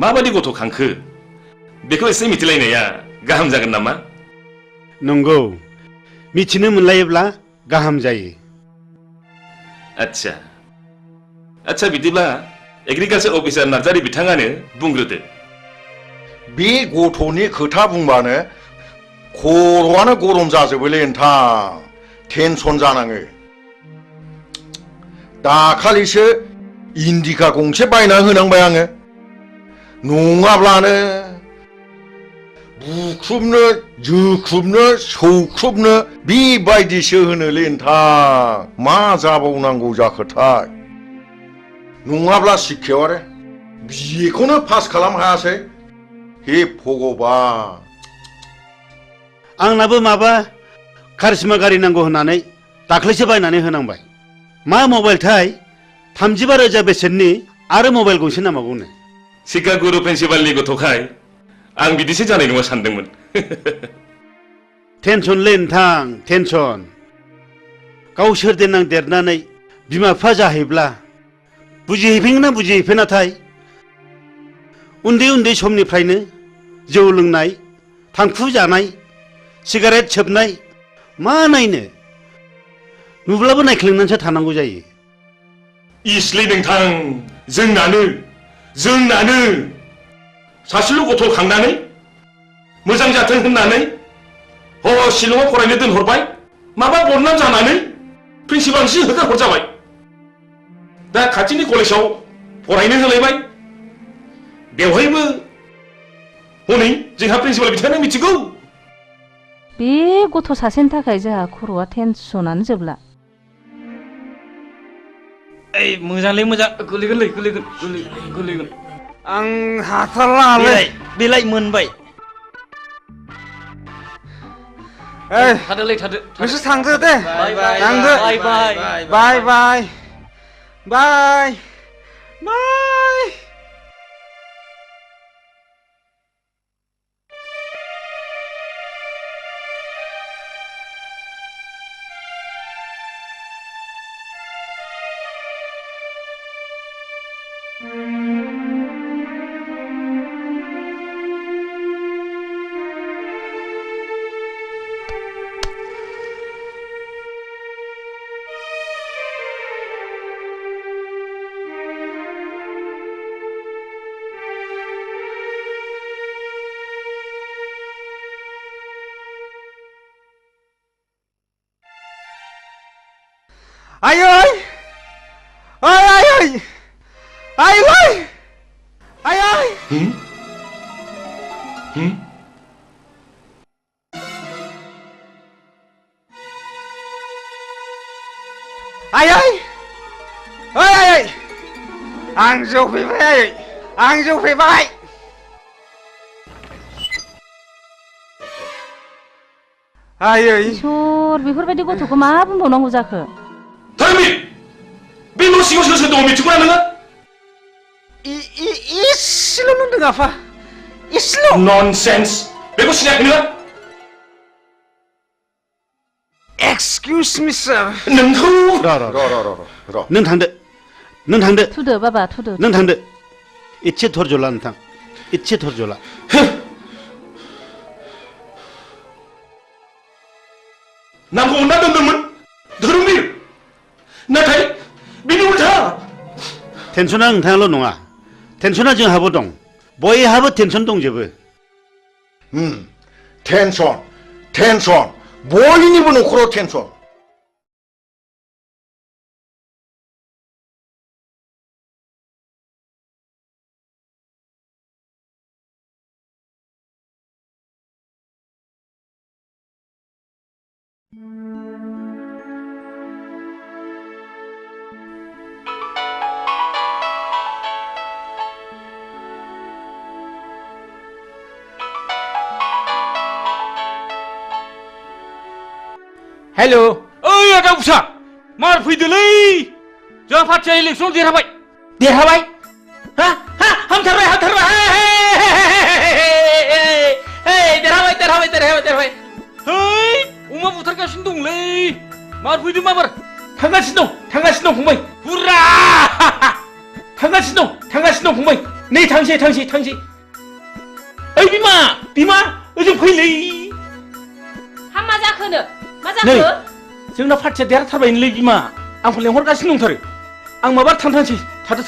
माबायदि गथ' खांखो बेखौ एसे मिथिलायनाया गाहाम जागोन नामा नंगौ मिथिनो मोनलायोब्ला गाहाम जायो आच्छा आच्छा बिदिब्ला एग्रिकालचार अफिसार नार्जारी बिथाङानो बुंग्रोदो बे गथ'नि खोथा बुंबानो खर'आनो गरम जाजोबोलै नोंथां टेनसन जानाङो दाखालिसो इन्डिका गंसे बायना होनांबाय आङो नङाब्लानो बुख्रुबनो जोख्रुबनो सौख्रुबनो बेबायदिसो होनोलै नोंथां मा जाबावनांगौ जाखोथाय नङाब्ला शिक्षायाव आरो बिखौनो पास खालाम हायासै हे भगबान आंनाबो माबा कारिश्मा गारि नांगौ होननानै दाख्लैसो बायनानै होनांबाय मा मबाइलथाय 35,000 बेसेननि आरो मबाइल गंसे नांबावगौनो शिक्षा गुरु प्रिन्सिपालनि गथ'खाय आं बिदिसो जानाय नङा सानदोंमोन टेनसनलै नोंथां टेनसन गावसोर देनां देरनानै बिमा बिफा जाहैब्ला बुजिहैफिनगोन ना बुजिहैफिनाथाय उन्दै उन्दै समनिफ्रायनो जौ लोंनाय थांखु जानाय सिगारेट सोबनाय मा नायनो नुब्लाबो नायख्लेंनानैसो थानांगौ जायो इसलै नोंथां जोंनानो सासेल' गथ' खांनानै मोजां जाथों होननानै शिलंआव फरायनो दोनहरबाय माबा बदनाम जानानै प्रिन्सिपालसो होखार हरजाबाय दा खाथिनि कलेजाव फरायनो होलायबाय बेवहायबो हनै जोंहा प्रिन्सिपाल बिथाङानो मिथिगौ बे गथ' सासेनि थाखाय जोंहा खर'आ टेनसनानो जोबला ओइ मोजांलै मोजां गोलैगोन आं हाथारलालै बेलाय मोनबाय थादोलै थादो नोंसोर थांदो दे थांदो बाय बाय बाय बाय बाय बाय Ai ơi! Ơi ai ơi! Ai ơi! Ai ơi! Ai ơi! Ơi ai ơi! Ang dù phí vậy! Ang dù phí vậy! Ai ơi! इसोर बेफोरबायदि गथ'खौ मा बुंबावनांगौ जाखो थारमिन बे न' सिङाव सोर सोर दङ मिथिगौना नोङो इसेल' नुदों आफा इसेल' ननसेन्स बेखौ सिनायाखै नोङो Excuse me sir नोंखौ र' नों थांदो थुदो बाबा थुदो नों थांदो इसे धर्ज ला नोंथां इसे धर्ज ला नामखौ मोनना दोनदोंमोन धोरोमबीर नाथाय बिनि उल्था टेनसना नोंथाङाल' नङा टेनसना जोंहाबो दं बयहाबो टेनसन दंजोबो टेनसन बयनिबो न'खराव टेनसन हेलो ओइ आदा उसा मार फैदोलै जोंहा पार्टिया इलेक्सन देरहाबाय हा हामथारबाय देरहाबाय है अमा बुथारगासिनो दंलै मार फैदों माबार थांगासिनो दं फंबाय हुर्रा थांगासिनो दं फंबाय नै थांसै ओइ बिमा ओजों फैलै हा मा जाखोनो मा नै जाखो जोंना पार्टिया देरहाथारबायलै बिमा आंखौ लेंहरगासिनो दंथारो आं माबा थांसै थादो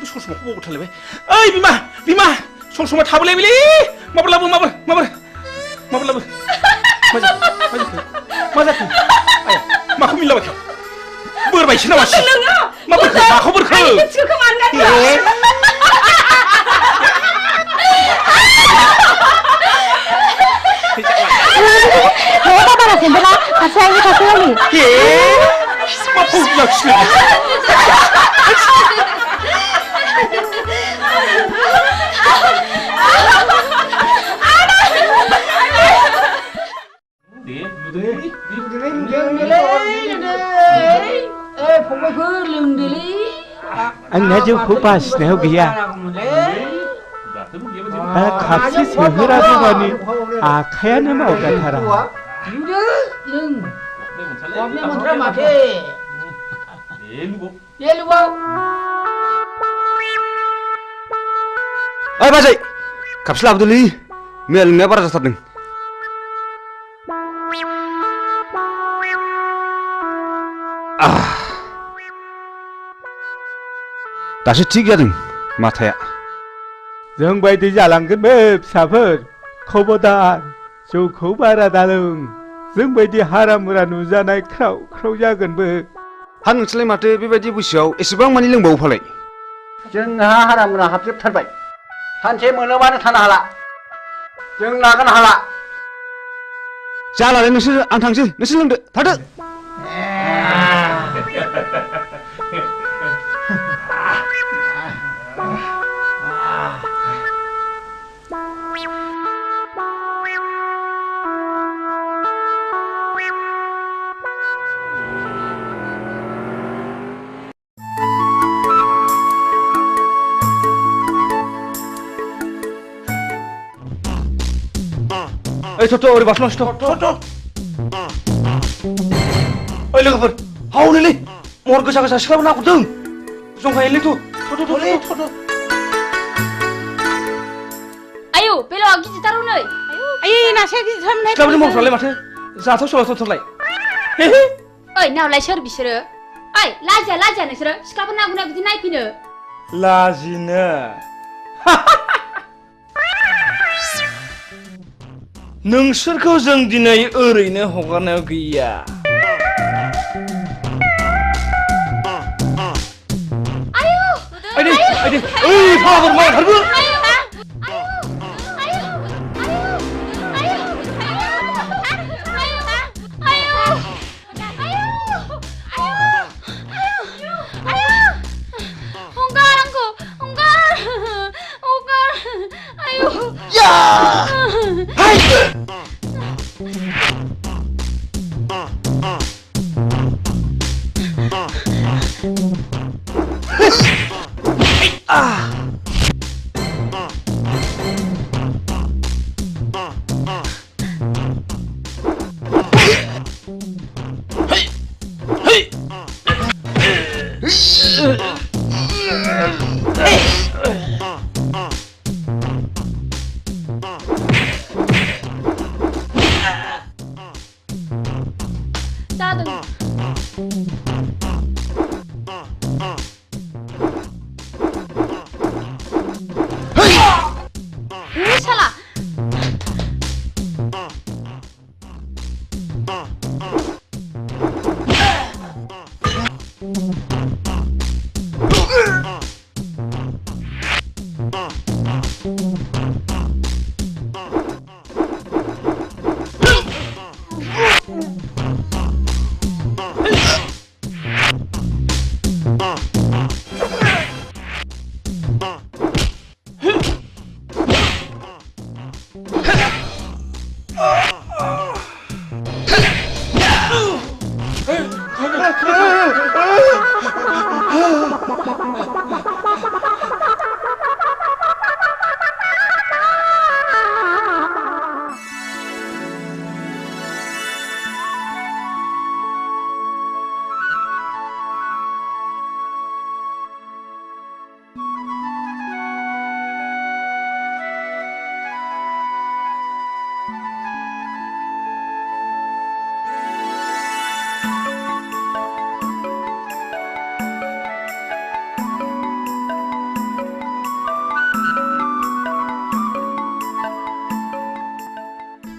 ससमाखौ बावथारलायबाय ओइ बिमा ससमा थाबोलायबायलै माबार लाबो मा जाखो आया माखौ मिलाबायखो बोरबायसो नामा माखौ बोरखो बारा सेन्देला खासे आंनि खासे आंनि मा फौज लाखिनो आंना जौखौ बासिनायाव गैया खापसे सोहोरागौ मानि आखायानो मावगाथारा ओइ बाजै खापसे लाबोदोलै मैया लोंनाया बारा जाथारदों दासो थिग जादों माथाया जों बायदि जालांगोन बे फिसाफोर खबरदार जौखौ बारा दालों जोंबायदि हारा मुरा नुजानाय ख्राव ख्राव जागोनबो। हा नोंसोरलाय माथो बेबायदि बैसोआव एसेबां मानि लोंबावो फालाय? जोंहा हारा मुरा हाबजोबथारबाय। सानसे मोनोबानो थानो हाला। जों लागोन हाला। जालालै नोंसोर आं थांसै नोंसोर लोंदो थादो। ओइ थ'थ' ओरै बास्लांसै थ'थ'। ओइ लोगोफोर हावनोलै महर गोसा गोसा सिख्लाबो नाहरदों। जंखायोलै थ'थ'। आयौ बेलावा गिदिरथार हनै। आयै नासो गिदिरथारमोनहाय। सिख्लाफोरनि महरफ्रालाय माथो जाथाव सलाथावथारलाय। ओइ नावलाय सोर बिसोरो? ओइ लाजिया नोंसोरो सिख्लाफोर नागुना बिदि नायफैनो? लाजिनो नोंसोरखौ जों दिनै ओरैनो हगारनायाव गैया। आइदै ओइ फाग्लाफोर माथारबो।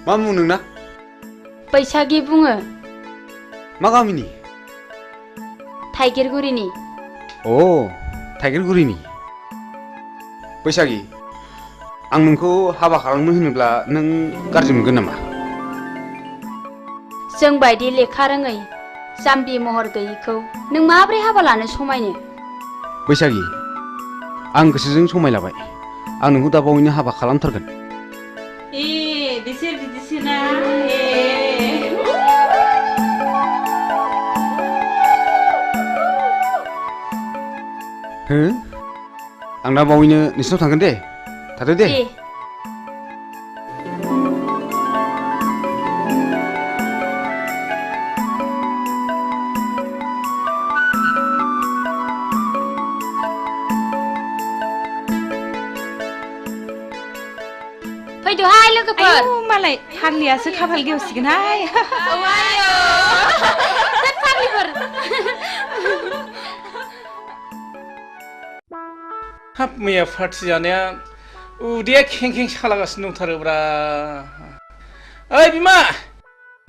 मा मुं नोंना? बैसागि बुङो। मा गामिनि? थाइगिरगुरिनि। अ थाइगिरगुरिनि। बैसागि आं नोंखौ हाबा खालामनो होनोब्ला नों गाज्रि मोनगोन नामा? जों बायदि लेखा रोङै जाम्बि महर गैयैखौ नों माब्रै हाबा लानो समायनो? बैसागि आं गोसोजों समायलाबाय। आं नोंखौ दा बावैनो हाबा खालामथारगोन। बिसोर बिदिसोना हो आं दा बावैनो नोंसिनाव थांगोन दे। थादो दे। फैदोहाय लोगोफोर। मालाय फाग्लियासो खाफाल गेवसिगोनहाय। हाब मैया पार्टि जानाया उदैया खें खें सालागासिनो दंथारोब्रा। ओइ बिमा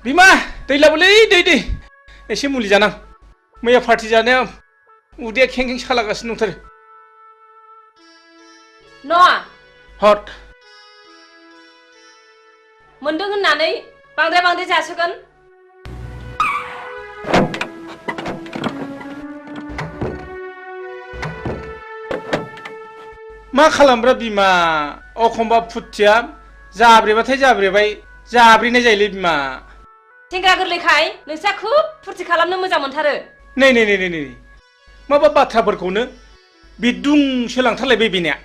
बिमा दै लाबोलै दै एसे मुलि जानां मैया पार्टि जानाया उदैया खें खें सालागासिनो दंथारो न'आ हट मोनदों होननानै बांद्राय जासोगोन मा खालामब्रा बिमा अखमबा फुथिया जाब्रेबाथाय जाब्रेबाय जाब्रेनाय जायोलै बिमा सेंग्रा गोरलैखाय नोंस्रा खुब फुरथि खालामनो मोजां मोनथारो नै माबा बाथ्राफोरखौनो बिदुंसो लांथारलायबाय बेनिया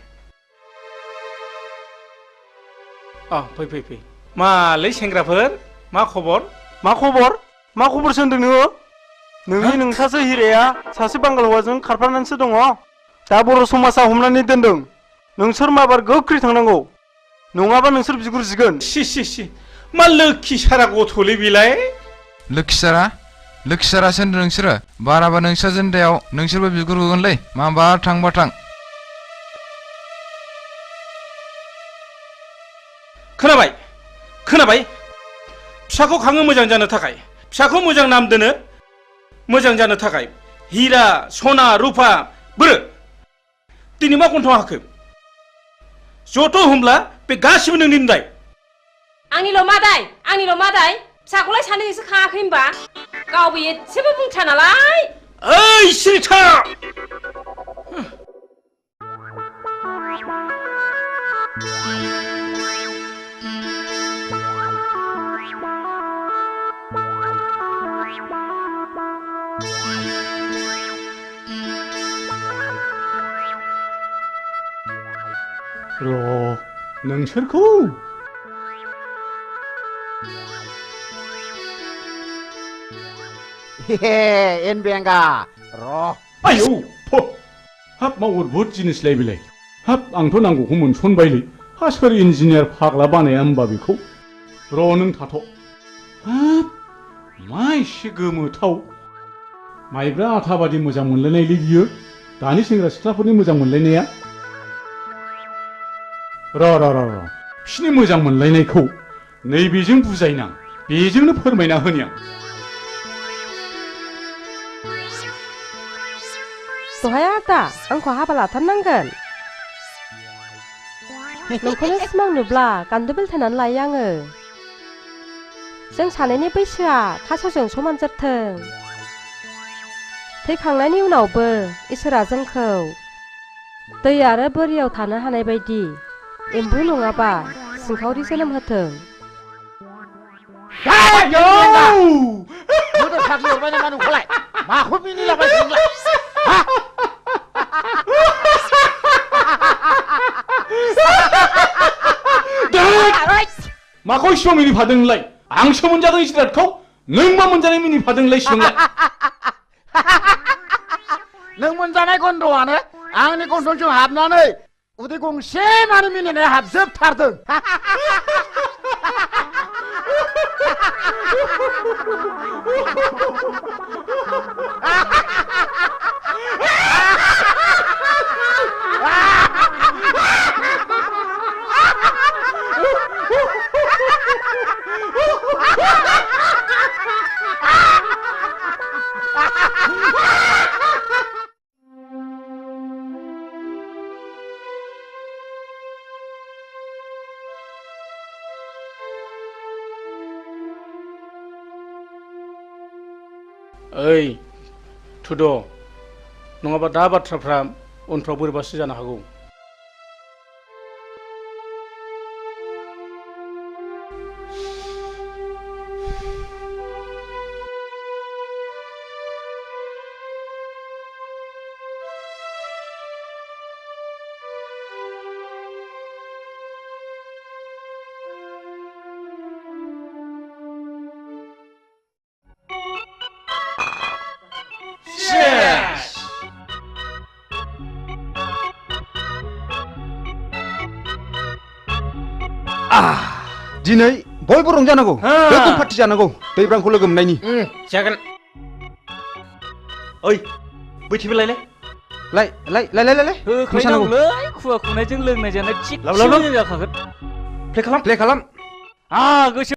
फै मालै सेंग्राफोर मा खबर सोंदों नोङो नोंनि नोंसासो हिराया सासे बांगाल हौवाजों खारफानानैसो दङ दा बर' समाजा हमनानै दोनदों नोंसोर माबार गोख्रै थांनांगौ नङाबा नोंसोर बिगुर जिगोन सि मा लोखि सारा गथ'लै बेलाय लोखि सारासो होनदों नोंसोरो बाराबा नोंस्रा जेन्दायाव नोंसोरबो बिगुर गुगोनलै माबा थांबा थां खोनाबाय फिसाखौ खाङो मोजां जानो थाखाय फिसाखौ मोजां नाम दोनो मोजां जानो थाखाय हिरा सना रुपा बोरो दिनै मा गन्थं हाखो जथ' होमब्ला बे गासिबो नोंनि दाय आंनिल' मा दाय फिसाखौलाय सानैजोंसो खाङाखै होनबा गावबो एसेबो बुंथ्रा नालाय ओइ सिरिथा नोंसोरखौ एन बेंगा आयौ हाब मा अद्भुत जिनिसलाय बेलाय हाब आंथ' नांगौखौ मोनसनबायलै हा सोर इन्जिनियार फाग्ला बानाया होमबा बेखौ नों थाथ' हाब मा एसे गोमोथाव माइब्रा आथा बादि मोजां मोनलायनायलै बियो दानि सेंग्रा सिख्लाफोरनि मोजां मोनलायनाया बिसिनि मोजां मोनलायनायखौ नैबेजों बुजायनां बेजोंनो फोरमायना होनि आं दहाय आदा आंखौ हाबा लाथारनांगोन नोंखौनो सिमां नुब्ला गान्दु बेलथायनानै लायो आङो जों सानैनि बैसोआ थास'जों समान जाथों थैखांनायनि उनावबो इसोरा जोंखौ दै आरो बोरियाव थानो हानाय बायदि एम्बु नङाबा सिंखावरि जोनोम होथों माखौ मिनिलाबाय नोंलाय माखौ इसिबां मिनिफादों नोंलाय आंसो मोनजादों जिरादखौ नों मा मोनजानाय मिनिफादों सिबांलाय नों मोनजानाय गन्धआनो आंनि गन्थंजों हाबनानै उदै गंसे मानि मिनिनाया हाबजोबथारदों ओइ थुद' नङाबा दा बाथ्राफ्रा उनफ्राव बोरैबासो जानो हागौ दिनै बयबो रंजानांगौ गोगोम पार्टि जानांगौ दैब्रांखौ लोगो मोननायनि जागोन ओइ बैथिबो लायलाय होख्लायनांगौलै खुवा खुनायजों लोंनाय जानाय थिग जाखागोन प्ले खालाम गोसो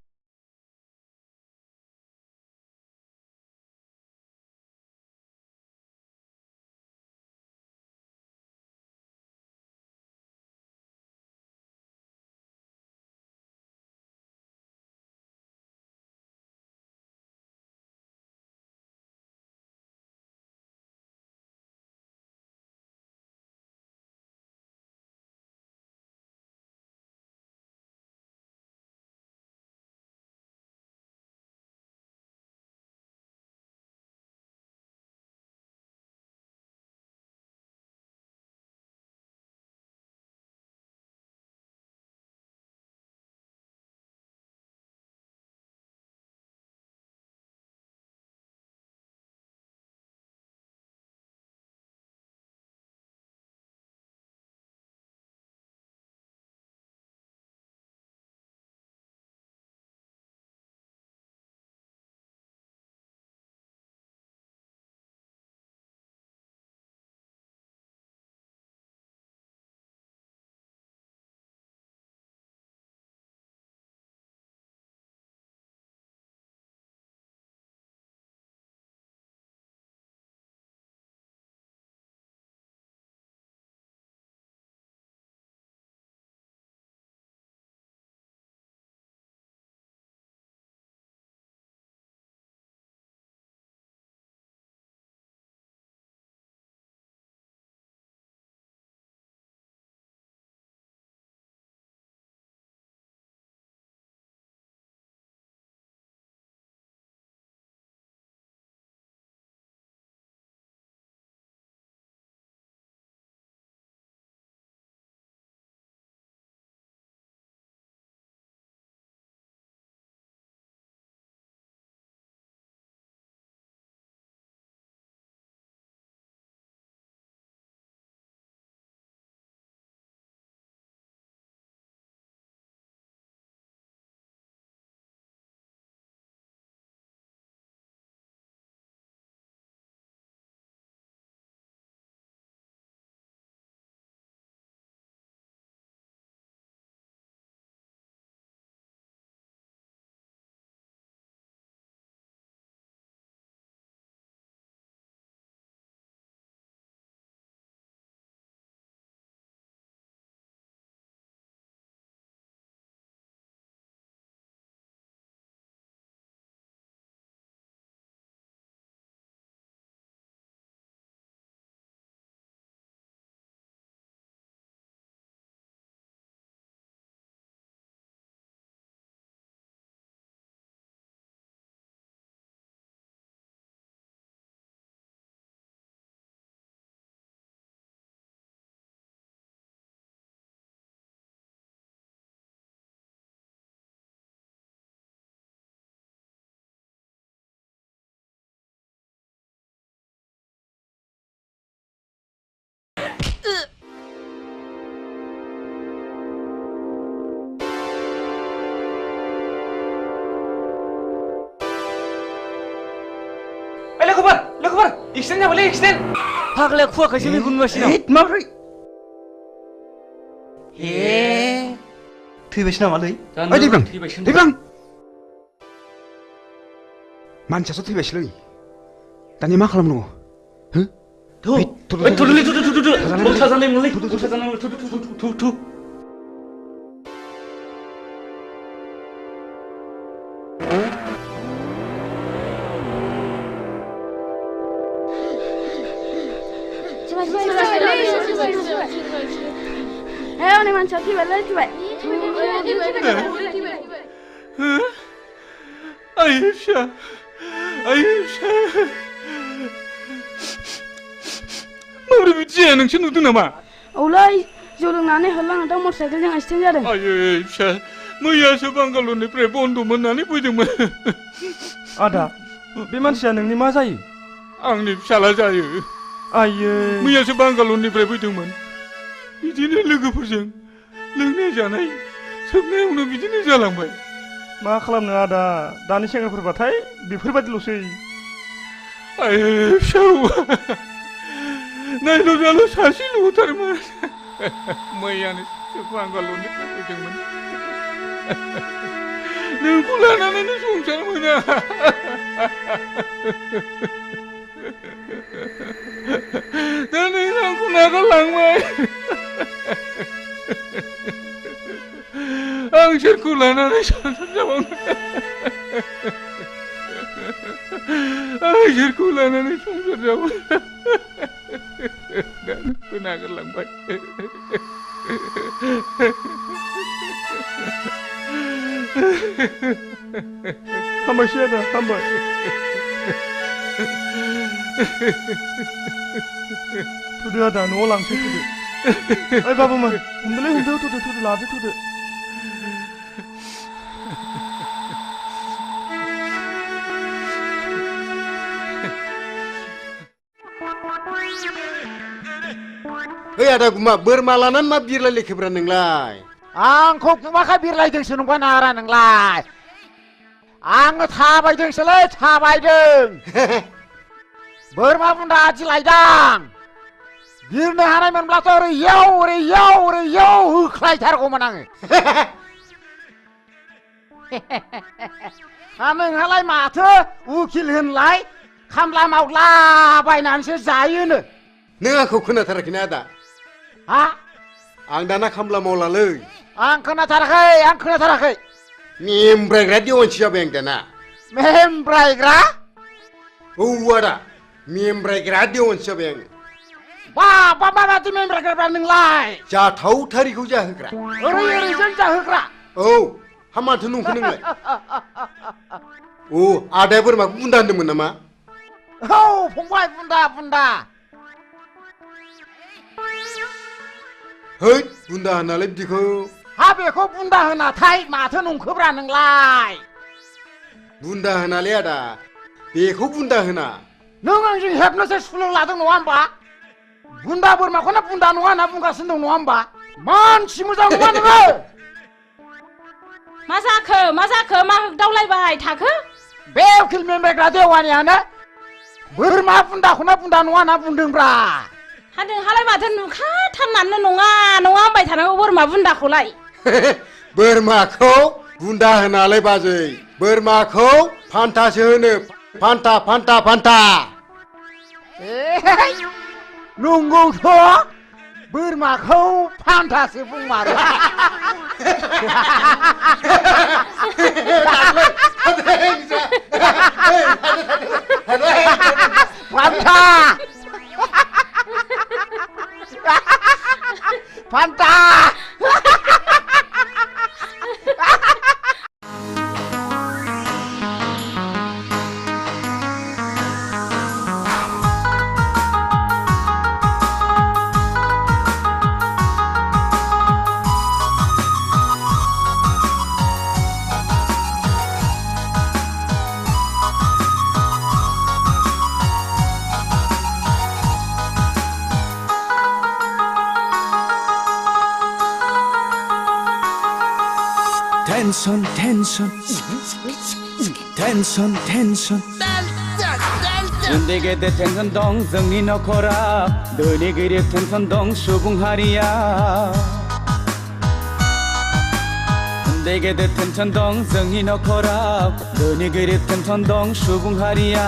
एक्सिडेन्ट जाबायलै एक्सिडेन्ट फाग्लाया खुवाखायसो मेगन नुवासै नामा माब्रै ए थैबायसो नामालै ओइ दैब्रां मानसियासो थैबायसोलै दानिया मा खालामनांगौ हनै मानसिया थैबायलै थैबाय आयै फिसा माबोरै बिदि जाया नोंसो नुदों नामा औलै जौ लोंनानै होलांनायाव मटर साइकेलजों एक्सिडेन्ट जादों आयै फिसा मैयासो बांगालरनिफ्राय बन्द मोननानै फैदोंमोन आदा बे मानसिया नोंनि मा जायो आंनि फिसाला जायो आयै मैयासो बांगालरनिफ्राय फैदोंमोन बिदिनो लोगोफोरजों लोंनाय जानाय सोबनायावनो बिदिनो जालांबाय मा खालामनो आदा दानि सेंग्राफोरबाथाय बेफोरबायदिल'सै आयै फिसौ नायल' जाल' सासेल'थारमोन मैयानो बांगालरनिफ्राय फैदोंमोन नोंखौ लानानैनो संसार मोना दा नों आंखौ नागारलांबाय आं सोरखौ लानानै संसार जाबावनो आं सोरखौ लानानै संसार जाबावनो दा नोंखौ नागारलांबाय हामबायसै आदा हामबाय थुदो आदा न'आव लांसै थुदो ओइ बाबुमोन हमदोलै हमदो थुदो लादो थुदो ओइ आदा गुमा बोरमा लानानै मा बिरलायलायखोब्रा नोंलाय आंखौ गुमाखा बिरलायदोंसो नंगौ नारा नोंलाय आङो थाबायदोंसोलै थाबायदों बोरमा बुन्दा आदि लायदां बिरनो हानायमोनब्लाथ' ओरै याव होख्लायथारगौमोन आङो नोंहालाय माथो उकिल होनलाय खामला मावला बायनानैसो जायोनो नों आंखौ खोनाथाराखैना आदा हा आं दाना खामला मावलालै आं खोनाथाराखै मेमब्रायग्रा देवानसि जाबाय आं दाना मेमब्रायग्रा औ आदा मेमब्रायग्रा देवानसि जाबाय आं माबादि मेमब्रायग्रा नोंलाय जाथावथारिखौ जाहोग्रा ओरैजों जाहोग्रा औ हामाथो नंखौ नोंलाय औ आदाया बोरमाखौ बुन्दा होनदोंमोन नामा औ फंबाय बुन्दा है बुन्दा होनालाय बिदिखौ हा बेखौ बुन्दा होनाथाय माथो नंखोब्रा नोंलाय बुन्दा होनालै आदा बेखौ बुन्दा होना नों आंजों हेबनोसो सुलुं लादों नङा होमबा बुन्दा बोरमाखौनो बुन्दा नङा होनना बुंगासिनो दं नङा होमबा मानसि मोजां नङा नोङो मा जाखो मा होगदावलायबाय थाखो बे उकिल मेमब्रायग्रा देवानियानो बोरमा बुन्दाखौनो बुन्दा नङा होनना बुंदोंब्रा नोंहालाय माथो नुखाथारनानै नङा होनबाय थानांगौ बोरमा बुन्दाखौलाय बोरमाखौ बुन्दा होनालाय बाजै बोरमाखौ फान्थासो होनो फान्था नंगौथ' बोरमाखौ फान्थासो बुंमारो फान्था Tension. उन्दै गेदेर टेनसन दं जोंनि नखराव धोनि गरिब टेनसन दं सुबुं हारिया उन्दै गेदेर टेनसन दं जोंनि नखराव धोनि गरिब टेनसन दं सुबुं हारिया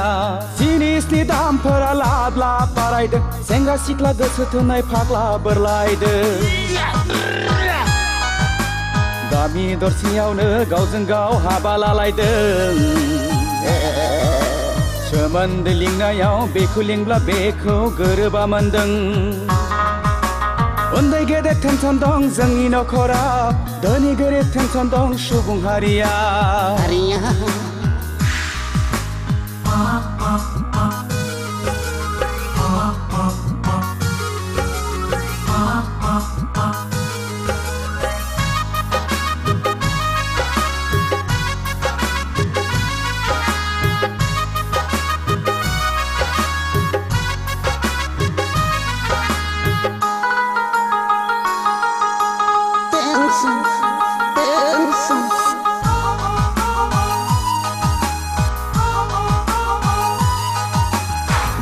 जिनिसनि दामफोरा लाब लाब बारायदों सेंग्रा सिख्ला गोसो थोनाय फाग्ला बोरलायदों गामि दरसेयावनो गावजों गाव हाबा लालायदों सोमोन्दो लिंनायाव बेखौ लिंब्ला बेखौ गोरोबा मोनदों उन्दै गेदेर टेनसन दं जोंनि नखराव धोनि गोरिब टेनसन दं सुबुं हारिया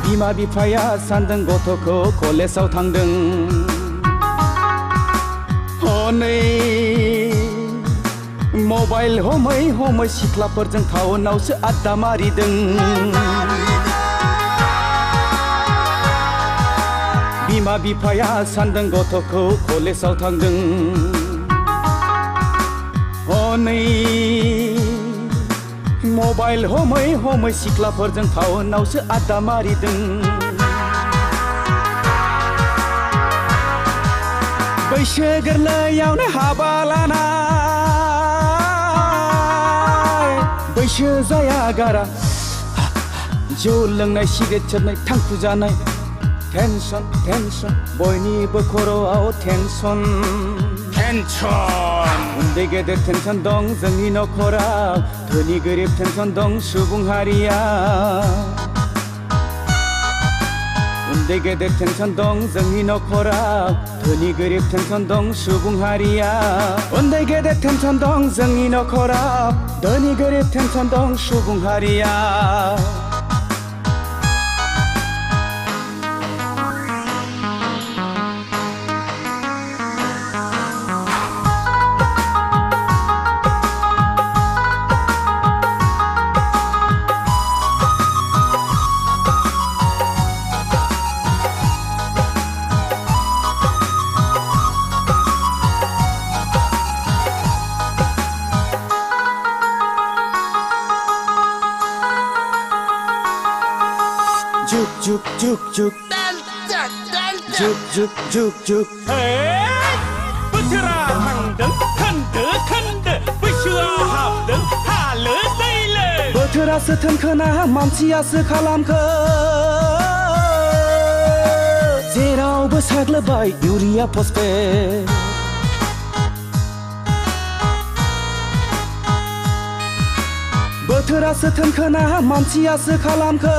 बिमा बिफाया सानदों गथ'खौ कलेजाव थांदों हनै मबाइल हमै हमै सिख्लाफोरजों टाउनावसो आड्डा मारिदों बिमा बिफाया सानदों गथ'खौ कलेजाव थांदों हनै मबाइल हमै हमै सिख्लाफोरजों टाउनावसो आड्डा मारिदों बैसो गोरलैयावनो हाबा लानाय बैसो जाया गारा जौ लोंनाय सिगारेट सोबनाय थांखु जानाय टेनसन टेनसन बयनिबो खर'आव टेनसन उन्दै गेदेर टेनसन दं जोंनि नखराव धोनि गोरिब टेनसन दं सुबुं हारिया उन्दै गेदेर टेनसन दं जोंनि नखराव धोनि गोरिब टेनसन दं सुबुं हारिया उन्दै गेदेर टेनसन दं जोंनि नखराव धोनि गोरिब टेनसन दं सुबुं हारिया juk juk juk juk juk juk juk बोथोरा थांदों खोन्दो खोन्दो बैसोआ हाबदों हालो दैलो बोथोरासो थोनखोना मानसियासो खालामखो जेरावबो साग्लोबबाय इउरिया फस्फेट बोथोरासो थोनखोना मानसियासो खालामखो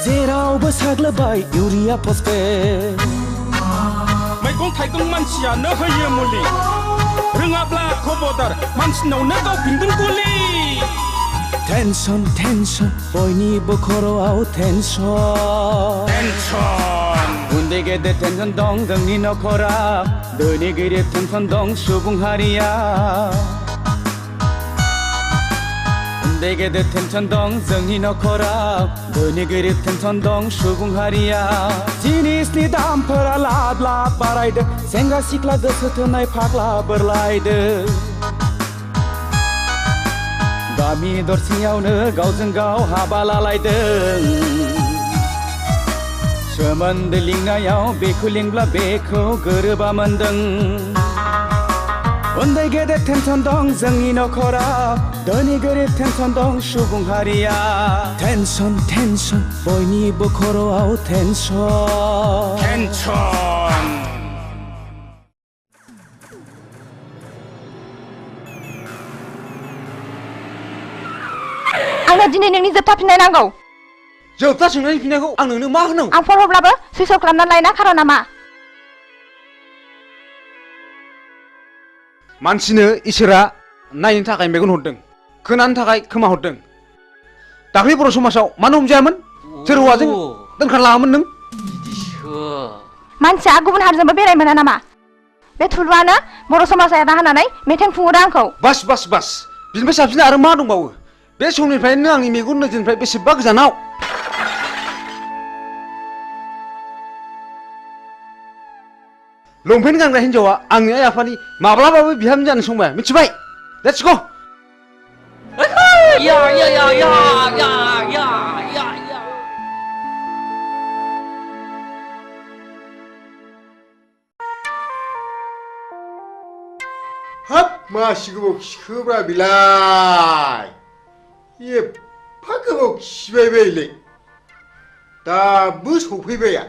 जेरावबो साग्लोबबाय इउरिया फस्फेट मैगं थाइगं मानसियानो होयो मुलि रोङाब्ला खबरदार मानसिनावनो गावफिनगोन गुलि टेनसन टेनसन बयनिबो खर'आव टेनसन उन्दै गेदेर टेनसन दं जोंनि नखराव धोनि गोरिब टेनसन दं सुबुं हारिया उन्दै गेदेर टेनसन दं जोंनि नखराव धोनि गोरिब टेनसन दं सुबुं हारिया जिनिसनि दामफोरा लाब लाब बारायदों सेंग्रा सिख्ला गोसो थोनाय फाग्ला बोरलायदों गामि दरसेयावनो गावजों गाव हाबा लालायदों सोमोन्दो लिंनायाव बेखौ लिंब्ला बेखौ गोरोबा मोनदों उन्दै गेदेर टेनसन दं जोंनि नखराव धोनि गोरिब टेनसन दं सुबुं हारिया टेनसन टेनसन बयनिबो खर'आव टेनसन आंनो दिनै नोंनि जोबथा फिननाय नांगौ जोबथा सोंनायनि फिननायखौ आं नोंनो मा होनांगौ आं फन हरब्लाबो सुइच अफ खालामनानै लायना खारना मा मानसिनो इसोरा नायनो थाखाय मेगन हरदों खोनानो थाखाय खोमा हरदों दाख्लै बर' समाजाव मानो हमजायामोन सोर हौवाजों दोनखारलाङामोन नों मानसिया गुबुन हारिजोंबो बेराय मोना नामा बे थुलुआनो बर' समाजा एदा होनानै मेथाइ खुङोदा आंखौ बास बास बास बिनिफ्राय साबसिन आरो मा दंबावो बे समनिफ्रायनो आंनि मेगन नोजोरनिफ्राय बेसेबा गोजानाव लंपेन्ट गानग्रा हिन्जावा आंनि आइ आफानि माब्लाबाबो बिहामजो जानो संबाय मिथिबाय लेट्स गो या या या या या या या या हाब मासि गोबाव खिखोब्रा बिलाय एफा गोबाव खिबाय बायलै दाबो सफैबाया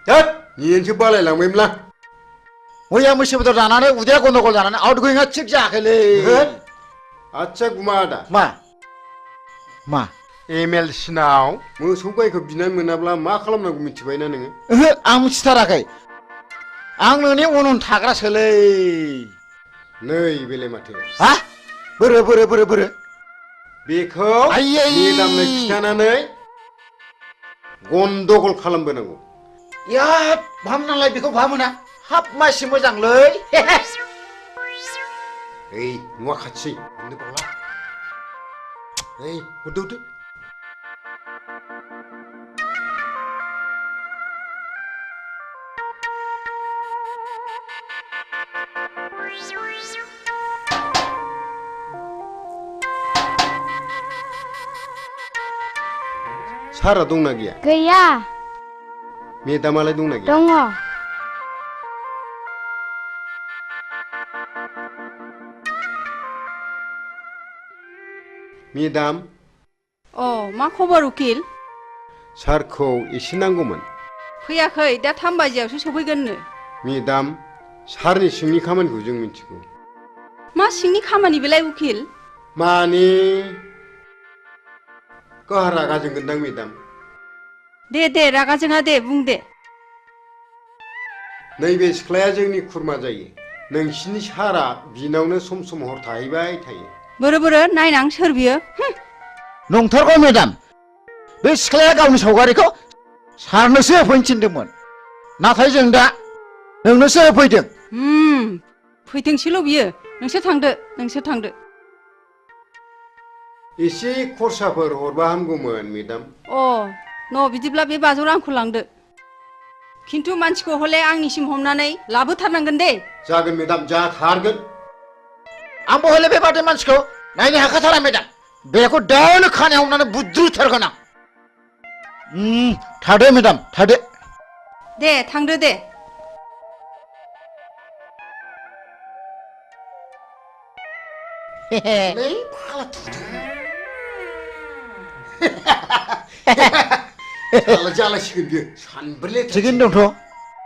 हाब नियेनसो बालायलांबायमोनलां मैया मैसो बेदर जानानै उदैया गन्दगल जानानै आउट गोयिंआ थिग जायाखैलै आच्छा गुमा आदा मा MLC नाव मोसौ गायखौ बिनानै मोनाब्ला मा खालामनांगौ मिथिबायना नोङो ओहो आं मिथिथाराखै आं नोंनि उन उन थाग्रासोलै नै बेलाय माथो हा बोरो बेखौ मेदामनो खिथानानै गन्दगल खालामबोनांगौ या भामनालाय बेखौ भामोना हाब मासि मोजांलै ओइ न'आ खाथि मोननो बावला ओइ हरदो सारा दंना गैया गैया मेदामालाय दंना गैया दङ मेदाम मा खबर उकिल सारखौ एसे नांगौमोन फैयाखै दा 3 बाजियावसो सफैगोननो मेदाम सारनि सिंनि खामानिखौ जों मिथिगौ मा सिंनि खामानि बेलाय उकिल माने गावहा रागा जोंगोनदां मेदाम दे रागा जोङा दे बुं दे नैबे सिख्लाया जोंनि खुरमा जायो नोंसिनि सारा बिनावनो सम सम हर थाहैबाय थायो बोरो नायनां सोर बियो नंथारगौ मेदाम बे सिख्लाया गावनि सावगारिखौ सारनोसो होफैनो थिनदोंमोन नाथाय जों दा नोंनोसो होफैदों फैथोंसैल' बियो नोंसोर थांदो एसे खरसाफोर हरबा हामगौमोन मेदाम बिदिब्ला बे 500 रांखौ लांदो खिन्थु मानसिखौ हले आंनिसिम हमनानै लाबोथारनांगोन दे जागोन मेदाम जाथारगोन आंबो हले बेबादि मानसिखौ नायनो हाखाथारा मेदाम बेखौ दानो खानायाव हमनानै बुद्रुथारगोन आं थादो मेदाम थादो दे थांदो दे जालायसिगोन बियो सानब्रै थिगैनो दंथ'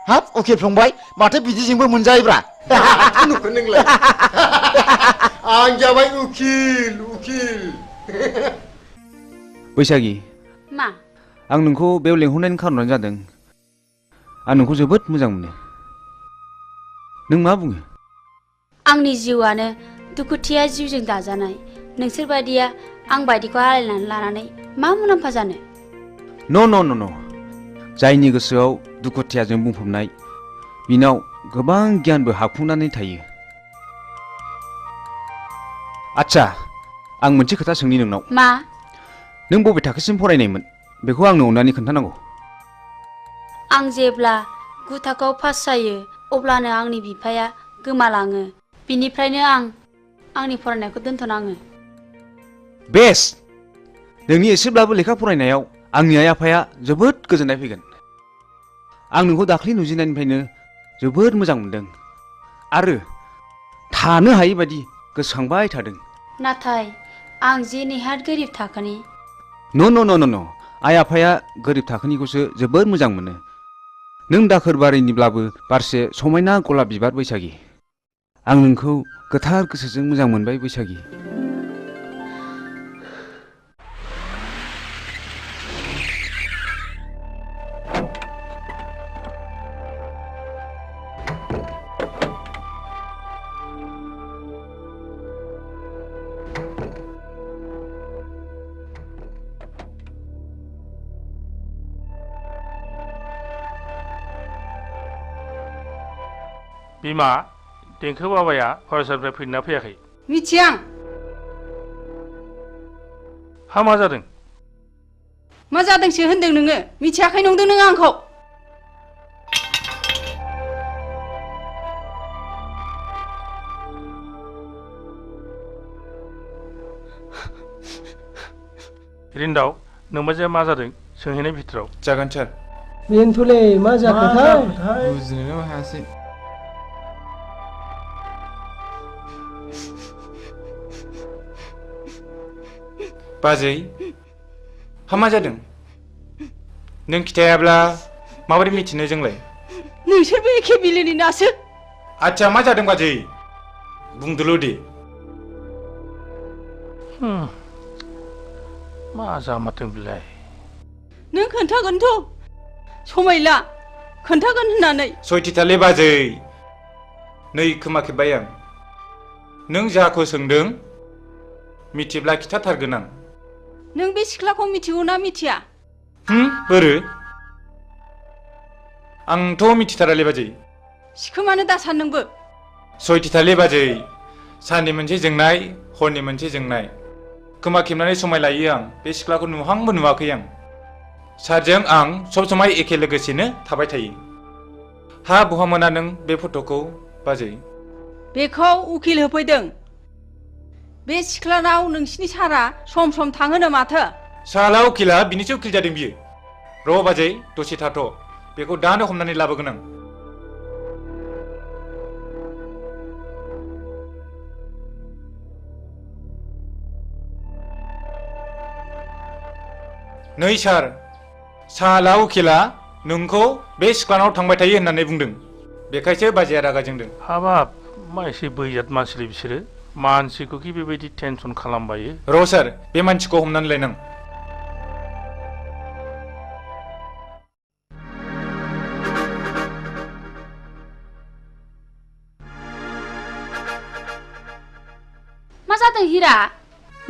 हाब उकिल फंबाय माथो बिदिजोंबो मोनजायोब्रा नुखो नोंलाय आं जाबाय उकिल बैसागि मा आं नोंखौ बेयाव लेंहरनायनि खारनानो जादों आं नोंखौ जोबोद मोजां मोनो नों मा बुङो आंनि जिउआनो दुखुथिया जिउजों दाजानाय नोंसोर बायदिया आं बायदिखौ आलायनानै लानानै मा मुलाम्फा जानो न' जायनि गोसोआव दुखुथियाजों बुंफबनाय बिनाव गोबां गियानबो हाबखुंनानै थायो आच्छा आं मोनसे खोथा सोंनि नोंनाव मा नों बबे थाखोसिम फरायनायमोन बेखौ आंनो अननानै खोन्थानांगौ आं जेब्ला 9 थाखोआव पास जायो अब्लानो आंनि बिफाया गोमालाङो बिनिफ्रायनो आं आंनि फरायनायखौ दोनथ'नाङो बेस नोंनि एसेब्लाबो लेखा फरायनायाव आंनि आइ आफाया जोबोद गोजोननाय फैगोन आं नोंखौ दाख्लै नुजेननायनिफ्रायनो जोबोद मोजां मोनदों आरो थानो हायै बायदि गोसोखांबाय थादों नाथाय आं जे नेहाद गोरिब थाखोनि न' आइ आफाया गोरिब थाखोनिखौसो जोबोद मोजां मोनो नों दाखोर बारिनिब्लाबो बारसे समायना गलाब बिबार बैसागि आं नोंखौ गोथार गोसोजों मोजां मोनबाय बैसागि बिमा देंखो बाबाया फरायसालिनिफ्राय फैदोंना फैयाखै मिथिया हा मा जादों मा जादोंसो होनदों नोङो मिथियाखै नंदों नों आंखौ रिन्दाव नोंबाजैया मा जादों सोंहैनाय भितराव जागोन सार बेनोथ'लै मा जाखोथाय बुजिनोनो हायासै बाजै हा मा जादों नों खिथायाब्ला माबोरै मिथिनो जोंलाय नोंसोरबो एखे बिलोनि नासो आच्छा मा जादों बाजै बुंदोल' दे मा जामारदों बिलाय नों खोन्थागोनथ' समायला खोन्थागोन होननानै सयथिथालै बाजै नै खोमा खेब्बाय आं नों जाखौ सोंदों मिथिब्ला खिथाथारगोन आं नों बे सिख्लाखौ मिथिगौ ना मिथिया बोरो आंथ' मिथिथारालै बाजै सिखोमानो दासान नोंबो सयथिथालै बाजै साननि मोनसे जोंनाय हरनि मोनसे जोंनाय खोमा खेबनानै समाय लायो आं बे सिख्लाखौ नुहांबो नुवाखै आं सारजों आं सब समाय एखे लोगोसेनो थाबाय थायो हा बहा मोना नों बे फट'खौ बाजै बेखौ उकिल होफैदों बे सिख्लानाव नोंसिनि सारा सम सम थाङोनो माथो साला उकिला बिनिसो उकिल जादों बियो र' बाजै दसे थाथ' बेखौ दानो हमनानै लाबोगोन आं नै सार साला उकिला नोंखौ बे सिख्लानाव थांबाय थायो होननानै बुंदों बेखायसो बाजैया रागा जोंदों हाबाब मा एसे बैजात मानसिलै बिसोरो मानसिखौ कि बेबायदि टेनसन खालामबायो र' सार बे मानसिखौ हमनानै लायनां मा जादों हिरा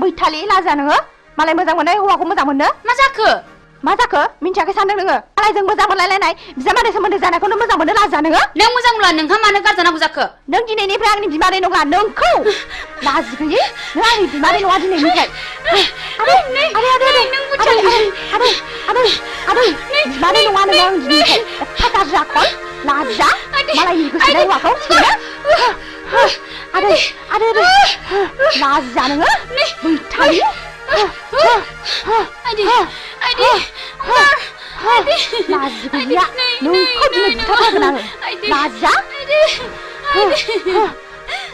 बैथालि लाजा नोङो मालाय मोजां मोननाय हौवाखौ मोजां मोननो मा जाखो मिन्थियाखै सानदों नोङो मालायजों मोजां मोनलायलायनाय बिजामादै सोमोन्दो जानायखौनो मोजां मोननो लाजा नोङो नों मोजां मोनला नोंहा मानो गारजानांगौ जाखो नों दिनैनिफ्राय आंनि बिमादै नङा नोंखौ लाजि गैयै नों आंनि बिमादै नङा दिनैनिफ्राय आदै बिमादै नङा नोङो आं दिनैनिफ्राय एफा गाज्रि आखल लाजा मालायनि गोसोनाय हौवाखौ सेनो आदै लाजा नोङो बैथालि लाजि गैया नोंखौ दिनै बुथारथारगोन आङो लाजा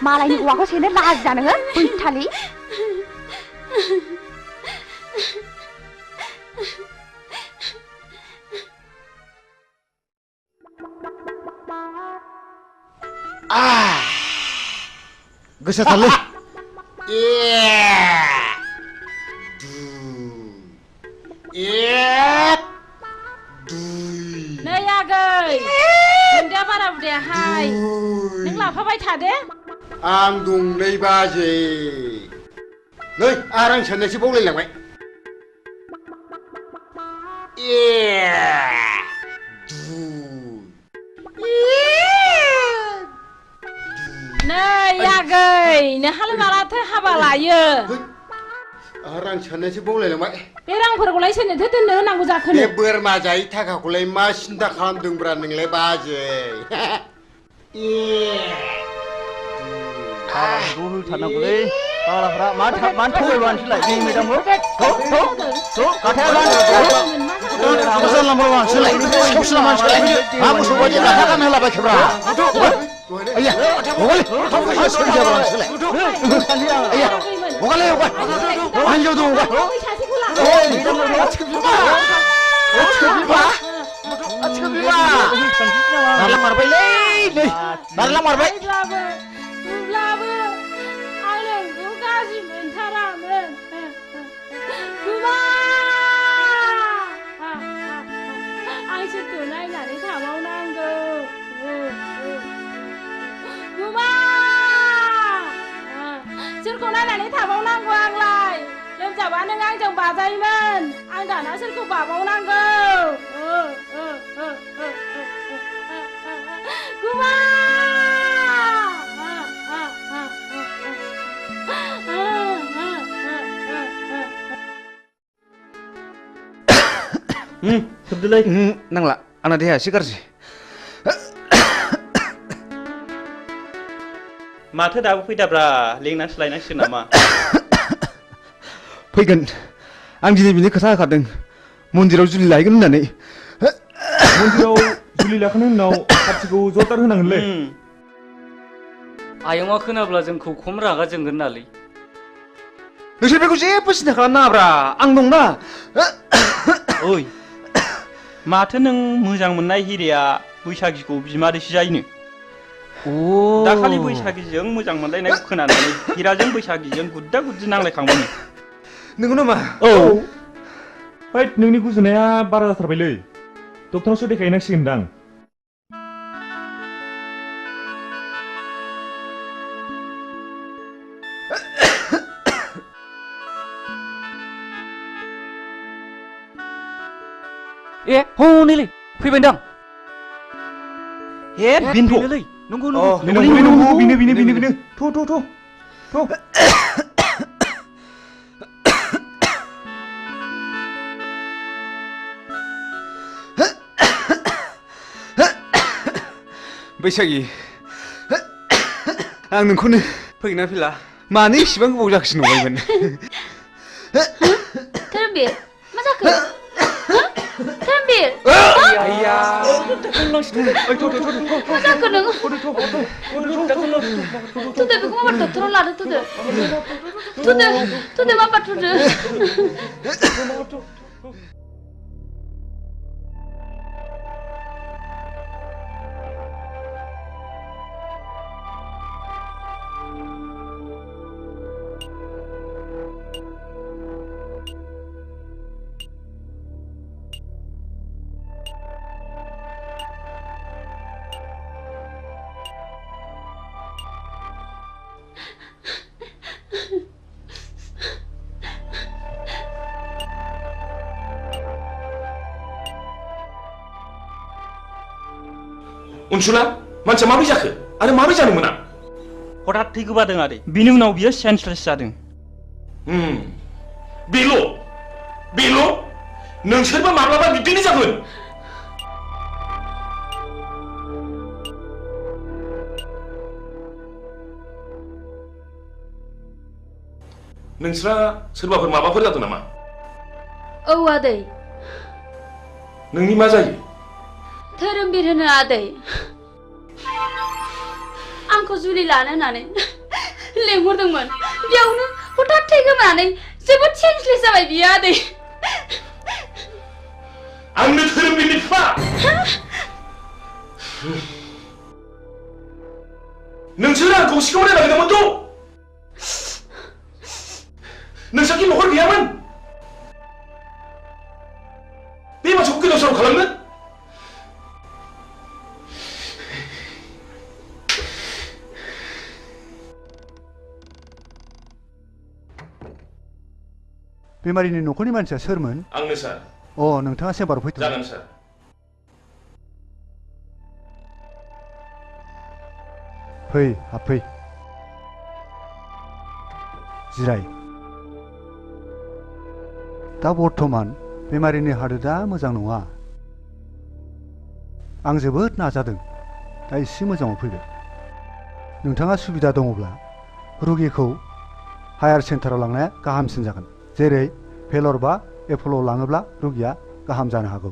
मालायनि हौवाखौ सेनो लाजा नोङो बैथालि गोसोथारलै नै आगै दुन्दिया बारा बुरजायाहाय नों लाफाबाय थादे आं दंलै बाजै नै आं साननायसो बावलायलांबाय नै आगै नोंहालाय मालाथो हाबा लायो रां साननायसो बावलायलांबाय बे रांफोरखौलाय सोरनोथो दोननो होनांगौ जाखो बे बोरमा जायै थाखाखौलाय मा सिन्था खालामदोंब्रा नोंलाय बाजै ज' होथारनांगौलै फाग्लाफ्रा मानो थगायबानोसैलाय जोंनि मेदामखौ गाथाया जानला मोनला मानसिलाय सौसिला मानसिलाय मा मोसौ बायदि गाथा गान होलाबायखोब्रा आइया बगाले सोरजिया मानसिलाय आइया बगाले हिन्जाव दं नारला मारबायलै नै नारला मारबाय अब्लाबो आं नोंखौ गाज्रि मोनथारामोन गुमा आं सोरखौ नायनानै थाबावनांगौ गुमा सोरखौ नायनानै थाबावनांगौ आंलाय लोमजाबा नों आंजों बाजायोमोन आं दाना सोरखौ बाबावनांगौ गुमा सोबदोलाय नांला आंना देहाया एसे गाज्रि माथो दाबो फैदाब्रा लेंनानैसो लायनांसिगोन नामा फैगोन आं दिनै बिनि खोथा होखादों मन्दिराव जुलि लायगोन होननानै मन्दिराव जुलि लाखांनायनि उनाव पार्टिखौ जरदार होनांगोनलै आयंआ खोनाब्ला जोंखौ खम रागा जोंगोन नालै नोंसोर बेखौ जेबो सिन्था खालामनाङाब्रा आं दंना ओइ माथो नों मोजां मोननाय हिरिया बैसागिखौ बिमादैसो जायोनो दाखालि बैसागिजों मोजां मोनलायनायखौ खोनानानै हिराजों बैसागिजों गुद्दा गुद्दि नांलायखांबायनो नंगौ नामा औ हैद नोंनि गुजुनाया बारा जाथारबायलै डक्टरनावसो देखायनांसिगोनदां ए हनैलै फैबायदां हे बेनोलै नंगौ बिनो थ' बैसागि आं नोंखौनो फैगोना फैला मानो इसिबां गोबाव जाखोसो नंबायमोन धोरोमबीर मा जाखो धोरोमबीर आइया मा जाखो नों थुदो बेखौ माबा डक्टराव लादो थुदो माबा थुदो उनसुला मानसिया माबोरै जाखो आरो माबोरै जानो मोना हठात थै गोबादों आरो बिनि उनाव बियो सेन्सलेस जादों बेल' नोंसोरबा माब्लाबा बिब्दिनो जागोन नोंस्रा सोरबाफोर माबाफोर जादों नामा औ आदै नोंनि मा जायो धोरोमबीर होनो आदै आंखौ जुलि लानो होननानै लेंहरदोंमोन बेयावनो हठात थै गोमानानै जोबोद सेन्सलेस जाबाय बियो आदै आंनो धोरोमबीरनि बिफा नोंसोर आंखौ सिखाव नायनांगौमोनथ' नोंसोरनि न'खर गैयामोन बे मानसिखौ गोदाव सोराव खालामनो बेमारिनि न'खरनि मानसिया सोरमोन आंनो सार नोंथाङा चेम्बाराव फैथ' जागोन सार फै हाबफै जिराय दा बर्थमान बेमारिनि हालोदा मोजां नङा आं जोबोद नाजादों दा एसे मोजाङाव फैबाय नोंथाङा सुबिदा दङब्ला रुगिखौ हायार सेन्टाराव लांनाया गाहामसिन जागोन जेरै भेलर बा एप'ल' लाङोब्ला रुगिया गाहाम जानो हागौ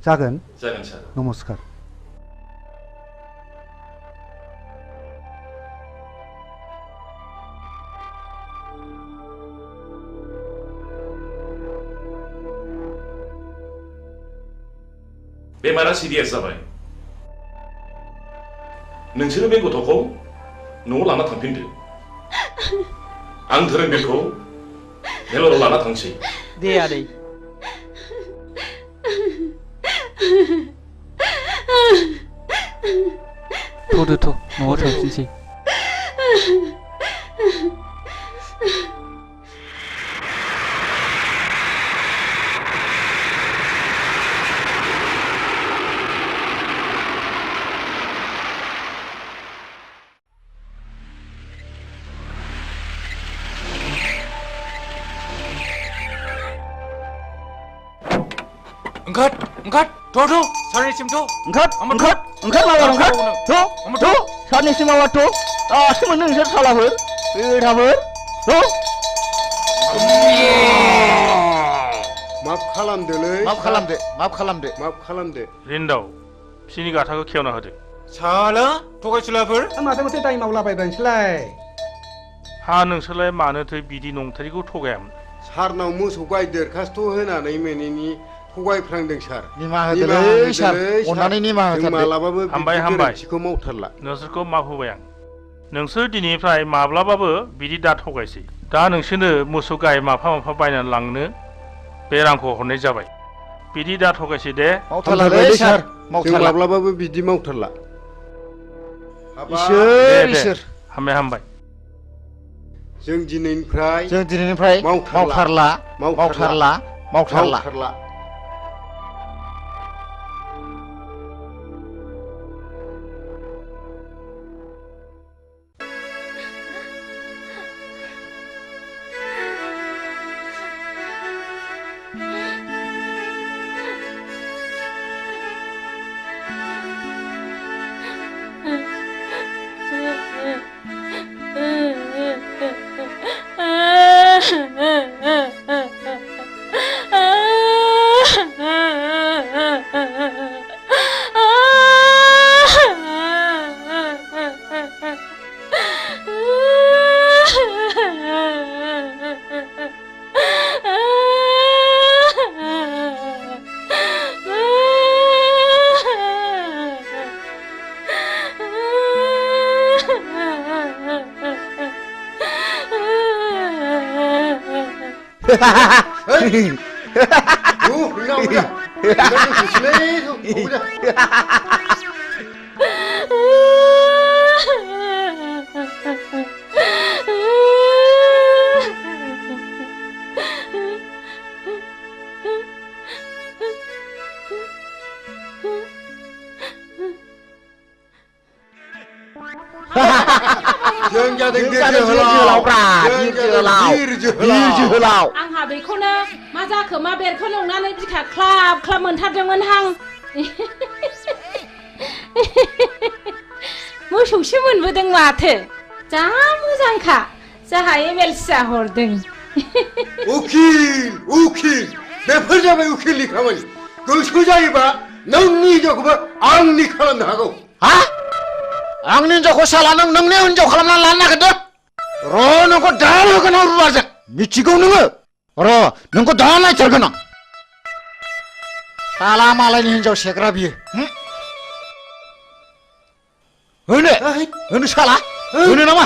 जागोन सार नमस्कार बेमारा सिरियास जाबाय नोंसोरो बे गथ'खौ न'आव लाना थांफिनदो आं धोरोमबीरखौ भेलराव लाना थांसै दे आदै थ'दो न'आव थांफिनसै Angkat, angkat, tuh, saatnya tuh. Angkat, lawan angkat. Tuh, saatnya mawa tuh. Semeneng saya salah ber. Tuh. माफ खालामदोलै माफ खालामदो रिन्दाव बिसिनि गाथाखौ खेवना होदो साला थगायसुलाफोर माथो माथो दाय मावलाबायबायनोसैलाय हा नोंसोरलाय मानोथो बिदि नंथारिखौ थगायामोन सारनाव मोसौ गाय देरखास्त होनानै मोनैनि थगायफ्लांदों सार निमाहा होदोलै सार अननानै निमाहा होथारदो मालाबाबो हामबाय गोरोन्थिखौ मावथारला नोंसोरखौ माफ होबाय आं नोंसोर दिनैनिफ्राय माब्लाबाबो बिदि दा थगायसै दा नोंसोरनो मोसौ गाय माफा बायनानै लांनो बे रांखौ हरनाय जाबाय बिदि दा थगायसै दे मावथारलालै सार जों माब्लाबाबो बिदि मावथारला इसोर हामबाय जों दिनैनिफ्राय मावथारला आंहा बेखौनो मा जाखो मा बेरखौ नंनानै बिखा ख्लाब ख्लाब मोनथारदोंमोन हां मोसौसो मोनबोदों माथो जा मोजांखा जाहा एमएलसिया हरदों उखिल बेफोर जाबाय उखिलनि खामानि गोसो जायोबा नोंनि हिनजावखौबो आंनि खालामनो हागौ आंनि हिनजावखौ साला नोंनि हिनजाव खालामनानै लानो नागिरदों र' नोंखौ दा होगोन आं रुवाजों मिथिगौ नोङो र' नोंखौ दा नायथारगोन आं साला मालायनि हिनजाव सेग्रा बियो होनो साला होनो नामा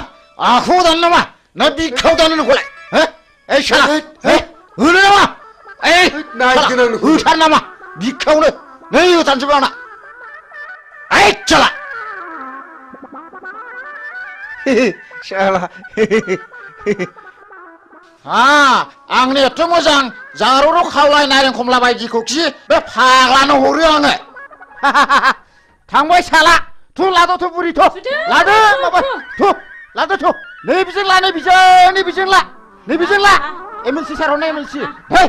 आखायाव दानो नामा ना बिखायाव दानो नोंखौलाय ओइ साला होनो नामा होथार नामा बिखायावनो नै होथारनोसै आंना ओइ साला साला आंनि एथ' मोजां जारौ खावलाय नारें खमला बायदिखौ खि बे फाग्लानो हरो आङो थांबाय साला थु लादोथ' बुरि थ' लादो माबा थु लादो थ' नैबिजों ला नैबिजों ला एमएलसि सार हरनाय एमएलसि है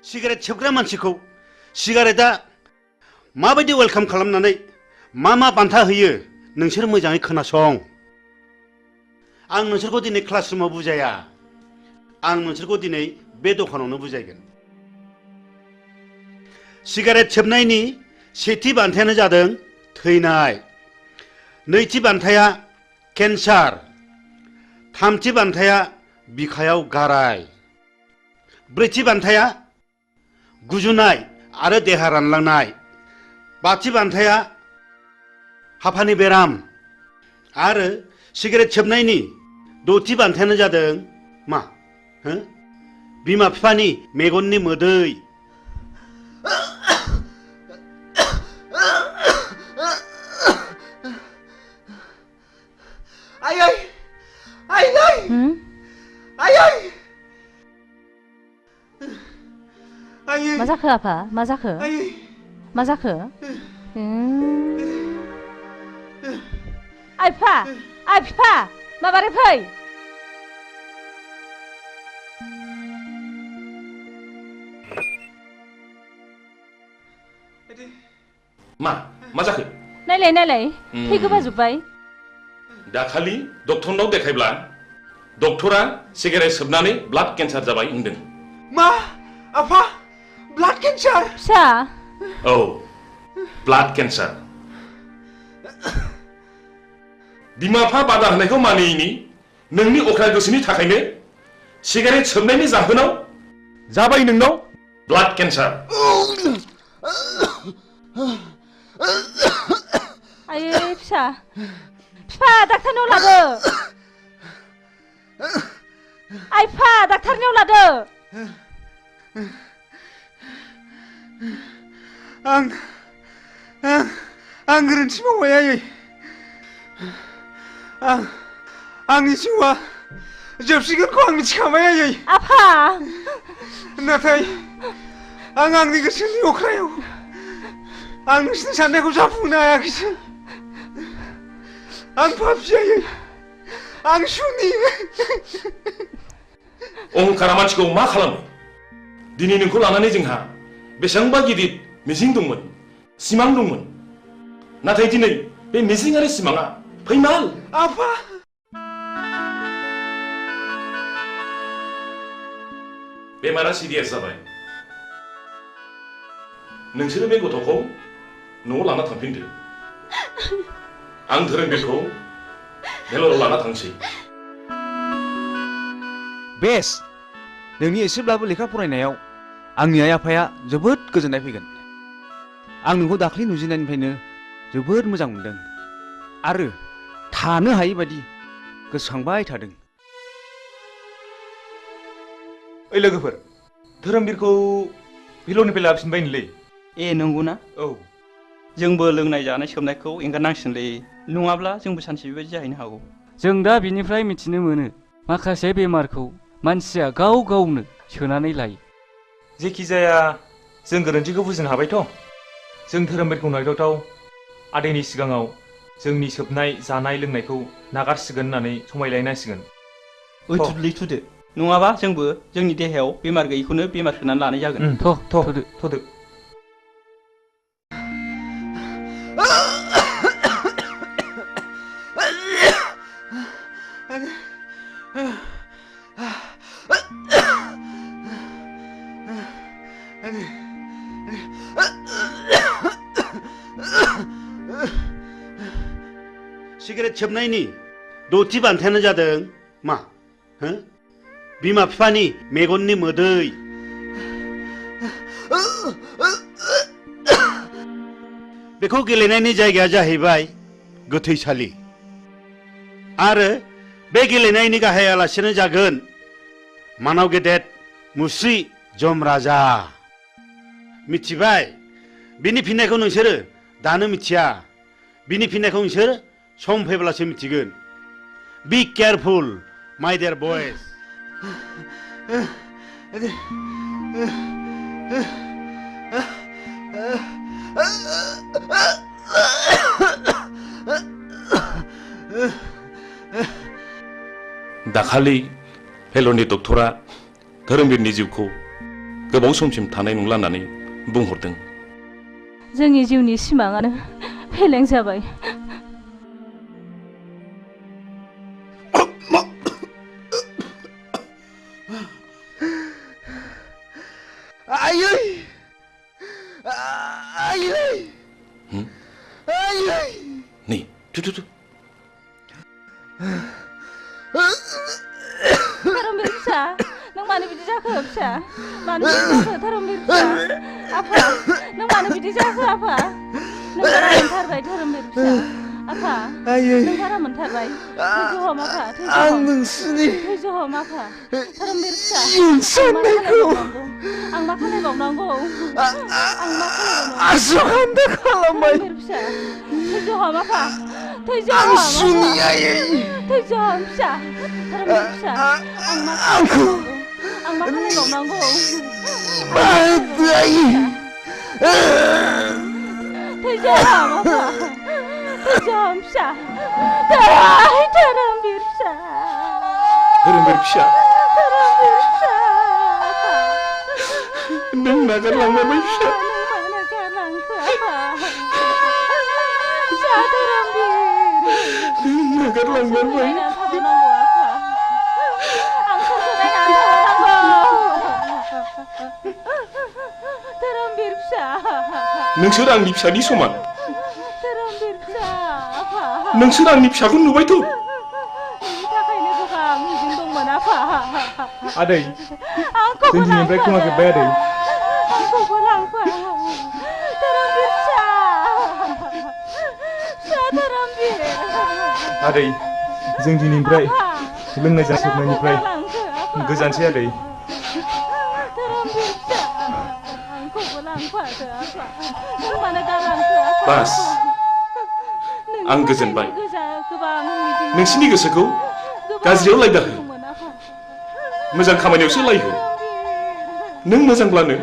सिगारेट सोबग्रा मानसिखौ सिगारेटआ माबायदि वेलकाम खालामनानै मा बान्था होयो नोंसोर मोजाङै खोनासं आं नोंसोरखौ दिनै क्लासरुमाव बुजाया आं नोंसोरखौ दिनै बे दखानावनो बुजायगोन सिगारेट सोबनायनि सेथि बान्थायानो जादों थैनाय नैथि बान्थाया केन्सार थामथि बान्थाया बिखायाव गाराय ब्रैथि बान्थाया गुजुनाय आरो देहा रानलांनाय बाथि बान्थाया हापानि बेराम आरो सिगारेट सोबनायनि दथि बान्थायानो जादों मा बिमा बिफानि मेगननि मोदै मा जाखो आफा मा जाखो मा जाखो आइ बिफा आइ बिफा माबारै फै मा जाखो नायलाय नायलाय थै गोबाजोब्बाय दाखालि डक्टरनाव देखायब्ला डक्टरा सिगारेट सोबनानै ब्लाड केन्सार जाबाय होनदों मा आफा ब्लाड केन्सार फिसा औ ब्लाड केन्सार बिमा बिफा बादा होनायखौ मानियैनि नोंनि अख्रा गोसोनि थाखायनो सिगारेट सोबनायनि जाहोनाव जाबाय नोंनाव ब्लाड केन्सार आयै फिसा फिफा डाक्टारनाव लादो आइ फिफा डाक्टारनाव लादो आं गोरोन्थि मावबाय आयै आंनि जिउआ जोबसिगोनखौ आं मिथिखाबाय आयै आफा नाथाय आं आंनि गोसोनि अख्रायाव आं नोंसिनि साननायखौ जाफुंनो हायाखैसै आं पापि आयै आं सुनि अहंकारा मानसिखौ मा खालामो दिनै नोंखौ लानानै जोंहा बेसेबांबा गिदिर मिजिं दंमोन सिमां दंमोन नाथाय दिनै बे मिजिं आरो सिमाङा फैमाल आफा बेमारा सिरियास जाबाय नोंसोरो बे गथ'खौ न'आव लाना थांफिनदो आं धोरोमबीरखौ भेलराव लाना थांसै बेस नोंनि एसेब्लाबो लेखा फरायनायाव आंनि आइ आफाया जोबोद गोजोननाय फैगोन आं नोंखौ दाख्लै नुजेननायनिफ्रायनो जोबोद मोजां मोनदों आरो थानो हायै बायदि गोसोखांबाय थादों ओइ लोगोफोर धोरोमबीरखौ भेलरनिफ्राय लाबोफिनबायनोलै ए नंगौना औ जोंबो लोंनाय जानाय सोबनायखौ एंगारनांसिगोनलै नङाब्ला जोंबो सानसे बेबायदि जाहैनो हागौ जों दा बिनिफ्राय मिथिनो मोनो माखासे बेमारखौ मानसिया गाव गावनो सोनानै लायो जेखि जाया जों गोरोन्थिखौ बुजिनो हाबायथ' जों धोरोमबीरखौ नायथावथाव आदैनि सिगाङाव जोंनि सोबनाय जानाय लोंनायखौ नागारसिगोन होननानै समायलायनांसिगोन थुदलै थुदो नङाबा जोंबो जोंनि देहायाव बेमार गैयैखौनो बेमार सोनानै लानाय जागोन थ'दो सिगारेट सोबनायनि दथि बान्थायानो जादों मा बिमा बिफानि मेगननि मोदै बेखौ गेलेनायनि जायगाया जाहैबाय गोथैसालि आरो बे गेलेनायनि गाहाय आलासियानो जागोन मानाव गेदेर मुस्रि जमराजा मिथिबाय बिनि फिननायखौ नोंसोरो दानो मिथिया बिनि फिननायखौ नोंसोर सम फैब्लासो मिथिगोन बी केयारफुल माय डियर बयज दाखालि भेलरनि डक्टरा धोरोमबीरनि जिउखौ गोबाव समसिम थानाय नंला होननानै बुंहरदों जोंनि जिउनि सिमाङानो फेलें जाबाय आयै आयै आयै नै थु धोरोमबीर फिसा नों मानो बिदि जाखो फिसा मानो बिदि जाखो धोरोमबीर फिसा आफा नों मानो बिदि जाखो आफा नों बारा मोनथारबाय धोरोमबीर फिसा आफा नों बारा मोनथारबाय थैज' हम आफा आं नोंसिनि थैज' हम आफा धोरोमबीर फिसा आं मा खालायबावनांगौ आसुखान्दा खालामबाय धोरोमबीर फिसा थैज' हम आफा थैज' आं हम सुनि आयै थैज' हम फिसा धोरोमबीर फिसा आं मा खालायबावनांगौ आं मा खालामबावनांगौ थैजाम आफा थैजाम फिसा धोरोमबीर फिसा धोरोमबीर फिसा धोरोमबीर फिसा नों नागारलांबाय फिसा नागारलांखो आफा फिसा धोरोमबीर नागारलांबाय थाबावनांगौ आफा आं सोरखौ नायनानै थाबावनांगौ धोरोमबीर फिसा नोंसोर आंनि फिसानि समान धोरोमबीर फिसा आफा नोंसोर आंनि फिसाखौ नुबायथ' बेनि थाखायनो गोबां मिजिं दंमोन आफा आदै आंखौबो जों दिनैनिफ्राय खोमाजोब्बाय आदै आंखौबो लांफा धोरोमबीर फिसा फिसा धोरोमबीर आदै जों दिनैनिफ्राय लोंनाय जासोबनायनिफ्राय गोजानसै आदै धोरोमबीर फिसा आंखौबो लांफादो आफा नों मानो गालांखो आफा बास आं गोजोनबाय गोबां मिजिं नोंसिनि गोसोखौ गाज्रियाव लायदाहो मोजां खामानियावसो लायहो नों मोजांब्लानो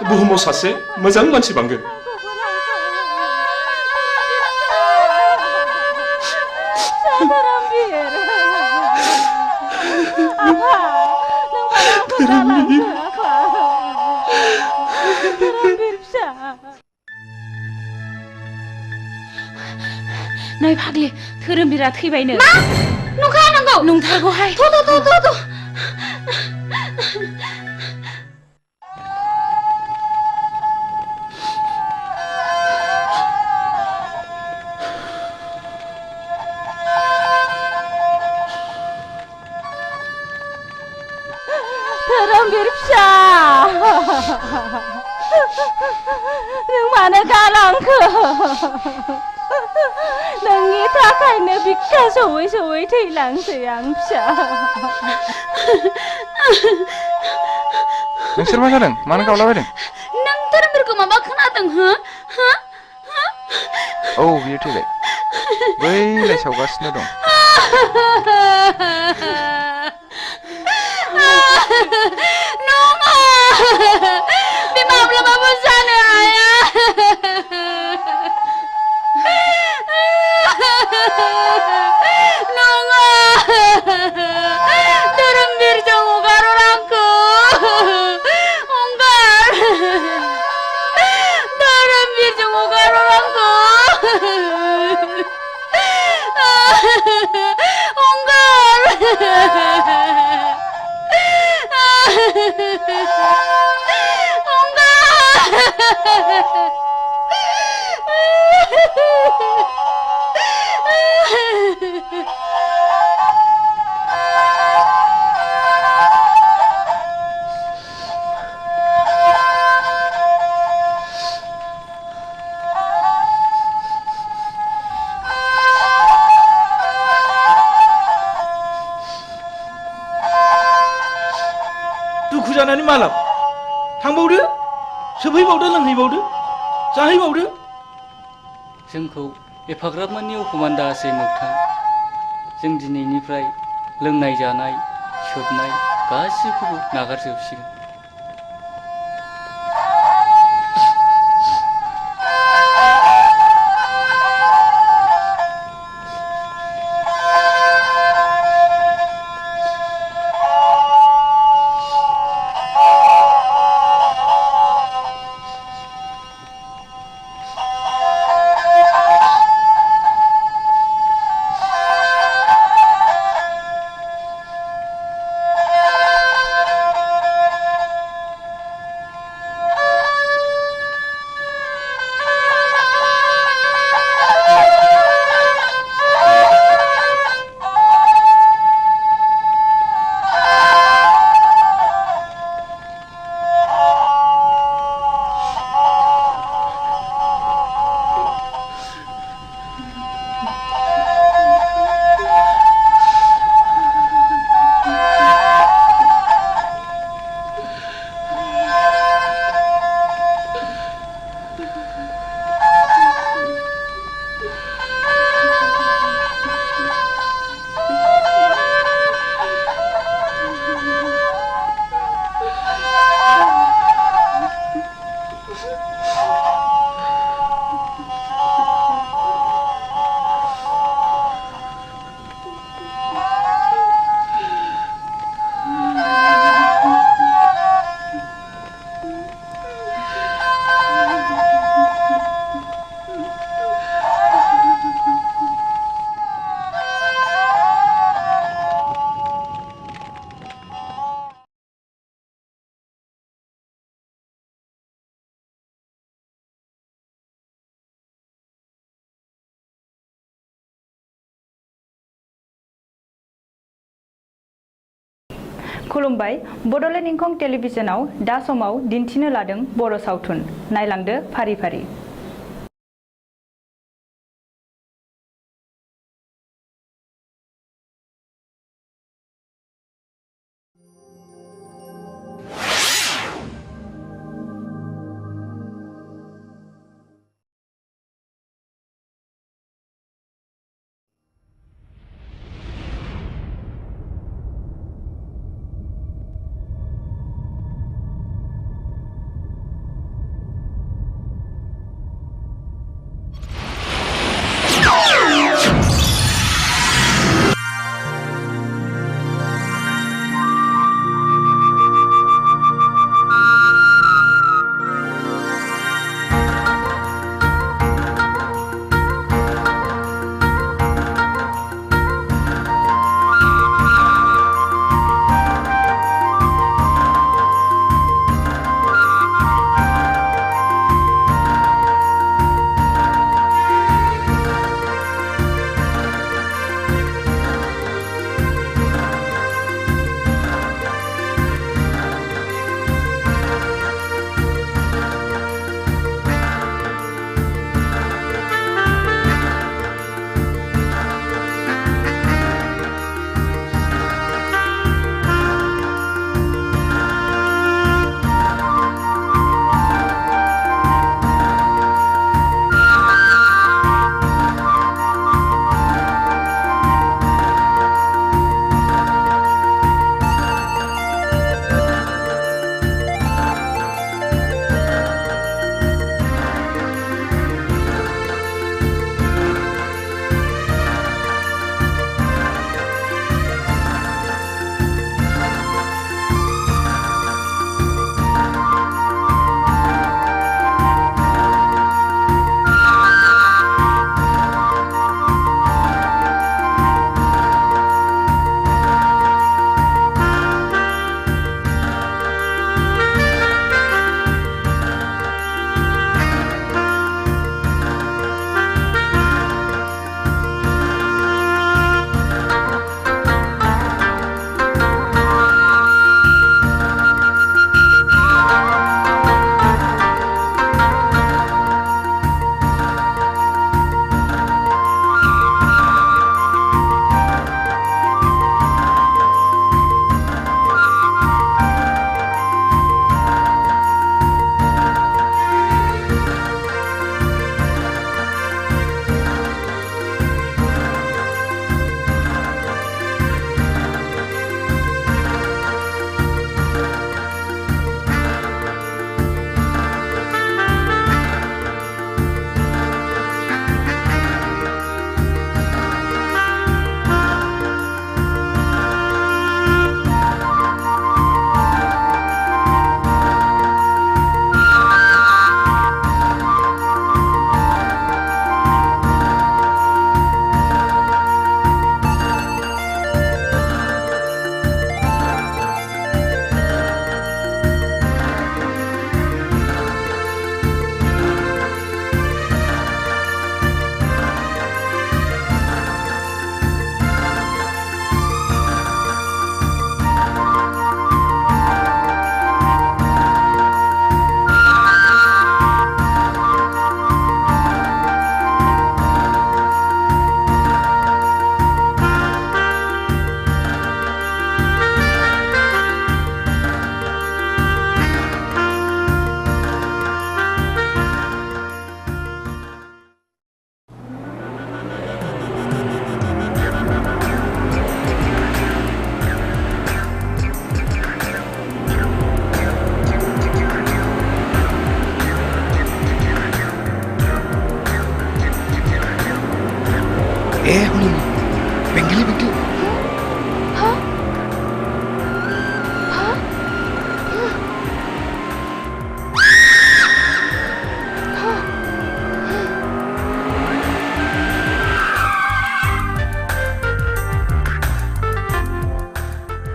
बुहुमाव सासे मोजां मानसि बांगोन धोरोमबीर आफा नों मानो आंखौ गालांखो आफा धोरोमबीर फिसा नै फाग्लि धोरोमबीरा थैबायनो मा नंखा नंगौ नंथारगौहाय थ' धोरोमबीर फिसा नों मानो गालांखो नोंनि थाखायनो बिखा सौयै सौयै थैलांसै आं फिसा नोंसोर मा जादों मानो गावलाबायदों नों धोरोमबीरखौ माबा खोनादों हो औ बियो थैबाय बैलाय सावगासिनो दं नङा बे माब्लाबाबो जानो हाया नङा धोरोमबीरजों हगार आंखौ हगार धोरोमबीरजों हगार आंखौ हगार दुखु जानानै मालाब थांबावदो सोफैबावदो लोंहैबावदो जाहैबावदो जोंखौ एफाग्राब मानि अफमान दासै मोगथां जों दिनैनिफ्राय लोंनाय जानाय सोबनाय गासिखौबो नागारजोबसिगोन खुलुमबाय बड'लेण्ड इंखं टेलिभिजनाव दा समाव दिन्थिनो लादों बर' सावथुन नायलांदो फारि फारि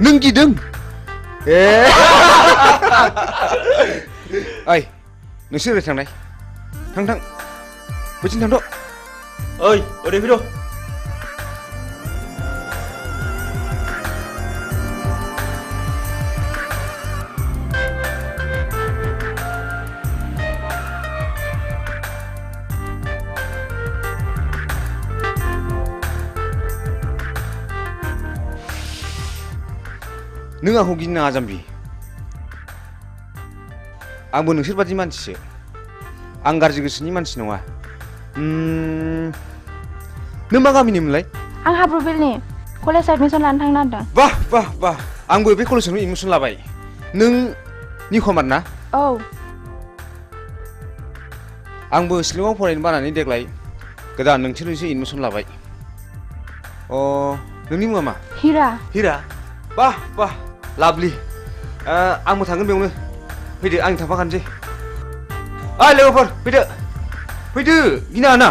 नों गिदों ए ओइ नोंसोर ओरै थांनाय थां थां बैथिं थांथ' ओइ ओरै फैद' नों आंखौ गिनो नाङा जाम्बि आंबो नोंसोर बादि मानसिसो आं गाज्रि गोसोनि मानसि नङा नों मा गामिनिमोनलाय आं हाब्रुबिलनि कलेज एडमिसन लानो थांनो नागिरदों बाह बाह बाह आंबो बे कलेजावनो एडमिसन लाबाय नों निखमार ना औ आंबो शिलंआव फरायनो बानानै देग्लाय गोदान नोंसोरनिसो एडमिसन लाबाय नोंनि मुङा मा हिरा हिरा बाह बाह लाभलि आंबो थांगोन बेयावनो फैदो आं थांफाखानोसै लोगोफोर फैदो फैदो गिनाङा ना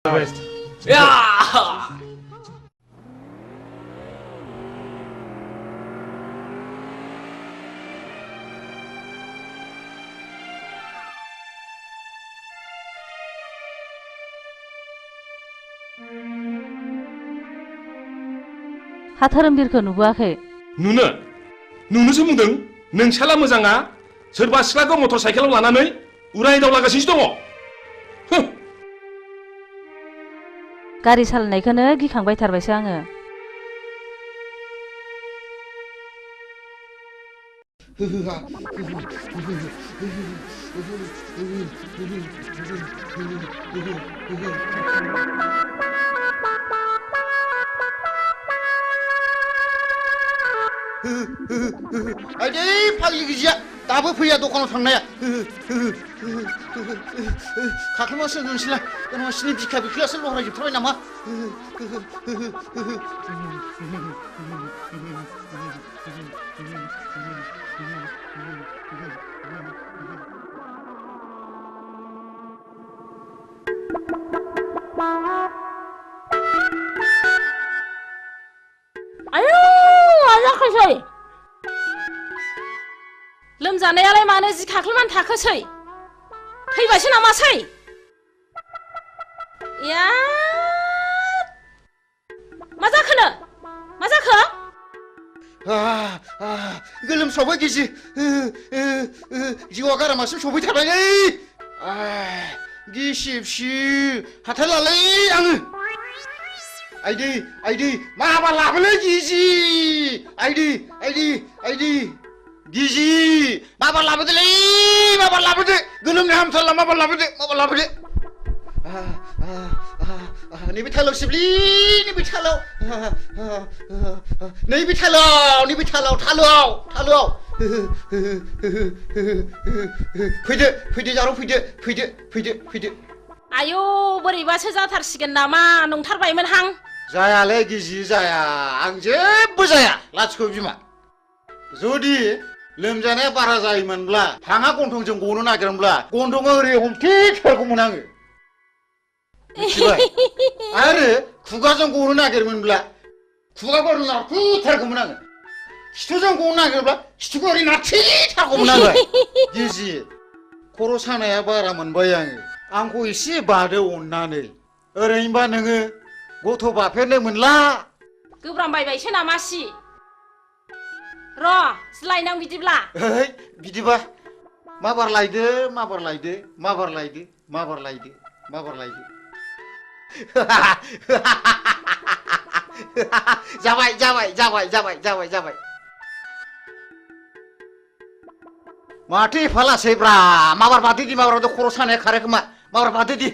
हा धोरोमबिरखौ नुबोआखै नुनोसो बुंदों नोंसाला मोजाङा सोरबा सिख्लाखौ मटर साइकेलाव लानानै उराय दावलागासिनो दङ गारि सालायनायखौनो गिखांबायथारबायसो आङो आइदै फाग्लि गिजिया दाबो फैया दखानाव थांनाया खाख्लुमासो नोंसोरलाय नोंसिनि बिखा बिख्लायासो लहरायजोबथारबाय नामा आयौ आजाखैसै लोमजानायालाय मानो जि खाख्लुमान थाखोसै थैबायसो नामासै या मा जाखोनो मा जाखो गोलोमसावबाय गिजि जिउआ गारामासिम सफैथारबायलै गिसिबसि हाथारलालै आङो आइदै माबा लाबोलै गिजि आइदै गिजि माबा लाबोदोलै माबा लाबोदो गोलोमनो हामथारला माबा लाबोदो नैबे थालाव सिबलि नैबे थालाव थालोआव फैदो जारौ फैदो आयौ बोरैबासो जाथारसिगोन नामा नंथारबायमोनहां जायालै गिजि जाया आं जेबो जाया लाथिख' बिमा जुदि लोमजानाया बारा जायोमोनब्ला हाङा गन्थंजों गनो नागिरोमोनब्ला गन्थंआ ओरै हमथेथारगौमोन आङो मिथिबाय आरो खुगाजों गनो नागिरोमोनब्ला खुगाखौ ओरै नारथेथारगौमोन आङो खिथुजों गनो नागिरोब्ला खिथुखौ ओरै नारथेथारगौमोन आङो गिजि खर' सानाया बारा मोनबाय आंखौ एसे बादो अननानै ओरैनोबा नोङो गथ' बाफेरनो मोनला गोब्रामबायबायसो नामासि र' लायनां बिदिब्ला बिदिबा माबार लायदो जाबाय माथो एफालासैब्रा माबार बादो दि माबार खर' सानाया खारो खोमा माबार बादो दि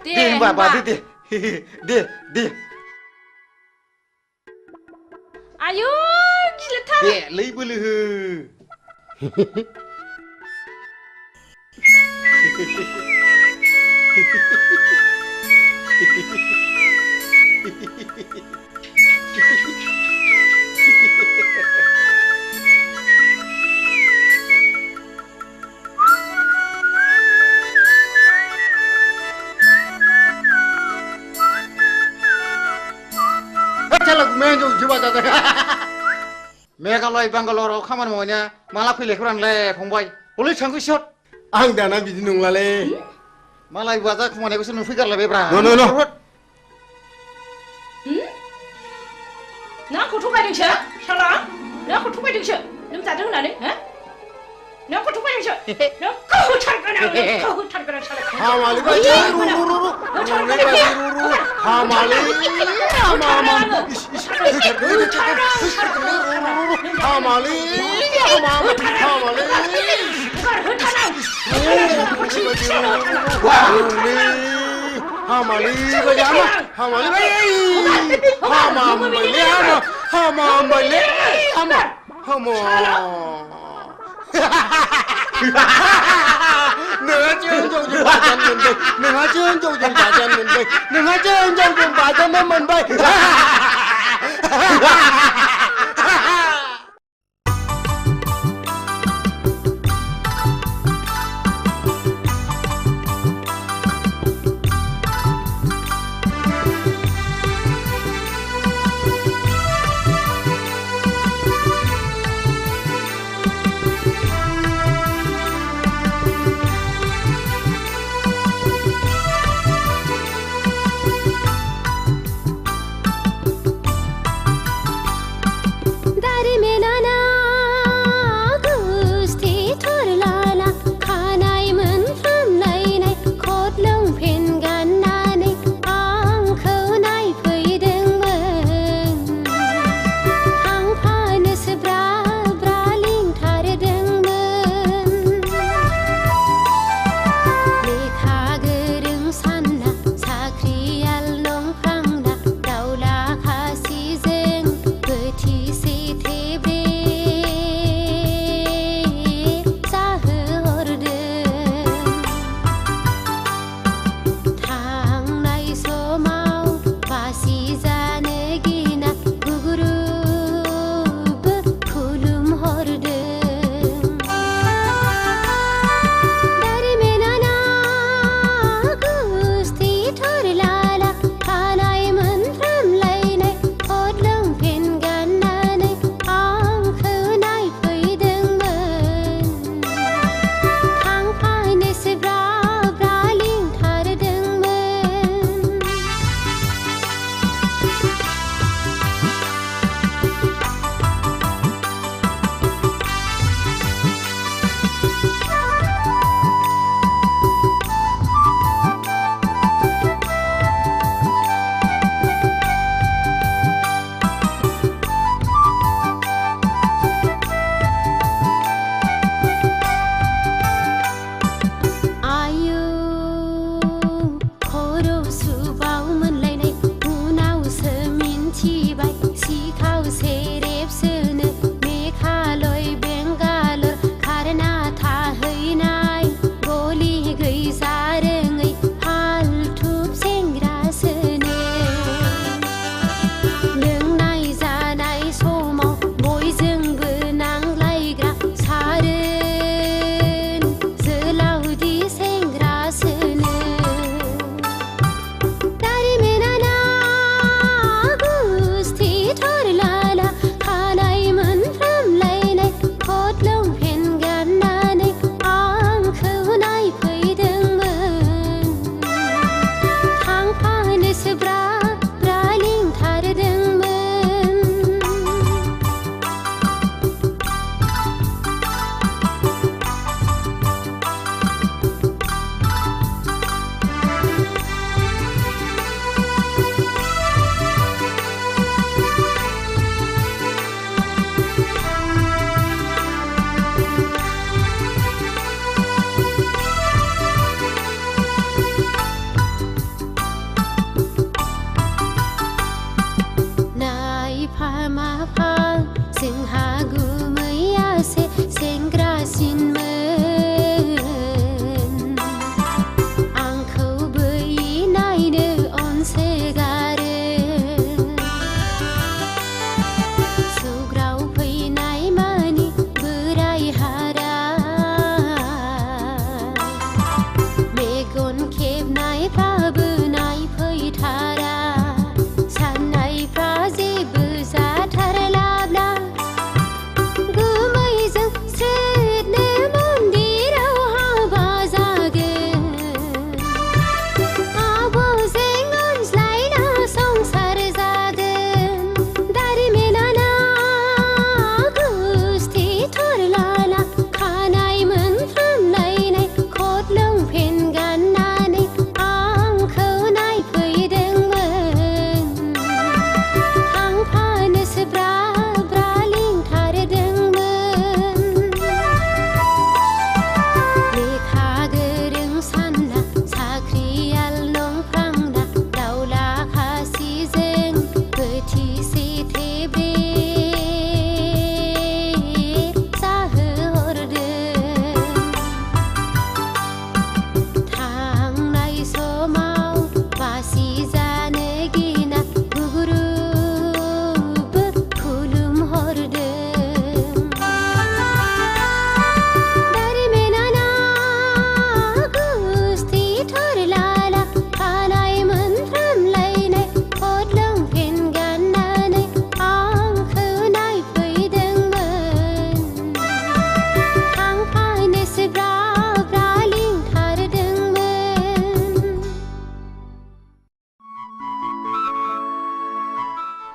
दे होनबा बादो दे आयु गिलिरथार दे लै बोलो हो मेघालय बांगालराव खामानि मावनाया माला फैलायखौ रानलाय फंबाय हलै थांखो सिहर आं दाना बिदि नंलालै मालाय बाजार खुमानायखौसो नुफैगारलायबायब्रा नों आंखौ थगायदोंसो शाला नों आंखौ थगायदोंसो लोमजादों होननानै नों आंखौ थगायदोंसो नों होथारगोन शाला हामालै बायदि हामालै नोंहा जोंजों बाजानो मोनबाय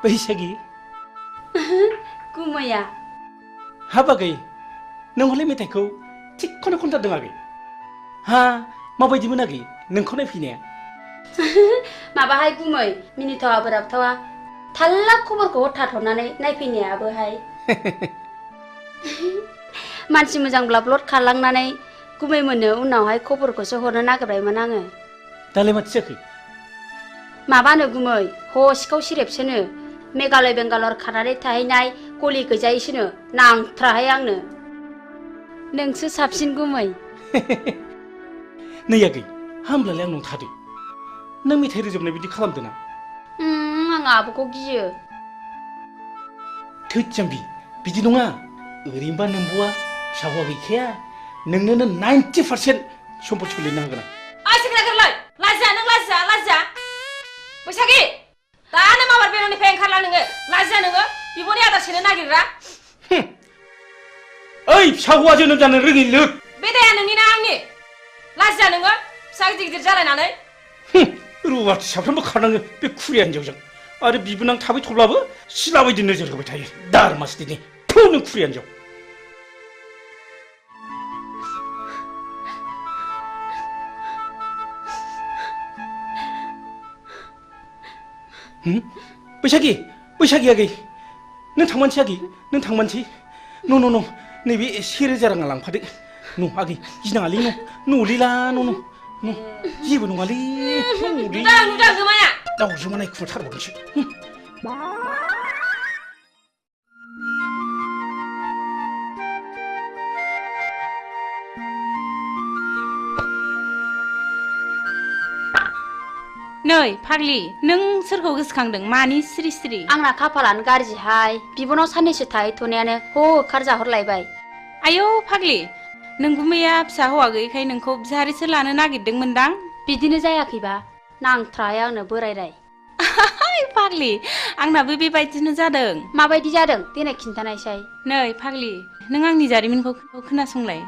बैसागि गुमैया हाब आगै नों हले मेथाइखौ थिगखौनो खनथारदों आगै हा माबायदिमोन आगै नोंखौ नायफैनाया माबाहाय गुमै मिनिथावा बोराबथावा थाल्ला खबरखौ हरथाथ'नानै नायफैनायाबोहाय मानसि मोजांब्ला ब्लड खारलांनानै गुमै मोननो उनावहाय खबरखौसो हरनो नागिरबायमोन आङो दालाय माथो जाखो माबानो गुमै हसिखाव सिरेबसोनो मेघालय बेंगालर खारनानै थाहैनाय गलि गैजायैसोनो नांथ्राहाय आंनो नोंसो साबसिन गुमै नै आगै हामब्लालाय आंनाव थादो नों मेथाइ रोजाबनाय बिदि खालामदों ना आं आब'खौ गियो थोद जाम्बि बिदि नङा ओरैनोबा नोंब'आ फिसा हौवा गैखाया नोंनोनो 90% सम्पथिखौ लिरनो हागोन आं सेक्रेटारिलाय लाजिया नों लाजिया बैसागि दानो माबार बेरानिफ्राय ओंखारला नोङो लाजिया नोङो बिब'नि आदार सेनो नागिरग्रा ओइ फिसा हौवा जोनोम जानो रोङि लोद बे दाया नोंनि ना आंनि लाजिया नोङो फिसा गिदिर गिदिर जालायनानै रुवाथि साफ्रोमबो खारनाङो बे खुरिया हिन्जावजों आरो बिबोनां थाबाय थब्लाबो सिला बायदि नोजोर होबाय थायो दारमासदिनि थौ नों खुरिया हिन्जाव बैसागि आगै नों थांमानसै आगै नों थांमानसै न' नैबे 1000 राङा लांफादो न' आगै गिनाङालै न'लिला न' जेबो नङालै नुदों गोमाया दावजोमानाय खुरथारबावनोसै नै फाग्लि नों सोरखौ गोसोखांदों मानि सिरि सिरि आंना खाफालानो गाज्रिहाय बिबनाव साननैसो थाहैथ'नायानो होखार जाहरलायबाय आयौ फाग्लि नों गुमैया फिसा हौवा गैयैखाय नोंखौ बिहारिसो लानो नागिरदोंमोनदां बिदिनो जायाखैबा नांथ्राहाय आंनो बोरायराय फाग्लि आंनाबो बेबायदिनो जादों माबायदि जादों देनाय खिन्थानायसाय नै फाग्लि नों आंनि जारिमिनखौ खोनासंलाय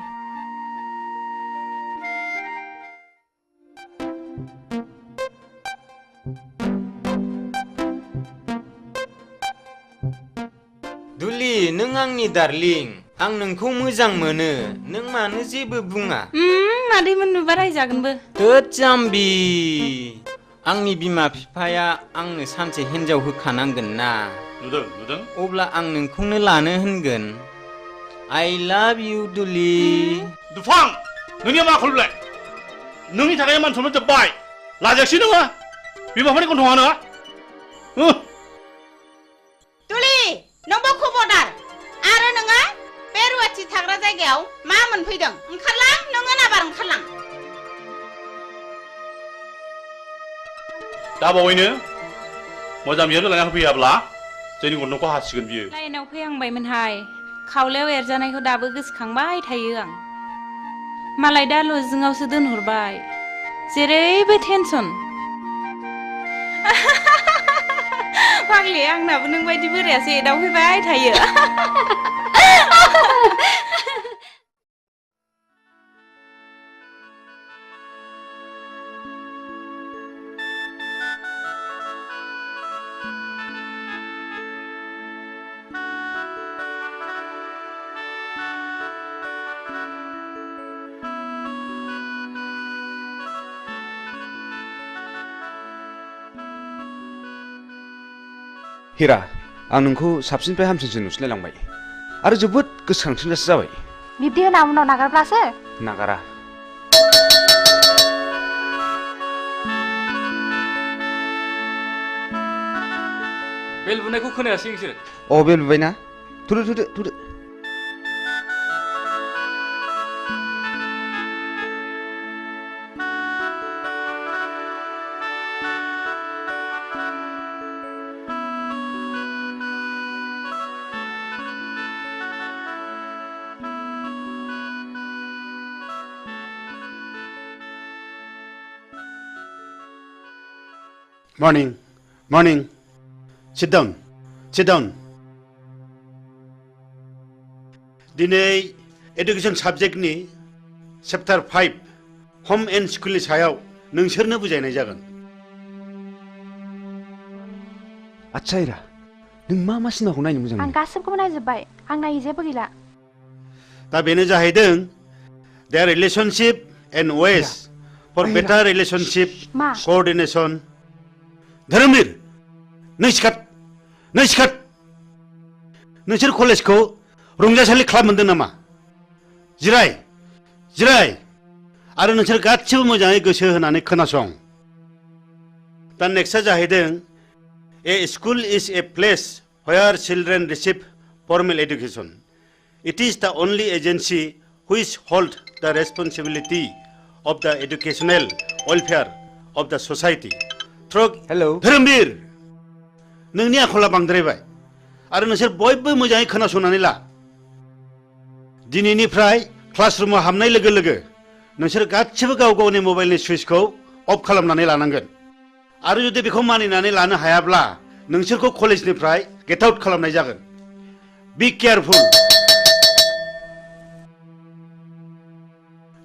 दुलि नों आंनि डार्लिं आं नोंखौ मोजां मोनो नों मानो जेबो बुङा मादैमोन नुबा रायजागोनबो थोद जाम्बि आंनि बिमा बिफाया आंनो सानसे हिन्जाव होखानांगोन ना नुदों अब्ला आं नोंखौनो लानो होनगोन I love you दुलि दुफां नोंनिया मा खलबलाय नोंनि थाखाय मान सनमान जोब्बाय लाजायासै नोङो बिमाफोरनि गन्थङा नोङा दुलि नोंबो खबरदार आरो नोङो बे रुवाथि थाग्रा जायगायाव मा मोनफैदों ओंखारलां नोङो नाबार ओंखारलां दा बावैनो मोजां बिहामजो लाना होफैयाब्ला जोंनि गन्थंखौ हासिगोन बियो लाइनाव फैहांबायमोनहाय खावलायाव एरजानायखौ दाबो गोसोखांबाय थायो आं मालाय दा लजिंआवसो दोनहरबाय जेरैबो टेनसन फाग्लि आंनाबो नों बायदि बोरायासो एदावफैबाय थायो हिरा आं नोंखौ साबसिननिफ्राय हामसिनसो नुसिनलायलांबाय आरो जोबोद गोसोखांसिनगासो जाबाय बिब्दि होना उनाव नागारब्लासो नागारा बेल बुनायखौ खोनायासै नोंसोर बेल बुबायना थुदो Morning. Sit down. दिनै एडुकेशन साबजेक्टनि चैप्टार 5 होम एंड स्कुलनि सायाव नोंसोरनो बुजायनाय जागोन। आच्छा हिरा नों मा सिनेमाखौ नायनो मोजां आं मोनो? गासिबखौबो नायजोब्बाय आं नायै जेबो गैला दा बेनो जाहैदों their relationship and ways for better relationship मा coordination. धोरोमबीर नों सिखात नोंसोर कलेजखौ रंजासालि क्लाब मोनदों नामा? जिराय आरो नोंसोर गासिबो मोजाङै गोसो होनानै खोनासं। दा नेक्स्टआ जाहैदों A school is a place where children receive formal education. It is the only agency which holds the responsibility of the educational welfare of the society. Hello. धोरोमबीर नोंनि आखला बांद्रायबाय आरो नोंसोर बयबो मोजाङै खोनासंनानै ला। दिनैनिफ्राय क्लासरुमाव हाबनाय लोगो लोगो नोंसोर गासिबो गाव गावनि मबाइलनि सुइचखौ अफ खालामनानै लानांगोन आरो जुदि बेखौ मानिनानै लानो हायाब्ला नोंसोरखौ कलेजनिफ्राय गेट आउट खालामनाय जागोन। बी केयारफुल।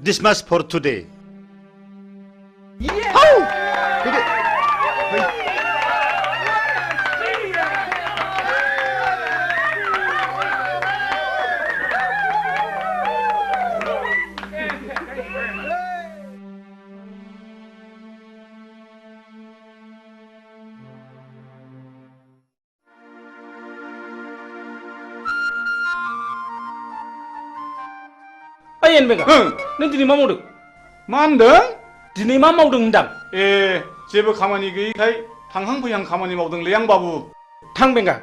Dismiss for today. एनबेगा नों दिनै मा मावदों? मा होनदों? दिनै मा मावदों होनदां? जेबो खामानि गैयैखाय थांहां फैहां खामानि मावदोंलै आं बाबु। थां बेंगा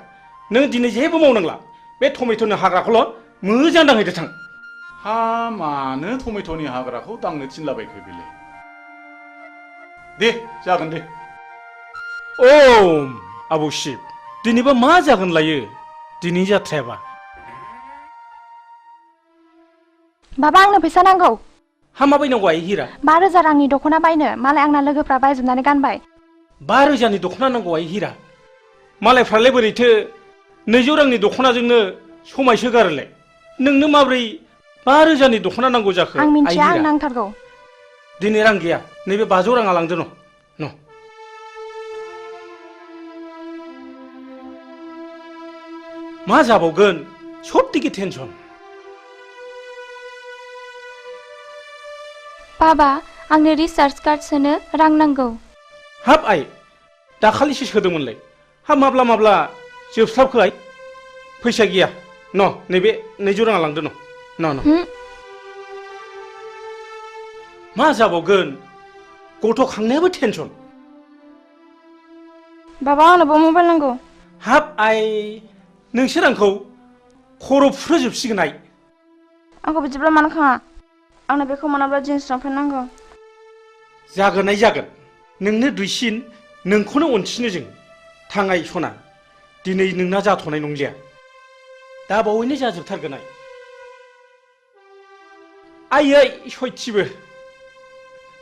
नों दिनै जेबो मावनांला बे टमेट'नि हाग्राखौल' मोजां दांहैदो थां। हा मानो टमेट'नि हाग्राखौ दांनो थिनलाबायखो बेलाय? दे जागोन दे। आबौ शिब दिनैबा मा जागोन लायो दिनै जाथ्रायाबा? बाबा आंनो फैसा नांगौ। हा मा बायनांगौ आइ हिरा? 5,000 रांनि दख'ना बायनो मालाय आंना लोगोफ्रा बायजोबनानै गानबाय। 5,000नि दख'ना नांगौ आइ हिरा? मालायफ्रालाय बोरैथो 200 रांनि दख'नाजोंनो समायसोगारोलाय? नोंनो माब्रै 5,000नि दख'ना नांगौ जाखो? आं मिन्थिया आं नांथारगौ। दिनै रां गैया नैबे 500 राङा लांदो न'। मा जाबावगोन सबथिके टेनसन। बाबा आंनो रिचार्ज कार्ड सोनो रां नांगौ। हाब आइ दाखालिसो सोदोंमोनलाय हाब माब्ला जोबस्लाबखो आइ? फैसा गैया न' नैबे 200 राङा लांदो न'। मा जाबावगोन गथ' खांनायाबो टेनसन। बाबा आंनोबो मबाइल नांगौ। हाब आइ नोंसोर आंखौ खर' फुरहोजोबसिगोन आइ। आंखौ बिदिब्ला मानो खाङा? आंनो बेखौ मोनाब्ला जिन्स लंपेन्ट नांगौ। जागोन आइ जागोन नोंनो दुइसिन नोंखौनो अनसिनो जों। थाङाय सना दिनै नोंना जाथ'नाय नंलिया दा बावैनो जाजोबथारगोन आइ। आइयै सयथिबो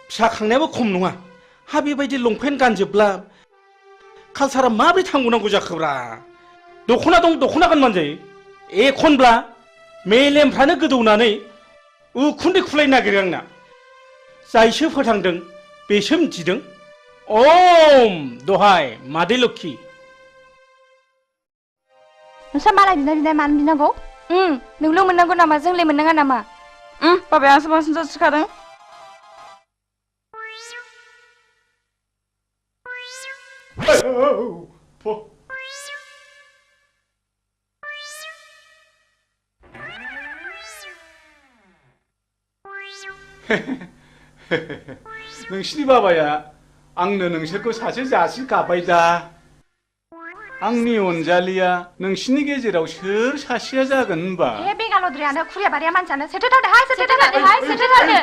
फिसा खांनायाबो खम नङा। हा बेबायदि लंपेन्ट गानजोबब्ला कालसारा माबोरै थांबावनांगौ जाखोब्रा? दख'ना दं दख'ना गानबानो जायो। एखनब्ला मेलेमफ्रानो गोदौनानै उखुन्दै खुलायनो नागिरो आंना। जायसो फोथांदों बेसो मिथिदों। दहाय मादै लोक्षि। नोंस्रा मालाय बिनाय मानो बिनांगौ? नोंल' मोननांगौ नामा जोंलाय मोननाङा नामा? बाबाया आंसो बांसिन जासिखादों। नोंसिनि बाबाया आंनो नोंसोरखौ सासे जासि गाबाय दा। आंनि अनजालिया नोंसिनि गेजेराव सोर सासेया जागोन होनबा? ए बेगालद्रियानो खुरिया बारिया मानसियानो सेथोथारदोहाय सेथोथारदोहाय सेथोथारदो।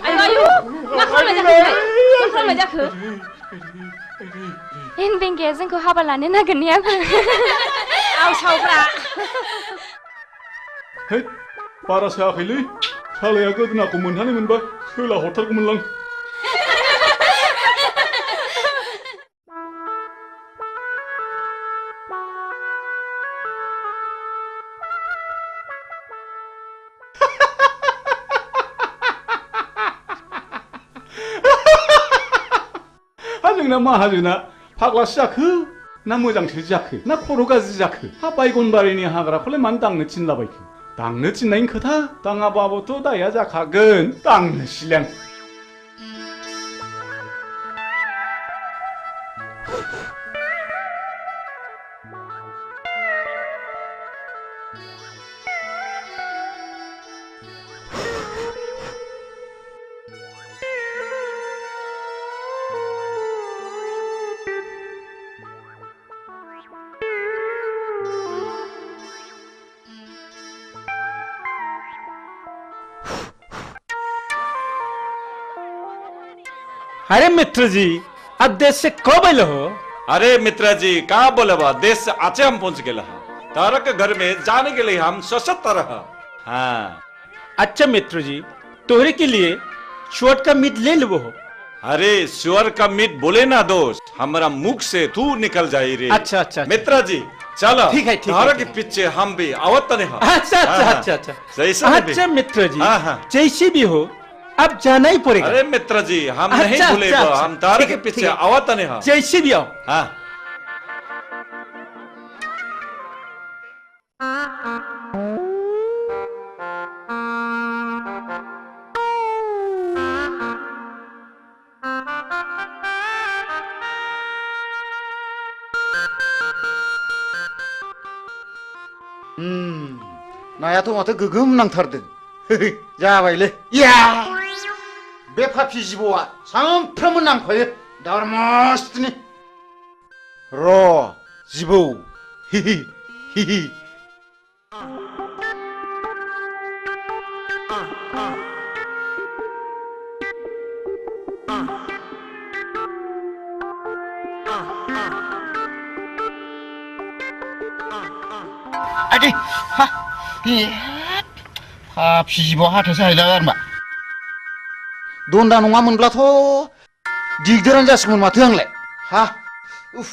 आयु मा खालामनाय जाखो? एन बेंगाया जोंखौ हाबा लानो नागिरनायाबो आवसावब्रा। है बारा सायाखैलै सालाया गोदोनाखौ मोनहानै मोनबा सोला हरथारगौमोनलां। नोंना माहाजोना फाग्लासो जाखो ना मोजांसो जाखो ना खर' गाज्रि जाखो हा बायगनबारिनि हाग्राखौलाय मानो दांनो थिनलाबायखो दांनो थिननायनि खोथा दाङाबाबोथ' दाया जाखागोन दांनोसैलां अरे मित्र जी अब देश से कब आए हो? अरे मित्र जी कहाँ बोले बा देश से आचे हम पहुंच गए तारा के घर में जाने के लिए हम सशक्त रहा हाँ अच्छा मित्र जी तोहरे के लिए शुअर का मीट ले लो हो अरे शुअर का मीट बोले ना दोस्त हमारा मुख से तू निकल जाए रे अच्छा अच्छा मित्र जी चलो ठीक है तारा के पीछे हम भी आवत नहीं अच्छा अच्छा अच्छा अच्छा जैसा अच्छा मित्र जी जैसे भी हो अब जाना ही पड़ेगा अरे मित्र जी हम नहीं भूले हम तारे के पीछे आवत नहीं जैसे भी आओ हाँ नायाथ' माथो गोगोम नांथारदों जाबायलै या बे फाफि जिबौआ सानफ्रोमबो नांफायो दारमासनि र' जिबौ हिहि हिहि आदि हा फाफि जिबौ हाथायसो हायला आरमा दन्दा नङामोनब्लाथ' दिगदारानो जासिगौमोन माथो आंलाय हा उफ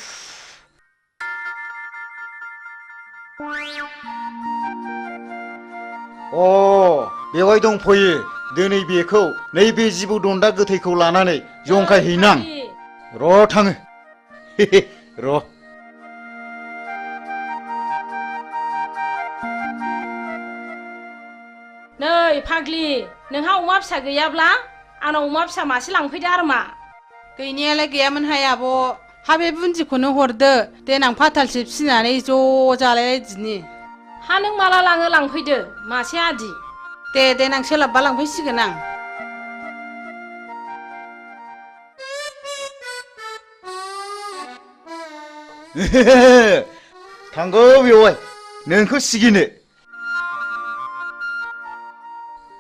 अ बेवहाय दंफैयो दिनै बेखौ नैबे जिबौ दन्दा गोथैखौ लानानै जंखायहैनां र' थाङो र' नै फाग्लि नोंहा अमा फिसा गैयाब्ला आंनाव अमा फिसा मासे लांफैदो आरो मा गैनायालाय गैयामोनहाय आब' हा बे बुन्दिखौनो हरदो देनां फाथालसे फिसिनानै ज' जालायलायदिनि हा नों माला लाङो लांफैदो मासे आदि दे देनां सोलाबबा लांफैसिगोन आं थांगौ बेवहाय नोंखौ सिगिनो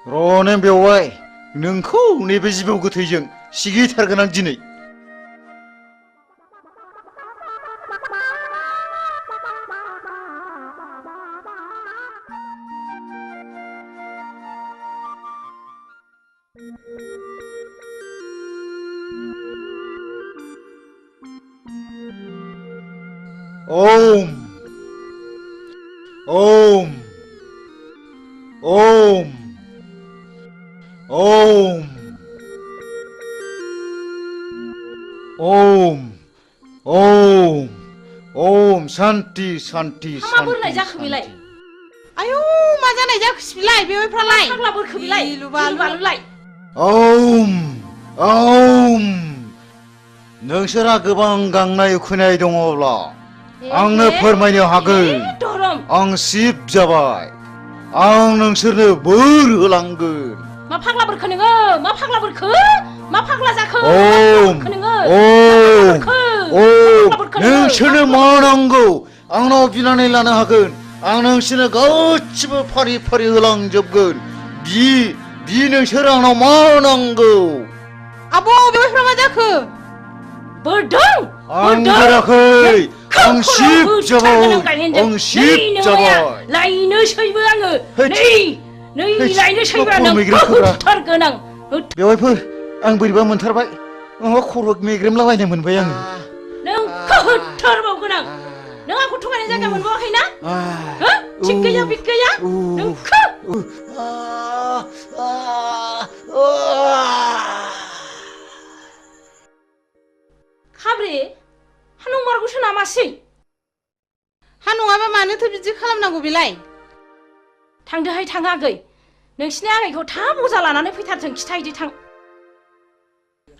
र' नों बेवहाय नोंखौ नैबे जिबौ गोथैजों सिगिथारगोन आं दिनै ओम ओम ओम ओम ओम ओम ओम शान्ति शान्ति मा बोरलाय जाखो बेलाय आयौ मा जानाय जाखोसै बिलाय बेवहायफ्रालाय फाग्ला बोरखो बिलाय लुबालुलाय ओम ओम नोंसोरा गोबां गांनाय उखैनाय दङब्ला आंनो फोरमायनो हागोन आं शिब जाबाय आं नोंसोरनो बोर होलांगोन मा फाग्ला बोरखो नोङो मा फाग्ला बोरखो मा फाग्ला जाखो ओम ओम ओम नोंसोरनो मा नांगौ आंनाव बिनानै लानो हागोन आं नोंसोरनो गासिबो फारि फारि होलांजोबगोन बि नोंसोर आंनाव मा नांगौ आब' बेवहायफ्रा मा जाखो बोरदों आं बोराखै आं शिब जाबाय आं शिब जाबाय लायनोसैबो आङो नै लायनोसैबो आं होथारगोन आं बेवहायफोर आं बोरैबा मोनथारबाय माबा खर' मेग्रेमलाबायनो मोनबाय आङो नोंखौ होथारबावगोन आं नों आंखौ थगायनाय जायगा मोनबावाखैना थिग गैया बिग गैया नोंखौ खालामनांगौ बेलाय थांदोहाय थां आगै नोंसिनि आगैखौ थाब अजा लानानै फैथारथों खिथाहैदो थां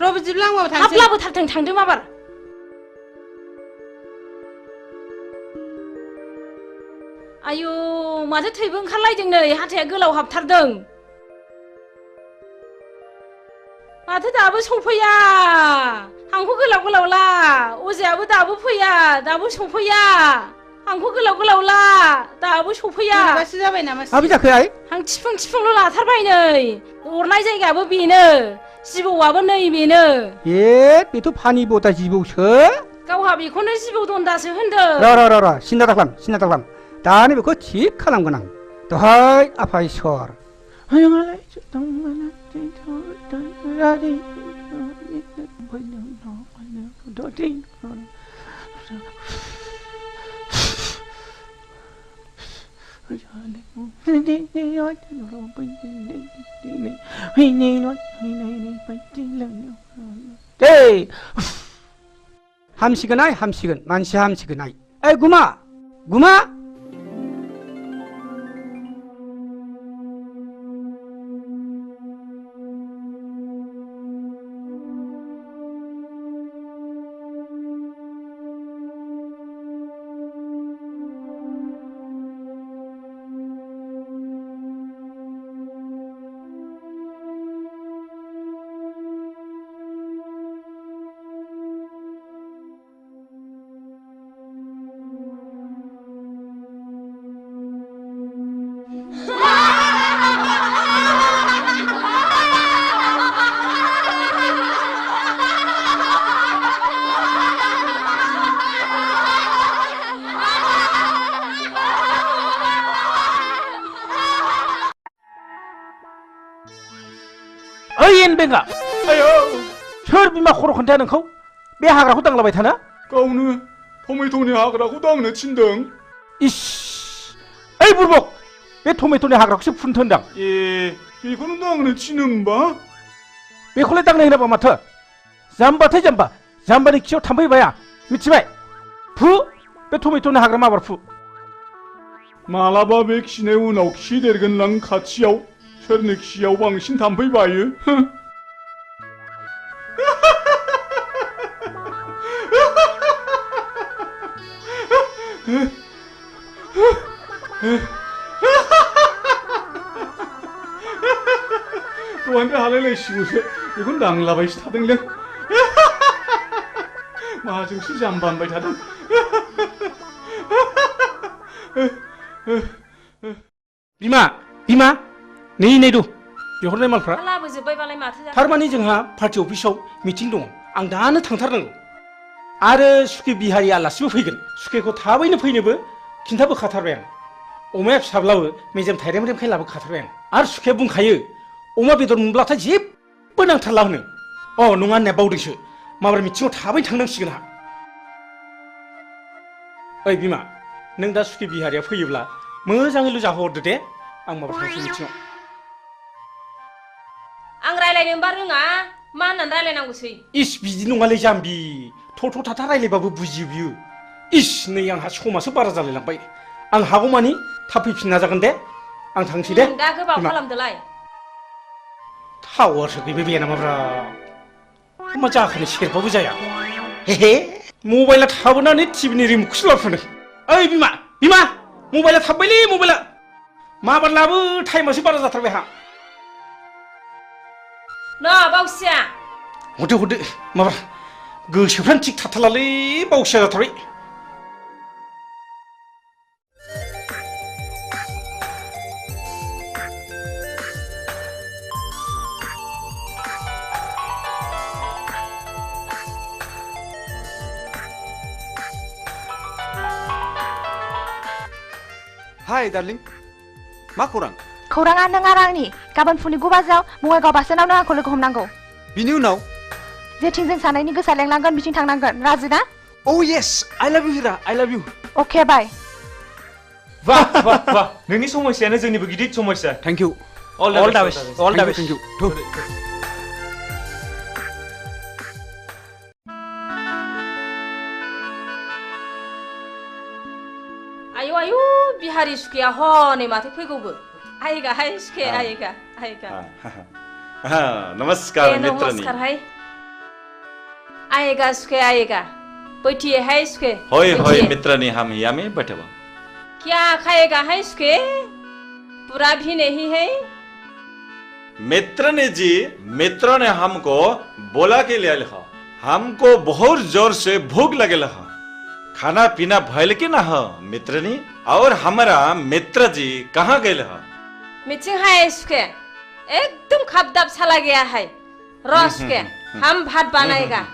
र' बिदिब्ला आंबो थांसै थाब लाबोथारथों थांदो माबार आयु माथो थैबो ओंखारलायदों नै हाथाया गोलाव हाबथारदों माथो दाबो सफैया हांखो गोलाव गोलाव ला अजायाबो दाबो फैया दाबो सफैया हांखो गोलाव गोलाव ला दाबो सफैया माबासो जाबाय नामा माबि जाखो आइ हां थिफुं थिफुंल' लाथारबाय नै अरनाय जायगायाबो बेनो जिबौआबो नै बेनो बेथ' फानि बता जिबौसो गावहा बेखौनो जिबौ दन्दासो होनदों र सिन्था दाखालाम दानो बेखौ थिग खालामगोन आं दहाय आफा इसर हामसिगोन आइ हामसिगोन मानसिया हामसिगोन आइ ओइ गुमा बेंगा आयो सोर बिमा खर' खोन्थाया नोंखौ बे हाग्राखौ दांलाबाय थाना गावनो टमेट'नि हाग्राखौ दांनो थिनदों इस ओइ बुरबक बे टमेट'नि हाग्राखौसो फुननो होनदां बेखौनो दांनो थिनो होमबा बेखौलाय दांनो होनाबा माथो जाम्बाथाय जाम्बानि खियाव थाम्फै बाया मिथिबाय फु बे टमेट'नि हाग्रा माबार फु मालाबा बे खिनाय उनाव खि देरगोनलां खाथियाव सोरनि खियाव बांसिन थाम्फै बायो दहायनिफ्राय हालायलायसिगौसो बेखौनो दांलाबायसो थादोंलै माजोंसो जाम्बा होनबाय थादों बिमा नै दु बिहरनाय मालफ्रा लाबोजोब्बायबालाय माथो जाखो थारमाने जोंहा पार्टि अफिसाव मिटिं दङ आं दानो थांथारनांगौ आरो सुखे बिहारि आलासिबो फैगोन सुखेखौ थाबैनो फैनोबो खिन्थाबोखाथारबाय आं अमाया फिसाब्लाबो मेजेम थाइरेमरेमखाय लाबोखाथारबाय आं आरो सुखेया बुंखायो अमा बेदर मोनब्लाथाय जेबो नांथारला होनो नङा होननाया बावदोंसो माबोरै मिटिङाव थाबैनो थांनांसिगोन आंहा ओइ बिमा नों दा सुखे बिहारिया फैयोब्ला मोजाङैल' जाहोहरदो दे आं माबा थांसै मिटिङाव आं रायलायनोबा रोङा मा होननानै रायलायनांगौसै इस बिदि नङालै जाम्बि थ' थाथा रायलायबाबो बुजियो बियो इस नै आंहा समासो बारा जालायलांबाय आं हागौमानि थाब फैफिन नाजागोन दे आं थांसै दे दा गोबाव खालामदोलाय टावारसो गैबाय बे नामाब्रा मा जाखोनो सेरबाबो जाया हे मबाइला थाबोनानै टिभिनि रिमटखौसो लाबोफादों ओइ बिमा मबाइला थाबबायलै मबाइला माबार लाबो टाइमासो बारा जाथारबाय आंहा बावसिया हरदो माबा गोसोफ्रानो थिग थाथारलालै बावसिया जाथारबाय हाय डार्लिं मा खौरां खौराङा नों आरो आंनि गाबोन फुंनि 9 बाजियाव बङाइगाव बासस्टेन्डआव नों आंखौ लोगो हमनांगौ बिनि उनाव जेथिं जों सानैनि गोसोआ लेंलांगोन बिथिं थांनांगोन राजि ना येस आई लाभ यू हिरा आई लाभ यू अके बाय वाह नोंनि समस्यानो जोंनिबो गिदिर समस्या थैंक यू ऑल द बेस्ट थैंक यू आयु बिहारी सुखेया हनै माथो फैगौबो आइगा हाय सुखे आइगा आइगा नमस्कार मित्रनी नमस्कार हाय आइगा सुखे आइगा बैठिए हाय सुखे होय होय मित्रनी हम यहाँ में बैठे हो क्या खाएगा हाय सुखे पूरा भी नहीं है मित्रनी जी मित्र ने हमको बोला के लिए हमको बहुत जोर से भूख लगे खाना पीना भयल के ना हो मित्रनी और हमारा मित्र जी कहाँ गए मिचिंग है सुखे एकदम खबदब चला गया है रस के हम भात बनाएगा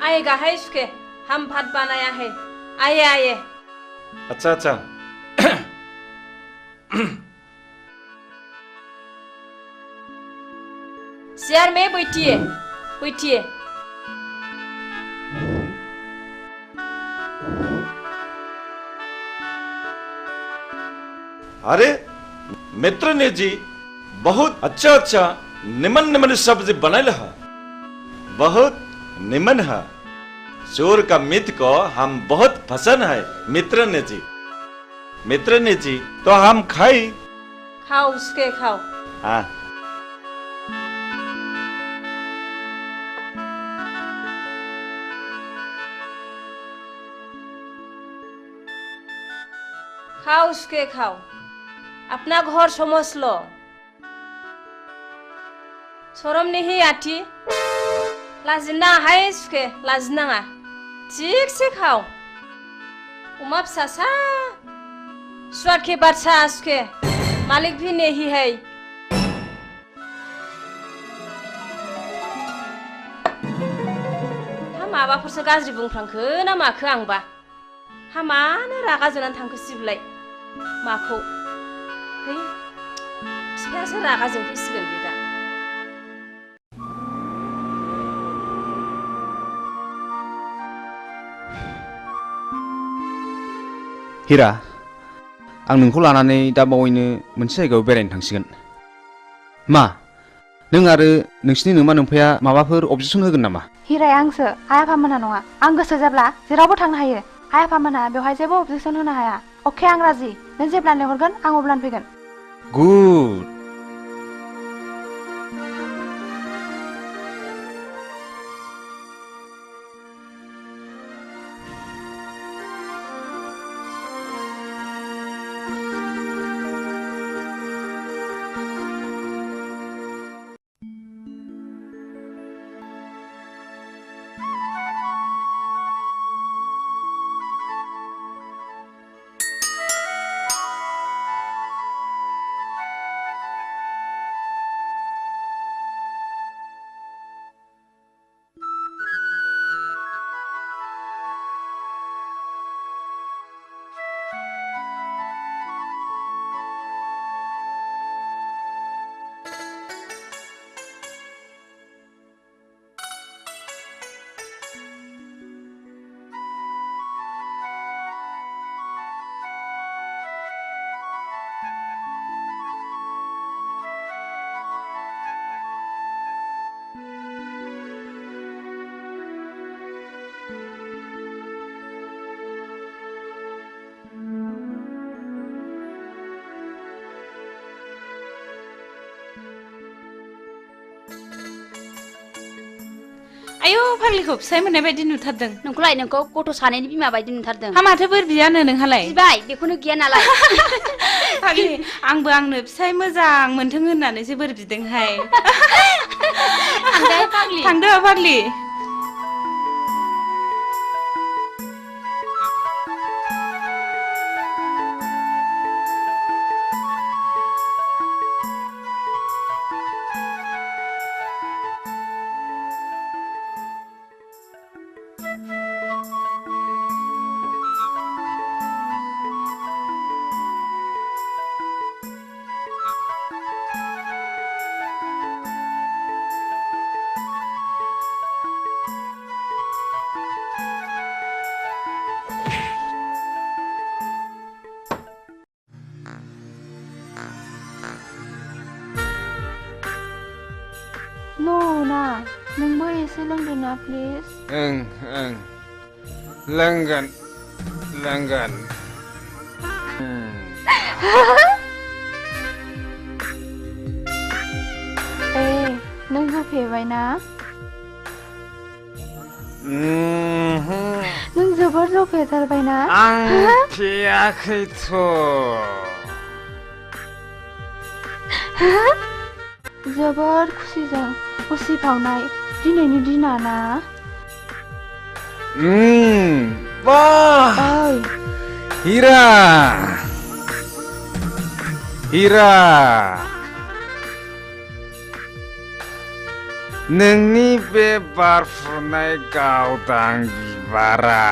आएगा है इसके हम भात बनाया है आइए आइए अच्छा अच्छा चेयर में बैठिए बैठिए अरे मित्र ने जी बहुत अच्छा अच्छा निमन निमन सब्जी बनाए बहुत निमन है चोर का मित्र को हम बहुत पसंद है मित्र ने जी तो हम खाई खाओ उसके खाओ हाँ खाओ उसके खाओ अपना घर समझ लो शरम नहीं आती लाजिना हाय सुखे लाजिनाङा थिगसे खाओ उमा फिसासा स्वाद के बादशाह सुखे मालिक भी नहीं है हा माबाफोरसो गाज्रि बुंफ्रांखो ना माखो आंबा हा मानो रागा जोंनानै थांखो सिबलाय माखौ है फिफायासो रागा जोंफैसिगोन बे दा हिरा आं नोंखौ लानानै दा बावैनो मोनसे जायगायाव बेरायनो थांसिगोन मा नों आरो नोंसिनि नोमा नोमफाया माबाफोर अबजेक्सन होगोन नामा हिराया आंसो आइ आफामोना नङा आं गोसो जाब्ला जेरावबो थांनो हायो आइ आफामोना बेवहाय जेबो अबजेक्सन होनो हाया अके आं राजि नों जेब्लानो लेंहरगोन आं अब्लानो फैगोन गुड आयौ फाग्लिखौ फिसाय मोननाय बायदि नुथारदों नोंखौलाय नोंखौ गथ' सानैनि बिमा बायदि नुथारदों हा माथो बोर बियानो नोंहालाय बिबाय बेखौनो गैया नालाय फाग्लि आंबो आंनो फिसाय मोजां मोनथों होननानैसो बोर बिदोंहाय थांदो फाग्लि एसे लोंदो ना प्लिज ओं ओं लोंगोन लोंगोन ए नों जौ फेबाय ना नों जोबोर जौ फेथारबाय ना आं फेयाखैथ' जोबोर खुसिजों उसिफावनाय दिनैनि दिना ना वाह ओइ हिरा हिरा नोंनि बे बारफुनाय गावदां बिबारा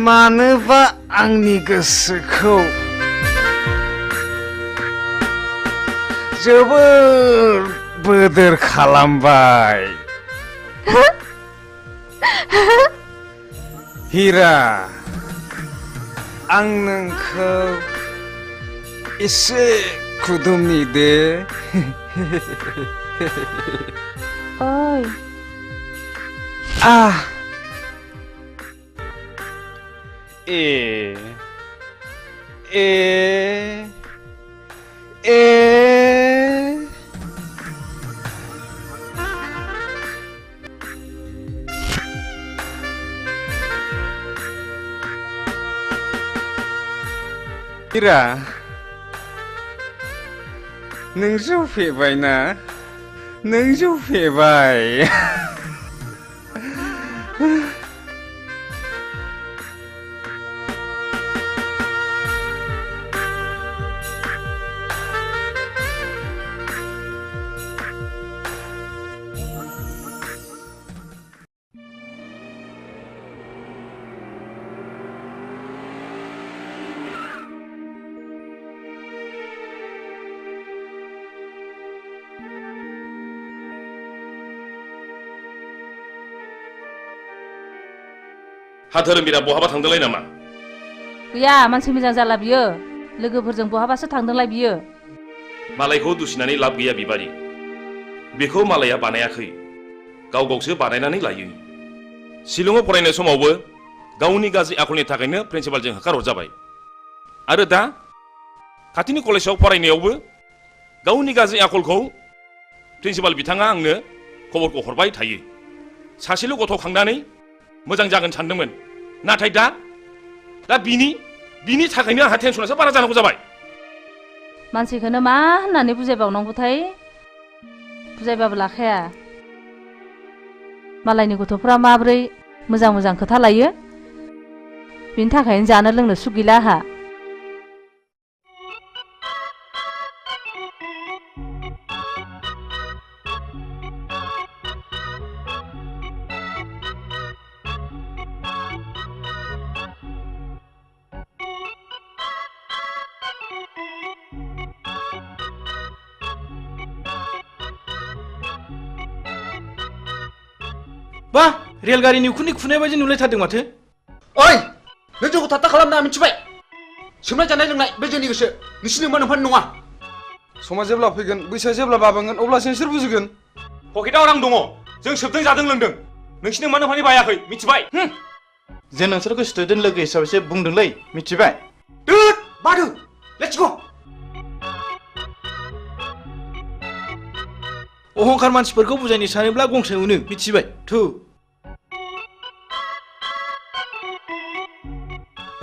मानोबा आंनि गोसोखौ जोबोर बोदोर खालामबाय हिरा आं नोंखौ एसे खुदुमनि दे ओइ ए ए ए हिरा नों जौ फेबाय ना नों जौ फेबाय हा धोरोमबीरा बहाबा थांदोंलाय नामा गैया मानसि मोजां जाला बियो लोगोफोरजों बहाबासो थांदोंलाय बियो मालायखौ दुसिनानै लाब गैया बिबारि बेखौ मालाया बानायाखै गाव गावसो बानायनानै लायो शिलंआव फरायनाय समावबो गावनि गाज्रि आखलनि थाखायनो प्रिन्सिपालजों होखारहरजाबाय आरो दा खाथिनि कलेजाव फरायनायावबो गावनि गाज्रि आखलखौ प्रिन्सिपाल बिथाङा आंनो खबरखौ हरबाय थायो सासेल' गथ' खांनानै मोजां जागोन सानदोंमोन नाथाय दा बिनि थाखायनो आंहा टेनसनासो बारा जानांगौ जाबाय मानसिखौनो मा होननानै बुजायबावनांगौथाय बुजायबाबो लाखाया मालायनि गथ'फ्रा माब्रै मोजां मोजां खोथा लायो बिनि थाखायनो जानो लोंनो सुख गैला आहा बा रेलगारिनि उखुन्दै खुनाय बायदि नुलायथारदों माथो ओइ नों जोंखौ थात्ता खालामना मिथिबाय सोमनाय जानाय लोंनाय बे जोंनि गोसो नोंसिनि मोनफान नङा समा जेब्ला फैगोन बैसोआ जेब्ला बाबेनगोन अब्लासो नोंसोर बुजिगोन पकेटाव रां दङ जों सोबदों जादों लोंदों नोंसिनि मोनफानि बायाखै मिथिबाय जों नोंसोरखौ स्टुडेन्ट लोगो हिसाबैसो बुंदोंलै मिथिबाय दुद बादु लेट्स गो अहंखार मानसिफोरखौ बुजायनो सानोब्ला गंसे उनो मिथिबाय थु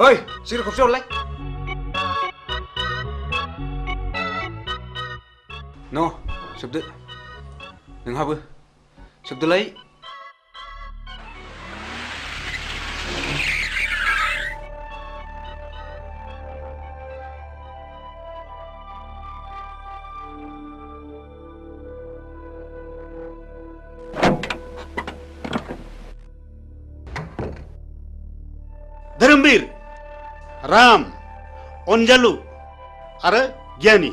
ओइ सिगारेट खबसे हरलाय न' सोबदो नोंहाबो सोबदोलाय धोरोमबीर राम अनजालु आरो गियानि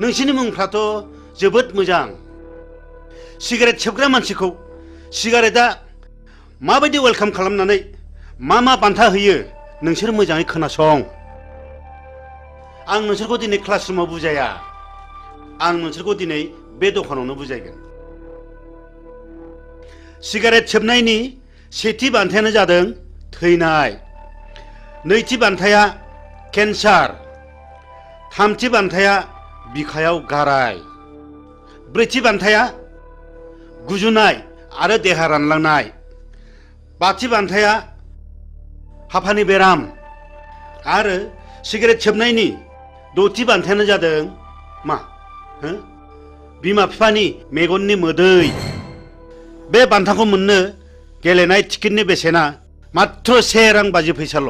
नोंसिनि मुंफ्राथ' जोबोद मोजां सिगारेट सोबग्रा मानसिखौ सिगारेटआ माबायदि वेलकाम खालामनानै मा बान्था होयो नोंसोर मोजाङै खोनासं आं नोंसोरखौ दिनै क्लासरुमाव बुजाया आं नोंसोरखौ दिनै बे दखानावनो बुजायगोन सिगारेट सोबनायनि सेथि बान्थायानो जादों थैनाय, नैथि बान्थाया केन्सार, थामथि बान्थाया बिखायाव गाराय, ब्रैथि बान्थाया गुजुनाय आरो देहा रानलांनाय, बाथि बान्थाया हापानि बेराम आरो सिगारेट सोबनायनि दथि बान्थायानो जादों मा बिमा बिफानि मेगननि मोदै। बे बान्थाखौ मोननो गेलेनाय टिकेटनि बेसेना मात्र 1 रां 50 फैसाल'।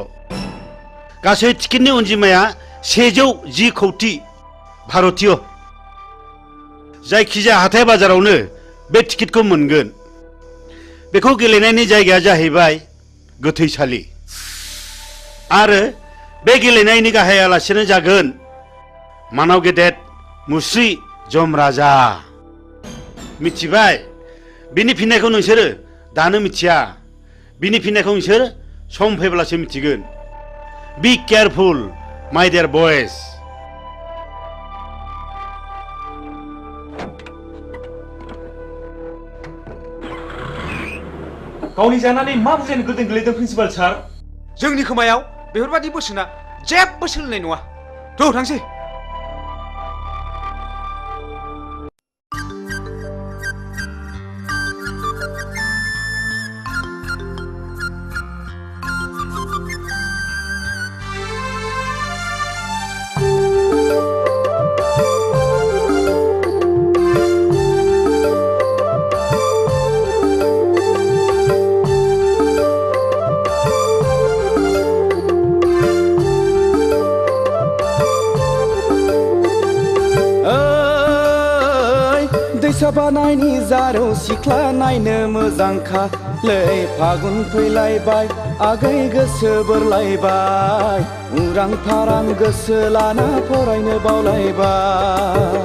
गासै टिकेटनि अनजिमाया 110 कौटि भारतीय। जायखिजाया हाथाय बाजारावनो बे टिकेटखौ मोनगोन। बेखौ गेलेनायनि जायगाया जाहैबाय गोथैसालि आरो बे गेलेनायनि गाहाय आलासियानो जागोन मानाव गेदेर मुस्रि जमराजा। मिथिबाय? बिनि फिननायखौ नोंसोरो दानो मिथिया, बिनि फिननायखौ नोंसोर सम फैब्लासो मिथिगोन। बी केयारफुल माय डियर बयज। गावनि जानानै मा बुजायनो गोदों गोलैदों प्रिन्सिपाल सार? जोंनि खोमायाव बेफोरबादि बोसोना जेबो सोलिनाय नङा। थ' थांसै। बानायनि जारौ सिख्ला नायनो मोजांखालै फागुन फैलायबाय आगै गोसो बोरलायबाय उरां फारां गोसो लाना फरायनो बावलायबाय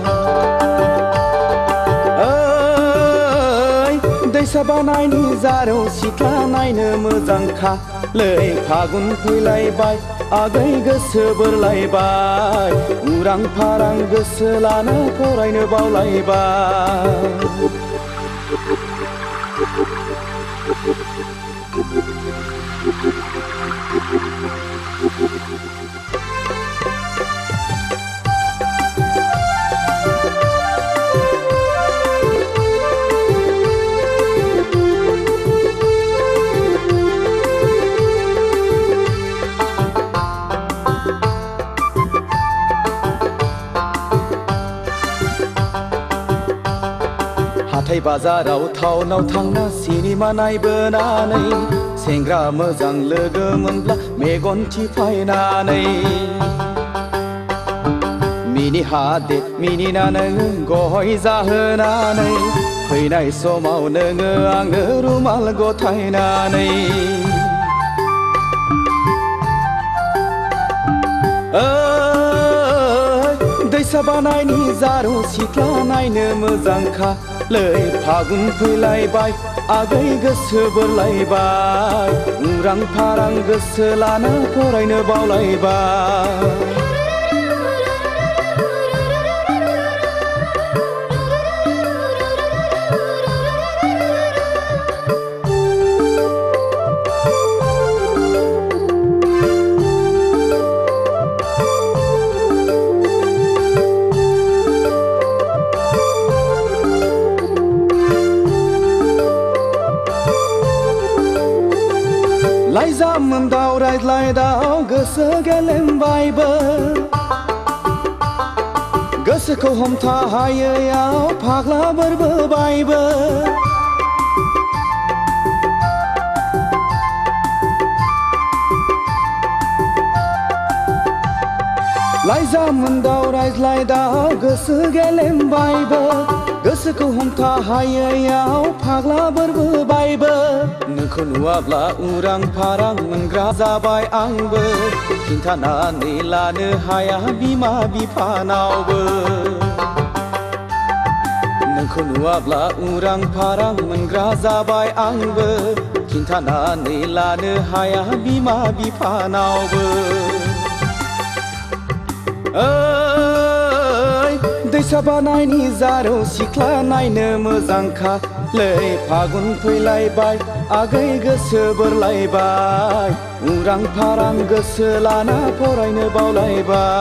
दैसा बानायनि जारौ सिख्ला नायनो मोजांखालै फागुन फैलायबाय आगै गोसो बोरलायबाय उरां फारां गोसो लाना फरायनो बावलायबाय। हाथाय बाजाराव टाउनाव थांना सिनेमा नायबोनानै सेंग्रा मोजां लोगो मोनब्ला मेगन थिफायनानै मिनि हादे मिनिना नोङो गय जाहोनानै फैनाय समाव नोङो आंनो रुमाल गथायनानै दैसा बानायनि जारौ सिख्ला नायनो मोजांखालै फागुन फैलायबाय आगै गोसो बोरलायबाय उरां फारां गोसो लाना फरायनो बावलायबाय। लाइजाम दाव रायज्लायदाव गोसो गेलेमबायबो गोसोखौ हमथा हायैयाव फाग्ला बोरबोबायबो लाइजाम दाव रायज्लायदाव गोसो गेलेमबायबो गोसोखौ हमथा हायैयाव फाग्ला बोरबोबायबो नोंखौ नुवाब्ला उरां फारां मोनग्रा जाबाय आंबो खिन्थानानै लानो हाया बिमा बिफानावबो नोंखौ नुवाब्ला उरां फारां मोनग्रा जाबाय आंबो खिन्थानानै लानो हाया बिमा बिफानावबो। दैसा बानायनि जारौ सिख्ला नायनो मोजांखालै लै फागुन फैलायबाय आगै गोसो बोरलायबाय उरां फारां गोसो लाना फरायनो बावलायबाय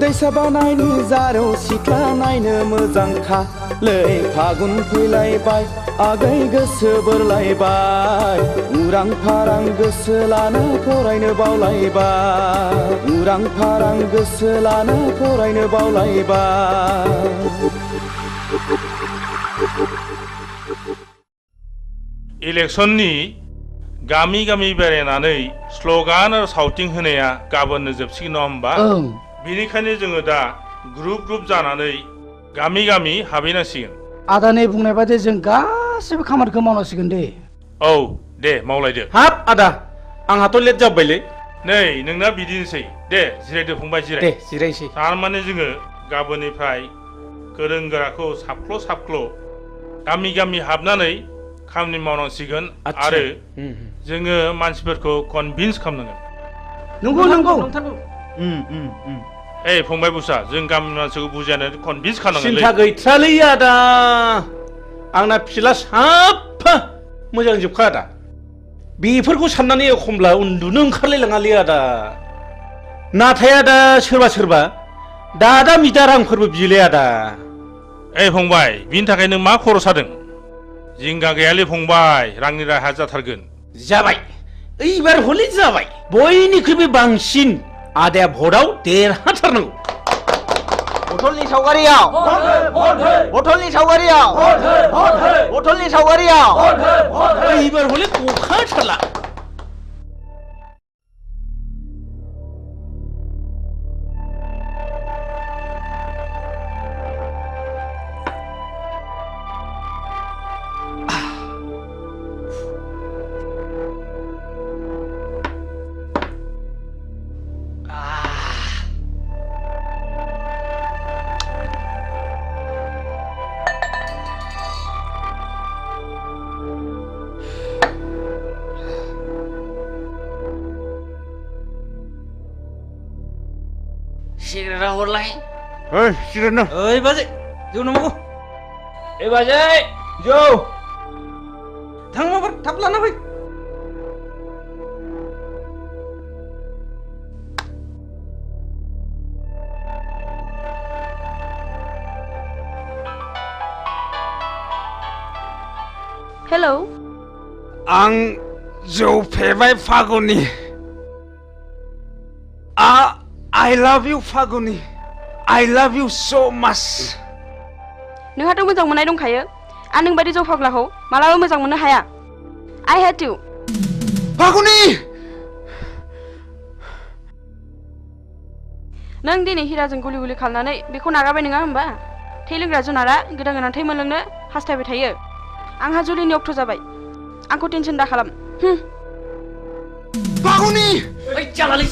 दैसा बानायनि जारौ सिख्ला नायनो मोजांखा लै फागुन फैलायबाय आगै गोसो बोरलायबाय उरां फारां गोसो लाना फरायनो बावलायबाय उरां फारां गोसो लाना फरायनो बावलायबाय इलेक्सननि गामि गामि बेरायनानै स्लगान आरो साउटिं होनाया गाबोननो जोबसिगोन नङा होमबा बेनिखायनो जोङो दा ग्रुप ग्रुप जानानै गामि गामि हाबहैनांसिगोन आदानि बुंनाय बादि जों गासिबो खामानिखौ मावनांसिगोन दे औ दे मावलायदो हाब आदा आंहाथ' लेट जाबायलै नै नोंना बिदिनोसै दे जिरायदो फंबाय जिराय दे जिरायसै थारमाने जोङो गाबोननिफ्राय गोरों गोराखौ साबख्ल' साबख्ल' गामि गामि हाबनानै खामानि मावनांसिगोन आरो जोङो मानसिफोरखौ कनभिन्स खालामनांगोन नंगौ ए फंबाय बुसा जों गामिनि मानसिखौ बुजायनानै कनभिन्स खालामनांगोन सिन्था गैथ्रालै आदा आंना फिला साफा मोजां जोबखा आदा बेफोरखौ साननानै एखमब्ला उन्दुनो ओंखारलायलाङालै आदा नाथाय आदा सोरबा सोरबा दादा मिदा रांफोरबो बियोलै आदा ए फंबाय बिनि थाखाय नों मा खर' सादों जिंगा गैयालै फंबाय रांनि राहा जाथारगोन जाबाय एबार हले जाबाय बयनिख्रुइबो बांसिन आदाया भटआव देरहाथारनांगौ बथलनि सावगारियाव बथलनि सावगारियाव बथलनि सावगारियाव एबार हले गखाथारला सिगारेटा हरलाय ओइ सिगारेट न ओइ बाजै जौ नांगौ ए बाजै जौ थां माबार थाब लाना फै हेलौ आं जौ फेबाय Phaguni I love you Phaguni I love you so much नोंहाथ' मोजां मोननाय दंखायो आं नोंबायदि जौ फाग्लाखौ मालाबा मोजां मोननो हाया I hate you फागुनि नों दिनै हिराजों गुलि गुलि खालामनानै बेखौ नागारबाय नङा होमबा थै लोंग्रा जुनारा गोदान गोदान थै मोनलोंनो हास्थायबाय थायो आंहा जुलिनि अक्ट' जाबाय आंखौ टेनसन दा खालाम फागुनि ओइ जालालै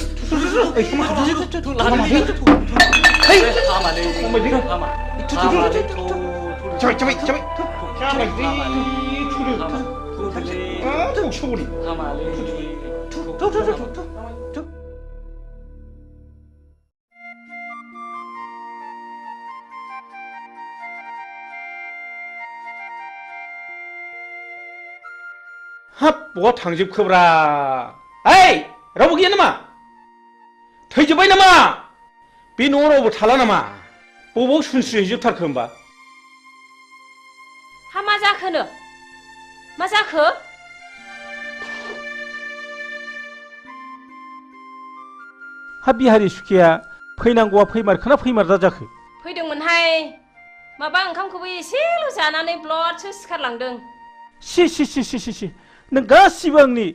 हाब बहा थांजोबखोब्रा ओइ रावबो गैया नामा थैजोब्बाय नामा बे न'आव रावबो थाला नामा बबाव सुनस्रिहैजोबथारखो होमबा हा मा जाखोनो मा जाखो हा बिहारि सुखिया फैनांगौआ फैमारखोना फैमारदा जाखो फैदोंमोनहाय माबा ओंखामखौबो एसेल' जानानै ब्लडसो सिखारलांदों सि नों गासिबो आंनि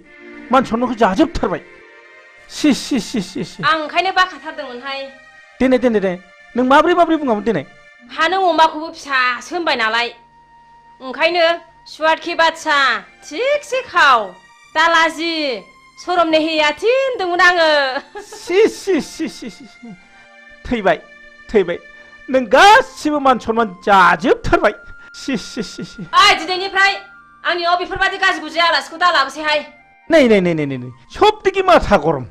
मान सन्मानखौ जाजोबथारबाय सि आं ओंखायनो बाखाथारदोंमोनहाय दे नों माब्रै बुङामोन दिनै हा नों अमाखौबो फिसासो होनबाय नालाय ओंखायनो सुवादखि बादसा थिगसे खाव दालाजि सरम नेहियाथि होनदोंमोन आङो सि थैबाय नों गासिबो मान सन्मान जाजोबथारबाय सि ओइ दिनैनिफ्राय आंनियाव बेफोरबादि गाज्रि गुज्रि आलासिखौ दा लाबोसैहाय नै सबदिके माथा गरम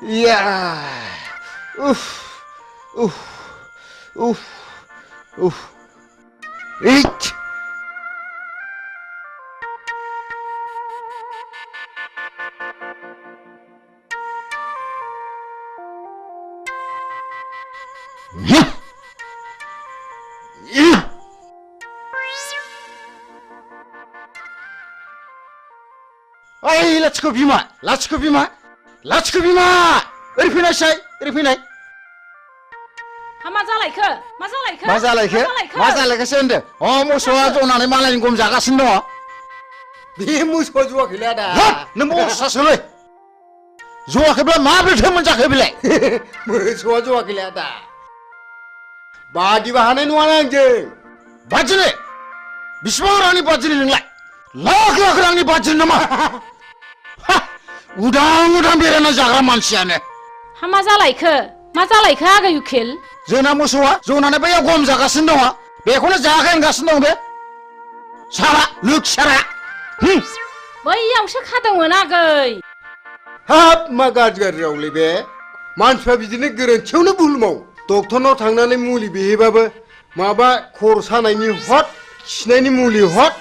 या उफ उफ उफ उफ इच ओइ लाथिख' बिमा लाथिख' बिमा लाथिख' बिमा ओरै फैनायसाय ओरै फैनाय मा जालायखो मा जालायखो मा जालायखो मा जालायखोसो होनदो अ मोसौआ जनानै मालायनि गम जागासिनो दङ बे मोसौआ जवाखैलै आदा नों बसासोलै जवाखैब्ला माब्रैथो मोनजाखो बेलाय मोसौआ जवाखैलै आदा बादिबा हानाय नङा आंजों बादिनो बिसिबां रांनि बादिनो नोंलाय लाख लाख रांनि बादिनो नामा उदां उदां बेरायना जाग्रा मानसियानो मा जालायखो आगै उखिल जोंना मोसौआ जनानै बैयाव गम जागासिनो दङ बेखौनो जायाखै होनगासिनो दं बे सारा लोखसारा बैयावसो खादोंमोन आगै हाब मा गाज्रि रावलै बे मानसिफ्रा बिदिनो गोरोन्थियावनो भुल मावो डक्टरनाव थांनानै मुलि बिहैबाबो माबा खर' सानायनि हट खिनायनि मुलि हट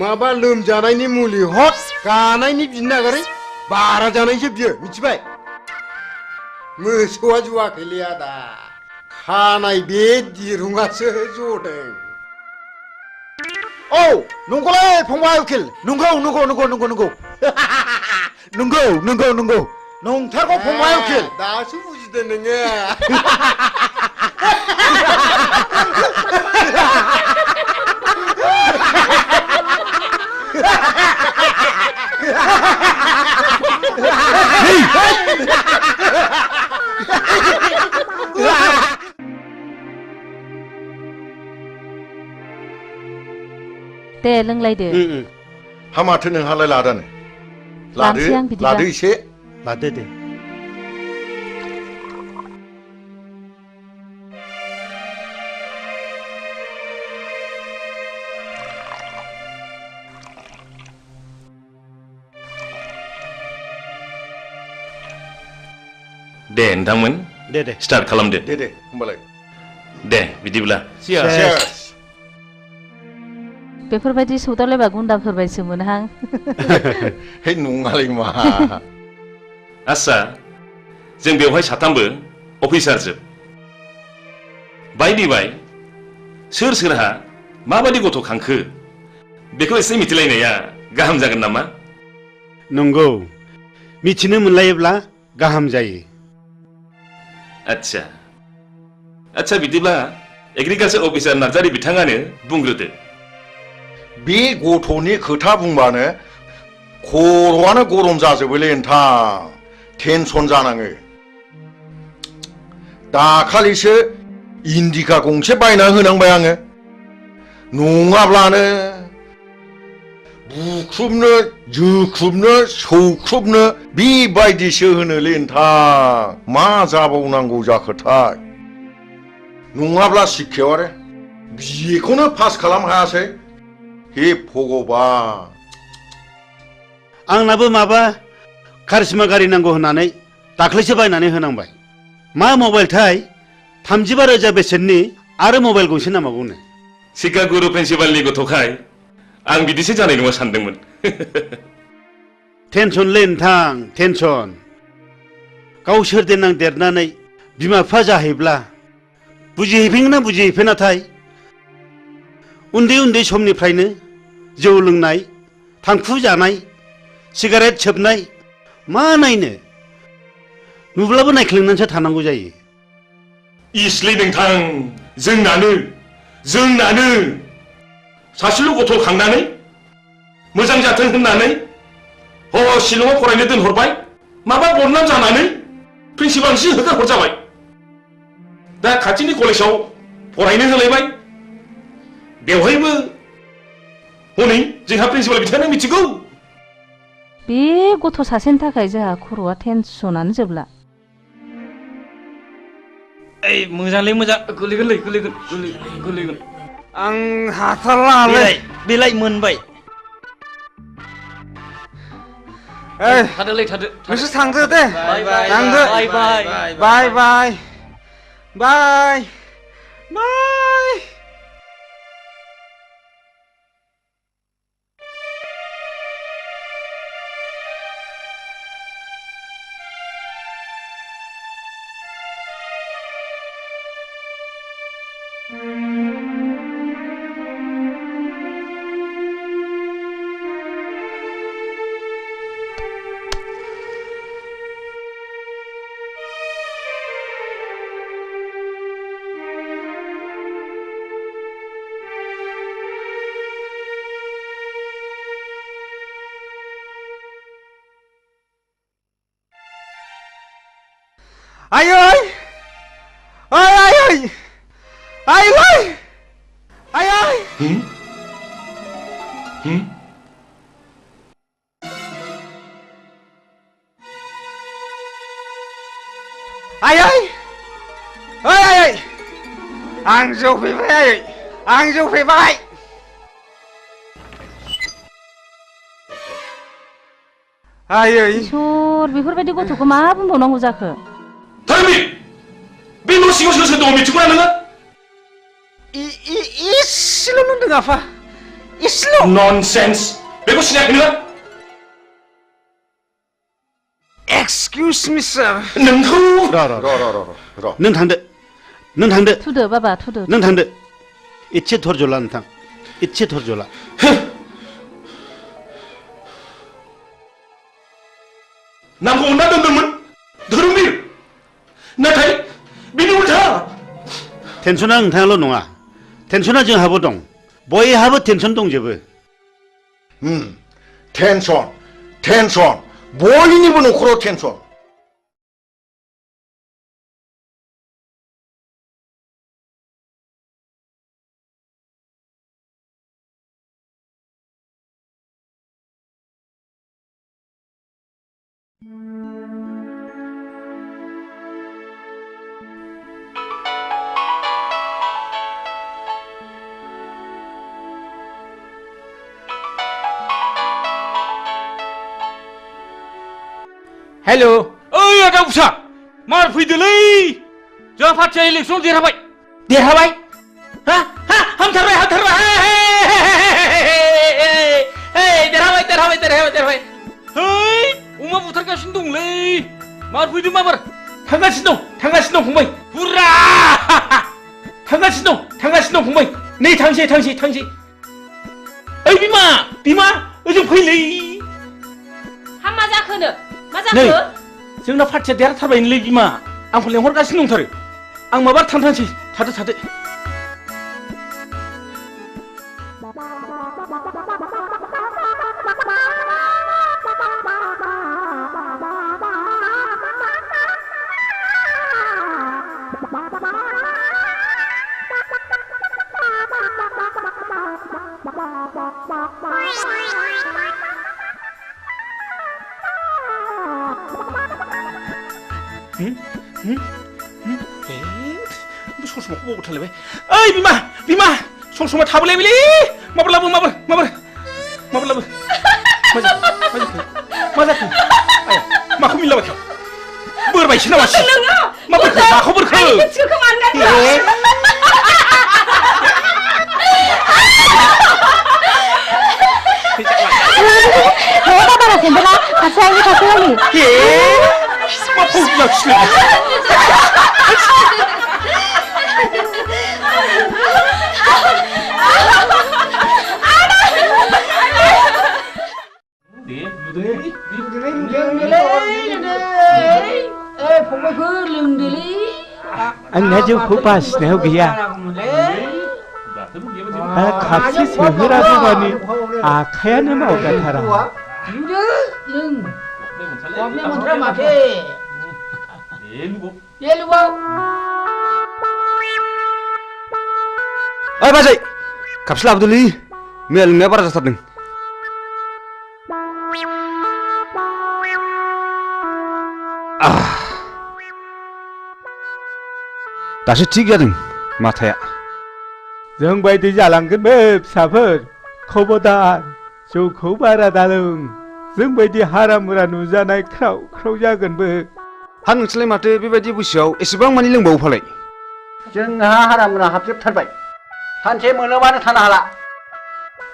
माबा लोमजानायनि मुलि हट गानायनि बिनो नागारै बारा जानायसो बियो मिथिबाय मोसौआ जवाखैलै आदा खानाय बे दिरुङासो जदों औ नंगौलै फंबाय उकिल नंगौ नंगौ नंगौ नंगौ नंगौ नंगौ नंगौ नंगौ नंथारगौ फंबाय उकिल दासो बुजिदों नोङो दे लोंलायदो हामाथो नोंहालाय लादानो लानोसै आं बिदिबा लादो एसे लादो दे दे नोंथांमोन दे दे स्टार्ट खालामदो दे दे होमबालाय दे बिदिब्ला बेफोरबायदि सौदावलायबा गुन्दाफोरबायसो मोनहां हे नङालै मा आस्सा जों बेवहाय साथामबो अफिसार जोब बायदि बाय सोर सोरहा माबादि गथ' खांखो बेखौ एसे मिथिलायनाया गाहाम जागोन नामा नंगौ मिथिनो मोनलायोब्ला गाहाम जायो आच्छा आच्छा बिदिब्ला एग्रिकालचार अफिसार नार्जारि बिथाङानो बुंग्रोदो बे गथ'नि खोथा बुंबानो खर'आनो गरम जाजोबोलै नोंथां टेनसन जानाङो दाखालिसो इन्डिका गंसे बायना होनांबाय आङो नङाब्लानो बुख्रुबनो जोख्रुबनो सौख्रुबनो बेबायदिसो होनोलै नोंथां मा जाबावनांगौ जाखोथाय नङाब्ला शिक्षायाव आरो बेखौनो पास खालामनो हायासै हे भगबान आंनाबो माबा कारिश्मा गारि नांगौ होननानै दाख्लैसो बायनानै होनांबाय मा मबाइलथाय 35,000 बेसेननि आरो मबाइल गंसे नांबावगौनो सिकागुरु प्रिन्सिपालनि गथ'खाय आं बिदिसो जानाय नङा सानदोंमोन टेनसनलै नोंथां टेनसन गावसोर देनां देरनानै बिमा बिफा जाहैब्ला बुजिहैफिनगोन ना बुजिहैफिनाथाय उन्दै उन्दै समनिफ्रायनो जौ लोंनाय थांखु जानाय सिगारेट सोबनाय मा नायनो नुब्लाबो नायख्लेंनानैसो थानांगौ जायो इसलै नोंथां जोंनानो सासेल' गथ' खांनानै मोजां जाथों होननानै शिलंआव फरायनो दोनहरबाय माबा बदनाम जानानै प्रिन्सिपालसिम होखारहरजाबाय दा खाथिनि कलेजाव फरायनो होलायबाय बेवहायबो हनै जोंहा प्रिन्सिपाल बिथाङानो मिथिगौ बे गथ' सासेनि थाखाय जोंहा खर'आ टेनसनानो जोबला ओइ मोजांलै मोजां गोलैगोन आं हाथारलालै बेलाय मोनबाय थादोलै थादो नोंसोर थांदो दे थांदो बाय बाय बाय बाय बाय बाय Ai ơi! Ơi ai ơi! Ai ơi! Ai ơi! Ai ơi! Ơi ai ơi! Ang Dâu Phi Vai! Ang Dâu Phi Vai! Ai ơi! इसोर बेफोरबायदि गथ'खौ मा बुंबावनांगौ जाखो? 다름이 बे न' सिङाव सोर सोर दङ मिथिगौना नोङो? इसेल' नुदों आफा इसेल'। ननसेन्स बेखौ सिनायाखै नोङो? Excuse me sir. नोंखौ र' नों थांदो थुदो बाबा थुदो नों थांदो इसे धर्ज ला नोंथां इसे धर्ज ला नामखौ मोनना दोनदोंमोन धोरोमबीर नाथाय बिनि उल्था टेनसना नोंथाङाल' नङा टेनसना जोंहाबो दं बयहाबो टेनसन दंजोबो टेनसन बयनिबो न'खराव टेनसन हेलो ओइ आदा उसा मार फैदोलै जोंहा पार्टिया इलेक्सन देरहाबाय हा हा हामथारबाय देरहाबाय है अमा बुथारगासिनो दंलै मार फैदों माबार थांगासिनो दं फंबाय हुर्रा थांगासिनो दं फंबाय नै थांसै ओइ बिमा ओजों फैलै हा मा जाखोनो मा नै जाखो जोंना पार्टिया देरहाथारबायनोलै बिमा आंखौ लेंहरगासिनो दंथारो आं माबा थांथारसै थादो ससमाखौ बावबो थालायबाय ओइ बिमा ससमा थाबोलायबायलै माबोर लाबो मा जाखो आया माखौ मिलाबाय बोरबायसो नामा माखौ बोरखो बारा सेन्देला खाथियावनो थाथ'लायनि मा फावजि लाखिनो आंना जौखौ बासिनायाव गैया खापसे सोहोरागौ मानि आखायानो मावगाथारा ओइ बाजै खापसे लाबोदोलै मैया लोंनाया बारा जाथारदों दासो थिग जादों माथाया जों बायदि जालांगोन बे फिसाफोर खबरदार जौखौ बारा दालों जोंबायदि हारा मुरा नुजानाय ख्राव ख्राव जागोनबो। हा नोंसोरलाय माथो बेबायदि बैसोआव एसेबां मानि लोंबावो फालाय? जोंहा हारा मुरा हाबजोबथारबाय। सानसे मोनोबानो थानो हाला।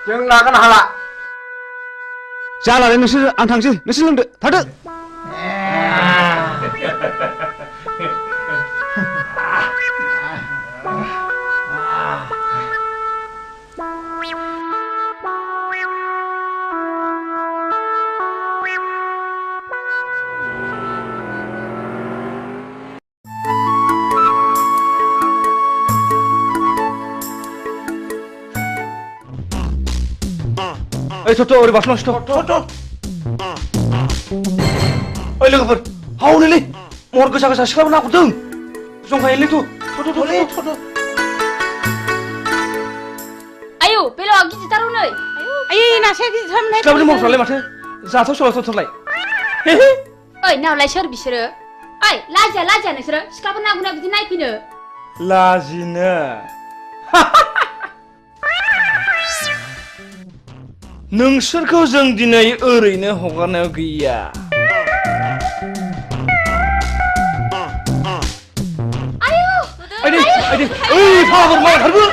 जों लागोन हाला। जालालै नोंसोर, आं थांसै, नोंसोर लोंदो, थादो। ओइ थ'थ' ओरै बारस'लांसै थ'। ओइ लोगोफोर, हावनोलै महर गोसा गोसा सिख्लाफोर नाहरदों। जंखायोलै थ'। आयौ बेलावा गिदिरथार हनै। आयै नासो गिदिरथारमोनहाय। सिख्लाफोरनि महरफ्रालाय माथो जाथाव सलाथावथारलाय। ओइ नावलाय सोर बिसोरो? ओइ लाजिया नोंसोरो सिख्लाफोर नागुना बिदि नायफैनो? लाजिनो नोंसोरखौ जों दिनै ओरैनो हगारनायाव गैया। आयदै ओइ फाग्ला बोरमा ओंखारबो।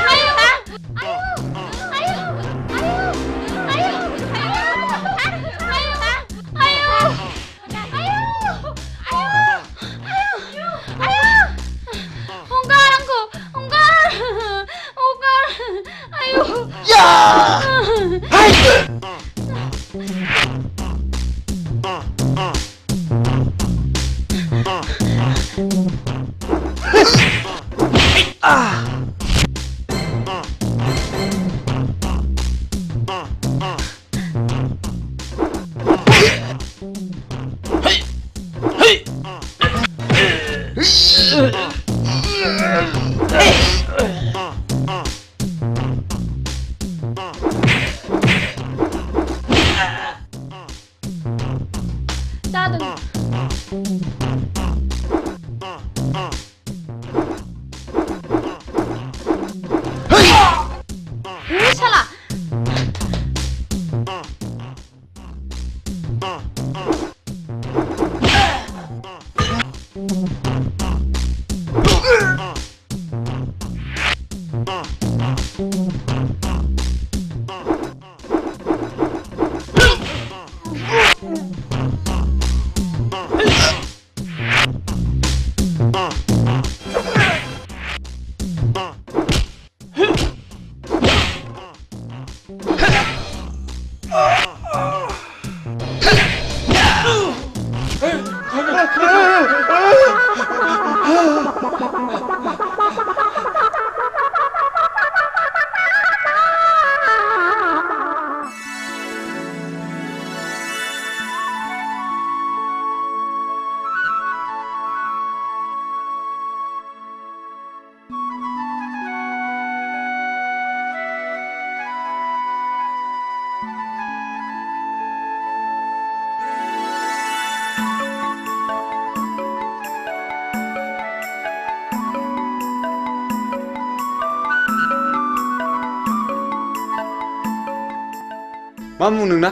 मा मुं नोंना?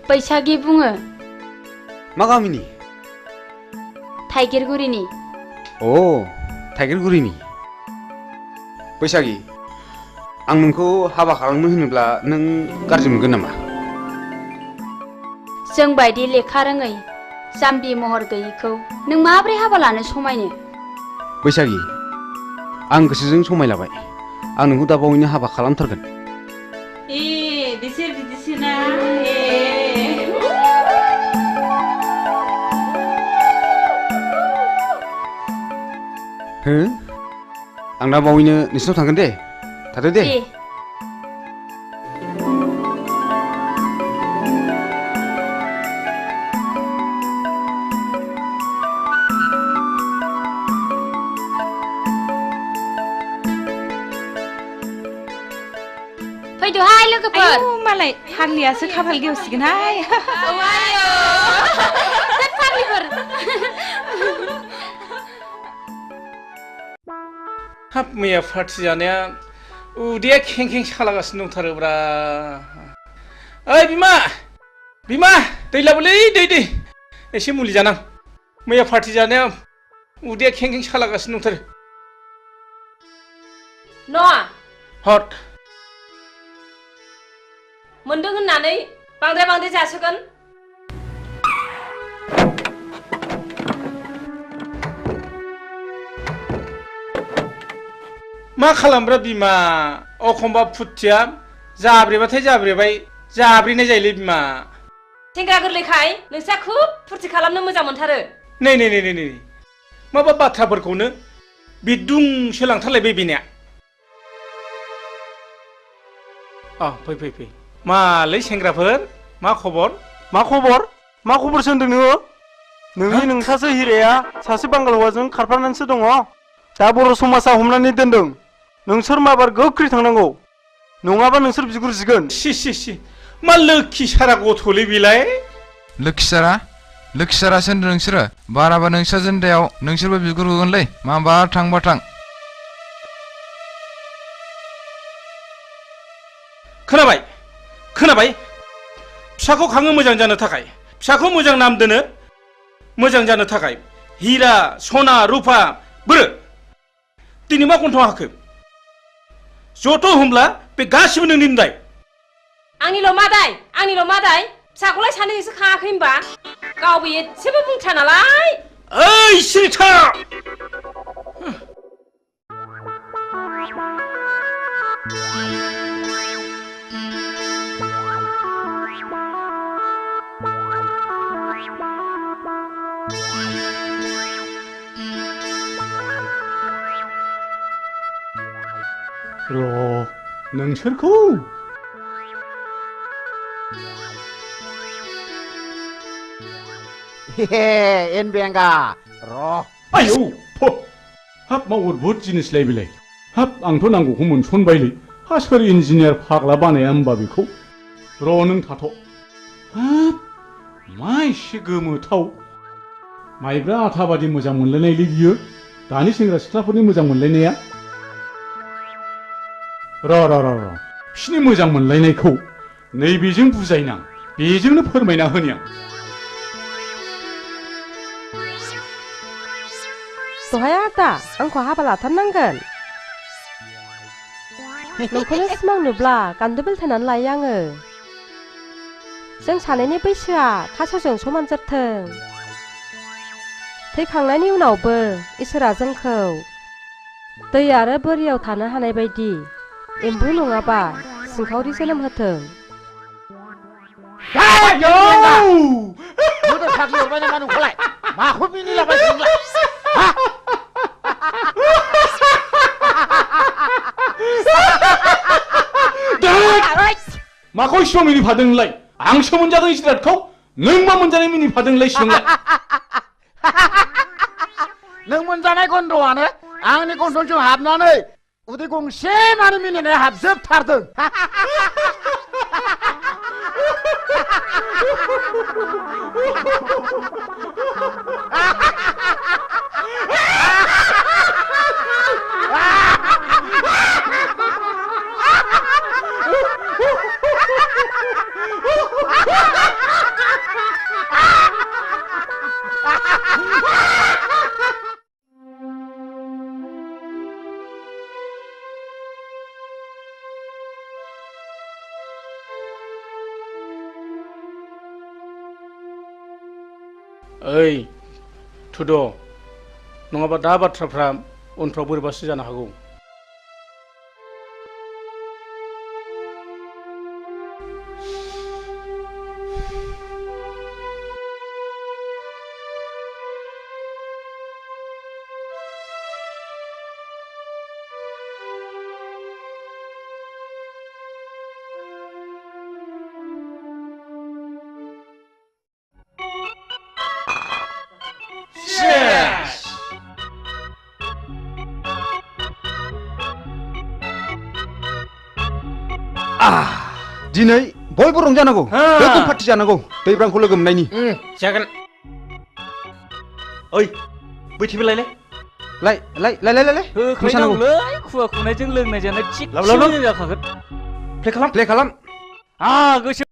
बैसागि बुङो। मा गामिनि? थाइगिरगुरिनि। अ थाइगिरगुरिनि। बैसागि, आं नोंखौ हाबा खालामनो होनोब्ला नों गाज्रि मोनगोन नामा? जों बायदि लेखा रोङै जाम्बि महर गैयैखौ नों माब्रै हाबा लानो समायनो? बैसागि, आं गोसोजों समायलाबाय। आं नोंखौ दा बावैनो हाबा खालामथारगोन। बिसोर बिदिसोना। हो? आं दा बावैनो नोंसिनाव थांगोन दे। थादो दे। फैदोहाय लोगोफोर। मालाय फाग्लियासो खाफाल गेवसिगोनहाय। फाग्लिफोर। हाब मैया पार्टि जानाया उदैया खें खें सालागासिनो दंथारोब्रा। ओइ बिमा दै लाबोलै दै एसे मुलि जानां मैया पार्टि जानाया उदैया खें खें सालागासिनो दंथारो न'आ हर मोनदों होननानै बांद्राय जासोगोन मा खालामब्रा बिमा अखमबा फुथिया जाब्रेबाथाय जाब्रेबाय जाब्रेनाय जायोलै बिमा सेंग्रा गोरलैखाय नोंस्रा खुब फुरथि खालामनो मोजां मोनथारो नै माबा बाथ्राफोरखौनो बिदुंसो लांथारलायबाय बेनिया फै मालै सेंग्राफोर मा खबर मा खबर सोंदों नोङो नोंनि नोंसासो हिराया सासे बांगाल हौवाजों खारफानानैसो दङ दा बर' समाजा हमनानै दोनदों नोंसोर माबार गोख्रै थांनांगौ नङाबा नोंसोर बिगुर जिगोन सि मा लोखि सारा गथ'लै बेलाय लोखि सारासो होनदों नोंसोरो बाराबा नोंस्रा जेन्दायाव नोंसोरबो बिगुर होगोनलै माबा थांबा थां खोनाबाय फिसाखौ खाङो मोजां जानो थाखाय फिसाखौ मोजां नाम दोनो मोजां जानो थाखाय हिरा सना रुपा बोरो दिनै मा गन्थं हाखो जथ' होमब्ला बे गासिबो नोंनि दाय आंनिल' मा दाय फिसाखौलाय सानैसो खाङाखै होनबा गावबो एसेबो बुंथ्रा नालाय ओइ सिरिथा नोंसोरखौ एनबेंगा आयौ हाब मा अद्भुत जिनिसलाय बेलाय हाब आंथ' नांगौखौ मोनसनबायलै हा सोर इन्जिनियार फाग्ला बानाया होमबा बेखौ नों थाथ' हाब मा एसे गोमोथाव माइब्रा आथा बादि मोजां मोनलायनायलै बियो दानि सेंग्रा सिख्लाफोरनि मोजां मोनलायनाया बिसिनि मोजां मोनलायनायखौ नैबेजों बुजायनां बेजोंनो फोरमायना होनि आं दहाय आदा आंखौ हाबा लाथारनांगोन नोंखौनो सिमां नुब्ला गान्दो बेलथायनानै लायो आङो जों सानैनि बैसोआ खासेवजों समान जाथों थैखांनायनि उनावबो इसोरा जोंखौ दै आरो बोरियाव थानो हानाय बायदि एम्बु नङाबा सिंखावरि जोनोम होथों फाग्लि हरबाय नामा नोंखौलाय माखौ मिनिलाबाय नोंलाय माखौ इसिबां मिनिफादों नोंलाय आंसो मोनजादों जिरादखौ नों मा मोनजानाय मिनिफादों नोंलाय नों मोनजानाय गन्धआनो आंनि गन्थंजों हाबनानै उदै गंसे मानि मिनिनाया हाबजोबथारदों ओइ थुद' नङाबा दा बाथ्राफ्रा उनफ्राव बोरैबासो जानो हागौ दिनै बयबो रंजानांगौ गोगोम पार्टि जानांगौ दैब्रांखौ लोगो मोननायनि जागोन ओइ बैथिबो लायलाय होख्लायनांगौलै खुवा खुनायजों लोंनाय जानाय थिगसे जाखागोन प्ले खालाम गोसो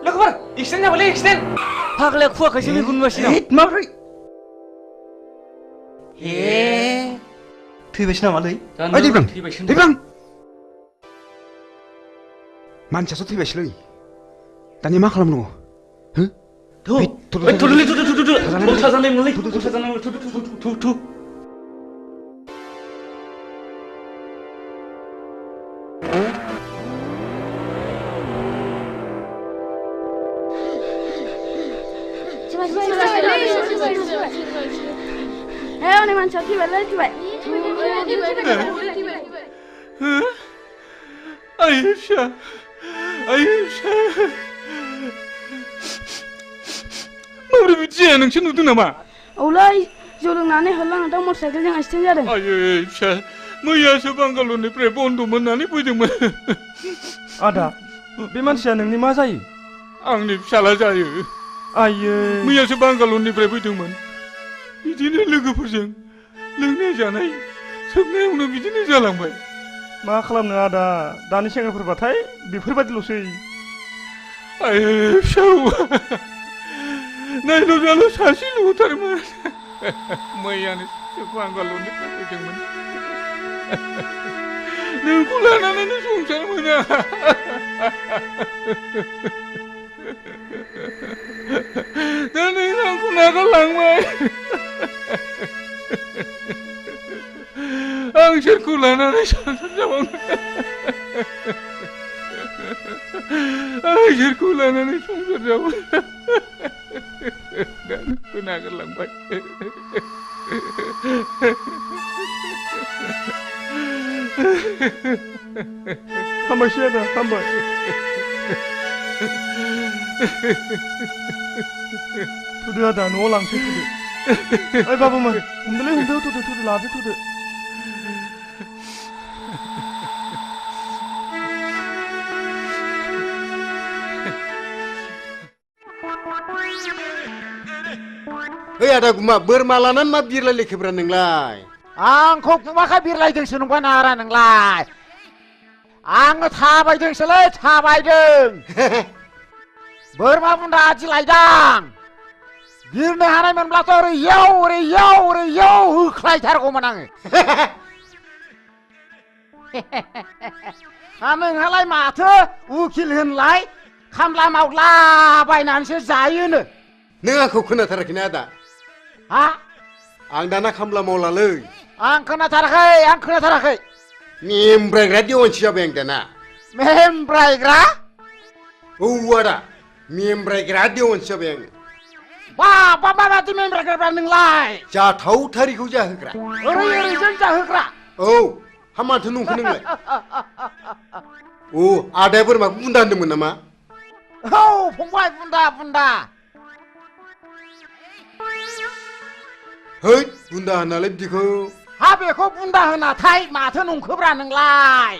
लोगोफोर एक्सिडेन्ट जाबायलै एक्सिडेन्ट फाग्लाया खुवाखायसो मेगन नुवासै माब्रै थैबायसो नामालै ओइ दैब्रां मानसियासो थैबायसोलै दानिया मा खालामनांगौ Hei, manusia tiba lagi tiba. Ayşe. माबोरै बिदि जाया नोंसोर नुदों नामा? औलै जौ लोंनानै होलांदों मटरसाइकेलजों एक्सिडेन्ट जादों। आयै फिसा मैयासो बांगालरनिफ्राय बन्द मोननानै फैदोंमोन। आदा बे मानसिया नोंनि मा जायो? आंनि फिसाला जायो। आयै मैयासो बांगालरनिफ्राय फैदोंमोन। बिदिनो लोगोफोरजों लोंनाय जानाय सोबनायावनो बिदिनो जालांबाय। मा खालामनो आदा दानि सेंग्राफोरबाथाय बेफोरबायदिल'सै। आयै फिसा नायल' जाल' सासेल'थारमोन मैयानो बांगालरनिफ्राय फैदोंमोन। नोंखौ लानानैनो संसार मोना। दा नों आंखौ नागारलांबाय। आं सोरखौ लानानै संसार जाबावनो? आं सोरखौ लानानै संसार जाबावनो? दा नोंखौ नागारलांबाय। हामबायसै आदा हामबाय। थुदो आदा न'आव लांसै थुदो। ओइ बाबुमोन हमदोलै हमदो थुदो लादो थुदो। ओइ आदा गुमा बोरमा लानानै मा बिरलायलेखोब्रा नोंलाय? आंखौ गुमाखा बिरलायदोंसो नंगौ नारा नोंलाय? आङो थाबायदोंसोलै थाबायदों। बोरमा बुन्दा आदि लायदां। बिरनो हानायमोनब्लाथ' ओरै याव होख्लायथारगौमोन आङो। नोंहालाय माथो उकिल होनलाय खामला मावला बायनानैसो जायोनो। नों आंखौ खोनाथाराखैना आदा? हा? आं दाना खामला मावलालै। आं खोनाथाराखै। मेमब्रायग्रा देवानसि जाबाय आं दाना। मेमब्रायग्रा? औ आदा मेमब्रायग्रा देवानसि जाबाय आङो। बाबा माबादि मेमब्रायग्रा नोंलाय? जाथावथारिखौ जाहोग्रा। ओरैजों जाहोग्रा? औ हा माथो नंखो नोंलाय? औ आदाया बोरमाखौ बुन्दा होनदोंमोन नामा? औ फंबाय बुन्दा। है बुन्दा होनालाय बिदिखौ। हा बेखौ बुन्दा होनाथाय माथो नंखोब्रा नोंलाय?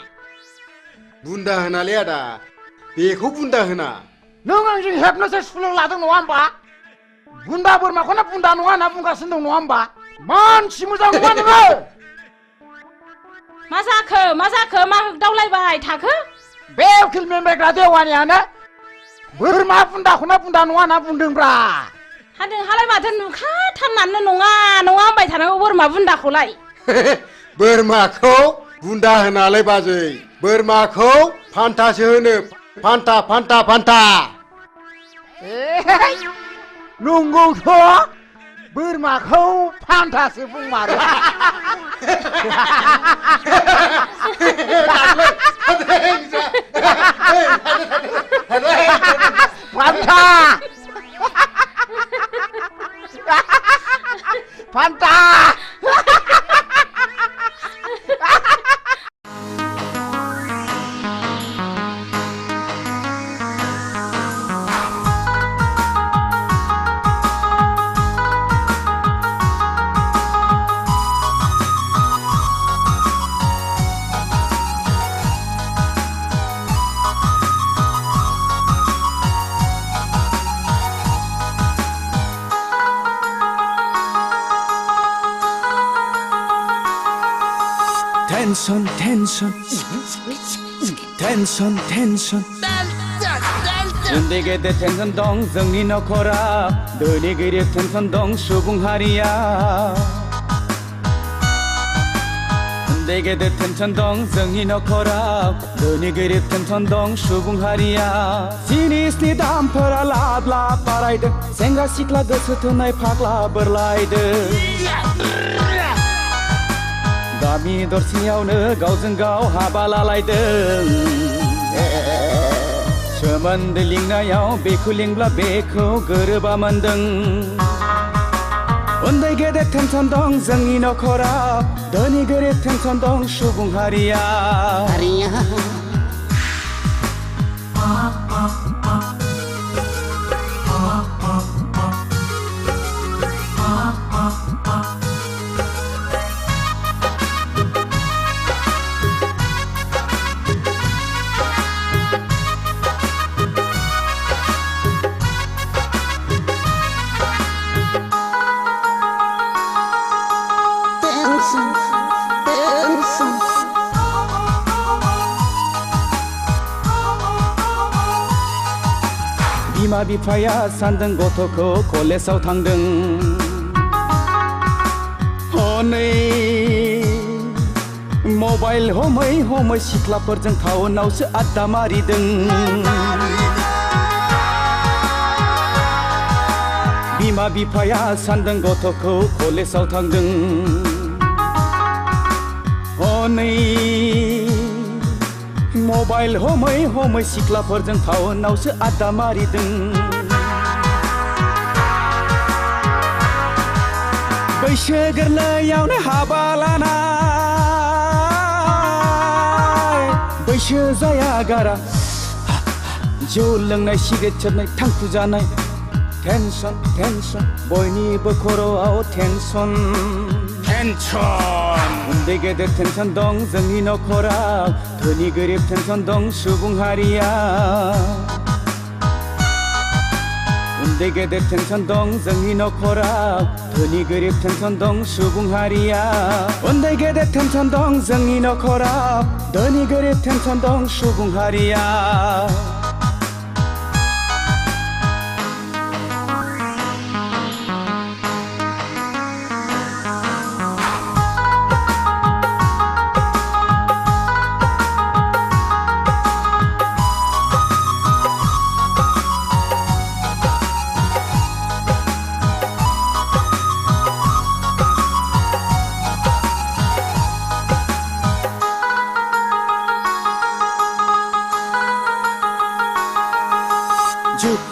बुन्दा होनालै आदा बेखौ बुन्दा होना। नों आंजों हेबनोसो सुलुं लादों नङा होमबा? बुन्दा बोरमाखौनो बुन्दा नङा होनना बुंगासिनो दं नङा होमबा? मानसि मोजां नङा नोङो। मा जाखो मा होगदावलायबाय थाखो? बे उकिल मेमब्रायग्रा देवानियानो बोरमा बुन्दाखौनो बुन्दा नङा होनना बुंदोंब्रा। नोंहालाय माथो नुखाथारनानै नङा होनबाय थानांगौ बोरमा बुन्दाखौलाय? बोरमाखौ बुन्दा होनालै बाजै बोरमाखौ फान्थासो होनो। फान्था। नंगौथ' बोरमाखौ फान्थासो बुंमारो। फान्था Tension. उन्दै गेदेर टेनसन दं जोंनि नखरा धोनि गोरिब टेनसन दं सुबुं हारिया उन्दै गेदेर टेनसन दं जोंनि नखराव धोनि गोरिब टेनसन दं सुबुं हारिया जिनिसनि दामफोरा लाब लाब बारायदों सेंग्रा सिख्ला गोसो थोनाय फाग्ला बोरलायदों गामि दरसेयावनो गावजों गाव हाबा लालायदों सोमोन्दो लिंनायाव बेखौ लिंब्ला बेखौ गोरोबा मोनदों उन्दै गेदेर टेनसन दं जोंनि नखराव धोनि गोरिब टेनसन दं सुबुं हारिया बिमा बिफाया सानदों गथ'खौ कलेजाव थांदों हनै मबाइल हमै हमै सिख्लाफोरजों टाउनावसो आड्डा मारिदों बिमा बिफाया सानदों गथ'खौ कलेजाव थांदों हनै मबाइल हमै हमै सिख्लाफोरजों टाउनावसो आड्डा मारिदों बैसो गोरलैयावनो हाबा लानाय बैसो जाया गारा जौ लोंनाय सिगारेट सोबनाय थांखु जानाय टेनसन टेनसन बयनिबो खर'आव टेनसन उन्दै गेदेर टेनसन दं जोंनि नखराव धोनि गोरिब टेनसन दं सुबुं हारिया उन्दै गेदेर टेनसन दं जोंनि नखराव धोनि गोरिब टेनसन दं सुबुं हारिया उन्दै गेदेर टेनसन दं जोंनि नखराव धोनि गोरिब टेनसन दं सुबुं हारिया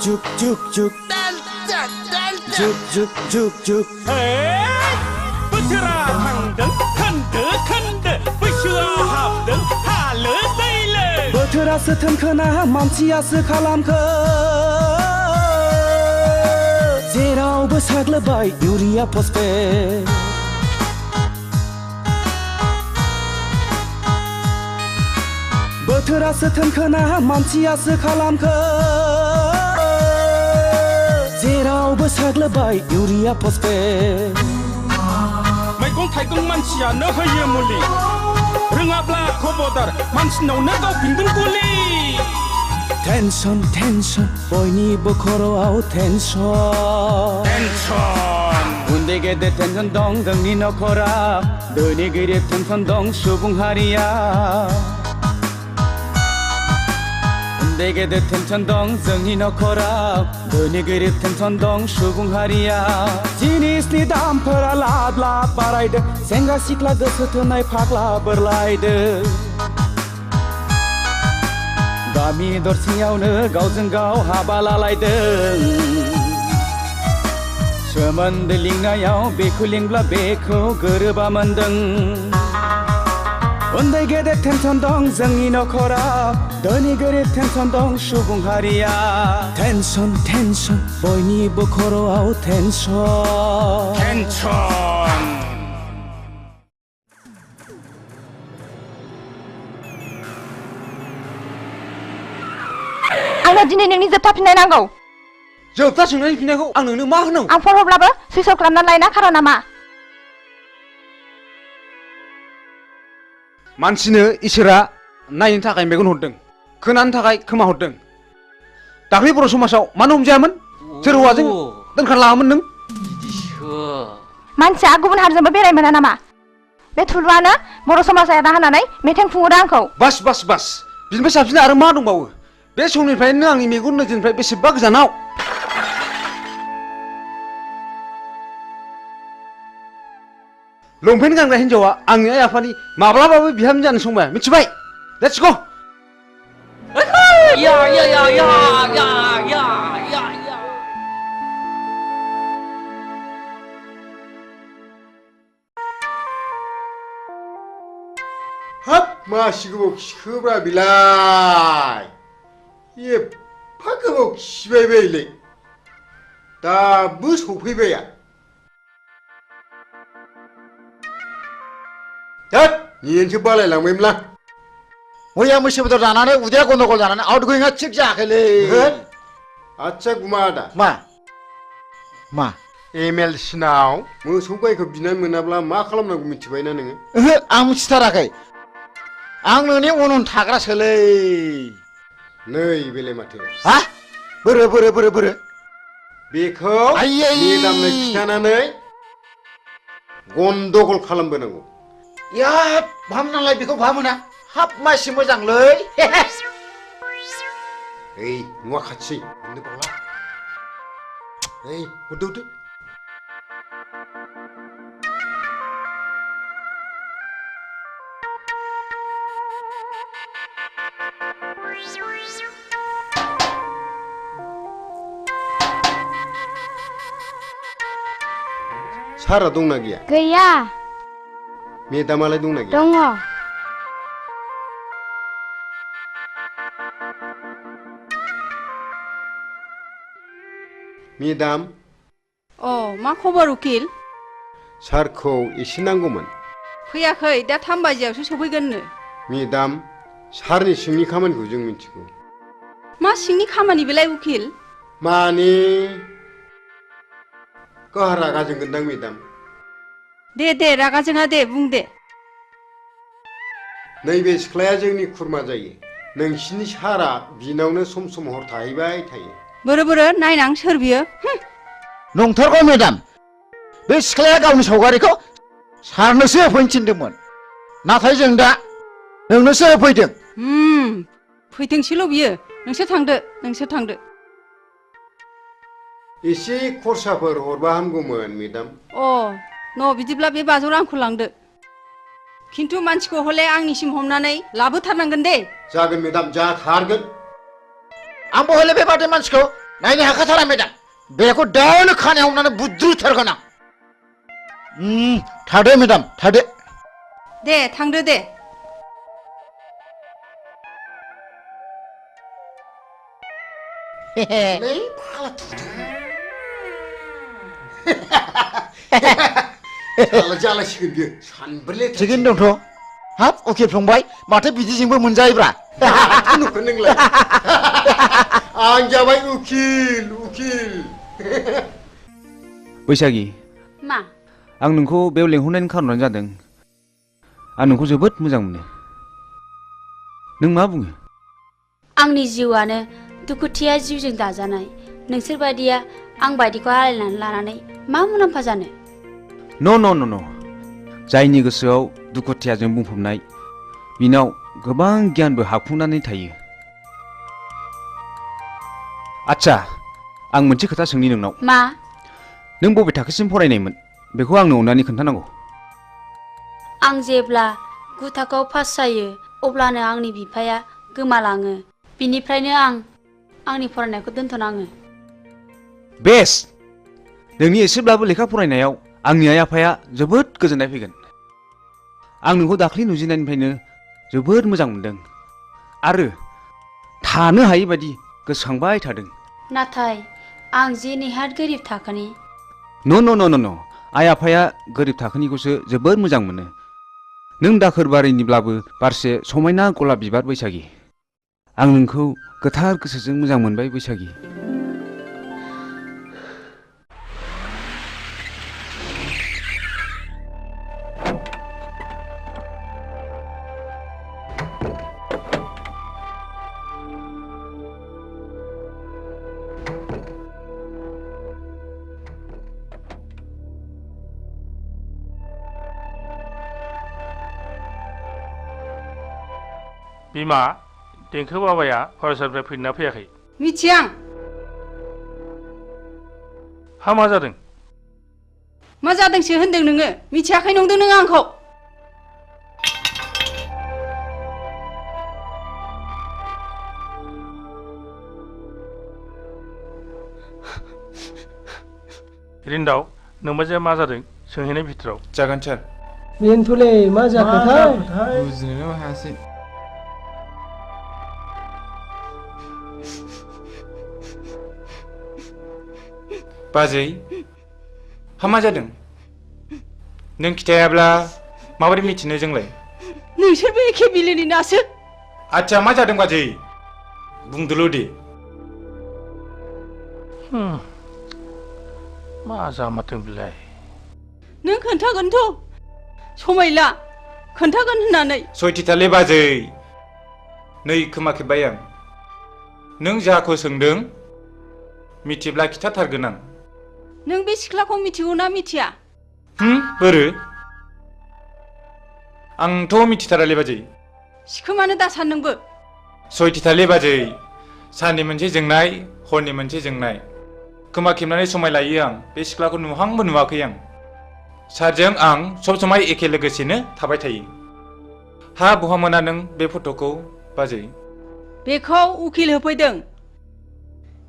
juk juk juk juk juk juk juk बोथोरा थांदों खोन्दो खोन्दो बैसोआव हाबदों हालो दैलो बोथोरासो थोनखोना मानसियासो खालामखो जेरावबो साग्लोबबाय इउरिया फस्फेट बोथोरासो थोनखोना मानसियासो खालामखो जेरावबो साग्लोबबाय इउरिया फस्फेट मैगं थाइगं मानसियानो होयो मुलि रोङाब्ला खबरदार मानसिनावनो गावफिनगोन गुलि टेनसन टेनसन बयनिबो खर'आव टेनसन उन्दै गेदेर टेनसन दं जोंनि नखराव धोनि गोरिब टेनसन दं सुबुं हारिया उन्दै गेदेर टेनसन दं जोंनि नखराव धोनि गोरिब टेनसन दं सुबुं हारिया जिनिसनि दामफोरा लाब लाब बारायदों सेंग्रा सिख्ला गोसो थोनाय फाग्ला बोरलायदों गामि दरसेयावनो गावजों गाव हाबा लालायदों सोमोन्दो लिंनायाव बेखौ लिंब्ला बेखौ गोरोबा मोनदों उन्दै गेदेर टेनसन दं जोंनि नखराव धोनि गोरिब टेनसन दं सुबुं हारिया टेनसन टेनसन बयनिबो खर'आव टेनसन आंनो दिनै नोंनि जोबथा फिननाय नांगौ जोबथा सोंनायनि फिननायखौ आं नोंनो मा होनांगौ आं फन हरब्लाबो सुइच अफ खालामना लायना खार'ना मा मानसिनो इसोरा नायनो थाखाय मेगन हरदों खोनानो थाखाय खोमा हरदों दाख्लै बर' समाजाव मानो हमजायामोन सोर हौवाजों दोनखारलाङामोन नों मानसिया गुबुन हारिजोंबो बेराय मोना नामा बे थुलुआनो बर' समाजा एना होनानै मेथाइ खुङोदा आंखौ बास बास बास बिनिफ्राय साबसिन आरो मा दंबावो बे समनिफ्रायनो आंनि मेगन नोजोरनिफ्राय बेसेबा गोजानाव लंपेन्ट गानग्रा हिन्जावा आंनि आइ आफानि माब्लाबाबो बिहामजो जानो संबाय मिथिबाय लेट्स गो या या या या या या या या हाब मासि गोबाव खिखोब्रा बिलाय एफा गोबाव खिबाय बायलै दाबो सफैबाया होद नियेनसो बालायलांबायमोनलां मैया मैसो बेदर जानानै उदैया गन्दगल जानानै आउट गोयिंआ थिग जायाखैलै आदसा गुमा आदा मा MLC नाव मोसौ गायखौ बिनानै मोनाब्ला मा खालामनांगौ मिथिबायना नोङो ओहो आं मिथिथाराखै आं नोंनि उन उन थाग्रासोलै नै बेलाय माथो हा बोरो बेखौ मेदामनो खिथानानै गन्दगल खालामबोनांगौ या भामनालाय बेखौ भामोना हाब मासि मोजांलै ओइ नुवा खाथि मोननो बावला ओइ हरदो सारा दंना गैया गैया मेदामालाय दंना गैया दङ मेदाम मा खबर उकिल सारखौ एसे नांगौमोन फैयाखै दा 3 बाजियावसो सफैगोननो मेदाम सारनि सिंनि खामानिखौ जों मिथिगौ मा सिंनि खामानि बेलाय उकिल माने गाहा रागा जोंगोनदां मेदाम दे रागा जोङा दे बुं दे नैबे सिख्लाया जोंनि खुरमा जायो नोंसिनि सारा बिनावनो सम सम हर थाहैबाय थायो बोरो नायनां सोर बियो नंथारगौ मेदाम बे सिख्लाया गावनि सावगारिखौ सारनोसो होफैनो थिनदोंमोन नाथाय जों दा नोंनोसो होफैदों फैथोंसैल' बियो नोंसोर थांदो एसे खरसाफोर हरबा हामगौमोन मेदाम बिदिब्ला बे बाजौ रांखौ लांदो खिन्थु मानसिखौ हले आंनिसिम हमनानै लाबोथारनांगोन दे जागोन मेदाम जाथारगोन आंबो हले बेबादि मानसिखौ नायनो हाखाथारा मेदाम बेखौ दानो खानायाव हमनानै बुद्रुथारगोन आं थादो मेदाम थादो दे थांदो दे जालासिगोन बियो सानब्रैले थिगैनो दंथ' हाब उकिल फंबाय माथो बिदिजोंबो मोनजायोब्रा नुखो नोंलाय आं जाबाय उकिल बैसागि मा आं नोंखौ बेयाव लेंहरनायनि खारनानो जादों आं नोंखौ जोबोद मोजां मोनो नों मा बुङो आंनि जिउआनो दुखुथिया जिउजों दाजानाय नोंसोर बायदिया आं बायदिखौ आलायनानै लानानै मा मुलाम्फा जानो न' जायनि गोसोआव दुखुथियाजों बुंफबनाय बिनाव गोबां गियानबो हाबफुंनानै थायो आच्छा आं मोनसे खोथा सोंनि नोंनाव मा नों बबे थाखोसिम फरायनायमोन बेखौ आंनो अननानै खोन्थानांगौ आं जेब्ला 9 थाखोआव पास जायो अब्लानो आंनि बिफाया गोमालाङो बिनिफ्रायनो आं आंनि फरायनायखौ दोनथ'नाङो बेस्ट नोंनि एसेब्लाबो लेखा फरायनायाव आंनि आइ आफाया जोबोद गोजोननाय फैगोन आं नोंखौ दाख्लै नुजेननायनिफ्रायनो जोबोद मोजां मोनदों आरो थानो हायै बायदि गोसोखांबाय थादों नाथाय आं जे नेहाद गोरिब थाखोनि न' आइ आफाया गोरिब थाखोनिखौसो जोबोद मोजां मोनो नों दाखोर बारिनिब्लाबो बारसे समायना गलाब बिबार बैसागि आं नोंखौ गोथार गोसोजों मोजां मोनबाय बैसागि बिमा देंखो बाबाया फरायसालिनिफ्राय फैदोंना फैयाखै? मिथिया आं। हा मा जादों? मा जादोंसो होनदों नोङो? मिथियाखै नंदों नोङो आंखौ? रिन्दाव नोंबाजैया मा जादों सोंहैनाय भितराव। जागोन सार। बेनोथ'लै मा जाखोथाय? बुजिनोनो हायासै। बाजै हा मा जादों? नों खिथायाब्ला माबोरै मिथिनो जोंलाय? नोंसोरबो एखे बिलोनि नासो। आच्छा मा जादों बाजै? बुंदोल' दे। मा जामारदों बिलाय? नों खोन्थागोनथ' समायला खोन्थागोन होननानै। सयथिथालै बाजै नै खोमा खेबबाय आं। नों जाखौ सोंदों मिथिब्ला खिथाथारगोन आं। नों बे सिख्लाखौ मिथिगौ ना मिथिया? बोरो? आंथ' मिथिथारालै बाजै। सिखोमानो दासान नोंबो। सयथिथालै बाजै साननि मोनसे जोंनाय हरनि मोनसे जोंनाय। खोमा खेबनानै समाय लायो आं बे सिख्लाखौ नुहांबो नुवाखै आं। सारजों आं सब समाय एखे लोगोसेनो थाबाय थायो। हा बहा मोना नों बे फट'खौ बाजै? बेखौ उकिल होफैदों।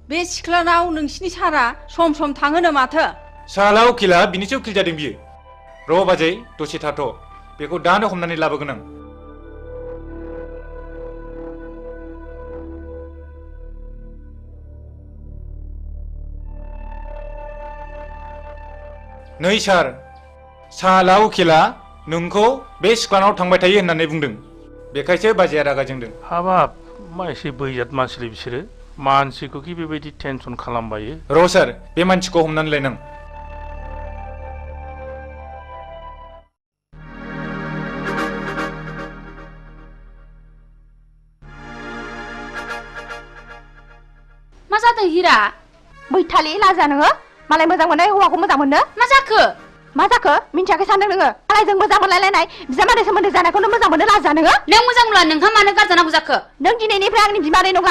बे सिख्लानाव नोंसिनि सारा सम सम थाङोनो माथो। साला उकिला बिनिसो उकिल जादों बियो। र' बाजै दसे थाथ' बेखौ दानो हमनानै लाबोगोन आं। नै सार साला उकिला नोंखौ बे सिख्लानाव थांबाय थायो होननानै बुंदों। बेखायसो बाजैया रागा जोंदों। हाबाब मा एसे बैजात मानसिलै बिसोरो। मानसिखौ कि बेबायदि टेनसन खालामबायो। र' सार बे मानसिखौ हमनानै लायनां। मा जादों हिरा? बैथालि लाजा नोङो मालाय मोजां मोननाय हौवाखौ मोजां मोननो। मा जाखो? मा जाखो मिन्थियाखै सानदों नोङो? मालायजों मोजां मोनलायलायनाय बिजामादै सोमोन्दो जानायखौनो मोजां मोननो लाजा नोङो? नों मोजां मोनला नोंहा मानो गारजानांगौ जाखो? नों दिनैनिफ्राय आंनि बिमादै नङा।